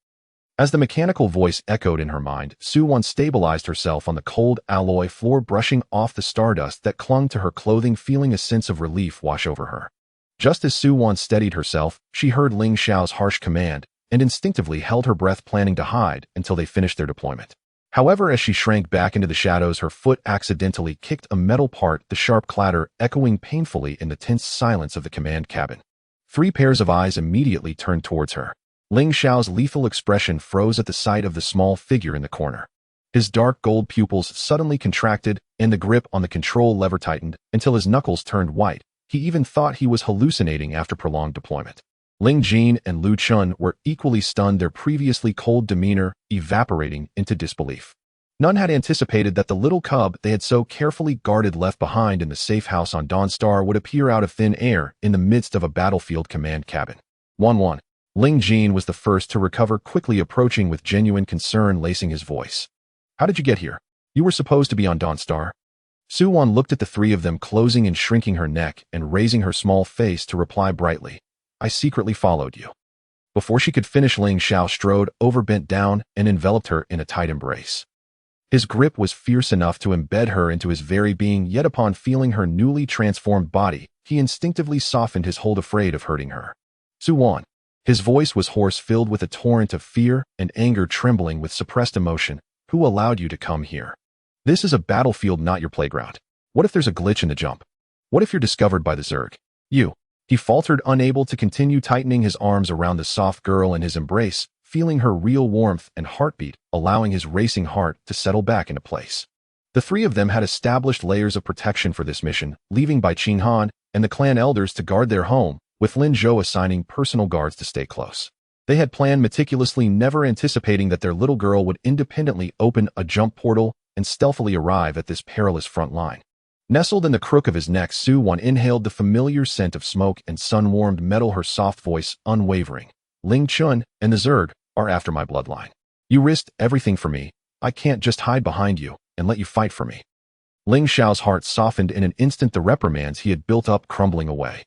S1: As the mechanical voice echoed in her mind, Su-Wan stabilized herself on the cold alloy floor, brushing off the stardust that clung to her clothing, feeling a sense of relief wash over her. Just as Su-Wan steadied herself, she heard Ling Xiao's harsh command and instinctively held her breath, planning to hide until they finished their deployment. However, as she shrank back into the shadows, her foot accidentally kicked a metal part, the sharp clatter echoing painfully in the tense silence of the command cabin. 3 pairs of eyes immediately turned towards her. Ling Xiao's lethal expression froze at the sight of the small figure in the corner. His dark gold pupils suddenly contracted, and the grip on the control lever tightened until his knuckles turned white. He even thought he was hallucinating after prolonged deployment. Ling Jin and Lu Chun were equally stunned, their previously cold demeanor evaporating into disbelief. None had anticipated that the little cub they had so carefully guarded, left behind in the safe house on Dawnstar, would appear out of thin air in the midst of a battlefield command cabin. 1-1. Ling Jin was the first to recover, quickly approaching with genuine concern lacing his voice. How did you get here? You were supposed to be on Dawnstar. Su-Wan looked at the 3 of them, closing and shrinking her neck and raising her small face to reply brightly. I secretly followed you. Before she could finish, Ling Xiao strode over, bent down, and enveloped her in a tight embrace. His grip was fierce enough to embed her into his very being, yet upon feeling her newly transformed body, he instinctively softened his hold, afraid of hurting her. Su-Wan. His voice was hoarse, filled with a torrent of fear and anger, trembling with suppressed emotion. Who allowed you to come here? This is a battlefield, not your playground. What if there's a glitch in the jump? What if you're discovered by the Zerg? He faltered, unable to continue, tightening his arms around the soft girl in his embrace, feeling her real warmth and heartbeat, allowing his racing heart to settle back into place. The 3 of them had established layers of protection for this mission, leaving by Qin Han and the clan elders to guard their home, with Lin Zhou assigning personal guards to stay close. They had planned meticulously, never anticipating that their little girl would independently open a jump portal and stealthily arrive at this perilous front line. Nestled in the crook of his neck, Su-Wan inhaled the familiar scent of smoke and sun-warmed metal, her soft voice unwavering. Ling Chun and the Zerg are after my bloodline. You risked everything for me. I can't just hide behind you and let you fight for me. Ling Xiao's heart softened in an instant, the reprimands he had built up crumbling away.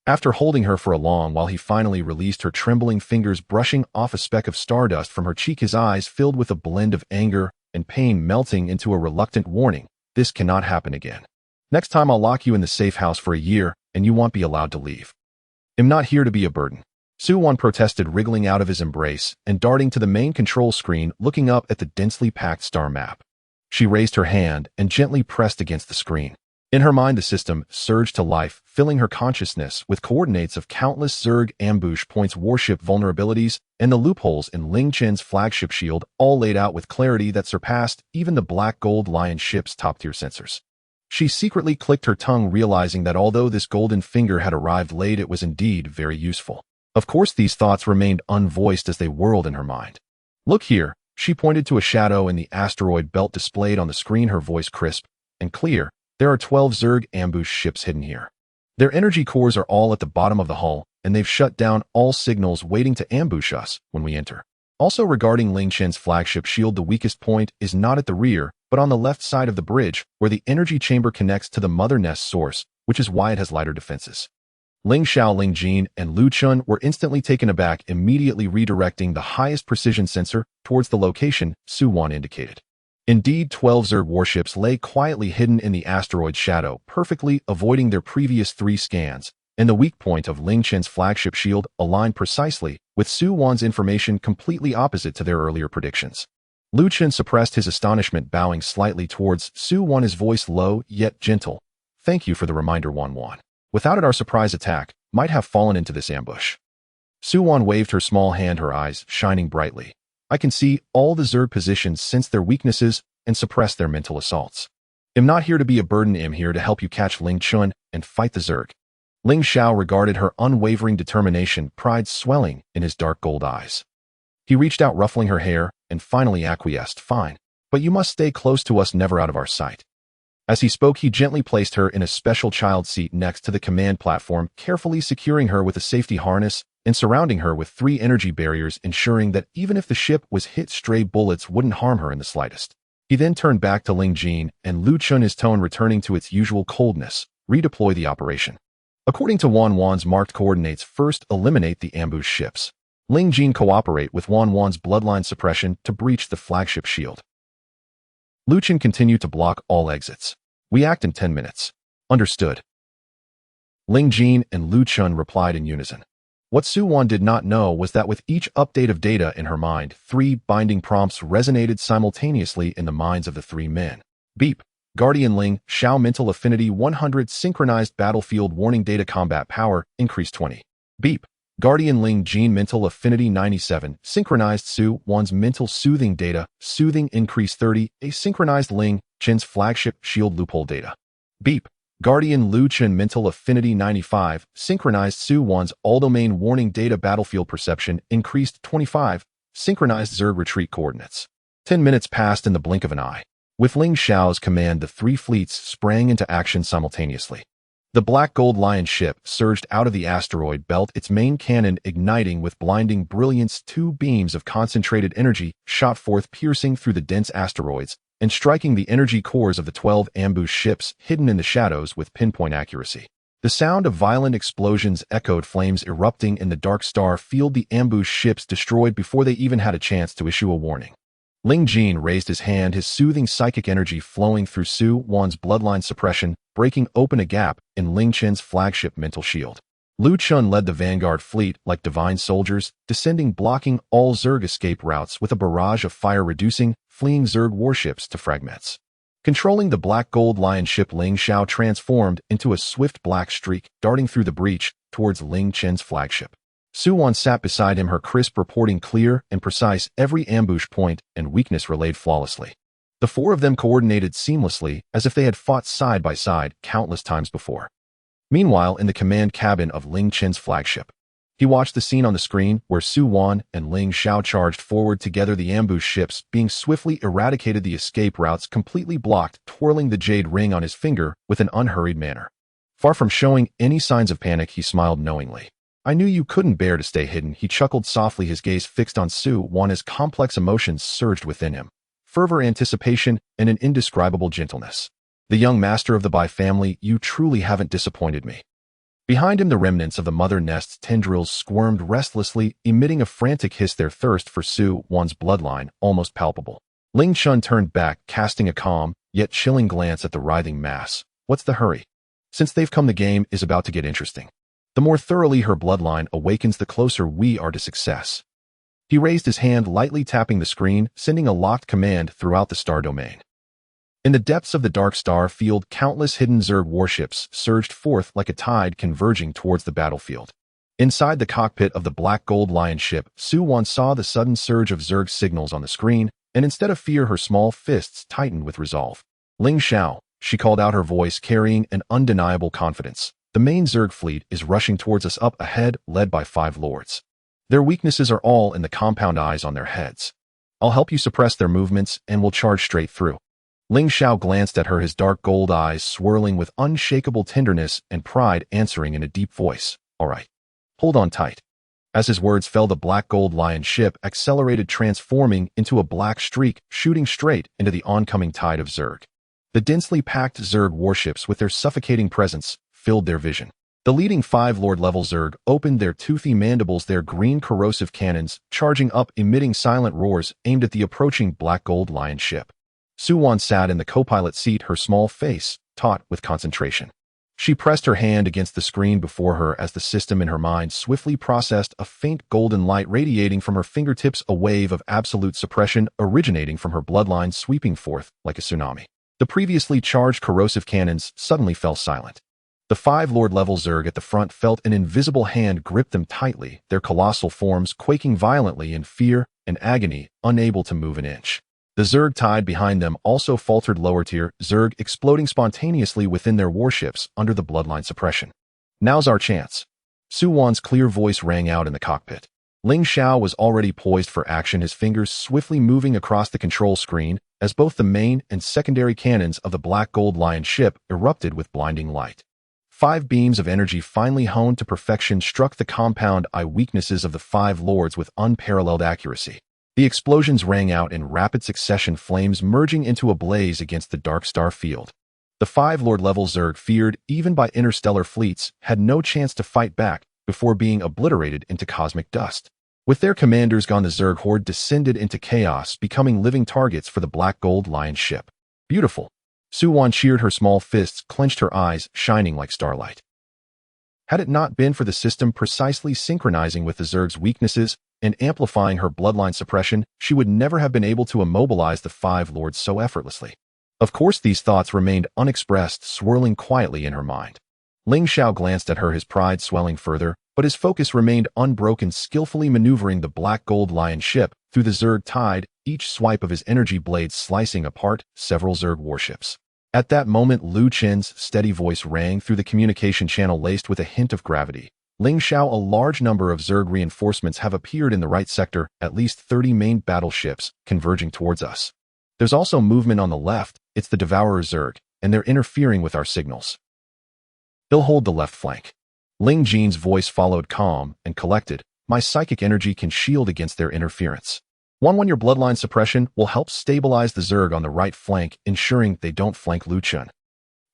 S1: After holding her for a long while, he finally released her, trembling fingers brushing off a speck of stardust from her cheek, his eyes filled with a blend of anger and pain, melting into a reluctant warning. This cannot happen again. Next time I'll lock you in the safe house for a year, and you won't be allowed to leave. I'm not here to be a burden. Su-Wan protested, wriggling out of his embrace and darting to the main control screen, looking up at the densely packed star map. She raised her hand and gently pressed against the screen. In her mind, the system surged to life, filling her consciousness with coordinates of countless Zerg ambush points, warship vulnerabilities, and the loopholes in Ling Chen's flagship shield, all laid out with clarity that surpassed even the Black Gold Lion ship's top-tier sensors. She secretly clicked her tongue, realizing that although this golden finger had arrived late, it was indeed very useful. Of course, these thoughts remained unvoiced as they whirled in her mind. Look here, she pointed to a shadow in the asteroid belt displayed on the screen, her voice crisp and clear. There are 12 Zerg ambush ships hidden here. Their energy cores are all at the bottom of the hull, and they've shut down all signals, waiting to ambush us when we enter. Also, regarding Ling Chen's flagship shield, the weakest point is not at the rear, but on the left side of the bridge, where the energy chamber connects to the mother nest source, which is why it has lighter defenses. Ling Xiao, Ling Jin, and Lu Chun were instantly taken aback, immediately redirecting the highest precision sensor towards the location Su-Wan indicated. Indeed, 12 Zerg warships lay quietly hidden in the asteroid's shadow, perfectly avoiding their previous 3 scans, and the weak point of Ling Chen's flagship shield aligned precisely with Su-Wan's information, completely opposite to their earlier predictions. Lu Chen suppressed his astonishment, bowing slightly towards Su-Wan, his voice low yet gentle. Thank you for the reminder, Wan. Without it, our surprise attack might have fallen into this ambush. Su-Wan waved her small hand, her eyes shining brightly. I can see all the Zerg positions, sense their weaknesses, and suppress their mental assaults. I'm not here to be a burden. I'm here to help you catch Ling Chun and fight the Zerg. Ling Xiao regarded her unwavering determination, pride swelling in his dark gold eyes. He reached out, ruffling her hair, and finally acquiesced. Fine, but you must stay close to us, never out of our sight. As he spoke, he gently placed her in a special child seat next to the command platform, carefully securing her with a safety harness and surrounding her with 3 energy barriers, ensuring that even if the ship was hit, stray bullets wouldn't harm her in the slightest. He then turned back to Ling Jin and Lu Chun, his tone returning to its usual coldness. Redeploy the operation. According to Wan Wan's marked coordinates, first eliminate the ambush ships. Ling Jin cooperate with Wan Wan's bloodline suppression to breach the flagship shield. Lu Chen continue to block all exits. We act in 10 minutes. Understood. Ling Jin and Lu Chen replied in unison. What Su Wan did not know was that with each update of data in her mind, 3 binding prompts resonated simultaneously in the minds of the 3 men. Beep. Guardian Ling, Xiao Mental Affinity 100 Synchronized Battlefield Warning Data Combat Power, increase 20. Beep. Guardian Ling Jin Mental Affinity 97 Synchronized Su Wan's Mental Soothing Data, Soothing increase 30, Asynchronized Ling Chen's Flagship Shield Loophole Data. Beep. Guardian Lu Chen Mental Affinity 95 Synchronized Su Wan's All-Domain Warning Data Battlefield Perception, increased 25, Synchronized Zerg Retreat Coordinates. 10 minutes passed in the blink of an eye. With Ling Xiao's command, the 3 fleets sprang into action simultaneously. The Black Gold Lion ship surged out of the asteroid belt, its main cannon igniting with blinding brilliance. 2 beams of concentrated energy shot forth, piercing through the dense asteroids and striking the energy cores of the 12 ambush ships hidden in the shadows with pinpoint accuracy. The sound of violent explosions echoed, flames erupting in the dark star field, the ambush ships destroyed before they even had a chance to issue a warning. Ling Jin raised his hand, his soothing psychic energy flowing through Su Wan's bloodline suppression, breaking open a gap in Ling Chen's flagship mental shield. Lu Chen led the vanguard fleet like divine soldiers, descending, blocking all Zerg escape routes with a barrage of fire, reducing fleeing Zerg warships to fragments. Controlling the Black Gold Lion ship, Ling Xiao transformed into a swift black streak, darting through the breach towards Ling Chen's flagship. Su Wan sat beside him, her crisp reporting clear and precise, every ambush point and weakness relayed flawlessly. The 4 of them coordinated seamlessly, as if they had fought side by side countless times before. Meanwhile, in the command cabin of Ling Chen's flagship, he watched the scene on the screen where Su Wan and Ling Xiao charged forward together, the ambush ships being swiftly eradicated, the escape routes completely blocked, twirling the jade ring on his finger with an unhurried manner. Far from showing any signs of panic, he smiled knowingly. I knew you couldn't bear to stay hidden, he chuckled softly, his gaze fixed on Su Wan as complex emotions surged within him. Fervor, anticipation, and an indescribable gentleness. The young master of the Bai family, you truly haven't disappointed me. Behind him, the remnants of the mother nest's tendrils squirmed restlessly, emitting a frantic hiss, their thirst for Su Wan's bloodline almost palpable. Ling Chen turned back, casting a calm, yet chilling glance at the writhing mass. What's the hurry? Since they've come, the game is about to get interesting. The more thoroughly her bloodline awakens, the closer we are to success. He raised his hand, lightly tapping the screen, sending a locked command throughout the star domain. In the depths of the dark star field, countless hidden Zerg warships surged forth like a tide, converging towards the battlefield. Inside the cockpit of the Black Gold Lion ship, Su Wan saw the sudden surge of Zerg signals on the screen, and instead of fear, her small fists tightened with resolve. Ling Xiao, she called out, her voice carrying an undeniable confidence. The main Zerg fleet is rushing towards us up ahead, led by 5 lords. Their weaknesses are all in the compound eyes on their heads. I'll help you suppress their movements, and we'll charge straight through. Ling Xiao glanced at her, his dark gold eyes swirling with unshakable tenderness and pride, answering in a deep voice. All right. Hold on tight. As his words fell, the Black Gold Lion ship accelerated, transforming into a black streak, shooting straight into the oncoming tide of Zerg. The densely packed Zerg warships, with their suffocating presence, filled their vision. The leading 5 Lord-level Zerg opened their toothy mandibles, their green corrosive cannons charging up, emitting silent roars aimed at the approaching Black Gold Lion ship. Su Wan sat in the co-pilot seat, her small face taut with concentration. She pressed her hand against the screen before her as the system in her mind swiftly processed a faint golden light radiating from her fingertips, a wave of absolute suppression originating from her bloodline, sweeping forth like a tsunami. The previously charged corrosive cannons suddenly fell silent. The 5 Lord-level Zerg at the front felt an invisible hand grip them tightly, their colossal forms quaking violently in fear and agony, unable to move an inch. The Zerg tide behind them also faltered, lower-tier Zerg exploding spontaneously within their warships under the bloodline suppression. Now's our chance. Su Wan's clear voice rang out in the cockpit. Ling Xiao was already poised for action, his fingers swiftly moving across the control screen as both the main and secondary cannons of the Black Gold Lion ship erupted with blinding light. 5 beams of energy, finely honed to perfection, struck the compound eye weaknesses of the 5 lords with unparalleled accuracy. The explosions rang out in rapid succession, flames merging into a blaze against the dark star field. The 5 Lord-level Zerg, feared even by interstellar fleets, had no chance to fight back before being obliterated into cosmic dust. With their commanders gone, the Zerg horde descended into chaos, becoming living targets for the Black Gold Lion ship. Beautiful. Suwon cheered, her small fists clenched, her eyes shining like starlight. Had it not been for the system precisely synchronizing with the Zerg's weaknesses and amplifying her bloodline suppression, she would never have been able to immobilize the 5 lords so effortlessly. Of course, these thoughts remained unexpressed, swirling quietly in her mind. Ling Xiao glanced at her, his pride swelling further, but his focus remained unbroken, skillfully maneuvering the Black Gold Lion ship through the Zerg tide, each swipe of his energy blades slicing apart several Zerg warships. At that moment, Lu Chen's steady voice rang through the communication channel, laced with a hint of gravity. Ling Xiao, a large number of Zerg reinforcements have appeared in the right sector, at least 30 main battleships converging towards us. There's also movement on the left. It's the Devourer Zerg, and they're interfering with our signals. They'll hold the left flank. Ling Jin's voice followed, calm and collected. My psychic energy can shield against their interference. When your bloodline suppression will help stabilize the Zerg on the right flank, ensuring they don't flank Lu Chen.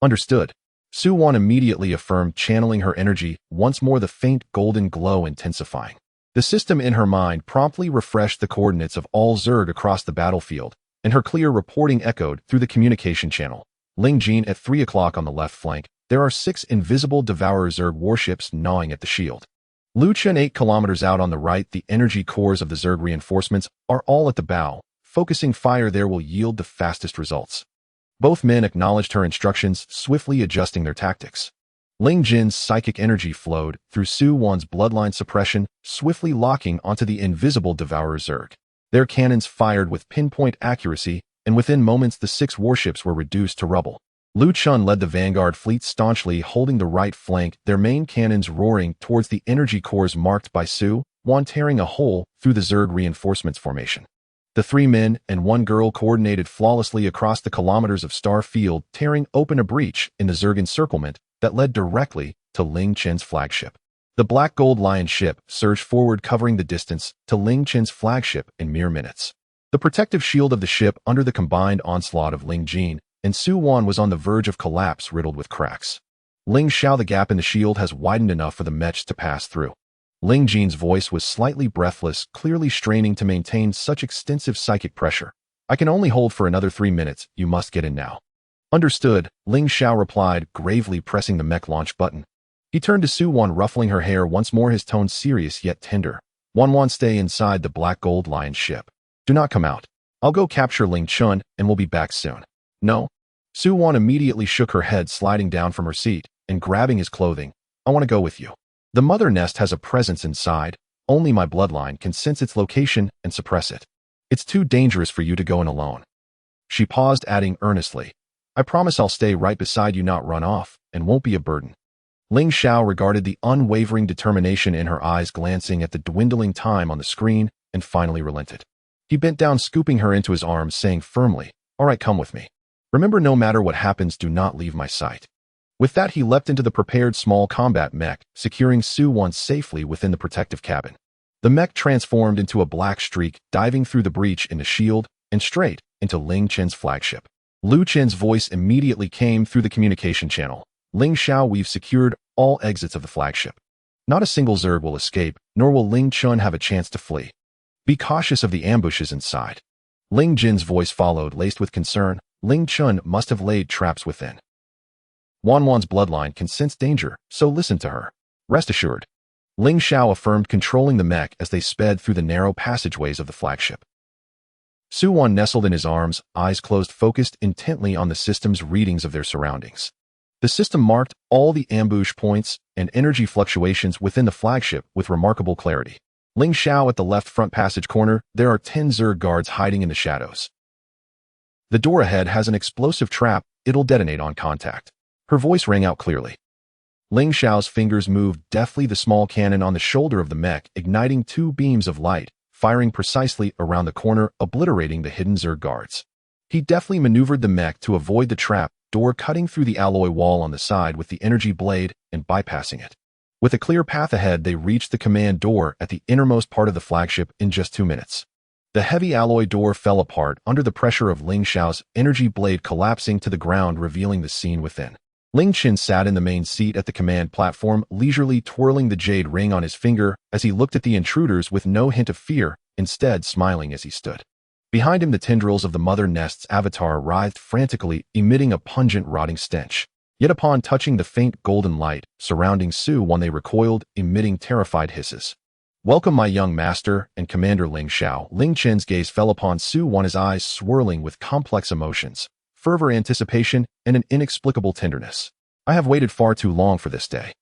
S1: Understood. Suwon immediately affirmed, channeling her energy, once more the faint golden glow intensifying. The system in her mind promptly refreshed the coordinates of all Zerg across the battlefield, and her clear reporting echoed through the communication channel. Ling Jin, at 3 o'clock on the left flank, there are 6 invisible Devourer Zerg warships gnawing at the shield. Lu Chen, 8 kilometers out on the right, the energy cores of the Zerg reinforcements are all at the bow. Focusing fire there will yield the fastest results. Both men acknowledged her instructions, swiftly adjusting their tactics. Ling Jin's psychic energy flowed through Suwon's bloodline suppression, swiftly locking onto the invisible Devourer Zerg. Their cannons fired with pinpoint accuracy, and within moments the 6 warships were reduced to rubble. Lu Chen led the vanguard fleet, staunchly holding the right flank, their main cannons roaring towards the energy cores marked by Suwon, tearing a hole through the Zerg reinforcements formation. The 3 men and 1 girl coordinated flawlessly across the kilometers of star field, tearing open a breach in the Zerg encirclement that led directly to Ling Chen's flagship. The Black Gold Lion ship surged forward, covering the distance to Ling Chen's flagship in mere minutes. The protective shield of the ship, under the combined onslaught of Ling Jin and Suwon, was on the verge of collapse, riddled with cracks. Ling Xiao, the gap in the shield has widened enough for the mech to pass through. Ling Jin's voice was slightly breathless, clearly straining to maintain such extensive psychic pressure. I can only hold for another 3 minutes. You must get in now. Understood, Ling Xiao replied, gravely pressing the mech launch button. He turned to Suwon, ruffling her hair once more, his tone serious yet tender. Won, stay inside the Black Gold Lion ship. Do not come out. I'll go capture Ling Chun, and we'll be back soon. No? Suwon immediately shook her head, sliding down from her seat and grabbing his clothing. I want to go with you. The mother nest has a presence inside. Only my bloodline can sense its location and suppress it. It's too dangerous for you to go in alone. She paused, adding earnestly, I promise I'll stay right beside you, not run off, and won't be a burden. Ling Xiao regarded the unwavering determination in her eyes, glancing at the dwindling time on the screen, and finally relented. He bent down, scooping her into his arms, saying firmly, All right, come with me. Remember, no matter what happens, do not leave my sight. With that, he leapt into the prepared small combat mech, securing Suwon safely within the protective cabin. The mech transformed into a black streak, diving through the breach in the shield and straight into Ling Chen's flagship. Lu Chen's voice immediately came through the communication channel. Ling Xiao, we've secured all exits of the flagship. Not a single Zerg will escape, nor will Ling Chun have a chance to flee. Be cautious of the ambushes inside. Ling Jin's voice followed, laced with concern. Ling Chun must have laid traps within. Wan's bloodline can sense danger, so listen to her. Rest assured. Ling Xiao affirmed, controlling the mech as they sped through the narrow passageways of the flagship. Suwon nestled in his arms, eyes closed, focused intently on the system's readings of their surroundings. The system marked all the ambush points and energy fluctuations within the flagship with remarkable clarity. Ling Xiao, at the left front passage corner, there are 10 Zerg guards hiding in the shadows. The door ahead has an explosive trap. It'll detonate on contact. Her voice rang out clearly. Ling Xiao's fingers moved deftly, the small cannon on the shoulder of the mech igniting 2 beams of light, firing precisely around the corner, obliterating the hidden Zerg guards. He deftly maneuvered the mech to avoid the trap door, cutting through the alloy wall on the side with the energy blade and bypassing it. With a clear path ahead, they reached the command door at the innermost part of the flagship in just 2 minutes. The heavy alloy door fell apart under the pressure of Ling Xiao's energy blade collapsing to the ground, revealing the scene within. Ling Qin sat in the main seat at the command platform, leisurely twirling the jade ring on his finger as he looked at the intruders with no hint of fear, instead smiling as he stood. Behind him, the tendrils of the mother nest's avatar writhed frantically, emitting a pungent, rotting stench. Yet upon touching the faint golden light surrounding Su Wan, they recoiled, emitting terrified hisses. "Welcome, my young master and Commander Ling Xiao." Ling Qin's gaze fell upon Su Wan, his eyes swirling with complex emotions, fervor, anticipation, and an inexplicable tenderness. "I have waited far too long for this day."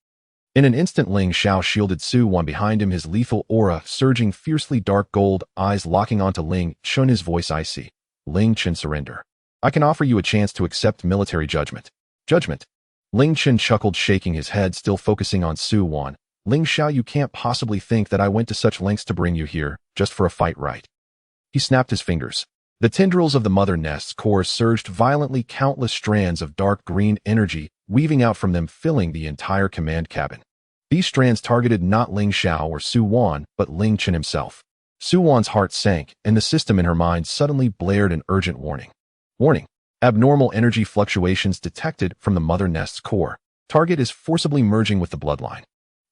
S1: In an instant, Ling Xiao shielded Su Wan behind him, his lethal aura surging fiercely, dark gold eyes locking onto Ling Qin, his voice icy. "Ling Qin, surrender. I can offer you a chance to accept military judgment." "Judgment?" Ling Qin chuckled, shaking his head, still focusing on Su Wan. "Ling Xiao, you can't possibly think that I went to such lengths to bring you here, just for a fight, right?" He snapped his fingers. The tendrils of the mother nest's core surged violently, countless strands of dark green energy weaving out from them, filling the entire command cabin. These strands targeted not Ling Xiao or Su Wan, but Ling Qin himself. Su Wan's heart sank, and the system in her mind suddenly blared an urgent warning. Warning. Abnormal energy fluctuations detected from the mother nest's core. Target is forcibly merging with the bloodline.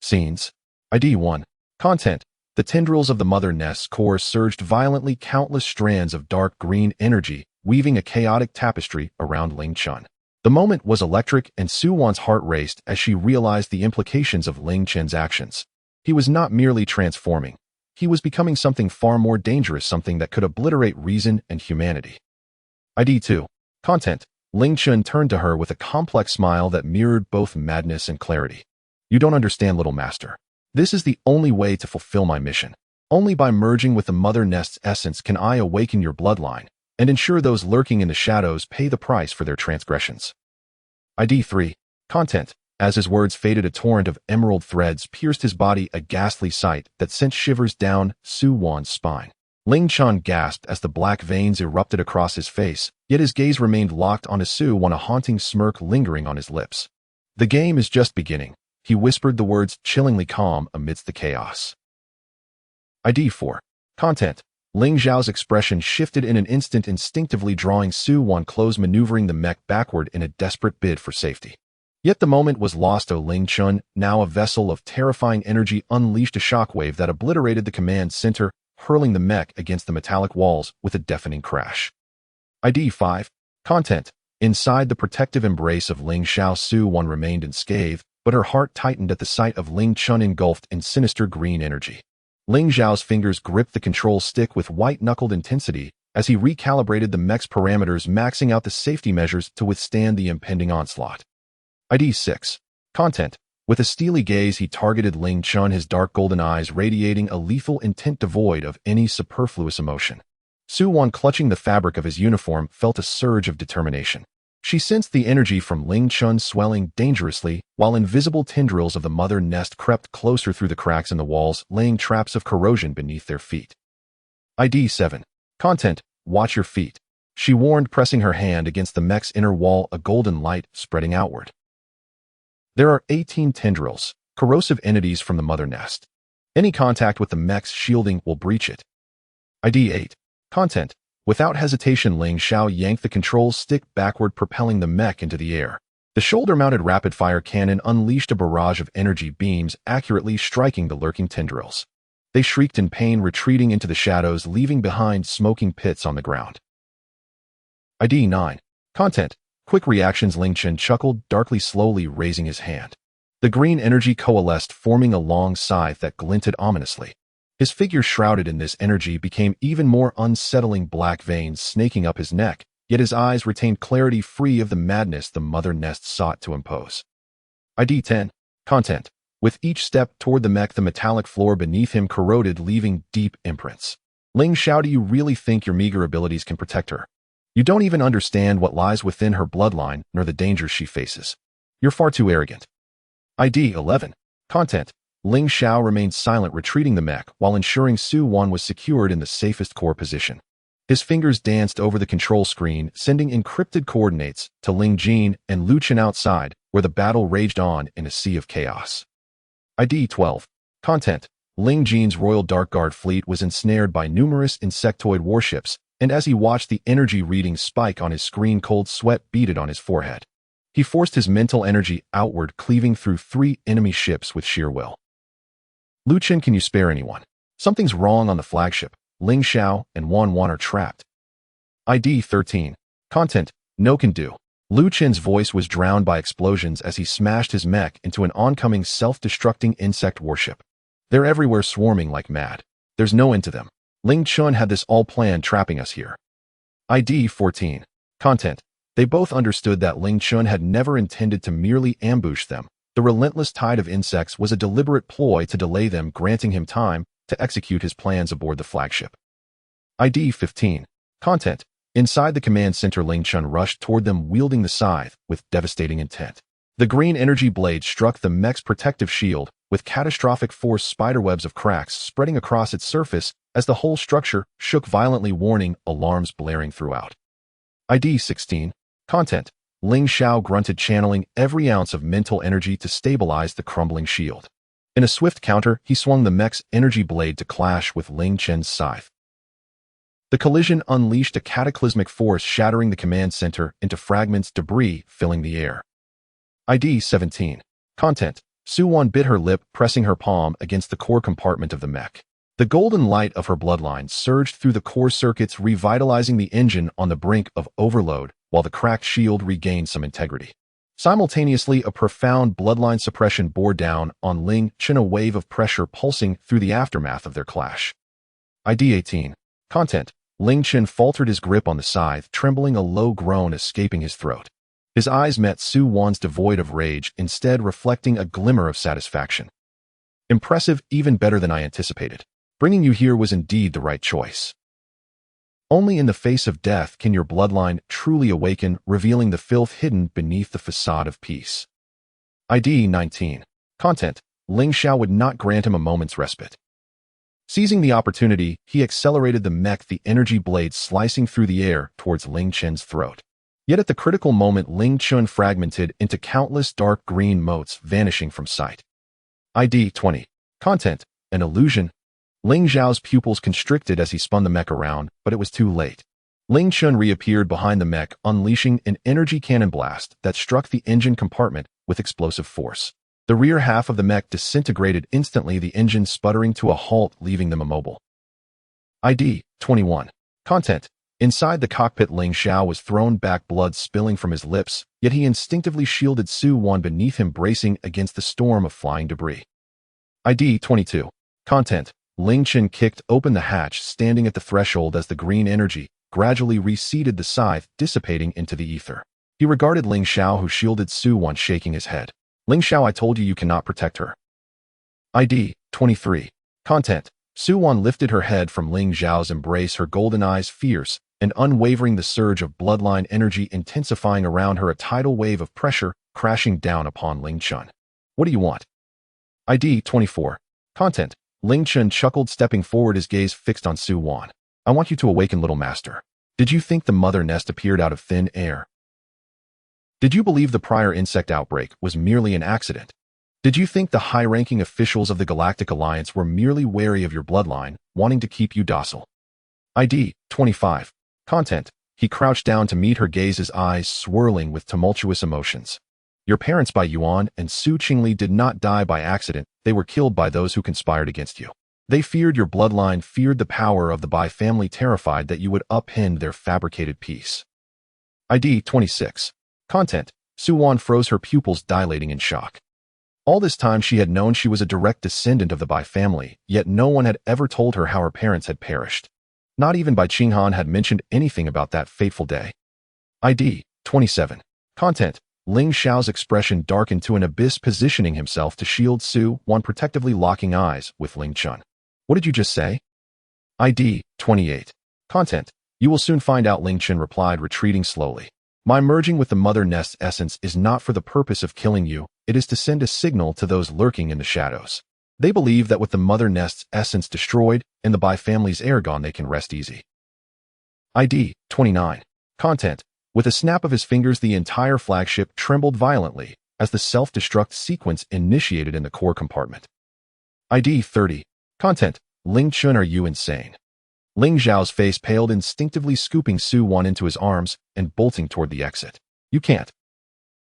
S1: Scenes. ID 1. Content. The tendrils of the mother nest's core surged violently, countless strands of dark green energy, weaving a chaotic tapestry around Ling Qin. The moment was electric, and Su Wan's heart raced as she realized the implications of Ling Qin's actions. He was not merely transforming. He was becoming something far more dangerous, something that could obliterate reason and humanity. ID 2. Content. Ling Qin turned to her with a complex smile that mirrored both madness and clarity. "You don't understand, little master. This is the only way to fulfill my mission. Only by merging with the mother nest's essence can I awaken your bloodline and ensure those lurking in the shadows pay the price for their transgressions." ID 3. Content. As his words faded, a torrent of emerald threads pierced his body, a ghastly sight that sent shivers down Su Wan's spine. Ling Qin gasped as the black veins erupted across his face, yet his gaze remained locked onto Su Wan, a haunting smirk lingering on his lips. "The game is just beginning." He whispered the words, chillingly calm amidst the chaos. ID 4. Content. Ling Xiao's expression shifted in an instant, instinctively drawing Su Wan close, maneuvering the mech backward in a desperate bid for safety. Yet the moment was lost. Ling Qin, now a vessel of terrifying energy, unleashed a shockwave that obliterated the command center, hurling the mech against the metallic walls with a deafening crash. ID 5. Content. Inside the protective embrace of Ling Xiao, Su Wan remained unscathed, but her heart tightened at the sight of Ling Qin engulfed in sinister green energy. Ling Xiao's fingers gripped the control stick with white-knuckled intensity as he recalibrated the mech's parameters, maxing out the safety measures to withstand the impending onslaught. ID 6. Content. With a steely gaze, he targeted Ling Qin, his dark golden eyes radiating a lethal intent devoid of any superfluous emotion. Su Wan, clutching the fabric of his uniform, felt a surge of determination. She sensed the energy from Ling Qin swelling dangerously, while invisible tendrils of the mother nest crept closer through the cracks in the walls, laying traps of corrosion beneath their feet. ID 7. Content. Watch your feet, she warned, pressing her hand against the mech's inner wall, a golden light spreading outward. There are 18 tendrils, corrosive entities from the mother nest. Any contact with the mech's shielding will breach it. ID 8. Content. Without hesitation, Ling Xiao yanked the control stick backward, propelling the mech into the air. The shoulder-mounted rapid-fire cannon unleashed a barrage of energy beams, accurately striking the lurking tendrils. They shrieked in pain, retreating into the shadows, leaving behind smoking pits on the ground. ID 9. Content. Quick reactions. Ling Qin chuckled, darkly, slowly raising his hand. The green energy coalesced, forming a long scythe that glinted ominously. His figure, shrouded in this energy, became even more unsettling, black veins snaking up his neck, yet his eyes retained clarity, free of the madness the mother nest sought to impose. ID 10. Content. With each step toward the mech, the metallic floor beneath him corroded, leaving deep imprints. Ling Xiao, do you really think your meager abilities can protect her? You don't even understand what lies within her bloodline, nor the dangers she faces. You're far too arrogant. ID 11. Content. Ling Xiao remained silent, retreating the mech while ensuring Su Wan was secured in the safest core position. His fingers danced over the control screen, sending encrypted coordinates to Ling Jin and Lu Chen outside, where the battle raged on in a sea of chaos. ID 12. Content. Ling Jin's Royal Dark Guard fleet was ensnared by numerous insectoid warships, and as he watched the energy readings spike on his screen, cold sweat beaded on his forehead. He forced his mental energy outward, cleaving through 3 enemy ships with sheer will. Lu Chen, can you spare anyone? Something's wrong on the flagship. Ling Xiao and Wan Wan are trapped. ID 13. Content, no can do. Lu Chen's voice was drowned by explosions as he smashed his mech into an oncoming self-destructing insect warship. They're everywhere, swarming like mad. There's no end to them. Ling Chun had this all planned, trapping us here. ID 14. Content. They both understood that Ling Chun had never intended to merely ambush them. The relentless tide of insects was a deliberate ploy to delay them, granting him time to execute his plans aboard the flagship. ID 15. Content. Inside the command center, Ling Chun rushed toward them, wielding the scythe with devastating intent. The green energy blade struck the mech's protective shield, with catastrophic force, spiderwebs of cracks spreading across its surface as the whole structure shook violently, warning alarms blaring throughout. ID 16. Content. Ling Xiao grunted, channeling every ounce of mental energy to stabilize the crumbling shield. In a swift counter, he swung the mech's energy blade to clash with Ling Chen's scythe. The collision unleashed a cataclysmic force, shattering the command center into fragments, debris filling the air. ID 17. Content. Su Wan bit her lip, pressing her palm against the core compartment of the mech. The golden light of her bloodline surged through the core circuits, revitalizing the engine on the brink of overload, while the cracked shield regained some integrity. Simultaneously, a profound bloodline suppression bore down on Ling Chen, a wave of pressure pulsing through the aftermath of their clash. ID 18. Content. Ling Chen faltered his grip on the scythe, trembling, a low groan escaping his throat. His eyes met Su Wan's, devoid of rage, instead reflecting a glimmer of satisfaction. Impressive, even better than I anticipated. Bringing you here was indeed the right choice. Only in the face of death can your bloodline truly awaken, revealing the filth hidden beneath the facade of peace. ID 19. Content. Ling Xiao would not grant him a moment's respite. Seizing the opportunity, he accelerated the mech, the energy blade slicing through the air towards Ling Chen's throat. Yet at the critical moment, Ling Chun fragmented into countless dark green motes, vanishing from sight. ID 20. Content. An illusion. Ling Xiao's pupils constricted as he spun the mech around, but it was too late. Ling Chun reappeared behind the mech, unleashing an energy cannon blast that struck the engine compartment with explosive force. The rear half of the mech disintegrated instantly, the engine sputtering to a halt, leaving them immobile. ID 21. Content. Inside the cockpit, Ling Xiao was thrown back, blood spilling from his lips, yet he instinctively shielded Su Wan beneath him, bracing against the storm of flying debris. ID 22. Content. Ling Chen kicked open the hatch, standing at the threshold as the green energy gradually receded, the scythe dissipating into the ether. He regarded Ling Xiao, who shielded Su Wan, shaking his head. Ling Xiao, I told you, you cannot protect her. ID 23. Content. Su Wan lifted her head from Ling Xiao's embrace, her golden eyes fierce and unwavering, the surge of bloodline energy intensifying around her, a tidal wave of pressure crashing down upon Ling Chun. What do you want? ID 24. Content. Ling Chun chuckled, stepping forward, his gaze fixed on Su Wan. I want you to awaken, little master. Did you think the mother nest appeared out of thin air? Did you believe the prior insect outbreak was merely an accident? Did you think the high-ranking officials of the Galactic Alliance were merely wary of your bloodline, wanting to keep you docile? ID 25. Content. He crouched down to meet her gaze, his eyes swirling with tumultuous emotions. Your parents, Bai Yuan and Su Qingli, did not die by accident. They were killed by those who conspired against you. They feared your bloodline, feared the power of the Bai family, terrified that you would upend their fabricated peace. ID 26. Content. Su Wan froze, her pupils dilating in shock. All this time she had known she was a direct descendant of the Bai family, yet no one had ever told her how her parents had perished. Not even Bai Qinghan had mentioned anything about that fateful day. ID 27. Content. Ling Xiao's expression darkened to an abyss, positioning himself to shield Su Wan, protectively locking eyes with Ling Chun. What did you just say? ID 28. Content. You will soon find out, Ling Chun replied, retreating slowly. My merging with the mother nest's essence is not for the purpose of killing you, it is to send a signal to those lurking in the shadows. They believe that with the mother nest's essence destroyed and the Bai family's heir gone, they can rest easy. ID 29. Content. With a snap of his fingers, the entire flagship trembled violently as the self-destruct sequence initiated in the core compartment. ID 30. Content: Ling Chun, are you insane? Ling Zhao's face paled, instinctively scooping Su Wan into his arms and bolting toward the exit. You can't.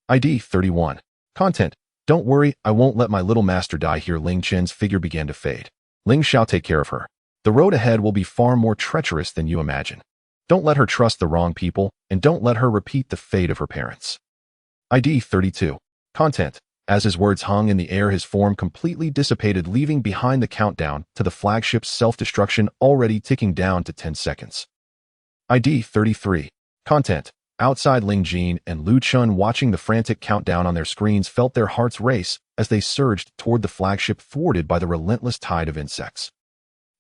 S1: ID 31. Content: Don't worry, I won't let my little master die here. Ling Chen's figure began to fade. Ling shall take care of her. The road ahead will be far more treacherous than you imagine. Don't let her trust the wrong people, and don't let her repeat the fate of her parents. ID 32. Content: As his words hung in the air, his form completely dissipated, leaving behind the countdown to the flagship's self-destruction already ticking down to 10 seconds. ID 33. Content: Outside, Ling Jin and Lu Chun, watching the frantic countdown on their screens, felt their hearts race as they surged toward the flagship, thwarted by the relentless tide of insects.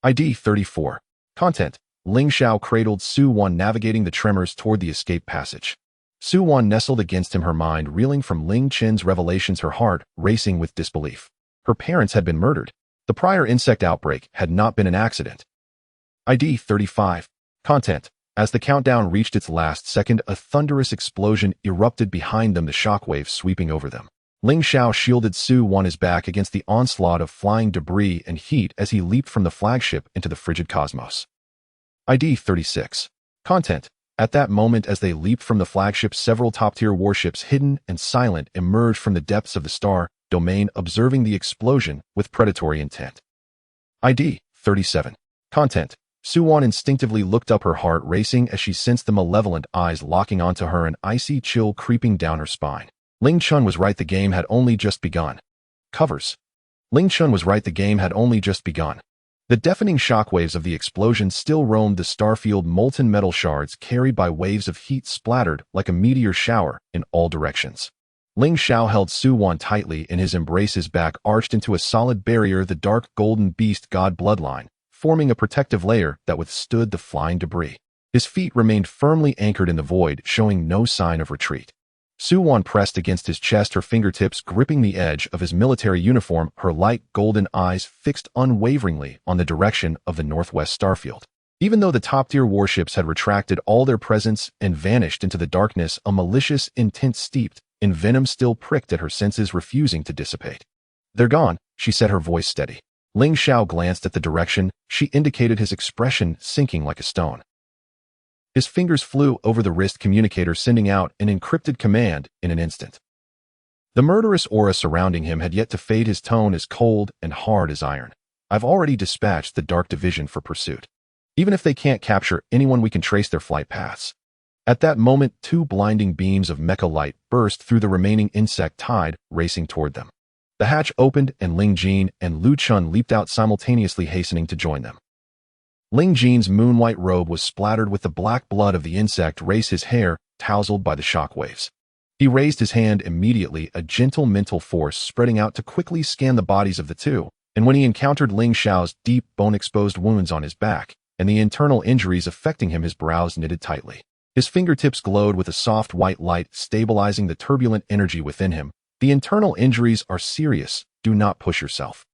S1: ID 34. Content: Ling Xiao cradled Su Wan, navigating the tremors toward the escape passage. Su Wan nestled against him, her mind reeling from Ling Chen's revelations, her heart racing with disbelief. Her parents had been murdered. The prior insect outbreak had not been an accident. ID 35. Content: As the countdown reached its last second, a thunderous explosion erupted behind them, the shockwaves sweeping over them. Ling Xiao shielded Su Wan's back against the onslaught of flying debris and heat as he leaped from the flagship into the frigid cosmos. ID 36. Content: At that moment, as they leaped from the flagship, several top-tier warships, hidden and silent, emerged from the depths of the star domain, observing the explosion with predatory intent. ID 37. Content: Su Wan instinctively looked up, her heart racing as she sensed the malevolent eyes locking onto her, an icy chill creeping down her spine. Ling Chun was right, the game had only just begun. Covers. Ling Chun was right, the game had only just begun. The deafening shockwaves of the explosion still roamed the starfield, molten metal shards carried by waves of heat splattered like a meteor shower in all directions. Ling Xiao held Su Wan tightly in his embrace, his back arched into a solid barrier, the dark golden beast god bloodline forming a protective layer that withstood the flying debris. His feet remained firmly anchored in the void, showing no sign of retreat. Su Wan pressed against his chest, her fingertips gripping the edge of his military uniform, her light golden eyes fixed unwaveringly on the direction of the northwest starfield. Even though the top-tier warships had retracted all their presence and vanished into the darkness, a malicious intent steeped in venom still pricked at her senses, refusing to dissipate. "They're gone," she said, her voice steady. Ling Xiao glanced at the direction she indicated, his expression sinking like a stone. His fingers flew over the wrist communicator, sending out an encrypted command in an instant. The murderous aura surrounding him had yet to fade, his tone as cold and hard as iron. "I've already dispatched the Dark Division for pursuit. Even if they can't capture anyone, we can trace their flight paths." At that moment, two blinding beams of mecha light burst through the remaining insect tide, racing toward them. The hatch opened and Ling Jin and Lu Chun leaped out simultaneously, hastening to join them. Ling Jin's moon-white robe was splattered with the black blood of the insect race, his hair tousled by the shockwaves. He raised his hand immediately, a gentle mental force spreading out to quickly scan the bodies of the two, and when he encountered Ling Xiao's deep, bone-exposed wounds on his back and the internal injuries affecting him, his brows knitted tightly. His fingertips glowed with a soft white light, stabilizing the turbulent energy within him. "The internal injuries are serious. Do not push yourself."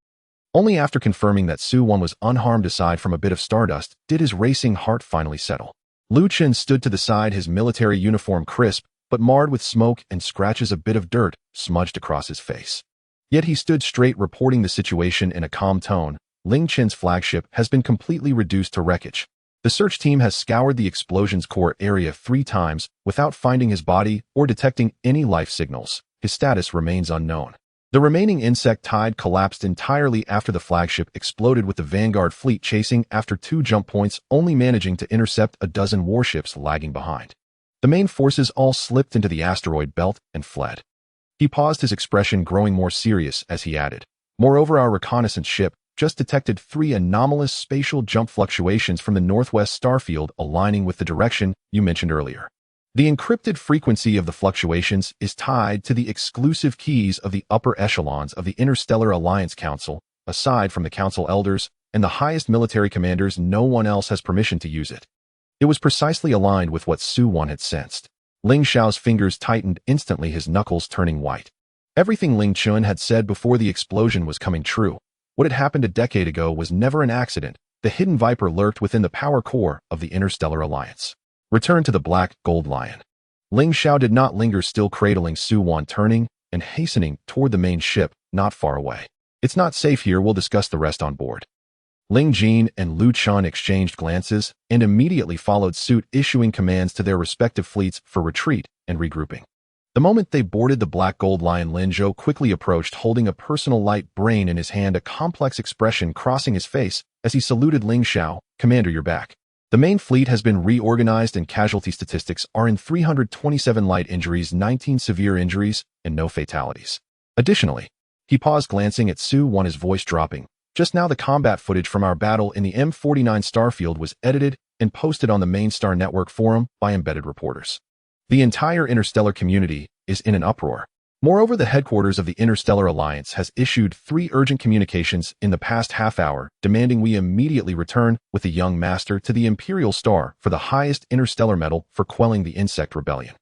S1: Only after confirming that Su Wan was unharmed, aside from a bit of stardust, did his racing heart finally settle. Lu Chen stood to the side, his military uniform crisp, but marred with smoke and scratches, a bit of dirt smudged across his face. Yet he stood straight, reporting the situation in a calm tone. "Ling Chen's flagship has been completely reduced to wreckage. The search team has scoured the explosion's core area 3 times without finding his body or detecting any life signals. His status remains unknown." The remaining insect tide collapsed entirely after the flagship exploded, with the Vanguard fleet chasing after 2 jump points, only managing to intercept a dozen warships lagging behind. The main forces all slipped into the asteroid belt and fled. He paused, his expression growing more serious as he added, "Moreover, our reconnaissance ship just detected 3 anomalous spatial jump fluctuations from the northwest starfield, aligning with the direction you mentioned earlier. The encrypted frequency of the fluctuations is tied to the exclusive keys of the upper echelons of the Interstellar Alliance Council. Aside from the Council Elders and the highest military commanders, no one else has permission to use it." It was precisely aligned with what Su Wan had sensed. Ling Xiao's fingers tightened instantly, his knuckles turning white. Everything Ling Chun had said before the explosion was coming true. What had happened a decade ago was never an accident. The hidden viper lurked within the power core of the Interstellar Alliance. Return to the Black Gold Lion. Ling Xiao did not linger, still cradling Su Wan, turning and hastening toward the main ship, not far away. "It's not safe here. We'll discuss the rest on board." Ling Jin and Lu Chun exchanged glances and immediately followed suit, issuing commands to their respective fleets for retreat and regrouping. The moment they boarded the Black Gold Lion, Lin Zhou quickly approached, holding a personal light brain in his hand, a complex expression crossing his face as he saluted Ling Xiao. "Commander, you're back. The main fleet has been reorganized and casualty statistics are in 327 light injuries, 19 severe injuries, and no fatalities." Additionally, he paused, glancing at Su Wan, his voice dropping. "Just now, the combat footage from our battle in the M49 starfield was edited and posted on the main Star Network forum by embedded reporters. The entire interstellar community is in an uproar. Moreover, the headquarters of the Interstellar Alliance has issued 3 urgent communications in the past half hour, demanding we immediately return with the young master to the Imperial Star for the highest interstellar medal for quelling the insect rebellion."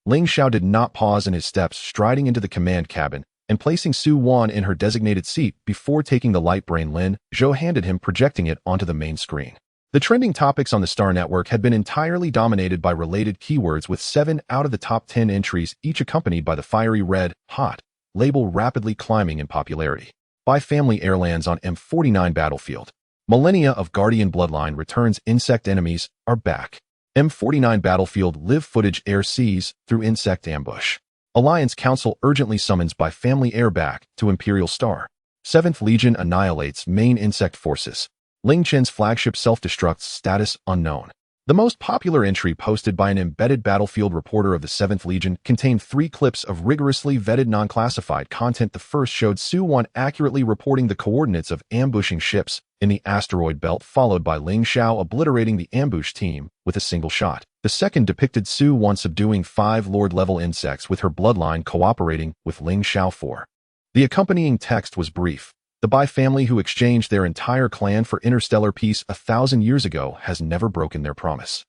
S1: Ling Xiao did not pause in his steps, striding into the command cabin and placing Su Wan in her designated seat before taking the light brain Lin Zhou handed him, projecting it onto the main screen. The trending topics on the Star Network had been entirely dominated by related keywords, with 7 out of the top 10 entries each accompanied by the fiery red, hot label rapidly climbing in popularity. By family airlands on M49 battlefield. Millennia of Guardian bloodline returns, insect enemies are back. M49 battlefield live footage, air sees through insect ambush. Alliance Council urgently summons by family air back to Imperial Star. 7th Legion annihilates main insect forces. Ling Chen's flagship self-destructs, status unknown. The most popular entry posted by an embedded battlefield reporter of the 7th Legion contained 3 clips of rigorously vetted non-classified content. The first showed Su Wan accurately reporting the coordinates of ambushing ships in the asteroid belt, followed by Ling Xiao obliterating the ambush team with a single shot. The second depicted Su Wan subduing 5 Lord-level insects, with her bloodline cooperating with Ling Xiao 4. The accompanying text was brief. "The Bai family, who exchanged their entire clan for interstellar peace 1,000 years ago, has never broken their promise."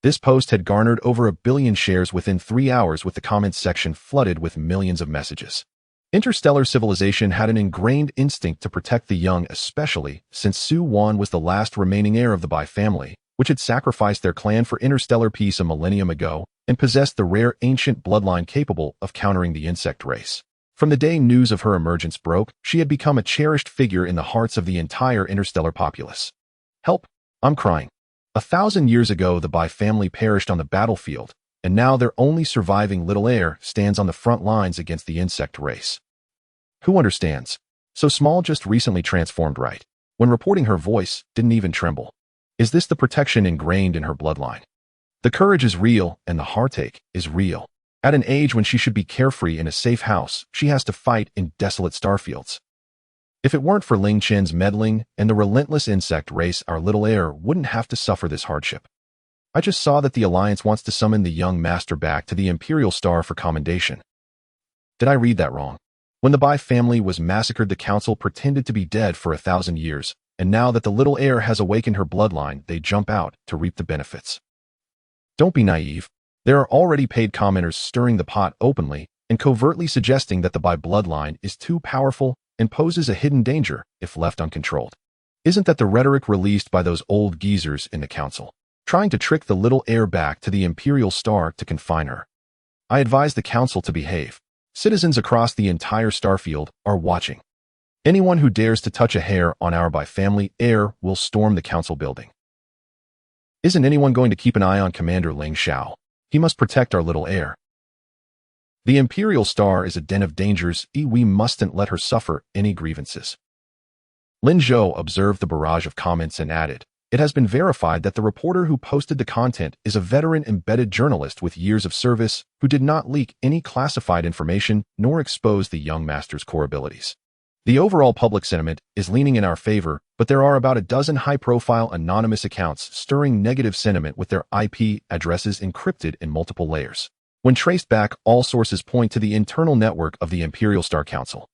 S1: This post had garnered over 1 billion shares within 3 hours, with the comments section flooded with millions of messages. Interstellar civilization had an ingrained instinct to protect the young, especially since Su Wan was the last remaining heir of the Bai family, which had sacrificed their clan for interstellar peace a millennium ago and possessed the rare ancient bloodline capable of countering the insect race. From the day news of her emergence broke, she had become a cherished figure in the hearts of the entire interstellar populace. "Help! I'm crying. 1,000 years ago, the Bai family perished on the battlefield, and now their only surviving little heir stands on the front lines against the insect race. Who understands? So small, just recently transformed, right? When reporting, her voice didn't even tremble. Is this the protection ingrained in her bloodline? The courage is real, and the heartache is real. At an age when she should be carefree in a safe house, she has to fight in desolate starfields. If it weren't for Ling Chen's meddling and the relentless insect race, our little heir wouldn't have to suffer this hardship. I just saw that the Alliance wants to summon the young master back to the Imperial Star for commendation. Did I read that wrong? When the Bai family was massacred, the Council pretended to be dead for 1,000 years, and now that the little heir has awakened her bloodline, they jump out to reap the benefits. Don't be naive. There are already paid commenters stirring the pot openly and covertly suggesting that the Bai bloodline is too powerful and poses a hidden danger if left uncontrolled. Isn't that the rhetoric released by those old geezers in the Council, trying to trick the little heir back to the Imperial Star to confine her? I advise the Council to behave. Citizens across the entire starfield are watching. Anyone who dares to touch a hair on our Bai family heir will storm the Council building. Isn't anyone going to keep an eye on Commander Ling Xiao? He must protect our little heir. The Imperial Star is a den of dangers. We mustn't let her suffer any grievances." Lin Zhou observed the barrage of comments and added, "It has been verified that the reporter who posted the content is a veteran embedded journalist with years of service who did not leak any classified information nor expose the young master's core abilities. The overall public sentiment is leaning in our favor, but there are about a dozen high-profile anonymous accounts stirring negative sentiment with their IP addresses encrypted in multiple layers. When traced back, all sources point to the internal network of the Imperial Star Council."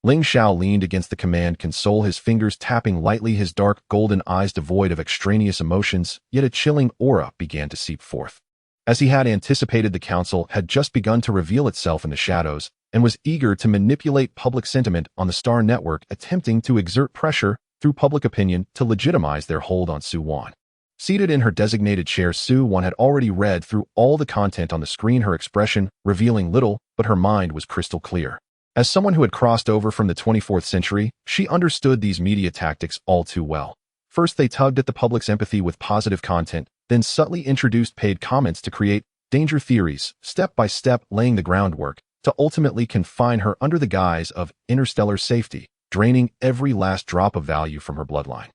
S1: Ling Xiao leaned against the command console, his fingers tapping lightly, his dark golden eyes devoid of extraneous emotions, yet a chilling aura began to seep forth. As he had anticipated, the Council had just begun to reveal itself in the shadows, and was eager to manipulate public sentiment on the Star Network, attempting to exert pressure through public opinion to legitimize their hold on Su Wan. Seated in her designated chair, Su Wan had already read through all the content on the screen, her expression revealing little, but her mind was crystal clear. As someone who had crossed over from the 24th century, she understood these media tactics all too well. First, they tugged at the public's empathy with positive content, then subtly introduced paid comments to create danger theories, step by step laying the groundwork to ultimately confine her under the guise of interstellar safety, draining every last drop of value from her bloodline.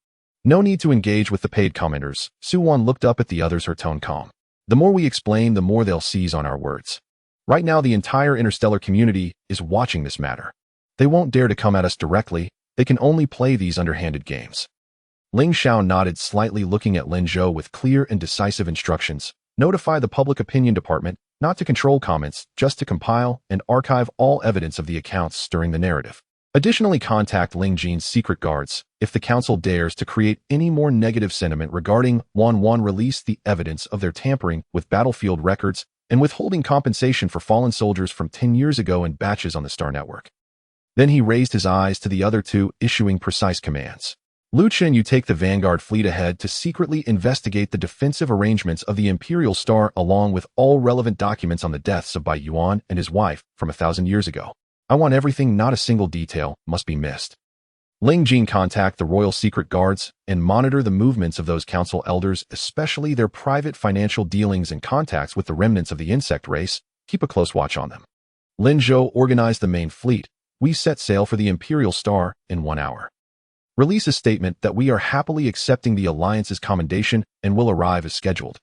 S1: No need to engage with the paid commenters. Su-won looked up at the others, her tone calm. The more we explain, the more they'll seize on our words. Right now, the entire interstellar community is watching this matter. They won't dare to come at us directly. They can only play these underhanded games. Ling Xiao nodded slightly, looking at Lin Zhou with clear and decisive instructions. Notify the public opinion department not to control comments, just to compile and archive all evidence of the accounts stirring the narrative. Additionally, contact Ling Jin's secret guards. If the council dares to create any more negative sentiment regarding Wan, release the evidence of their tampering with battlefield records and withholding compensation for fallen soldiers from 10 years ago in batches on the Star Network. Then he raised his eyes to the other two, issuing precise commands. Lu Chen, you take the Vanguard fleet ahead to secretly investigate the defensive arrangements of the Imperial Star along with all relevant documents on the deaths of Bai Yuan and his wife from 1,000 years ago. I want everything, not a single detail must be missed. Ling Jin, contact the Royal Secret Guards and monitor the movements of those council elders, especially their private financial dealings and contacts with the remnants of the insect race. Keep a close watch on them. Lin Zhou, organize the main fleet. We set sail for the Imperial Star in 1 hour. Release a statement that we are happily accepting the Alliance's commendation and will arrive as scheduled.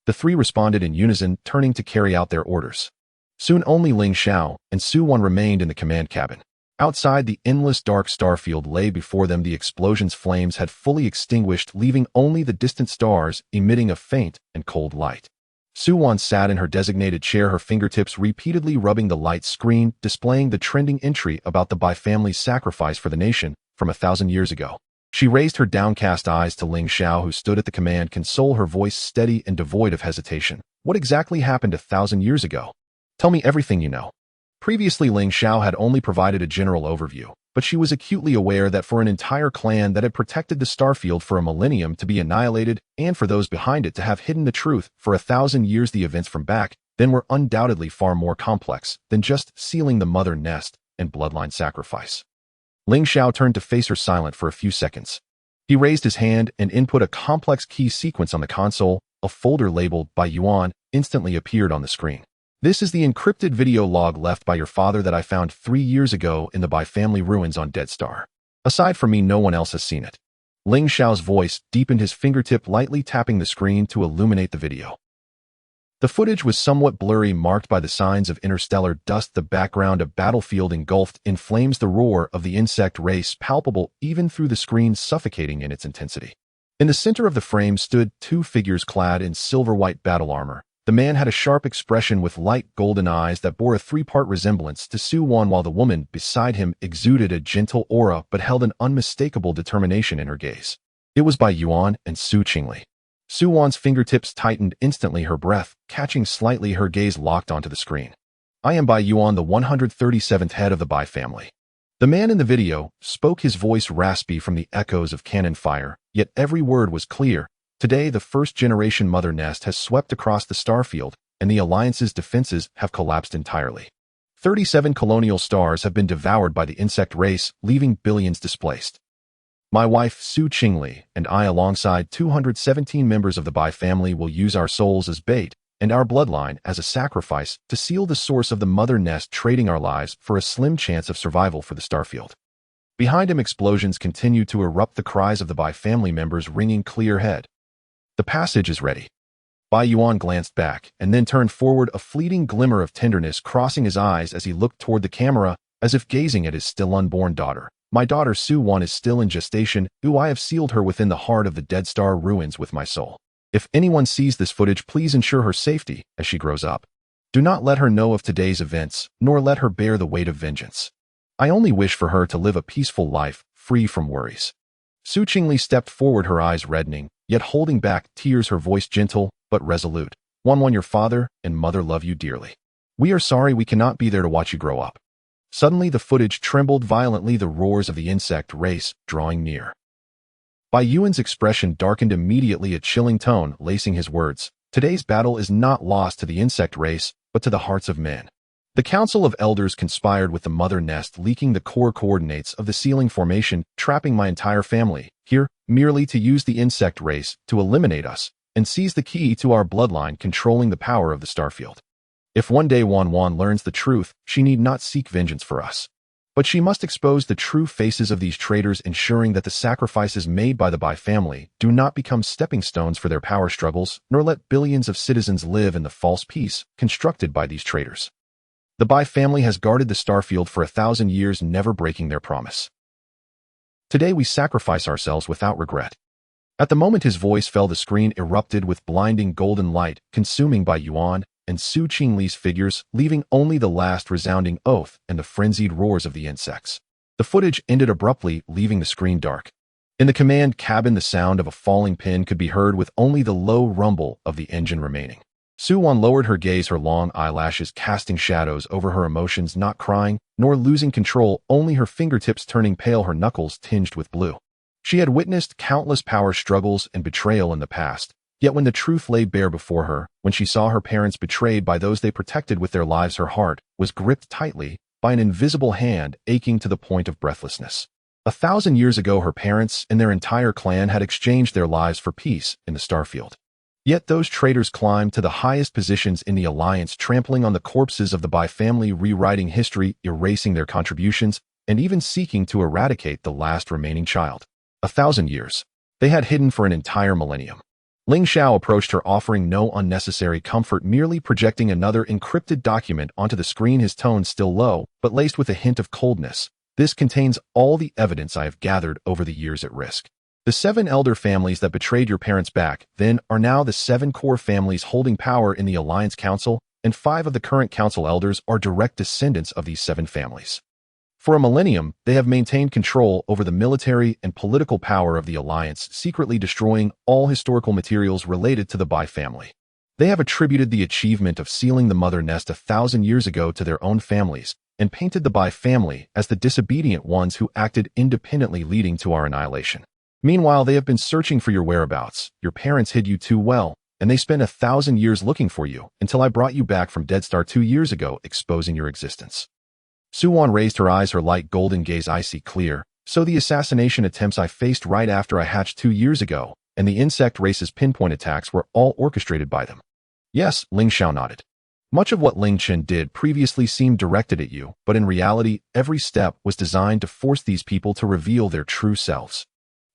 S1: The three responded in unison, turning to carry out their orders. Soon only Ling Xiao and Su-won remained in the command cabin. Outside, the endless dark starfield lay before them. The explosion's flames had fully extinguished, leaving only the distant stars emitting a faint and cold light. Su-won sat in her designated chair, her fingertips repeatedly rubbing the light screen, displaying the trending entry about the Bai family's sacrifice for the nation from 1,000 years ago. She raised her downcast eyes to Ling Xiao, who stood at the command console, her voice steady and devoid of hesitation. What exactly happened 1,000 years ago? Tell me everything you know. Previously, Ling Xiao had only provided a general overview, but she was acutely aware that for an entire clan that had protected the starfield for a millennium to be annihilated, and for those behind it to have hidden the truth for 1,000 years, the events from back then were undoubtedly far more complex than just sealing the mother nest and bloodline sacrifice. Ling Xiao turned to face her, silent for a few seconds. He raised his hand and input a complex key sequence on the console. A folder labeled Bai Yuan instantly appeared on the screen. This is the encrypted video log left by your father that I found 3 years ago in the Bai family ruins on Dead Star. Aside from me, no one else has seen it. Ling Xiao's voice deepened, his fingertip lightly tapping the screen to illuminate the video. The footage was somewhat blurry, marked by the signs of interstellar dust. The background, a battlefield engulfed in flames, the roar of the insect race palpable even through the screen, suffocating in its intensity. In the center of the frame stood two figures clad in silver-white battle armor. The man had a sharp expression with light golden eyes that bore a three-part resemblance to Su-won, while the woman beside him exuded a gentle aura but held an unmistakable determination in her gaze. It was Bai Yuan and Su Qingli. Su-won's fingertips tightened instantly, her breath catching slightly, her gaze locked onto the screen. I am Bai Yuan, the 137th head of the Bai family. The man in the video spoke, his voice raspy from the echoes of cannon fire, yet every word was clear. Today, the first-generation mother nest has swept across the starfield, and the Alliance's defenses have collapsed entirely. 37 colonial stars have been devoured by the insect race, leaving billions displaced. My wife, Su Qingli, and I, alongside 217 members of the Bai family, will use our souls as bait and our bloodline as a sacrifice to seal the source of the mother nest, trading our lives for a slim chance of survival for the starfield. Behind him, explosions continued to erupt, the cries of the Bai family members ringing clear head. The passage is ready. Bai Yuan glanced back and then turned forward, a fleeting glimmer of tenderness crossing his eyes as he looked toward the camera, as if gazing at his still unborn daughter. My daughter Su-won is still in gestation. I have sealed her within the heart of the Dead Star ruins with my soul. If anyone sees this footage, please ensure her safety as she grows up. Do not let her know of today's events, nor let her bear the weight of vengeance. I only wish for her to live a peaceful life, free from worries. Su Qingli stepped forward, her eyes reddening, yet holding back tears, her voice gentle but resolute. Wan, your father and mother love you dearly. We are sorry we cannot be there to watch you grow up. Suddenly the footage trembled violently, the roars of the insect race drawing near. Bai Yuan's expression darkened immediately, a chilling tone lacing his words. Today's battle is not lost to the insect race, but to the hearts of men. The Council of Elders conspired with the Mother Nest, leaking the core coordinates of the sealing formation, trapping my entire family here merely to use the insect race to eliminate us and seize the key to our bloodline, controlling the power of the starfield. If one day Wan Wan learns the truth, she need not seek vengeance for us. But she must expose the true faces of these traitors, ensuring that the sacrifices made by the Bai family do not become stepping stones for their power struggles, nor let billions of citizens live in the false peace constructed by these traitors. The Bai family has guarded the starfield for 1,000 years, never breaking their promise. Today we sacrifice ourselves without regret. At the moment his voice fell, the screen erupted with blinding golden light, consuming Bai Yuan and Su Qingli's figures, leaving only the last resounding oath and the frenzied roars of the insects. The footage ended abruptly, leaving the screen dark. In the command cabin, the sound of a falling pin could be heard, with only the low rumble of the engine remaining. Su Wan lowered her gaze, her long eyelashes casting shadows over her emotions, not crying, nor losing control, only her fingertips turning pale, her knuckles tinged with blue. She had witnessed countless power struggles and betrayal in the past, yet when the truth lay bare before her, when she saw her parents betrayed by those they protected with their lives, her heart was gripped tightly by an invisible hand, aching to the point of breathlessness. 1,000 years ago, her parents and their entire clan had exchanged their lives for peace in the starfield. Yet those traitors climbed to the highest positions in the Alliance, trampling on the corpses of the Bai family, rewriting history, erasing their contributions, and even seeking to eradicate the last remaining child. 1,000 years. They had hidden for an entire millennium. Ling Xiao approached her, offering no unnecessary comfort, merely projecting another encrypted document onto the screen, his tone still low, but laced with a hint of coldness. This contains all the evidence I have gathered over the years at risk. The 7 elder families that betrayed your parents back then are now the 7 core families holding power in the Alliance Council, and 5 of the current council elders are direct descendants of these 7 families. For a millennium, they have maintained control over the military and political power of the Alliance, secretly destroying all historical materials related to the Bai family. They have attributed the achievement of sealing the Mother Nest 1,000 years ago to their own families, and painted the Bai family as the disobedient ones who acted independently, leading to our annihilation. Meanwhile, they have been searching for your whereabouts. Your parents hid you too well, and they spent 1,000 years looking for you, until I brought you back from Dead Star 2 years ago, exposing your existence. Su Wan raised her eyes, her light golden gaze icy clear. So the assassination attempts I faced right after I hatched 2 years ago, and the insect race's pinpoint attacks were all orchestrated by them. Yes, Ling Xiao nodded. Much of what Ling Chen did previously seemed directed at you, but in reality, every step was designed to force these people to reveal their true selves.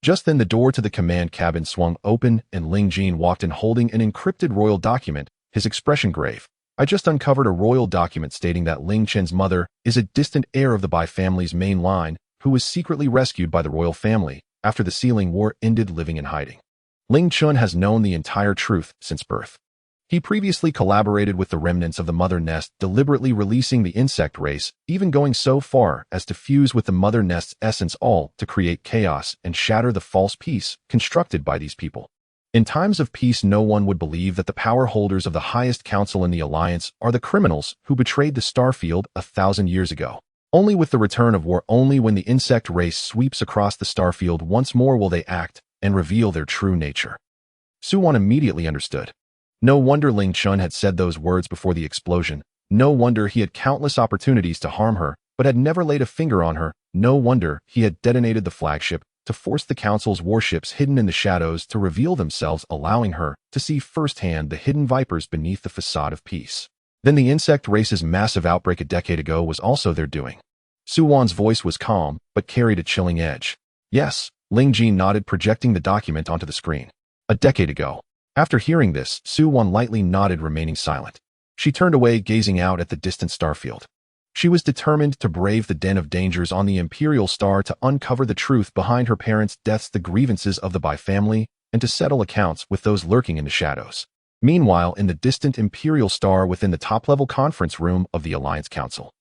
S1: Just then the door to the command cabin swung open, and Ling Jin walked in holding an encrypted royal document, his expression grave. I just uncovered a royal document stating that Ling Chen's mother is a distant heir of the Bai family's main line, who was secretly rescued by the royal family after the sealing war ended, living in hiding. Ling Chun has known the entire truth since birth. He previously collaborated with the remnants of the Mother Nest, deliberately releasing the insect race, even going so far as to fuse with the Mother Nest's essence, all to create chaos and shatter the false peace constructed by these people. In times of peace, no one would believe that the power holders of the highest council in the Alliance are the criminals who betrayed the Starfield 1,000 years ago. Only with the return of war, only when the insect race sweeps across the Starfield once more will they act and reveal their true nature. Su Wan immediately understood. No wonder Ling Chun had said those words before the explosion. No wonder he had countless opportunities to harm her, but had never laid a finger on her. No wonder he had detonated the flagship to force the Council's warships hidden in the shadows to reveal themselves, allowing her to see firsthand the hidden vipers beneath the facade of peace. Then the insect race's massive outbreak a decade ago was also their doing. Su Wan's voice was calm, but carried a chilling edge. Yes, Ling Jin nodded, projecting the document onto the screen. A decade ago. After hearing this, Su Wan lightly nodded, remaining silent. She turned away, gazing out at the distant starfield. She was determined to brave the den of dangers on the Imperial Star, to uncover the truth behind her parents' deaths, the grievances of the Bai family, and to settle accounts with those lurking in the shadows. Meanwhile, in the distant Imperial Star within the top-level conference room of the Alliance Council,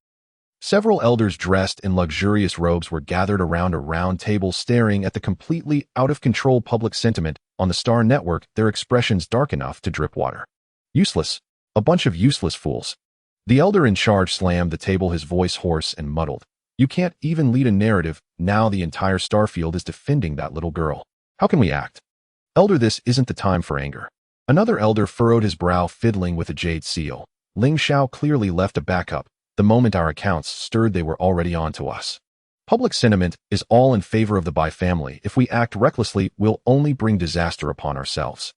S1: several elders dressed in luxurious robes were gathered around a round table, staring at the completely out-of-control public sentiment on the Star Network, their expressions dark enough to drip water. Useless. A bunch of useless fools. The elder in charge slammed the table, his voice hoarse and muddled. You can't even lead a narrative. Now the entire Starfield is defending that little girl. How can we act? Elder, this isn't the time for anger. Another elder furrowed his brow, fiddling with a jade seal. Ling Xiao clearly left a backup, The moment our accounts stirred, they were already on to us. Public sentiment is all in favor of the Bai family. If we act recklessly, we'll only bring disaster upon ourselves.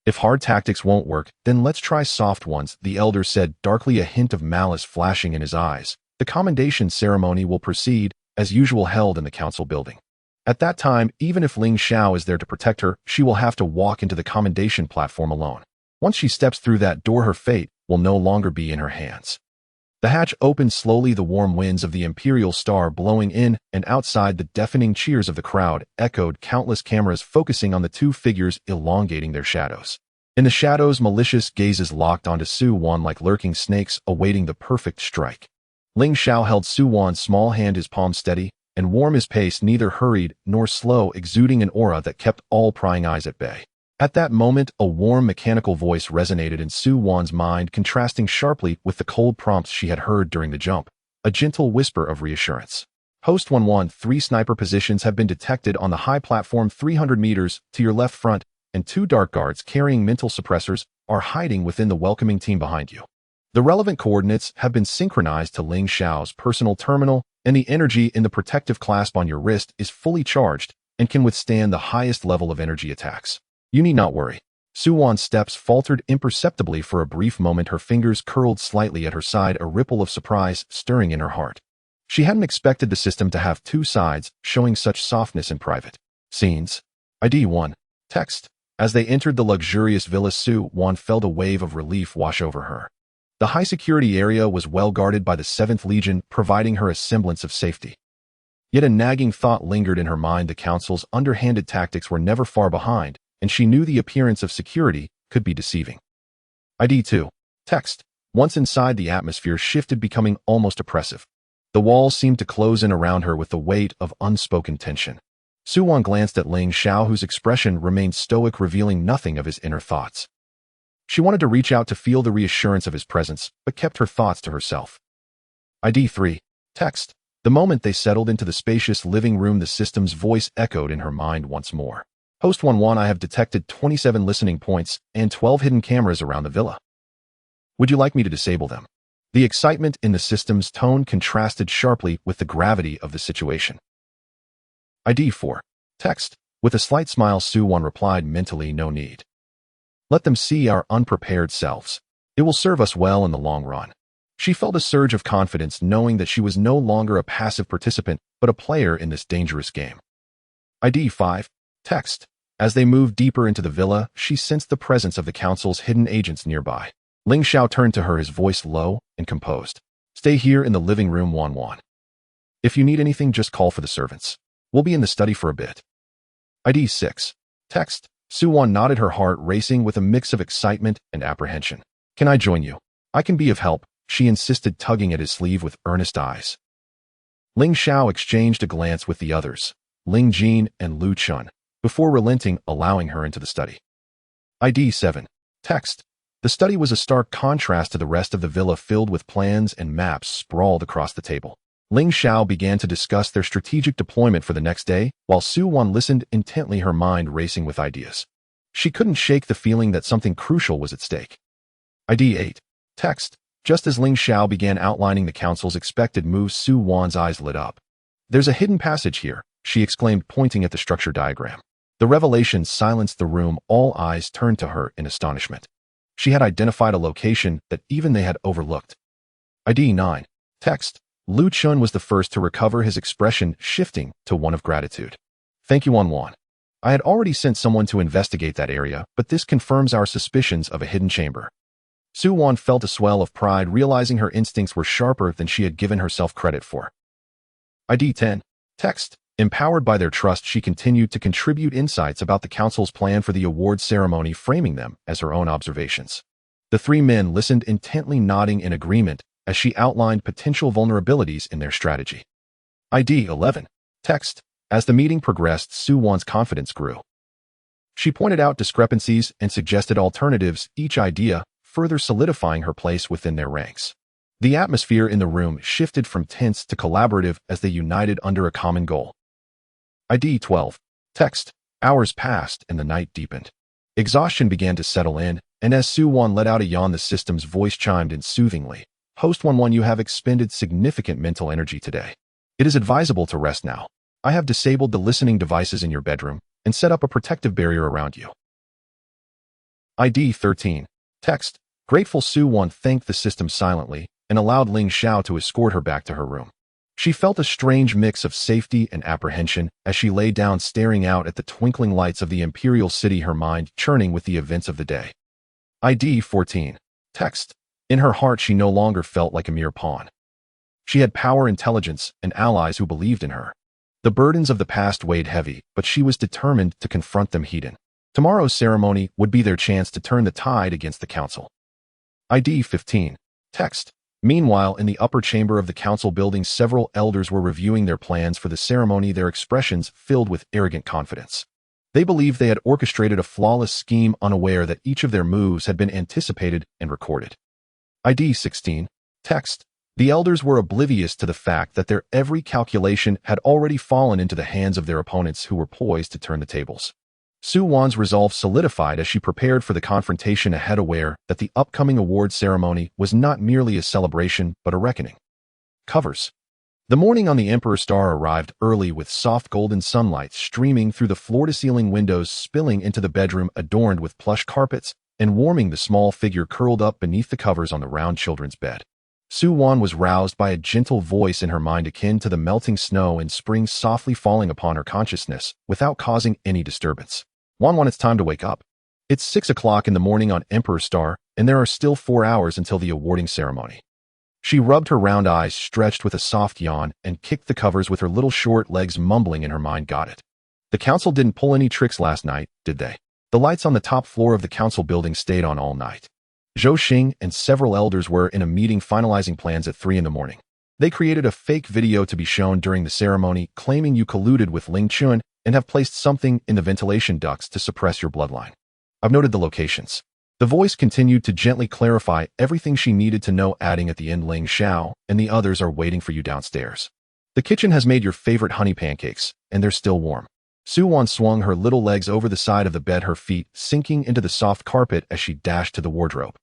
S1: If hard tactics won't work, then let's try soft ones, the elder said, darkly, a hint of malice flashing in his eyes. The commendation ceremony will proceed, as usual, held in the council building. At that time, even if Ling Xiao is there to protect her, she will have to walk into the commendation platform alone. Once she steps through that door, her fate will no longer be in her hands. The hatch opened slowly, the warm winds of the Imperial Star blowing in, and outside the deafening cheers of the crowd echoed, countless cameras focusing on the two figures, elongating their shadows. In the shadows, malicious gazes locked onto Su Wan like lurking snakes awaiting the perfect strike. Ling Xiao held Su Wan's small hand, his palm steady and warm, his pace neither hurried nor slow, exuding an aura that kept all prying eyes at bay. At that moment, a warm, mechanical voice resonated in Su Wan's mind, contrasting sharply with the cold prompts she had heard during the jump. A gentle whisper of reassurance. Host 1-1, 3 sniper positions have been detected on the high platform 300 meters to your left front, and 2 dark guards carrying mental suppressors are hiding within the welcoming team behind you. The relevant coordinates have been synchronized to Ling Xiao's personal terminal, and the energy in the protective clasp on your wrist is fully charged and can withstand the highest level of energy attacks. You need not worry. Su Wan's steps faltered imperceptibly for a brief moment, her fingers curled slightly at her side, a ripple of surprise stirring in her heart. She hadn't expected the system to have 2 sides, showing such softness in private scenes. ID 1. Text. As they entered the luxurious villa, Su Wan felt a wave of relief wash over her. The high-security area was well guarded by the 7th Legion, providing her a semblance of safety. Yet a nagging thought lingered in her mind. The Council's underhanded tactics were never far behind, and she knew the appearance of security could be deceiving. ID 2. Text. Once inside, the atmosphere shifted, becoming almost oppressive. The walls seemed to close in around her with the weight of unspoken tension. Su Wan glanced at Ling Xiao, whose expression remained stoic, revealing nothing of his inner thoughts. She wanted to reach out to feel the reassurance of his presence, but kept her thoughts to herself. ID 3. Text. The moment they settled into the spacious living room, the system's voice echoed in her mind once more. Host 1-1, I have detected 27 listening points and 12 hidden cameras around the villa. Would you like me to disable them? The excitement in the system's tone contrasted sharply with the gravity of the situation. ID 4. Text. With a slight smile, Su Wan replied mentally, no need. Let them see our unprepared selves. It will serve us well in the long run. She felt a surge of confidence, knowing that she was no longer a passive participant, but a player in this dangerous game. ID 5. Text. As they moved deeper into the villa, she sensed the presence of the Council's hidden agents nearby. Ling Xiao turned to her, his voice low and composed. Stay here in the living room, Wan Wan. If you need anything, just call for the servants. We'll be in the study for a bit. ID 6. Text. Su Wan nodded, her heart racing with a mix of excitement and apprehension. Can I join you? I can be of help, she insisted, tugging at his sleeve with earnest eyes. Ling Xiao exchanged a glance with the others, Ling Jin and Lu Chun, before relenting, allowing her into the study. ID 7. Text. The study was a stark contrast to the rest of the villa, filled with plans and maps sprawled across the table. Ling Xiao began to discuss their strategic deployment for the next day, while Su Wan listened intently, her mind racing with ideas. She couldn't shake the feeling that something crucial was at stake. ID 8. Text. Just as Ling Xiao began outlining the Council's expected moves, Su Wan's eyes lit up. There's a hidden passage here, she exclaimed, pointing at the structure diagram. The revelation silenced the room, all eyes turned to her in astonishment. She had identified a location that even they had overlooked. ID 9. Text. Lu Chun was the first to recover, his expression shifting to one of gratitude. Thank you, Wan Wan. I had already sent someone to investigate that area, but this confirms our suspicions of a hidden chamber. Su Wan felt a swell of pride, realizing her instincts were sharper than she had given herself credit for. ID 10. Text. Empowered by their trust, she continued to contribute insights about the Council's plan for the award ceremony, framing them as her own observations. The 3 men listened intently, nodding in agreement as she outlined potential vulnerabilities in their strategy. ID 11. Text. As the meeting progressed, Su Wan's confidence grew. She pointed out discrepancies and suggested alternatives, each idea further solidifying her place within their ranks. The atmosphere in the room shifted from tense to collaborative as they united under a common goal. ID 12. Text. Hours passed and the night deepened. Exhaustion began to settle in, and as Su Wan let out a yawn, the system's voice chimed in soothingly. Host 1-1, you have expended significant mental energy today. It is advisable to rest now. I have disabled the listening devices in your bedroom and set up a protective barrier around you. ID 13. Text. Grateful Su-1 thanked the system silently and allowed Ling Xiao to escort her back to her room. She felt a strange mix of safety and apprehension as she lay down staring out at the twinkling lights of the imperial city, her mind churning with the events of the day. ID 14. Text. In her heart, she no longer felt like a mere pawn. She had power, intelligence, and allies who believed in her. The burdens of the past weighed heavy, but she was determined to confront them head on. Tomorrow's ceremony would be their chance to turn the tide against the council. ID 15. Text. Meanwhile, in the upper chamber of the council building, several elders were reviewing their plans for the ceremony, their expressions filled with arrogant confidence. They believed they had orchestrated a flawless scheme, unaware that each of their moves had been anticipated and recorded. ID 16. Text. The elders were oblivious to the fact that their every calculation had already fallen into the hands of their opponents, who were poised to turn the tables. Su-1's resolve solidified as she prepared for the confrontation ahead, aware that the upcoming award ceremony was not merely a celebration but a reckoning. Covers. The morning on the Emperor Star arrived early, with soft golden sunlight streaming through the floor-to-ceiling windows, spilling into the bedroom adorned with plush carpets and warming the small figure curled up beneath the covers on the round children's bed. Su-1 was roused by a gentle voice in her mind, akin to the melting snow in spring softly falling upon her consciousness without causing any disturbance. 1-1, it's time to wake up. It's 6 o'clock in the morning on Emperor Star, and there are still 4 hours until the awarding ceremony. She rubbed her round eyes, stretched with a soft yawn, and kicked the covers with her little short legs, mumbling in her mind, got it. The council didn't pull any tricks last night, did they? The lights on the top floor of the council building stayed on all night. Zhou Xing and several elders were in a meeting finalizing plans at 3 in the morning. They created a fake video to be shown during the ceremony, claiming you colluded with Ling Chun and have placed something in the ventilation ducts to suppress your bloodline. I've noted the locations. The voice continued to gently clarify everything she needed to know, adding at the end, Ling Xiao and the others are waiting for you downstairs. The kitchen has made your favorite honey pancakes, and they're still warm. Su-1 swung her little legs over the side of the bed, her feet sinking into the soft carpet as she dashed to the wardrobe.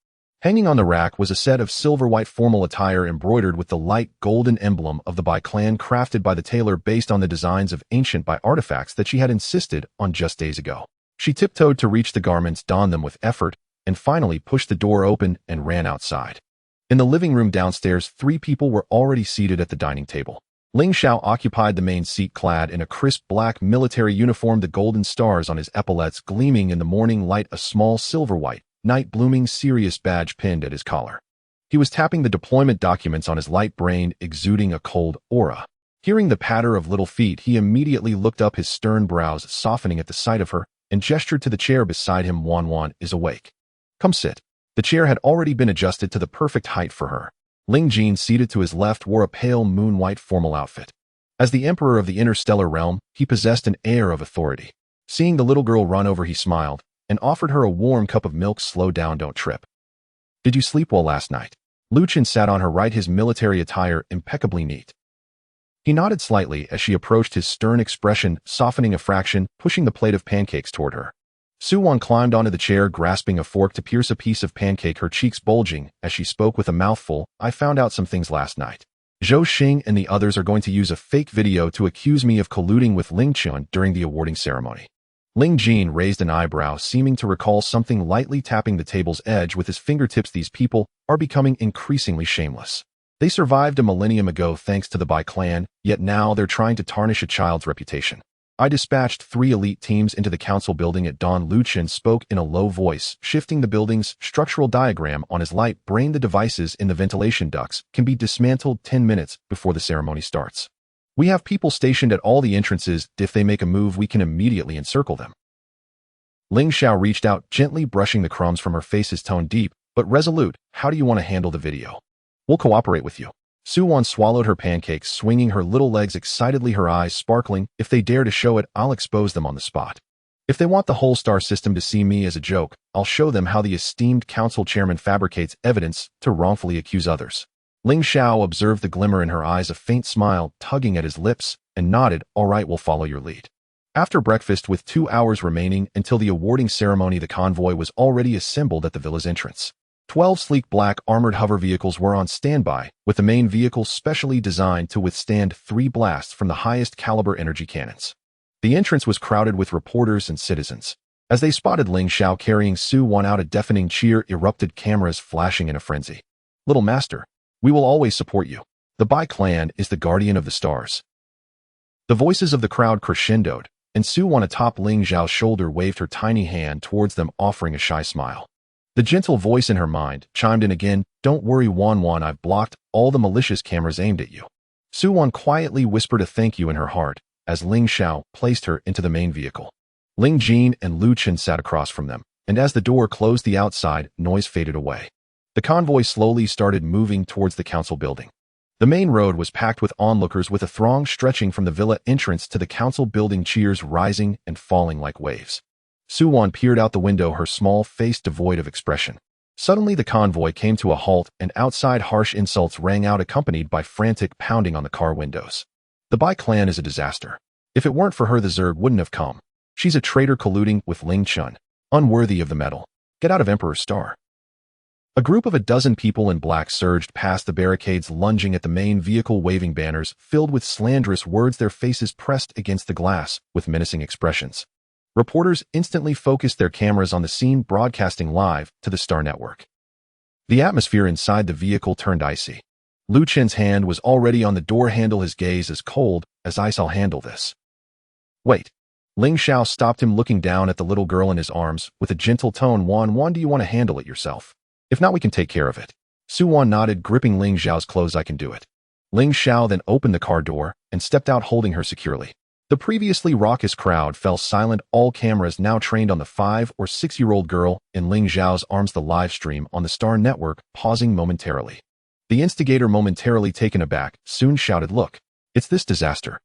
S1: Hanging on the rack was a set of silver-white formal attire embroidered with the light golden emblem of the Bai clan, crafted by the tailor based on the designs of ancient Bai artifacts that she had insisted on just days ago. She tiptoed to reach the garments, donned them with effort, and finally pushed the door open and ran outside. In the living room downstairs, 3 people were already seated at the dining table. Ling Xiao occupied the main seat, clad in a crisp black military uniform, the golden stars on his epaulets gleaming in the morning light, a small silver-white, night-blooming Sirius badge pinned at his collar. He was tapping the deployment documents on his light brain, exuding a cold aura. Hearing the patter of little feet, he immediately looked up, his stern brows softening at the sight of her, and gestured to the chair beside him. 1-1 is awake. Come sit. The chair had already been adjusted to the perfect height for her. Ling Jin, seated to his left, wore a pale moon-white formal outfit. As the emperor of the interstellar realm, he possessed an air of authority. Seeing the little girl run over, he smiled and offered her a warm cup of milk. Slow down, don't trip. Did you sleep well last night? Lu Chen sat on her right, his military attire impeccably neat. He nodded slightly as she approached, his stern expression softening a fraction, pushing the plate of pancakes toward her. Su-1 climbed onto the chair, grasping a fork to pierce a piece of pancake, her cheeks bulging as she spoke with a mouthful. I found out some things last night. Zhou Xing and the others are going to use a fake video to accuse me of colluding with Ling Chun during the awarding ceremony. Ling Jin raised an eyebrow, seeming to recall something, lightly tapping the table's edge with his fingertips. These people are becoming increasingly shameless. They survived a millennium ago thanks to the Bai clan, yet now they're trying to tarnish a child's reputation. I dispatched 3 elite teams into the council building at dawn. Lu Chen spoke in a low voice, shifting the building's structural diagram on his light brain. The devices in the ventilation ducts can be dismantled 10 minutes before the ceremony starts. We have people stationed at all the entrances. If they make a move, we can immediately encircle them. Ling Xiao reached out, gently brushing the crumbs from her face, his tone deep but resolute. How do you want to handle the video? We'll cooperate with you. Su-1 swallowed her pancakes, swinging her little legs excitedly, her eyes sparkling. If they dare to show it, I'll expose them on the spot. If they want the whole star system to see me as a joke, I'll show them how the esteemed council chairman fabricates evidence to wrongfully accuse others. Ling Xiao observed the glimmer in her eyes, a faint smile tugging at his lips, and nodded. All right, we'll follow your lead. After breakfast, with 2 hours remaining until the awarding ceremony, the convoy was already assembled at the villa's entrance. 12 sleek black armored hover vehicles were on standby, with the main vehicle specially designed to withstand 3 blasts from the highest caliber energy cannons. The entrance was crowded with reporters and citizens. As they spotted Ling Xiao carrying Su Wan out, a deafening cheer erupted, cameras flashing in a frenzy. "Little master, we will always support you. The Bai clan is the guardian of the stars." The voices of the crowd crescendoed, and Su Wan atop Ling Xiao's shoulder waved her tiny hand towards them, offering a shy smile. The gentle voice in her mind chimed in again, "Don't worry, Wan, I've blocked all the malicious cameras aimed at you." Su Wan quietly whispered a thank you in her heart as Ling Xiao placed her into the main vehicle. Ling Jin and Lu Chen sat across from them, and as the door closed the outside, noise faded away. The convoy slowly started moving towards the council building. The main road was packed with onlookers, with a throng stretching from the villa entrance to the council building, cheers rising and falling like waves. Su Wan peered out the window, her small face devoid of expression. Suddenly the convoy came to a halt, and outside harsh insults rang out, accompanied by frantic pounding on the car windows. "The Bai clan is a disaster. If it weren't for her, the Zerg wouldn't have come. She's a traitor colluding with Ling Chun, unworthy of the medal. Get out of Emperor's Star." A group of a dozen people in black surged past the barricades, lunging at the main vehicle, waving banners filled with slanderous words, their faces pressed against the glass with menacing expressions. Reporters instantly focused their cameras on the scene, broadcasting live to the Star Network. The atmosphere inside the vehicle turned icy. Lu Chen's hand was already on the door handle, his gaze as cold as ice. "I'll handle this." "Wait." Ling Xiao stopped him, looking down at the little girl in his arms with a gentle tone. Wan, do you want to handle it yourself? If not, we can take care of it." Su Wan nodded, gripping Ling Xiao's clothes. "I can do it." Ling Xiao then opened the car door and stepped out, holding her securely. The previously raucous crowd fell silent, all cameras now trained on the 5 or 6-year-old girl in Ling Xiao's arms. The live stream on the Star Network pausing momentarily. The instigator, momentarily taken aback, soon shouted, "Look, it's this disaster.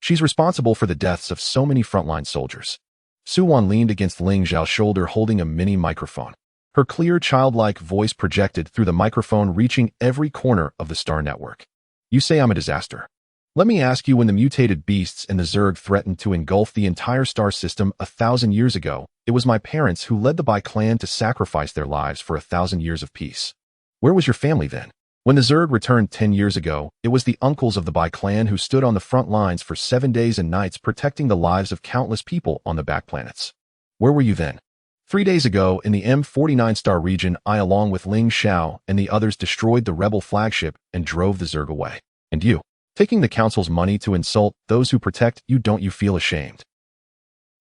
S1: She's responsible for the deaths of so many frontline soldiers." Su Wan leaned against Ling Xiao's shoulder, holding a mini microphone. Her clear, childlike voice projected through the microphone, reaching every corner of the Star Network. "You say I'm a disaster. Let me ask you, when the mutated beasts and the Zerg threatened to engulf the entire star system 1,000 years ago, it was my parents who led the Bai clan to sacrifice their lives for 1,000 years of peace. Where was your family then? When the Zerg returned 10 years ago, it was the uncles of the Bai clan who stood on the front lines for 7 days and nights, protecting the lives of countless people on the back planets. Where were you then? 3 days ago, in the M49 star region, I, along with Ling Xiao and the others, destroyed the rebel flagship and drove the Zerg away. And you, taking the council's money to insult those who protect you, don't you feel ashamed?"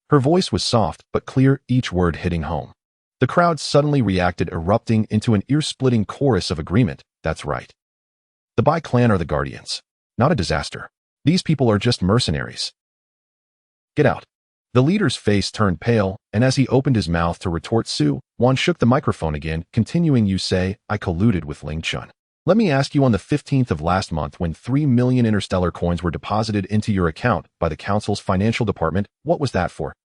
S1: Her voice was soft but clear, each word hitting home. The crowd suddenly reacted, erupting into an ear-splitting chorus of agreement. "That's right. The Bai clan are the guardians, not a disaster. These people are just mercenaries. Get out." The leader's face turned pale, and as he opened his mouth to retort, Su Wan shook the microphone again, continuing, "You say I colluded with Ling Chun. Let me ask you, on the 15th of last month, when 3 million interstellar coins were deposited into your account by the council's financial department, what was that for?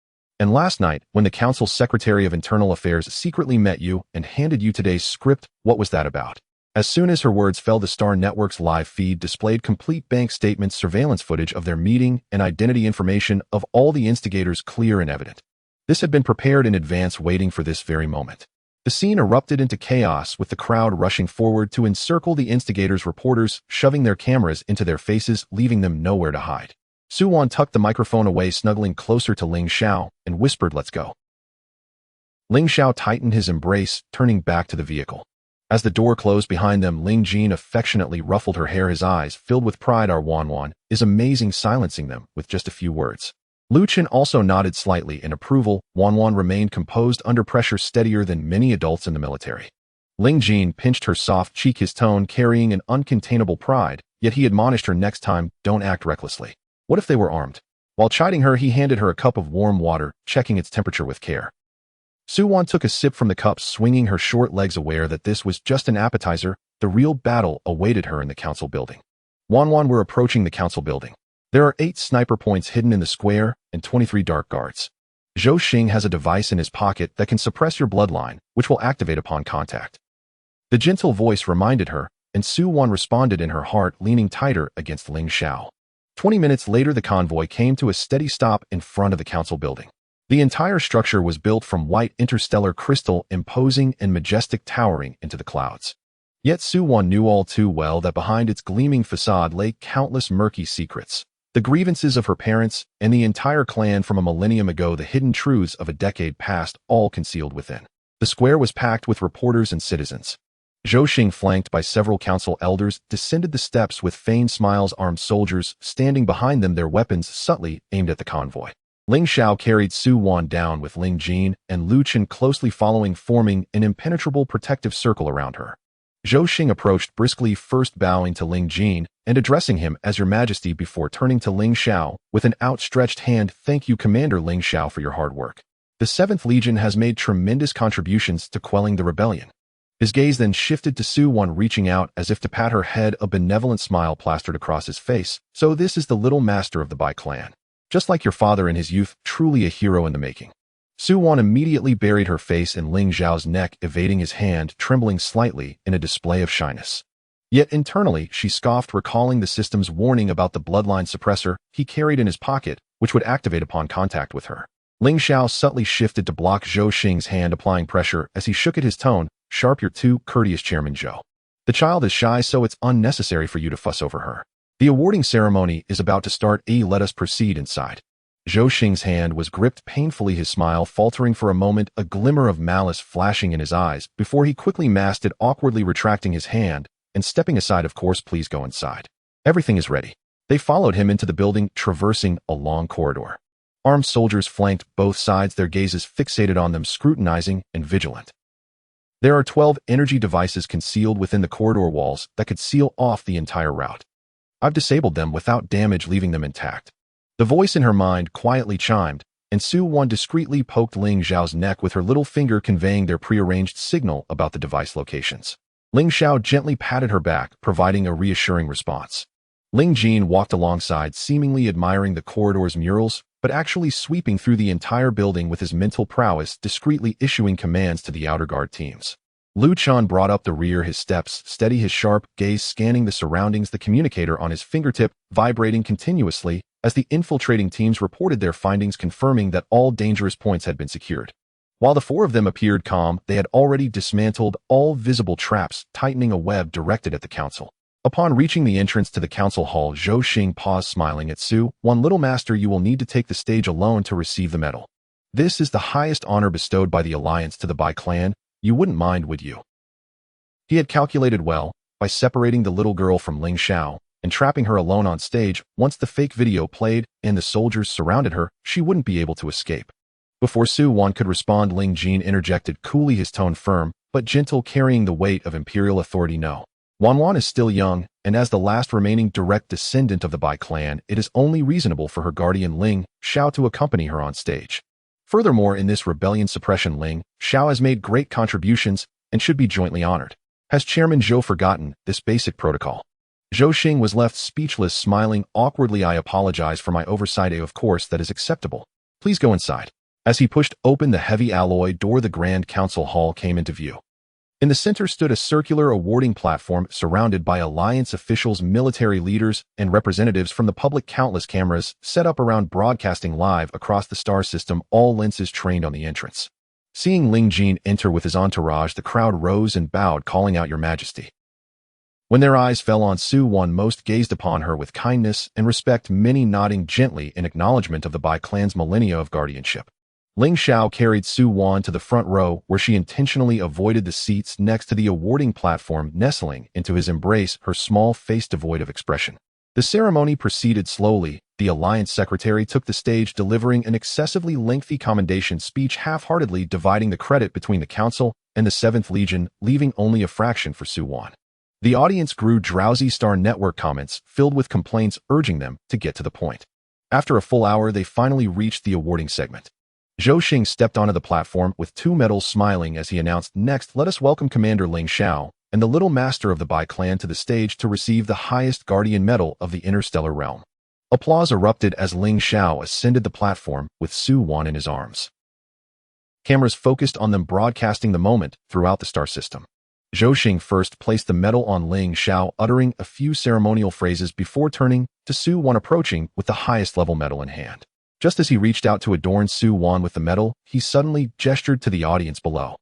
S1: And last night, when the council's Secretary of Internal Affairs secretly met you and handed you today's script, what was that about?" As soon as her words fell, the Star Network's live feed displayed complete bank statements, surveillance footage of their meeting, and identity information of all the instigators, clear and evident. This had been prepared in advance, waiting for this very moment. The scene erupted into chaos, with the crowd rushing forward to encircle the instigators, reporters shoving their cameras into their faces, leaving them nowhere to hide. Su Wan tucked the microphone away, snuggling closer to Ling Xiao, and whispered, "Let's go." Ling Xiao tightened his embrace, turning back to the vehicle. As the door closed behind them, Ling Jin affectionately ruffled her hair, his eyes filled with pride. "Our Wan is amazing," silencing them with just a few words. Lu Chen also nodded slightly in approval. Wan remained composed under pressure, steadier than many adults in the military. Ling Jin pinched her soft cheek, his tone carrying an uncontainable pride, yet he admonished her, "Next time, don't act recklessly. What if they were armed?" While chiding her, he handed her a cup of warm water, checking its temperature with care. Su Wan took a sip from the cup, swinging her short legs, aware that this was just an appetizer. The real battle awaited her in the council building. Wan were approaching the council building. There are 8 sniper points hidden in the square and 23 dark guards. Zhou Xing has a device in his pocket that can suppress your bloodline, which will activate upon contact. The gentle voice reminded her, and Su Wan responded in her heart, leaning tighter against Ling Xiao. 20 minutes later, the convoy came to a steady stop in front of the council building. The entire structure was built from white interstellar crystal, imposing and majestic, towering into the clouds. Yet Suwon knew all too well that behind its gleaming facade lay countless murky secrets. The grievances of her parents and the entire clan from a millennium ago, the hidden truths of a decade past, all concealed within. The square was packed with reporters and citizens. Zhou Xing, flanked by several council elders, descended the steps with feigned smiles, armed soldiers standing behind them, their weapons subtly aimed at the convoy. Ling Xiao carried Su Wan down with Ling Jin and Lu Chen closely following, forming an impenetrable protective circle around her. Zhou Xing approached briskly, first bowing to Ling Jin and addressing him as Your Majesty before turning to Ling Xiao with an outstretched hand. Thank you, Commander Ling Xiao, for your hard work. The 7th Legion has made tremendous contributions to quelling the rebellion. His gaze then shifted to Su Wan, reaching out as if to pat her head, a benevolent smile plastered across his face. So this is the little master of the Bai clan. Just like your father in his youth, truly a hero in the making. Su Wan immediately buried her face in Ling Xiao's neck, evading his hand, trembling slightly in a display of shyness. Yet internally, she scoffed, recalling the system's warning about the bloodline suppressor he carried in his pocket, which would activate upon contact with her. Ling Xiao subtly shifted to block Zhou Xing's hand, applying pressure as he shook at his tone. Sharp, you're too courteous, Chairman Zhou. The child is shy, so it's unnecessary for you to fuss over her. The awarding ceremony is about to start. Let us proceed inside. Zhou Xing's hand was gripped painfully, his smile faltering for a moment, a glimmer of malice flashing in his eyes, before he quickly masked it, awkwardly retracting his hand and stepping aside. Of course, please go inside. Everything is ready. They followed him into the building, traversing a long corridor. Armed soldiers flanked both sides, their gazes fixated on them, scrutinizing and vigilant. There are 12 energy devices concealed within the corridor walls that could seal off the entire route. I've disabled them without damage, leaving them intact. The voice in her mind quietly chimed, and Su Wan discreetly poked Ling Xiao's neck with her little finger, conveying their prearranged signal about the device locations. Ling Xiao gently patted her back, providing a reassuring response. Ling Jin walked alongside, seemingly admiring the corridor's murals, but actually sweeping through the entire building with his mental prowess, discreetly issuing commands to the outer guard teams. Lu Chan brought up the rear, his steps steady, his sharp gaze scanning the surroundings, the communicator on his fingertip vibrating continuously as the infiltrating teams reported their findings, confirming that all dangerous points had been secured. While the 4 of them appeared calm, they had already dismantled all visible traps, tightening a web directed at the council. Upon reaching the entrance to the council hall, Zhou Xing paused, smiling at Su Wan. Little master, you will need to take the stage alone to receive the medal. This is the highest honor bestowed by the alliance to the Bai clan. You wouldn't mind, would you? He had calculated well by separating the little girl from Ling Xiao and trapping her alone on stage. Once the fake video played and the soldiers surrounded her, she wouldn't be able to escape. Before Su Wan could respond, Ling Jin interjected coolly, his tone firm but gentle, carrying the weight of imperial authority. No. Wan is still young, and as the last remaining direct descendant of the Bai clan, it is only reasonable for her guardian Ling Xiao to accompany her on stage. Furthermore, in this rebellion suppression, Ling Xiao has made great contributions and should be jointly honored. Has Chairman Zhou forgotten this basic protocol? Zhou Xing was left speechless, smiling awkwardly. I apologize for my oversight. Of course, that is acceptable. Please go inside. As he pushed open the heavy alloy door, the Grand Council Hall came into view. In the center stood a circular awarding platform surrounded by alliance officials, military leaders, and representatives from the public. Countless cameras set up around, broadcasting live across the star system, all lenses trained on the entrance. Seeing Ling Jin enter with his entourage, the crowd rose and bowed, calling out, Your Majesty. When their eyes fell on Su Wan, most gazed upon her with kindness and respect, many nodding gently in acknowledgement of the Bai clan's millennia of guardianship. Ling Xiao carried Su Wan to the front row, where she intentionally avoided the seats next to the awarding platform, nestling into his embrace, her small face devoid of expression. The ceremony proceeded slowly. The Alliance Secretary took the stage, delivering an excessively lengthy commendation speech, half-heartedly dividing the credit between the Council and the 7th Legion, leaving only a fraction for Su Wan. The audience grew drowsy. Star Network comments filled with complaints urging them to get to the point. After a full hour, they finally reached the awarding segment. Zhou Xing stepped onto the platform with 2 medals, smiling as he announced, Next, let us welcome Commander Ling Xiao and the Little Master of the Bai clan to the stage to receive the highest guardian medal of the interstellar realm. Applause erupted as Ling Xiao ascended the platform with Su Wan in his arms. Cameras focused on them, broadcasting the moment throughout the star system. Zhou Xing first placed the medal on Ling Xiao, uttering a few ceremonial phrases before turning to Su Wan, approaching with the highest level medal in hand. Just as he reached out to adorn Su Wan with the medal, he suddenly gestured to the audience below.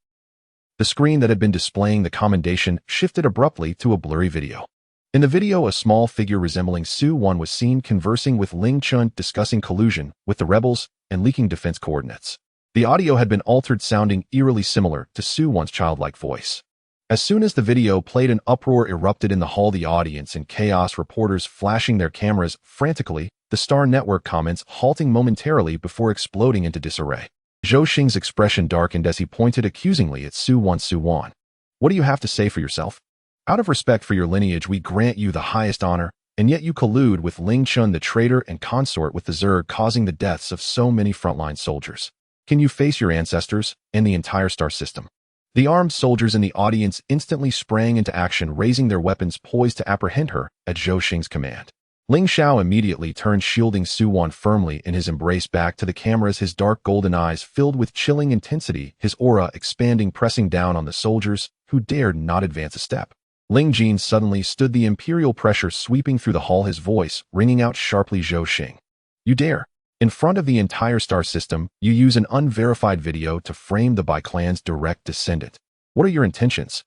S1: The screen that had been displaying the commendation shifted abruptly to a blurry video. In the video, a small figure resembling Su Wan was seen conversing with Ling Chun, discussing collusion with the rebels and leaking defense coordinates. The audio had been altered, sounding eerily similar to Su Wan's childlike voice. As soon as the video played, an uproar erupted in the hall, the audience in chaos, reporters flashing their cameras frantically, the Star Network comments halting momentarily before exploding into disarray. Zhou Xing's expression darkened as he pointed accusingly at Su Wan. Su Wan, what do you have to say for yourself? Out of respect for your lineage, we grant you the highest honor, and yet you collude with Ling Chun, the traitor, and consort with the Zerg, causing the deaths of so many frontline soldiers. Can you face your ancestors and the entire star system? The armed soldiers in the audience instantly sprang into action, raising their weapons, poised to apprehend her at Zhou Xing's command. Ling Xiao immediately turned, shielding Su Wan firmly in his embrace, back to the cameras, his dark golden eyes filled with chilling intensity, his aura expanding, pressing down on the soldiers who dared not advance a step. Ling Jin suddenly stood, the imperial pressure sweeping through the hall, his voice ringing out sharply. Zhou Xing, you dare! In front of the entire star system, you use an unverified video to frame the Bai clan's direct descendant. What are your intentions?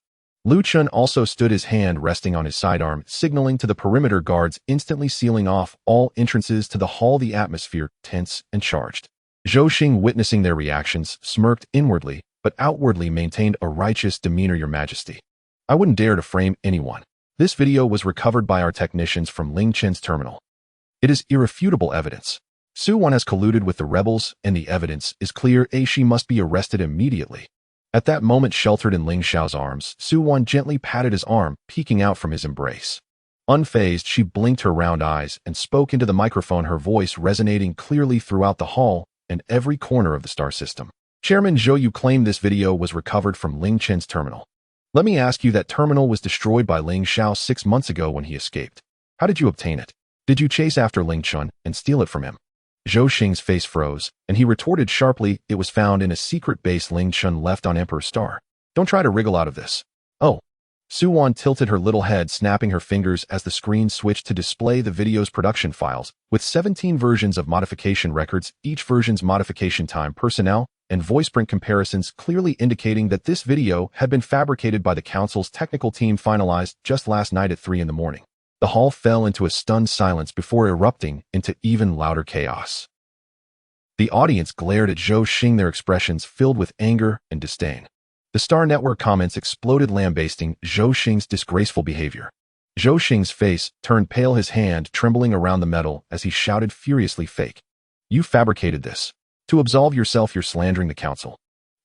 S1: Lu Chun also stood, his hand resting on his sidearm, signaling to the perimeter guards, instantly sealing off all entrances to the hall, the atmosphere tense and charged. Zhou Xing, witnessing their reactions, smirked inwardly, but outwardly maintained a righteous demeanor. Your Majesty, I wouldn't dare to frame anyone. This video was recovered by our technicians from Ling Chen's terminal. It is irrefutable evidence. Su Wan has colluded with the rebels, and the evidence is clear. She must be arrested immediately. At that moment, sheltered in Ling Xiao's arms, Su Wan gently patted his arm, peeking out from his embrace. Unfazed, she blinked her round eyes and spoke into the microphone, her voice resonating clearly throughout the hall and every corner of the star system. Chairman Zhou, you claim this video was recovered from Ling Chen's terminal. Let me ask you, that terminal was destroyed by Ling Xiao 6 months ago when he escaped. How did you obtain it? Did you chase after Ling Chun and steal it from him? Zhou Xing's face froze, and he retorted sharply, it was found in a secret base Ling Chun left on Emperor Star. Don't try to wriggle out of this. Oh. Su Wan tilted her little head, snapping her fingers as the screen switched to display the video's production files, with 17 versions of modification records, each version's modification time, personnel, and voice print comparisons clearly indicating that this video had been fabricated by the Council's technical team, finalized just last night at 3 in the morning. The hall fell into a stunned silence before erupting into even louder chaos. The audience glared at Zhou Xing, their expressions filled with anger and disdain. The Star Network comments exploded, lambasting Zhou Xing's disgraceful behavior. Zhou Xing's face turned pale, his hand trembling around the medal as he shouted furiously, fake. You fabricated this. To absolve yourself, you're slandering the Council.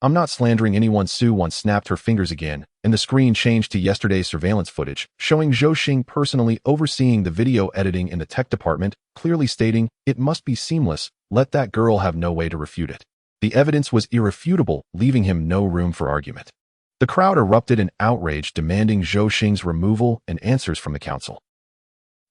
S1: I'm not slandering anyone. Su Wan snapped her fingers again, and the screen changed to yesterday's surveillance footage, showing Zhou Xing personally overseeing the video editing in the tech department, clearly stating, it must be seamless, let that girl have no way to refute it. The evidence was irrefutable, leaving him no room for argument. The crowd erupted in outrage, demanding Zhou Xing's removal and answers from the Council.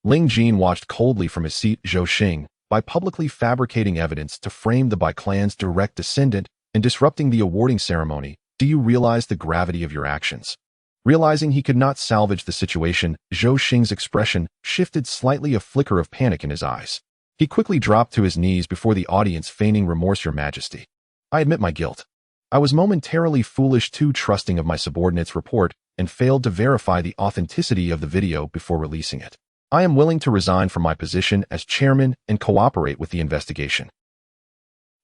S1: Ling Jin watched coldly from his seat. Zhou Xing, by publicly fabricating evidence to frame the Bai clan's direct descendant, and disrupting the awarding ceremony, do you realize the gravity of your actions? Realizing he could not salvage the situation, Zhou Xing's expression shifted slightly, a flicker of panic in his eyes. He quickly dropped to his knees before the audience, feigning remorse. Your Majesty, I admit my guilt. I was momentarily foolish, too trusting of my subordinate's report, and failed to verify the authenticity of the video before releasing it. I am willing to resign from my position as chairman and cooperate with the investigation.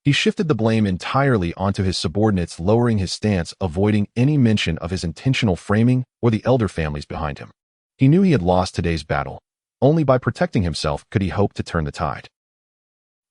S1: He shifted the blame entirely onto his subordinates, lowering his stance, avoiding any mention of his intentional framing or the elder families behind him. He knew he had lost today's battle. Only by protecting himself could he hope to turn the tide.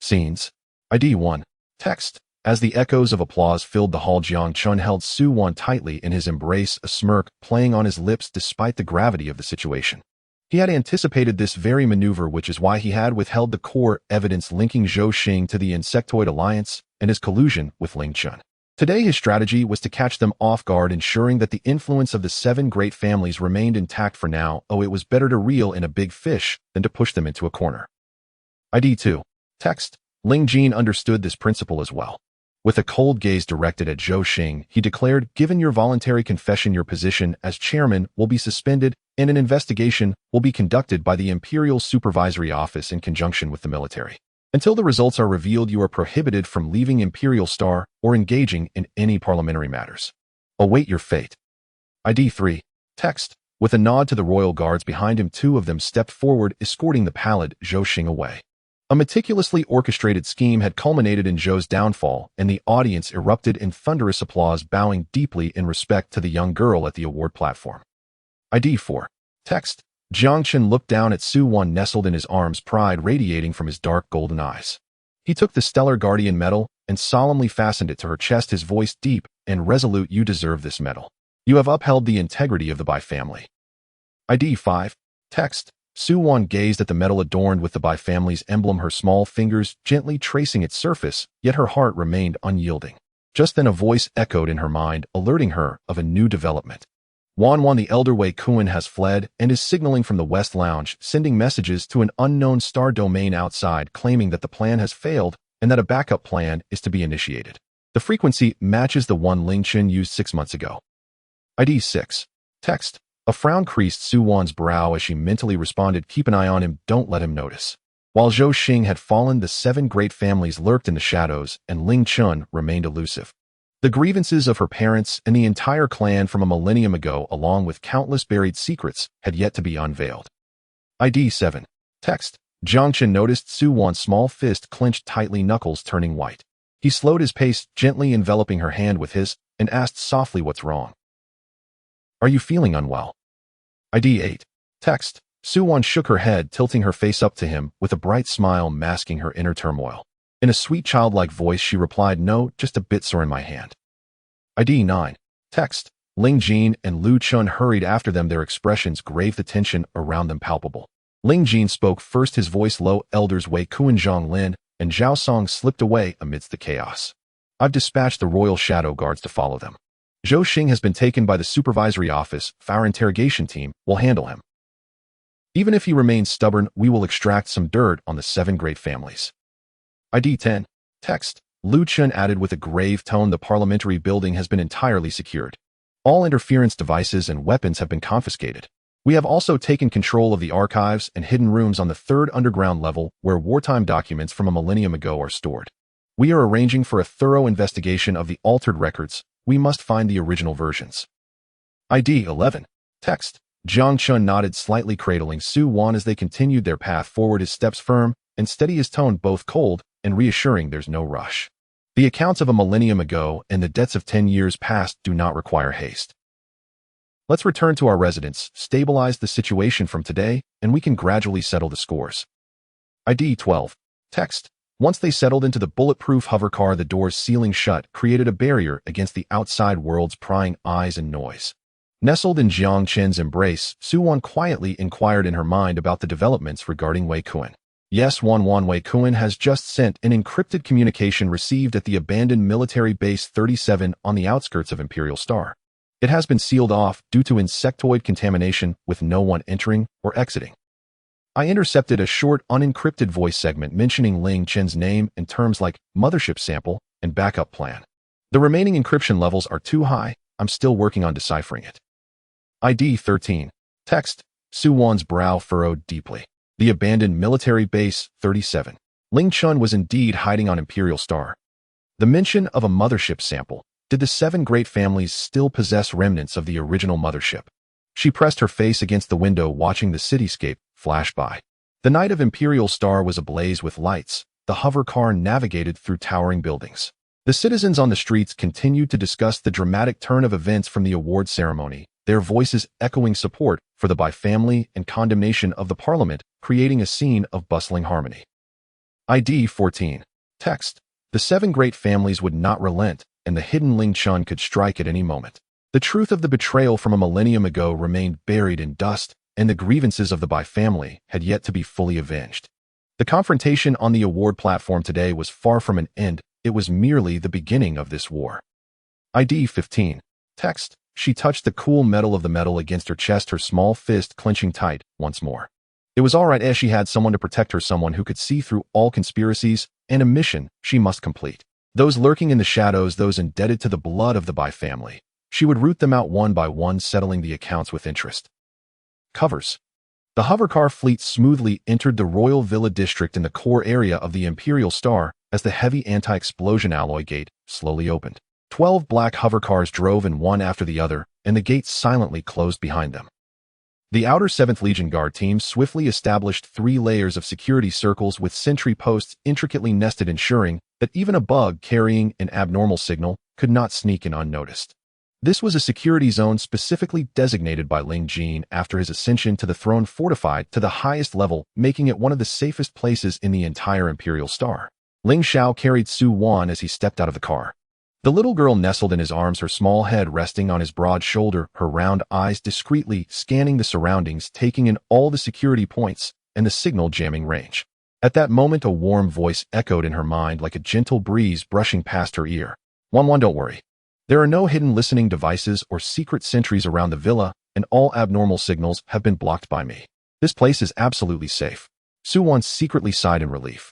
S1: Scenes. ID 1. Text. As the echoes of applause filled the hall, Jiang Chun held Su Wan tightly in his embrace, a smirk playing on his lips despite the gravity of the situation. He had anticipated this very maneuver, which is why he had withheld the core evidence linking Zhou Xing to the Insectoid Alliance and his collusion with Ling Chun. Today his strategy was to catch them off guard, ensuring that the influence of the 7 great families remained intact for now. It was better to reel in a big fish than to push them into a corner. ID 2. Text. Ling Jin understood this principle as well. With a cold gaze directed at Zhou Xing, he declared, given your voluntary confession, your position as chairman will be suspended and an investigation will be conducted by the Imperial Supervisory Office in conjunction with the military. Until the results are revealed, you are prohibited from leaving Imperial Star or engaging in any parliamentary matters. Await your fate. ID 3. Text. With a nod to the royal guards behind him, two of them stepped forward, escorting the pallid Zhou Xing away. A meticulously orchestrated scheme had culminated in Zhou's downfall, and the audience erupted in thunderous applause, bowing deeply in respect to the young girl at the award platform. ID 4. Text. Jiang Chen looked down at Su Wan nestled in his arms, pride radiating from his dark golden eyes. He took the Stellar Guardian medal and solemnly fastened it to her chest, his voice deep and resolute. You deserve this medal. You have upheld the integrity of the Bai family. ID 5. Text. Su Wan gazed at the medal adorned with the Bai family's emblem, her small fingers gently tracing its surface, yet her heart remained unyielding. Just then a voice echoed in her mind, alerting her of a new development. Wan, the elder Wei Kuan has fled and is signaling from the West Lounge, sending messages to an unknown star domain outside, claiming that the plan has failed and that a backup plan is to be initiated. The frequency matches the one Ling Chen used 6 months ago. ID 6. Text. A frown creased Su Wan's brow as she mentally responded, keep an eye on him, don't let him notice. While Zhou Xing had fallen, the 7 great families lurked in the shadows, and Ling Chun remained elusive. The grievances of her parents and the entire clan from a millennium ago, along with countless buried secrets, had yet to be unveiled. ID 7. Text. Jiang Chen noticed Su Wan's small fist clenched tightly, knuckles turning white. He slowed his pace, gently enveloping her hand with his, and asked softly, what's wrong? Are you feeling unwell? ID 8. Text. Su Wan shook her head, tilting her face up to him, with a bright smile masking her inner turmoil. In a sweet childlike voice she replied, no, just a bit sore in my hand. ID 9. Text. Ling Jin and Lu Chun hurried after them, their expressions grave, the tension around them palpable. Ling Jin spoke first, his voice low, elders Wei Kuan, Zhang Lin, and Zhao Song slipped away amidst the chaos. I've dispatched the royal shadow guards to follow them. Zhou Xing has been taken by the supervisory office, our interrogation team will handle him. Even if he remains stubborn, we will extract some dirt on the 7 great families. ID 10. Text. Lu Chun added with a grave tone, the parliamentary building has been entirely secured. All interference devices and weapons have been confiscated. We have also taken control of the archives and hidden rooms on the 3rd underground level where wartime documents from a millennium ago are stored. We are arranging for a thorough investigation of the altered records. We must find the original versions. ID 11. Text. Jiang Chun nodded slightly, cradling Su Wan as they continued their path forward, his steps firm and steady, his tone both cold and reassuring. There's no rush. The accounts of a millennium ago and the debts of 10 years past do not require haste. Let's return to our residence, stabilize the situation from today, and we can gradually settle the scores. ID 12. Text. Once they settled into the bulletproof hovercar, the doors sealing shut created a barrier against the outside world's prying eyes and noise. Nestled in Jiang Chen's embrace, Su Wan quietly inquired in her mind about the developments regarding Wei Kuan. Yes, Wan Wei Kuan has just sent an encrypted communication received at the abandoned military base 37 on the outskirts of Imperial Star. It has been sealed off due to insectoid contamination, with no one entering or exiting. I intercepted a short, unencrypted voice segment mentioning Ling Chen's name in terms like mothership sample and backup plan. The remaining encryption levels are too high. I'm still working on deciphering it. ID 13. Text. Su Wan's brow furrowed deeply. The abandoned military base 37. Ling Chun was indeed hiding on Imperial Star. The mention of a mothership sample. Did the 7 great families still possess remnants of the original mothership? She pressed her face against the window, watching the cityscape flash by. The night of Imperial Star was ablaze with lights. The hover car navigated through towering buildings. The citizens on the streets continued to discuss the dramatic turn of events from the award ceremony, their voices echoing support for the Bai family and condemnation of the parliament, creating a scene of bustling harmony. ID 14. Text. The 7 great families would not relent, and the hidden Ling Chun could strike at any moment. The truth of the betrayal from a millennium ago remained buried in dust, and the grievances of the Bai family had yet to be fully avenged. The confrontation on the award platform today was far from an end. It was merely the beginning of this war. ID 15. Text. She touched the cool metal of the medal against her chest, her small fist clenching tight once more. It was all right, as she had someone to protect her, someone who could see through all conspiracies, and a mission she must complete. Those lurking in the shadows, those indebted to the blood of the Bai family. She would root them out one by one, settling the accounts with interest. Covers. The hovercar fleet smoothly entered the Royal Villa district in the core area of the Imperial Star as the heavy anti-explosion alloy gate slowly opened. 12 black hovercars drove in one after the other, and the gates silently closed behind them. The outer 7th Legion Guard team swiftly established 3 layers of security circles with sentry posts intricately nested, ensuring that even a bug carrying an abnormal signal could not sneak in unnoticed. This was a security zone specifically designated by Ling Jin after his ascension to the throne, fortified to the highest level, making it one of the safest places in the entire Imperial Star. Ling Xiao carried Su Wan as he stepped out of the car. The little girl nestled in his arms, her small head resting on his broad shoulder, her round eyes discreetly scanning the surroundings, taking in all the security points and the signal jamming range. At that moment, a warm voice echoed in her mind like a gentle breeze brushing past her ear. Wan, don't worry. There are no hidden listening devices or secret sentries around the villa, and all abnormal signals have been blocked by me. This place is absolutely safe. Su Wan secretly sighed in relief.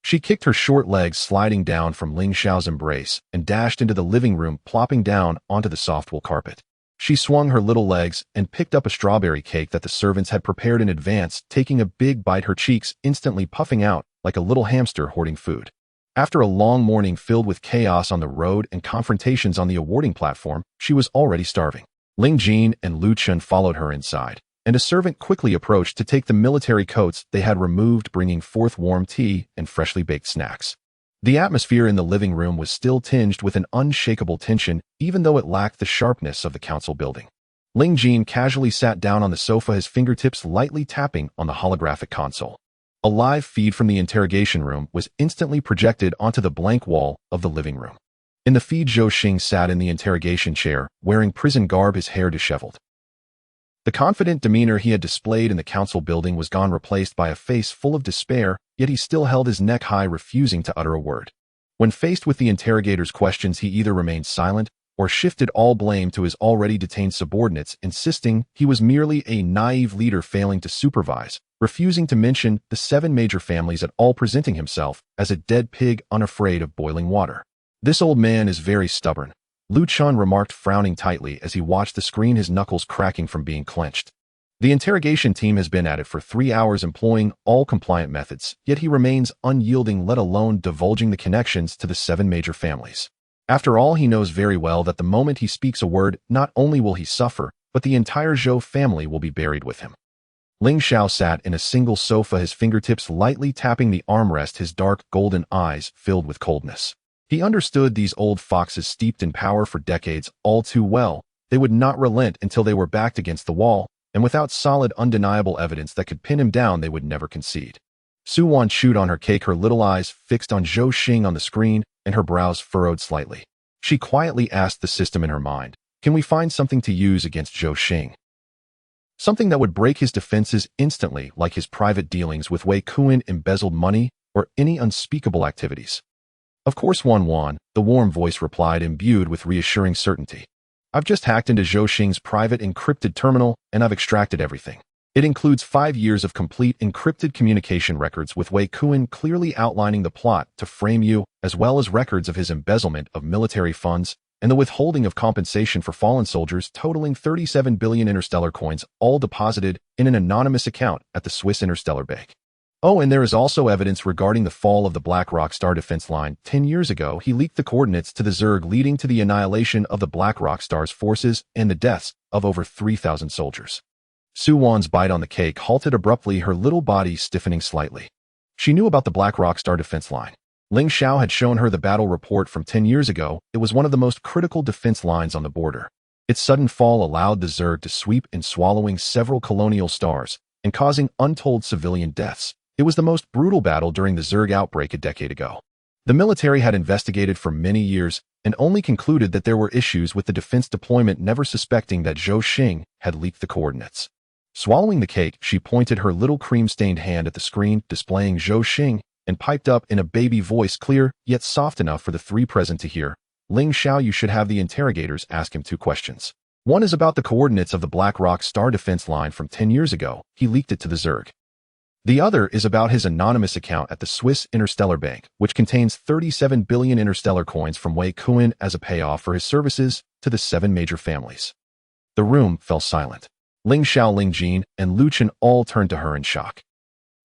S1: She kicked her short legs, sliding down from Ling Xiao's embrace, and dashed into the living room, plopping down onto the soft wool carpet. She swung her little legs and picked up a strawberry cake that the servants had prepared in advance, taking a big bite, her cheeks instantly puffing out like a little hamster hoarding food. After a long morning filled with chaos on the road and confrontations on the awarding platform, she was already starving. Ling Jin and Lu Chun followed her inside, and a servant quickly approached to take the military coats they had removed, bringing forth warm tea and freshly baked snacks. The atmosphere in the living room was still tinged with an unshakable tension, even though it lacked the sharpness of the council building. Ling Jin casually sat down on the sofa, his fingertips lightly tapping on the holographic console. A live feed from the interrogation room was instantly projected onto the blank wall of the living room. In the feed, Zhou Xing sat in the interrogation chair, wearing prison garb, his hair disheveled. The confident demeanor he had displayed in the council building was gone, replaced by a face full of despair, yet he still held his neck high, refusing to utter a word. When faced with the interrogator's questions, he either remained silent or shifted all blame to his already detained subordinates, insisting he was merely a naive leader failing to supervise, refusing to mention the 7 major families at all, presenting himself as a dead pig unafraid of boiling water. This old man is very stubborn, Lu Chun remarked, frowning tightly as he watched the screen, his knuckles cracking from being clenched. The interrogation team has been at it for 3 hours, employing all compliant methods, yet he remains unyielding, let alone divulging the connections to the 7 major families. After all, he knows very well that the moment he speaks a word, not only will he suffer, but the entire Zhou family will be buried with him. Ling Xiao sat in a single sofa, his fingertips lightly tapping the armrest, his dark golden eyes filled with coldness. He understood these old foxes, steeped in power for decades, all too well. They would not relent until they were backed against the wall, and without solid, undeniable evidence that could pin him down, they would never concede. Su Wan chewed on her cake, her little eyes fixed on Zhou Xing on the screen, and her brows furrowed slightly. She quietly asked the system in her mind, "Can we find something to use against Zhou Xing? Something that would break his defenses instantly, like his private dealings with Wei Kuan, embezzled money, or any unspeakable activities?" "Of course, Wan," the warm voice replied, imbued with reassuring certainty. "I've just hacked into Zhou Xing's private encrypted terminal, and I've extracted everything. It includes 5 years of complete encrypted communication records with Wei Kuan, clearly outlining the plot to frame you, as well as records of his embezzlement of military funds and the withholding of compensation for fallen soldiers, totaling 37 billion interstellar coins, all deposited in an anonymous account at the Swiss Interstellar Bank. Oh, and there is also evidence regarding the fall of the Black Rock Star defense line. 10 years ago, he leaked the coordinates to the Zerg, leading to the annihilation of the Black Rock Star's forces and the deaths of over 3,000 soldiers." Su Wan's bite on the cake halted abruptly, her little body stiffening slightly. She knew about the Black Rock Star defense line. Ling Xiao had shown her the battle report from 10 years ago. It was one of the most critical defense lines on the border. Its sudden fall allowed the Zerg to sweep in, swallowing several colonial stars and causing untold civilian deaths. It was the most brutal battle during the Zerg outbreak a decade ago. The military had investigated for many years and only concluded that there were issues with the defense deployment, never suspecting that Zhou Xing had leaked the coordinates. Swallowing the cake, she pointed her little cream-stained hand at the screen, displaying Zhou Xing, and piped up in a baby voice, clear yet soft enough for the 3 present to hear, "Ling Xiao, you should have the interrogators ask him 2 questions. One is about the coordinates of the Black Rock Star defense line from 10 years ago. He leaked it to the Zerg. The other is about his anonymous account at the Swiss Interstellar Bank, which contains 37 billion interstellar coins from Wei Kuan as a payoff for his services to the 7 major families." The room fell silent. Ling Xiao, Ling Jin, and Lu Chen all turned to her in shock.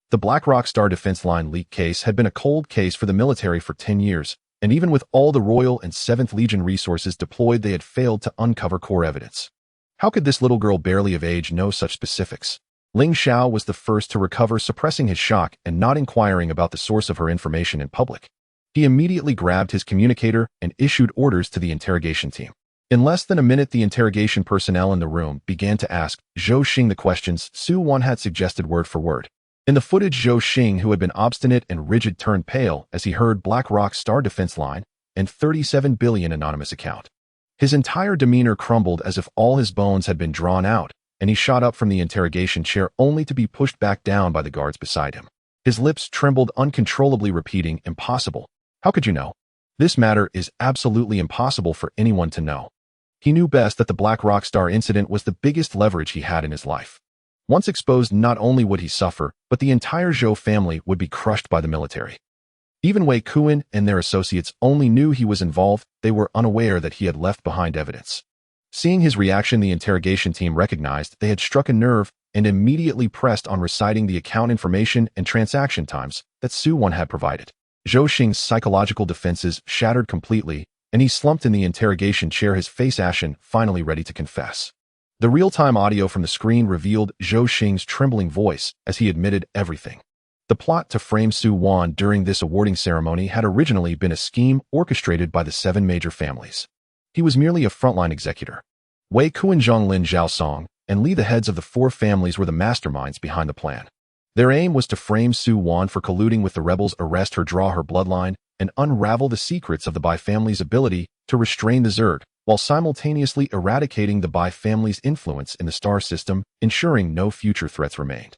S1: The Black Rock Star Defense Line leak case had been a cold case for the military for 10 years, and even with all the Royal and 7th Legion resources deployed, they had failed to uncover core evidence. How could this little girl barely of age know such specifics? Ling Xiao was the first to recover, suppressing his shock and not inquiring about the source of her information in public. He immediately grabbed his communicator and issued orders to the interrogation team. In less than a minute, the interrogation personnel in the room began to ask Zhou Xing the questions Su Wan had suggested word for word. In the footage, Zhou Xing, who had been obstinate and rigid, turned pale as he heard Black Rock Star Defense Line and 37 billion anonymous account. His entire demeanor crumbled as if all his bones had been drawn out, and he shot up from the interrogation chair only to be pushed back down by the guards beside him. His lips trembled uncontrollably, repeating, "Impossible. How could you know? This matter is absolutely impossible for anyone to know." He knew best that the Black Rock Star incident was the biggest leverage he had in his life. Once exposed, not only would he suffer, but the entire Zhou family would be crushed by the military. Even Wei Kuan and their associates only knew he was involved. They were unaware that he had left behind evidence. Seeing his reaction, the interrogation team recognized they had struck a nerve and immediately pressed on reciting the account information and transaction times that Su Wan had provided. Zhou Xing's psychological defenses shattered completely, and he slumped in the interrogation chair, his face ashen, finally ready to confess. The real-time audio from the screen revealed Zhou Xing's trembling voice as he admitted everything. The plot to frame Su Wan during this awarding ceremony had originally been a scheme orchestrated by the 7 major families. He was merely a frontline executor. Wei Kuan, Zhang Lin, Zhao Song, and Li, the heads of the 4 families, were the masterminds behind the plan. Their aim was to frame Su Wan for colluding with the rebels, arrest her, draw her bloodline, and unravel the secrets of the Bai family's ability to restrain the Zerg, while simultaneously eradicating the Bai family's influence in the star system, ensuring no future threats remained.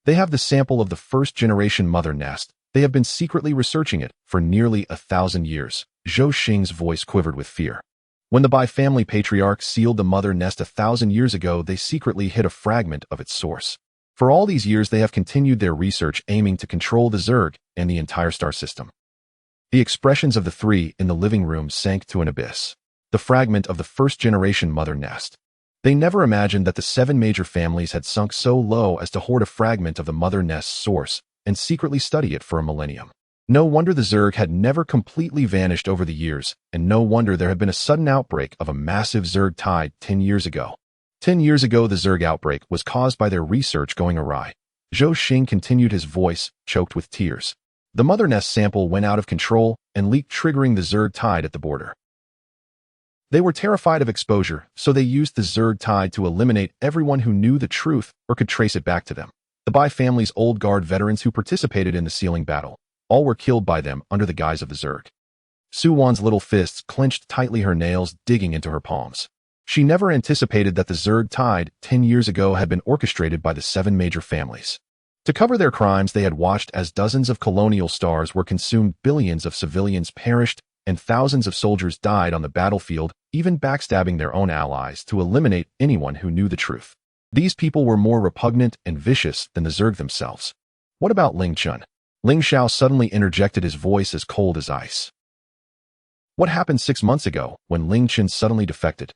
S1: They have the sample of the first-generation mother nest. They have been secretly researching it for nearly 1,000 years. Zhou Xing's voice quivered with fear. When the Bai family patriarch sealed the mother nest 1,000 years ago, they secretly hid a fragment of its source. For all these years, they have continued their research, aiming to control the Zerg and the entire star system. The expressions of the 3 in the living room sank to an abyss. The fragment of the first-generation mother nest. They never imagined that the 7 major families had sunk so low as to hoard a fragment of the mother nest's source and secretly study it for a millennium. No wonder the Zerg had never completely vanished over the years, and no wonder there had been a sudden outbreak of a massive Zerg tide 10 years ago. 10 years ago, the Zerg outbreak was caused by their research going awry. Zhou Xing continued, his voice choked with tears. The mother nest sample went out of control and leaked, triggering the Zerg tide at the border. They were terrified of exposure, so they used the Zerg tide to eliminate everyone who knew the truth or could trace it back to them. The Bai family's old guard veterans who participated in the sealing battle, all were killed by them under the guise of the Zerg. Su Wan's little fists clenched tightly, her nails digging into her palms. She never anticipated that the Zerg tide 10 years ago had been orchestrated by the 7 major families. To cover their crimes, they had watched as dozens of colonial stars were consumed, billions of civilians perished, and thousands of soldiers died on the battlefield, even backstabbing their own allies to eliminate anyone who knew the truth. These people were more repugnant and vicious than the Zerg themselves. What about Ling Chen? Ling Xiao suddenly interjected, his voice as cold as ice. What happened 6 months ago when Ling Chen suddenly defected?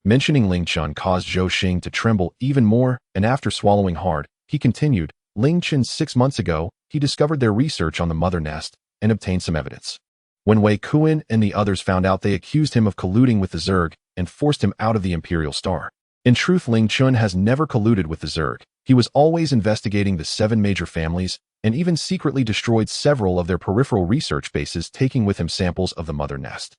S1: Mentioning Ling Chen caused Zhou Xing to tremble even more, and after swallowing hard, he continued, Ling Chen, 6 months ago, he discovered their research on the mother nest and obtained some evidence. When Wei Kuan and the others found out, they accused him of colluding with the Zerg and forced him out of the Imperial Star. In truth, Ling Chen has never colluded with the Zerg. He was always investigating the 7 major families and even secretly destroyed several of their peripheral research bases, taking with him samples of the mother nest.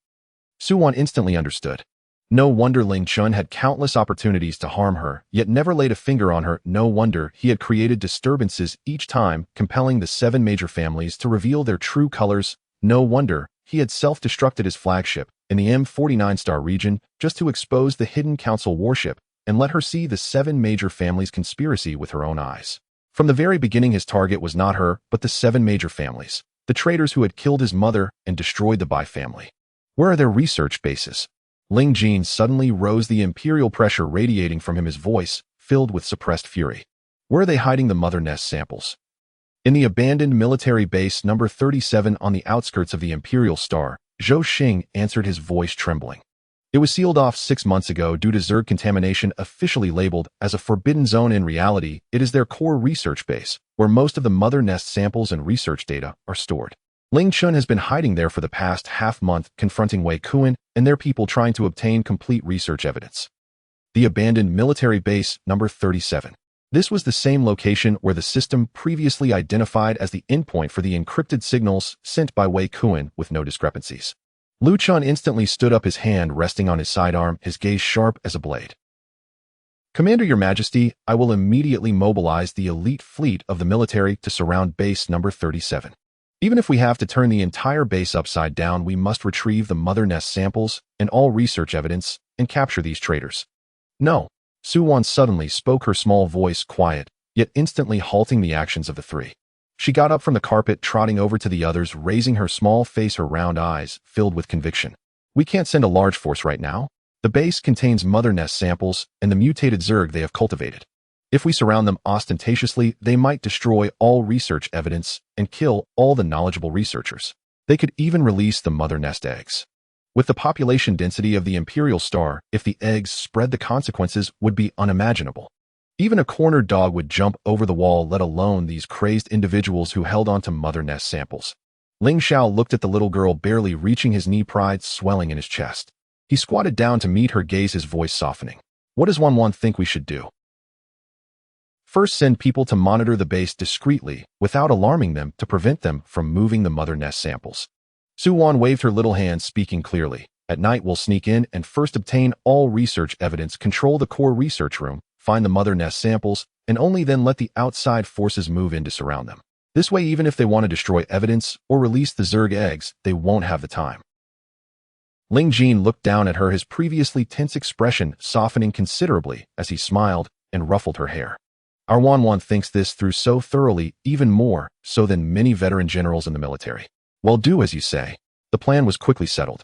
S1: Su Wan instantly understood. No wonder Ling Chen had countless opportunities to harm her, yet never laid a finger on her. No wonder he had created disturbances each time, compelling the 7 major families to reveal their true colors. No wonder he had self-destructed his flagship in the M49 star region just to expose the hidden council warship and let her see the 7 major families' conspiracy with her own eyes. From the very beginning, his target was not her, but the 7 major families, the traitors who had killed his mother and destroyed the Bai family. Where are their research bases? Ling Jin suddenly rose, the imperial pressure radiating from him, his voice filled with suppressed fury. Where are they hiding the mother nest samples? In the abandoned military base number 37 on the outskirts of the Imperial Star, Zhou Xing answered, his voice trembling. It was sealed off 6 months ago due to Zerg contamination, officially labeled as a forbidden zone. In reality, it is their core research base, where most of the mother nest samples and research data are stored. Ling Chun has been hiding there for the past half-month, confronting Wei Kuan and their people trying to obtain complete research evidence. The abandoned military base, number 37. This was the same location where the system previously identified as the endpoint for the encrypted signals sent by Wei Kuan with no discrepancies. Lu Chun instantly stood up, his hand resting on his sidearm, his gaze sharp as a blade. Commander, Your Majesty, I will immediately mobilize the elite fleet of the military to surround base number 37. Even if we have to turn the entire base upside down, we must retrieve the mother nest samples and all research evidence and capture these traitors. No, Su Wan suddenly spoke, her small voice quiet, yet instantly halting the actions of the three. She got up from the carpet, trotting over to the others, raising her small face, her round eyes filled with conviction. We can't send a large force right now. The base contains mother nest samples and the mutated Zerg they have cultivated. If we surround them ostentatiously, they might destroy all research evidence and kill all the knowledgeable researchers. They could even release the mother nest eggs. With the population density of the Imperial Star, if the eggs spread, the consequences would be unimaginable. Even a cornered dog would jump over the wall, let alone these crazed individuals who held onto mother nest samples. Ling Xiao looked at the little girl, barely reaching his knee, pride swelling in his chest. He squatted down to meet her gaze, his voice softening. What does Wan think we should do? First, send people to monitor the base discreetly, without alarming them, to prevent them from moving the mother nest samples. Su Wan waved her little hand, speaking clearly. At night, we'll sneak in and first obtain all research evidence, control the core research room, find the mother nest samples, and only then let the outside forces move in to surround them. This way, even if they want to destroy evidence or release the Zerg eggs, they won't have the time. Ling Jin looked down at her, his previously tense expression softening considerably as he smiled and ruffled her hair. Our Wan thinks this through so thoroughly, even more so than many veteran generals in the military. Well, do as you say. The plan was quickly settled.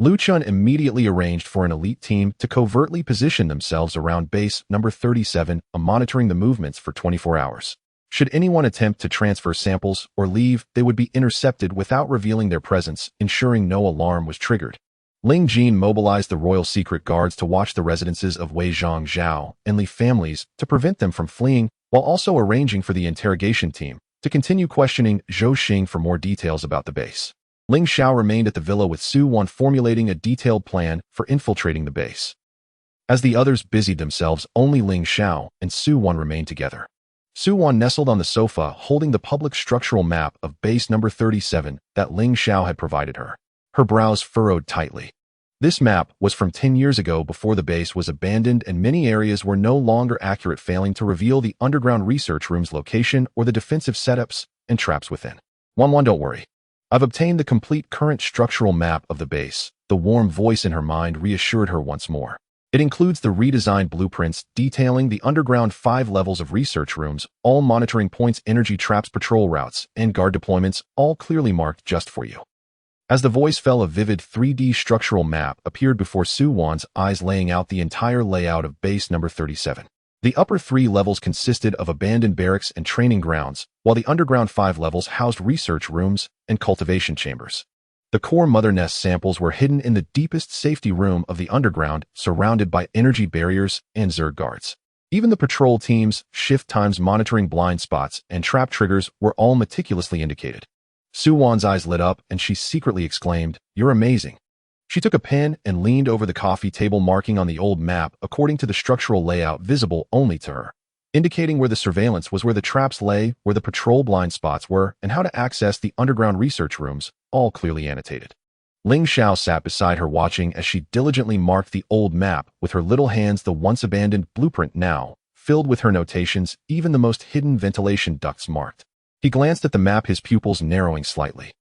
S1: Lu Chun immediately arranged for an elite team to covertly position themselves around base number 37, monitoring the movements for 24 hours. Should anyone attempt to transfer samples or leave, they would be intercepted without revealing their presence, ensuring no alarm was triggered. Ling Jin mobilized the royal secret guards to watch the residences of Wei Zhang Zhao and Li families to prevent them from fleeing, while also arranging for the interrogation team to continue questioning Zhou Xing for more details about the base. Ling Xiao remained at the villa with Su Wan, formulating a detailed plan for infiltrating the base. As the others busied themselves, only Ling Xiao and Su Wan remained together. Su Wan nestled on the sofa, holding the public structural map of base number 37 that Ling Xiao had provided her. Her brows furrowed tightly. This map was from 10 years ago, before the base was abandoned and many areas were no longer accurate, failing to reveal the underground research room's location or the defensive setups and traps within. Wan, don't worry. I've obtained the complete current structural map of the base. The warm voice in her mind reassured her once more. It includes the redesigned blueprints detailing the underground 5 levels of research rooms, all monitoring points, energy traps, patrol routes, and guard deployments, all clearly marked just for you. As the voice fell, a vivid 3D structural map appeared before Su Wan's eyes, laying out the entire layout of base number 37. The upper 3 levels consisted of abandoned barracks and training grounds, while the underground 5 levels housed research rooms and cultivation chambers. The core mother nest samples were hidden in the deepest safety room of the underground, surrounded by energy barriers and Zerg guards. Even the patrol teams, shift times, monitoring blind spots, and trap triggers were all meticulously indicated. Su Wan's eyes lit up and she secretly exclaimed, "You're amazing." She took a pen and leaned over the coffee table, marking on the old map according to the structural layout visible only to her, indicating where the surveillance was, where the traps lay, where the patrol blind spots were, and how to access the underground research rooms, all clearly annotated. Ling Xiao sat beside her, watching as she diligently marked the old map with her little hands, the once abandoned blueprint now filled with her notations, even the most hidden ventilation ducts marked. He glanced at the map, his pupils narrowing slightly.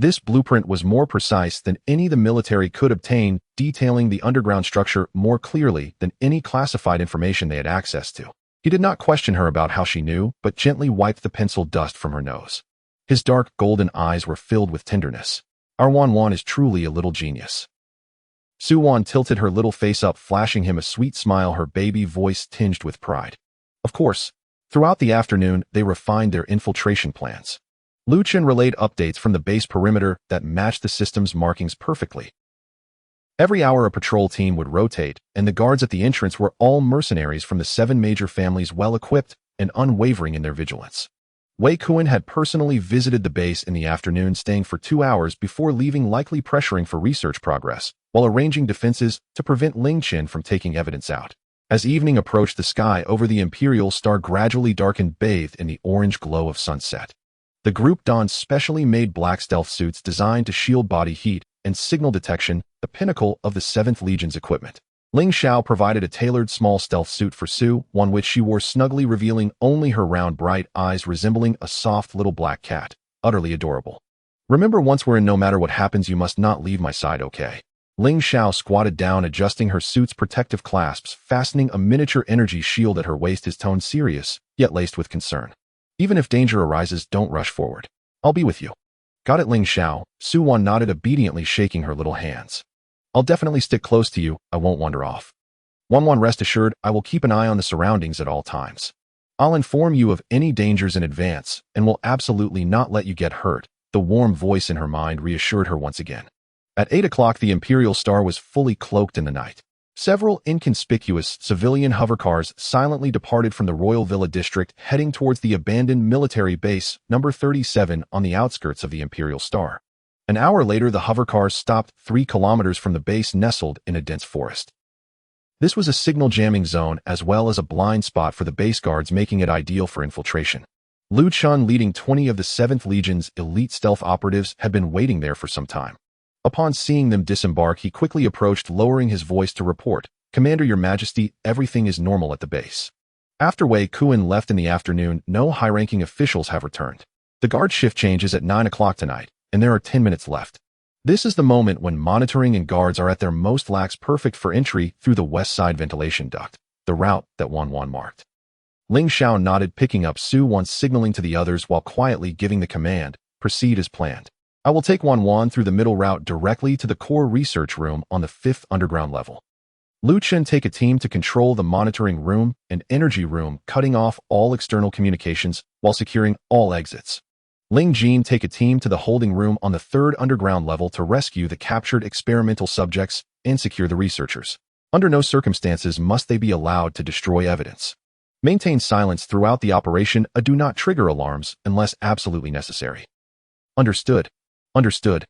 S1: This blueprint was more precise than any the military could obtain, detailing the underground structure more clearly than any classified information they had access to. He did not question her about how she knew, but gently wiped the pencil dust from her nose. His dark golden eyes were filled with tenderness. Our Wan is truly a little genius. Su Wan tilted her little face up, flashing him a sweet smile, her baby voice tinged with pride. Of course, throughout the afternoon, they refined their infiltration plans. Lu Chen relayed updates from the base perimeter that matched the system's markings perfectly. Every hour a patrol team would rotate, and the guards at the entrance were all mercenaries from the 7 major families, well-equipped and unwavering in their vigilance. Wei Kuan had personally visited the base in the afternoon, staying for 2 hours before leaving, likely pressuring for research progress, while arranging defenses to prevent Ling Chen from taking evidence out. As evening approached, the sky over the Imperial Star gradually darkened, bathed in the orange glow of sunset. The group donned specially made black stealth suits designed to shield body heat and signal detection, the pinnacle of the 7th Legion's equipment. Ling Xiao provided a tailored small stealth suit for Su, one which she wore snugly, revealing only her round, bright eyes resembling a soft little black cat, utterly adorable. "Remember, once we're in, no matter what happens, you must not leave my side, okay?" Ling Xiao squatted down, adjusting her suit's protective clasps, fastening a miniature energy shield at her waist, his tone serious, yet laced with concern. "Even if danger arises, don't rush forward. I'll be with you." "Got it, Ling Xiao." Su Wan nodded obediently, shaking her little hands. "I'll definitely stick close to you. I won't wander off. Wan, rest assured, I will keep an eye on the surroundings at all times. I'll inform you of any dangers in advance and will absolutely not let you get hurt." The warm voice in her mind reassured her once again. At 8 o'clock, the Imperial Star was fully cloaked in the night. Several inconspicuous civilian hovercars silently departed from the Royal Villa district, heading towards the abandoned military base, number 37, on the outskirts of the Imperial Star. An hour later, the hovercars stopped 3 kilometers from the base, nestled in a dense forest. This was a signal jamming zone as well as a blind spot for the base guards, making it ideal for infiltration. Lu Chun, leading 20 of the 7th Legion's elite stealth operatives, had been waiting there for some time. Upon seeing them disembark, he quickly approached, lowering his voice to report, "Commander, Your Majesty, everything is normal at the base." After Wei Kuan left in the afternoon, no high-ranking officials have returned. The guard shift changes at 9 o'clock tonight, and there are 10 minutes left. This is the moment when monitoring and guards are at their most lax, perfect for entry through the west side ventilation duct, the route that Wan marked. Ling Xiao nodded, picking up Su Wan, signaling to the others while quietly giving the command, "Proceed as planned. I will take Wan through the middle route directly to the core research room on the 5th underground level. Lu Chen, take a team to control the monitoring room and energy room, cutting off all external communications while securing all exits. Ling Jin, take a team to the holding room on the 3rd underground level to rescue the captured experimental subjects and secure the researchers. Under no circumstances must they be allowed to destroy evidence. Maintain silence throughout the operation. Do not trigger alarms unless absolutely necessary." "Understood. Understood."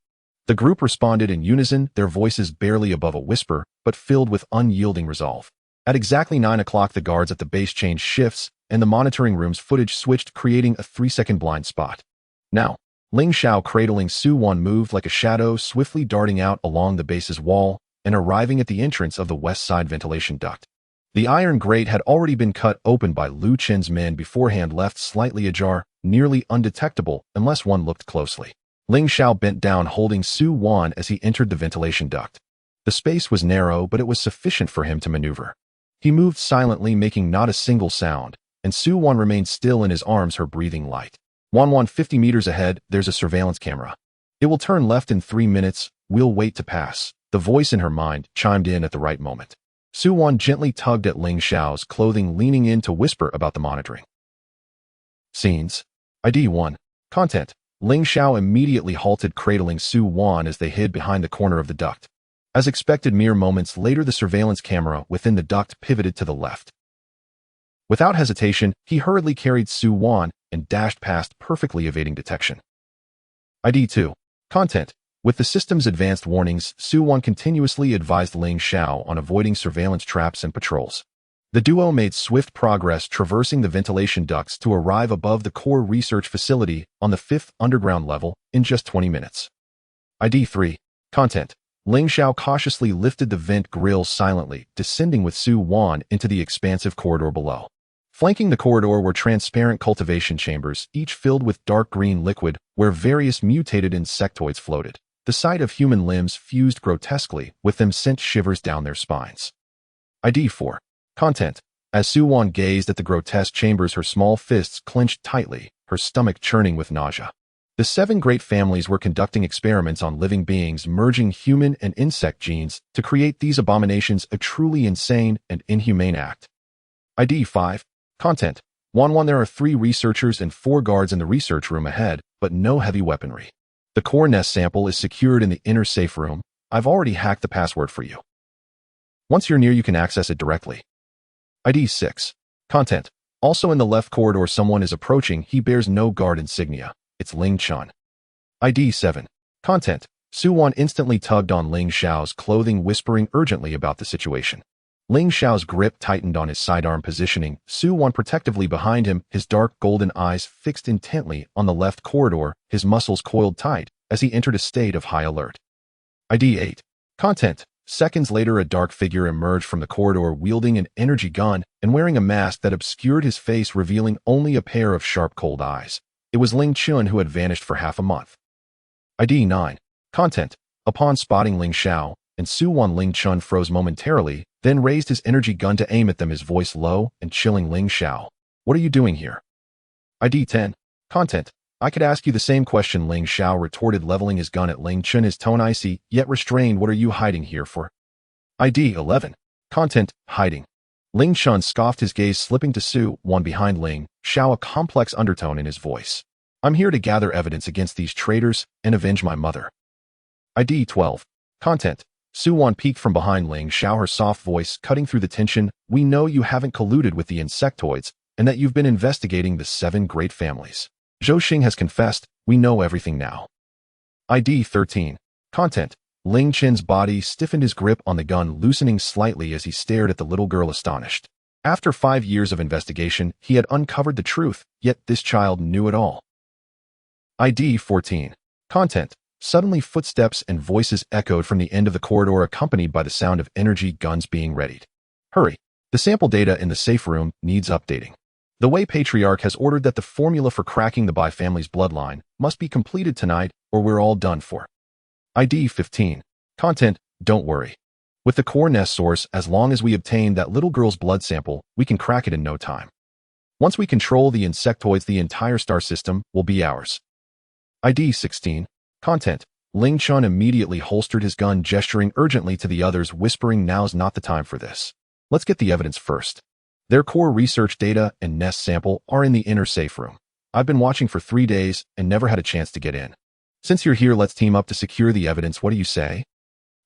S1: The group responded in unison, their voices barely above a whisper, but filled with unyielding resolve. At exactly 9 o'clock, the guards at the base changed shifts, and the monitoring room's footage switched, creating a 3-second blind spot. Now, Ling Xiao, cradling Su Wan, moved like a shadow, swiftly darting out along the base's wall and arriving at the entrance of the west side ventilation duct. The iron grate had already been cut open by Lu Chen's men beforehand, left slightly ajar, nearly undetectable unless one looked closely. Ling Xiao bent down, holding Su Wan as he entered the ventilation duct. The space was narrow, but it was sufficient for him to maneuver. He moved silently, making not a single sound, and Su Wan remained still in his arms, her breathing light. "Wan, 50 meters ahead, there's a surveillance camera. It will turn left in 3 minutes, we'll wait to pass." The voice in her mind chimed in at the right moment. Su Wan gently tugged at Ling Xiao's clothing, leaning in to whisper about the monitoring. Scenes. ID 1. Content. Ling Xiao immediately halted, cradling Su Wan as they hid behind the corner of the duct. As expected, mere moments later, the surveillance camera within the duct pivoted to the left. Without hesitation, he hurriedly carried Su Wan and dashed past, perfectly evading detection. ID 2. Content. With the system's advanced warnings, Su Wan continuously advised Ling Xiao on avoiding surveillance traps and patrols. The duo made swift progress, traversing the ventilation ducts to arrive above the core research facility on the 5th underground level in just 20 minutes. ID 3. Content. Ling Xiao cautiously lifted the vent grill silently, descending with Su Wan into the expansive corridor below. Flanking the corridor were transparent cultivation chambers, each filled with dark green liquid, where various mutated insectoids floated. The sight of human limbs fused grotesquely with them, sent shivers down their spines. ID 4. Content. As Su Wan gazed at the grotesque chambers, her small fists clenched tightly, her stomach churning with nausea. The 7 great families were conducting experiments on living beings, merging human and insect genes to create these abominations, a truly insane and inhumane act. ID 5. Content. 1. There are 3 researchers and 4 guards in the research room ahead, but no heavy weaponry. The core nest sample is secured in the inner safe room, I've already hacked the password for you. Once you're near, you can access it directly. ID 6. Content. Also in the left corridor, someone is approaching. He bears no guard insignia. It's Ling Chun. ID 7. Content. Su-Wan instantly tugged on Ling Xiao's clothing, whispering urgently about the situation. Ling Xiao's grip tightened on his sidearm, positioning Su-Wan protectively behind him, his dark golden eyes fixed intently on the left corridor, his muscles coiled tight as he entered a state of high alert. ID 8. Content. Seconds later, a dark figure emerged from the corridor wielding an energy gun and wearing a mask that obscured his face, revealing only a pair of sharp, cold eyes. It was Ling Chun, who had vanished for half a month. ID 9. Content. Upon spotting Ling Xiao and Su-Wan, Ling Chun froze momentarily, then raised his energy gun to aim at them, his voice low and chilling. Ling Xiao, what are you doing here? ID 10. Content. I could ask you the same question, Ling Xiao retorted, leveling his gun at Ling Chun, his tone icy, yet restrained. What are you hiding here for? ID 11. Content. Hiding. Ling Chun scoffed, his gaze slipping to Su-Wan behind Ling Xiao, a complex undertone in his voice. I'm here to gather evidence against these traitors and avenge my mother. ID 12. Content. Su-Wan peeked from behind Ling Xiao, her soft voice cutting through the tension. We know you haven't colluded with the insectoids and that you've been investigating the 7 great families. Zhou Xing has confessed. We know everything now. ID 13. Content. Ling Chen's body stiffened, his grip on the gun loosening slightly as he stared at the little girl, astonished. After 5 years of investigation, he had uncovered the truth, yet this child knew it all. ID 14. Content. Suddenly, footsteps and voices echoed from the end of the corridor, accompanied by the sound of energy guns being readied. Hurry! The sample data in the safe room needs updating. The Wei Patriarch has ordered that the formula for cracking the Bai family's bloodline must be completed tonight, or we're all done for. ID 15. Content. Don't worry. With the core nest source, as long as we obtain that little girl's blood sample, we can crack it in no time. Once we control the insectoids, the entire star system will be ours. ID 16. Content. Ling Chun immediately holstered his gun, gesturing urgently to the others, whispering, now's not the time for this. Let's get the evidence first. Their core research data and nest sample are in the inner safe room. I've been watching for 3 days and never had a chance to get in. Since you're here, let's team up to secure the evidence. What do you say?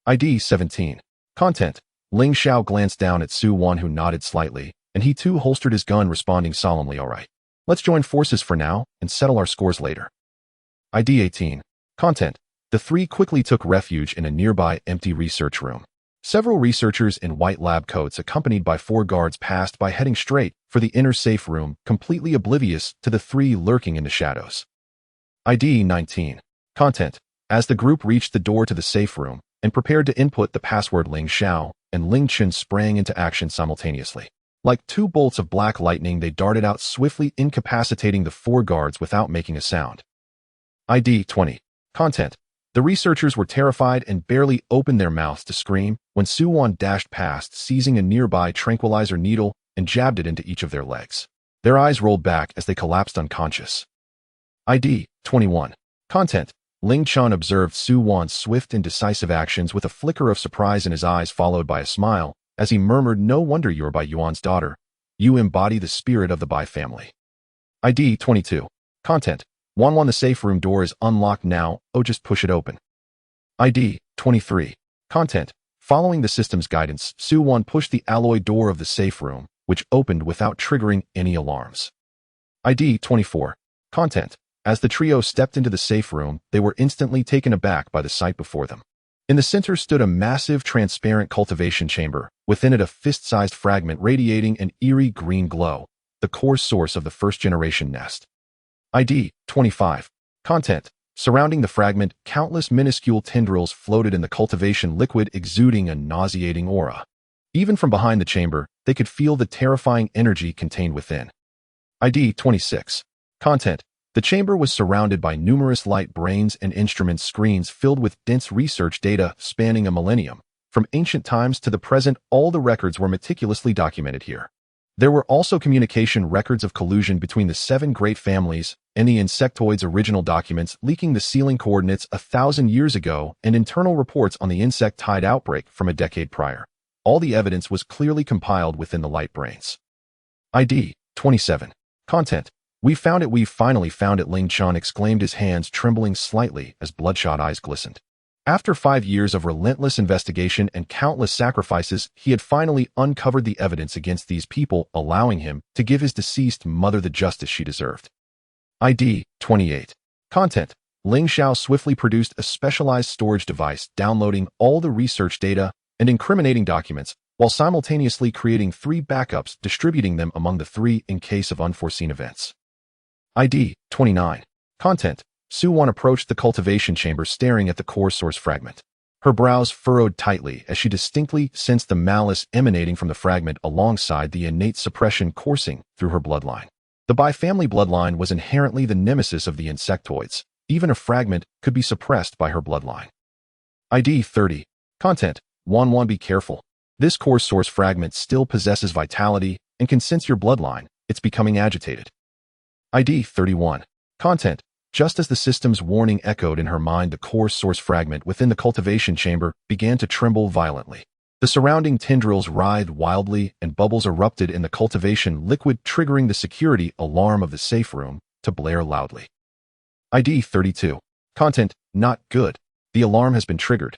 S1: ID 17. Content. Ling Xiao glanced down at Su-Wan, who nodded slightly, and he too holstered his gun, responding solemnly, all right. Let's join forces for now and settle our scores later. ID 18. Content. The 3 quickly took refuge in a nearby empty research room. Several researchers in white lab coats, accompanied by 4 guards, passed by, heading straight for the inner safe room, completely oblivious to the 3 lurking in the shadows. ID 19. Content. As the group reached the door to the safe room and prepared to input the password, Ling Xiao and Ling Chun sprang into action simultaneously. Like 2 bolts of black lightning, they darted out swiftly, incapacitating the 4 guards without making a sound. ID 20. Content. The researchers were terrified and barely opened their mouths to scream when Su-Wan dashed past, seizing a nearby tranquilizer needle and jabbed it into each of their legs. Their eyes rolled back as they collapsed unconscious. ID 21. Content. Ling Chun observed Su-Wan's swift and decisive actions with a flicker of surprise in his eyes, followed by a smile, as he murmured, no wonder you're Bai Yuan's daughter. You embody the spirit of the Bai family. ID 22. Content. Wan, the safe room door is unlocked now. Oh, just push it open. ID 23. Content. Following the system's guidance, Su-Wan pushed the alloy door of the safe room, which opened without triggering any alarms. ID 24. Content. As the trio stepped into the safe room, they were instantly taken aback by the sight before them. In the center stood a massive, transparent cultivation chamber, within it a fist-sized fragment radiating an eerie green glow, the core source of the first-generation nest. ID 25. Content. Surrounding the fragment, countless minuscule tendrils floated in the cultivation liquid, exuding a nauseating aura. Even from behind the chamber, they could feel the terrifying energy contained within. ID 26. Content. The chamber was surrounded by numerous light brains and instrument screens filled with dense research data spanning a millennium. From ancient times to the present, all the records were meticulously documented here. There were also communication records of collusion between the 7 great families and the insectoids, original documents leaking the sealing coordinates 1,000 years ago, and internal reports on the insect tide outbreak from a decade prior. All the evidence was clearly compiled within the light brains. ID 27. Content. We finally found it, Ling Chun exclaimed, his hands trembling slightly as bloodshot eyes glistened. After 5 years of relentless investigation and countless sacrifices, he had finally uncovered the evidence against these people, allowing him to give his deceased mother the justice she deserved. ID 28. Content. Ling Xiao swiftly produced a specialized storage device, downloading all the research data and incriminating documents, while simultaneously creating 3 backups, distributing them among the 3 in case of unforeseen events. ID 29. Content. Su-Wan approached the cultivation chamber, staring at the core source fragment. Her brows furrowed tightly as she distinctly sensed the malice emanating from the fragment alongside the innate suppression coursing through her bloodline. The Bai-family bloodline was inherently the nemesis of the insectoids. Even a fragment could be suppressed by her bloodline. ID 30. Content. Wan, be careful. This core source fragment still possesses vitality and can sense your bloodline. It's becoming agitated. ID 31. Content. Just as the system's warning echoed in her mind, the core source fragment within the cultivation chamber began to tremble violently. The surrounding tendrils writhed wildly and bubbles erupted in the cultivation liquid, triggering the security alarm of the safe room to blare loudly. ID 32. Content. Not good. The alarm has been triggered.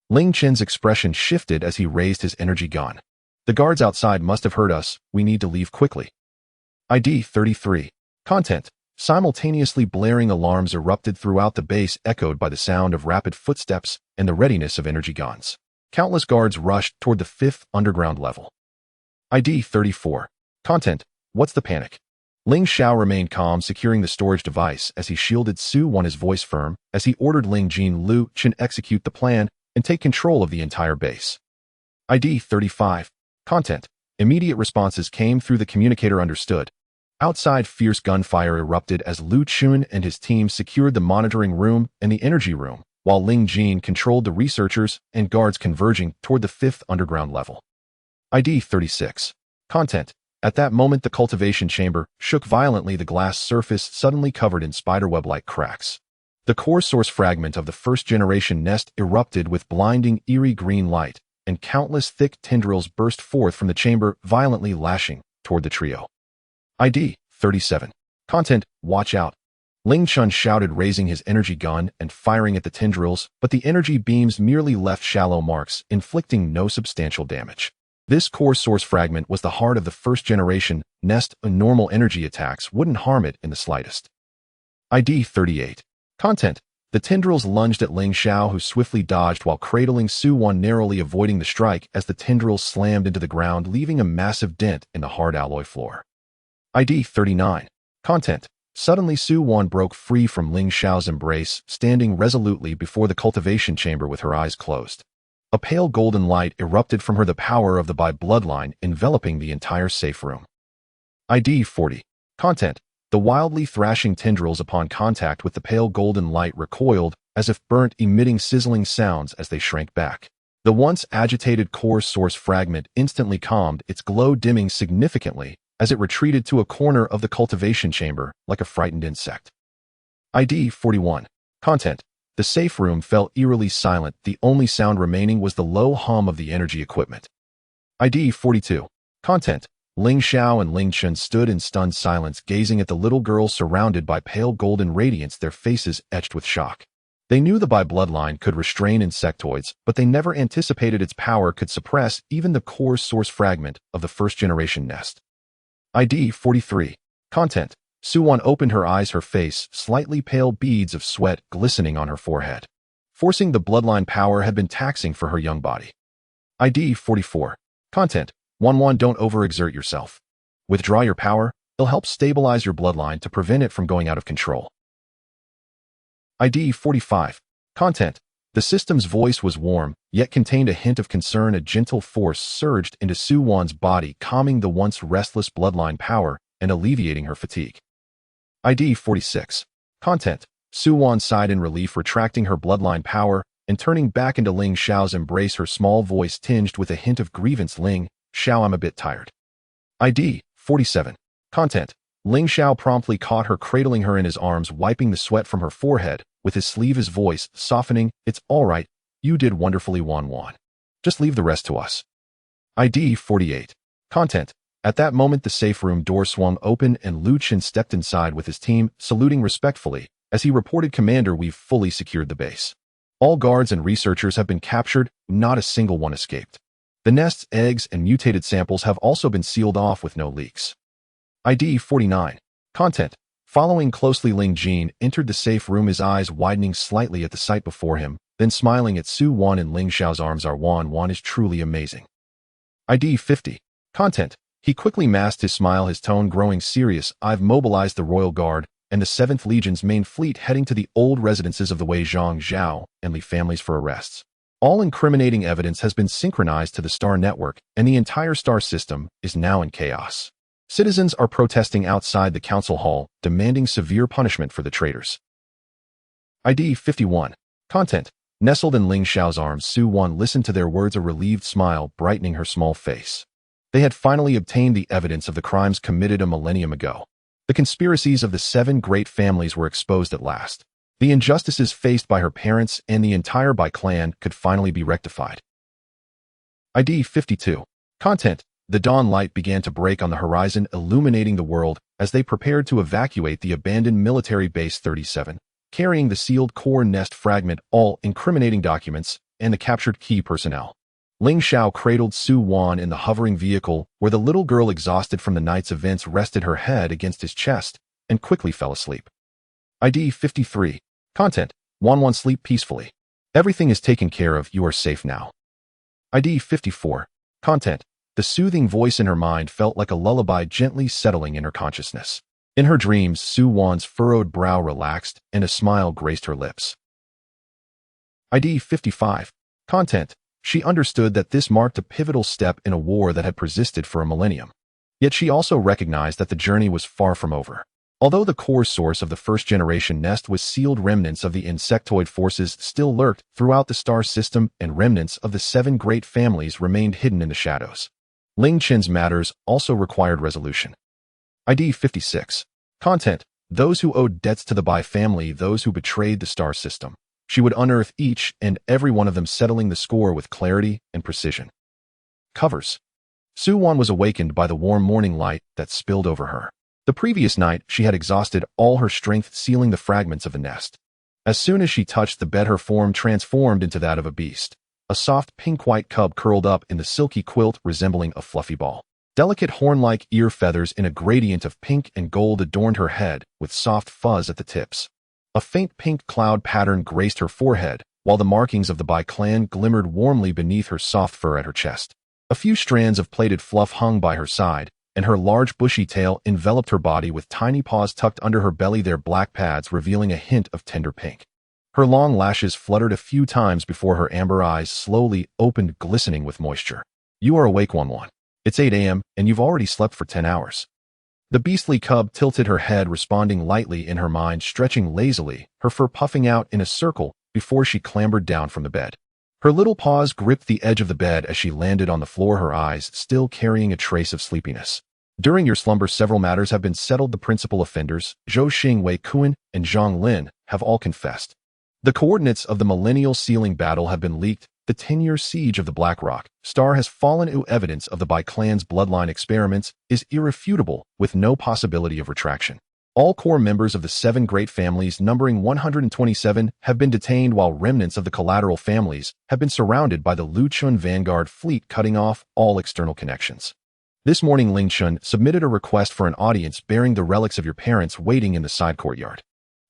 S1: Ling Chen's expression shifted as he raised his energy gun. The guards outside must have heard us. We need to leave quickly. ID 33. Content. Simultaneously blaring alarms erupted throughout the base, echoed by the sound of rapid footsteps and the readiness of energy guns. Countless guards rushed toward the 5th underground level. ID 34. Content. What's the panic? Ling Xiao remained calm, securing the storage device as he shielded Su-Wan, his voice firm, as he ordered Ling Jin Lu Chen execute the plan and take control of the entire base. ID 35. Content. Immediate responses came through the communicator. Understood. Outside, fierce gunfire erupted as Lu Chun and his team secured the monitoring room and the energy room, while Ling Jin controlled the researchers and guards converging toward the 5th underground level. ID 36. Content. At that moment, the cultivation chamber shook violently, the glass surface suddenly covered in spiderweb-like cracks. The core source fragment of the first-generation nest erupted with blinding, eerie green light, and countless thick tendrils burst forth from the chamber, violently lashing toward the trio. ID 37. Content. Watch out. Ling Chun shouted, raising his energy gun and firing at the tendrils, but the energy beams merely left shallow marks, inflicting no substantial damage. This core source fragment was the heart of the first-generation nest, and normal energy attacks wouldn't harm it in the slightest. ID 38. Content. The tendrils lunged at Ling Xiao, who swiftly dodged while cradling Su-Wan, narrowly avoiding the strike as the tendrils slammed into the ground, leaving a massive dent in the hard alloy floor. ID 39. Content. Suddenly, Su-Wan broke free from Ling Xiao's embrace, standing resolutely before the cultivation chamber with her eyes closed. A pale golden light erupted from her, the power of the Bai bloodline enveloping the entire safe room. ID 40. Content. The wildly thrashing tendrils upon contact with the pale golden light recoiled, as if burnt, emitting sizzling sounds as they shrank back. The once agitated core source fragment instantly calmed, its glow dimming significantly as it retreated to a corner of the cultivation chamber like a frightened insect. ID 41. Content. The safe room fell eerily silent. The only sound remaining was the low hum of the energy equipment. ID 42. Content. Ling Xiao and Ling Chun stood in stunned silence, gazing at the little girl surrounded by pale golden radiance, their faces etched with shock. They knew the Bai bloodline could restrain insectoids, but they never anticipated its power could suppress even the core source fragment of the first-generation nest. ID 43. Content. Su-Wan opened her eyes, her face slightly pale, beads of sweat glistening on her forehead. Forcing the bloodline power had been taxing for her young body. ID 44. Content. Wan, don't overexert yourself. Withdraw your power. It'll help stabilize your bloodline to prevent it from going out of control. ID 45. Content. The system's voice was warm, yet contained a hint of concern. A gentle force surged into Su-Wan's body, calming the once restless bloodline power and alleviating her fatigue. ID 46. Content. Su-Wan sighed in relief, retracting her bloodline power and turning back into Ling Xiao's embrace, her small voice tinged with a hint of grievance. Ling Xiao, I'm a bit tired. ID 47. Content. Ling Xiao promptly caught her, cradling her in his arms, wiping the sweat from her forehead with his sleeve, his voice softening. It's all right. You did wonderfully, Wan. Just leave the rest to us. ID 48. Content. At that moment, the safe room door swung open and Lu Chen stepped inside with his team, saluting respectfully as he reported, Commander, we've fully secured the base. All guards and researchers have been captured, not a single one escaped. The nest's eggs and mutated samples have also been sealed off with no leaks. ID 49. Content. Following closely, Ling Jin entered the safe room, his eyes widening slightly at the sight before him, then smiling at Su Wan in Ling Xiao's arms. Wan is truly amazing. ID 50. Content. He quickly masked his smile, his tone growing serious. I've mobilized the Royal Guard and the 7th Legion's main fleet, heading to the old residences of the Wei Zhang, Zhao, and Li families for arrests. All incriminating evidence has been synchronized to the Star Network, and the entire Star system is now in chaos. Citizens are protesting outside the council hall, demanding severe punishment for the traitors. ID 51. Content. Nestled in Ling Xiao's arms, Su Wan listened to their words, a relieved smile brightening her small face. They had finally obtained the evidence of the crimes committed a millennium ago. The conspiracies of the 7 great families were exposed at last. The injustices faced by her parents and the entire Bai clan could finally be rectified. ID 52. Content. The dawn light began to break on the horizon, illuminating the world as they prepared to evacuate the abandoned military base 37, carrying the sealed core nest fragment, all incriminating documents, and the captured key personnel. Ling Xiao cradled Su Wan in the hovering vehicle, where the little girl, exhausted from the night's events, rested her head against his chest and quickly fell asleep. ID 53. Content. Wan, sleep peacefully. Everything is taken care of, you are safe now. ID 54. Content. The soothing voice in her mind felt like a lullaby gently settling in her consciousness. In her dreams, Su Wan's furrowed brow relaxed and a smile graced her lips. ID 55. Content. She understood that this marked a pivotal step in a war that had persisted for a millennium. Yet she also recognized that the journey was far from over. Although the core source of the first-generation nest was sealed, remnants of the insectoid forces still lurked throughout the star system, and remnants of the 7 great families remained hidden in the shadows. Ling Qin's matters also required resolution. ID 56. Content. Those who owed debts to the Bai family, those who betrayed the star system. She would unearth each and every one of them, settling the score with clarity and precision. Covers. Su Wan was awakened by the warm morning light that spilled over her. The previous night, she had exhausted all her strength sealing the fragments of the nest. As soon as she touched the bed, her form transformed into that of a beast. A soft pink-white cub curled up in the silky quilt, resembling a fluffy ball. Delicate horn-like ear feathers in a gradient of pink and gold adorned her head, with soft fuzz at the tips. A faint pink cloud pattern graced her forehead, while the markings of the Bai clan glimmered warmly beneath her soft fur at her chest. A few strands of plaited fluff hung by her side, and her large bushy tail enveloped her body with tiny paws tucked under her belly, their black pads revealing a hint of tender pink. Her long lashes fluttered a few times before her amber eyes slowly opened, glistening with moisture. You are awake, Wan. It's 8 a.m., and you've already slept for 10 hours. The beastly cub tilted her head, responding lightly in her mind, stretching lazily, her fur puffing out in a circle before she clambered down from the bed. Her little paws gripped the edge of the bed as she landed on the floor, her eyes still carrying a trace of sleepiness. During your slumber, several matters have been settled. The principal offenders, Zhou Xing, Wei Kuan, and Zhang Lin, have all confessed. The coordinates of the millennial sealing battle have been leaked. The 10-year siege of the Black Rock Star has fallen. Evidence of the Bai clan's bloodline experiments is irrefutable, with no possibility of retraction. All core members of the 7 great families, numbering 127, have been detained, while remnants of the collateral families have been surrounded by the Lu Chun Vanguard fleet, cutting off all external connections. This morning, Ling Chun submitted a request for an audience bearing the relics of your parents waiting in the side courtyard.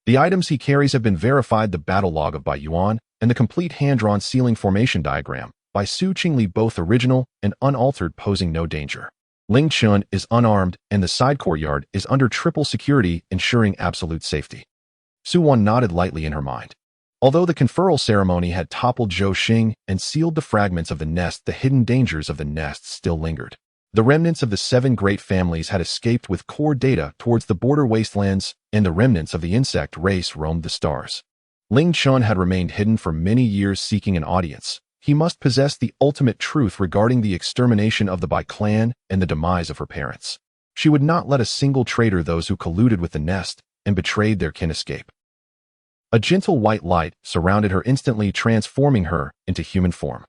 S1: The items he carries have been verified: the battle log of Bai Yuan and the complete hand-drawn sealing formation diagram by Su Qingli, both original and unaltered, posing no danger. Ling Chun is unarmed, and the side courtyard is under triple security, ensuring absolute safety. Su Wan nodded lightly in her mind. Although the conferral ceremony had toppled Zhou Xing and sealed the fragments of the nest, the hidden dangers of the nest still lingered. The remnants of the 7 great families had escaped with core data towards the border wastelands, and the remnants of the insect race roamed the stars. Ling Chun had remained hidden for many years, seeking an audience. He must possess the ultimate truth regarding the extermination of the Bai clan and the demise of her parents. She would not let a single traitor, those who colluded with the nest and betrayed their kin, escape. A gentle white light surrounded her, instantly transforming her into human form.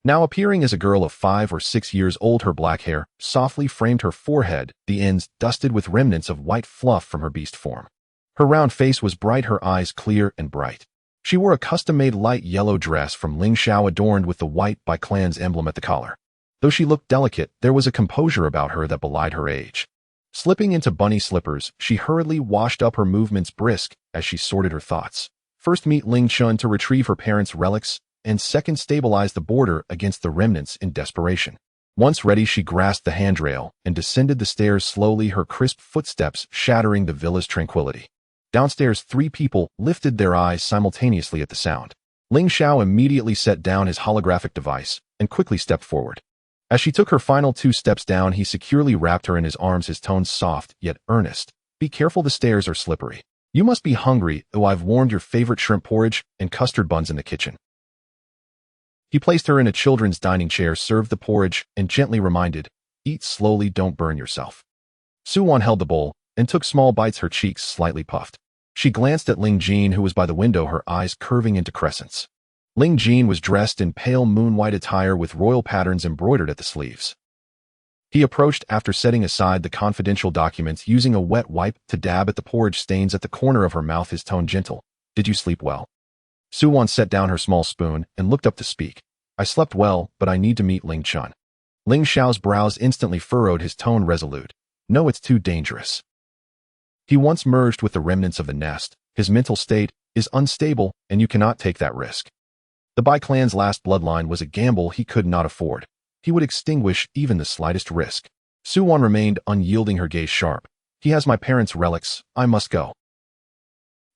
S1: Now appearing as a girl of 5 or 6 years old, her black hair softly framed her forehead, the ends dusted with remnants of white fluff from her beast form. Her round face was bright, her eyes clear and bright. She wore a custom-made light yellow dress from Ling Xiao adorned with the white by clan's emblem at the collar. Though she looked delicate, there was a composure about her that belied her age. Slipping into bunny slippers, she hurriedly washed up her movements brisk as she sorted her thoughts. First, meet Ling Chun to retrieve her parents' relics, and second, stabilize the border against the remnants in desperation. Once ready, she grasped the handrail and descended the stairs slowly, her crisp footsteps shattering the villa's tranquility. Downstairs, 3 people lifted their eyes simultaneously at the sound. Ling Xiao immediately set down his holographic device and quickly stepped forward. As she took her final 2 steps down, he securely wrapped her in his arms, his tones soft yet earnest. Be careful, the stairs are slippery. You must be hungry, though I've warmed your favorite shrimp porridge and custard buns in the kitchen. He placed her in a children's dining chair, served the porridge, and gently reminded, eat slowly, don't burn yourself. Su-Wan held the bowl and took small bites, her cheeks slightly puffed. She glanced at Ling Jin, who was by the window, her eyes curving into crescents. Ling Jin was dressed in pale moon-white attire with royal patterns embroidered at the sleeves. He approached after setting aside the confidential documents, using a wet wipe to dab at the porridge stains at the corner of her mouth, his tone gentle. Did you sleep well? Su-Wan set down her small spoon and looked up to speak. I slept well, but I need to meet Ling Chun. Ling Xiao's brows instantly furrowed, his tone resolute. No, it's too dangerous. He once merged with the remnants of the nest. His mental state is unstable, and you cannot take that risk. The Bai clan's last bloodline was a gamble he could not afford. He would extinguish even the slightest risk. Su-Wan remained unyielding, her gaze sharp. He has my parents' relics. I must go.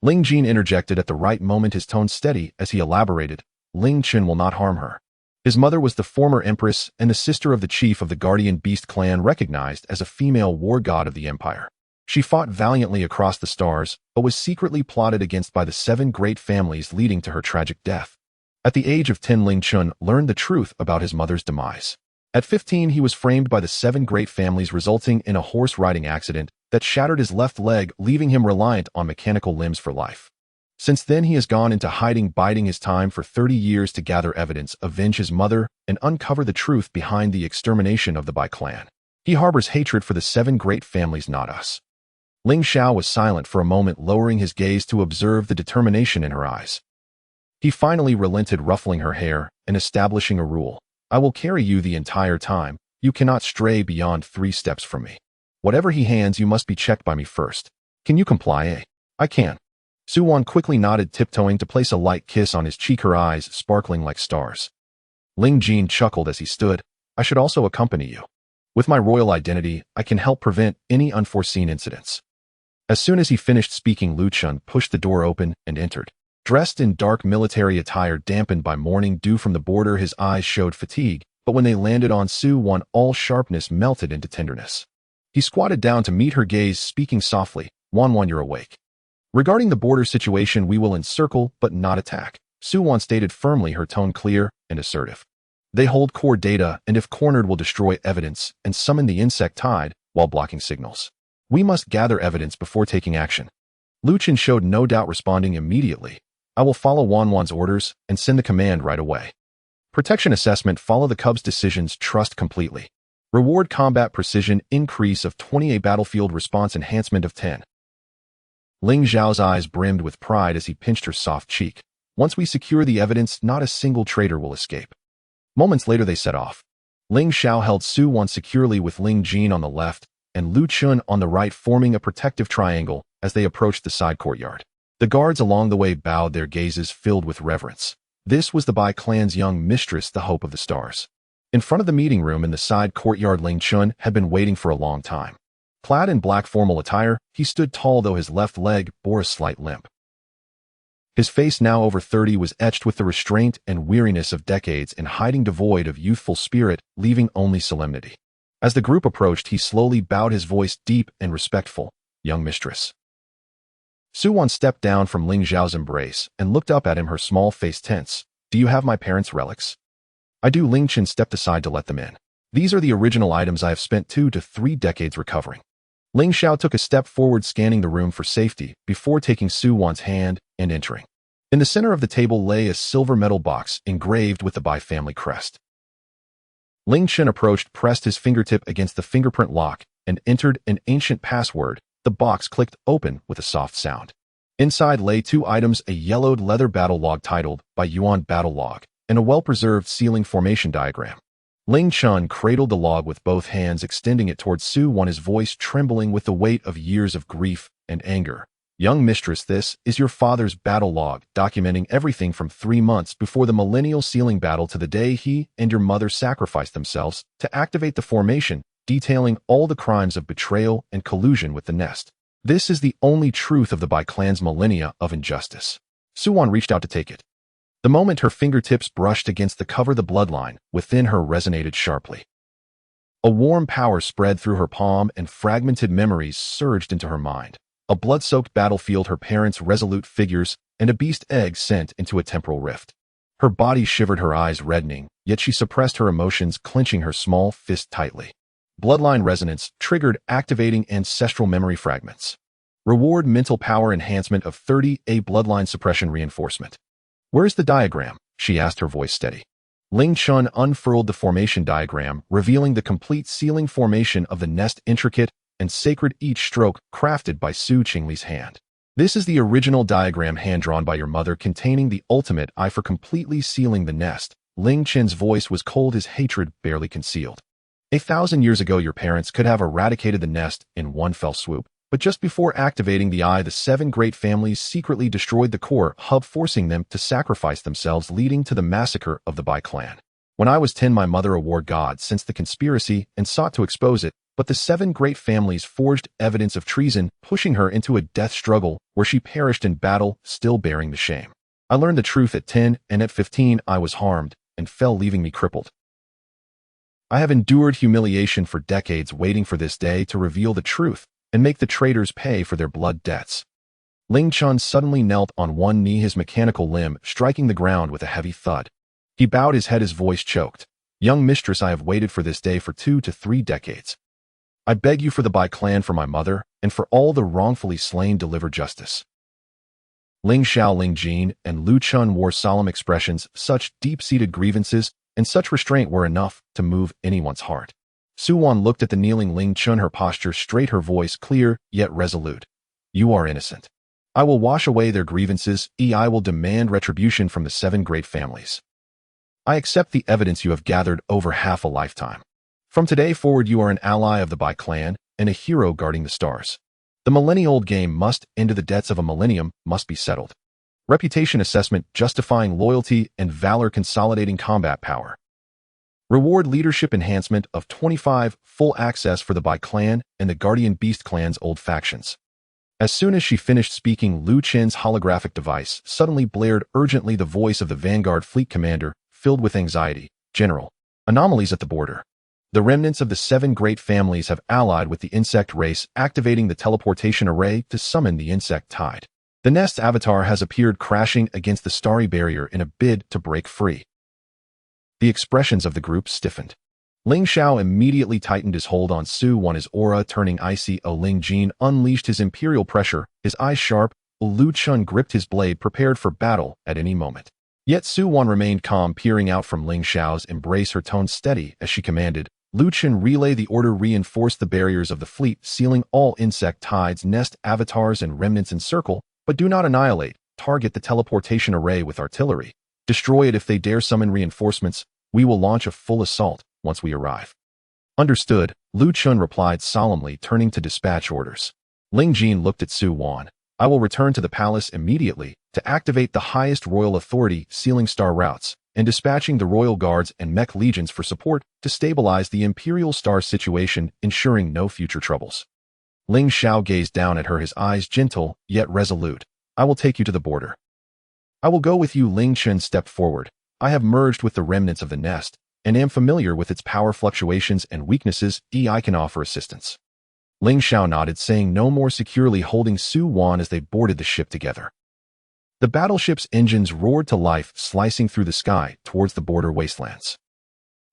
S1: Ling Jin interjected at the right moment, his tone steady as he elaborated. Ling Chun will not harm her. His mother was the former empress and the sister of the chief of the Guardian Beast clan, recognized as a female war god of the empire. She fought valiantly across the stars, but was secretly plotted against by the 7 great families, leading to her tragic death. At the age of 10, Ling Chun learned the truth about his mother's demise. At 15, he was framed by the 7 great families, resulting in a horse riding accident that shattered his left leg, leaving him reliant on mechanical limbs for life. Since then, he has gone into hiding, biding his time for 30 years to gather evidence, avenge his mother, and uncover the truth behind the extermination of the Bai clan. He harbors hatred for the 7 great families, not us. Ling Xiao was silent for a moment, lowering his gaze to observe the determination in her eyes. He finally relented, ruffling her hair and establishing a rule. I will carry you the entire time. You cannot stray beyond 3 steps from me. Whatever he hands you must be checked by me first. Can you comply, eh? I can. Su-Wan quickly nodded, tiptoeing to place a light kiss on his cheek, her eyes sparkling like stars. Ling Jin chuckled as he stood. I should also accompany you. With my royal identity, I can help prevent any unforeseen incidents. As soon as he finished speaking, Lu Chun pushed the door open and entered. Dressed in dark military attire dampened by morning dew from the border, his eyes showed fatigue, but when they landed on Su-Wan, all sharpness melted into tenderness. He squatted down to meet her gaze, speaking softly. Wan, you're awake. Regarding the border situation, we will encircle but not attack. Su-Wan stated firmly, her tone clear and assertive. They hold core data, and if cornered will destroy evidence and summon the insect tide while blocking signals. We must gather evidence before taking action. Lu Chun showed no doubt, responding immediately. I will follow Wan's orders and send the command right away. Protection assessment. Follow the Cub's decisions. Trust completely. Reward combat precision increase of 28, battlefield response enhancement of 10. Ling Xiao's eyes brimmed with pride as he pinched her soft cheek. Once we secure the evidence, not a single traitor will escape. Moments later, they set off. Ling Xiao held Su-Wan securely with Ling Jin on the left and Lu Chun on the right, forming a protective triangle as they approached the side courtyard. The guards along the way bowed, their gazes filled with reverence. This was the Bai clan's young mistress, the hope of the stars. In front of the meeting room in the side courtyard, Ling Chun had been waiting for a long time. Clad in black formal attire, he stood tall, though his left leg bore a slight limp. His face, now over 30, was etched with the restraint and weariness of decades in hiding, devoid of youthful spirit, leaving only solemnity. As the group approached, he slowly bowed, his voice deep and respectful. Young mistress. Su-Wan stepped down from Ling Xiao's embrace and looked up at him, her small face tense. Do you have my parents' relics? I do. Ling Chun stepped aside to let them in. These are the original items I have spent 2 to 3 decades recovering. Ling Xiao took a step forward, scanning the room for safety before taking Su-Wan's hand and entering. In the center of the table lay a silver metal box engraved with the Bai family crest. Ling Chun approached, pressed his fingertip against the fingerprint lock, and entered an ancient password. The box clicked open with a soft sound. Inside lay two items: a yellowed leather battle log titled By Yuan Battle Log, and a well-preserved sealing formation diagram. Ling Chun cradled the log with both hands, extending it towards Su Wan, his voice trembling with the weight of years of grief and anger. Young mistress, this is your father's battle log, documenting everything from 3 months before the millennial sealing battle to the day he and your mother sacrificed themselves to activate the formation, detailing all the crimes of betrayal and collusion with the nest. This is the only truth of the Bai clan's millennia of injustice. Su Wan reached out to take it. The moment her fingertips brushed against the cover, the bloodline within her resonated sharply. A warm power spread through her palm and fragmented memories surged into her mind. A blood-soaked battlefield, her parents' resolute figures, and a beast egg sent into a temporal rift. Her body shivered, her eyes reddening, yet she suppressed her emotions, clenching her small fist tightly. Bloodline resonance triggered, activating ancestral memory fragments. Reward mental power enhancement of 30, a bloodline suppression reinforcement. Where's the diagram? She asked, her voice steady. Ling Chun unfurled the formation diagram, revealing the complete sealing formation of the nest, intricate and sacred, each stroke crafted by Su Qingli's hand. This is the original diagram hand-drawn by your mother, containing the ultimate eye for completely sealing the nest. Ling Chen's voice was cold, his hatred barely concealed. 1,000 years ago, your parents could have eradicated the nest in one fell swoop, but just before activating the eye, the 7 great families secretly destroyed the core hub, forcing them to sacrifice themselves, leading to the massacre of the Bai clan. When I was 10, my mother, a war god, sensed the conspiracy and sought to expose it, but the 7 great families forged evidence of treason, pushing her into a death struggle where she perished in battle, still bearing the shame. I learned the truth at 10, and at 15 I was harmed and fell, leaving me crippled. I have endured humiliation for decades, waiting for this day to reveal the truth and make the traitors pay for their blood debts. Ling Chun suddenly knelt on one knee, his mechanical limb striking the ground with a heavy thud. He bowed his head, his voice choked. Young mistress, I have waited for this day for 2 to 3 decades. I beg you, for the Bai clan, for my mother, and for all the wrongfully slain, deliver justice. Ling Xiao, Ling Jin, and Lu Chun wore solemn expressions. Such deep-seated grievances and such restraint were enough to move anyone's heart. Su Wan looked at the kneeling Ling Chun, her posture straight, her voice clear yet resolute. You are innocent. I will wash away their grievances. I will demand retribution from the 7 great families. I accept the evidence you have gathered over half a lifetime. From today forward, you are an ally of the Bai clan and a hero guarding the stars. The millennia-old game must end. The debts of a millennium must be settled. Reputation assessment justifying loyalty and valor, consolidating combat power. Reward leadership enhancement of 25, full access for the Bai clan and the Guardian Beast clan's old factions. As soon as she finished speaking, Lu Chen's holographic device suddenly blared urgently, the voice of the Vanguard Fleet Commander, filled with anxiety. General, anomalies at the border. The remnants of the 7 great families have allied with the insect race, activating the teleportation array to summon the insect tide. The nest's avatar has appeared, crashing against the starry barrier in a bid to break free. The expressions of the group stiffened. Ling Xiao immediately tightened his hold on Su Wan, his aura turning icy. Ling Jin unleashed his imperial pressure, his eyes sharp. Lu Chun gripped his blade, prepared for battle at any moment. Yet Su Wan remained calm, peering out from Ling Xiao's embrace, her tone steady as she commanded. Lu Chun, relay the order, reinforce the barriers of the fleet, sealing all insect tides, nest avatars and remnants, encircle, but do not annihilate. Target the teleportation array with artillery. Destroy it if they dare summon reinforcements. We will launch a full assault once we arrive. Understood, Lu Chun replied solemnly, turning to dispatch orders. Ling Jin looked at Su Wan. I will return to the palace immediately to activate the highest royal authority, sealing star routes, and dispatching the royal guards and mech legions for support to stabilize the imperial star situation, ensuring no future troubles. Ling Xiao gazed down at her, his eyes gentle yet resolute. I will take you to the border. I will go with you. Ling Chen stepped forward. I have merged with the remnants of the nest and am familiar with its power fluctuations and weaknesses. I can offer assistance. Ling Xiao nodded, saying no more, securely holding Su Wan as they boarded the ship together. The battleship's engines roared to life, slicing through the sky towards the border wastelands.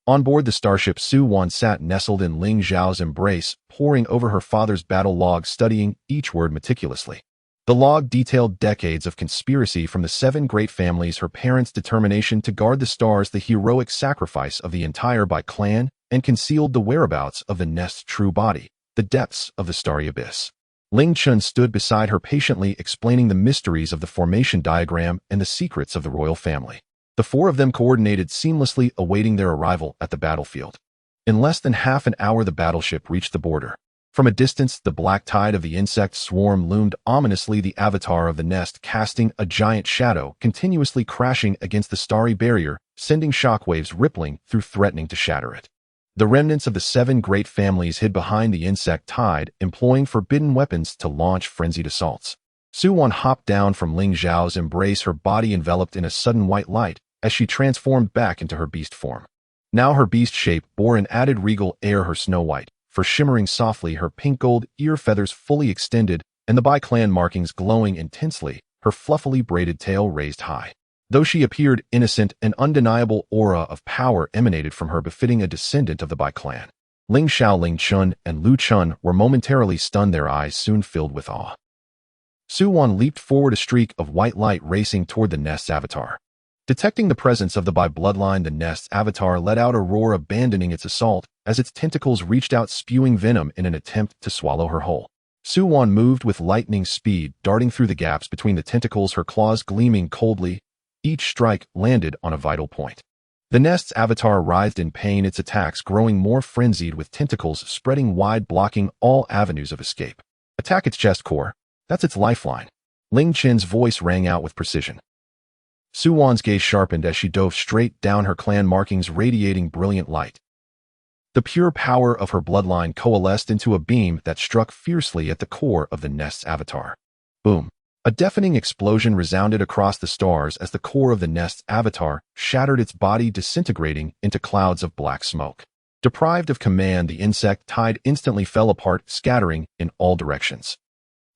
S1: On board the starship, Su Wan sat nestled in Ling Xiao's embrace, poring over her father's battle log, studying each word meticulously. The log detailed decades of conspiracy from the 7 great families, her parents' determination to guard the stars, the heroic sacrifice of the entire Bai clan, and concealed the whereabouts of the nest's true body, the depths of the starry abyss. Ling Chun stood beside her patiently explaining the mysteries of the formation diagram and the secrets of the royal family. The four of them coordinated seamlessly, awaiting their arrival at the battlefield. In less than half an hour, the battleship reached the border. From a distance, the black tide of the insect swarm loomed ominously, the avatar of the nest casting a giant shadow, continuously crashing against the starry barrier, sending shockwaves rippling through, threatening to shatter it. The remnants of the 7 great families hid behind the insect tide, employing forbidden weapons to launch frenzied assaults. Su Wan hopped down from Ling Zhao's embrace, her body enveloped in a sudden white light, as she transformed back into her beast form. Now her beast shape bore an added regal air, her snow white fur shimmering softly, her pink gold ear feathers fully extended, and the Bai clan markings glowing intensely, her fluffily braided tail raised high. Though she appeared innocent, an undeniable aura of power emanated from her, befitting a descendant of the Bai clan. Ling Xiao, Ling Chun, and Lu Chun were momentarily stunned, their eyes soon filled with awe. Su Wan leaped forward, a streak of white light racing toward the nest's avatar. Detecting the presence of the Bai bloodline, the nest's avatar let out a roar, abandoning its assault as its tentacles reached out, spewing venom in an attempt to swallow her whole. Su Wan moved with lightning speed, darting through the gaps between the tentacles, her claws gleaming coldly. Each strike landed on a vital point. The nest's avatar writhed in pain, its attacks growing more frenzied, with tentacles spreading wide, blocking all avenues of escape. Attack its chest core. That's its lifeline. Ling Chen's voice rang out with precision. Su Wan's gaze sharpened as she dove straight down, her clan markings radiating brilliant light. The pure power of her bloodline coalesced into a beam that struck fiercely at the core of the nest's avatar. Boom! A deafening explosion resounded across the stars as the core of the nest's avatar shattered, its body disintegrating into clouds of black smoke. Deprived of command, the insect tide instantly fell apart, scattering in all directions.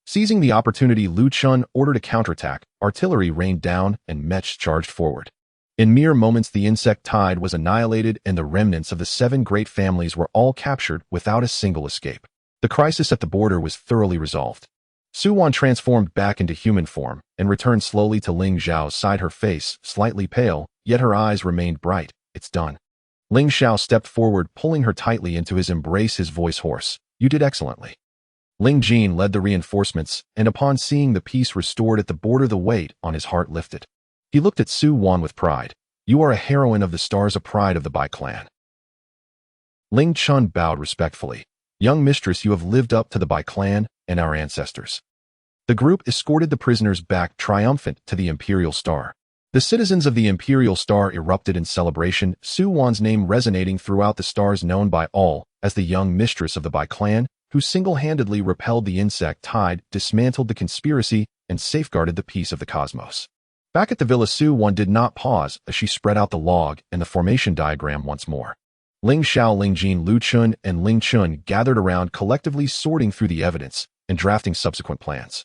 S1: Seizing the opportunity, Lu Chun ordered a counterattack. Artillery rained down and mechs charged forward. In mere moments, the insect tide was annihilated and the remnants of the 7 great families were all captured without a single escape. The crisis at the border was thoroughly resolved. Su Wan transformed back into human form and returned slowly to Ling Zhao's side, her face slightly pale, yet her eyes remained bright. It's done. Ling Xiao stepped forward, pulling her tightly into his embrace, his voice hoarse. You did excellently. Ling Jin led the reinforcements, and upon seeing the peace restored at the border, the weight on his heart lifted. He looked at Su Wan with pride. You are a heroine of the stars, a pride of the Bai clan. Ling Chun bowed respectfully. Young mistress, you have lived up to the Bai clan and our ancestors. The group escorted the prisoners back triumphant to the Imperial Star. The citizens of the Imperial Star erupted in celebration, Su Wan's name resonating throughout the stars, known by all as the young mistress of the Bai clan, who single-handedly repelled the insect tide, dismantled the conspiracy, and safeguarded the peace of the cosmos. Back at the villa, Su Wan did not pause as she spread out the log and the formation diagram once more. Ling Xiao, Ling Jin, Lu Chun, and Ling Chun gathered around, collectively sorting through the evidence and drafting subsequent plans.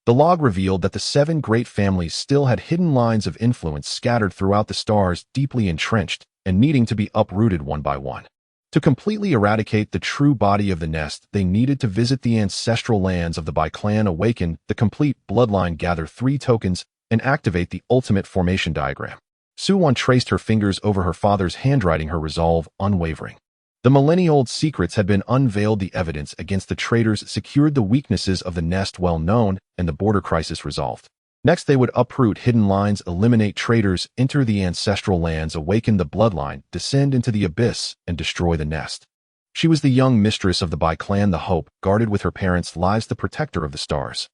S1: The log revealed that the 7 great families still had hidden lines of influence scattered throughout the stars, deeply entrenched and needing to be uprooted one by one. To completely eradicate the true body of the nest, they needed to visit the ancestral lands of the Bai clan, awaken the complete bloodline, gather 3 tokens, and activate the ultimate formation diagram. Su Wan traced her fingers over her father's handwriting, her resolve unwavering. The millennia-old secrets had been unveiled, the evidence against the traitors secured, the weaknesses of the nest well known, and the border crisis resolved. Next, they would uproot hidden lines, eliminate traitors, enter the ancestral lands, awaken the bloodline, descend into the abyss, and destroy the nest. She was the young mistress of the Bai clan, the hope, guarded with her parents' lives, the protector of the stars.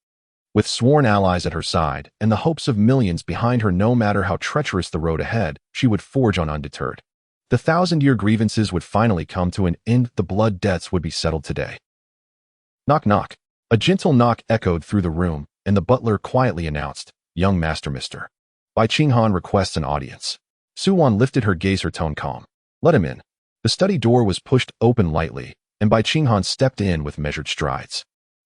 S1: With sworn allies at her side, and the hopes of millions behind her, no matter how treacherous the road ahead, she would forge on undeterred. The 1,000-year grievances would finally come to an end, the blood debts would be settled today. Knock knock. A gentle knock echoed through the room, and the butler quietly announced, Young Master Mr. Bai Qinghan requests an audience. Su Wan lifted her gaze, her tone calm. Let him in. The study door was pushed open lightly, and Bai Qinghan stepped in with measured strides.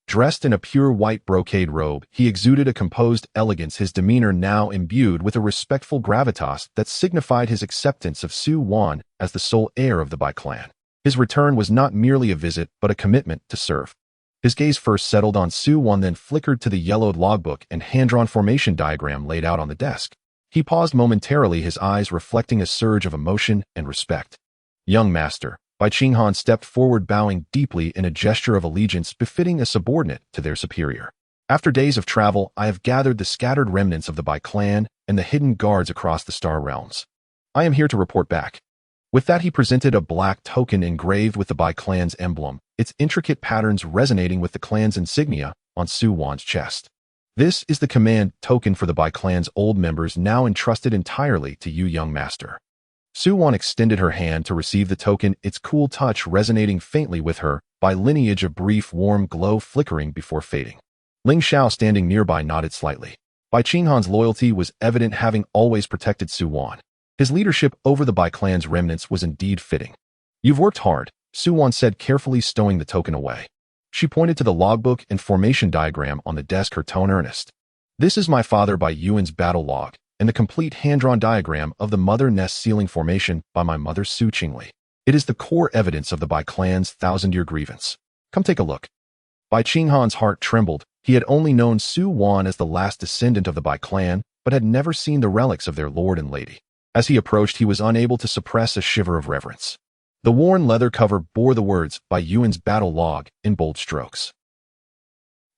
S1: Dressed in a pure white brocade robe, he exuded a composed elegance, his demeanor now imbued with a respectful gravitas that signified his acceptance of Su Wan as the sole heir of the Bai clan. His return was not merely a visit, but a commitment to serve. His gaze first settled on Su Wan, then flickered to the yellowed logbook and hand-drawn formation diagram laid out on the desk. He paused momentarily, his eyes reflecting a surge of emotion and respect. Young master, Bai Qinghan stepped forward, bowing deeply in a gesture of allegiance befitting a subordinate to their superior. After days of travel, I have gathered the scattered remnants of the Bai clan and the hidden guards across the Star Realms. I am here to report back. With that, he presented a black token engraved with the Bai clan's emblem, its intricate patterns resonating with the clan's insignia on Su Wan's chest. This is the command token for the Bai clan's old members, now entrusted entirely to you, young master. Su Wan extended her hand to receive the token, its cool touch resonating faintly with her Bai lineage, a brief warm glow flickering before fading. Ling Xiao, standing nearby, nodded slightly. Bai Qinghan's loyalty was evident, having always protected Su Wan. His leadership over the Bai clan's remnants was indeed fitting. You've worked hard, Su Wan said, carefully stowing the token away. She pointed to the logbook and formation diagram on the desk, her tone earnest. This is my father Bai Yuan's battle log, and the complete hand-drawn diagram of the Mother Nest sealing formation by my mother Su Qingli. It is the core evidence of the Bai clan's thousand-year grievance. Come take a look. Bai Qinghan's heart trembled. He had only known Su Wan as the last descendant of the Bai clan, but had never seen the relics of their lord and lady. As he approached, he was unable to suppress a shiver of reverence. The worn leather cover bore the words Bai Yuan's battle log in bold strokes.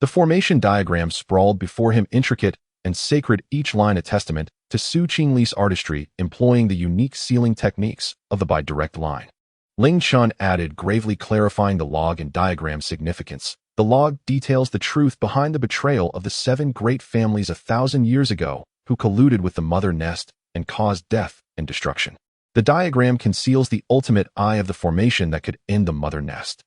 S1: The formation diagram sprawled before him, intricate and sacred, each line a testament to Su Qingli's artistry, employing the unique sealing techniques of the Bai direct line. Ling Chun added, gravely clarifying the log and diagram's significance. The log details the truth behind the betrayal of the 7 great families 1,000 years ago who colluded with the Mother Nest and caused death and destruction. The diagram conceals the ultimate eye of the formation that could end the Mother Nest.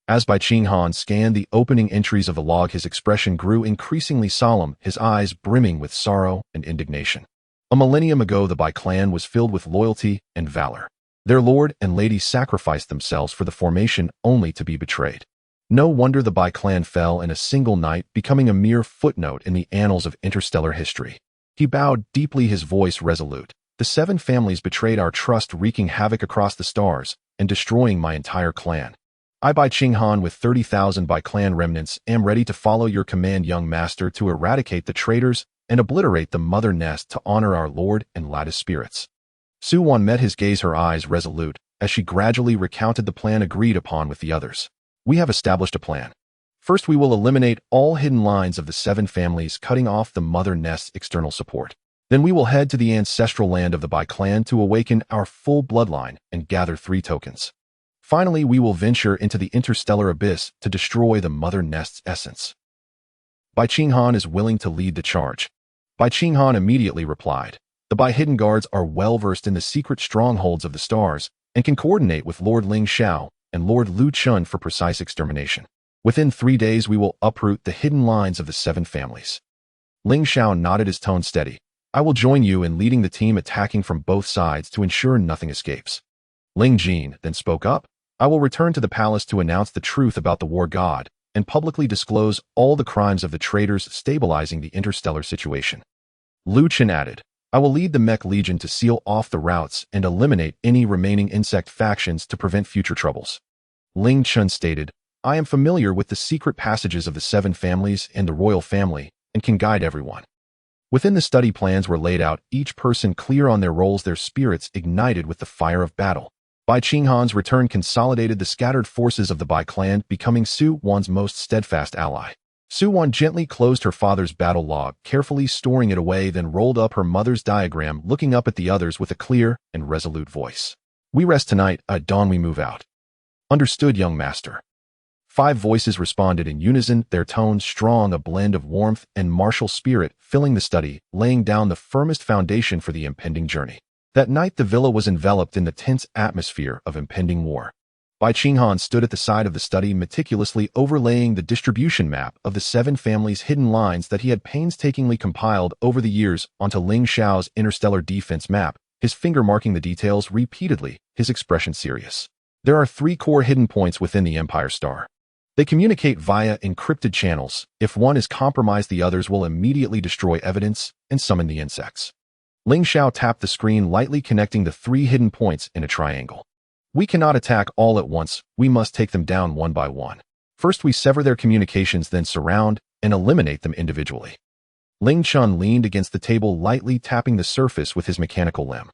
S1: As Bai Qinghan scanned the opening entries of the log, his expression grew increasingly solemn, his eyes brimming with sorrow and indignation. A millennium ago, the Bai clan was filled with loyalty and valor. Their lord and lady sacrificed themselves for the formation, only to be betrayed. No wonder the Bai clan fell in a single night, becoming a mere footnote in the annals of interstellar history. He bowed deeply, his voice resolute. The 7 families betrayed our trust, wreaking havoc across the stars and destroying my entire clan. I, Bai Qinghan, with 30,000 Bai clan remnants, am ready to follow your command, young master, to eradicate the traitors and obliterate the Mother Nest to honor our lord and lattice spirits. Su Wan met his gaze, her eyes resolute, as she gradually recounted the plan agreed upon with the others. We have established a plan. First, we will eliminate all hidden lines of the 7 families, cutting off the Mother Nest's external support. Then we will head to the ancestral land of the Bai clan to awaken our full bloodline and gather 3 tokens. Finally, we will venture into the interstellar abyss to destroy the Mother Nest's essence. Bai Qinghan is willing to lead the charge. Bai Qinghan immediately replied. The Bai hidden guards are well versed in the secret strongholds of the stars and can coordinate with Lord Ling Xiao and Lord Lu Chun for precise extermination. Within 3 days, we will uproot the hidden lines of the 7 families. Ling Xiao nodded, his tone steady. I will join you in leading the team attacking from both sides to ensure nothing escapes. Ling Jin then spoke up. I will return to the palace to announce the truth about the war god and publicly disclose all the crimes of the traitors, stabilizing the interstellar situation. Lu Chun added. I will lead the Mech Legion to seal off the routes and eliminate any remaining insect factions to prevent future troubles. Ling Chun stated, I am familiar with the secret passages of the 7 families and the royal family and can guide everyone. Within the study, plans were laid out, each person clear on their roles, their spirits ignited with the fire of battle. Bai Qinghan's return consolidated the scattered forces of the Bai clan, becoming Su Wan's most steadfast ally. Su Wan gently closed her father's battle log, carefully storing it away, then rolled up her mother's diagram, looking up at the others with a clear and resolute voice. We rest tonight, at dawn we move out. Understood, young master. 5 voices responded in unison, their tones strong, a blend of warmth and martial spirit filling the study, laying down the firmest foundation for the impending journey. That night, the villa was enveloped in the tense atmosphere of impending war. Bai Qinghan stood at the side of the study, meticulously overlaying the distribution map of the 7 families' hidden lines that he had painstakingly compiled over the years onto Ling Xiao's interstellar defense map, his finger marking the details repeatedly, his expression serious. There are 3 core hidden points within the Empire Star. They communicate via encrypted channels. If one is compromised, the others will immediately destroy evidence and summon the insects. Ling Xiao tapped the screen, lightly connecting the 3 hidden points in a triangle. We cannot attack all at once, we must take them down one by one. First we sever their communications, then surround and eliminate them individually. Ling Chun leaned against the table, lightly tapping the surface with his mechanical limb.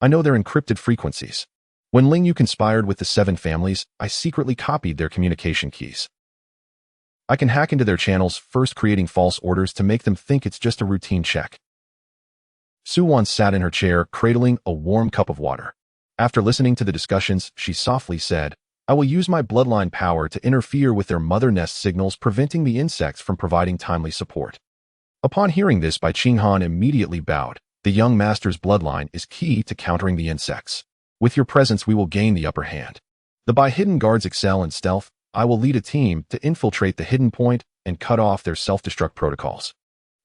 S1: I know their encrypted frequencies. When Ling Yu conspired with the 7 families, I secretly copied their communication keys. I can hack into their channels, first creating false orders to make them think it's just a routine check. Su Wan sat in her chair, cradling a warm cup of water. After listening to the discussions, she softly said, I will use my bloodline power to interfere with their mother nest signals, preventing the insects from providing timely support. Upon hearing this, Bai Qinghan immediately bowed. The young master's bloodline is key to countering the insects. With your presence, we will gain the upper hand. The Bai hidden guards excel in stealth. I will lead a team to infiltrate the hidden point and cut off their self-destruct protocols.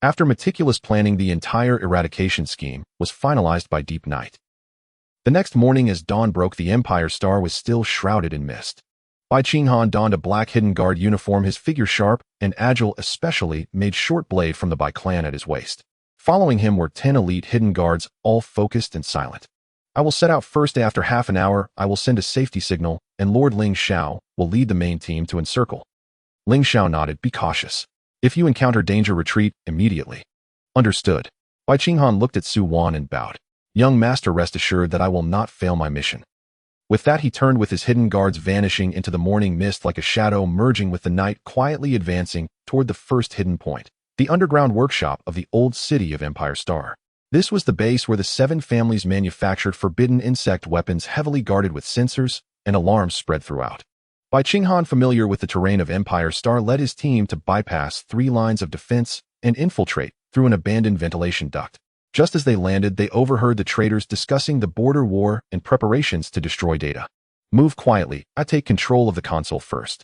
S1: After meticulous planning, the entire eradication scheme was finalized by deep night. The next morning, as dawn broke, the Empire Star was still shrouded in mist. Bai Qinghan donned a black hidden guard uniform, his figure sharp and agile, especially made short blade from the Bai clan at his waist. Following him were 10 elite hidden guards, all focused and silent. I will set out first. After half an hour, I will send a safety signal, and Lord Ling Xiao will lead the main team to encircle. Ling Xiao nodded. Be cautious. If you encounter danger, retreat immediately. Understood. Bai Qinghan looked at Su Wan and bowed. Young master, rest assured that I will not fail my mission. With that, he turned with his hidden guards, vanishing into the morning mist like a shadow, merging with the night, quietly advancing toward the first hidden point, the underground workshop of the old city of Empire Star. This was the base where the 7 families manufactured forbidden insect weapons, heavily guarded with sensors, and alarms spread throughout. Bai Qinghan, familiar with the terrain of Empire Star, led his team to bypass 3 lines of defense and infiltrate through an abandoned ventilation duct. Just as they landed, they overheard the traders discussing the border war and preparations to destroy data. Move quietly. I take control of the console first.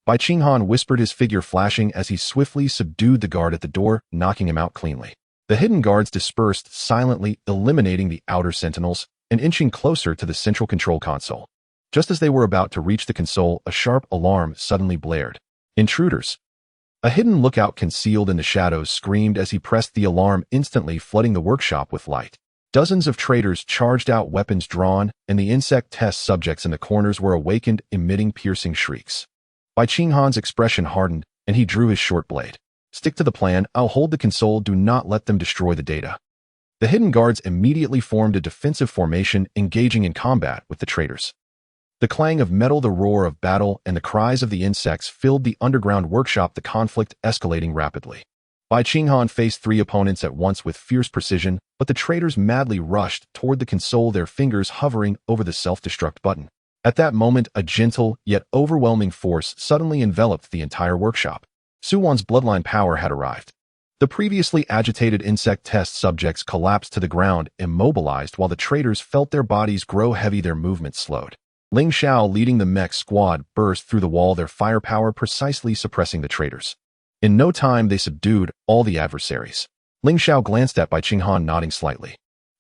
S1: Bai Qinghan whispered, his figure flashing as he swiftly subdued the guard at the door, knocking him out cleanly. The hidden guards dispersed silently, eliminating the outer sentinels and inching closer to the central control console. Just as they were about to reach the console, a sharp alarm suddenly blared. Intruders! A hidden lookout concealed in the shadows screamed as he pressed the alarm, instantly flooding the workshop with light. Dozens of traders charged out, weapons drawn, and the insect test subjects in the corners were awakened, emitting piercing shrieks. Bai Qinghan's expression hardened, and he drew his short blade. Stick to the plan. I'll hold the console. Do not let them destroy the data. The hidden guards immediately formed a defensive formation, engaging in combat with the traders. The clang of metal, the roar of battle, and the cries of the insects filled the underground workshop, the conflict escalating rapidly. Bai Qinghan faced 3 opponents at once with fierce precision, but the traders madly rushed toward the console, their fingers hovering over the self-destruct button. At that moment, a gentle yet overwhelming force suddenly enveloped the entire workshop. Su Wan's bloodline power had arrived. The previously agitated insect test subjects collapsed to the ground, immobilized, while the traders felt their bodies grow heavy, their movements slowed. Ling Xiao, leading the mech squad, burst through the wall, their firepower precisely suppressing the traders. In no time, they subdued all the adversaries. Ling Xiao glanced at Bai Qinghan, nodding slightly.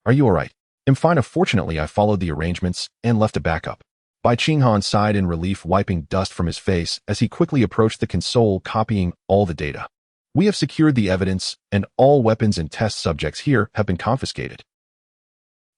S1: Are you all right? I'm fine. Fortunately, I followed the arrangements and left a backup. Bai Qinghan sighed in relief, wiping dust from his face as he quickly approached the console, copying all the data. We have secured the evidence, and all weapons and test subjects here have been confiscated.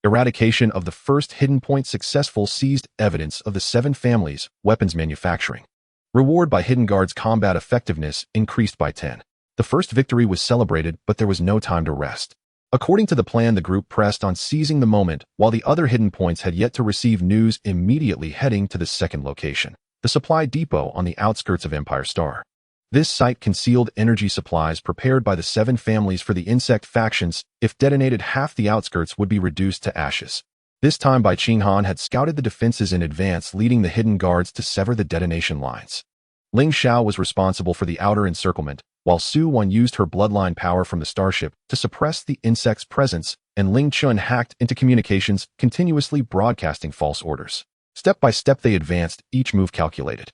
S1: Eradication of the first hidden point successful. Seized evidence of the 7 families' weapons manufacturing. Reward by hidden guards. Combat effectiveness increased by 10. The first victory was celebrated, but there was no time to rest. According to the plan, the group pressed on, seizing the moment, while the other hidden points had yet to receive news, immediately heading to the second location, the supply depot on the outskirts of Empire Star. This site concealed energy supplies prepared by the 7 families for the insect factions. If detonated, half the outskirts would be reduced to ashes. This time, Bai Qinghan had scouted the defenses in advance, leading the hidden guards to sever the detonation lines. Ling Xiao was responsible for the outer encirclement, while Su Wan used her bloodline power from the starship to suppress the insect's presence, and Ling Chun hacked into communications, continuously broadcasting false orders. Step by step they advanced, each move calculated.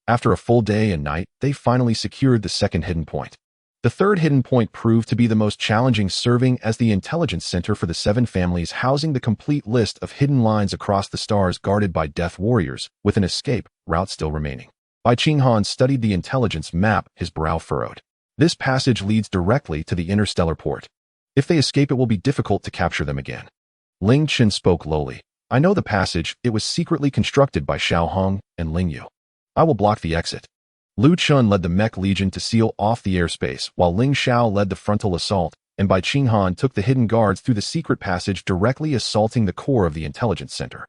S1: After a full day and night, they finally secured the second hidden point. The third hidden point proved to be the most challenging, serving as the intelligence center for the 7 families, housing the complete list of hidden lines across the stars guarded by death warriors, with an escape route still remaining. Bai Qinghan studied the intelligence map, his brow furrowed. This passage leads directly to the interstellar port. If they escape, it will be difficult to capture them again. Ling Chen spoke lowly. I know the passage. It was secretly constructed by Xiao Hong and Ling Yu. I will block the exit. Lu Chun led the Mech Legion to seal off the airspace, while Ling Xiao led the frontal assault, and Bai Qinghan took the hidden guards through the secret passage, directly assaulting the core of the intelligence center.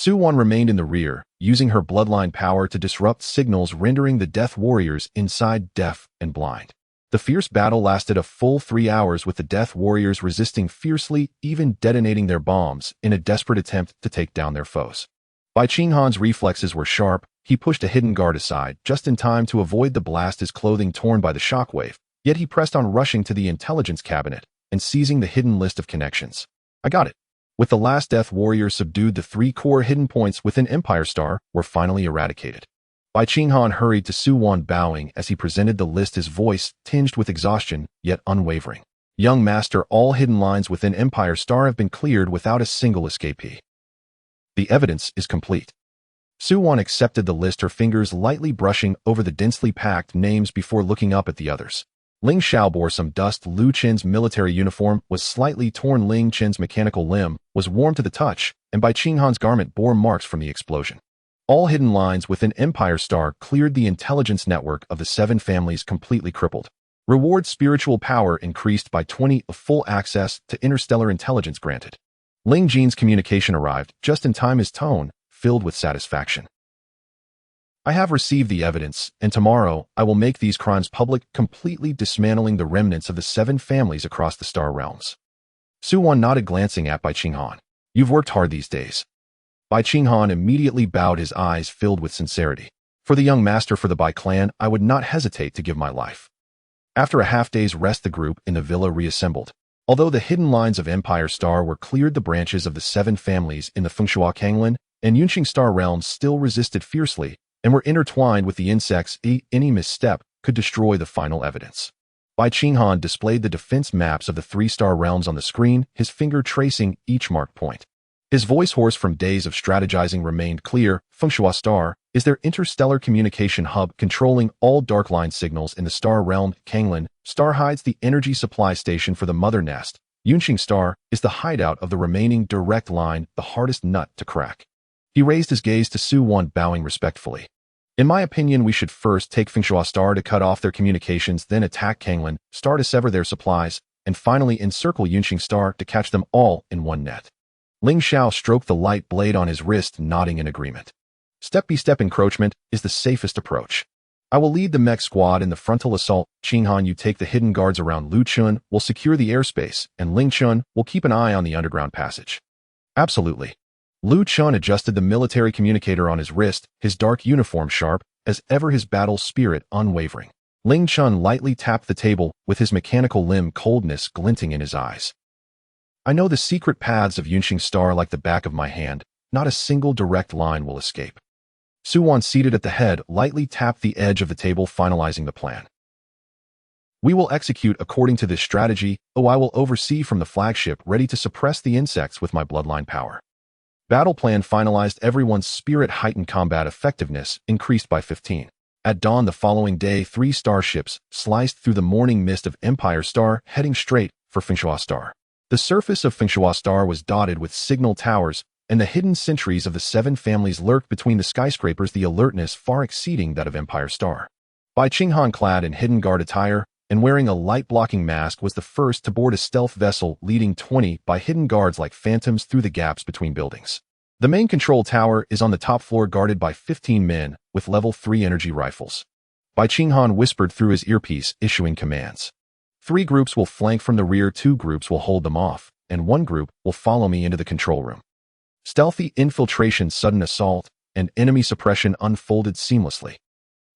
S1: Su-won remained in the rear, using her bloodline power to disrupt signals, rendering the Death Warriors inside deaf and blind. The fierce battle lasted a full 3 hours, with the Death Warriors resisting fiercely, even detonating their bombs in a desperate attempt to take down their foes. Bai Qinghan's reflexes were sharp. He pushed a hidden guard aside, just in time to avoid the blast, his clothing torn by the shockwave, yet he pressed on, rushing to the intelligence cabinet and seizing the hidden list of connections. I got it. With the last Death Warrior subdued, the 3 core hidden points within Empire Star were finally eradicated. Bai Qinghan hurried to Su-won, bowing as he presented the list, his voice tinged with exhaustion, yet unwavering. Young Master, all hidden lines within Empire Star have been cleared without a single escapee. The evidence is complete. Su-won accepted the list, her fingers lightly brushing over the densely packed names before looking up at the others. Ling Xiao bore some dust. Lu Qin's military uniform was slightly torn. Ling Qin's mechanical limb was warm to the touch, and Bai Qinghan's garment bore marks from the explosion. All hidden lines within Empire Star cleared. The intelligence network of the 7 families completely crippled. Reward: spiritual power increased by 20. Full access to interstellar intelligence granted. Ling Jin's communication arrived just in time, his tone filled with satisfaction. I have received the evidence, and tomorrow I will make these crimes public, completely dismantling the remnants of the 7 families across the Star Realms. Su-won nodded, glancing at Bai Qinghan. You've worked hard these days. Bai Qinghan immediately bowed, his eyes filled with sincerity. For the young master, for the Bai clan, I would not hesitate to give my life. After a half-day's rest, the group in the villa reassembled. Although the hidden lines of Empire Star were cleared, the branches of the 7 families in the Fengshui Kanglan and Yunqing Star realms still resisted fiercely and were intertwined with the insects. Any misstep could destroy the final evidence. Bai Qinghan displayed the defense maps of the 3 star realms on the screen, his finger tracing each marked point. His voice, hoarse from days of strategizing, remained clear. Fengshui Star is their interstellar communication hub, controlling all dark line signals in the Star realm. Kanglan Star hides the energy supply station for the Mother Nest. Yunqing Star is the hideout of the remaining direct line, the hardest nut to crack. He raised his gaze to Su-won, bowing respectfully. In my opinion, we should first take Fengshui Star to cut off their communications, then attack Kanglan Star to sever their supplies, and finally encircle Yunqing Star to catch them all in one net. Ling Xiao stroked the light blade on his wrist, nodding in agreement. Step-by-step encroachment is the safest approach. I will lead the mech squad in the frontal assault. Qinghan, you take the hidden guards around. Lu Chun will secure the airspace, and Ling Chun will keep an eye on the underground passage. Absolutely. Lu Chun adjusted the military communicator on his wrist, his dark uniform sharp as ever, his battle spirit unwavering. Ling Chun lightly tapped the table, with his mechanical limb, coldness glinting in his eyes. I know the secret paths of Yunqing Star like the back of my hand. Not a single direct line will escape. Su-won, seated at the head, lightly tapped the edge of the table, finalizing the plan. We will execute according to this strategy. I will oversee from the flagship, ready to suppress the insects with my bloodline power. Battle plan finalized. Everyone's spirit heightened. Combat effectiveness increased by 15. At dawn the following day, 3 starships sliced through the morning mist of Empire Star, heading straight for Fengshui Star. The surface of Fengshui Star was dotted with signal towers, and the hidden sentries of the 7 families lurked between the skyscrapers, the alertness far exceeding that of Empire Star. Bai Qinghan, clad in hidden guard attire and wearing a light-blocking mask, was the first to board a stealth vessel, leading 20 by hidden guards like phantoms through the gaps between buildings. The main control tower is on the top floor, guarded by 15 men with level 3 energy rifles. Bai Qinghan whispered through his earpiece, issuing commands. 3 groups will flank from the rear, 2 groups will hold them off, and 1 group will follow me into the control room. Stealthy infiltration, sudden assault, and enemy suppression unfolded seamlessly.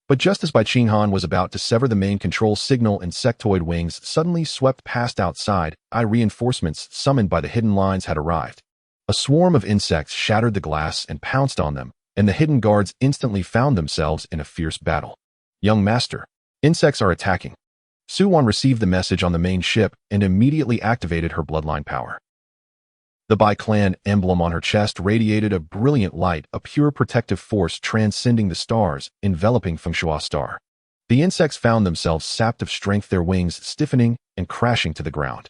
S1: But just as Bai Qinghan was about to sever the main control signal, insectoid wings suddenly swept past. Outside, reinforcements summoned by the hidden lines had arrived. A swarm of insects shattered the glass and pounced on them, and the hidden guards instantly found themselves in a fierce battle. Young master, insects are attacking. Su-won received the message on the main ship and immediately activated her bloodline power. The Bai clan emblem on her chest radiated a brilliant light, a pure protective force transcending the stars, enveloping Fengshui Star. The insects found themselves sapped of strength, their wings stiffening and crashing to the ground.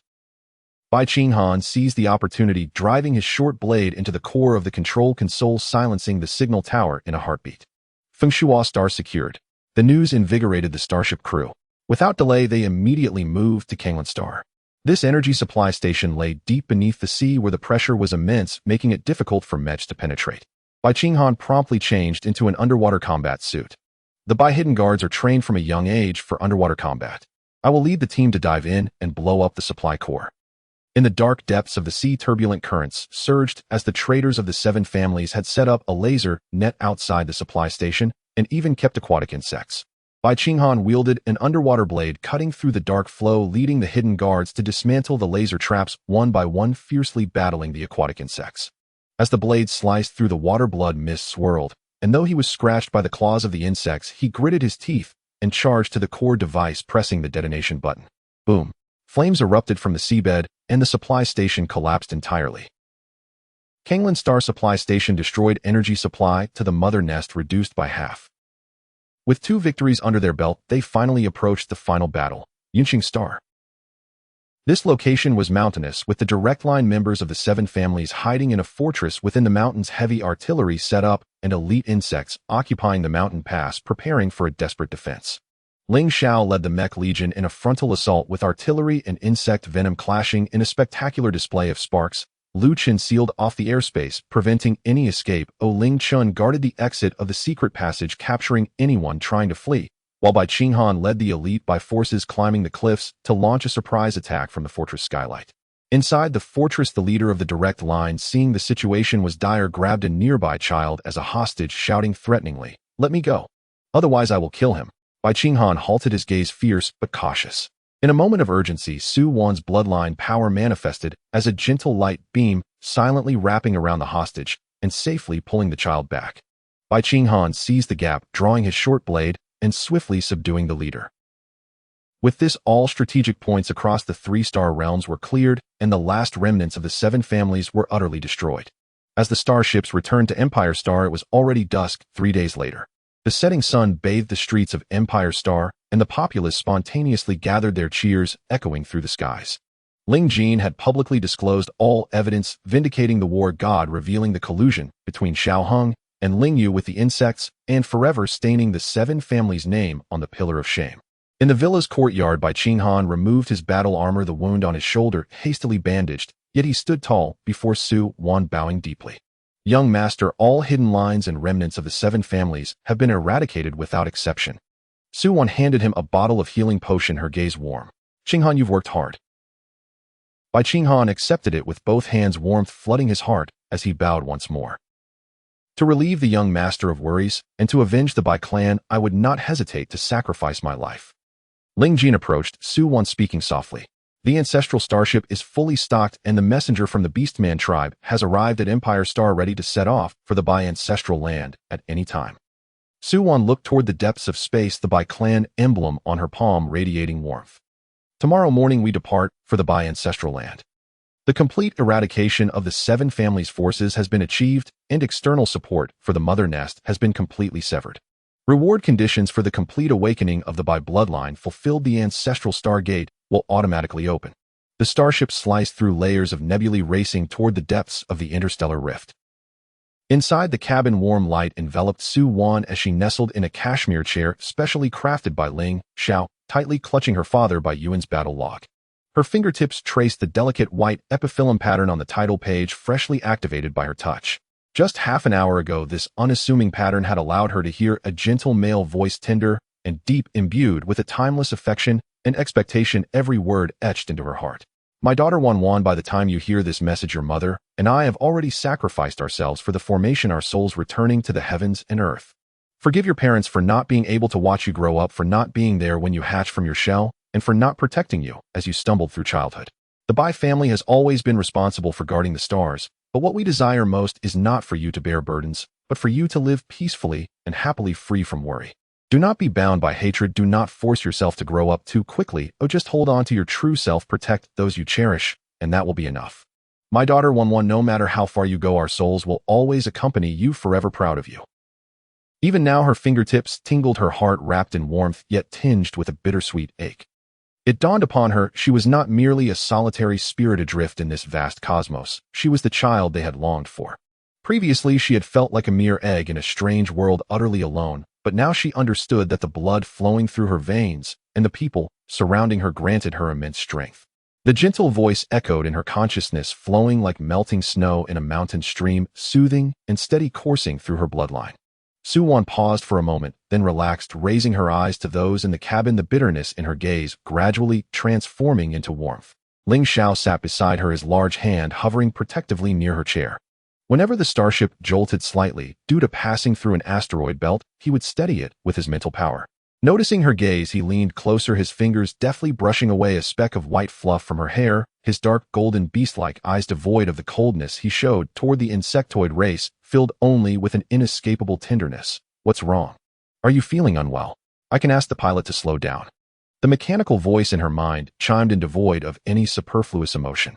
S1: Bai Qinghan seized the opportunity, driving his short blade into the core of the control console, silencing the signal tower in a heartbeat. Fengshui Star secured. The news invigorated the starship crew. Without delay, they immediately moved to Kanglan Star. This energy supply station lay deep beneath the sea, where the pressure was immense, making it difficult for mechs to penetrate. Bai Qinghan promptly changed into an underwater combat suit. The Bai hidden guards are trained from a young age for underwater combat. I will lead the team to dive in and blow up the supply core. In the dark depths of the sea, turbulent currents surged as the traders of the seven families had set up a laser net outside the supply station and even kept aquatic insects. Bai Qinghan wielded an underwater blade cutting through the dark flow, leading the hidden guards to dismantle the laser traps one by one, fiercely battling the aquatic insects. As the blade sliced through the water, blood mist swirled, and though he was scratched by the claws of the insects, he gritted his teeth and charged to the core device, pressing the detonation button. Boom! Flames erupted from the seabed, and the supply station collapsed entirely. Kanglan Star Supply Station destroyed, energy supply to the mother nest reduced by half. With 2 victories under their belt, they finally approached the final battle, Yunqing Star. This location was mountainous, with the direct line members of the 7 families hiding in a fortress within the mountains, heavy artillery set up, and elite insects occupying the mountain pass, preparing for a desperate defense. Ling Xiao led the Mech Legion in a frontal assault with artillery and insect venom clashing in a spectacular display of sparks. Lu Qin sealed off the airspace, preventing any escape. Ling Chun guarded the exit of the secret passage, capturing anyone trying to flee, while Bai Qinghan led the elite by forces climbing the cliffs to launch a surprise attack from the fortress skylight. Inside the fortress, the leader of the direct line, seeing the situation was dire, grabbed a nearby child as a hostage, shouting threateningly, "Let me go. Otherwise I will kill him." Bai Qinghan halted, his gaze fierce but cautious. In a moment of urgency, Su Wan's bloodline power manifested as a gentle light beam, silently wrapping around the hostage and safely pulling the child back. Bai Qinghan seized the gap, drawing his short blade and swiftly subduing the leader. With this, all strategic points across the 3-star realms were cleared, and the last remnants of the 7 families were utterly destroyed. As the starships returned to Empire Star, it was already dusk 3 days later. The setting sun bathed the streets of Empire Star, and the populace spontaneously gathered, their cheers echoing through the skies. Ling Jin had publicly disclosed all evidence, vindicating the war god, revealing the collusion between Xiao Heng and Ling Yu with the insects, and forever staining the 7 families' name on the pillar of shame. In the villa's courtyard, Bai Qinghan removed his battle armor, the wound on his shoulder hastily bandaged, yet he stood tall before Su Wan, bowing deeply. "Young master, all hidden lines and remnants of the 7 families have been eradicated without exception." Su Wan handed him a bottle of healing potion, her gaze warm. "Qinghan, you've worked hard." Bai Qinghan accepted it with both hands, warmth flooding his heart as he bowed once more. "To relieve the young master of worries and to avenge the Bai clan, I would not hesitate to sacrifice my life." Ling Jin approached, Su Wan speaking softly. "The ancestral starship is fully stocked, and the messenger from the Beastman tribe has arrived at Empire Star, ready to set off for the Bai ancestral land at any time." Su Wan looked toward the depths of space, the Bai clan emblem on her palm radiating warmth. "Tomorrow morning we depart for the Bai ancestral land. The complete eradication of the 7 families' forces has been achieved, and external support for the mother nest has been completely severed. Reward conditions for the complete awakening of the Bai bloodline fulfilled, the ancestral stargate will automatically open." The starship sliced through layers of nebulae, racing toward the depths of the interstellar rift. Inside the cabin, warm light enveloped Su Wan as she nestled in a cashmere chair specially crafted by Ling Xiao, tightly clutching her father by Yuan's battle log. Her fingertips traced the delicate white epiphyllum pattern on the title page, freshly activated by her touch. Just half an hour ago, this unassuming pattern had allowed her to hear a gentle male voice, tender and deep, imbued with a timeless affection and expectation, every word etched into her heart. "My daughter Wan, by the time you hear this message, your mother and I have already sacrificed ourselves for the formation, our souls returning to the heavens and earth. Forgive your parents for not being able to watch you grow up, for not being there when you hatched from your shell, and for not protecting you as you stumbled through childhood. The Bai family has always been responsible for guarding the stars, but what we desire most is not for you to bear burdens, but for you to live peacefully and happily, free from worry. Do not be bound by hatred. Do not force yourself to grow up too quickly. Just hold on to your true self, protect those you cherish, and that will be enough. My daughter Wan, no matter how far you go, our souls will always accompany you, forever proud of you." Even now her fingertips tingled, her heart wrapped in warmth, yet tinged with a bittersweet ache. It dawned upon her she was not merely a solitary spirit adrift in this vast cosmos. She was the child they had longed for. Previously, she had felt like a mere egg in a strange world, utterly alone, but now she understood that the blood flowing through her veins and the people surrounding her granted her immense strength. The gentle voice echoed in her consciousness, flowing like melting snow in a mountain stream, soothing and steady coursing through her bloodline. Su-Wan paused for a moment, then relaxed, raising her eyes to those in the cabin, the bitterness in her gaze gradually transforming into warmth. Ling Xiao sat beside her, his large hand hovering protectively near her chair. Whenever the starship jolted slightly due to passing through an asteroid belt, he would steady it with his mental power. Noticing her gaze, he leaned closer, his fingers deftly brushing away a speck of white fluff from her hair, his dark golden beast-like eyes devoid of the coldness he showed toward the insectoid race, filled only with an inescapable tenderness. What's wrong? Are you feeling unwell? I can ask the pilot to slow down. The mechanical voice in her mind chimed in, devoid of any superfluous emotion.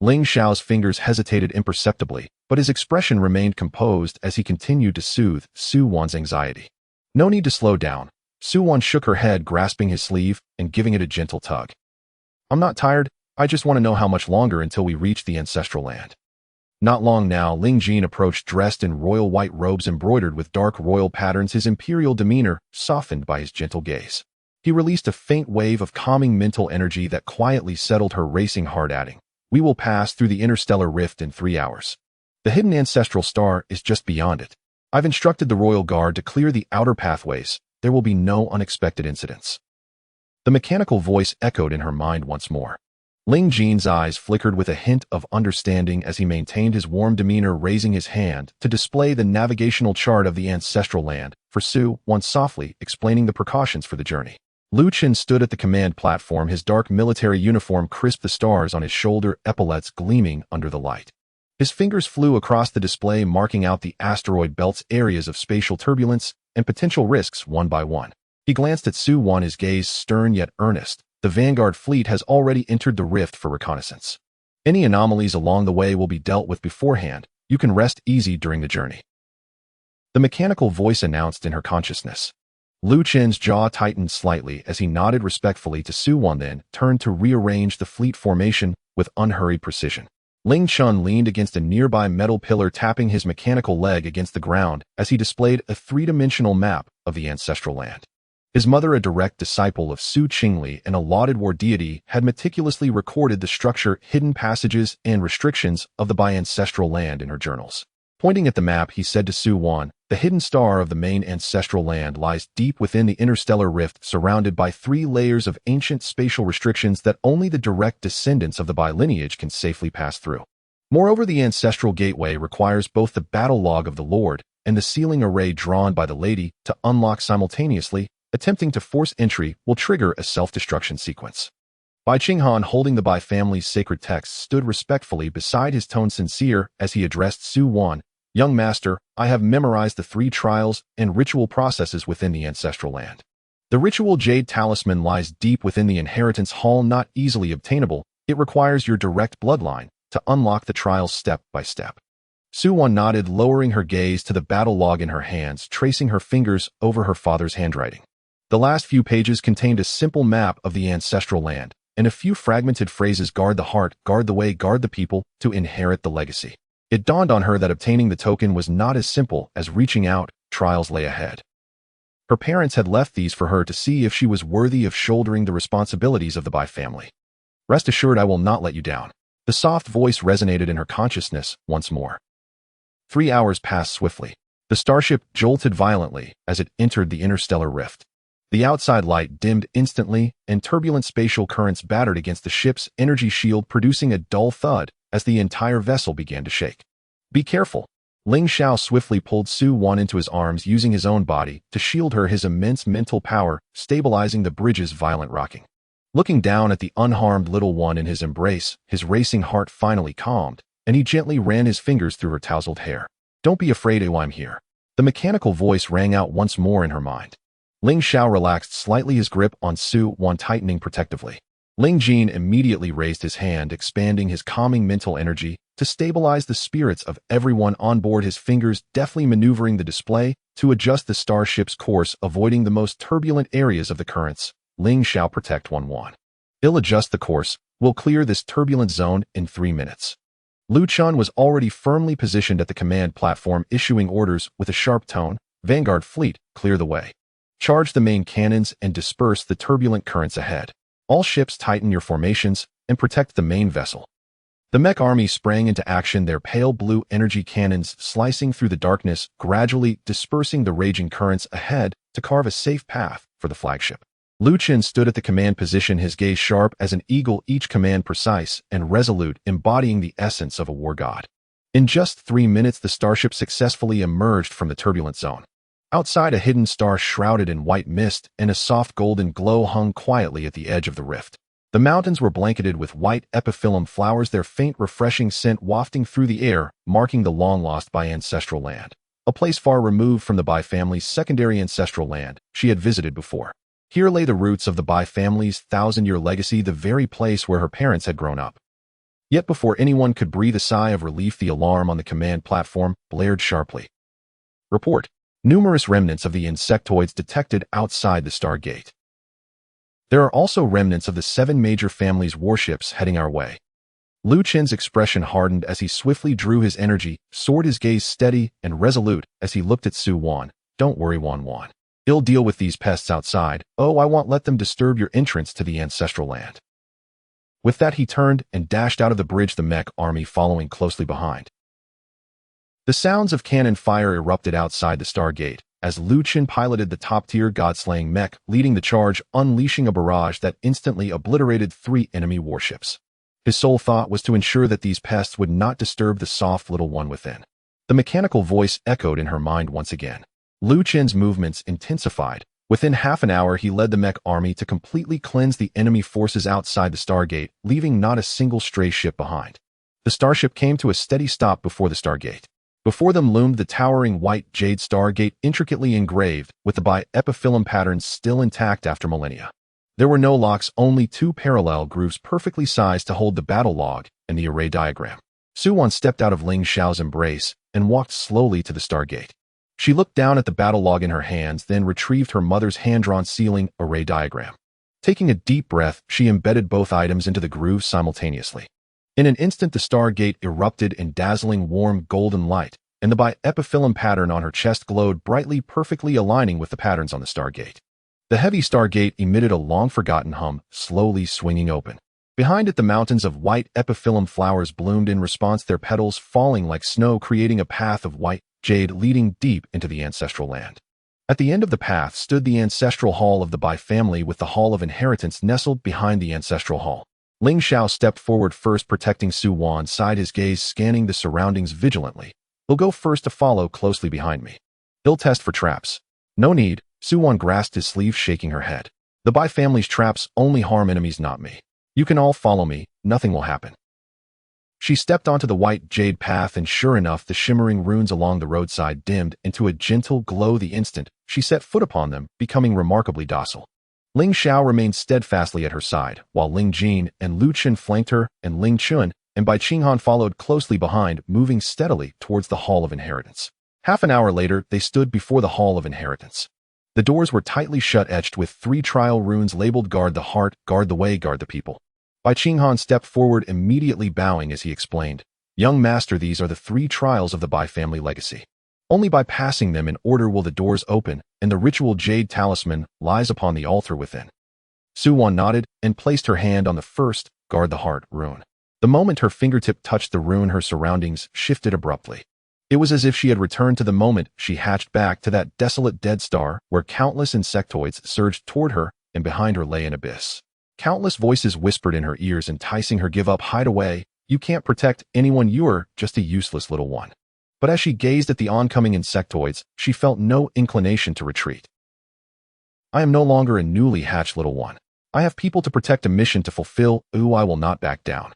S1: Ling Xiao's fingers hesitated imperceptibly, but his expression remained composed as he continued to soothe Su-Wan's anxiety. No need to slow down. Su-Wan shook her head, grasping his sleeve and giving it a gentle tug. I'm not tired. I just want to know how much longer until we reach the ancestral land. Not long now. Ling Jin approached, dressed in royal white robes embroidered with dark royal patterns, his imperial demeanor softened by his gentle gaze. He released a faint wave of calming mental energy that quietly settled her racing heart, adding, "We will pass through the interstellar rift in 3 hours. The hidden ancestral star is just beyond it. I've instructed the royal guard to clear the outer pathways. There will be no unexpected incidents." The mechanical voice echoed in her mind once more. Ling Jin's eyes flickered with a hint of understanding as he maintained his warm demeanor, raising his hand to display the navigational chart of the ancestral land for Su-Wan, softly explaining the precautions for the journey. Lu Chen stood at the command platform, his dark military uniform crisped, the stars on his shoulder epaulets gleaming under the light. His fingers flew across the display, marking out the asteroid belt's areas of spatial turbulence and potential risks one by one. He glanced at Su-Wan, his gaze stern yet earnest. The Vanguard fleet has already entered the rift for reconnaissance. Any anomalies along the way will be dealt with beforehand. You can rest easy during the journey. The mechanical voice announced in her consciousness. Lu Chen's jaw tightened slightly as he nodded respectfully to Su-Wan, then turned to rearrange the fleet formation with unhurried precision. Ling Chun leaned against a nearby metal pillar, tapping his mechanical leg against the ground as he displayed a three-dimensional map of the ancestral land. His mother, a direct disciple of Su Qingli and a lauded war deity, had meticulously recorded the structure, hidden passages, and restrictions of the bi-ancestral land in her journals. Pointing at the map, he said to Su-Wan, "The hidden star of the main ancestral land lies deep within the interstellar rift, surrounded by 3 layers of ancient spatial restrictions that only the direct descendants of the Bai lineage can safely pass through. Moreover, the ancestral gateway requires both the battle log of the Lord and the sealing array drawn by the Lady to unlock simultaneously. Attempting to force entry will trigger a self-destruction sequence." Bai Qinghan, holding the Bai family's sacred texts, stood respectfully beside, his tone sincere as he addressed Su-Wan. "Young master, I have memorized the 3 trials and ritual processes within the ancestral land. The ritual jade talisman lies deep within the inheritance hall, not easily obtainable. It requires your direct bloodline to unlock the trials step by step." Su-Wan nodded, lowering her gaze to the battle log in her hands, tracing her fingers over her father's handwriting. The last few pages contained a simple map of the ancestral land and a few fragmented phrases: guard the heart, guard the way, guard the people, to inherit the legacy. It dawned on her that obtaining the token was not as simple as reaching out. Trials lay ahead. Her parents had left these for her to see if she was worthy of shouldering the responsibilities of the Bai family. "Rest assured, I will not let you down." The soft voice resonated in her consciousness once more. 3 hours passed swiftly. The starship jolted violently as it entered the interstellar rift. The outside light dimmed instantly, and turbulent spatial currents battered against the ship's energy shield, producing a dull thud as the entire vessel began to shake. "Be careful." Ling Xiao swiftly pulled Su-Wan into his arms, using his own body to shield her, his immense mental power stabilizing the bridge's violent rocking. Looking down at the unharmed little one in his embrace, his racing heart finally calmed, and he gently ran his fingers through her tousled hair. "Don't be afraid, I'm here." The mechanical voice rang out once more in her mind. Ling Xiao relaxed slightly, his grip on Su-Wan tightening protectively. Ling Jin immediately raised his hand, expanding his calming mental energy to stabilize the spirits of everyone on board, his fingers deftly maneuvering the display to adjust the starship's course, avoiding the most turbulent areas of the currents. Ling Xiao, protect 1-1. "He'll adjust the course. We'll clear this turbulent zone in 3 minutes." Lu Chun was already firmly positioned at the command platform, issuing orders with a sharp tone. "Vanguard fleet, clear the way. Charge the main cannons and disperse the turbulent currents ahead." All ships tighten your formations and protect the main vessel. The mech army sprang into action, their pale blue energy cannons slicing through the darkness, gradually dispersing the raging currents ahead to carve a safe path for the flagship. Lu Chen stood at the command position, his gaze sharp as an eagle, each command precise and resolute, embodying the essence of a war god. In just 3 minutes, the starship successfully emerged from the turbulent zone. Outside, a hidden star shrouded in white mist and a soft golden glow hung quietly at the edge of the rift. The mountains were blanketed with white epiphyllum flowers, their faint, refreshing scent wafting through the air, marking the long-lost Bai ancestral land, a place far removed from the Bai family's secondary ancestral land she had visited before. Here lay the roots of the Bai family's thousand-year legacy, the very place where her parents had grown up. Yet before anyone could breathe a sigh of relief, the alarm on the command platform blared sharply. Report. Numerous remnants of the insectoids detected outside the Stargate. There are also remnants of the 7 major families' warships heading our way. Lu Chen's expression hardened as he swiftly drew his energy, soared, his gaze steady and resolute as he looked at Su Wan. Don't worry, Wan Wan. I'll deal with these pests outside. Oh, I won't let them disturb your entrance to the ancestral land. With that, he turned and dashed out of the bridge, the mech army following closely behind. The sounds of cannon fire erupted outside the Stargate as Lu Chen piloted the top-tier god-slaying mech, leading the charge, unleashing a barrage that instantly obliterated 3 enemy warships. His sole thought was to ensure that these pests would not disturb the soft little one within. The mechanical voice echoed in her mind once again. Lu Chen's movements intensified. Within half an hour, he led the mech army to completely cleanse the enemy forces outside the Stargate, leaving not a single stray ship behind. The starship came to a steady stop before the Stargate. Before them loomed the towering white jade Stargate, intricately engraved, with the bi-epiphyllum patterns still intact after millennia. There were no locks, only 2 parallel grooves perfectly sized to hold the battle log and the array diagram. Su Wan stepped out of Ling Xiao's embrace and walked slowly to the Stargate. She looked down at the battle log in her hands, then retrieved her mother's hand-drawn sealing array diagram. Taking a deep breath, she embedded both items into the grooves simultaneously. In an instant, the Stargate erupted in dazzling warm golden light, and the bi-epiphyllum pattern on her chest glowed brightly, perfectly aligning with the patterns on the Stargate. The heavy Stargate emitted a long-forgotten hum, slowly swinging open. Behind it, the mountains of white epiphyllum flowers bloomed in response, their petals falling like snow, creating a path of white jade leading deep into the ancestral land. At the end of the path stood the ancestral hall of the Bai family, with the Hall of Inheritance nestled behind the ancestral hall. Ling Xiao stepped forward first, protecting Su Wan side, his gaze scanning the surroundings vigilantly. He'll go first to follow closely behind me. He'll test for traps. No need. Su Wan grasped his sleeve, shaking her head. The Bai family's traps only harm enemies, not me. You can all follow me. Nothing will happen. She stepped onto the white jade path, and sure enough, the shimmering runes along the roadside dimmed into a gentle glow the instant she set foot upon them, becoming remarkably docile. Ling Xiao remained steadfastly at her side, while Ling Jin and Lu Chen flanked her, and Ling Chun and Bai Qinghan followed closely behind, moving steadily towards the Hall of Inheritance. Half an hour later, they stood before the Hall of Inheritance. The doors were tightly shut, etched with 3 trial runes labeled "Guard the Heart, Guard the Way, Guard the People." Bai Qinghan stepped forward, immediately bowing as he explained, "Young master, these are the 3 trials of the Bai family legacy. Only by passing them in order will the doors open, and the ritual jade talisman lies upon the altar within." Su Wan nodded and placed her hand on the first, "Guard the Heart" rune. The moment her fingertip touched the rune, her surroundings shifted abruptly. It was as if she had returned to the moment she hatched back to that desolate dead star where countless insectoids surged toward her, and behind her lay an abyss. Countless voices whispered in her ears, enticing her, "Give up, hide away. You can't protect anyone, you're just a useless little one." But as she gazed at the oncoming insectoids, she felt no inclination to retreat. "I am no longer a newly hatched little one. I have people to protect, a mission to fulfill. Ooh, I will not back down."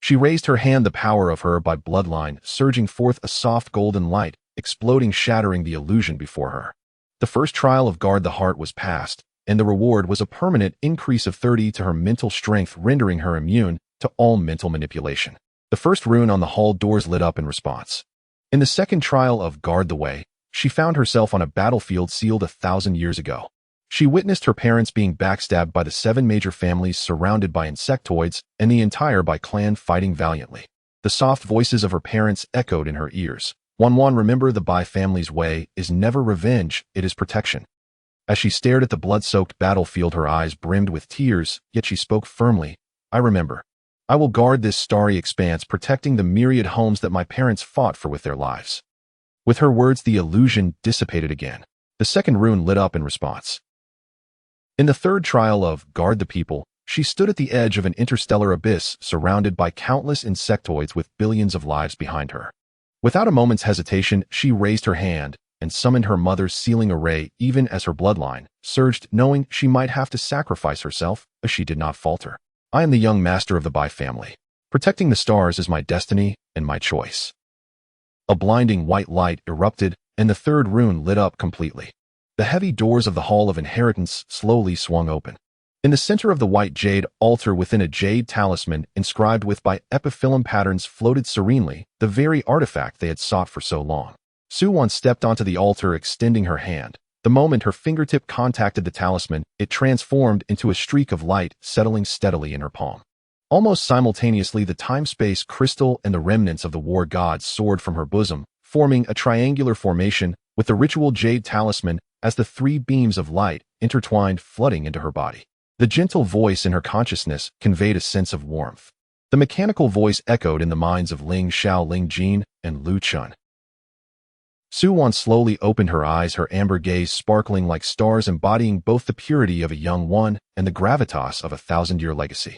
S1: She raised her hand, the power of her Bai bloodline surging forth, a soft golden light, exploding, shattering the illusion before her. The first trial of Guard the Heart was passed, and the reward was a permanent increase of 30 to her mental strength, rendering her immune to all mental manipulation. The first rune on the hall doors lit up in response. In the second trial of Guard the Way, she found herself on a battlefield sealed 1,000 years ago. She witnessed her parents being backstabbed by the 7 major families, surrounded by insectoids, and the entire Bai clan fighting valiantly. The soft voices of her parents echoed in her ears. "Wan Wan, remember, the Bai family's way is never revenge, it is protection." As she stared at the blood-soaked battlefield, her eyes brimmed with tears, yet she spoke firmly. I remember. I will guard this starry expanse, protecting the myriad homes that my parents fought for with their lives. With her words, the illusion dissipated again. The second rune lit up in response. In the third trial of Guard the People, she stood at the edge of an interstellar abyss surrounded by countless insectoids with billions of lives behind her. Without a moment's hesitation, she raised her hand and summoned her mother's sealing array even as her bloodline surged, knowing she might have to sacrifice herself, but she did not falter. I am the young master of the Bai family. Protecting the stars is my destiny and my choice. A blinding white light erupted, and the third rune lit up completely. The heavy doors of the Hall of Inheritance slowly swung open. In the center of the white jade altar within a jade talisman inscribed with by epiphyllum patterns floated serenely, the very artifact they had sought for so long. Su-Wan stepped onto the altar, extending her hand. The moment her fingertip contacted the talisman, it transformed into a streak of light, settling steadily in her palm. Almost simultaneously, the time-space crystal and the remnants of the war gods soared from her bosom, forming a triangular formation with the ritual jade talisman as the three beams of light intertwined, flooding into her body. The gentle voice in her consciousness conveyed a sense of warmth. The mechanical voice echoed in the minds of Ling Xiao, Ling Jin, and Lu Chun. Su-Wan slowly opened her eyes, her amber gaze sparkling like stars, embodying both the purity of a young one and the gravitas of a thousand-year legacy.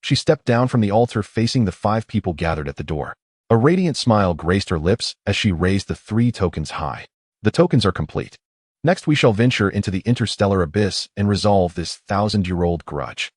S1: She stepped down from the altar, facing the 5 people gathered at the door. A radiant smile graced her lips as she raised the 3 tokens high. The tokens are complete. Next we shall venture into the interstellar abyss and resolve this 1,000-year-old grudge.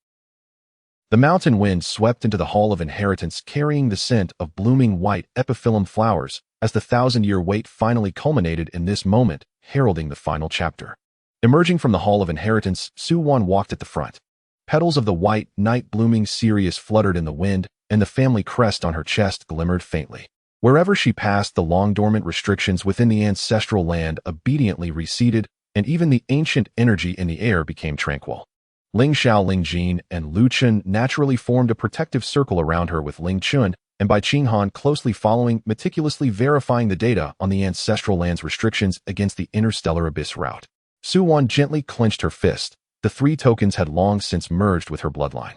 S1: The mountain wind swept into the Hall of Inheritance, carrying the scent of blooming white epiphyllum flowers as the 1,000-year wait finally culminated in this moment, heralding the final chapter. Emerging from the Hall of Inheritance, Su-Wan walked at the front. Petals of the white, night-blooming cereus fluttered in the wind, and the family crest on her chest glimmered faintly. Wherever she passed, the long-dormant restrictions within the ancestral land obediently receded, and even the ancient energy in the air became tranquil. Ling Xiao, Ling Jin, and Lu Chun naturally formed a protective circle around her, with Ling Chun and Bai Qinghan closely following, meticulously verifying the data on the ancestral land's restrictions against the interstellar abyss route. Su-Wan gently clenched her fist. The 3 tokens had long since merged with her bloodline.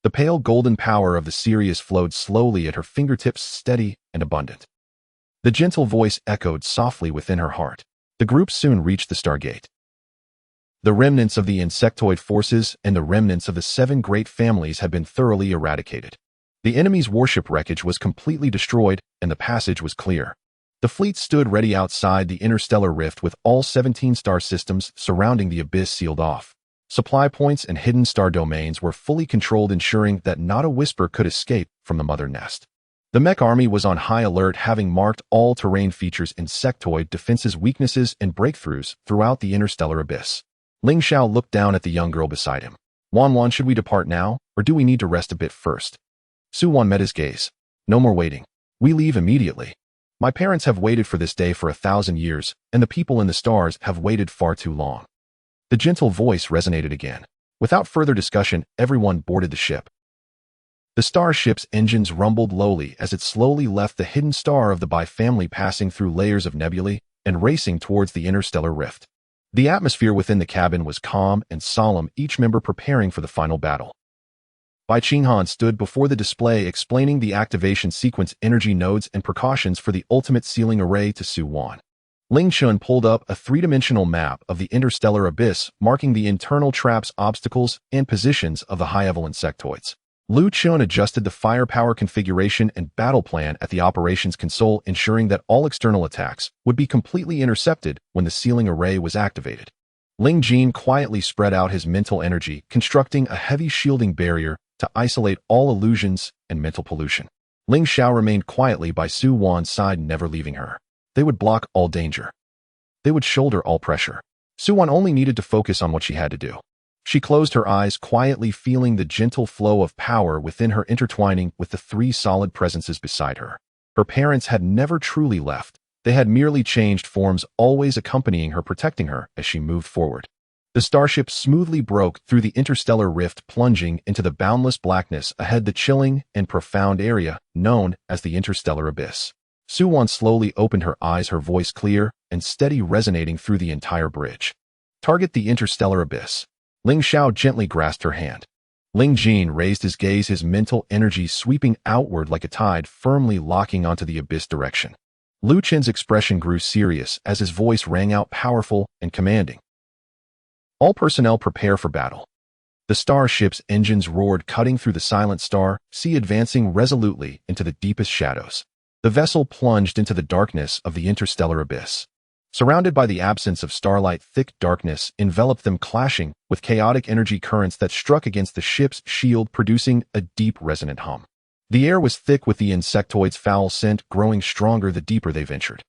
S1: The pale golden power of the Sirius flowed slowly at her fingertips, steady and abundant. The gentle voice echoed softly within her heart. The group soon reached the Stargate. The remnants of the insectoid forces and the remnants of the 7 great families had been thoroughly eradicated. The enemy's warship wreckage was completely destroyed, and the passage was clear. The fleet stood ready outside the interstellar rift, with all 17 star systems surrounding the abyss sealed off. Supply points and hidden star domains were fully controlled, ensuring that not a whisper could escape from the mother nest. The mech army was on high alert, having marked all terrain features, insectoid defenses, weaknesses, and breakthroughs throughout the interstellar abyss. Ling Xiao looked down at the young girl beside him. Wan, should we depart now, or do we need to rest a bit first? Su-Wan met his gaze. No more waiting. We leave immediately. My parents have waited for this day for 1,000 years, and the people in the stars have waited far too long. The gentle voice resonated again. Without further discussion, everyone boarded the ship. The starship's engines rumbled lowly as it slowly left the hidden star of the Bai family, passing through layers of nebulae and racing towards the interstellar rift. The atmosphere within the cabin was calm and solemn, each member preparing for the final battle. Bai Qinghan stood before the display, explaining the activation sequence, energy nodes, and precautions for the ultimate sealing array to Su-Wan. Ling Chun pulled up a 3-dimensional map of the interstellar abyss, marking the internal traps, obstacles, and positions of the high-level insectoids. Lu Chun adjusted the firepower configuration and battle plan at the operations console, ensuring that all external attacks would be completely intercepted when the sealing array was activated. Ling Jin quietly spread out his mental energy, constructing a heavy shielding barrier to isolate all illusions and mental pollution. Ling Xiao remained quietly by Su-Wan's side, never leaving her. They would block all danger. They would shoulder all pressure. Su-Wan only needed to focus on what she had to do. She closed her eyes, quietly feeling the gentle flow of power within her, intertwining with the 3 solid presences beside her. Her parents had never truly left. They had merely changed forms, always accompanying her, protecting her as she moved forward. The starship smoothly broke through the interstellar rift, plunging into the boundless blackness ahead, the chilling and profound area known as the interstellar abyss. Su-Wan slowly opened her eyes, her voice clear and steady, resonating through the entire bridge. Target the interstellar abyss. Ling Xiao gently grasped her hand. Ling Jin raised his gaze, his mental energy sweeping outward like a tide, firmly locking onto the abyss direction. Lu Chen's expression grew serious as his voice rang out powerful and commanding. All personnel prepare for battle. The starship's engines roared, cutting through the silent star sea, advancing resolutely into the deepest shadows. The vessel plunged into the darkness of the interstellar abyss. Surrounded by the absence of starlight, thick darkness enveloped them, clashing with chaotic energy currents that struck against the ship's shield, producing a deep, resonant hum. The air was thick with the insectoid's foul scent, growing stronger the deeper they ventured.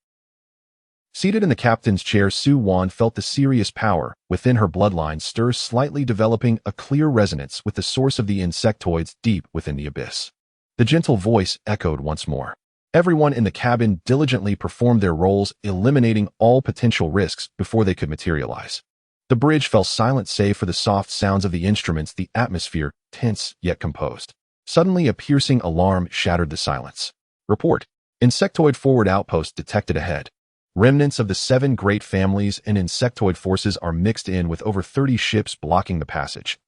S1: Seated in the captain's chair, Su Wan felt the serious power within her bloodline stir slightly, developing a clear resonance with the source of the insectoids deep within the abyss. The gentle voice echoed once more. Everyone in the cabin diligently performed their roles, eliminating all potential risks before they could materialize. The bridge fell silent save for the soft sounds of the instruments, the atmosphere tense yet composed. Suddenly, a piercing alarm shattered the silence. Report. Insectoid forward outpost detected ahead. Remnants of the 7 great families and insectoid forces are mixed in, with over 30 ships blocking the passage.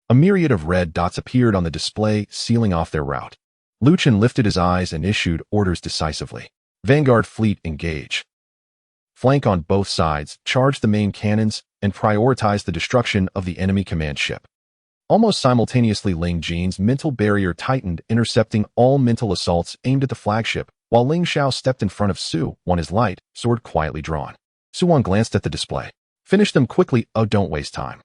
S1: A myriad of red dots appeared on the display, sealing off their route. Lu Chen lifted his eyes and issued orders decisively. Vanguard fleet, engage. Flank on both sides, charge the main cannons, and prioritize the destruction of the enemy command ship. Almost simultaneously, Ling Jin's mental barrier tightened, intercepting all mental assaults aimed at the flagship, while Ling Xiao stepped in front of Su Wan, his light sword quietly drawn. Su Wan glanced at the display. Finish them quickly, oh, don't waste time.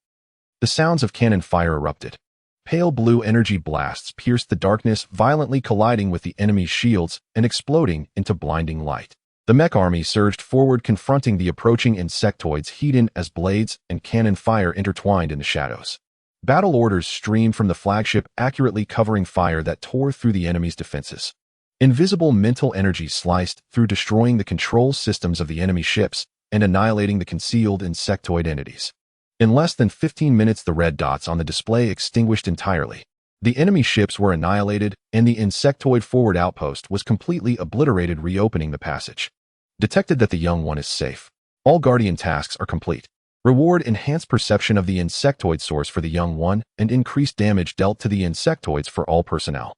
S1: The sounds of cannon fire erupted. Pale blue energy blasts pierced the darkness, violently colliding with the enemy's shields and exploding into blinding light. The mech army surged forward, confronting the approaching insectoids, heat as blades and cannon fire intertwined in the shadows. Battle orders streamed from the flagship, accurately covering fire that tore through the enemy's defenses. Invisible mental energy sliced through, destroying the control systems of the enemy ships and annihilating the concealed insectoid entities. In less than 15 minutes, the red dots on the display extinguished entirely. The enemy ships were annihilated, and the insectoid forward outpost was completely obliterated, reopening the passage. Detected that the young one is safe. All Guardian tasks are complete. Reward: enhanced perception of the insectoid source for the young one, and increased damage dealt to the insectoids for all personnel.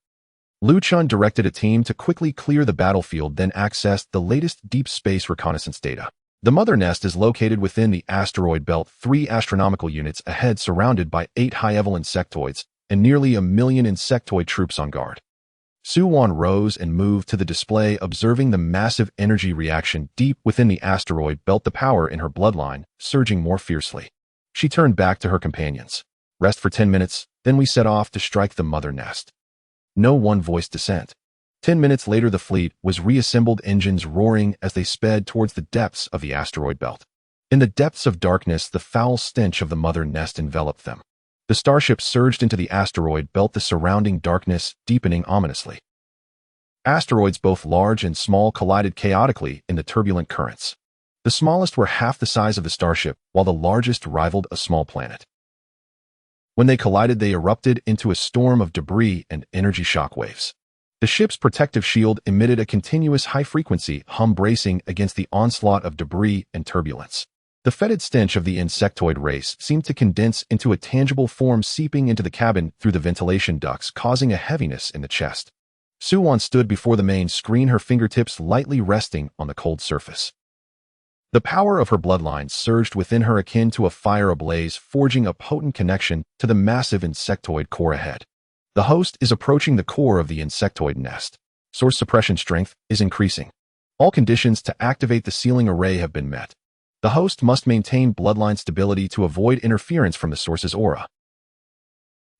S1: Lu Chun directed a team to quickly clear the battlefield, then accessed the latest deep space reconnaissance data. The mother nest is located within the asteroid belt, 3 astronomical units ahead, surrounded by 8 high-level insectoids and nearly 1 million insectoid troops on guard. Su Wan rose and moved to the display, observing the massive energy reaction deep within the asteroid belt, the power in her bloodline surging more fiercely. She turned back to her companions. Rest for 10 minutes, then we set off to strike the mother nest. No one voiced dissent. 10 minutes later, the fleet was reassembled, engines roaring as they sped towards the depths of the asteroid belt. In the depths of darkness, the foul stench of the mother nest enveloped them. The starship surged into the asteroid belt, the surrounding darkness deepening ominously. Asteroids, both large and small, collided chaotically in the turbulent currents. The smallest were half the size of the starship, while the largest rivaled a small planet. When they collided, they erupted into a storm of debris and energy shockwaves. The ship's protective shield emitted a continuous high-frequency hum, bracing against the onslaught of debris and turbulence. The fetid stench of the insectoid race seemed to condense into a tangible form, seeping into the cabin through the ventilation ducts, causing a heaviness in the chest. Su Wan stood before the main screen, her fingertips lightly resting on the cold surface. The power of her bloodline surged within her, akin to a fire ablaze, forging a potent connection to the massive insectoid core ahead. The host is approaching the core of the insectoid nest. Source suppression strength is increasing. All conditions to activate the sealing array have been met. The host must maintain bloodline stability to avoid interference from the source's aura.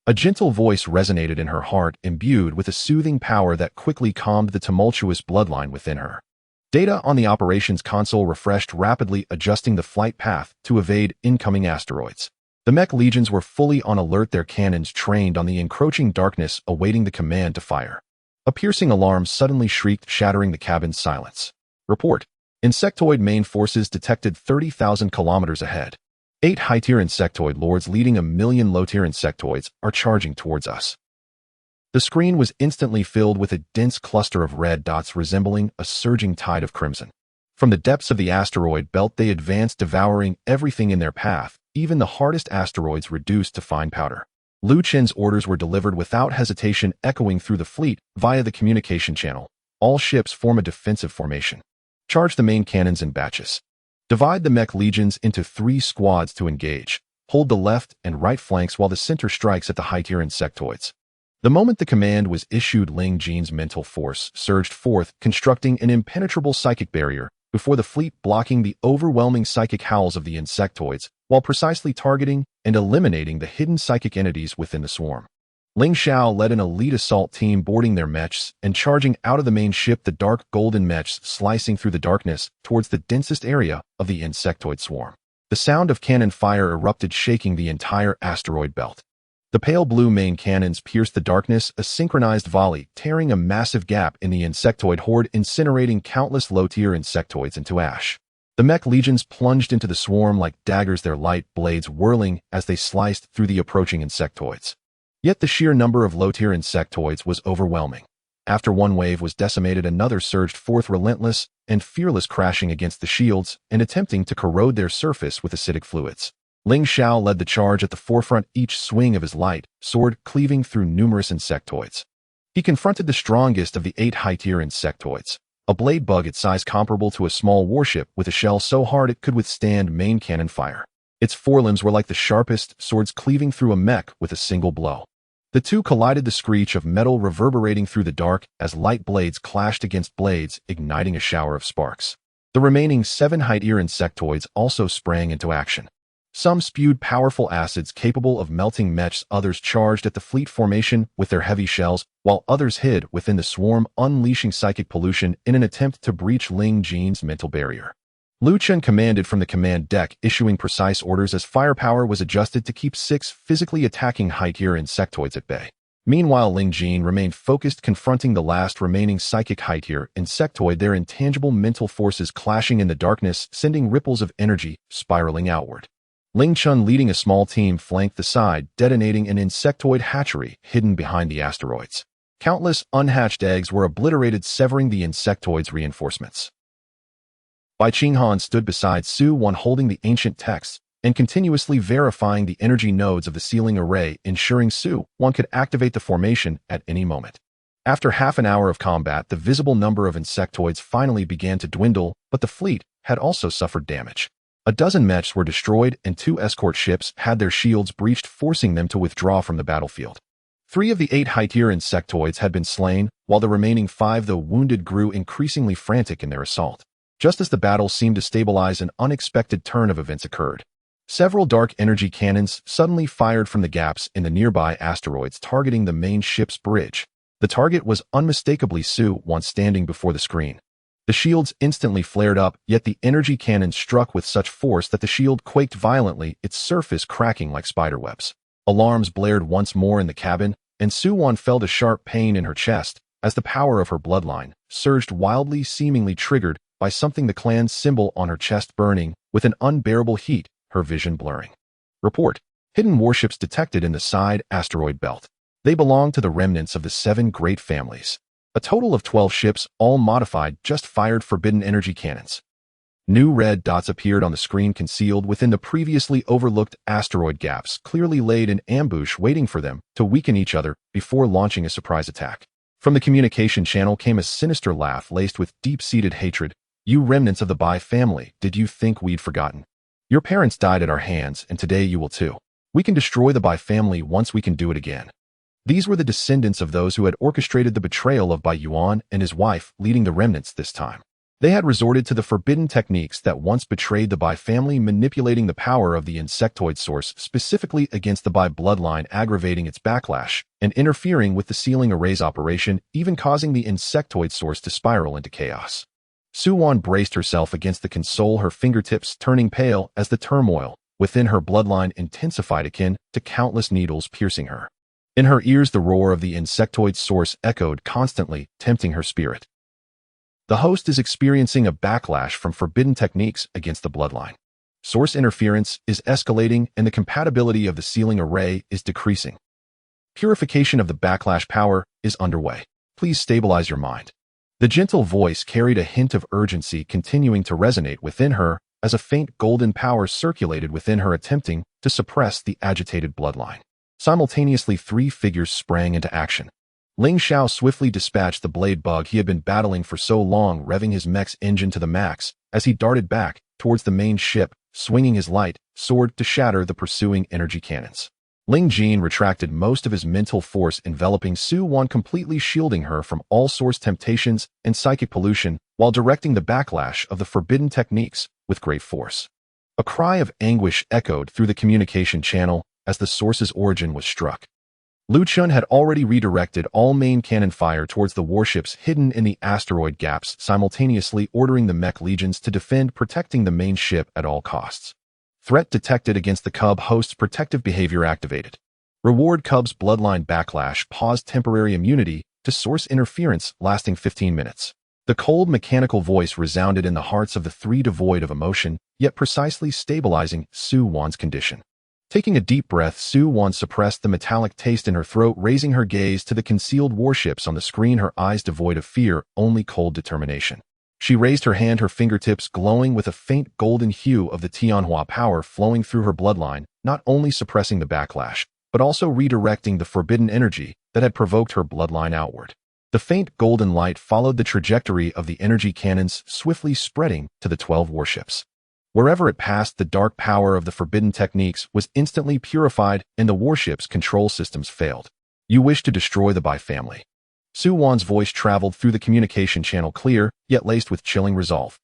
S1: A gentle voice resonated in her heart, imbued with a soothing power that quickly calmed the tumultuous bloodline within her. Data on the operations console refreshed rapidly, adjusting the flight path to evade incoming asteroids. The mech legions were fully on alert, their cannons trained on the encroaching darkness, awaiting the command to fire. A piercing alarm suddenly shrieked, shattering the cabin's silence. Report. Insectoid main forces detected 30,000 kilometers ahead. 8 high-tier insectoid lords leading 1 million low-tier insectoids are charging towards us. The screen was instantly filled with a dense cluster of red dots resembling a surging tide of crimson. From the depths of the asteroid belt, they advanced, devouring everything in their path, even the hardest asteroids reduced to fine powder. Lu Chen's orders were delivered without hesitation, echoing through the fleet via the communication channel. All ships form a defensive formation. Charge the main cannons in batches. Divide the mech legions into 3 squads to engage. Hold the left and right flanks while the center strikes at the high-tier insectoids. The moment the command was issued, Ling Jin's mental force surged forth, constructing an impenetrable psychic barrier before the fleet, blocking the overwhelming psychic howls of the insectoids while precisely targeting and eliminating the hidden psychic entities within the swarm. Ling Xiao led an elite assault team, boarding their mechs and charging out of the main ship, the dark golden mechs slicing through the darkness towards the densest area of the insectoid swarm. The sound of cannon fire erupted, shaking the entire asteroid belt. The pale blue main cannons pierced the darkness, a synchronized volley tearing a massive gap in the insectoid horde, incinerating countless low-tier insectoids into ash. The mech legions plunged into the swarm like daggers, their light blades whirling as they sliced through the approaching insectoids. Yet the sheer number of low-tier insectoids was overwhelming. After one wave was decimated, another surged forth, relentless and fearless, crashing against the shields and attempting to corrode their surface with acidic fluids. Ling Xiao led the charge at the forefront, each swing of his light sword cleaving through numerous insectoids. He confronted the strongest of the 8 high-tier insectoids, a blade bug its size comparable to a small warship with a shell so hard it could withstand main cannon fire. Its forelimbs were like the sharpest swords, cleaving through a mech with a single blow. The two collided, the screech of metal reverberating through the dark as light blades clashed against blades, igniting a shower of sparks. The remaining 7 high-tier insectoids also sprang into action. Some spewed powerful acids capable of melting mechs, others charged at the fleet formation with their heavy shells, while others hid within the swarm, unleashing psychic pollution in an attempt to breach Ling Jin's mental barrier. Lu Chen commanded from the command deck, issuing precise orders as firepower was adjusted to keep 6 physically attacking high-tier insectoids at bay. Meanwhile, Ling Jin remained focused, confronting the last remaining psychic high-tier insectoid, their intangible mental forces clashing in the darkness, sending ripples of energy spiraling outward. Ling Chun, leading a small team, flanked the side, detonating an insectoid hatchery hidden behind the asteroids. Countless unhatched eggs were obliterated, severing the insectoid's reinforcements. Bai Qinghan stood beside Su Wan, holding the ancient texts and continuously verifying the energy nodes of the sealing array, ensuring Su Wan could activate the formation at any moment. After half an hour of combat, the visible number of insectoids finally began to dwindle, but the fleet had also suffered damage. A dozen mechs were destroyed and 2 escort ships had their shields breached, forcing them to withdraw from the battlefield. 3 of the 8 high-tier insectoids had been slain, while the remaining 5, though wounded, grew increasingly frantic in their assault. Just as the battle seemed to stabilize, an unexpected turn of events occurred. Several dark energy cannons suddenly fired from the gaps in the nearby asteroids, targeting the main ship's bridge. The target was unmistakably Su Wan, standing before the screen. The shields instantly flared up, yet the energy cannon struck with such force that the shield quaked violently, its surface cracking like spiderwebs. Alarms blared once more in the cabin, and Su Wan felt a sharp pain in her chest as the power of her bloodline surged wildly, seemingly triggered by something, the clan's symbol on her chest burning with an unbearable heat, her vision blurring. Report: hidden warships detected in the side asteroid belt. They belong to the remnants of the 7 great families. A total of 12 ships, all modified, just fired forbidden energy cannons. New red dots appeared on the screen, concealed within the previously overlooked asteroid gaps, clearly laid in ambush, waiting for them to weaken each other before launching a surprise attack. From the communication channel came a sinister laugh laced with deep-seated hatred. You remnants of the Bai family, did you think we'd forgotten? Your parents died at our hands, and today you will too. We can destroy the Bai family once we can do it again. These were the descendants of those who had orchestrated the betrayal of Bai Yuan and his wife, leading the remnants this time. They had resorted to the forbidden techniques that once betrayed the Bai family, manipulating the power of the insectoid source specifically against the Bai bloodline, aggravating its backlash, and interfering with the sealing array's operation, even causing the insectoid source to spiral into chaos. Su Wan braced herself against the console, her fingertips turning pale as the turmoil within her bloodline intensified, akin to countless needles piercing her. In her ears, the roar of the insectoid source echoed constantly, tempting her spirit. The host is experiencing a backlash from forbidden techniques against the bloodline. Source interference is escalating and the compatibility of the sealing array is decreasing. Purification of the backlash power is underway. Please stabilize your mind. The gentle voice carried a hint of urgency, continuing to resonate within her as a faint golden power circulated within her, attempting to suppress the agitated bloodline. Simultaneously, three figures sprang into action. Ling Xiao swiftly dispatched the blade bug he had been battling for so long, revving his mech's engine to the max as he darted back towards the main ship, swinging his light sword to shatter the pursuing energy cannons. Ling Jin retracted most of his mental force, enveloping Su Wan, completely shielding her from all source temptations and psychic pollution, while directing the backlash of the forbidden techniques with great force. A cry of anguish echoed through the communication channel as the source's origin was struck. Lu Chun had already redirected all main cannon fire towards the warships hidden in the asteroid gaps, simultaneously ordering the mech legions to defend, protecting the main ship at all costs. Threat detected against the Cub host's protective behavior activated. Reward Cub's bloodline backlash paused temporary immunity to source interference lasting 15 minutes. The cold mechanical voice resounded in the hearts of the three, devoid of emotion, yet precisely stabilizing Su Wan's condition. Taking a deep breath, Su Wan suppressed the metallic taste in her throat, raising her gaze to the concealed warships on the screen, her eyes devoid of fear, only cold determination. She raised her hand, her fingertips glowing with a faint golden hue of the Tianhua power flowing through her bloodline, not only suppressing the backlash, but also redirecting the forbidden energy that had provoked her bloodline outward. The faint golden light followed the trajectory of the energy cannons, swiftly spreading to the 12 warships. Wherever it passed, the dark power of the forbidden techniques was instantly purified and the warship's control systems failed. You wish to destroy the Bai family. Su Wan's voice traveled through the communication channel, clear, yet laced with chilling resolve.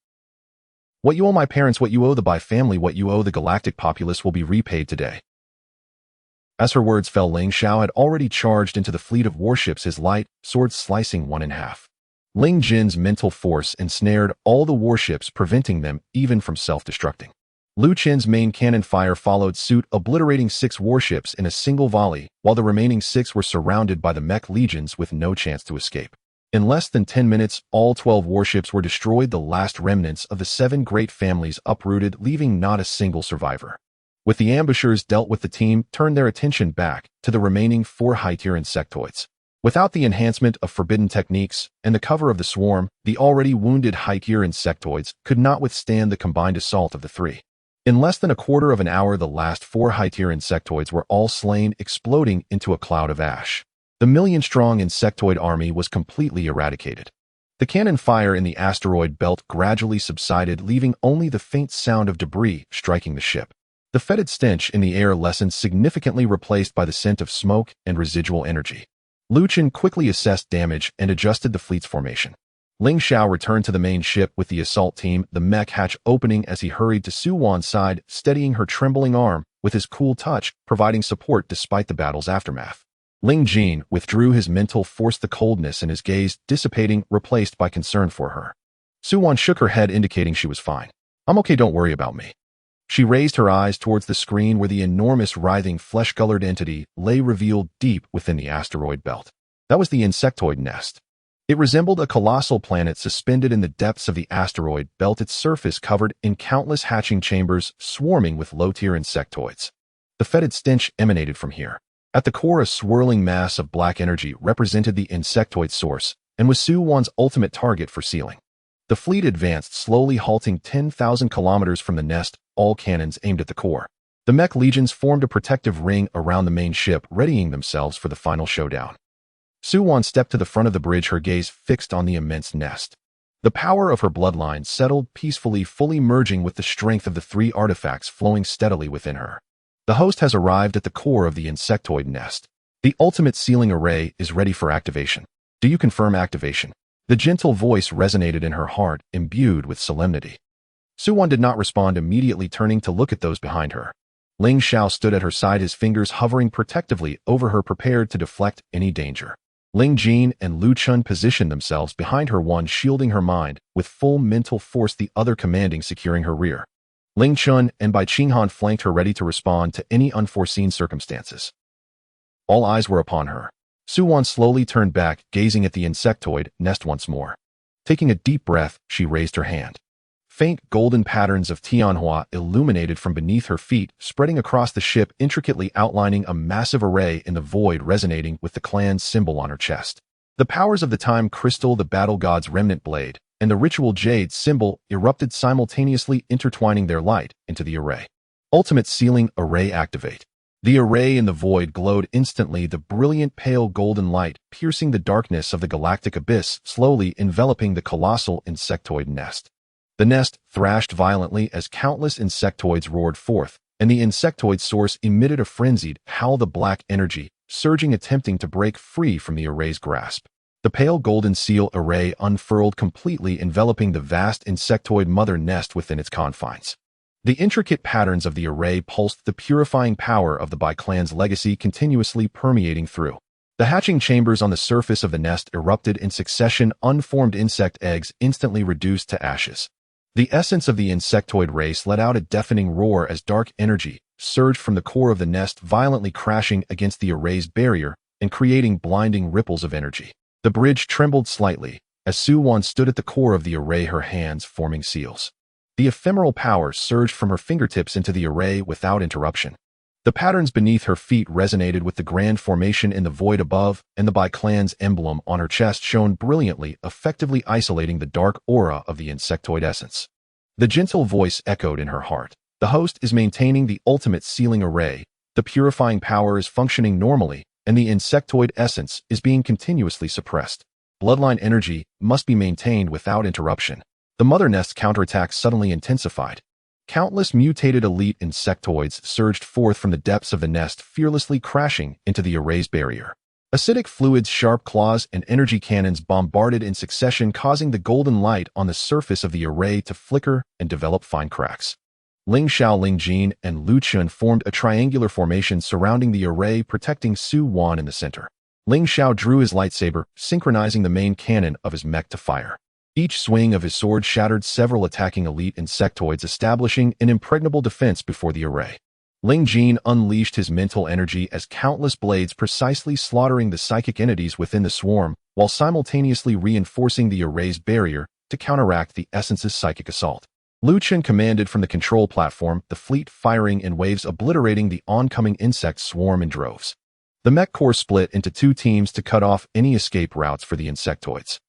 S1: What you owe my parents, what you owe the Bai family, what you owe the galactic populace will be repaid today. As her words fell, Ling Xiao had already charged into the fleet of warships, his light sword slicing one in half. Ling Jin's mental force ensnared all the warships, preventing them even from self-destructing. Lu Chen's main cannon fire followed suit, obliterating 6 warships in a single volley, while the remaining 6 were surrounded by the mech legions with no chance to escape. In less than 10 minutes, all 12 warships were destroyed, the last remnants of the 7 great families uprooted, leaving not a single survivor. With the ambushers dealt with, the team turned their attention back to the remaining 4 high-tier insectoids. Without the enhancement of forbidden techniques and the cover of the swarm, the already wounded high-tier insectoids could not withstand the combined assault of the 3. In less than a quarter of an hour, the last 4 high-tier insectoids were all slain, exploding into a cloud of ash. The million-strong insectoid army was completely eradicated. The cannon fire in the asteroid belt gradually subsided, leaving only the faint sound of debris striking the ship. The fetid stench in the air lessened, significantly replaced by the scent of smoke and residual energy. Lu Chen quickly assessed damage and adjusted the fleet's formation. Ling Xiao returned to the main ship with the assault team, the mech hatch opening as he hurried to Su Wan's side, steadying her trembling arm with his cool touch, providing support despite the battle's aftermath. Ling Jin withdrew his mental force, the coldness in his gaze dissipating, replaced by concern for her. Su Wan shook her head, indicating she was fine. I'm okay, don't worry about me. She raised her eyes towards the screen where the enormous, writhing, flesh-colored entity lay revealed deep within the asteroid belt. That was the insectoid nest. It resembled a colossal planet suspended in the depths of the asteroid belt, its surface covered in countless hatching chambers swarming with low-tier insectoids. The fetid stench emanated from here. At the core, a swirling mass of black energy represented the insectoid source and was Su Wan's ultimate target for sealing. The fleet advanced slowly, halting 10,000 kilometers from the nest, all cannons aimed at the core. The mech legions formed a protective ring around the main ship, readying themselves for the final showdown. Su Wan stepped to the front of the bridge, her gaze fixed on the immense nest. The power of her bloodline settled peacefully, fully merging with the strength of the 3 artifacts flowing steadily within her. The host has arrived at the core of the insectoid nest. The ultimate sealing array is ready for activation. Do you confirm activation? The gentle voice resonated in her heart, imbued with solemnity. Su Wan did not respond, immediately turning to look at those behind her. Ling Xiao stood at her side, his fingers hovering protectively over her, prepared to deflect any danger. Ling Jin and Lu Chun positioned themselves behind her, one shielding her mind with full mental force, the other commanding securing her rear. Ling Chun and Bai Qinghan flanked her, ready to respond to any unforeseen circumstances. All eyes were upon her. Su Wan slowly turned back, gazing at the insectoid nest once more. Taking a deep breath, she raised her hand. Faint golden patterns of Tianhua illuminated from beneath her feet, spreading across the ship, intricately outlining a massive array in the void, resonating with the clan's symbol on her chest. The powers of the time crystal, the battle god's remnant blade, and the ritual jade symbol erupted simultaneously, intertwining their light into the array. Ultimate Sealing Array Activate. The array in the void glowed instantly, the brilliant pale golden light piercing the darkness of the galactic abyss, slowly enveloping the colossal insectoid nest. The nest thrashed violently as countless insectoids roared forth, and the insectoid source emitted a frenzied howl, the black energy surging, attempting to break free from the array's grasp. The pale golden seal array unfurled completely, enveloping the vast insectoid mother nest within its confines. The intricate patterns of the array pulsed, the purifying power of the Bi-Clan's legacy continuously permeating through. The hatching chambers on the surface of the nest erupted in succession, unformed insect eggs instantly reduced to ashes. The essence of the insectoid race let out a deafening roar as dark energy surged from the core of the nest, violently crashing against the array's barrier and creating blinding ripples of energy. The bridge trembled slightly as Su-Wan stood at the core of the array, her hands forming seals. The ephemeral power surged from her fingertips into the array without interruption. The patterns beneath her feet resonated with the grand formation in the void above, and the Bi-Clan's emblem on her chest shone brilliantly, effectively isolating the dark aura of the insectoid essence. The gentle voice echoed in her heart. The host is maintaining the ultimate sealing array, the purifying power is functioning normally, and the insectoid essence is being continuously suppressed. Bloodline energy must be maintained without interruption. The mother nest's counterattack suddenly intensified. Countless mutated elite insectoids surged forth from the depths of the nest, fearlessly crashing into the array's barrier. Acidic fluids, sharp claws, and energy cannons bombarded in succession, causing the golden light on the surface of the array to flicker and develop fine cracks. Ling Xiao, Ling Jin, and Lu Chun formed a triangular formation surrounding the array, protecting Su-Wan in the center. Ling Xiao drew his lightsaber, synchronizing the main cannon of his mech to fire. Each swing of his sword shattered several attacking elite insectoids, establishing an impregnable defense before the array. Ling Jin unleashed his mental energy as countless blades precisely slaughtering the psychic entities within the swarm, while simultaneously reinforcing the array's barrier to counteract the essence's psychic assault. Lu Chen commanded from the control platform, the fleet firing in waves, obliterating the oncoming insect swarm in droves. The mech corps split into two teams to cut off any escape routes for the insectoids.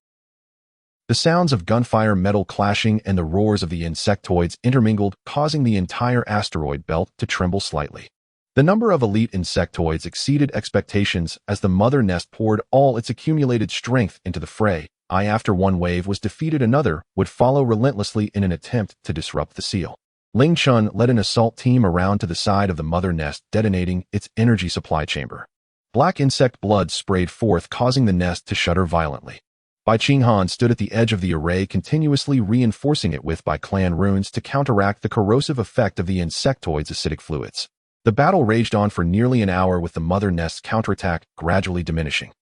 S1: The sounds of gunfire, metal clashing, and the roars of the insectoids intermingled, causing the entire asteroid belt to tremble slightly. The number of elite insectoids exceeded expectations as the mother nest poured all its accumulated strength into the fray. After one wave was defeated, another would follow relentlessly in an attempt to disrupt the seal. Ling Chun led an assault team around to the side of the mother nest, detonating its energy supply chamber. Black insect blood sprayed forth, causing the nest to shudder violently. Bai Qinghan stood at the edge of the array, continuously reinforcing it with Bi-Clan runes to counteract the corrosive effect of the insectoid's acidic fluids. The battle raged on for nearly an hour, with the mother nest's counterattack gradually diminishing.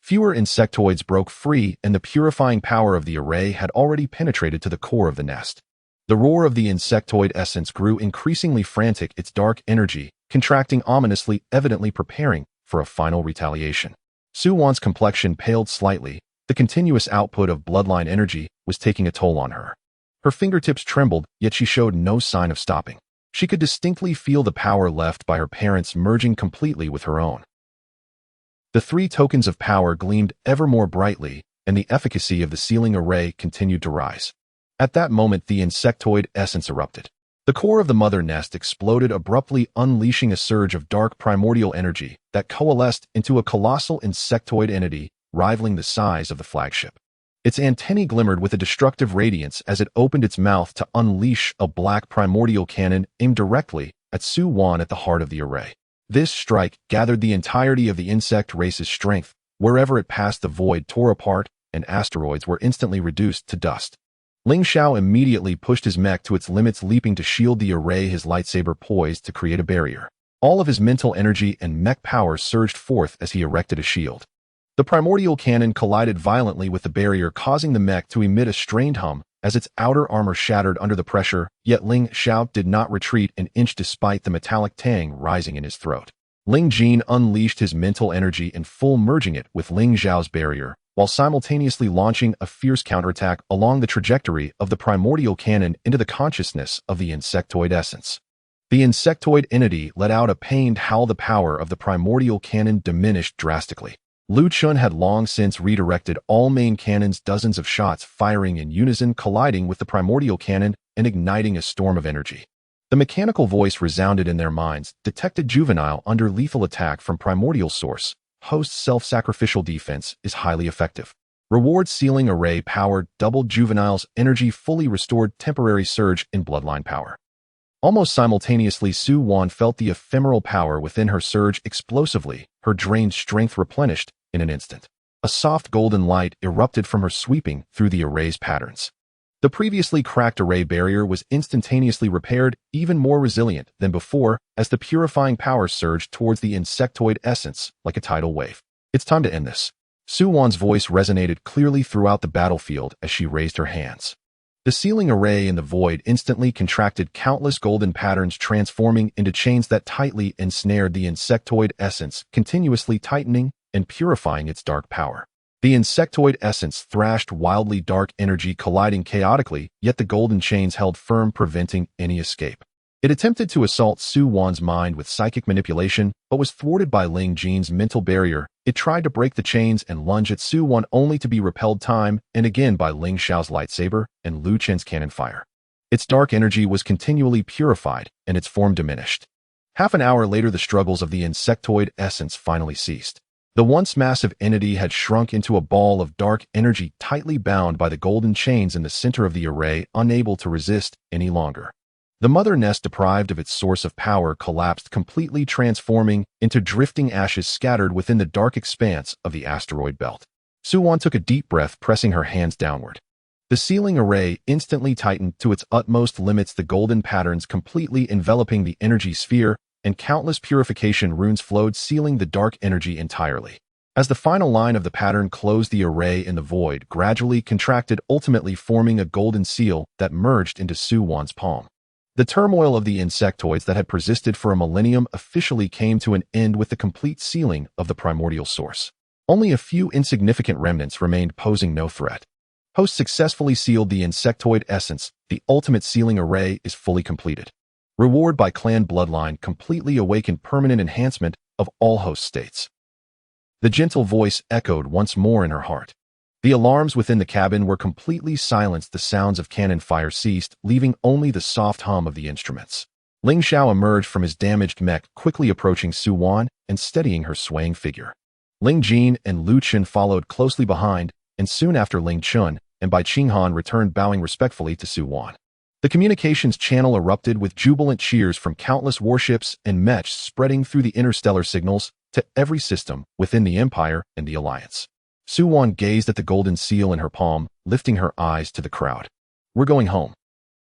S1: Fewer insectoids broke free, and the purifying power of the array had already penetrated to the core of the nest. The roar of the insectoid essence grew increasingly frantic, its dark energy contracting ominously, evidently preparing for a final retaliation. Su-Wan's complexion paled slightly. The continuous output of bloodline energy was taking a toll on her. Her fingertips trembled, yet she showed no sign of stopping. She could distinctly feel the power left by her parents merging completely with her own. The three tokens of power gleamed ever more brightly, and the efficacy of the sealing array continued to rise. At that moment, the insectoid essence erupted. The core of the mother nest exploded abruptly, unleashing a surge of dark primordial energy that coalesced into a colossal insectoid entity rivaling the size of the flagship. Its antennae glimmered with a destructive radiance as it opened its mouth to unleash a black primordial cannon aimed directly at Su-Wan at the heart of the array. This strike gathered the entirety of the insect race's strength. Wherever it passed, the void tore apart, and asteroids were instantly reduced to dust. Ling Xiao immediately pushed his mech to its limits, leaping to shield the array, his lightsaber poised to create a barrier. All of his mental energy and mech power surged forth as he erected a shield. The primordial cannon collided violently with the barrier, causing the mech to emit a strained hum as its outer armor shattered under the pressure, yet Ling Xiao did not retreat an inch despite the metallic tang rising in his throat. Ling Jin unleashed his mental energy in full, merging it with Ling Xiao's barrier, while simultaneously launching a fierce counterattack along the trajectory of the primordial cannon into the consciousness of the insectoid essence. The insectoid entity let out a pained howl. The power of the primordial cannon diminished drastically. Lu Chun had long since redirected all main cannons, dozens of shots firing in unison, colliding with the primordial cannon and igniting a storm of energy. The mechanical voice resounded in their minds, detected juvenile under lethal attack from primordial source. Host self-sacrificial defense is highly effective. Reward ceiling array powered, doubled juvenile's energy, fully restored, temporary surge in bloodline power. Almost simultaneously, Su Wan felt the ephemeral power within her surge explosively, her drained strength replenished in an instant. A soft golden light erupted from her, sweeping through the array's patterns. The previously cracked array barrier was instantaneously repaired, even more resilient than before, as the purifying power surged towards the insectoid essence like a tidal wave. It's time to end this. Su Wan's voice resonated clearly throughout the battlefield as she raised her hands. The sealing array in the void instantly contracted, countless golden patterns transforming into chains that tightly ensnared the insectoid essence, continuously tightening and purifying its dark power. The insectoid essence thrashed wildly, dark energy colliding chaotically, yet the golden chains held firm, preventing any escape. It attempted to assault Su Wan's mind with psychic manipulation, but was thwarted by Ling Jin's mental barrier. It tried to break the chains and lunge at Su Wan, only to be repelled time and again by Ling Xiao's lightsaber and Lu Chen's cannon fire. Its dark energy was continually purified, and its form diminished. Half an hour later, the struggles of the insectoid essence finally ceased. The once massive entity had shrunk into a ball of dark energy, tightly bound by the golden chains in the center of the array, unable to resist any longer. The mother nest, deprived of its source of power, collapsed completely, transforming into drifting ashes scattered within the dark expanse of the asteroid belt. Su Wan took a deep breath, pressing her hands downward. The sealing array instantly tightened to its utmost limits, the golden patterns completely enveloping the energy sphere, and countless purification runes flowed, sealing the dark energy entirely. As the final line of the pattern closed, the array in the void gradually contracted, ultimately forming a golden seal that merged into Su Wan's palm. The turmoil of the insectoids that had persisted for a millennium officially came to an end with the complete sealing of the primordial source. Only a few insignificant remnants remained, posing no threat. Host successfully sealed the insectoid essence. The ultimate sealing array is fully completed. Reward by clan bloodline completely awakened, permanent enhancement of all host states. The gentle voice echoed once more in her heart. The alarms within the cabin were completely silenced. The sounds of cannon fire ceased, leaving only the soft hum of the instruments. Ling Xiao emerged from his damaged mech, quickly approaching Su Wan and steadying her swaying figure. Ling Jin and Lu Chun followed closely behind, and soon after Ling Chun and Bai Qinghan returned, bowing respectfully to Su Wan. The communications channel erupted with jubilant cheers from countless warships and mechs, spreading through the interstellar signals to every system within the Empire and the Alliance. Su Wan gazed at the golden seal in her palm, lifting her eyes to the crowd. "We're going home."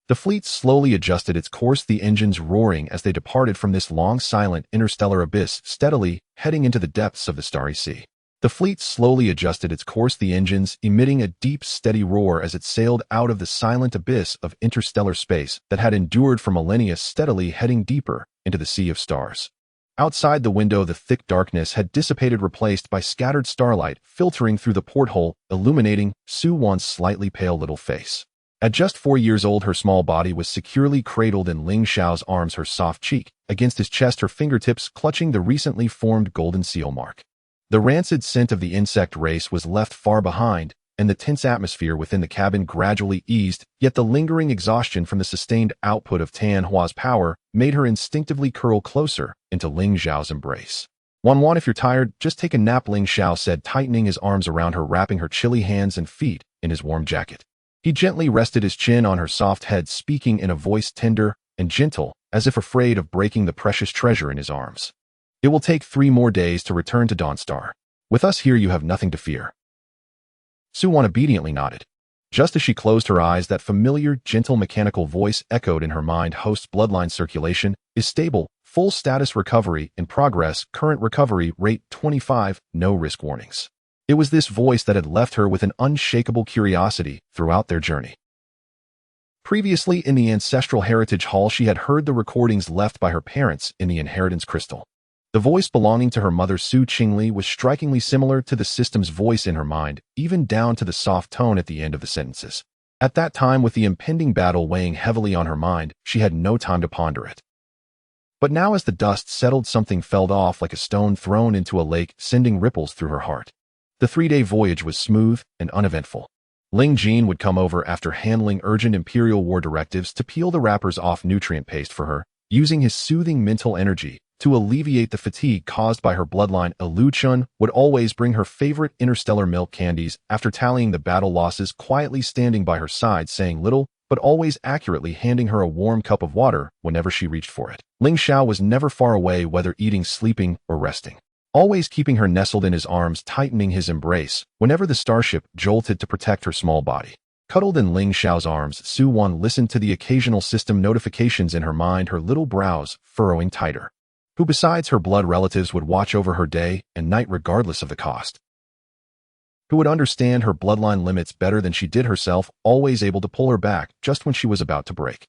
S1: The fleet slowly adjusted its course, the engines roaring as they departed from this long, silent interstellar abyss, steadily heading into the depths of the starry sea. The fleet slowly adjusted its course, the engines emitting a deep, steady roar as it sailed out of the silent abyss of interstellar space that had endured for millennia, steadily heading deeper into the sea of stars. Outside the window, the thick darkness had dissipated, replaced by scattered starlight filtering through the porthole, illuminating Su Wan's slightly pale little face. At just 4 years old, her small body was securely cradled in Ling Xiao's arms, her soft cheek against his chest, her fingertips clutching the recently formed golden seal mark. The rancid scent of the insect race was left far behind, and the tense atmosphere within the cabin gradually eased, yet the lingering exhaustion from the sustained output of Tan Hua's power made her instinctively curl closer into Ling Xiao's embrace. "Wan, if you're tired, just take a nap," Ling Xiao said, tightening his arms around her, wrapping her chilly hands and feet in his warm jacket. He gently rested his chin on her soft head, speaking in a voice tender and gentle, as if afraid of breaking the precious treasure in his arms. "It will take 3 more days to return to Dawnstar. With us here, you have nothing to fear." Su Wan obediently nodded. Just as she closed her eyes, that familiar, gentle mechanical voice echoed in her mind. "Host's bloodline circulation is stable. Full status recovery in progress. Current recovery rate 25. No risk warnings." It was this voice that had left her with an unshakable curiosity throughout their journey. Previously in the Ancestral Heritage Hall, she had heard the recordings left by her parents in the Inheritance Crystal. The voice belonging to her mother, Su Qingli, was strikingly similar to the system's voice in her mind, even down to the soft tone at the end of the sentences. At that time, with the impending battle weighing heavily on her mind, she had no time to ponder it. But now as the dust settled, something fell off like a stone thrown into a lake, sending ripples through her heart. The 3-day voyage was smooth and uneventful. Ling Jin would come over after handling urgent Imperial War directives to peel the wrappers off nutrient paste for her, using his soothing mental energy to alleviate the fatigue caused by her bloodline. Lu Chun would always bring her favorite interstellar milk candies after tallying the battle losses, quietly standing by her side, saying little, but always accurately handing her a warm cup of water whenever she reached for it. Ling Xiao was never far away, whether eating, sleeping, or resting, always keeping her nestled in his arms, tightening his embrace whenever the starship jolted to protect her small body. Cuddled in Ling Xiao's arms, Su Wan listened to the occasional system notifications in her mind, her little brows furrowing tighter. Who besides her blood relatives would watch over her day and night regardless of the cost? Who would understand her bloodline limits better than she did herself, always able to pull her back just when she was about to break?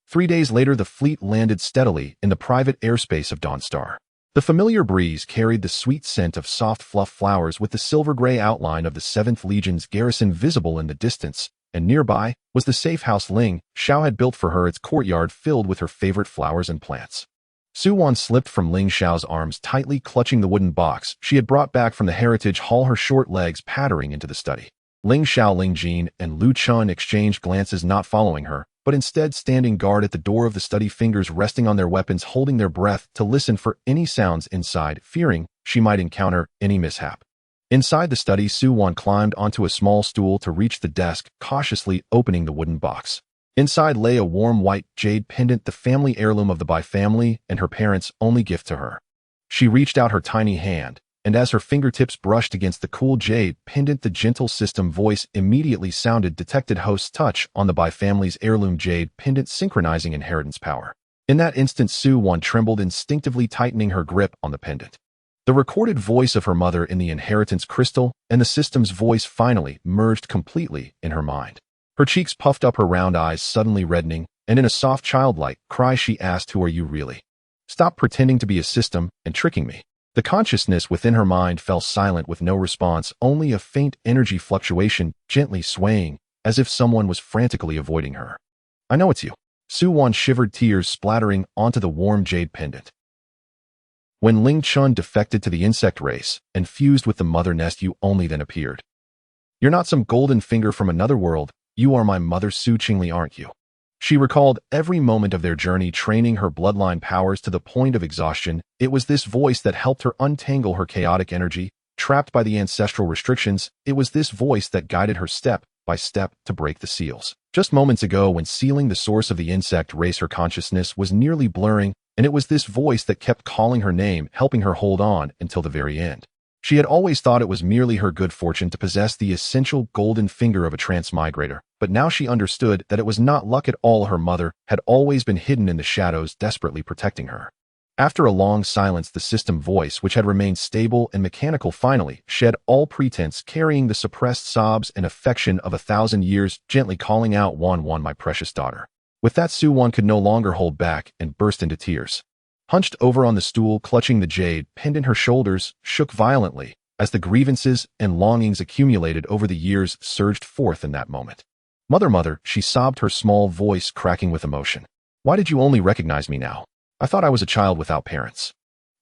S1: 3 days later, the fleet landed steadily in the private airspace of Dawnstar. The familiar breeze carried the sweet scent of soft fluff flowers, with the silver-gray outline of the 7th Legion's garrison visible in the distance, and nearby was the safe house Ling Xiao had built for her, its courtyard filled with her favorite flowers and plants. Su Wan slipped from Ling Xiao's arms, tightly clutching the wooden box she had brought back from the Heritage Hall, her short legs pattering into the study. Ling Xiao, Ling Jin, and Lu Chun exchanged glances, not following her, but instead standing guard at the door of the study, fingers resting on their weapons, holding their breath to listen for any sounds inside, fearing she might encounter any mishap. Inside the study, Su Wan climbed onto a small stool to reach the desk, cautiously opening the wooden box. Inside lay a warm white jade pendant, the family heirloom of the Bai family and her parents' only gift to her. She reached out her tiny hand, and as her fingertips brushed against the cool jade pendant, the gentle system voice immediately sounded, detected host's touch on the Bai family's heirloom jade pendant, synchronizing inheritance power. In that instant, Su Wan trembled, instinctively tightening her grip on the pendant. The recorded voice of her mother in the inheritance crystal and the system's voice finally merged completely in her mind. Her cheeks puffed up, her round eyes suddenly reddening, and in a soft childlike cry she asked, "Who are you really? Stop pretending to be a system and tricking me." The consciousness within her mind fell silent with no response, only a faint energy fluctuation gently swaying, as if someone was frantically avoiding her. "I know it's you." Su Wan shivered, tears splattering onto the warm jade pendant. "When Ling Chun defected to the insect race and fused with the mother nest, you only then appeared. You're not some golden finger from another world. You are my mother, Su Qingli, aren't you?" She recalled every moment of their journey, training her bloodline powers to the point of exhaustion. It was this voice that helped her untangle her chaotic energy, trapped by the ancestral restrictions. It was this voice that guided her step by step to break the seals. Just moments ago, when sealing the source of the insect race, her consciousness was nearly blurring, and it was this voice that kept calling her name, helping her hold on until the very end. She had always thought it was merely her good fortune to possess the essential golden finger of a transmigrator, but now she understood that it was not luck at all. Her mother had always been hidden in the shadows, desperately protecting her. After a long silence, the system voice, which had remained stable and mechanical, finally shed all pretense, carrying the suppressed sobs and affection of 1,000 years, gently calling out, "Wan Wan, my precious daughter." With that, Su Wan could no longer hold back and burst into tears. Hunched over on the stool, clutching the jade pendant, her shoulders shook violently as the grievances and longings accumulated over the years surged forth in that moment. "Mother, mother," she sobbed, her small voice cracking with emotion. "Why did you only recognize me now? I thought I was a child without parents.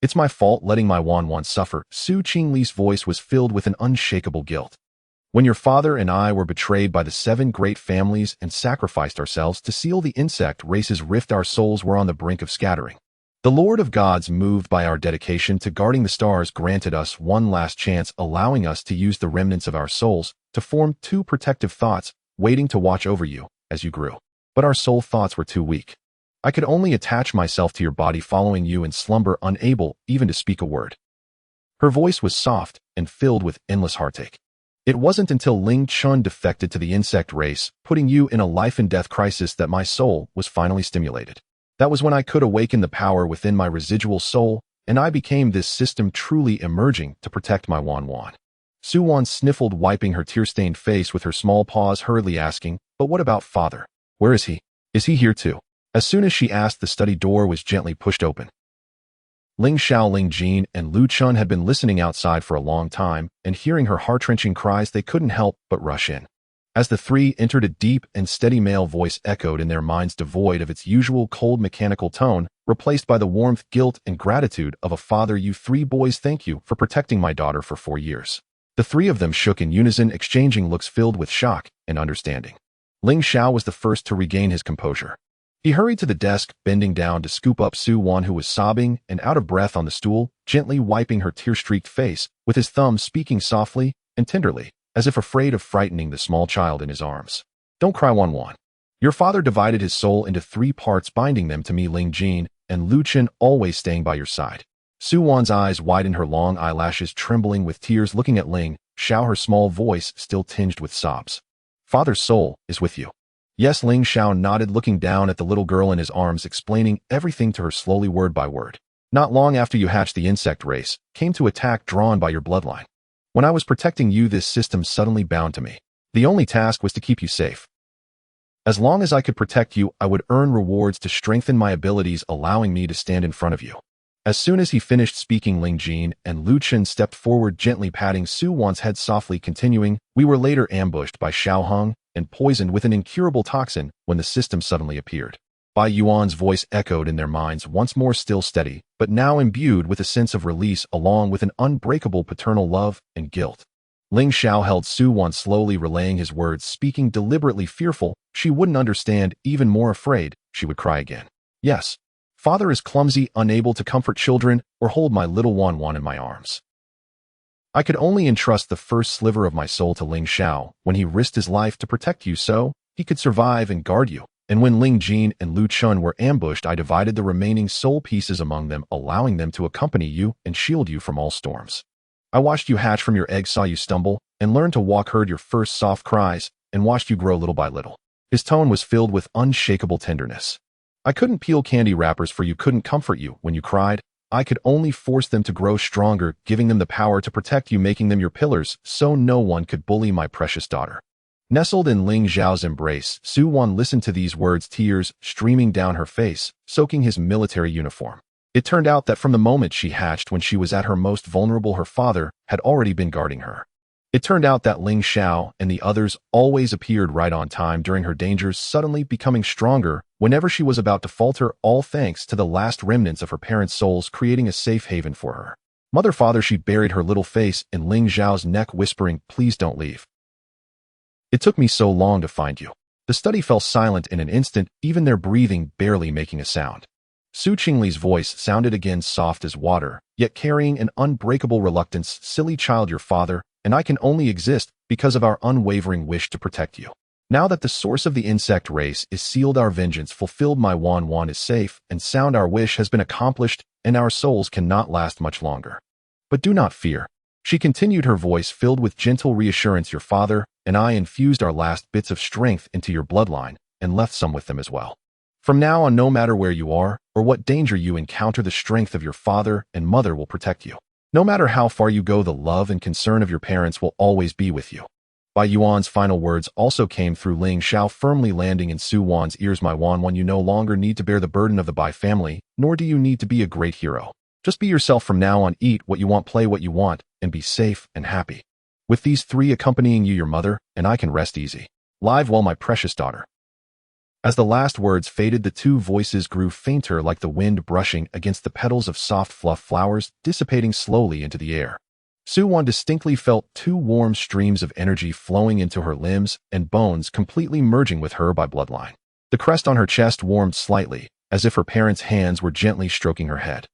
S1: It's my fault letting my Wan Wan suffer." Su Qingli's voice was filled with an unshakable guilt. "When your father and I were betrayed by the 7 great families and sacrificed ourselves to seal the insect race's rift, our souls were on the brink of scattering. The Lord of Gods, moved by our dedication to guarding the stars, granted us one last chance, allowing us to use the remnants of our souls to form 2 protective thoughts, waiting to watch over you as you grew. But our soul thoughts were too weak. I could only attach myself to your body, following you in slumber, unable even to speak a word." Her voice was soft and filled with endless heartache. "It wasn't until Ling Chun defected to the insect race, putting you in a life-and-death crisis, that my soul was finally stimulated. That was when I could awaken the power within my residual soul, and I became this system, truly emerging to protect my Wan Wan." Su Wan sniffled, wiping her tear-stained face with her small paws, hurriedly asking, "But what about father? Where is he? Is he here too?" As soon as she asked, the study door was gently pushed open. Ling Xiao, Ling Jin, and Lu Chun had been listening outside for a long time, and hearing her heart-wrenching cries, they couldn't help but rush in. As the three entered, a deep and steady male voice echoed in their minds, devoid of its usual cold mechanical tone, replaced by the warmth, guilt, and gratitude of a father. "You three boys, thank you for protecting my daughter for 4 years." The three of them shook in unison, exchanging looks filled with shock and understanding. Ling Xiao was the first to regain his composure. He hurried to the desk, bending down to scoop up Su Wan, who was sobbing and out of breath on the stool, gently wiping her tear-streaked face, with his thumb speaking softly and tenderly, as if afraid of frightening the small child in his arms. "Don't cry, Wan Wan. Your father divided his soul into 3 parts, binding them to me, Ling Jin, and Lu Chen, always staying by your side." Su Wan's eyes widened, her long eyelashes trembling with tears, looking at Ling Xiao, her small voice still tinged with sobs. "Father's soul is with you." "Yes," Ling Xiao nodded, looking down at the little girl in his arms, explaining everything to her slowly, word by word. "Not long after you hatched, the insect race came to attack, drawn by your bloodline. When I was protecting you, this system suddenly bound to me. The only task was to keep you safe. As long as I could protect you, I would earn rewards to strengthen my abilities, allowing me to stand in front of you." As soon as he finished speaking, Ling Jin and Lu Chen stepped forward, gently patting Su Wan's head, softly continuing, "We were later ambushed by Xiao Heng and poisoned with an incurable toxin when the system suddenly appeared." Bai Yuan's voice echoed in their minds, once more, still steady, but now imbued with a sense of release, along with an unbreakable paternal love and guilt. Ling Xiao held Su Wan, slowly relaying his words, speaking deliberately, fearful she wouldn't understand, even more afraid she would cry again. "Yes, father is clumsy, unable to comfort children or hold my little Wan Wan in my arms. I could only entrust the first sliver of my soul to Ling Xiao when he risked his life to protect you so he could survive and guard you. And when Ling Jin and Lu Chun were ambushed, I divided the remaining soul pieces among them, allowing them to accompany you and shield you from all storms. I watched you hatch from your egg, saw you stumble and learn to walk, heard your first soft cries, and watched you grow little by little." His tone was filled with unshakable tenderness. "I couldn't peel candy wrappers for you, couldn't comfort you when you cried. I could only force them to grow stronger, giving them the power to protect you, making them your pillars, so no one could bully my precious daughter." Nestled in Ling Xiao's embrace, Su Wan listened to these words, tears streaming down her face, soaking his military uniform. It turned out that from the moment she hatched, when she was at her most vulnerable, her father had already been guarding her. It turned out that Ling Xiao and the others always appeared right on time during her dangers, suddenly becoming stronger whenever she was about to falter, all thanks to the last remnants of her parents' souls, creating a safe haven for her. "Mother, father," she buried her little face in Ling Xiao's neck, whispering, "Please don't leave. It took me so long to find you." The study fell silent in an instant, even their breathing barely making a sound. Su Qingli's voice sounded again, soft as water, yet carrying an unbreakable reluctance. "Silly child, your father and I can only exist because of our unwavering wish to protect you. Now that the source of the insect race is sealed, our vengeance fulfilled, my Wan Wan is safe and sound, our wish has been accomplished, and our souls cannot last much longer. But do not fear," she continued, her voice filled with gentle reassurance. "Your father and I infused our last bits of strength into your bloodline and left some with them as well. From now on, no matter where you are or what danger you encounter, the strength of your father and mother will protect you. No matter how far you go, the love and concern of your parents will always be with you." Bai Yuan's final words also came through Ling Xiao, firmly landing in Su Wan's ears. "My Wan Wan, you no longer need to bear the burden of the Bai family, nor do you need to be a great hero. Just be yourself from now on, eat what you want, play what you want, and be safe and happy. With these 3 accompanying you, your mother and I can rest easy. Live well, my precious daughter." As the last words faded, the 2 voices grew fainter, like the wind brushing against the petals of soft fluff flowers, dissipating slowly into the air. Su Wan distinctly felt 2 warm streams of energy flowing into her limbs and bones, completely merging with her by bloodline. The crest on her chest warmed slightly, as if her parents' hands were gently stroking her head.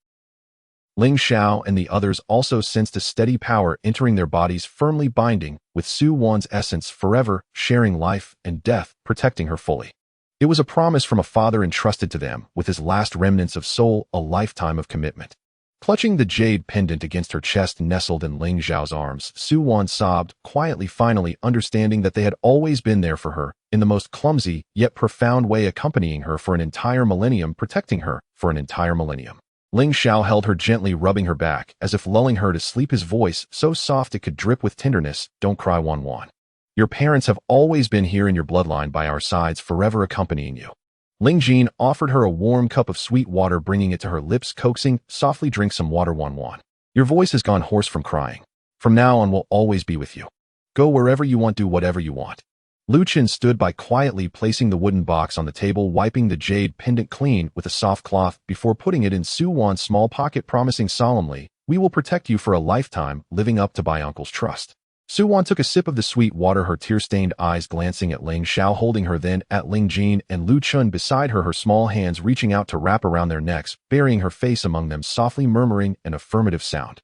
S1: Ling Xiao and the others also sensed a steady power entering their bodies, firmly binding with Su Wan's essence, forever sharing life and death, protecting her fully. It was a promise from a father entrusted to them with his last remnants of soul, a lifetime of commitment. Clutching the jade pendant against her chest, nestled in Ling Xiao's arms, Su Wan sobbed quietly, finally understanding that they had always been there for her, in the most clumsy yet profound way, accompanying her for an entire millennium, protecting her for an entire millennium. Ling Xiao held her gently, rubbing her back, as if lulling her to sleep, his voice so soft it could drip with tenderness. "Don't cry, Wan Wan. Your parents have always been here in your bloodline by our sides, forever accompanying you." Ling Jin offered her a warm cup of sweet water, bringing it to her lips, coaxing, "Softly drink some water, Wan Wan. Your voice has gone hoarse from crying. From now on, we'll always be with you. Go wherever you want, do whatever you want." Lu Chen stood by quietly placing the wooden box on the table, wiping the jade pendant clean with a soft cloth before putting it in Su Wan's small pocket, promising solemnly, "We will protect you for a lifetime," living up to Bai Uncle's trust. Su Wan took a sip of the sweet water, her tear-stained eyes glancing at Ling Xiao holding her, then at Ling Jin and Lu Chun beside her, her small hands reaching out to wrap around their necks, burying her face among them, softly murmuring an affirmative sound.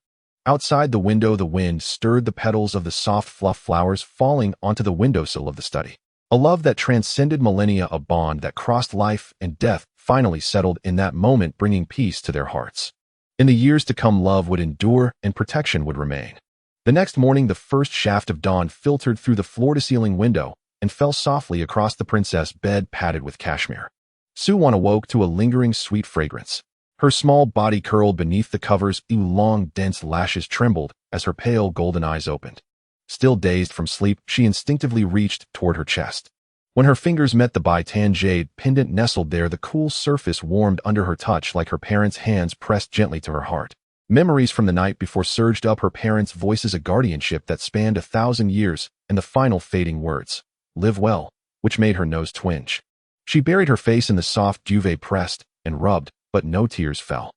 S1: Outside the window, the wind stirred the petals of the soft fluff flowers falling onto the windowsill of the study. A love that transcended millennia, a bond that crossed life and death, finally settled in that moment, bringing peace to their hearts. In the years to come, love would endure and protection would remain. The next morning, the first shaft of dawn filtered through the floor-to-ceiling window and fell softly across the princess' bed padded with cashmere. Su Wan awoke to a lingering sweet fragrance. Her small body curled beneath the covers, long, dense lashes trembled as her pale golden eyes opened. Still dazed from sleep, she instinctively reached toward her chest. When her fingers met the Bai-Tan jade pendant nestled there, the cool surface warmed under her touch like her parents' hands pressed gently to her heart. Memories from the night before surged up, her parents' voices, a guardianship that spanned 1,000 years, and the final fading words, "Live well," which made her nose twinge. She buried her face in the soft duvet, pressed and rubbed, but no tears fell.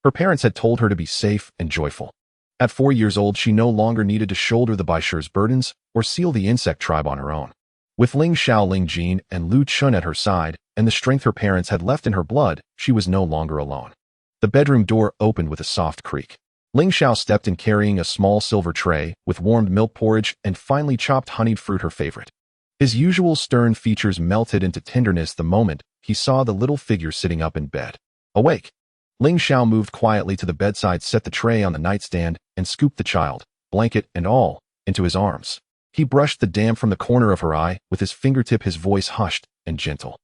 S1: Her parents had told her to be safe and joyful. At 4 years old, she no longer needed to shoulder the Baishur's burdens or seal the insect tribe on her own. With Ling Xiao, Ling Jin, and Lu Chun at her side, and the strength her parents had left in her blood, she was no longer alone. The bedroom door opened with a soft creak. Ling Xiao stepped in, carrying a small silver tray with warmed milk porridge and finely chopped honeyed fruit, her favorite. His usual stern features melted into tenderness the moment he saw the little figure sitting up in bed. Awake! Ling Xiao moved quietly to the bedside, set the tray on the nightstand, and scooped the child, blanket and all, into his arms. He brushed the damp from the corner of her eye with his fingertip, his voice hushed and gentle.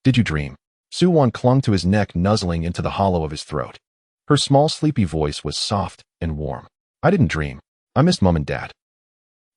S1: "Did you dream?" Su Wan clung to his neck, nuzzling into the hollow of his throat. Her small, sleepy voice was soft and warm. "I didn't dream. I missed Mom and Dad."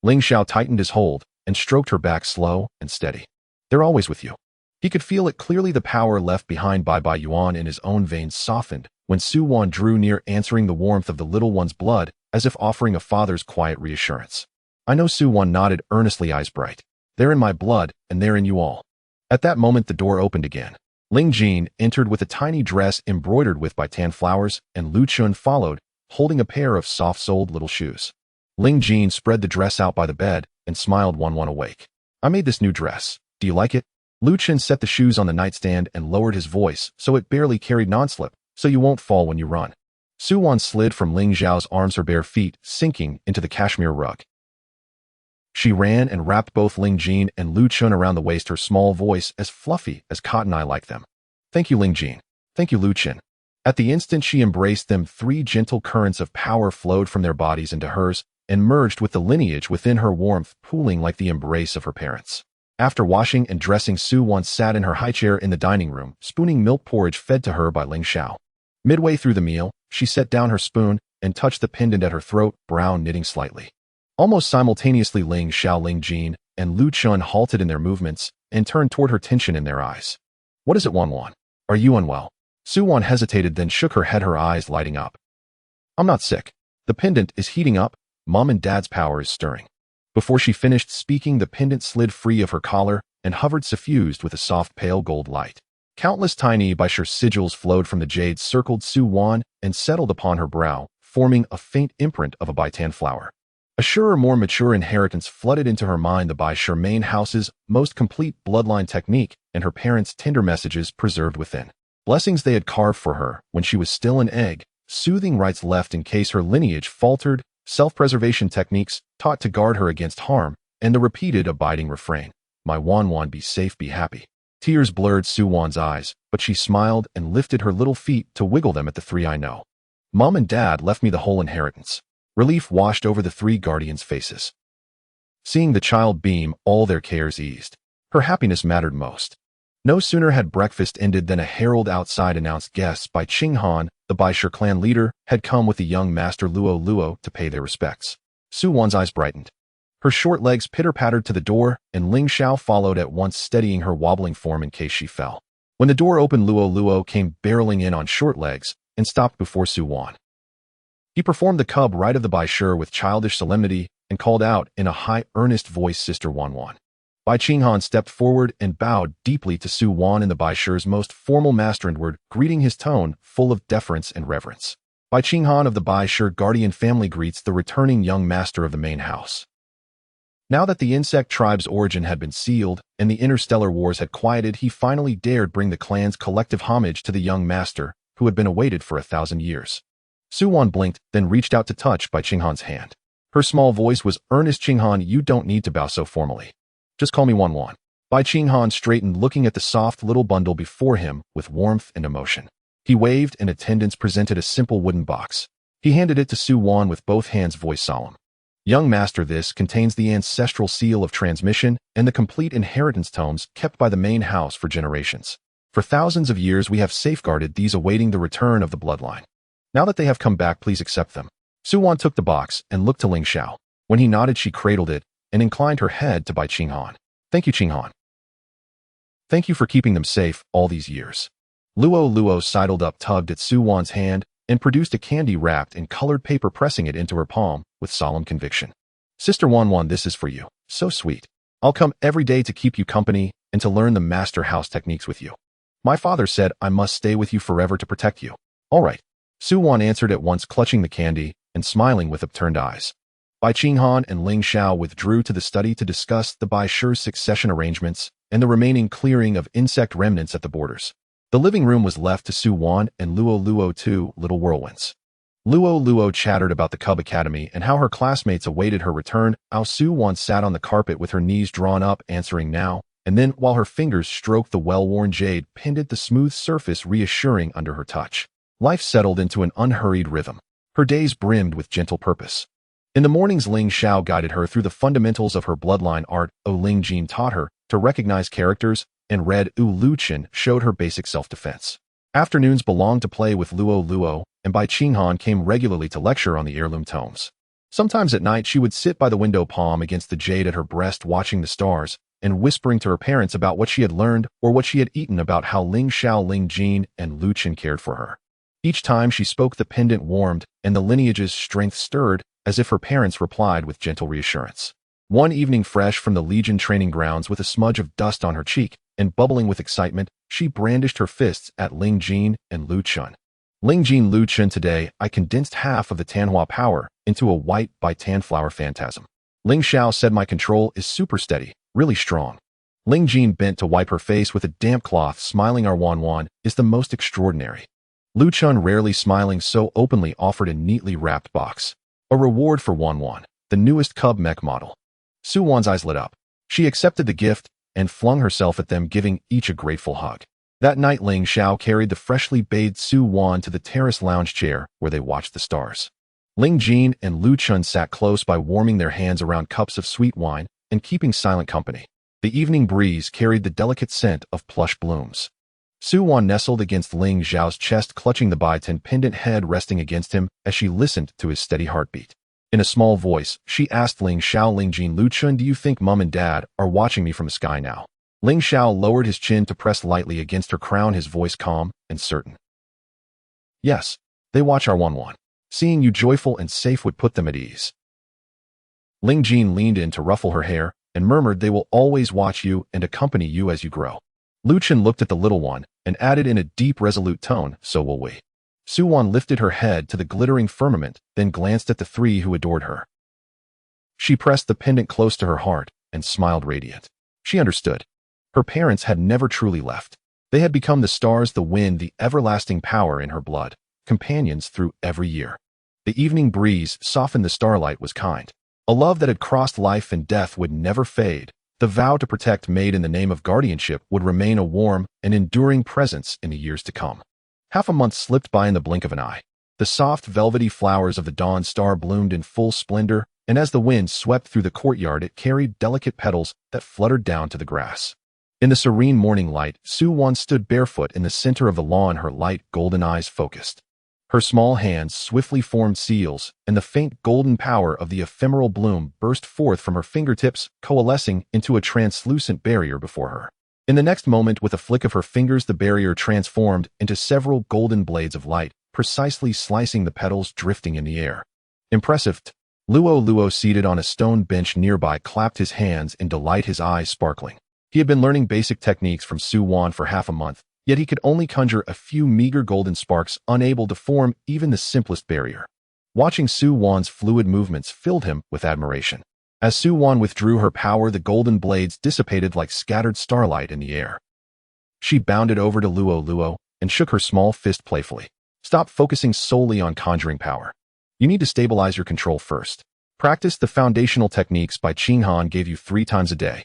S1: Ling Xiao tightened his hold and stroked her back, slow and steady. "They're always with you." He could feel it clearly, the power left behind by Bai Yuan in his own veins softened when Su Wan drew near, answering the warmth of the little one's blood as if offering a father's quiet reassurance. "I know." Su Wan nodded earnestly, eyes bright. "They're in my blood, and they're in you all." At that moment, the door opened again. Ling Jin entered with a tiny dress embroidered with Bai-Tan flowers, and Lu Chun followed, holding a pair of soft-soled little shoes. Ling Jin spread the dress out by the bed and smiled, one awake. "I made this new dress. Do you like it?" Lu Chen set the shoes on the nightstand and lowered his voice so it barely carried non-slip, "So you won't fall when you run." Su Wan slid from Ling Zhao's arms, her bare feet sinking into the cashmere rug. She ran and wrapped both Ling Jin and Lu Chun around the waist, her small voice as fluffy as cotton. "I like them." "Thank you, Ling Jin." "Thank you, Lu Chun." At the instant she embraced them, 3 gentle currents of power flowed from their bodies into hers and merged with the lineage within her, warmth pooling like the embrace of her parents. After washing and dressing, Su Wan sat in her high chair in the dining room, spooning milk porridge fed to her by Ling Xiao. Midway through the meal, she set down her spoon and touched the pendant at her throat, brow knitting slightly. Almost simultaneously, Ling Xiao, Ling Jin, and Lu Chun halted in their movements and turned toward her, tension in their eyes. "What is it, Wan? Are you unwell?" Su Wan hesitated, then shook her head, her eyes lighting up. "I'm not sick. The pendant is heating up. Mom and Dad's power is stirring." Before she finished speaking, the pendant slid free of her collar and hovered, suffused with a soft pale gold light. Countless tiny Baishur sigils flowed from the jade, circled Su Wan, and settled upon her brow, forming a faint imprint of a Bai-Tan flower. A surer, more mature inheritance flooded into her mind, the Baishur main house's most complete bloodline technique and her parents' tender messages preserved within. Blessings they had carved for her when she was still an egg, soothing rites left in case her lineage faltered, self-preservation techniques taught to guard her against harm, and the repeated abiding refrain, "My Wan, be safe, be happy." Tears blurred Su Wan's eyes, but she smiled and lifted her little feet to wiggle them at the 3 I know. "Mom and Dad left me the whole inheritance." Relief washed over the 3 guardians' faces. Seeing the child beam, all their cares eased. Her happiness mattered most. No sooner had breakfast ended than a herald outside announced guests by Qing Han, the Baishur clan leader, had come with the young master Luo to pay their respects. Su Wan's eyes brightened. Her short legs pitter-pattered to the door, and Ling Xiao followed at once, steadying her wobbling form in case she fell. When the door opened, Luo came barreling in on short legs and stopped before Su Wan. He performed the cub rite of the Baishur with childish solemnity, and called out in a high, earnest voice, "Sister Wan Wan." Bai Qinghan stepped forward and bowed deeply to Su Wan in the Bai Shi's most formal master word, greeting his tone full of deference and reverence. Bai Qinghan of the Bai Shi guardian family greets the returning young master of the main house. Now that the insect tribe's origin had been sealed and the interstellar wars had quieted, he finally dared bring the clan's collective homage to the young master who had been awaited for 1,000 years. Su Wan blinked, then reached out to touch Bai Qinghan's hand. Her small voice was earnest. "Qinghan, you don't need to bow so formally. Just call me Wan Wan." Bai Qinghan straightened, looking at the soft little bundle before him with warmth and emotion. He waved, and attendants presented a simple wooden box. He handed it to Su Wan with both hands, voice solemn. "Young master, this contains the ancestral seal of transmission and the complete inheritance tomes kept by the main house for generations. For thousands of years we have safeguarded these, awaiting the return of the bloodline. Now that they have come back, please accept them." Su Wan took the box and looked to Ling Xiao. When he nodded, she cradled it and inclined her head to Bai Qinghan. "Thank you, Qinghan. Thank you for keeping them safe all these years." Luo sidled up, tugged at Su Wan's hand, and produced a candy wrapped in colored paper, pressing it into her palm with solemn conviction. "Sister Wan Wan, this is for you. So sweet. I'll come every day to keep you company and to learn the master house techniques with you. My father said I must stay with you forever to protect you." "All right," Su Wan answered at once, clutching the candy and smiling with upturned eyes. Bai Qinghan and Ling Xiao withdrew to the study to discuss the Bai Shi's succession arrangements and the remaining clearing of insect remnants at the borders. The living room was left to Su Wan and Luo, two little whirlwinds. Luo chattered about the Cub Academy and how her classmates awaited her return. Su Wan sat on the carpet with her knees drawn up, answering now and then while her fingers stroked the well-worn jade pinned at the smooth surface, reassuring under her touch. Life settled into an unhurried rhythm. Her days brimmed with gentle purpose. In the mornings, Ling Xiao guided her through the fundamentals of her bloodline art. Ling Jin taught her to recognize characters, and Red Lu Chen showed her basic self-defense. Afternoons belonged to play with Luo, and Bai Qinghan came regularly to lecture on the heirloom tomes. Sometimes at night she would sit by the window, palm against the jade at her breast, watching the stars and whispering to her parents about what she had learned or what she had eaten, about how Ling Xiao, Ling Jin, and Lu Chen cared for her. Each time she spoke, the pendant warmed and the lineage's strength stirred, as if her parents replied with gentle reassurance. One evening, fresh from the Legion training grounds with a smudge of dust on her cheek and bubbling with excitement, she brandished her fists at Ling Jin and Lu Chen. "Ling Jin, Lu Chen, today I condensed half of the Tanhua power into a white by Tanflower phantasm." Ling Xiao said, "My control is super steady, really strong." Ling Jin bent to wipe her face with a damp cloth, smiling. "Our Wan Wan is the most extraordinary." Lu Chen, rarely smiling so openly, offered a neatly wrapped box. A reward for Wan Wan, the newest Cub mech model. Su Wan's eyes lit up. She accepted the gift and flung herself at them, giving each a grateful hug. That night, Ling Xiao carried the freshly bathed Su Wan to the terrace lounge chair where they watched the stars. Ling Jin and Lu Chen sat close by, warming their hands around cups of sweet wine and keeping silent company. The evening breeze carried the delicate scent of plush blooms. Su Wan nestled against Ling Xiao's chest, clutching the Baitan pendant head resting against him as she listened to his steady heartbeat. In a small voice, she asked Ling Xiao, "Ling Jin, Lu Chen, do you think Mom and Dad are watching me from the sky now?" Ling Xiao lowered his chin to press lightly against her crown, his voice calm and certain. "Yes, they watch our Wan Wan. Seeing you joyful and safe would put them at ease." Ling Jin leaned in to ruffle her hair and murmured, "They will always watch you and accompany you as you grow." Lu Chen looked at the little one and added in a deep, resolute tone, "So will we." Su Wan lifted her head to the glittering firmament, then glanced at the three who adored her. She pressed the pendant close to her heart and smiled, radiant. She understood. Her parents had never truly left. They had become the stars, the wind, the everlasting power in her blood, companions through every year. The evening breeze softened the starlight, was kind. A love that had crossed life and death would never fade. The vow to protect, made in the name of guardianship, would remain a warm and enduring presence in the years to come. Half a month slipped by in the blink of an eye. The soft, velvety flowers of the dawn star bloomed in full splendor, and as the wind swept through the courtyard, it carried delicate petals that fluttered down to the grass. In the serene morning light, Su Wan stood barefoot in the center of the lawn, her light golden eyes focused. Her small hands swiftly formed seals, and the faint golden power of the ephemeral bloom burst forth from her fingertips, coalescing into a translucent barrier before her. In the next moment, with a flick of her fingers, the barrier transformed into several golden blades of light, precisely slicing the petals drifting in the air. Impressive. Luo, seated on a stone bench nearby, clapped his hands in delight, his eyes sparkling. He had been learning basic techniques from Su Wan for half a month, yet he could only conjure a few meager golden sparks, unable to form even the simplest barrier. Watching Su Wan's fluid movements filled him with admiration. As Su Wan withdrew her power, the golden blades dissipated like scattered starlight in the air. She bounded over to Luo and shook her small fist playfully. Stop focusing solely on conjuring power. You need to stabilize your control first. Practice the foundational techniques Bai Qinghan gave you 3 times a day.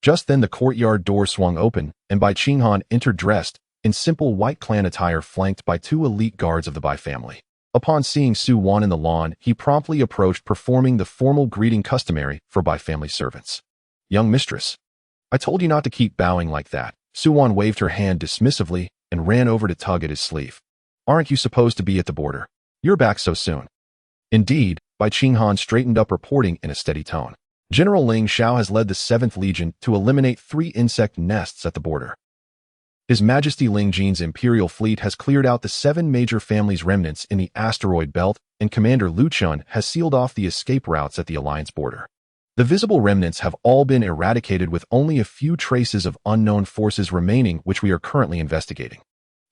S1: Just then the courtyard door swung open, and Bai Qinghan entered dressed in simple white clan attire, flanked by 2 elite guards of the Bai family. Upon seeing Su Wan in the lawn, he promptly approached, performing the formal greeting customary for Bai family servants. Young mistress, I told you not to keep bowing like that. Su Wan waved her hand dismissively and ran over to tug at his sleeve. Aren't you supposed to be at the border? You're back so soon. Indeed, Bai Qinghan straightened up, reporting in a steady tone. General Ling Xiao has led the 7th Legion to eliminate 3 insect nests at the border. His Majesty Ling Jin's Imperial Fleet has cleared out the 7 major families' remnants in the asteroid belt, and Commander Lu Chun has sealed off the escape routes at the Alliance border. The visible remnants have all been eradicated, with only a few traces of unknown forces remaining, which we are currently investigating.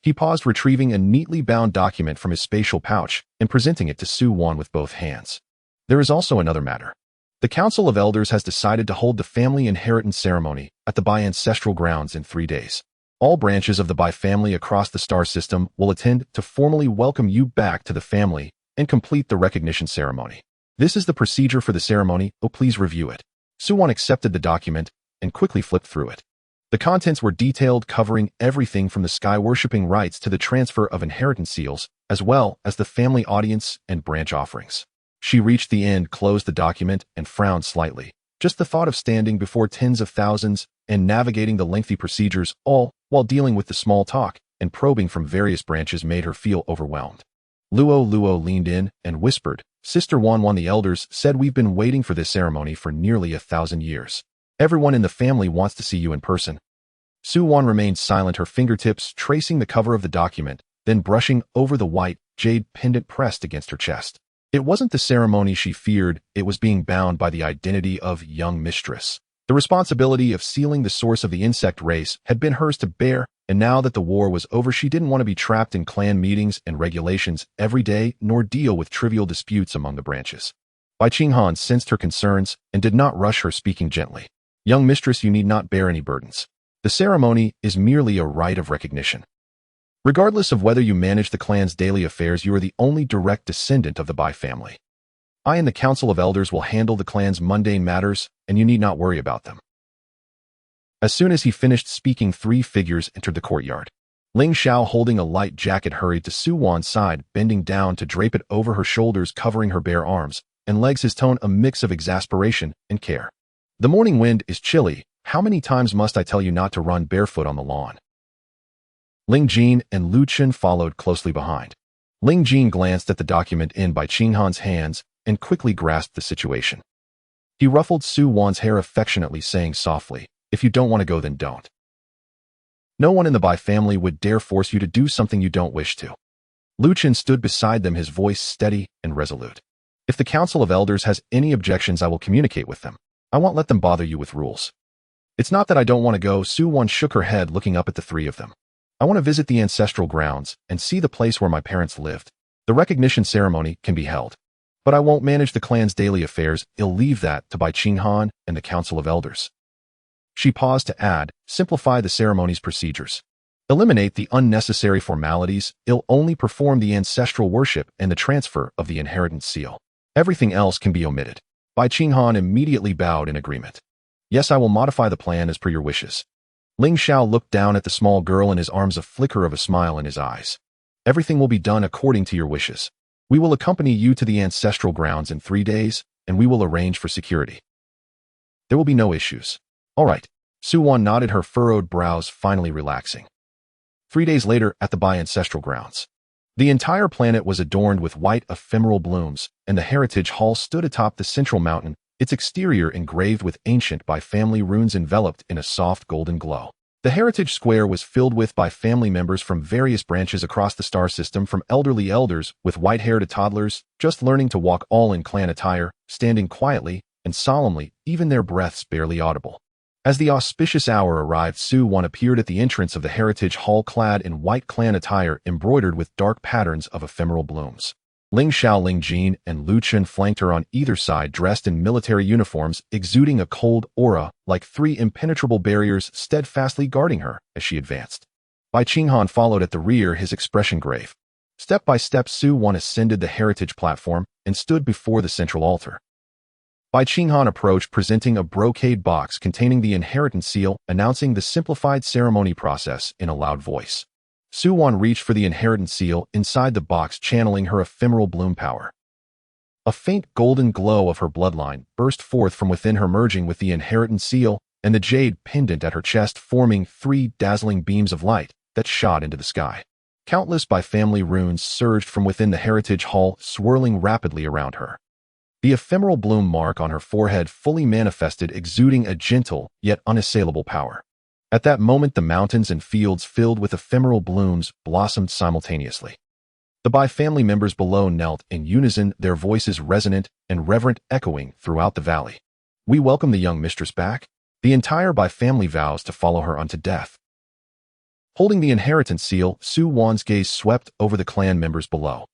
S1: He paused, retrieving a neatly bound document from his spatial pouch and presenting it to Su Wan with both hands. There is also another matter. The Council of Elders has decided to hold the family inheritance ceremony at the Bai ancestral grounds in 3 days. All branches of the Bai family across the star system will attend to formally welcome you back to the family and complete the recognition ceremony. This is the procedure for the ceremony. Oh, please review it. Su Wan accepted the document and quickly flipped through it. The contents were detailed, covering everything from the sky-worshipping rites to the transfer of inheritance seals, as well as the family audience and branch offerings. She reached the end, closed the document, and frowned slightly. Just the thought of standing before tens of thousands and navigating the lengthy procedures, all while dealing with the small talk and probing from various branches, made her feel overwhelmed. Luo leaned in and whispered, Sister Wan, the elders said we've been waiting for this ceremony for nearly 1,000 years. Everyone in the family wants to see you in person. Su Wan remained silent, her fingertips tracing the cover of the document, then brushing over the white jade pendant pressed against her chest. It wasn't the ceremony she feared, it was being bound by the identity of young mistress. The responsibility of sealing the source of the insect race had been hers to bear, and now that the war was over, she didn't want to be trapped in clan meetings and regulations every day, nor deal with trivial disputes among the branches. Bai Qinghan sensed her concerns and did not rush her, speaking gently. Young mistress, you need not bear any burdens. The ceremony is merely a rite of recognition. Regardless of whether you manage the clan's daily affairs, you are the only direct descendant of the Bai family. I and the Council of Elders will handle the clan's mundane matters, and you need not worry about them. As soon as he finished speaking, 3 figures entered the courtyard. Ling Xiao, holding a light jacket, hurried to Su Wan's side, bending down to drape it over her shoulders, covering her bare arms and legs, his tone a mix of exasperation and care. The morning wind is chilly. How many times must I tell you not to run barefoot on the lawn? Ling Jin and Lu Chun followed closely behind. Ling Jin glanced at the document in Bai Qinghan's hands and quickly grasped the situation. He ruffled Su Wan's hair affectionately, saying softly, if you don't want to go, then don't. No one in the Bai family would dare force you to do something you don't wish to. Lu Chun stood beside them, his voice steady and resolute. If the Council of Elders has any objections, I will communicate with them. I won't let them bother you with rules. It's not that I don't want to go. Su Wan shook her head, looking up at the 3 of them. I want to visit the ancestral grounds and see the place where my parents lived. The recognition ceremony can be held, but I won't manage the clan's daily affairs. I'll leave that to Bai Qinghan and the Council of Elders. She paused to add, simplify the ceremony's procedures. Eliminate the unnecessary formalities. I'll only perform the ancestral worship and the transfer of the inheritance seal. Everything else can be omitted. Bai Qinghan immediately bowed in agreement. Yes, I will modify the plan as per your wishes. Ling Xiao looked down at the small girl in his arms, a flicker of a smile in his eyes. Everything will be done according to your wishes. We will accompany you to the ancestral grounds in 3 days, and we will arrange for security. There will be no issues. All right. Su Wan nodded, her furrowed brows finally relaxing. 3 days later, at the Bai ancestral grounds. The entire planet was adorned with white ephemeral blooms, and the Heritage Hall stood atop the central mountain, its exterior engraved with ancient Bai family runes enveloped in a soft golden glow. The Heritage Square was filled by family members from various branches across the star system, from elderly elders with white hair to toddlers just learning to walk, all in clan attire, standing quietly and solemnly, even their breaths barely audible. As the auspicious hour arrived, Su-won appeared at the entrance of the Heritage Hall clad in white clan attire embroidered with dark patterns of ephemeral blooms. Ling Xiao, Ling Jin, and Lu Chun flanked her on either side, dressed in military uniforms, exuding a cold aura like three impenetrable barriers steadfastly guarding her as she advanced. Bai Qinghan followed at the rear, his expression grave. Step by step, Su-won ascended the heritage platform and stood before the central altar. Bai Qinghan approached, presenting a brocade box containing the inheritance seal, announcing the simplified ceremony process in a loud voice. Su-won reached for the inheritance seal inside the box, channeling her ephemeral bloom power. A faint golden glow of her bloodline burst forth from within her, merging with the inheritance seal and the jade pendant at her chest, forming three dazzling beams of light that shot into the sky. Countless family runes surged from within the heritage hall, swirling rapidly around her. The ephemeral bloom mark on her forehead fully manifested, exuding a gentle yet unassailable power. At that moment, the mountains and fields filled with ephemeral blooms blossomed simultaneously. The Bai family members below knelt in unison, their voices resonant and reverent, echoing throughout the valley. "We welcome the young mistress back." The entire Bai family vows to follow her unto death. Holding the inheritance seal, Su-won's gaze swept over the clan members below.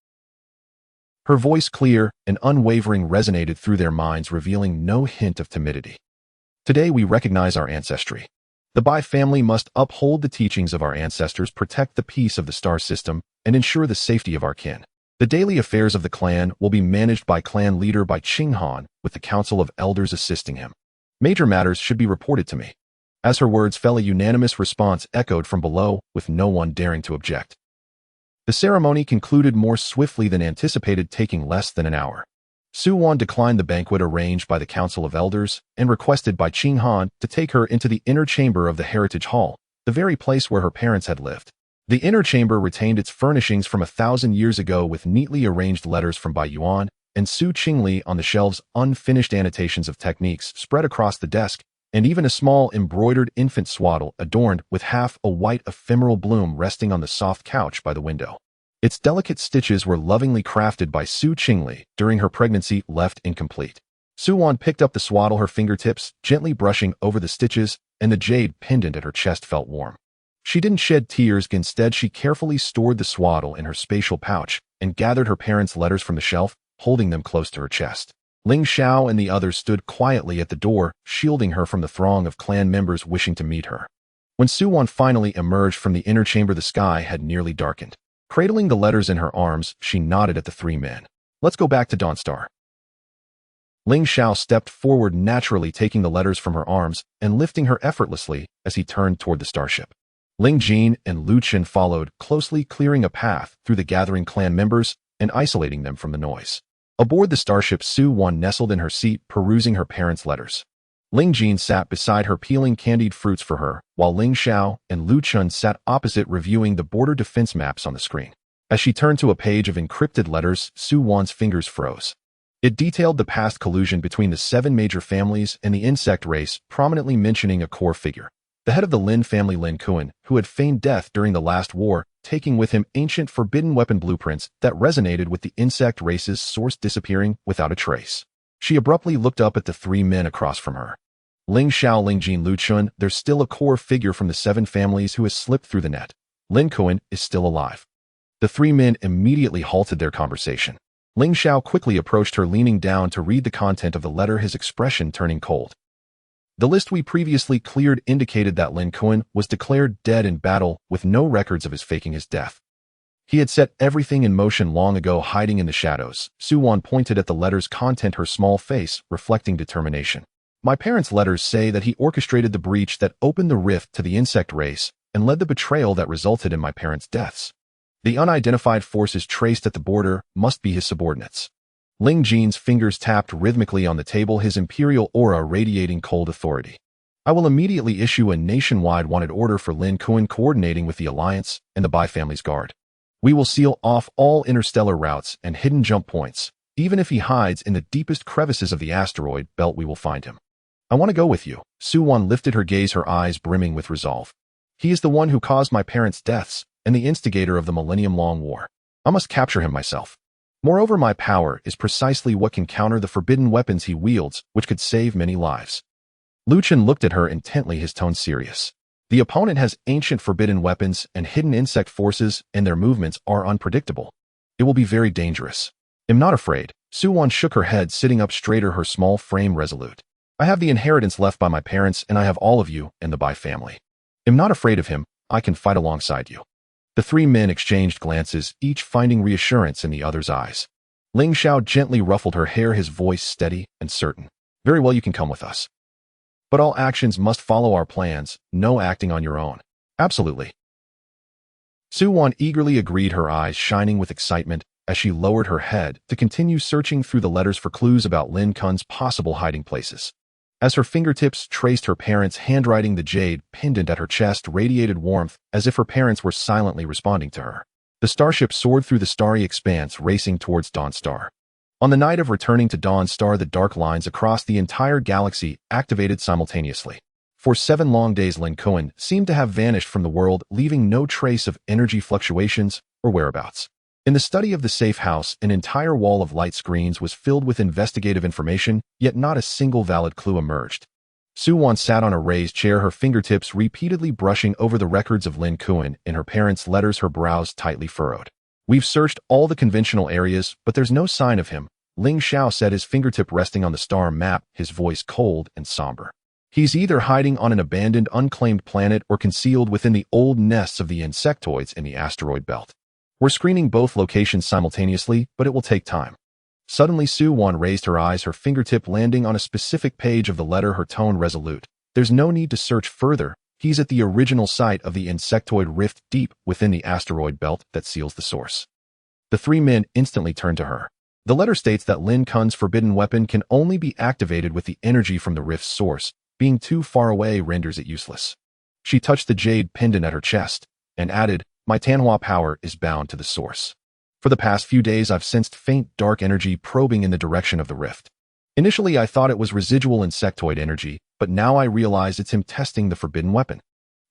S1: Her voice, clear and unwavering, resonated through their minds, revealing no hint of timidity. "Today we recognize our ancestry. The Bai family must uphold the teachings of our ancestors, protect the peace of the star system, and ensure the safety of our kin. The daily affairs of the clan will be managed by clan leader Bai Qinghan, with the council of elders assisting him. Major matters should be reported to me." As her words fell, a unanimous response echoed from below, with no one daring to object. The ceremony concluded more swiftly than anticipated, taking less than an hour. Su-won declined the banquet arranged by the Council of Elders and requested Bai Qinghan to take her into the inner chamber of the Heritage Hall, the very place where her parents had lived. The inner chamber retained its furnishings from 1,000 years ago, with neatly arranged letters from Bai Yuan and Su Qingli on the shelves, unfinished annotations of techniques spread across the desk, and even a small embroidered infant swaddle adorned with half a white ephemeral bloom resting on the soft couch by the window. Its delicate stitches were lovingly crafted by Su Qingli during her pregnancy, left incomplete. Su-won picked up the swaddle, her fingertips gently brushing over the stitches, and the jade pendant at her chest felt warm. She didn't shed tears. Instead, she carefully stored the swaddle in her spatial pouch and gathered her parents' letters from the shelf, holding them close to her chest. Ling Xiao and the others stood quietly at the door, shielding her from the throng of clan members wishing to meet her. When Su-won finally emerged from the inner chamber, the sky had nearly darkened. Cradling the letters in her arms, she nodded at the three men. "Let's go back to Dawnstar." Ling Xiao stepped forward naturally, taking the letters from her arms and lifting her effortlessly as he turned toward the starship. Ling Jin and Lu Chun followed, closely clearing a path through the gathering clan members and isolating them from the noise. Aboard the starship, Su-won nestled in her seat, perusing her parents' letters. Ling Jin sat beside her, peeling candied fruits for her, while Ling Xiao and Lu Chun sat opposite, reviewing the border defense maps on the screen. As she turned to a page of encrypted letters, Su-won's fingers froze. It detailed the past collusion between the 7 major families and the insect race, prominently mentioning a core figure, the head of the Lin family, Lin Kuan, who had feigned death during the last war, taking with him ancient forbidden weapon blueprints that resonated with the insect race's source, disappearing without a trace. She abruptly looked up at the 3 men across from her. Ling Xiao, Ling Jin, Lu Chun, there's still a core figure from the 7 families who has slipped through the net. Lin Kuan is still alive. The 3 men immediately halted their conversation. Ling Xiao quickly approached her, leaning down to read the content of the letter, his expression turning cold. The list we previously cleared indicated that Lin Kuan was declared dead in battle, with no records of his faking his death. He had set everything in motion long ago, hiding in the shadows. Su-won pointed at the letter's content, her small face reflecting determination. My parents' letters say that he orchestrated the breach that opened the rift to the insect race and led the betrayal that resulted in my parents' deaths. The unidentified forces traced at the border must be his subordinates. Ling Jin's fingers tapped rhythmically on the table, his imperial aura radiating cold authority. I will immediately issue a nationwide wanted order for Lin Kuan, coordinating with the Alliance and the Bai family's guard. We will seal off all interstellar routes and hidden jump points. Even if he hides in the deepest crevices of the asteroid belt, we will find him. I want to go with you. Su-won lifted her gaze, her eyes brimming with resolve. He is the one who caused my parents' deaths and the instigator of the millennium-long war. I must capture him myself. Moreover, my power is precisely what can counter the forbidden weapons he wields, which could save many lives. Lu Chen looked at her intently, his tone serious. The opponent has ancient forbidden weapons and hidden insect forces, and their movements are unpredictable. It will be very dangerous. I'm not afraid. Su-Wan shook her head, sitting up straighter, her small frame resolute. I have the inheritance left by my parents, and I have all of you and the Bai family. I'm not afraid of him. I can fight alongside you. The three men exchanged glances, each finding reassurance in the other's eyes. Ling Xiao gently ruffled her hair, his voice steady and certain. Very well, you can come with us. But all actions must follow our plans, no acting on your own. Absolutely. Su-Wan eagerly agreed, her eyes shining with excitement as she lowered her head to continue searching through the letters for clues about Lin Kun's possible hiding places. As her fingertips traced her parents' handwriting, the jade pendant at her chest radiated warmth as if her parents were silently responding to her. The starship soared through the starry expanse, racing towards Dawn Star. On the night of returning to Dawn Star, the dark lines across the entire galaxy activated simultaneously. For 7 long days, Lin Kun seemed to have vanished from the world, leaving no trace of energy fluctuations or whereabouts. In the study of the safe house, an entire wall of light screens was filled with investigative information, yet not a single valid clue emerged. Su-Wan sat on a raised chair, her fingertips repeatedly brushing over the records of Lin Kun and her parents' letters, her brows tightly furrowed. We've searched all the conventional areas, but there's no sign of him, Ling Xiao said, his fingertip resting on the star map, his voice cold and somber. He's either hiding on an abandoned, unclaimed planet or concealed within the old nests of the insectoids in the asteroid belt. We're screening both locations simultaneously, but it will take time. Suddenly, Su-Wan raised her eyes, her fingertip landing on a specific page of the letter, her tone resolute. There's no need to search further. He's at the original site of the insectoid rift deep within the asteroid belt that seals the source. The three men instantly turned to her. The letter states that Lin Kun's forbidden weapon can only be activated with the energy from the rift's source. Being too far away renders it useless. She touched the jade pendant at her chest and added, my Tanhua power is bound to the source. For the past few days, I've sensed faint dark energy probing in the direction of the rift. Initially, I thought it was residual insectoid energy, but now I realize it's him testing the forbidden weapon.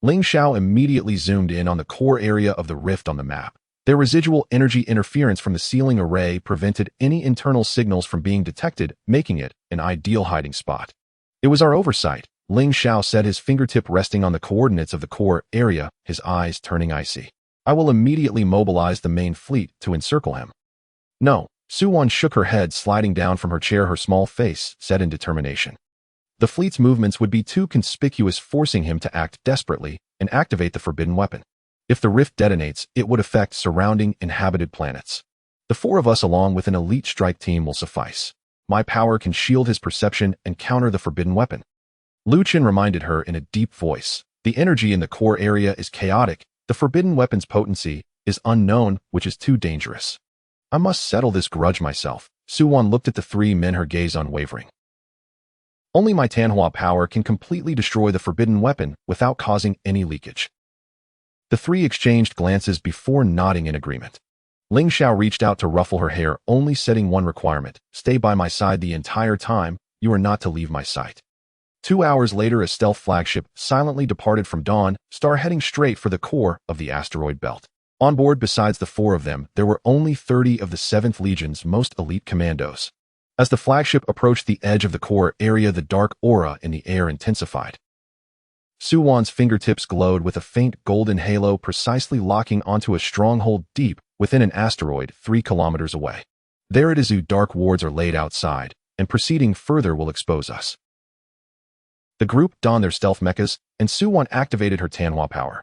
S1: Ling Xiao immediately zoomed in on the core area of the rift on the map. Their residual energy interference from the sealing array prevented any internal signals from being detected, making it an ideal hiding spot. It was our oversight, Ling Xiao said, his fingertip resting on the coordinates of the core area, his eyes turning icy. I will immediately mobilize the main fleet to encircle him. No, Su-Wan shook her head, sliding down from her chair, her small face set in determination. The fleet's movements would be too conspicuous, forcing him to act desperately and activate the forbidden weapon. If the rift detonates, it would affect surrounding inhabited planets. The 4 of us along with an elite strike team will suffice. My power can shield his perception and counter the forbidden weapon. Lu Chen reminded her in a deep voice. The energy in the core area is chaotic. The forbidden weapon's potency is unknown, which is too dangerous. I must settle this grudge myself. Su-Wan looked at the 3 men, her gaze unwavering. Only my Tanhua power can completely destroy the forbidden weapon without causing any leakage. The 3 exchanged glances before nodding in agreement. Ling Xiao reached out to ruffle her hair, only setting one requirement. Stay by my side the entire time. You are not to leave my sight. 2 hours later, a stealth flagship silently departed from Dawn Star, heading straight for the core of the asteroid belt. On board, besides the 4 of them, there were only 30 of the 7th Legion's most elite commandos. As the flagship approached the edge of the core area, the dark aura in the air intensified. Su-Wan's fingertips glowed with a faint golden halo, precisely locking onto a stronghold deep within an asteroid 3 kilometers away. There it is. Dark wards are laid outside, and proceeding further will expose us. The group donned their stealth mechas, and Su-Wan activated her Tanhua power.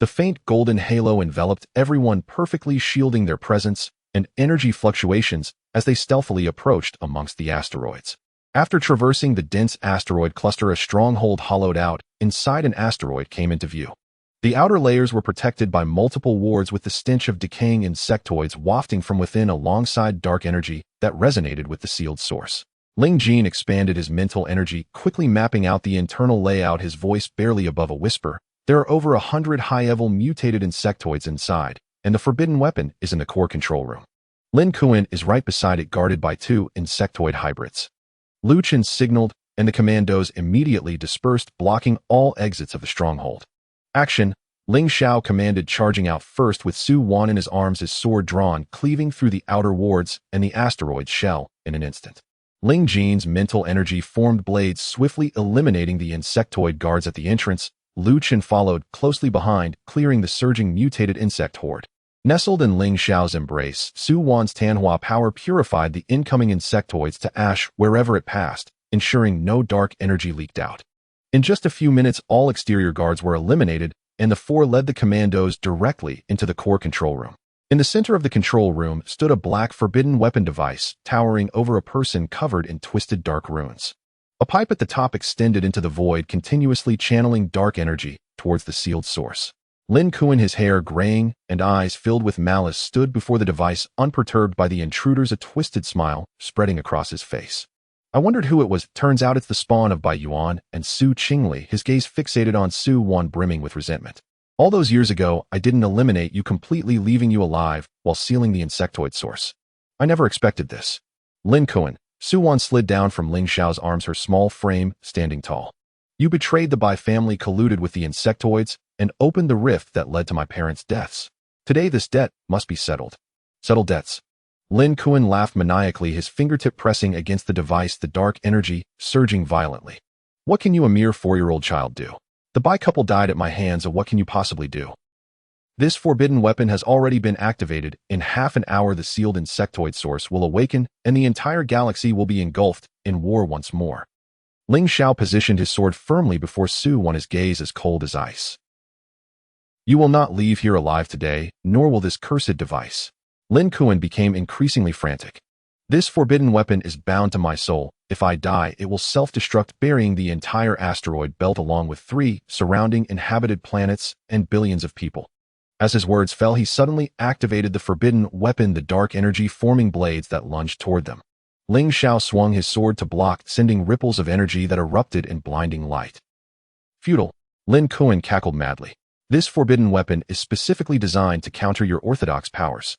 S1: The faint golden halo enveloped everyone, perfectly shielding their presence and energy fluctuations as they stealthily approached amongst the asteroids. After traversing the dense asteroid cluster, a stronghold hollowed out inside an asteroid came into view. The outer layers were protected by multiple wards, with the stench of decaying insectoids wafting from within alongside dark energy that resonated with the sealed source. Ling Jin expanded his mental energy, quickly mapping out the internal layout, his voice barely above a whisper. There are over 100 high-level mutated insectoids inside, and the forbidden weapon is in the core control room. Lin Kun is right beside it, guarded by 2 insectoid hybrids. Lu Chen signaled, and the commandos immediately dispersed, blocking all exits of the stronghold. Action, Ling Xiao commanded, charging out first with Su Wan in his arms, his sword drawn, cleaving through the outer wards and the asteroid shell in an instant. Ling Jin's mental energy formed blades, swiftly eliminating the insectoid guards at the entrance. Lu Chen followed closely behind, clearing the surging mutated insect horde. Nestled in Ling Xiao's embrace, Su Wan's Tianhua power purified the incoming insectoids to ash wherever it passed, ensuring no dark energy leaked out. In just a few minutes, all exterior guards were eliminated, and the four led the commandos directly into the core control room. In the center of the control room stood a black forbidden weapon device, towering over a person covered in twisted dark runes. A pipe at the top extended into the void, continuously channeling dark energy towards the sealed source. Lin Kuan, his hair graying and eyes filled with malice, stood before the device, unperturbed by the intruders, a twisted smile spreading across his face. I wondered who it was. Turns out it's the spawn of Bai Yuan and Su Qingli, his gaze fixated on Su Wan, brimming with resentment. All those years ago, I didn't eliminate you completely, leaving you alive while sealing the insectoid source. I never expected this. Lin Kuan. Su Wan slid down from Ling Xiao's arms, her small frame standing tall. You betrayed the Bai family, colluded with the insectoids, and opened the rift that led to my parents' deaths. Today this debt must be settled. Settle debts. Lin Kuan laughed maniacally, his fingertip pressing against the device, the dark energy surging violently. What can you, a mere 4-year-old child, do? The Bai couple died at my hands, what can you possibly do? This forbidden weapon has already been activated. In half an hour the sealed insectoid source will awaken, and the entire galaxy will be engulfed in war once more. Ling Xiao positioned his sword firmly before Su Wan, his gaze as cold as ice. You will not leave here alive today, nor will this cursed device. Lin Kuan became increasingly frantic. This forbidden weapon is bound to my soul. If I die, it will self-destruct, burying the entire asteroid belt along with 3 surrounding inhabited planets and billions of people. As his words fell, he suddenly activated the forbidden weapon, the dark energy forming blades that lunged toward them. Ling Xiao swung his sword to block, sending ripples of energy that erupted in blinding light. Futile. Lin Kuan cackled madly. This forbidden weapon is specifically designed to counter your orthodox powers.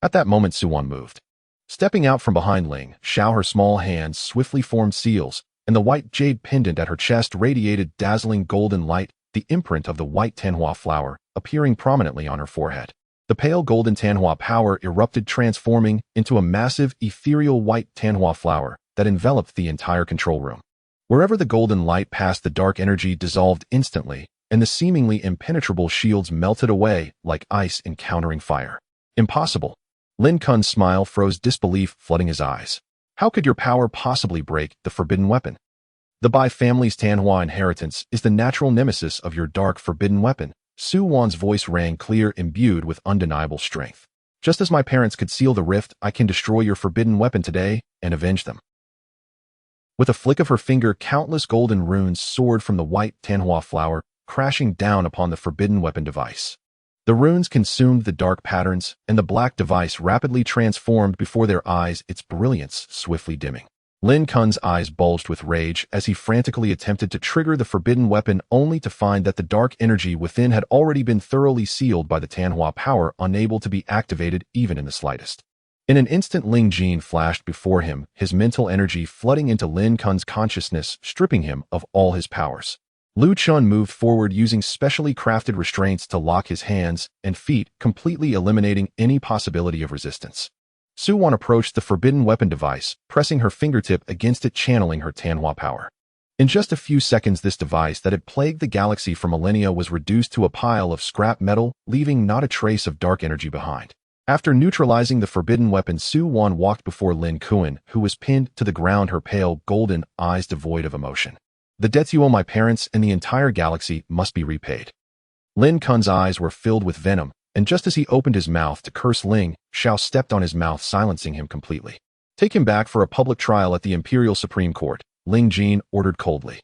S1: At that moment, Su Wan moved. Stepping out from behind Ling Xiao, her small hands swiftly formed seals, and the white jade pendant at her chest radiated dazzling golden light, the imprint of the white Tianhua flower appearing prominently on her forehead. The pale golden Tianhua power erupted, transforming into a massive, ethereal white Tianhua flower that enveloped the entire control room. Wherever the golden light passed, the dark energy dissolved instantly, and the seemingly impenetrable shields melted away like ice encountering fire. Impossible. Lin Kuan's smile froze, disbelief flooding his eyes. How could your power possibly break the forbidden weapon? The Bai family's Tianhua inheritance is the natural nemesis of your dark forbidden weapon. Su Wan's voice rang clear, imbued with undeniable strength. Just as my parents could seal the rift, I can destroy your forbidden weapon today and avenge them. With a flick of her finger, countless golden runes soared from the white Tianhua flower, crashing down upon the forbidden weapon device. The runes consumed the dark patterns, and the black device rapidly transformed before their eyes, its brilliance swiftly dimming. Lin Kuan's eyes bulged with rage as he frantically attempted to trigger the forbidden weapon, only to find that the dark energy within had already been thoroughly sealed by the Tianhua power, unable to be activated even in the slightest. In an instant, Ling Jin flashed before him, his mental energy flooding into Lin Kuan's consciousness, stripping him of all his powers. Lu Chun moved forward, using specially crafted restraints to lock his hands and feet, completely eliminating any possibility of resistance. Su Wan approached the forbidden weapon device, pressing her fingertip against it, channeling her Tianhua power. In just a few seconds, this device that had plagued the galaxy for millennia was reduced to a pile of scrap metal, leaving not a trace of dark energy behind. After neutralizing the forbidden weapon, Su Wan walked before Lin Kuan, who was pinned to the ground, her pale, golden eyes devoid of emotion. The debts you owe my parents and the entire galaxy must be repaid. Lin Kuan's eyes were filled with venom, and just as he opened his mouth to curse, Ling Xiao stepped on his mouth, silencing him completely. Take him back for a public trial at the Imperial Supreme Court, Ling Jin ordered coldly.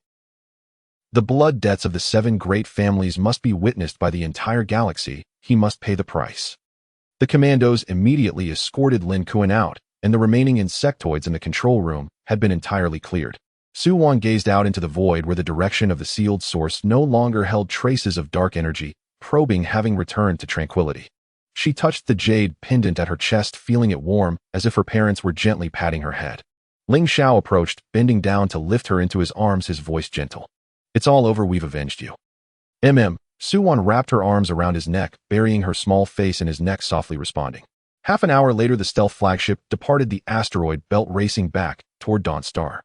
S1: The blood debts of the 7 great families must be witnessed by the entire galaxy. He must pay the price. The commandos immediately escorted Lin Kuan out, and the remaining insectoids in the control room had been entirely cleared. Su Wan gazed out into the void, where the direction of the sealed source no longer held traces of dark energy, probing having returned to tranquility. She touched the jade pendant at her chest, feeling it warm, as if her parents were gently patting her head. Ling Xiao approached, bending down to lift her into his arms, his voice gentle. It's all over, we've avenged you. Suwon wrapped her arms around his neck, burying her small face in his neck, softly responding. Half an hour later, the stealth flagship departed the asteroid belt, racing back toward Dawnstar.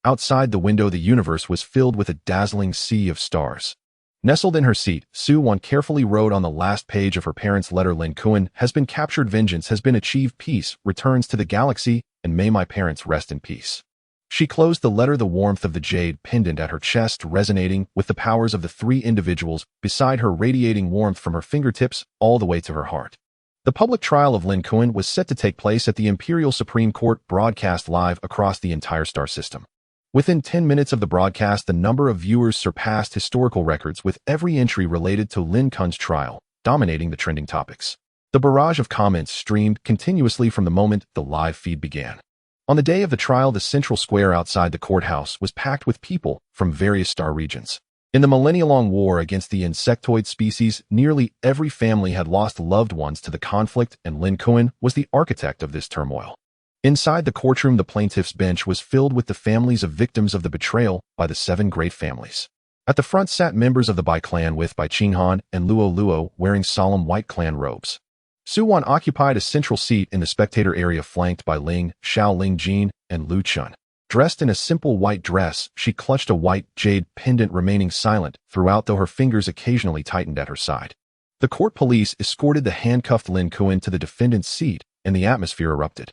S1: Outside the window, the universe was filled with a dazzling sea of stars. Nestled in her seat, Suwon carefully wrote on the last page of her parents' letter, Lin Kuan has been captured, vengeance has been achieved, peace returns to the galaxy, and may my parents rest in peace. She closed the letter, the warmth of the jade pendant at her chest resonating with the powers of the three individuals beside her, radiating warmth from her fingertips all the way to her heart. The public trial of Lin Kuan was set to take place at the Imperial Supreme Court, broadcast live across the entire star system. Within 10 minutes of the broadcast, the number of viewers surpassed historical records, with every entry related to Lin Kuan's trial dominating the trending topics. The barrage of comments streamed continuously from the moment the live feed began. On the day of the trial, the central square outside the courthouse was packed with people from various star regions. In the millennia-long war against the insectoid species, nearly every family had lost loved ones to the conflict, and Lin Kuan was the architect of this turmoil. Inside the courtroom, the plaintiff's bench was filled with the families of victims of the betrayal by the seven great families. At the front sat members of the Bai clan with Bai Qinghan and Luo Luo wearing solemn white clan robes. Suwon occupied a central seat in the spectator area, flanked by Ling, Xiao Lingjin, and Lu Chun. Dressed in a simple white dress, she clutched a white jade pendant, remaining silent throughout, though her fingers occasionally tightened at her side. The court police escorted the handcuffed Lin Kuan to the defendant's seat, and the atmosphere erupted.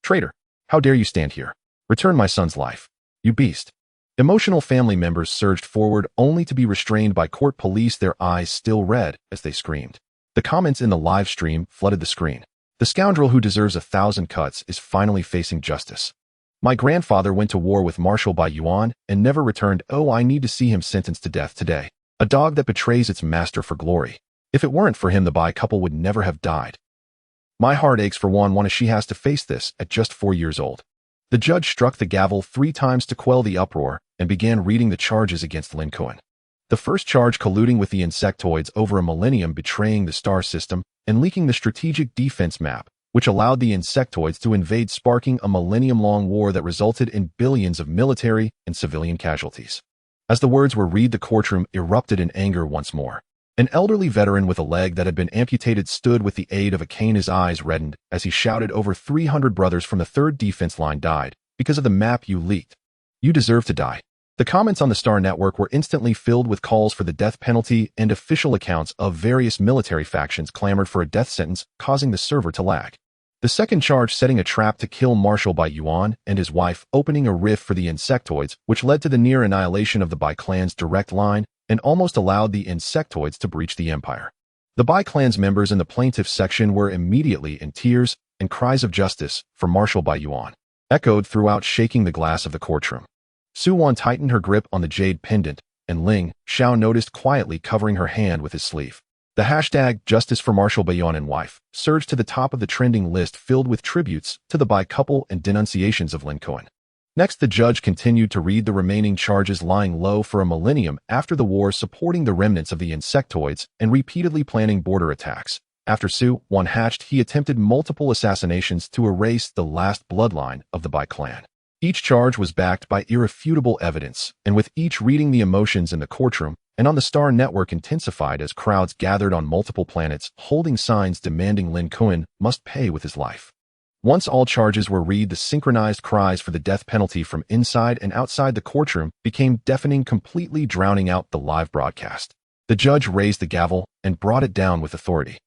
S1: "Traitor! How dare you stand here? Return my son's life, you beast!" Emotional family members surged forward, only to be restrained by court police, their eyes still red as they screamed. The comments in the live stream flooded the screen. "The scoundrel who deserves 1,000 cuts is finally facing justice. My grandfather went to war with Marshal Bai Yuan and never returned. Oh, I need to see him sentenced to death today. A dog that betrays its master for glory. If it weren't for him, the Bai couple would never have died. My heart aches for Wan as she has to face this at just 4 years old." The judge struck the gavel 3 times to quell the uproar and began reading the charges against Lin Kuan. The first charge: colluding with the insectoids over a millennium, betraying the star system, and leaking the strategic defense map, which allowed the insectoids to invade, sparking a millennium-long war that resulted in billions of military and civilian casualties. As the words were read, the courtroom erupted in anger once more. An elderly veteran with a leg that had been amputated stood with the aid of a cane. His eyes reddened as he shouted, "Over 300 brothers from the 3rd defense line died because of the map you leaked. You deserve to die." The comments on the Star Network were instantly filled with calls for the death penalty, and official accounts of various military factions clamored for a death sentence, causing the server to lag. The second charge: setting a trap to kill Marshal Bai Yuan and his wife, opening a rift for the insectoids, which led to the near annihilation of the Bai clan's direct line and almost allowed the insectoids to breach the empire. The Bai clan's members in the plaintiff's section were immediately in tears, and cries of justice for Marshal Bai Yuan echoed throughout, shaking the glass of the courtroom. Suwon tightened her grip on the jade pendant, and Ling Xiao noticed quietly, covering her hand with his sleeve. The hashtag "Justice for Marshal Bai Yuan and Wife" surged to the top of the trending list, filled with tributes to the Bai couple and denunciations of Lin Kuan. Next, the judge continued to read the remaining charges: lying low for a millennium after the war, supporting the remnants of the insectoids, and repeatedly planning border attacks. After Suwon hatched, he attempted multiple assassinations to erase the last bloodline of the Bai clan. Each charge was backed by irrefutable evidence, and with each reading, the emotions in the courtroom and on the Star Network intensified as crowds gathered on multiple planets, holding signs demanding Lin Kuan must pay with his life. Once all charges were read, the synchronized cries for the death penalty from inside and outside the courtroom became deafening, completely drowning out the live broadcast. The judge raised the gavel and brought it down with authority.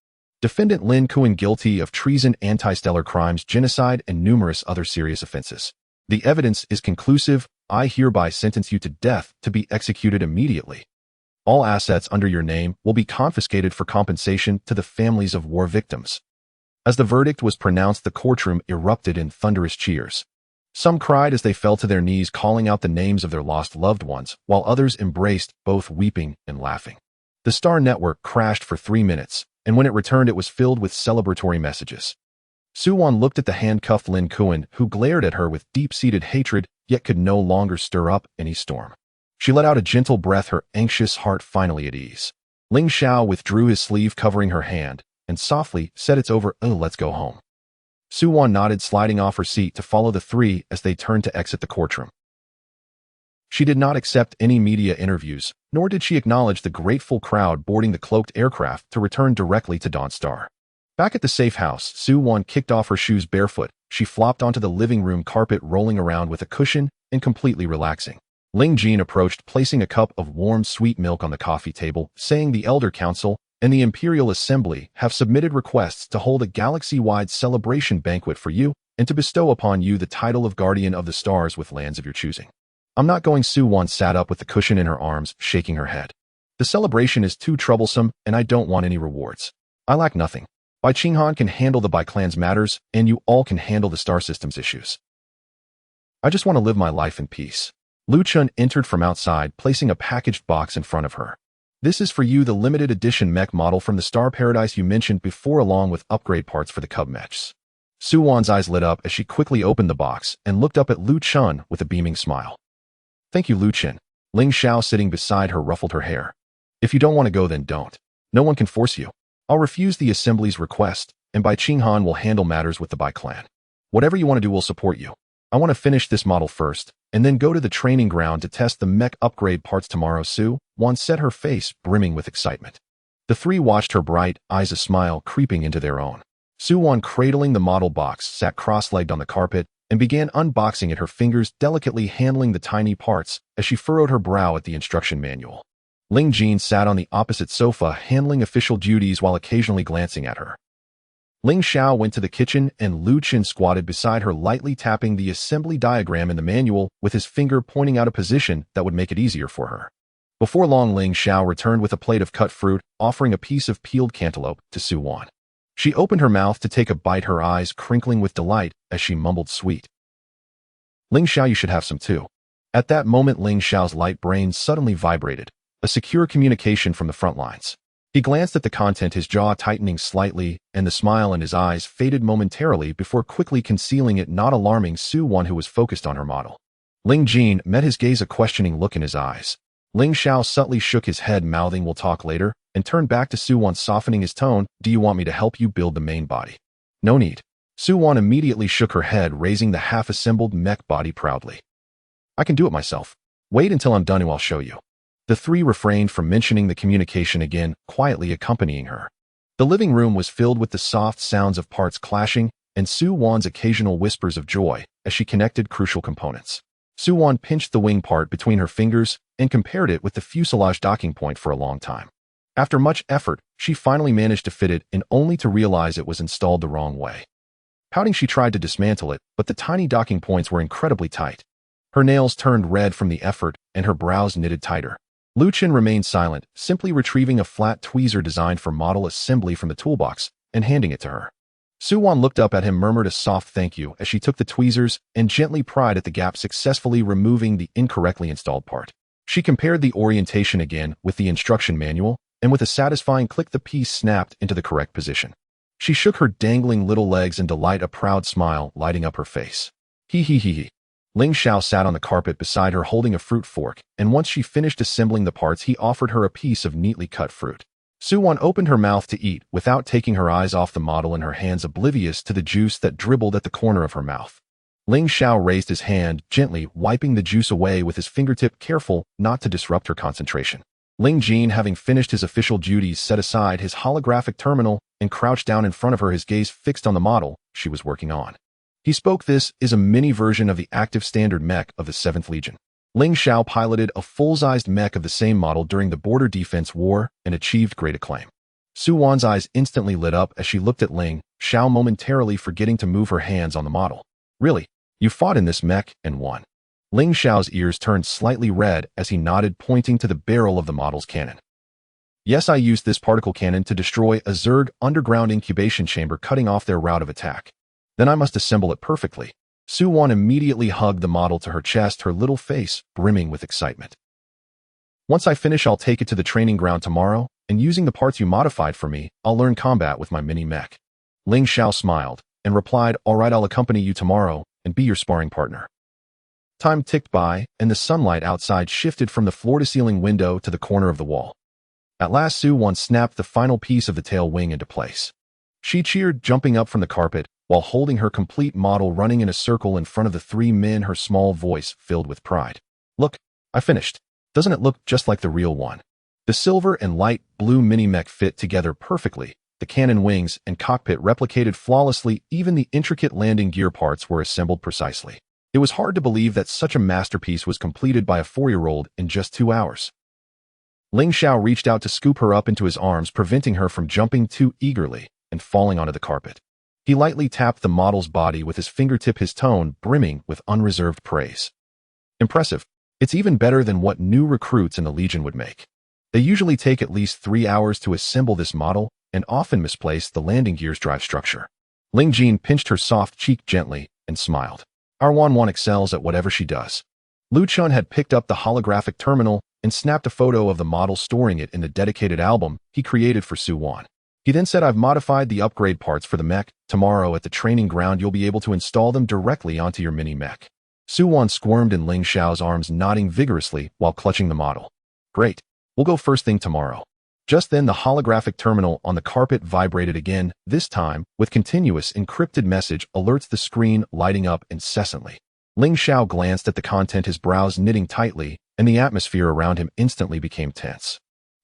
S1: Defendant Lin Kuan guilty of treason, anti-stellar crimes, genocide, and numerous other serious offenses. The evidence is conclusive. I hereby sentence you to death, to be executed immediately. All assets under your name will be confiscated for compensation to the families of war victims." As the verdict was pronounced, the courtroom erupted in thunderous cheers. Some cried as they fell to their knees, calling out the names of their lost loved ones, while others embraced, both weeping and laughing. The Star Network crashed for 3 minutes, and when it returned, it was filled with celebratory messages. Suwon looked at the handcuffed Lin Kuan, who glared at her with deep-seated hatred, yet could no longer stir up any storm. She let out a gentle breath, her anxious heart finally at ease. Ling Xiao withdrew his sleeve, covering her hand, and softly said, "It's over. Oh, let's go home." Suwon nodded, sliding off her seat to follow the three as they turned to exit the courtroom. She did not accept any media interviews, nor did she acknowledge the grateful crowd boarding the cloaked aircraft to return directly to Dawnstar. Back at the safe house, Su-won kicked off her shoes barefoot. She flopped onto the living room carpet, rolling around with a cushion and completely relaxing. Ling Jin approached, placing a cup of warm sweet milk on the coffee table, saying the Elder Council and the Imperial Assembly have submitted requests to hold a galaxy-wide celebration banquet for you and to bestow upon you the title of Guardian of the Stars with lands of your choosing. I'm not going. Su-won sat up with the cushion in her arms, shaking her head. The celebration is too troublesome, and I don't want any rewards. I lack nothing. Bai Qinghan can handle the Bai clan's matters, and you all can handle the star system's issues. I just want to live my life in peace. Lu Chun entered from outside, placing a packaged box in front of her. This is for you, the limited edition mech model from the Star Paradise you mentioned before, along with upgrade parts for the Cub mechs. Su-won's eyes lit up as she quickly opened the box and looked up at Lu Chun with a beaming smile. Thank you, Lu Chun. Ling Xiao, sitting beside her, ruffled her hair. If you don't want to go, then don't. No one can force you. I'll refuse the Assembly's request, and Bai Qinghan will handle matters with the Bai clan. Whatever you want to do, we'll support you. I want to finish this model first, and then go to the training ground to test the mech upgrade parts tomorrow. Su-won said, her face brimming with excitement. The three watched her, bright eyes, a smile creeping into their own. Su-won, cradling the model box, sat cross-legged on the carpet and began unboxing it, her fingers delicately handling the tiny parts as she furrowed her brow at the instruction manual. Ling Jin sat on the opposite sofa, handling official duties while occasionally glancing at her. Ling Xiao went to the kitchen, and Lu Chun squatted beside her, lightly tapping the assembly diagram in the manual with his finger, pointing out a position that would make it easier for her. Before long, Ling Xiao returned with a plate of cut fruit, offering a piece of peeled cantaloupe to Su-won. She opened her mouth to take a bite, her eyes crinkling with delight as she mumbled, "Sweet. Ling Xiao, you should have some too." At that moment, Ling Xiao's light brain suddenly vibrated, a secure communication from the front lines. He glanced at the content, his jaw tightening slightly, and the smile in his eyes faded momentarily before quickly concealing it, not alarming Su-won, who was focused on her model. Ling Jin met his gaze, a questioning look in his eyes. Ling Xiao subtly shook his head, mouthing, "We'll talk later," and turned back to Su-won, softening his tone, "Do you want me to help you build the main body?" "No need." Su-won immediately shook her head, raising the half-assembled mech body proudly. "I can do it myself. Wait until I'm done and I'll show you." The three refrained from mentioning the communication again, quietly accompanying her. The living room was filled with the soft sounds of parts clashing and Su-won's occasional whispers of joy as she connected crucial components. Su-won pinched the wing part between her fingers and compared it with the fuselage docking point for a long time. After much effort, she finally managed to fit it in, only to realize it was installed the wrong way. Pouting, she tried to dismantle it, but the tiny docking points were incredibly tight. Her nails turned red from the effort, and her brows knitted tighter. Lu Chun remained silent, simply retrieving a flat tweezer designed for model assembly from the toolbox and handing it to her. Su-won looked up at him, murmured a soft thank you as she took the tweezers and gently pried at the gap, successfully removing the incorrectly installed part. She compared the orientation again with the instruction manual, and with a satisfying click, the piece snapped into the correct position. She shook her dangling little legs in delight, a proud smile lighting up her face. He. Ling Xiao sat on the carpet beside her, holding a fruit fork, and once she finished assembling the parts, he offered her a piece of neatly cut fruit. Su-won opened her mouth to eat without taking her eyes off the model and her hands oblivious to the juice that dribbled at the corner of her mouth. Ling Xiao raised his hand, gently wiping the juice away with his fingertip, careful not to disrupt her concentration. Ling Jin, having finished his official duties, set aside his holographic terminal and crouched down in front of her, his gaze fixed on the model she was working on. He spoke, "This is a mini version of the active standard mech of the 7th Legion." Ling Xiao piloted a full-sized mech of the same model during the Border Defense War and achieved great acclaim. Su-won's eyes instantly lit up as she looked at Ling Xiao, momentarily forgetting to move her hands on the model. "Really? You fought in this mech and won?" Ling Xiao's ears turned slightly red as he nodded, pointing to the barrel of the model's cannon. "Yes, I used this particle cannon to destroy a Zerg underground incubation chamber, cutting off their route of attack. Then I must assemble it perfectly." Su-won immediately hugged the model to her chest, her little face brimming with excitement. "Once I finish, I'll take it to the training ground tomorrow, and using the parts you modified for me, I'll learn combat with my mini-mech." Ling Xiao smiled and replied, "All right, I'll accompany you tomorrow and be your sparring partner." Time ticked by, and the sunlight outside shifted from the floor-to-ceiling window to the corner of the wall. At last, Su-won snapped the final piece of the tail wing into place. She cheered, jumping up from the carpet, while holding her complete model, running in a circle in front of the three men, her small voice filled with pride. "Look, I finished. Doesn't it look just like the real one? The silver and light blue mini-mech fit together perfectly. The cannon wings and cockpit replicated flawlessly. Even the intricate landing gear parts were assembled precisely. It was hard to believe that such a masterpiece was completed by a 4-year-old in just 2 hours. Ling Xiao reached out to scoop her up into his arms, preventing her from jumping too eagerly and falling onto the carpet. He lightly tapped the model's body with his fingertip, his tone brimming with unreserved praise. Impressive. It's even better than what new recruits in the Legion would make. They usually take at least 3 hours to assemble this model and often misplace the landing gear's drive structure. Ling Jin pinched her soft cheek gently and smiled. Our Wanwan excels at whatever she does. Lu Chun had picked up the holographic terminal and snapped a photo of the model, storing it in the dedicated album he created for Su Wan. He then said, I've modified the upgrade parts for the mech. Tomorrow at the training ground you'll be able to install them directly onto your mini-mech. Su Wan squirmed in Ling Xiao's arms, nodding vigorously while clutching the model. Great. We'll go first thing tomorrow. Just then the holographic terminal on the carpet vibrated again, this time with continuous encrypted message alerts, the screen lighting up incessantly. Ling Xiao glanced at the content, his brows knitting tightly, and the atmosphere around him instantly became tense.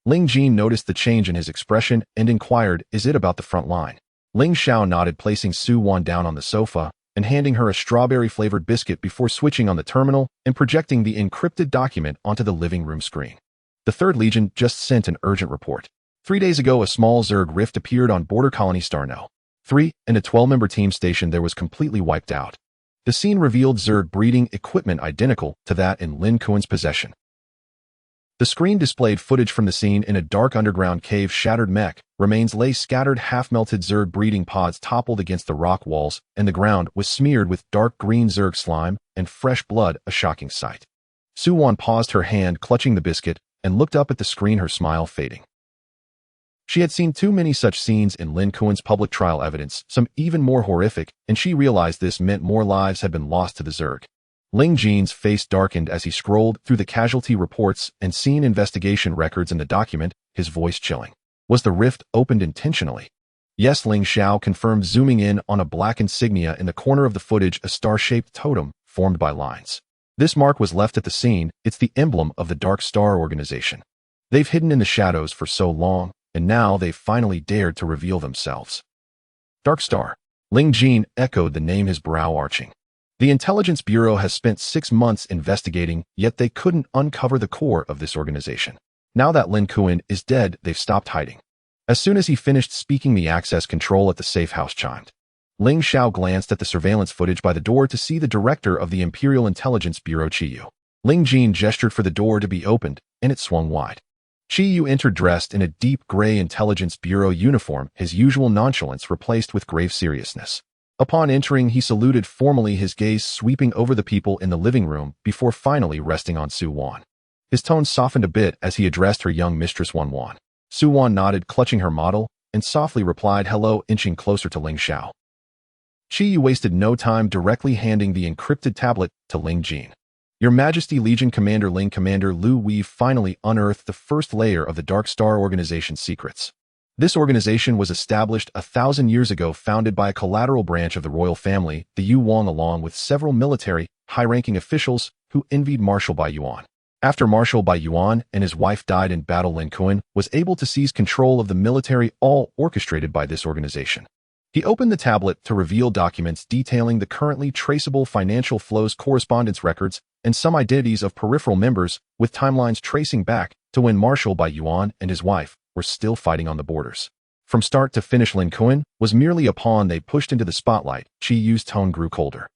S1: Ling Jin noticed the change in his expression and inquired, is it about the front line? Ling Xiao nodded, placing Su Wan down on the sofa and handing her a strawberry-flavored biscuit before switching on the terminal and projecting the encrypted document onto the living room screen. The 3rd Legion just sent an urgent report. 3 days ago, a small Zerg rift appeared on border colony Star No. 3, and a 12-member team station there was completely wiped out. The scene revealed Zerg breeding equipment identical to that in Lin Kuan's possession. The screen displayed footage from the scene. In a dark underground cave, shattered mech remains lay scattered. Half-melted Zerg breeding pods toppled against the rock walls, and the ground was smeared with dark green Zerg slime and fresh blood, a shocking sight. Su Wan paused, her hand clutching the biscuit, and looked up at the screen, her smile fading. She had seen too many such scenes in Lin Kuan's public trial evidence, some even more horrific, and she realized this meant more lives had been lost to the Zerg. Ling Jin's face darkened as he scrolled through the casualty reports and scene investigation records in the document, his voice chilling. Was the rift opened intentionally? Yes, Ling Xiao confirmed, zooming in on a black insignia in the corner of the footage, a star-shaped totem formed by lines. This mark was left at the scene. It's the emblem of the Dark Star organization. They've hidden in the shadows for so long, and now they've finally dared to reveal themselves. Dark Star. Ling Jin echoed the name, his brow arching. The Intelligence Bureau has spent 6 months investigating, yet they couldn't uncover the core of this organization. Now that Lin Kuan is dead, they've stopped hiding. As soon as he finished speaking, the access control at the safe house chimed. Ling Xiao glanced at the surveillance footage by the door to see the director of the Imperial Intelligence Bureau, Chi Yu. Ling Jin gestured for the door to be opened, and it swung wide. Chi Yu entered dressed in a deep gray Intelligence Bureau uniform, his usual nonchalance replaced with grave seriousness. Upon entering, he saluted formally, his gaze sweeping over the people in the living room before finally resting on Su Wan. His tone softened a bit as he addressed her young mistress Wanwan. Su Wan nodded, clutching her model, and softly replied hello, inching closer to Ling Xiao. Chi Yu wasted no time, directly handing the encrypted tablet to Ling Jin. Your Majesty, Legion Commander Ling, Commander Lu, we've finally unearthed the first layer of the Dark Star Organization's secrets. This organization was established 1,000 years ago, founded by a collateral branch of the royal family, the Yu Wang, along with several military, high-ranking officials who envied Marshal Bai Yuan. After Marshal Bai Yuan and his wife died in battle, Lin Kuan was able to seize control of the military, all orchestrated by this organization. He opened the tablet to reveal documents detailing the currently traceable financial flows, correspondence records, and some identities of peripheral members, with timelines tracing back to when Marshal Bai Yuan and his wife were still fighting on the borders. From start to finish, Lin Kuan was merely a pawn they pushed into the spotlight. Chi Yu's tone grew colder.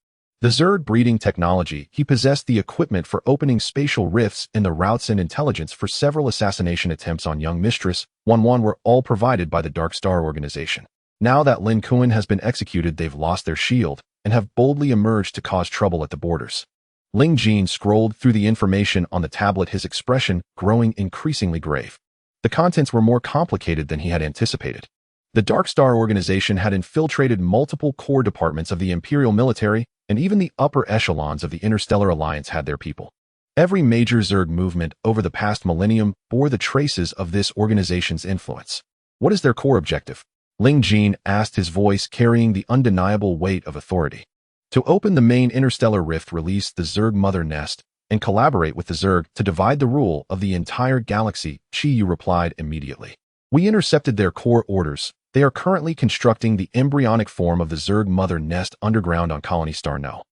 S1: The Zerg breeding technology, he possessed the equipment for opening spatial rifts in the routes, and intelligence for several assassination attempts on young mistress Wanwan were all provided by the Dark Star Organization. Now that Lin Kuan has been executed, they've lost their shield and have boldly emerged to cause trouble at the borders. Ling Jin scrolled through the information on the tablet, his expression growing increasingly grave. The contents were more complicated than he had anticipated. The Dark Star Organization had infiltrated multiple core departments of the Imperial military, and even the upper echelons of the Interstellar Alliance had their people. Every major Zerg movement over the past millennium bore the traces of this organization's influence. What is their core objective? Ling Jin asked, his voice carrying the undeniable weight of authority. To open the main interstellar rift, release the Zerg mother nest, and collaborate with the Zerg to divide the rule of the entire galaxy, Chi-Yu replied immediately. We intercepted their core orders. They are currently constructing the embryonic form of the Zerg mother nest underground on Colony Star No.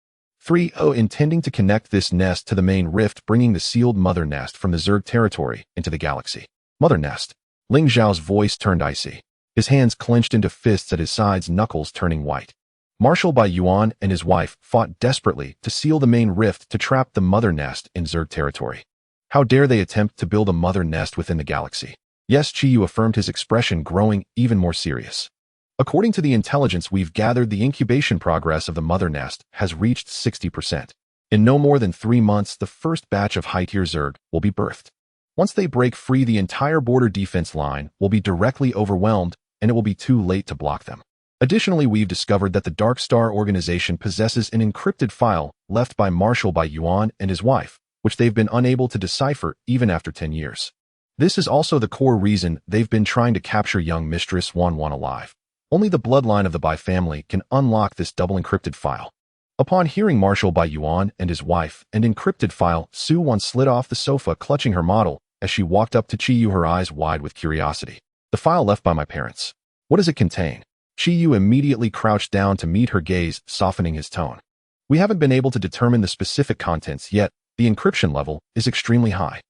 S1: 3-0, intending to connect this nest to the main rift, bringing the sealed mother nest from the Zerg territory into the galaxy. Mother nest. Ling Zhao's voice turned icy. His hands clenched into fists at his sides, knuckles turning white. Marshal Bai Yuan and his wife fought desperately to seal the main rift to trap the mother nest in Zerg territory. How dare they attempt to build a mother nest within the galaxy? Yes, Chi-Yu affirmed, his expression growing even more serious. According to the intelligence we've gathered, the incubation progress of the mother nest has reached 60%. In no more than 3 months, the first batch of high-tier Zerg will be birthed. Once they break free, the entire border defense line will be directly overwhelmed, and it will be too late to block them. Additionally, we've discovered that the Dark Star organization possesses an encrypted file left by Marshal Bai Yuan and his wife, which they've been unable to decipher even after 10 years. This is also the core reason they've been trying to capture young Mistress Wanwan alive. Only the bloodline of the Bai family can unlock this double encrypted file. Upon hearing Marshal Bai Yuan and his wife and encrypted file, Su Wan slid off the sofa, clutching her model as she walked up to Chi-Yu, her eyes wide with curiosity. The file left by my parents. What does it contain? Chi-Yu immediately crouched down to meet her gaze, softening his tone. We haven't been able to determine the specific contents yet. The encryption level is extremely high.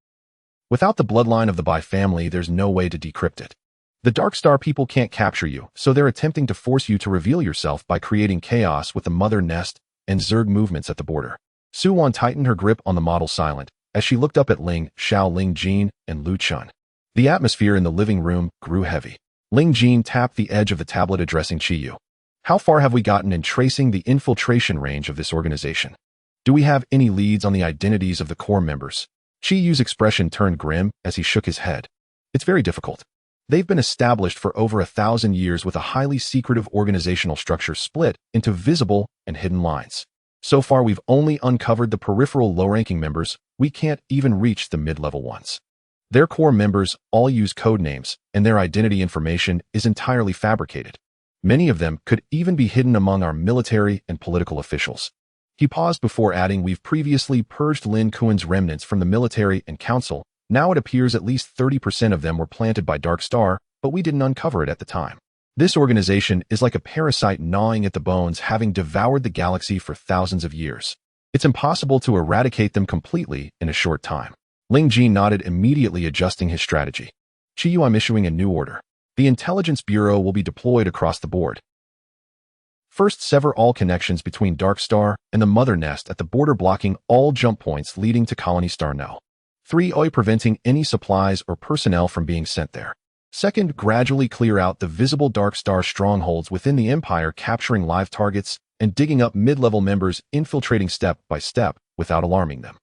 S1: Without the bloodline of the Bai family, there's no way to decrypt it. The Dark Star people can't capture you, so they're attempting to force you to reveal yourself by creating chaos with the mother nest and Zerg movements at the border. Su Wan tightened her grip on the model, silent, as she looked up at Ling Xiao, Ling Jin, and Lu Chun. The atmosphere in the living room grew heavy. Ling Jin tapped the edge of the tablet, addressing Chi-Yu. How far have we gotten in tracing the infiltration range of this organization? Do we have any leads on the identities of the core members? Chi-Yu's expression turned grim as he shook his head. It's very difficult. They've been established for over 1,000 years with a highly secretive organizational structure split into visible and hidden lines. So far, we've only uncovered the peripheral low-ranking members. We can't even reach the mid-level ones. Their core members all use code names, and their identity information is entirely fabricated. Many of them could even be hidden among our military and political officials. He paused before adding, we've previously purged Lin Kuan's remnants from the military and council. Now it appears at least 30% of them were planted by Dark Star, but we didn't uncover it at the time. This organization is like a parasite gnawing at the bones, having devoured the galaxy for thousands of years. It's impossible to eradicate them completely in a short time. Ling Jin nodded, immediately adjusting his strategy. Chi-Yu, I'm issuing a new order. The Intelligence Bureau will be deployed across the board. First, sever all connections between Dark Star and the Mother Nest at the border, blocking all jump points leading to Colony Star No. 3, preventing any supplies or personnel from being sent there. Second, gradually clear out the visible Dark Star strongholds within the Empire, capturing live targets and digging up mid-level members, infiltrating step by step without alarming them.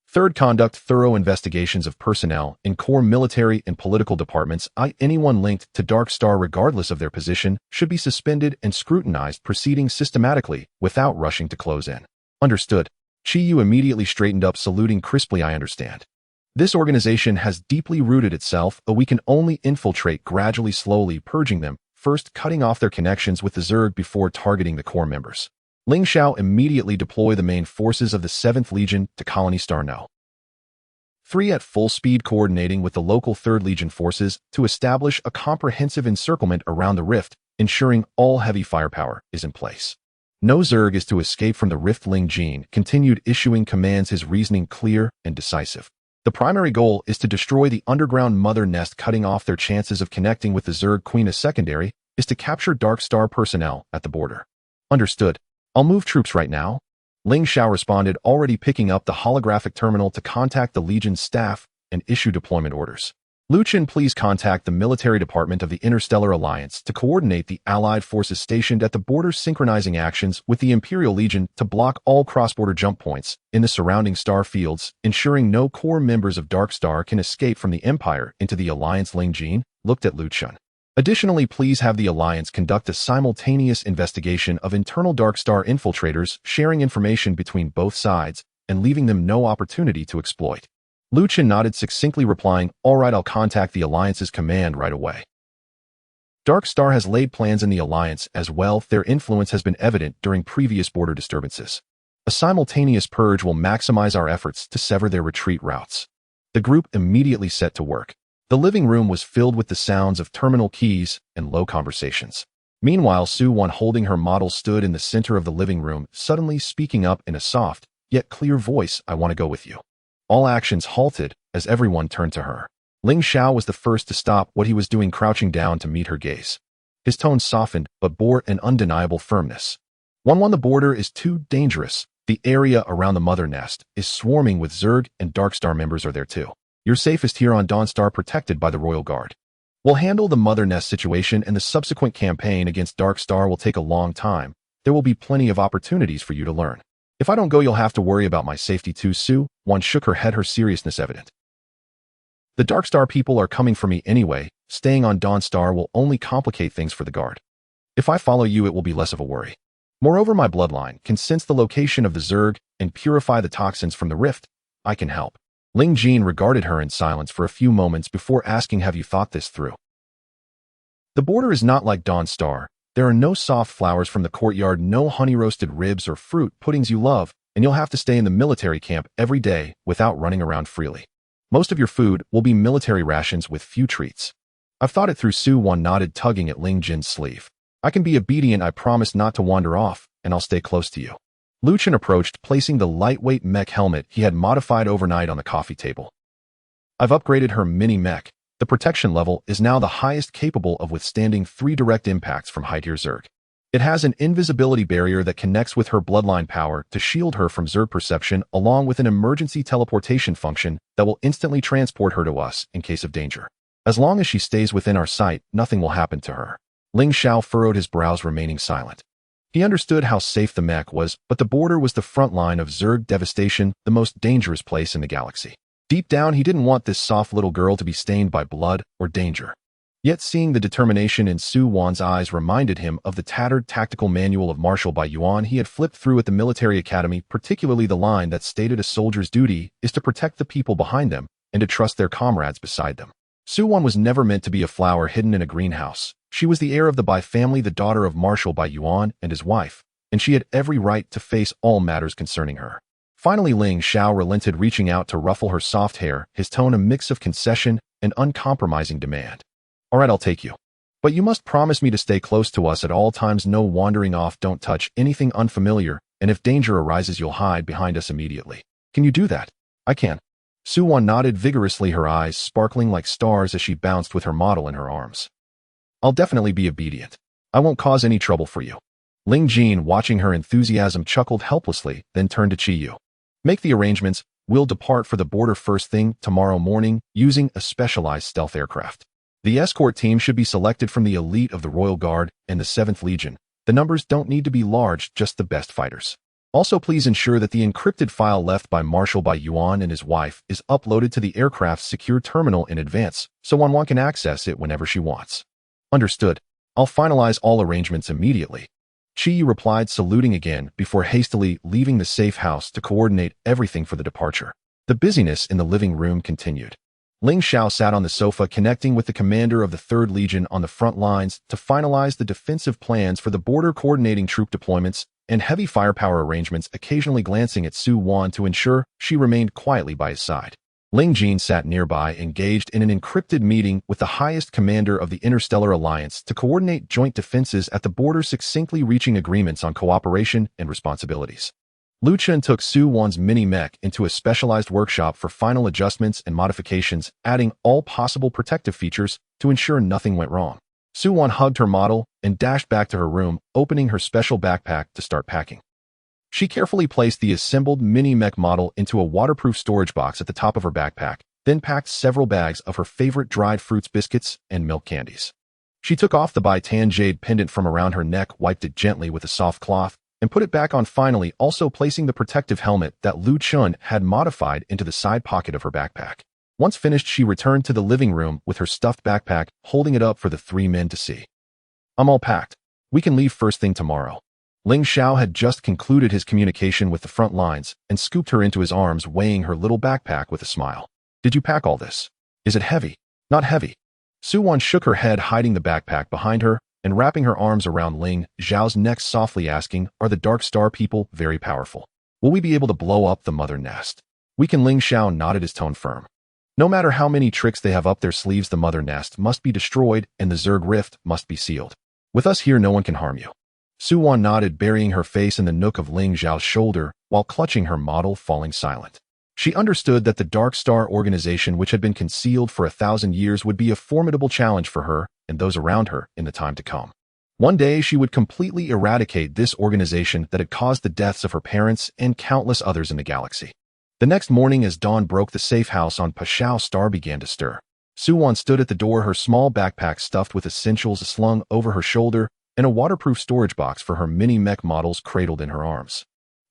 S1: Third, conduct thorough investigations of personnel in core military and political departments. Anyone linked to Dark Star, regardless of their position, should be suspended and scrutinized, proceeding systematically without rushing to close in. Understood. Chi-Yu immediately straightened up, saluting crisply. I understand. This organization has deeply rooted itself, but we can only infiltrate gradually, slowly purging them, first cutting off their connections with the Zerg before targeting the core members. Ling Xiao immediately deploy the main forces of the 7th Legion to Colony Star No. 3 at full speed, coordinating with the local 3rd Legion forces to establish a comprehensive encirclement around the rift, ensuring all heavy firepower is in place. No Zerg is to escape from the rift. Ling Jin continued issuing commands, his reasoning clear and decisive. The primary goal is to destroy the underground mother nest, cutting off their chances of connecting with the Zerg Queen. A secondary is to capture Dark Star personnel at the border. Understood. I'll move troops right now. Ling Xiao responded, already picking up the holographic terminal to contact the Legion's staff and issue deployment orders. Lu Chen, please contact the military department of the Interstellar Alliance to coordinate the Allied forces stationed at the border, synchronizing actions with the Imperial Legion to block all cross-border jump points in the surrounding star fields, ensuring no core members of Dark Star can escape from the Empire into the Alliance. Ling Jin looked at Lu Chen. Additionally, please have the Alliance conduct a simultaneous investigation of internal Dark Star infiltrators, sharing information between both sides and leaving them no opportunity to exploit. Lu Chen nodded, succinctly replying, all right, I'll contact the Alliance's command right away. Dark Star has laid plans in the Alliance as well. Their influence has been evident during previous border disturbances. A simultaneous purge will maximize our efforts to sever their retreat routes. The group immediately set to work. The living room was filled with the sounds of terminal keys and low conversations. Meanwhile, Su-Wan, holding her model, stood in the center of the living room, suddenly speaking up in a soft, yet clear voice, "I want to go with you." All actions halted as everyone turned to her. Ling Xiao was the first to stop what he was doing, crouching down to meet her gaze. His tone softened, but bore an undeniable firmness. "1-1, the border is too dangerous. The area around the Mother Nest is swarming with Zerg, and Darkstar members are there too. You're safest here on Dawnstar, protected by the Royal Guard. We'll handle the Mother Nest situation, and the subsequent campaign against Darkstar will take a long time. There will be plenty of opportunities for you to learn. If I don't go, you'll have to worry about my safety too." Su-Wan shook her head, her seriousness evident. "The Darkstar people are coming for me anyway. Staying on Dawnstar will only complicate things for the Guard. If I follow you, it will be less of a worry. Moreover, my bloodline can sense the location of the Zerg and purify the toxins from the rift. I can help." Ling Jin regarded her in silence for a few moments before asking, "Have you thought this through? The border is not like Dawnstar. There are no soft flowers from the courtyard, no honey-roasted ribs or fruit puddings you love, and you'll have to stay in the military camp every day without running around freely. Most of your food will be military rations with few treats." "I've thought it through." Su-Wan nodded, tugging at Ling Jin's sleeve. "I can be obedient. I promise not to wander off, and I'll stay close to you." Lu Chen approached, placing the lightweight mech helmet he had modified overnight on the coffee table. "I've upgraded her mini-mech. The protection level is now the highest, capable of withstanding 3 direct impacts from high-tier Zerg. It has an invisibility barrier that connects with her bloodline power to shield her from Zerg perception, along with an emergency teleportation function that will instantly transport her to us in case of danger. As long as she stays within our sight, nothing will happen to her." Ling Xiao furrowed his brows, remaining silent. He understood how safe the mech was, but the border was the front line of Zerg devastation, the most dangerous place in the galaxy. Deep down, he didn't want this soft little girl to be stained by blood or danger. Yet seeing the determination in Su-Wan's eyes reminded him of the tattered tactical manual of Marshal by Yuan he had flipped through at the military academy, particularly the line that stated a soldier's duty is to protect the people behind them and to trust their comrades beside them. Su-Wan was never meant to be a flower hidden in a greenhouse. She was the heir of the Bai family, the daughter of Marshal by Yuan and his wife, and she had every right to face all matters concerning her. Finally, Ling Xiao relented, reaching out to ruffle her soft hair, his tone a mix of concession and uncompromising demand. "All right, I'll take you. But you must promise me to stay close to us at all times, no wandering off, don't touch anything unfamiliar, and if danger arises, you'll hide behind us immediately. Can you do that?" "I can." Su-Wan nodded vigorously, her eyes sparkling like stars as she bounced with her model in her arms. "I'll definitely be obedient. I won't cause any trouble for you." Ling Jin, watching her enthusiasm, chuckled helplessly, then turned to Chi Yu. "Make the arrangements. We'll depart for the border first thing tomorrow morning using a specialized stealth aircraft. The escort team should be selected from the elite of the Royal Guard and the 7th Legion. The numbers don't need to be large, just the best fighters. Also, please ensure that the encrypted file left by Marshal by Yuan and his wife is uploaded to the aircraft's secure terminal in advance, so one can access it whenever she wants." "Understood. I'll finalize all arrangements immediately." Chi Yu replied, saluting again before hastily leaving the safe house to coordinate everything for the departure. The busyness in the living room continued. Ling Xiao sat on the sofa, connecting with the commander of the 3rd Legion on the front lines to finalize the defensive plans for the border, coordinating troop deployments and heavy firepower arrangements, occasionally glancing at Su-Wan to ensure she remained quietly by his side. Ling Jin sat nearby, engaged in an encrypted meeting with the highest commander of the Interstellar Alliance to coordinate joint defenses at the border, succinctly reaching agreements on cooperation and responsibilities. Lu Chen took Su-Wan's mini-mech into a specialized workshop for final adjustments and modifications, adding all possible protective features to ensure nothing went wrong. Su-Wan hugged her model and dashed back to her room, opening her special backpack to start packing. She carefully placed the assembled mini-mech model into a waterproof storage box at the top of her backpack, then packed several bags of her favorite dried fruits, biscuits, and milk candies. She took off the Bai Tan jade pendant from around her neck, wiped it gently with a soft cloth, and put it back on, finally also placing the protective helmet that Lu Chun had modified into the side pocket of her backpack. Once finished, she returned to the living room with her stuffed backpack, holding it up for the 3 men to see. "I'm all packed. We can leave first thing tomorrow." Ling Xiao had just concluded his communication with the front lines and scooped her into his arms, weighing her little backpack with a smile. "Did you pack all this? Is it heavy?" "Not heavy." Su-Wan shook her head, hiding the backpack behind her and wrapping her arms around Ling Xiao's neck, softly asking, "Are the Dark Star people very powerful?" Will we be able to blow up the mother nest? We can. Ling Xiao nodded, his tone firm. No matter how many tricks they have up their sleeves, the mother nest must be destroyed and the Zerg rift must be sealed. With us here, no one can harm you. Su Wan nodded, burying her face in the nook of Ling Xiao's shoulder while clutching her model, falling silent. She understood that the Dark Star organization, which had been concealed for 1,000 years, would be a formidable challenge for her and those around her in the time to come. One day she would completely eradicate this organization that had caused the deaths of her parents and countless others in the galaxy. The next morning, as dawn broke, the safe house on Pashao Star began to stir. Su Wan stood at the door, her small backpack stuffed with essentials slung over her shoulder and a waterproof storage box for her mini-mech models cradled in her arms.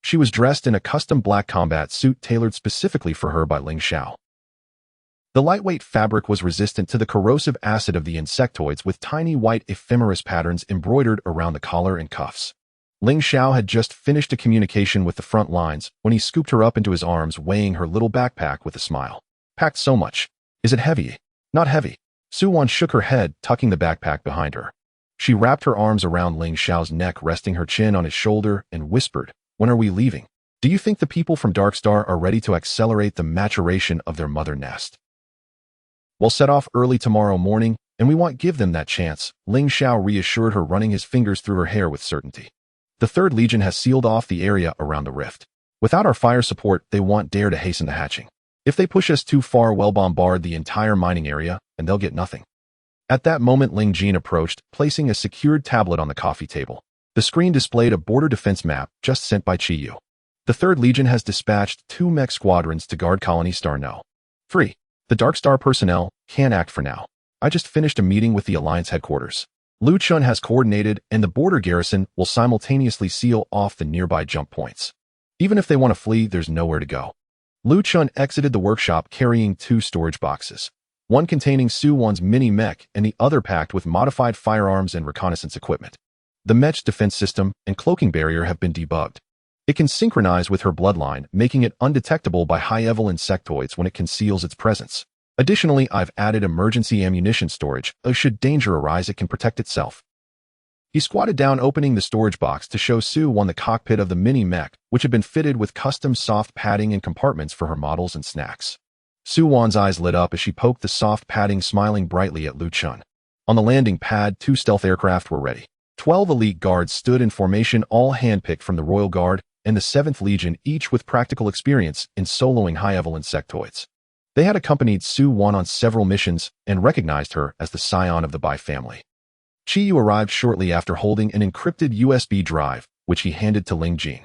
S1: She was dressed in a custom black combat suit tailored specifically for her by Ling Xiao. The lightweight fabric was resistant to the corrosive acid of the insectoids, with tiny white ephemeris patterns embroidered around the collar and cuffs. Ling Xiao had just finished a communication with the front lines when he scooped her up into his arms, weighing her little backpack with a smile. Packed so much. Is it heavy? Not heavy. Su Wan shook her head, tucking the backpack behind her. She wrapped her arms around Ling Xiao's neck, resting her chin on his shoulder, and whispered, "When are we leaving? Do you think the people from Darkstar are ready to accelerate the maturation of their mother nest? We'll set off early tomorrow morning, and we won't give them that chance," Ling Xiao reassured her, running his fingers through her hair with certainty. "The 3rd Legion has sealed off the area around the rift. Without our fire support, they won't dare to hasten the hatching. If they push us too far, we'll bombard the entire mining area, and they'll get nothing." At that moment, Ling Jin approached, placing a secured tablet on the coffee table. The screen displayed a border defense map just sent by Chi Yu. The 3rd Legion has dispatched 2 mech squadrons to guard Colony Star No. 3. The Dark Star personnel can't act for now. I just finished a meeting with the Alliance headquarters. Lu Chun has coordinated, and the border garrison will simultaneously seal off the nearby jump points. Even if they want to flee, there's nowhere to go. Lu Chun exited the workshop carrying 2 storage boxes, one containing Su Wan's mini-mech and the other packed with modified firearms and reconnaissance equipment. The mech's defense system and cloaking barrier have been debugged. It can synchronize with her bloodline, making it undetectable by high-level insectoids when it conceals its presence. Additionally, I've added emergency ammunition storage, so should danger arise, it can protect itself. He squatted down, opening the storage box to show Su Wan the cockpit of the mini-mech, which had been fitted with custom soft padding and compartments for her models and snacks. Su Wan's eyes lit up as she poked the soft padding, smiling brightly at Lu Chun. On the landing pad, 2 stealth aircraft were ready. 12 elite guards stood in formation, all handpicked from the Royal Guard and the 7th Legion, each with practical experience in soloing high-level insectoids. They had accompanied Su Wan on several missions and recognized her as the scion of the Bai family. Chi Yu arrived shortly after, holding an encrypted USB drive, which he handed to Ling Jin.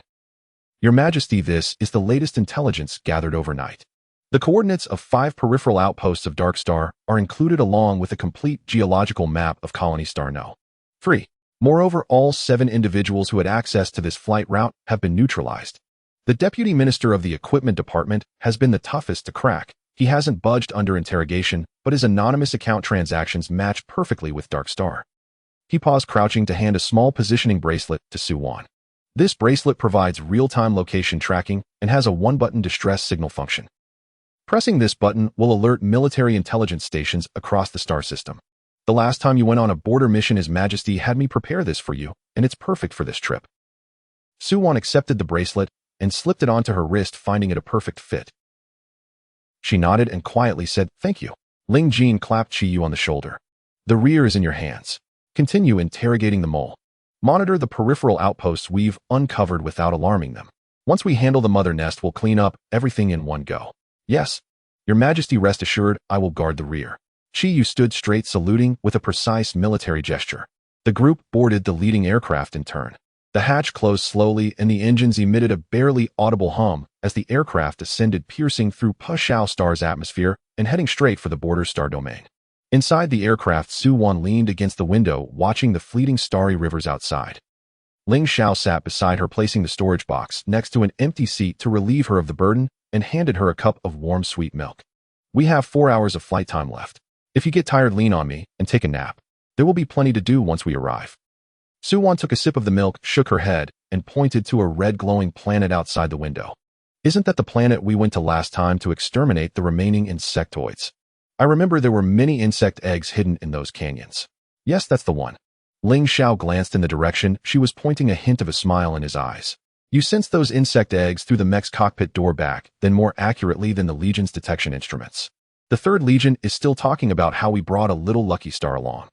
S1: "Your Majesty, this is the latest intelligence gathered overnight. The coordinates of 5 peripheral outposts of Darkstar are included, along with a complete geological map of Colony Star No. 3. Moreover, all 7 individuals who had access to this flight route have been neutralized. The Deputy Minister of the Equipment Department has been the toughest to crack. He hasn't budged under interrogation, but his anonymous account transactions match perfectly with Darkstar." He paused, crouching to hand a small positioning bracelet to Su Wan. This bracelet provides real-time location tracking and has a 1-button distress signal function. Pressing this button will alert military intelligence stations across the star system. "The last time you went on a border mission, His Majesty had me prepare this for you, and it's perfect for this trip." Su Wan accepted the bracelet and slipped it onto her wrist, finding it a perfect fit. She nodded and quietly said, "Thank you." Ling Jin clapped Chi Yu on the shoulder. "The rear is in your hands. Continue interrogating the mole. Monitor the peripheral outposts we've uncovered without alarming them. Once we handle the mother nest, we'll clean up everything in one go." "Yes. Your Majesty, rest assured, I will guard the rear." Chi Yu stood straight, saluting with a precise military gesture. The group boarded the leading aircraft in turn. The hatch closed slowly, and the engines emitted a barely audible hum as the aircraft ascended, piercing through Pashao Star's atmosphere and heading straight for the border star domain. Inside the aircraft, Su Wan leaned against the window, watching the fleeting starry rivers outside. Ling Xiao sat beside her, placing the storage box next to an empty seat to relieve her of the burden, and handed her a cup of warm, sweet milk. "We have 4 hours of flight time left. If you get tired, lean on me and take a nap. There will be plenty to do once we arrive." Su Wan took a sip of the milk, shook her head, and pointed to a red glowing planet outside the window. "Isn't that the planet we went to last time to exterminate the remaining insectoids? I remember there were many insect eggs hidden in those canyons." "Yes, that's the one." Ling Xiao glanced in the direction she was pointing, a hint of a smile in his eyes. You sense those insect eggs through the mech's cockpit door back, then more accurately than the Legion's detection instruments. The 3rd Legion is still talking about how we brought a little lucky star along.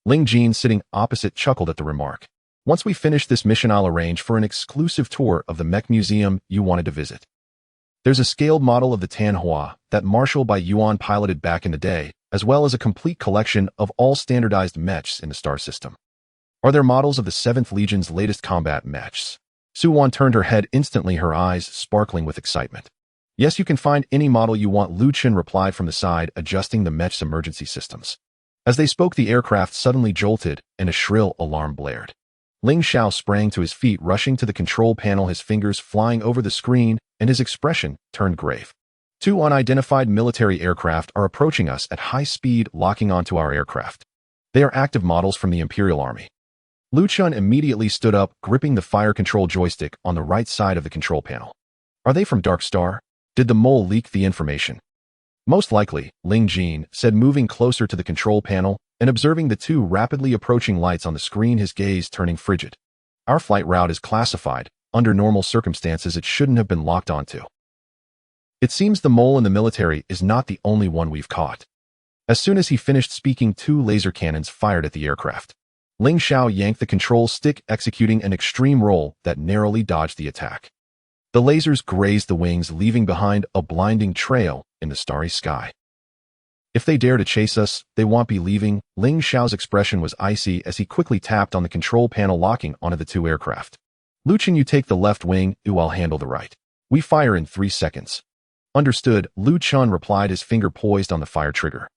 S1: Ling Jin, sitting opposite, chuckled at the remark. Once we finish this mission, I'll arrange for an exclusive tour of the mech museum you wanted to visit. There's a scaled model of the Tanhua that Marshal by Yuan piloted back in the day, as well as a complete collection of all standardized mechs in the star system. Are there models of the 7th Legion's latest combat mechs? Su-Wan turned her head instantly, her eyes sparkling with excitement. Yes, you can find any model you want, Lu Chen replied from the side, adjusting the mech's emergency systems. As they spoke, the aircraft suddenly jolted and a shrill alarm blared. Ling Xiao sprang to his feet, rushing to the control panel, his fingers flying over the screen, and his expression turned grave. 2 unidentified military aircraft are approaching us at high speed, locking onto our aircraft. They are active models from the Imperial Army. Lu Chun immediately stood up, gripping the fire control joystick on the right side of the control panel. Are they from Dark Star? Did the mole leak the information? Most likely, Ling Jin said, moving closer to the control panel and observing the 2 rapidly approaching lights on the screen, his gaze turning frigid. Our flight route is classified. Under normal circumstances, it shouldn't have been locked onto. It seems the mole in the military is not the only one we've caught. As soon as he finished speaking, 2 laser cannons fired at the aircraft. Ling Xiao yanked the control stick, executing an extreme roll that narrowly dodged the attack. The lasers grazed the wings, leaving behind a blinding trail in the starry sky. If they dare to chase us, they won't be leaving. Ling Xiao's expression was icy as he quickly tapped on the control panel, locking onto the 2 aircraft. Lu Chen, you take the left wing, I'll handle the right. We fire in 3 seconds. Understood, Lu Chun replied, his finger poised on the fire trigger.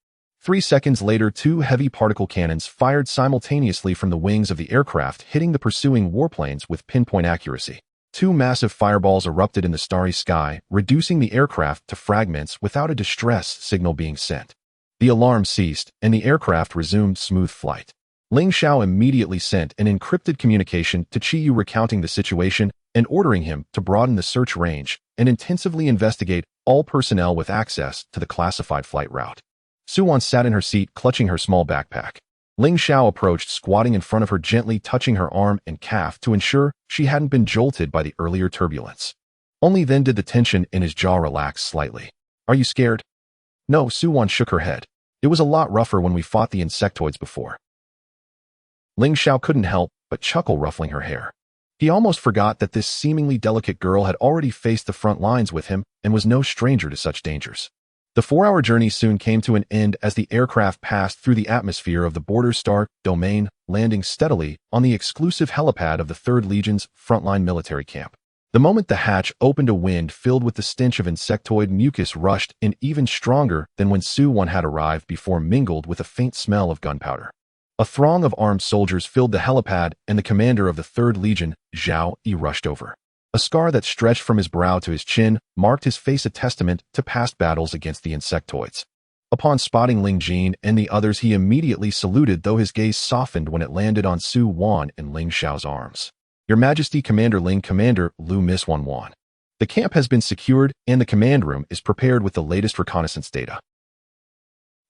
S1: 3 seconds later, 2 heavy particle cannons fired simultaneously from the wings of the aircraft, hitting the pursuing warplanes with pinpoint accuracy. 2 massive fireballs erupted in the starry sky, reducing the aircraft to fragments without a distress signal being sent. The alarm ceased, and the aircraft resumed smooth flight. Ling Xiao immediately sent an encrypted communication to Chi Yu recounting the situation and ordering him to broaden the search range and intensively investigate all personnel with access to the classified flight route. Su-Wan sat in her seat, clutching her small backpack. Ling Xiao approached, squatting in front of her, gently touching her arm and calf to ensure she hadn't been jolted by the earlier turbulence. Only then did the tension in his jaw relax slightly. Are you scared? No, Su-Wan shook her head. It was a lot rougher when we fought the insectoids before. Ling Xiao couldn't help but chuckle, ruffling her hair. He almost forgot that this seemingly delicate girl had already faced the front lines with him and was no stranger to such dangers. The 4-hour journey soon came to an end as the aircraft passed through the atmosphere of the Border Star domain, landing steadily on the exclusive helipad of the 3rd Legion's frontline military camp. The moment the hatch opened, a wind filled with the stench of insectoid mucus rushed in, even stronger than when Su-Wan had arrived before, mingled with a faint smell of gunpowder. A throng of armed soldiers filled the helipad, and the commander of the 3rd Legion, Zhao Yi, rushed over. A scar that stretched from his brow to his chin marked his face, a testament to past battles against the insectoids. Upon spotting Ling Jin and the others, he immediately saluted, though his gaze softened when it landed on Su-Wan in Ling Xiao's arms. Your Majesty, Commander Ling. Commander Lu, Miss Wan. The camp has been secured, and the command room is prepared with the latest reconnaissance data.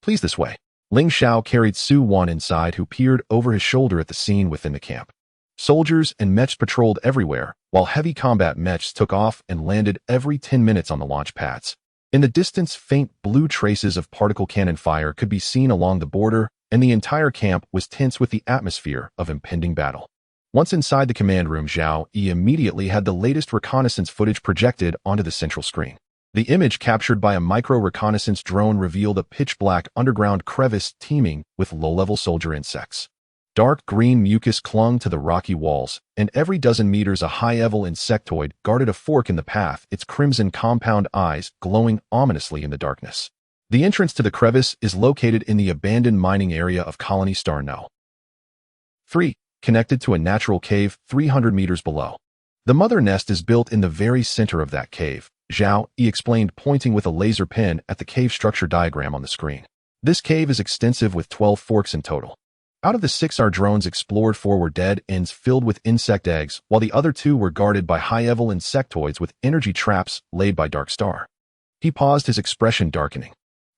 S1: Please, this way. Ling Xiao carried Su-Wan inside, who peered over his shoulder at the scene within the camp. Soldiers and mechs patrolled everywhere, while heavy combat mechs took off and landed every 10 minutes on the launch pads. In the distance, faint blue traces of particle cannon fire could be seen along the border, and the entire camp was tense with the atmosphere of impending battle. Once inside the command room, Zhao Yi immediately had the latest reconnaissance footage projected onto the central screen. The image, captured by a micro-reconnaissance drone, revealed a pitch-black underground crevice teeming with low-level soldier insects. Dark green mucus clung to the rocky walls, and every dozen meters a high-level insectoid guarded a fork in the path, its crimson compound eyes glowing ominously in the darkness. The entrance to the crevice is located in the abandoned mining area of Colony Star No. 3, connected to a natural cave 300 meters below. The mother nest is built in the very center of that cave, Zhao Yi explained, pointing with a laser pen at the cave structure diagram on the screen. This cave is extensive with 12 forks in total. Out of the 6 our drones explored, 4 were dead ends filled with insect eggs, while the other 2 were guarded by high-level insectoids with energy traps laid by Dark Star. He paused, his expression darkening.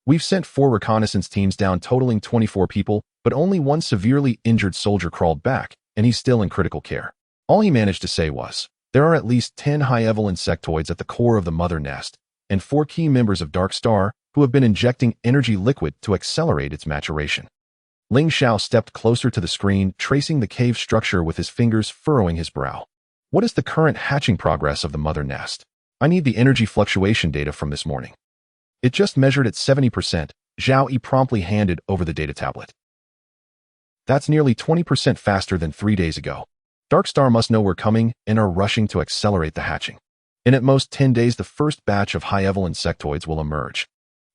S1: We've sent 4 reconnaissance teams down, totaling 24 people, but only 1 severely injured soldier crawled back, and he's still in critical care. All he managed to say was, There are at least 10 high-level insectoids at the core of the mother nest, and 4 key members of Dark Star who have been injecting energy liquid to accelerate its maturation. Ling Xiao stepped closer to the screen, tracing the cave structure with his fingers furrowing his brow. What is the current hatching progress of the mother nest? I need the energy fluctuation data from this morning. It just measured at 70%. Zhao Yi promptly handed over the data tablet. That's nearly 20% faster than 3 days ago. Dark Star must know we're coming and are rushing to accelerate the hatching. In at most 10 days, the first batch of high-level insectoids will emerge.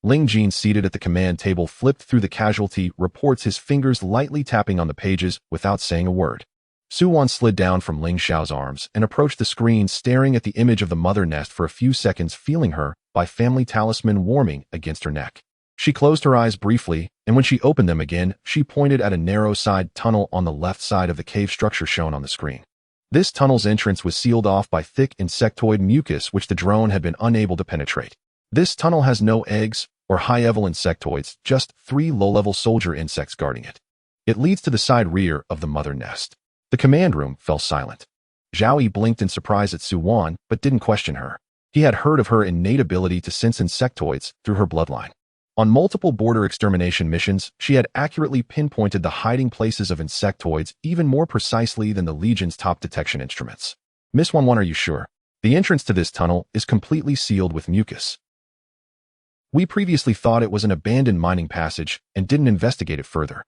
S1: Ling Jin, seated at the command table, flipped through the casualty reports, his fingers lightly tapping on the pages without saying a word. Su Wan slid down from Ling Xiao's arms and approached the screen, staring at the image of the mother nest for a few seconds, feeling her by family talisman warming against her neck. She closed her eyes briefly, and when she opened them again, she pointed at a narrow side tunnel on the left side of the cave structure shown on the screen. This tunnel's entrance was sealed off by thick insectoid mucus which the drone had been unable to penetrate. This tunnel has no eggs or high-level insectoids, just 3 low-level soldier insects guarding it. It leads to the side rear of the mother nest. The command room fell silent. Zhao Yi blinked in surprise at Su Wan, but didn't question her. He had heard of her innate ability to sense insectoids through her bloodline. On multiple border extermination missions, she had accurately pinpointed the hiding places of insectoids even more precisely than the Legion's top detection instruments. Miss Wan, are you sure? The entrance to this tunnel is completely sealed with mucus. We previously thought it was an abandoned mining passage and didn't investigate it further.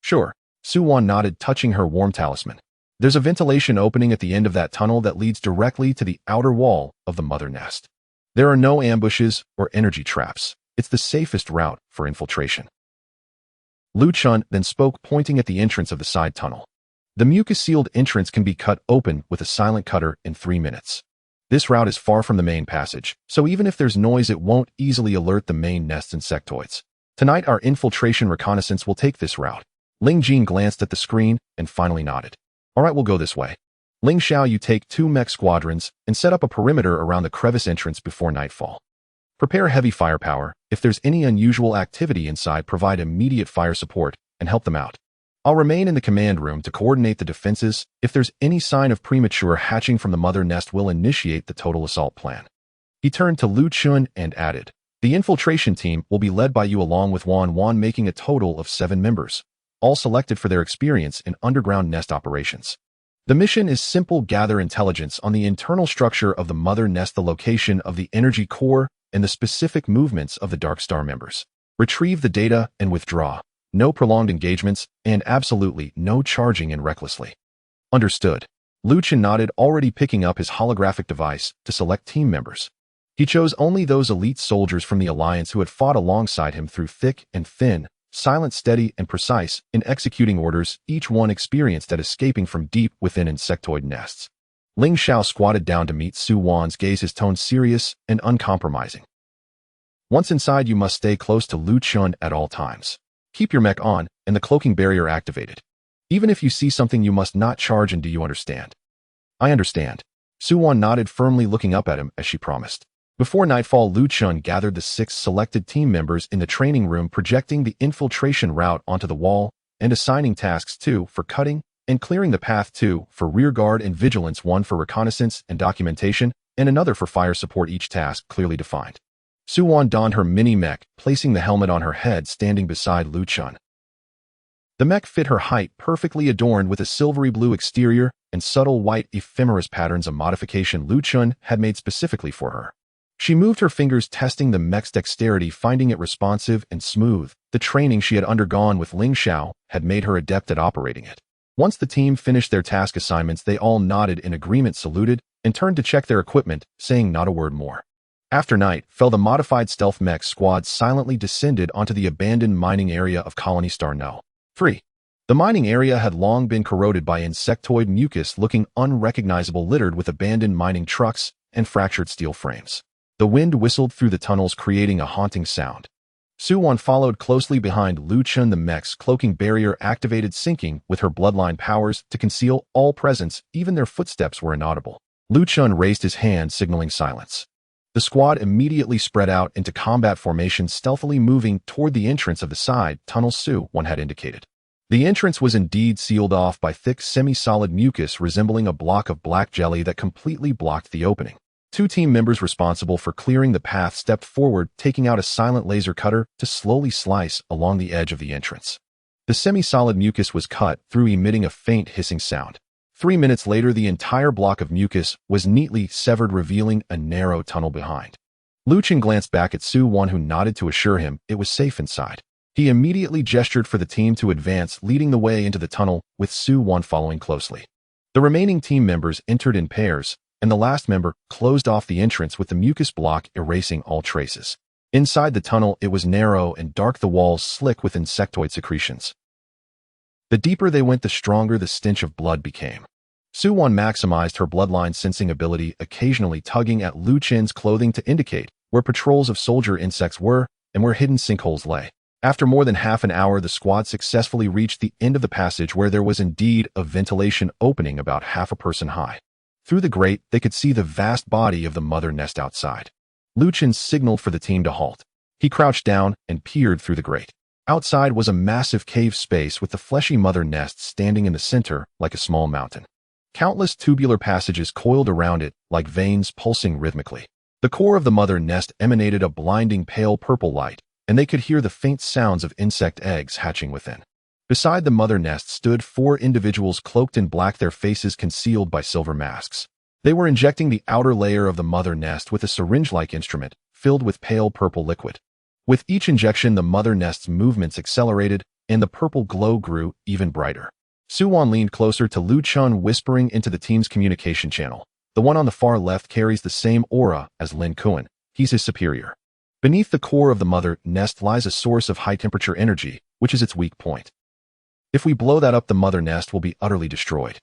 S1: Sure. Su Wan nodded, touching her warm talisman. There's a ventilation opening at the end of that tunnel that leads directly to the outer wall of the mother nest. There are no ambushes or energy traps. It's the safest route for infiltration. Lu Chun then spoke, pointing at the entrance of the side tunnel. The mucus-sealed entrance can be cut open with a silent cutter in 3 minutes. This route is far from the main passage, so even if there's noise, it won't easily alert the main nest's insectoids. Tonight, our infiltration reconnaissance will take this route. Ling Jin glanced at the screen and finally nodded. All right, we'll go this way. Ling Xiao, you take 2 mech squadrons and set up a perimeter around the crevice entrance before nightfall. Prepare heavy firepower. If there's any unusual activity inside, provide immediate fire support and help them out. I'll remain in the command room to coordinate the defenses. If there's any sign of premature hatching from the mother nest, we'll initiate the total assault plan. He turned to Lu Chun and added, the infiltration team will be led by you along with Wan, making a total of 7 members, all selected for their experience in underground nest operations. The mission is simple: gather intelligence on the internal structure of the mother nest, the location of the energy core, and the specific movements of the Dark Star members. Retrieve the data and withdraw. No prolonged engagements, and absolutely no charging in recklessly. Understood. Lu Chen nodded, already picking up his holographic device to select team members. He chose only those elite soldiers from the Alliance who had fought alongside him through thick and thin, silent, steady, and precise in executing orders, each one experienced at escaping from deep within insectoid nests. Ling Xiao squatted down to meet Su Wan's gaze, his tone serious and uncompromising. Once inside, you must stay close to Lu Chun at all times. Keep your mech on and the cloaking barrier activated. Even if you see something, you must not charge. And do you understand? I understand. Su Wan nodded, firmly looking up at him as she promised. Before nightfall, Lu Chun gathered the 6 selected team members in the training room, projecting the infiltration route onto the wall and assigning tasks: 2 for cutting and clearing the path, 2 for rearguard and vigilance, 1 for reconnaissance and documentation, and another for fire support, each task clearly defined. Su Wan donned her mini mech, placing the helmet on her head, standing beside Lu Chun. The mech fit her height, perfectly adorned with a silvery blue exterior and subtle white ephemeris patterns, a modification Lu Chun had made specifically for her. She moved her fingers, testing the mech's dexterity, finding it responsive and smooth. The training she had undergone with Ling Xiao had made her adept at operating it. Once the team finished their task assignments, they all nodded in agreement, saluted, and turned to check their equipment, saying not a word more. After night fell, the modified stealth mech squad silently descended onto the abandoned mining area of Colony Star No. 3. The mining area had long been corroded by insectoid mucus, looking unrecognizable, littered with abandoned mining trucks and fractured steel frames. The wind whistled through the tunnels, creating a haunting sound. Su Wan followed closely behind Lu Chun, the mech's cloaking barrier activated, syncing with her bloodline powers to conceal all presence. Even their footsteps were inaudible. Lu Chun raised his hand, signaling silence. The squad immediately spread out into combat formation, stealthily moving toward the entrance of the side tunnel Su Wan had indicated. The entrance was indeed sealed off by thick semi-solid mucus resembling a block of black jelly that completely blocked the opening. Two team members responsible for clearing the path stepped forward, taking out a silent laser cutter to slowly slice along the edge of the entrance. The semi-solid mucus was cut through, emitting a faint hissing sound. 3 minutes later, the entire block of mucus was neatly severed, revealing a narrow tunnel behind. Lu Chen glanced back at Su-Wan, who nodded to assure him it was safe inside. He immediately gestured for the team to advance, leading the way into the tunnel, with Su-Wan following closely. The remaining team members entered in pairs, and the last member closed off the entrance with the mucus block erasing all traces. Inside the tunnel, it was narrow and dark, the walls slick with insectoid secretions. The deeper they went, the stronger the stench of blood became. Su-Wan maximized her bloodline sensing ability, occasionally tugging at Lu Chen's clothing to indicate where patrols of soldier insects were and where hidden sinkholes lay. After more than half an hour, the squad successfully reached the end of the passage, where there was indeed a ventilation opening about half a person high. Through the grate, they could see the vast body of the mother nest outside. Lu Chen signaled for the team to halt. He crouched down and peered through the grate. Outside was a massive cave space with the fleshy mother nest standing in the center like a small mountain. Countless tubular passages coiled around it like veins pulsing rhythmically. The core of the mother nest emanated a blinding pale purple light, and they could hear the faint sounds of insect eggs hatching within. Beside the mother nest stood 4 individuals cloaked in black, their faces concealed by silver masks. They were injecting the outer layer of the mother nest with a syringe-like instrument filled with pale purple liquid. With each injection, the mother nest's movements accelerated, and the purple glow grew even brighter. Su-Wan leaned closer to Lu Chen, whispering into the team's communication channel. The one on the far left carries the same aura as Lin Kuan. He's his superior. Beneath the core of the mother nest lies a source of high-temperature energy, which is its weak point. If we blow that up, the mother nest will be utterly destroyed.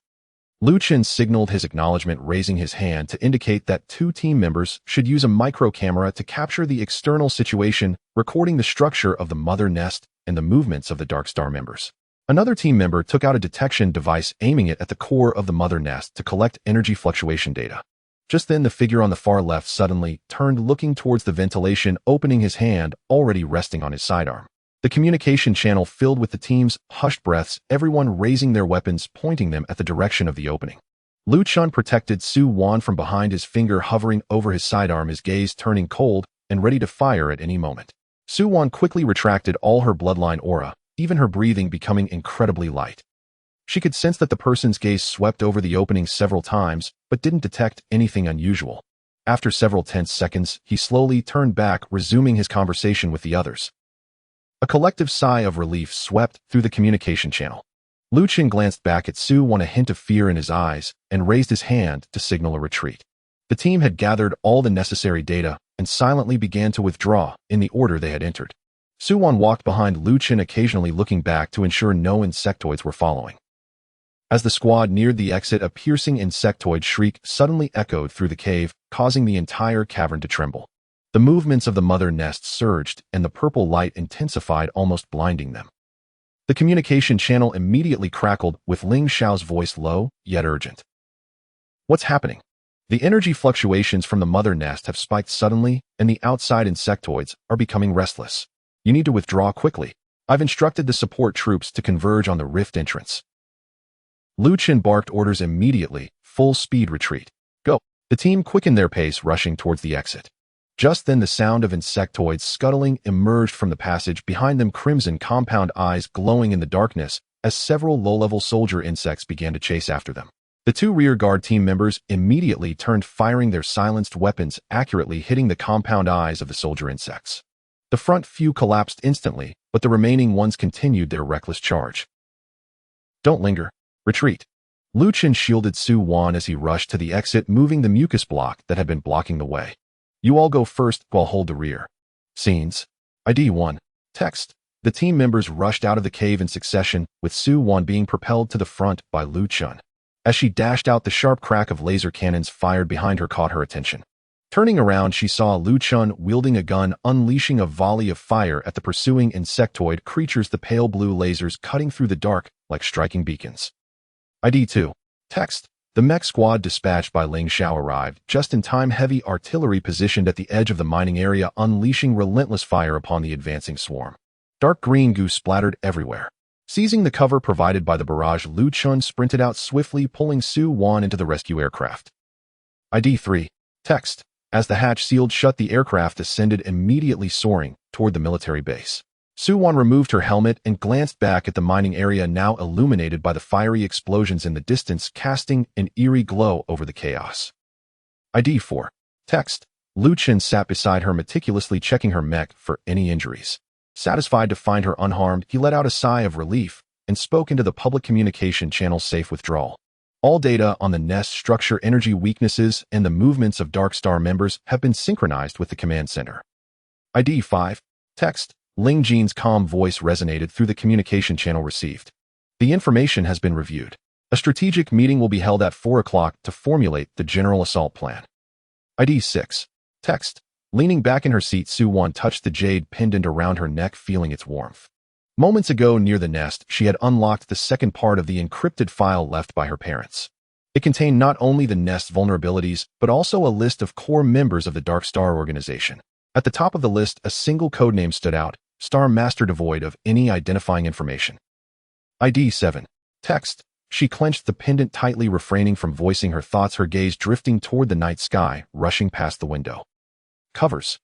S1: Lu Chen signaled his acknowledgement, raising his hand to indicate that 2 team members should use a micro camera to capture the external situation, recording the structure of the mother nest and the movements of the Dark Star members. Another team member took out a detection device, aiming it at the core of the mother nest to collect energy fluctuation data. Just then, the figure on the far left suddenly turned, looking towards the ventilation, opening his hand, already resting on his sidearm. The communication channel filled with the team's hushed breaths, everyone raising their weapons, pointing them at the direction of the opening. Lu Chen protected Su-Wan from behind, his finger hovering over his sidearm, his gaze turning cold and ready to fire at any moment. Su-Wan quickly retracted all her bloodline aura, even her breathing becoming incredibly light. She could sense that the person's gaze swept over the opening several times, but didn't detect anything unusual. After several tense seconds, he slowly turned back, resuming his conversation with the others. A collective sigh of relief swept through the communication channel. Lu Chen glanced back at Su-Wan, a hint of fear in his eyes, and raised his hand to signal a retreat. The team had gathered all the necessary data and silently began to withdraw in the order they had entered. Su-Wan walked behind Lu Chen, occasionally looking back to ensure no insectoids were following. As the squad neared the exit, a piercing insectoid shriek suddenly echoed through the cave, causing the entire cavern to tremble. The movements of the mother nest surged, and the purple light intensified, almost blinding them. The communication channel immediately crackled, with Ling Xiao's voice low, yet urgent. "What's happening? The energy fluctuations from the mother nest have spiked suddenly, and the outside insectoids are becoming restless. You need to withdraw quickly. I've instructed the support troops to converge on the rift entrance." Lu Chen barked orders immediately, full speed retreat. Go. The team quickened their pace, rushing towards the exit. Just then, the sound of insectoids scuttling emerged from the passage behind them, crimson compound eyes glowing in the darkness as several low-level soldier insects began to chase after them. The 2 rear guard team members immediately turned, firing their silenced weapons, accurately hitting the compound eyes of the soldier insects. The front few collapsed instantly, but the remaining ones continued their reckless charge. "Don't linger. Retreat." Lu Chen shielded Su-Wan as he rushed to the exit, moving the mucus block that had been blocking the way. "You all go first, while hold the rear." Scenes. ID 1. Text. The team members rushed out of the cave in succession, with Su-Wan being propelled to the front by Lu Chen. As she dashed out, the sharp crack of laser cannons fired behind her caught her attention. Turning around, she saw Lu Chen wielding a gun, unleashing a volley of fire at the pursuing insectoid creatures, the pale blue lasers cutting through the dark like striking beacons. ID 2. Text. The mech squad dispatched by Ling Xiao arrived just in time, heavy artillery positioned at the edge of the mining area, unleashing relentless fire upon the advancing swarm. Dark green goo splattered everywhere. Seizing the cover provided by the barrage, Lu Chun sprinted out swiftly, pulling Su Wan into the rescue aircraft. ID 3. Text. As the hatch sealed shut, the aircraft ascended, immediately soaring toward the military base. Su Wan removed her helmet and glanced back at the mining area, now illuminated by the fiery explosions in the distance, casting an eerie glow over the chaos. ID 4. Text. Lu Chen sat beside her, meticulously checking her mech for any injuries. Satisfied to find her unharmed, he let out a sigh of relief and spoke into the public communication channel. Safe withdrawal. All data on the nest structure, energy weaknesses, and the movements of Dark Star members have been synchronized with the command center. ID 5. Text. Ling Jin's calm voice resonated through the communication channel received. The information has been reviewed. A strategic meeting will be held at 4 o'clock to formulate the general assault plan. ID 6. Text. Leaning back in her seat, Su Wan touched the jade pendant around her neck, feeling its warmth. Moments ago, near the nest, she had unlocked the second part of the encrypted file left by her parents. It contained not only the nest's vulnerabilities, but also a list of core members of the Dark Star organization. At the top of the list, a single codename stood out: Star Master, devoid of any identifying information. ID 7. Text. She clenched the pendant tightly, refraining from voicing her thoughts, her gaze drifting toward the night sky, rushing past the window. Covers.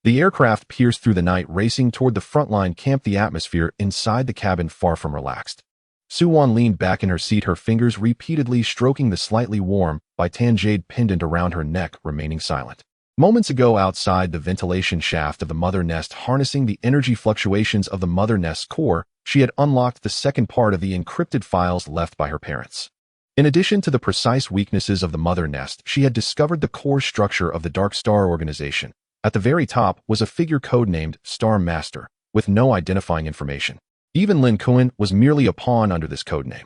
S1: The aircraft pierced through the night, racing toward the frontline camp, the atmosphere inside the cabin far from relaxed. Su Wan leaned back in her seat, her fingers repeatedly stroking the slightly warm by tan jade pendant around her neck, remaining silent. Moments ago, outside the ventilation shaft of the mother nest, harnessing the energy fluctuations of the mother nest's core, she had unlocked the second part of the encrypted files left by her parents. In addition to the precise weaknesses of the mother nest, she had discovered the core structure of the Dark Star organization. At the very top was a figure codenamed Star Master, with no identifying information. Even Lin Kuan was merely a pawn under this codename.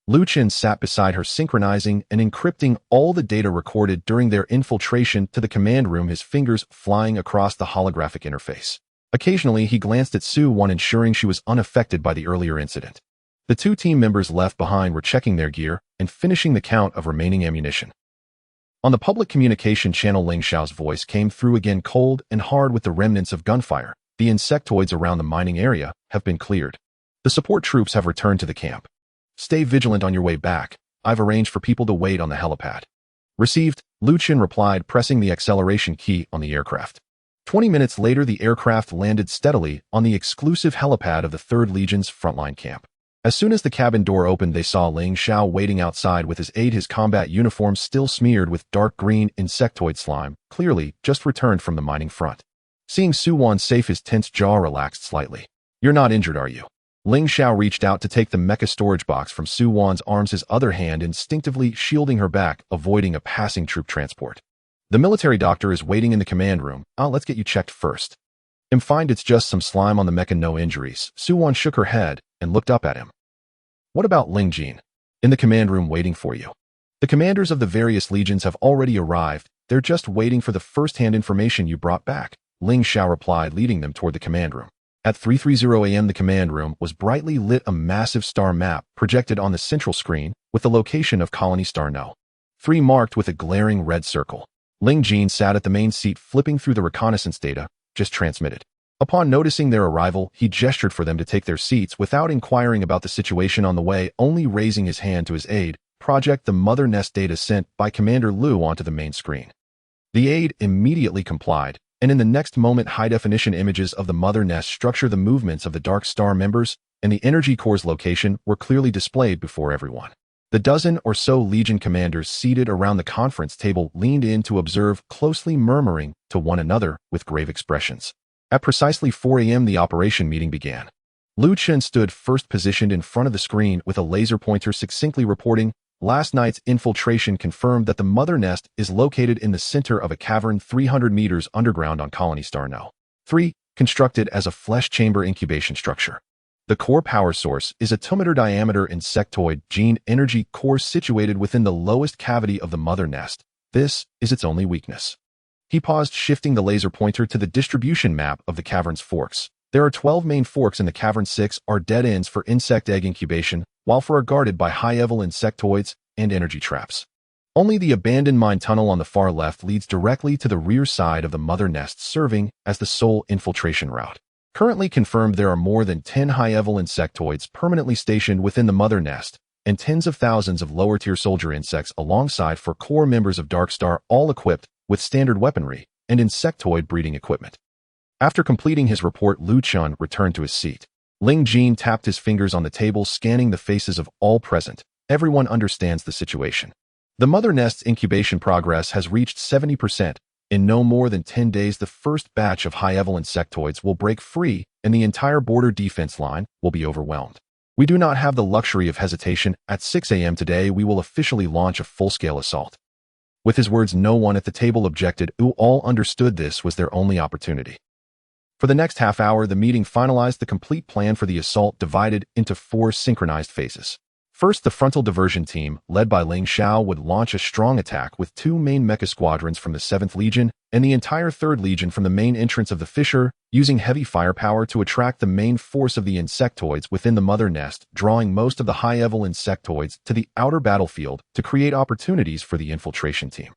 S1: Lu Chen sat beside her, synchronizing and encrypting all the data recorded during their infiltration to the command room, his fingers flying across the holographic interface. Occasionally, he glanced at Su Wan, ensuring she was unaffected by the earlier incident. The two team members left behind were checking their gear and finishing the count of remaining ammunition. On the public communication channel, Ling Xiao's voice came through again, cold and hard with the remnants of gunfire. The insectoids around the mining area have been cleared. The support troops have returned to the camp. Stay vigilant on your way back. I've arranged for people to wait on the helipad. Received, Lu Chen replied, pressing the acceleration key on the aircraft. 20 minutes later, the aircraft landed steadily on the exclusive helipad of the 3rd Legion's frontline camp. As soon as the cabin door opened, they saw Ling Xiao waiting outside with his aide, his combat uniform still smeared with dark green insectoid slime, clearly just returned from the mining front. Seeing Su Wan safe, his tense jaw relaxed slightly. "You're not injured, are you?" Ling Xiao reached out to take the mecha storage box from Su Wan's arms, his other hand instinctively shielding her back, avoiding a passing troop transport. "The military doctor is waiting in the command room. Let's get you checked first." "I'm fine, it's just some slime on the mecha, no injuries." Su Wan shook her head and looked up at him. "What about Ling Jin?" "In the command room waiting for you. The commanders of the various legions have already arrived. They're just waiting for the first-hand information you brought back," Ling Xiao replied, leading them toward the command room. At 3:30 a.m., the command room was brightly lit, a massive star map projected on the central screen with the location of Colony Star No. 3 marked with a glaring red circle. Ling Jin sat at the main seat, flipping through the reconnaissance data just transmitted. Upon noticing their arrival, he gestured for them to take their seats without inquiring about the situation on the way, only raising his hand to his aide, project the mother nest data sent by Commander Lu onto the main screen. The aide immediately complied, and in the next moment, high-definition images of the mother nest structure, the movements of the Dark Star members, and the energy core's location were clearly displayed before everyone. The dozen or so Legion commanders seated around the conference table leaned in to observe, closely murmuring to one another with grave expressions. At precisely 4 a.m., the operation meeting began. Lu Chen stood first, positioned in front of the screen with a laser pointer, succinctly reporting, "Last night's infiltration confirmed that the mother nest is located in the center of a cavern 300 meters underground on Colony Star No. 3, constructed as a flesh chamber incubation structure. The core power source is a 2-meter diameter insectoid gene energy core situated within the lowest cavity of the mother nest. This is its only weakness." He paused, shifting the laser pointer to the distribution map of the cavern's forks. There are 12 main forks in the cavern. 6 are dead ends for insect egg incubation, while 4 are guarded by high-level insectoids and energy traps. Only the abandoned mine tunnel on the far left leads directly to the rear side of the mother nest, serving as the sole infiltration route. Currently confirmed there are more than 10 high-level insectoids permanently stationed within the mother nest, and tens of thousands of lower-tier soldier insects alongside 4 core members of Darkstar, all equipped with standard weaponry and insectoid breeding equipment. After completing his report, Lu Chun returned to his seat. Ling Jin tapped his fingers on the table, scanning the faces of all present. Everyone understands the situation. The mother nest's incubation progress has reached 70%. In no more than 10 days, the first batch of high-level insectoids will break free, and the entire border defense line will be overwhelmed. We do not have the luxury of hesitation. At 6 a.m. today, we will officially launch a full-scale assault. With his words, no one at the table objected. All understood this was their only opportunity. For the next half hour, the meeting finalized the complete plan for the assault, divided into 4 synchronized phases. First, the frontal diversion team, led by Ling Xiao, would launch a strong attack with 2 main mecha squadrons from the 7th Legion and the entire 3rd Legion from the main entrance of the fissure, using heavy firepower to attract the main force of the insectoids within the mother nest, drawing most of the high-level insectoids to the outer battlefield to create opportunities for the infiltration team.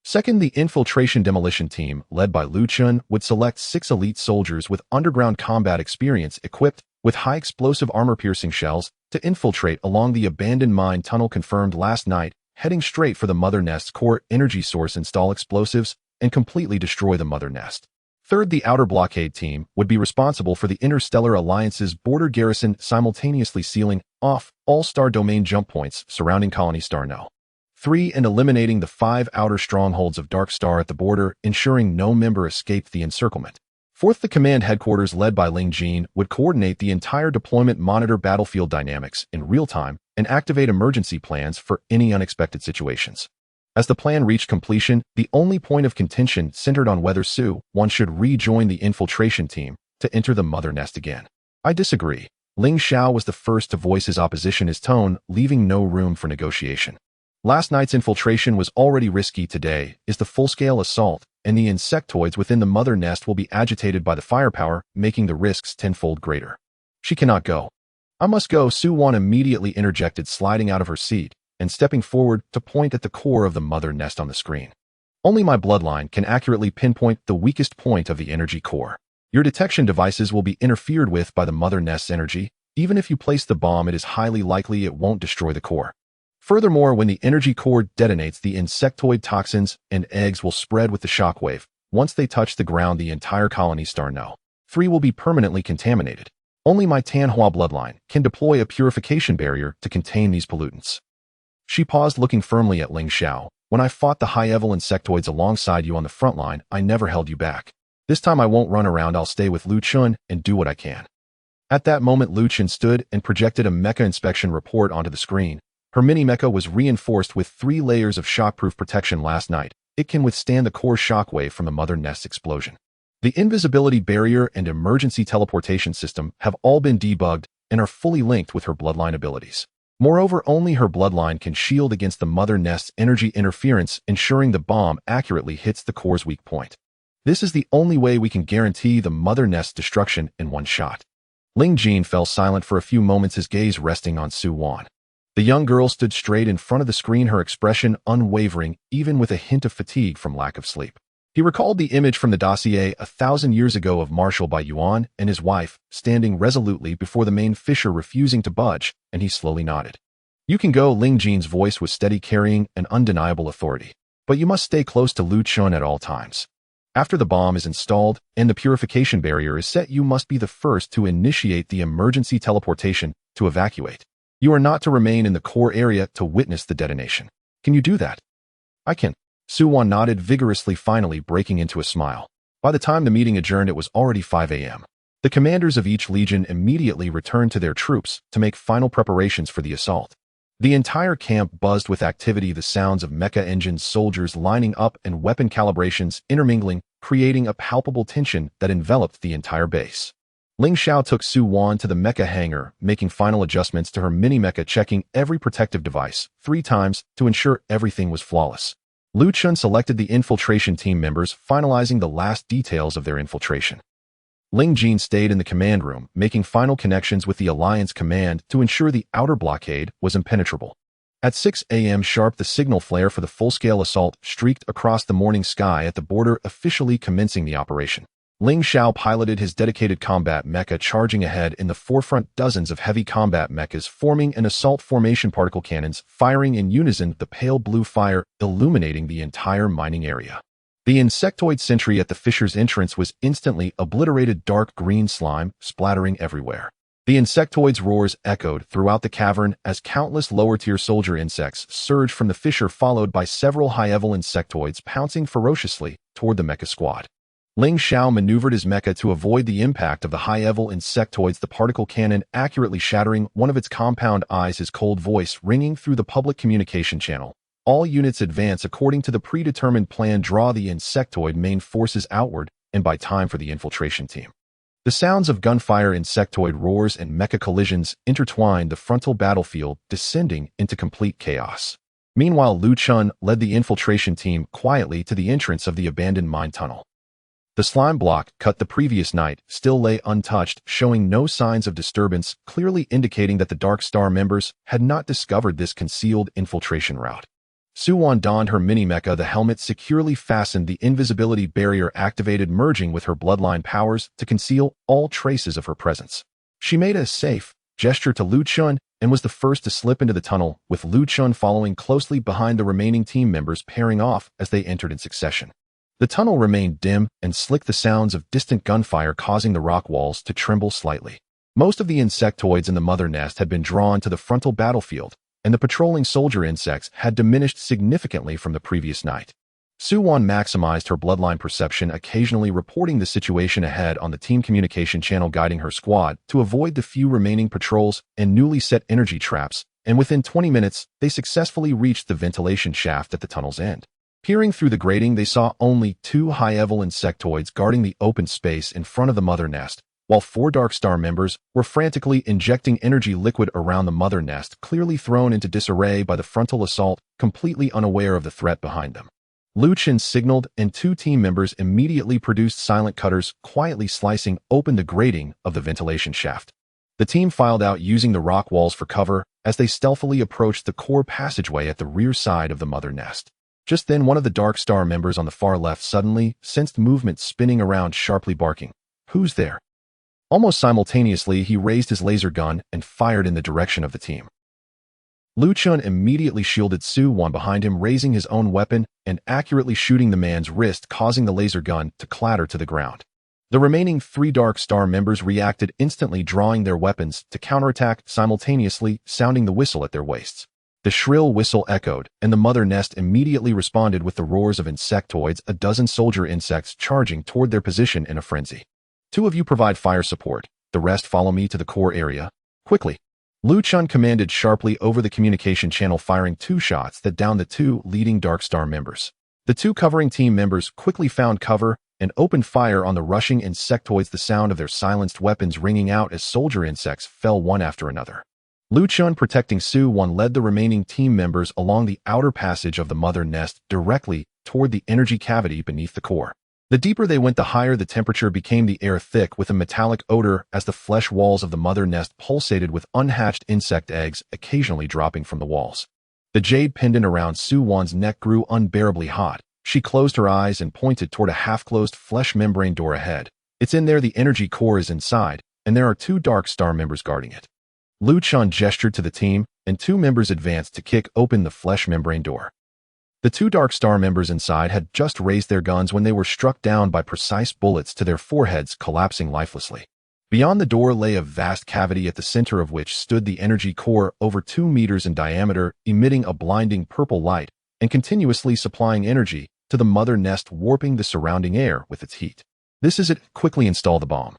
S1: Second, the infiltration demolition team, led by Lu Chun, would select 6 elite soldiers with underground combat experience equipped with high explosive armor-piercing shells to infiltrate along the abandoned mine tunnel confirmed last night, heading straight for the mother nest's core energy source, install explosives, and completely destroy the mother nest. Third, the outer blockade team would be responsible for the Interstellar Alliance's border garrison, simultaneously sealing off all star domain jump points surrounding Colony Star No. 3 and eliminating the 5 outer strongholds of Dark Star at the border, ensuring no member escaped the encirclement. Fourth, the command headquarters, led by Ling Jin, would coordinate the entire deployment, monitor battlefield dynamics in real time, and activate emergency plans for any unexpected situations. As the plan reached completion, the only point of contention centered on whether Su-1 should rejoin the infiltration team to enter the mother nest again. I disagree. Ling Xiao was the first to voice his opposition, his tone leaving no room for negotiation. Last night's infiltration was already risky. Today is the full-scale assault, and the insectoids within the mother nest will be agitated by the firepower, making the risks tenfold greater. She cannot go. I must go, Su-1 immediately interjected, sliding out of her seat and stepping forward to point at the core of the mother nest on the screen. Only my bloodline can accurately pinpoint the weakest point of the energy core. Your detection devices will be interfered with by the mother nest's energy. Even if you place the bomb, it is highly likely it won't destroy the core. Furthermore, when the energy core detonates, the insectoid toxins and eggs will spread with the shockwave. Once they touch the ground, the entire colony Star No. 3 will be permanently contaminated. Only my Tanhua bloodline can deploy a purification barrier to contain these pollutants. She paused, looking firmly at Ling Xiao. When I fought the high-level insectoids alongside you on the front line, I never held you back. This time I won't run around. I'll stay with Lu Chun and do what I can. At that moment, Lu Chun stood and projected a mecha inspection report onto the screen. Her mini-mecha was reinforced with 3 layers of shockproof protection last night. It can withstand the core shockwave from the mother nest's explosion. The invisibility barrier and emergency teleportation system have all been debugged and are fully linked with her bloodline abilities. Moreover, only her bloodline can shield against the mother nest's energy interference, ensuring the bomb accurately hits the core's weak point. This is the only way we can guarantee the mother nest's destruction in one shot. Ling Jin fell silent for a few moments, his gaze resting on Su-1. The young girl stood straight in front of the screen, her expression unwavering, even with a hint of fatigue from lack of sleep. He recalled the image from the dossier 1,000 years ago of Marshal Bai Yuan and his wife, standing resolutely before the main fissure, refusing to budge, and he slowly nodded. You can go, Ling Jin's voice was steady, carrying an undeniable authority. But you must stay close to Lu Chun at all times. After the bomb is installed and the purification barrier is set, you must be the first to initiate the emergency teleportation to evacuate. You are not to remain in the core area to witness the detonation. Can you do that? I can. Su-1 nodded vigorously, finally breaking into a smile. By the time the meeting adjourned, it was already 5 a.m. The commanders of each legion immediately returned to their troops to make final preparations for the assault. The entire camp buzzed with activity, the sounds of mecha engines, soldiers lining up, and weapon calibrations intermingling, creating a palpable tension that enveloped the entire base. Ling Xiao took Su-1 to the mecha hangar, making final adjustments to her mini-mecha, checking every protective device 3 times to ensure everything was flawless. Lu Chun selected the infiltration team members, finalizing the last details of their infiltration. Ling Jin stayed in the command room, making final connections with the Alliance command to ensure the outer blockade was impenetrable. At 6 a.m. sharp, the signal flare for the full-scale assault streaked across the morning sky at the border, officially commencing the operation. Ling Xiao piloted his dedicated combat mecha, charging ahead in the forefront, dozens of heavy combat mechas forming an assault formation, particle cannons firing in unison, the pale blue fire illuminating the entire mining area. The insectoid sentry at the fisher's entrance was instantly obliterated, dark green slime splattering everywhere. The insectoid's roars echoed throughout the cavern as countless lower-tier soldier insects surged from the fissure, followed by several high-level insectoids pouncing ferociously toward the mecha squad. Ling Xiao maneuvered his mecha to avoid the impact of the high-level insectoids, the particle cannon accurately shattering one of its compound eyes, his cold voice ringing through the public communication channel. All units advance according to the predetermined plan. Draw the insectoid main forces outward and buy time for the infiltration team. The sounds of gunfire, insectoid roars, and mecha collisions intertwined the frontal battlefield, descending into complete chaos. Meanwhile, Lu Chun led the infiltration team quietly to the entrance of the abandoned mine tunnel. The slime block, cut the previous night, still lay untouched, showing no signs of disturbance, clearly indicating that the Dark Star members had not discovered this concealed infiltration route. Suwon donned her mini-mecha, the helmet securely fastened, the invisibility barrier activated, merging with her bloodline powers to conceal all traces of her presence. She made a safe gesture to Lu Chun and was the first to slip into the tunnel, with Lu Chun following closely behind, the remaining team members pairing off as they entered in succession. The tunnel remained dim and slick, the sounds of distant gunfire causing the rock walls to tremble slightly. Most of the insectoids in the mother nest had been drawn to the frontal battlefield, and the patrolling soldier insects had diminished significantly from the previous night. Suwon maximized her bloodline perception, occasionally reporting the situation ahead on the team communication channel, guiding her squad to avoid the few remaining patrols and newly set energy traps, and within 20 minutes, they successfully reached the ventilation shaft at the tunnel's end. Peering through the grating, they saw only 2 high-level insectoids guarding the open space in front of the mother nest, while 4 Dark Star members were frantically injecting energy liquid around the mother nest, clearly thrown into disarray by the frontal assault, completely unaware of the threat behind them. Lu Chun signaled, and 2 team members immediately produced silent cutters, quietly slicing open the grating of the ventilation shaft. The team filed out using the rock walls for cover as they stealthily approached the core passageway at the rear side of the mother nest. Just then, one of the Dark Star members on the far left suddenly sensed movement, spinning around, sharply barking, "Who's there?" Almost simultaneously, he raised his laser gun and fired in the direction of the team. Lu Chun immediately shielded Suwon behind him, raising his own weapon and accurately shooting the man's wrist, causing the laser gun to clatter to the ground. The remaining 3 Dark Star members reacted instantly, drawing their weapons to counterattack, simultaneously sounding the whistle at their waists. The shrill whistle echoed, and the mother nest immediately responded with the roars of insectoids, a dozen soldier insects charging toward their position in a frenzy. "2 of you provide fire support, the rest follow me to the core area. Quickly!" Lu Chun commanded sharply over the communication channel, firing 2 shots that downed the 2 leading Dark Star members. The 2 covering team members quickly found cover and opened fire on the rushing insectoids, the sound of their silenced weapons ringing out as soldier insects fell one after another. Lu Chun, protecting Suwon, led the remaining team members along the outer passage of the mother nest directly toward the energy cavity beneath the core. The deeper they went, the higher the temperature became, the air thick with a metallic odor as the flesh walls of the mother nest pulsated with unhatched insect eggs occasionally dropping from the walls. The jade pendant around Suwon's neck grew unbearably hot. She closed her eyes and pointed toward a half-closed flesh membrane door ahead. "It's in there, the energy core is inside, and there are 2 Dark Star members guarding it." Lu Chun gestured to the team, and 2 members advanced to kick open the flesh membrane door. The 2 Dark Star members inside had just raised their guns when they were struck down by precise bullets to their foreheads, collapsing lifelessly. Beyond the door lay a vast cavity, at the center of which stood the energy core, over 2 meters in diameter, emitting a blinding purple light and continuously supplying energy to the mother nest, warping the surrounding air with its heat. "This is it. Quickly install the bomb,"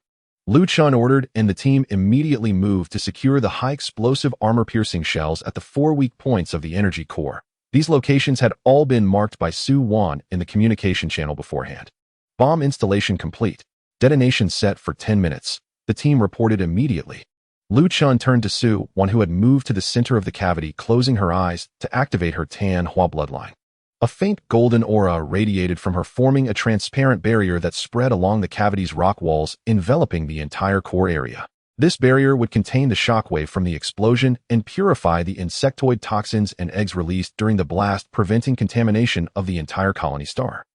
S1: Lu Chun ordered, and the team immediately moved to secure the high-explosive armor-piercing shells at the 4 weak points of the energy core. These locations had all been marked by Suwon in the communication channel beforehand. "Bomb installation complete. Detonation set for 10 minutes. The team reported immediately. Lu Chun turned to Suwon, who had moved to the center of the cavity, closing her eyes to activate her Tan-Hua bloodline. A faint golden aura radiated from her, forming a transparent barrier that spread along the cavity's rock walls, enveloping the entire core area. This barrier would contain the shockwave from the explosion and purify the insectoid toxins and eggs released during the blast, preventing contamination of the entire colony star.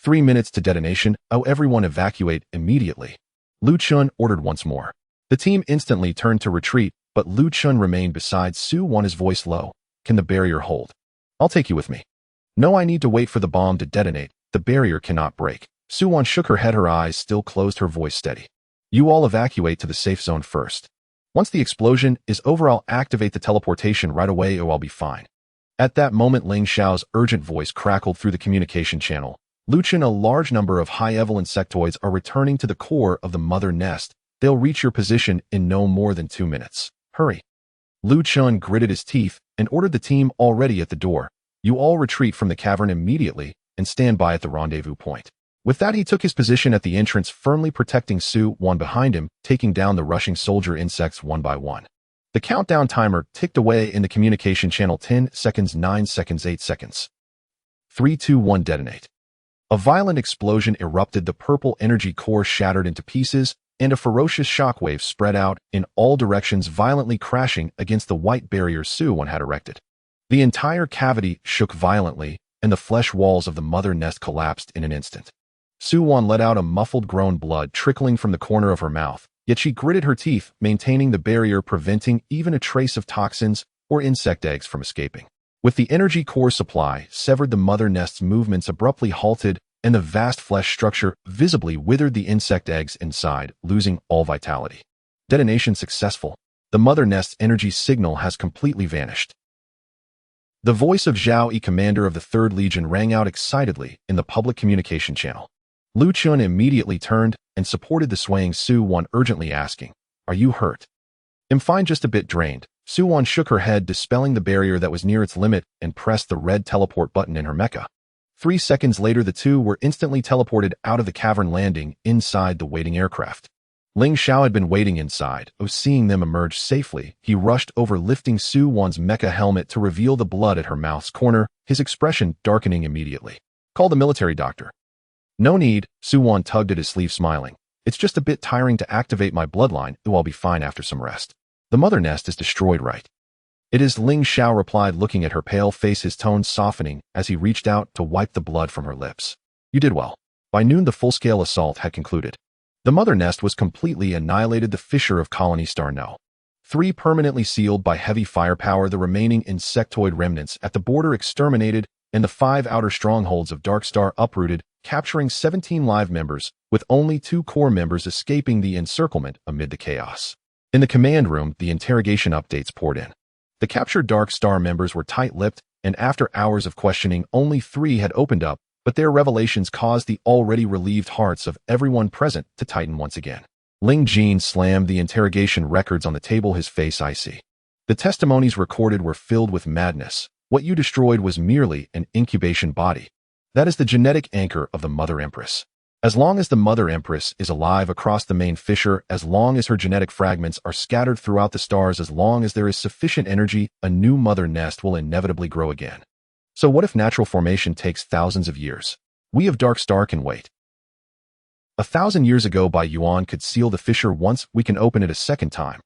S1: 3 minutes to detonation. Oh, everyone evacuate immediately. Lu Chun ordered once more. The team instantly turned to retreat, but Lu Chun remained beside Su-won, his voice low. Can the barrier hold? I'll take you with me. No, I need to wait for the bomb to detonate. The barrier cannot break. Su-won shook her head, her eyes still closed, her voice steady. You all evacuate to the safe zone first. Once the explosion is over, I'll activate the teleportation right away, or I'll be fine. At that moment, Ling Xiao's urgent voice crackled through the communication channel. Lu Chun, a large number of high-level insectoids are returning to the core of the mother nest. They'll reach your position in no more than 2 minutes. Hurry. Lu Chun gritted his teeth and ordered the team already at the door. You all retreat from the cavern immediately and stand by at the rendezvous point. With that, he took his position at the entrance, firmly protecting Su-won behind him, taking down the rushing soldier insects one by one. The countdown timer ticked away in the communication channel. 10 seconds, 9 seconds, 8 seconds. 3, 2, 1, detonate. A violent explosion erupted, the purple energy core shattered into pieces, and a ferocious shockwave spread out in all directions, violently crashing against the white barrier Su-won had erected. The entire cavity shook violently, and the flesh walls of the mother nest collapsed in an instant. Su-won let out a muffled groan, blood trickling from the corner of her mouth, yet she gritted her teeth, maintaining the barrier, preventing even a trace of toxins or insect eggs from escaping. With the energy core supply severed, the mother nest's movements abruptly halted, and the vast flesh structure visibly withered, the insect eggs inside, losing all vitality. Detonation successful. The mother nest's energy signal has completely vanished. The voice of Zhao Yi, commander of the 3rd Legion, rang out excitedly in the public communication channel. Lu Chun immediately turned and supported the swaying Su-won, urgently asking, Are you hurt? I'm fine, just a bit drained. Su-won shook her head, dispelling the barrier that was near its limit, and pressed the red teleport button in her mecha. 3 seconds later, the two were instantly teleported out of the cavern, landing inside the waiting aircraft. Ling Xiao had been waiting inside. Seeing them emerge safely, he rushed over, lifting Su-won's mecha helmet to reveal the blood at her mouth's corner, his expression darkening immediately. Call the military doctor. No need, Su-won tugged at his sleeve, smiling. It's just a bit tiring to activate my bloodline. I'll be fine after some rest. The mother nest is destroyed, right? It is, Ling Xiao replied, looking at her pale face, his tone softening as he reached out to wipe the blood from her lips. You did well. By noon, the full-scale assault had concluded. The mother nest was completely annihilated, the fissure of Colony Star No. 3 permanently sealed by heavy firepower, the remaining insectoid remnants at the border exterminated, and the 5 outer strongholds of Dark Star uprooted, capturing 17 live members, with only 2 core members escaping the encirclement amid the chaos. In the command room, the interrogation updates poured in. The captured Dark Star members were tight-lipped, and after hours of questioning, only 3 had opened up, but their revelations caused the already relieved hearts of everyone present to tighten once again. Ling Jin slammed the interrogation records on the table, his face icy. The testimonies recorded were filled with madness. What you destroyed was merely an incubation body. That is the genetic anchor of the Mother Empress. As long as the Mother Empress is alive across the main fissure, as long as her genetic fragments are scattered throughout the stars, as long as there is sufficient energy, a new mother nest will inevitably grow again. So what if natural formation takes thousands of years? We of Dark Star can wait. 1,000 years ago, Bai Yuan could seal the fissure once, we can open it a second time.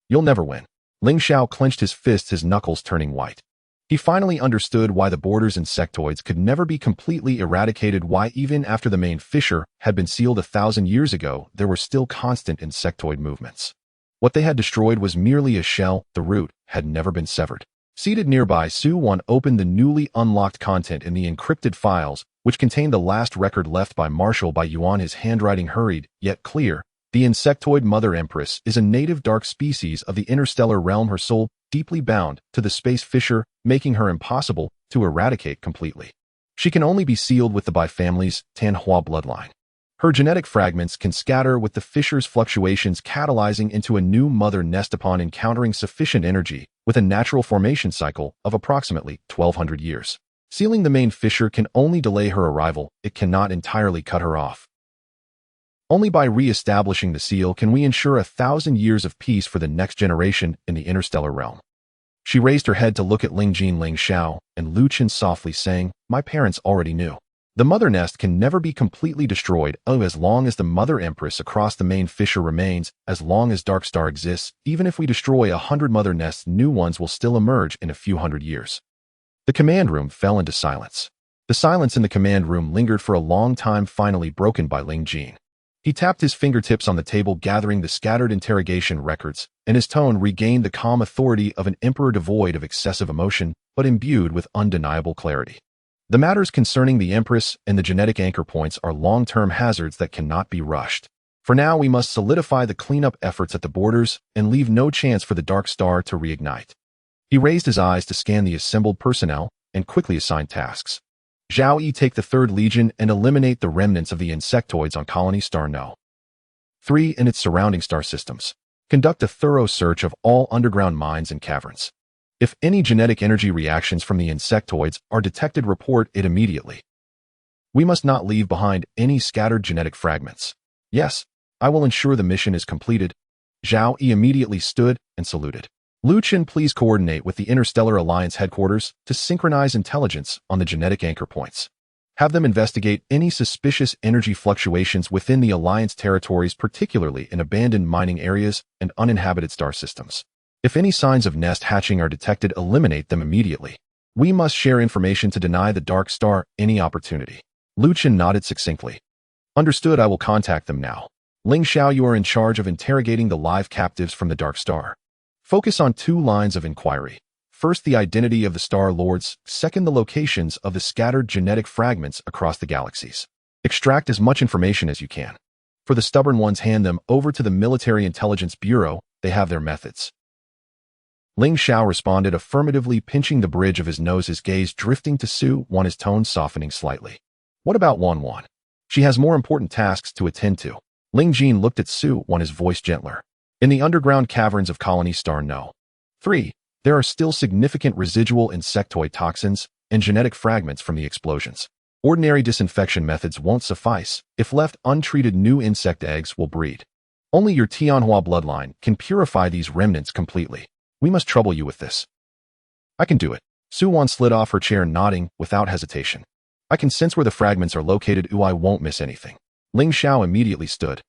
S1: You'll never win. Ling Xiao clenched his fists, his knuckles turning white. He finally understood why the border's insectoids could never be completely eradicated, why even after the main fissure had been sealed 1,000 years ago, there were still constant insectoid movements. What they had destroyed was merely a shell, the root had never been severed. Seated nearby, Su-won opened the newly unlocked content in the encrypted files, which contained the last record left by Marshal Bai Yuan, his handwriting hurried, yet clear. The insectoid Mother Empress is a native dark species of the interstellar realm, her soul deeply bound to the space fissure, making her impossible to eradicate completely. She can only be sealed with the Bai family's Tanhua bloodline. Her genetic fragments can scatter with the fissure's fluctuations, catalyzing into a new mother nest upon encountering sufficient energy, with a natural formation cycle of approximately 1,200 years. Sealing the main fissure can only delay her arrival, it cannot entirely cut her off. Only by re-establishing the seal can we ensure 1,000 years of peace for the next generation in the interstellar realm. She raised her head to look at Ling Jin, Ling Xiao, and Lu Chen, softly saying, My parents already knew. The mother nest can never be completely destroyed, as long as the Mother Empress across the main fissure remains, as long as Dark Star exists. Even if we destroy 100 mother nests, new ones will still emerge in a few hundred years. The command room fell into silence. The silence in the command room lingered for a long time, finally broken by Ling Jin. He tapped his fingertips on the table, gathering the scattered interrogation records, and his tone regained the calm authority of an emperor, devoid of excessive emotion, but imbued with undeniable clarity. The matters concerning the Empress and the genetic anchor points are long-term hazards that cannot be rushed. For now, we must solidify the cleanup efforts at the borders and leave no chance for the Dark Star to reignite. He raised his eyes to scan the assembled personnel and quickly assigned tasks. Zhao Yi, take the 3rd Legion and eliminate the remnants of the insectoids on Colony Star No. 3 and its surrounding star systems. Conduct a thorough search of all underground mines and caverns. If any genetic energy reactions from the insectoids are detected, report it immediately. We must not leave behind any scattered genetic fragments. Yes, I will ensure the mission is completed. Zhao Yi immediately stood and saluted. Lu Chen, please coordinate with the Interstellar Alliance headquarters to synchronize intelligence on the genetic anchor points. Have them investigate any suspicious energy fluctuations within the Alliance territories, particularly in abandoned mining areas and uninhabited star systems. If any signs of nest hatching are detected, eliminate them immediately. We must share information to deny the Dark Star any opportunity. Lu Chen nodded succinctly. Understood, I will contact them now. Ling Xiao, you are in charge of interrogating the live captives from the Dark Star. Focus on 2 lines of inquiry. First, the identity of the Star Lords. Second, the locations of the scattered genetic fragments across the galaxies. Extract as much information as you can. For the stubborn ones, hand them over to the Military Intelligence Bureau. They have their methods. Ling Xiao responded affirmatively, pinching the bridge of his nose, his gaze drifting to Su Wan, his tone softening slightly. What about Wan Wan? She has more important tasks to attend to. Ling Jin looked at Su Wan, his voice gentler. In the underground caverns of Colony Star No. 3, there are still significant residual insectoid toxins and genetic fragments from the explosions. Ordinary disinfection methods won't suffice. If left untreated, new insect eggs will breed. Only your Tianhua bloodline can purify these remnants completely. We must trouble you with this. I can do it. Su Wan slid off her chair, nodding without hesitation. I can sense where the fragments are located. I won't miss anything. Ling Xiao immediately stood.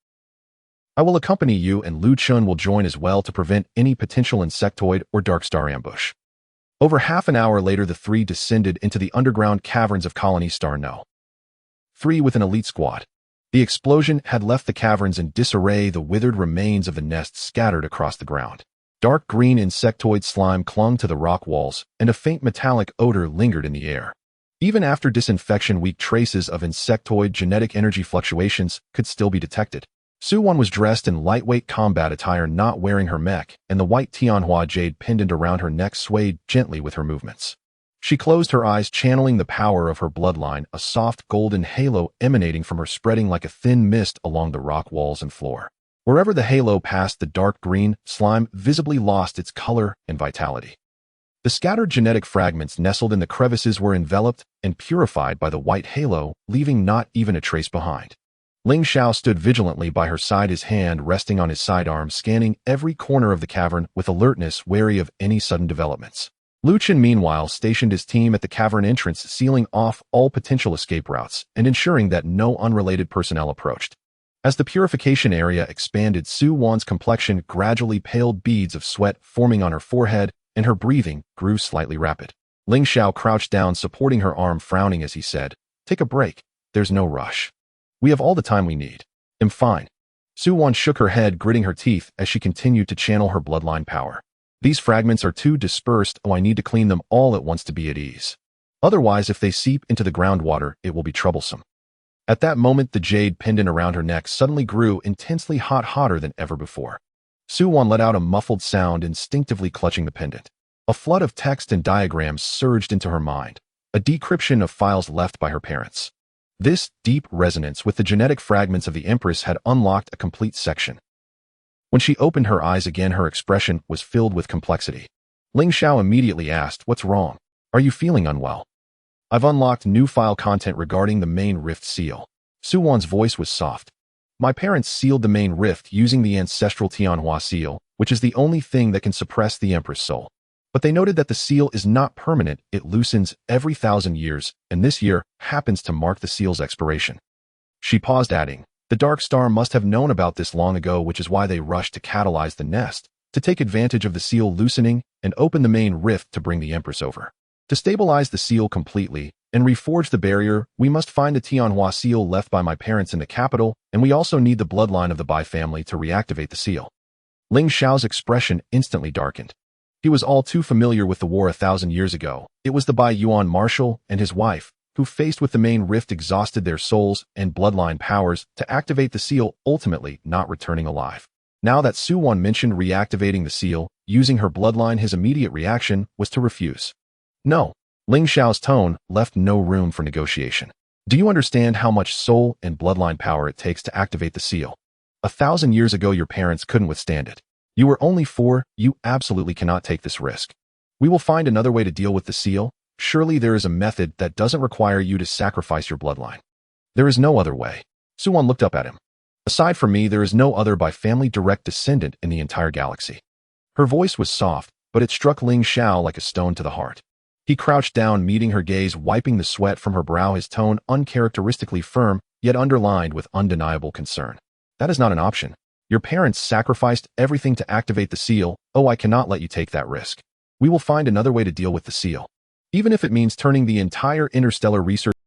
S1: I will accompany you, and Lu Chun will join as well to prevent any potential insectoid or Dark Star ambush. Over half an hour later, the 3 descended into the underground caverns of Colony Star No. 3 with an elite squad. The explosion had left the caverns in disarray, the withered remains of the nests scattered across the ground. Dark green insectoid slime clung to the rock walls, and a faint metallic odor lingered in the air. Even after disinfection, weak traces of insectoid genetic energy fluctuations could still be detected. Su Wan was dressed in lightweight combat attire, not wearing her mech, and the white Tianhua jade pendant around her neck swayed gently with her movements. She closed her eyes, channeling the power of her bloodline, a soft golden halo emanating from her, spreading like a thin mist along the rock walls and floor. Wherever the halo passed, the dark green slime visibly lost its color and vitality. The scattered genetic fragments nestled in the crevices were enveloped and purified by the white halo, leaving not even a trace behind. Ling Xiao stood vigilantly by her side, his hand resting on his sidearm, scanning every corner of the cavern with alertness, wary of any sudden developments. Lu Chen, meanwhile, stationed his team at the cavern entrance, sealing off all potential escape routes and ensuring that no unrelated personnel approached. As the purification area expanded, Su Wan's complexion gradually paled, beads of sweat forming on her forehead, and her breathing grew slightly rapid. Ling Xiao crouched down, supporting her arm, frowning as he said, "Take a break. There's no rush. We have all the time we need." "I'm fine." Su Wan shook her head, gritting her teeth as she continued to channel her bloodline power. "These fragments are too dispersed. I need to clean them all at once to be at ease. Otherwise, if they seep into the groundwater, it will be troublesome." At that moment, the jade pendant around her neck suddenly grew intensely hot, hotter than ever before. Su Wan let out a muffled sound, instinctively clutching the pendant. A flood of text and diagrams surged into her mind, a decryption of files left by her parents. This deep resonance with the genetic fragments of the Empress had unlocked a complete section. When she opened her eyes again, her expression was filled with complexity. Ling Xiao immediately asked, "What's wrong? Are you feeling unwell?" "I've unlocked new file content regarding the main rift seal." Su Wan's voice was soft. "My parents sealed the main rift using the ancestral Tianhua seal, which is the only thing that can suppress the Empress soul. But they noted that the seal is not permanent, it loosens every 1,000 years, and this year happens to mark the seal's expiration." She paused, adding, "The Dark Star must have known about this long ago, which is why they rushed to catalyze the nest, to take advantage of the seal loosening and open the main rift to bring the Empress over." To stabilize the seal completely and reforge the barrier, we must find the Tianhua seal left by my parents in the capital, and we also need the bloodline of the Bai family to reactivate the seal. Ling Xiao's expression instantly darkened. He was all too familiar with the war 1,000 years ago. It was the Bai Yuan marshal and his wife, who faced with the main rift exhausted their souls and bloodline powers to activate the seal, ultimately not returning alive. Now that Su Wan mentioned reactivating the seal, using her bloodline, his immediate reaction was to refuse. No. Ling Xiao's tone left no room for negotiation. Do you understand how much soul and bloodline power it takes to activate the seal? 1,000 years ago your parents couldn't withstand it. You were only 4, you absolutely cannot take this risk. We will find another way to deal with the seal. Surely there is a method that doesn't require you to sacrifice your bloodline. There is no other way. Su Wan looked up at him. Aside from me, there is no other Bai family direct descendant in the entire galaxy. Her voice was soft, but it struck Ling Xiao like a stone to the heart. He crouched down, meeting her gaze, wiping the sweat from her brow, his tone uncharacteristically firm, yet underlined with undeniable concern. That is not an option. Your parents sacrificed everything to activate the seal. Oh, I cannot let you take that risk. We will find another way to deal with the seal. Even if it means turning the entire interstellar research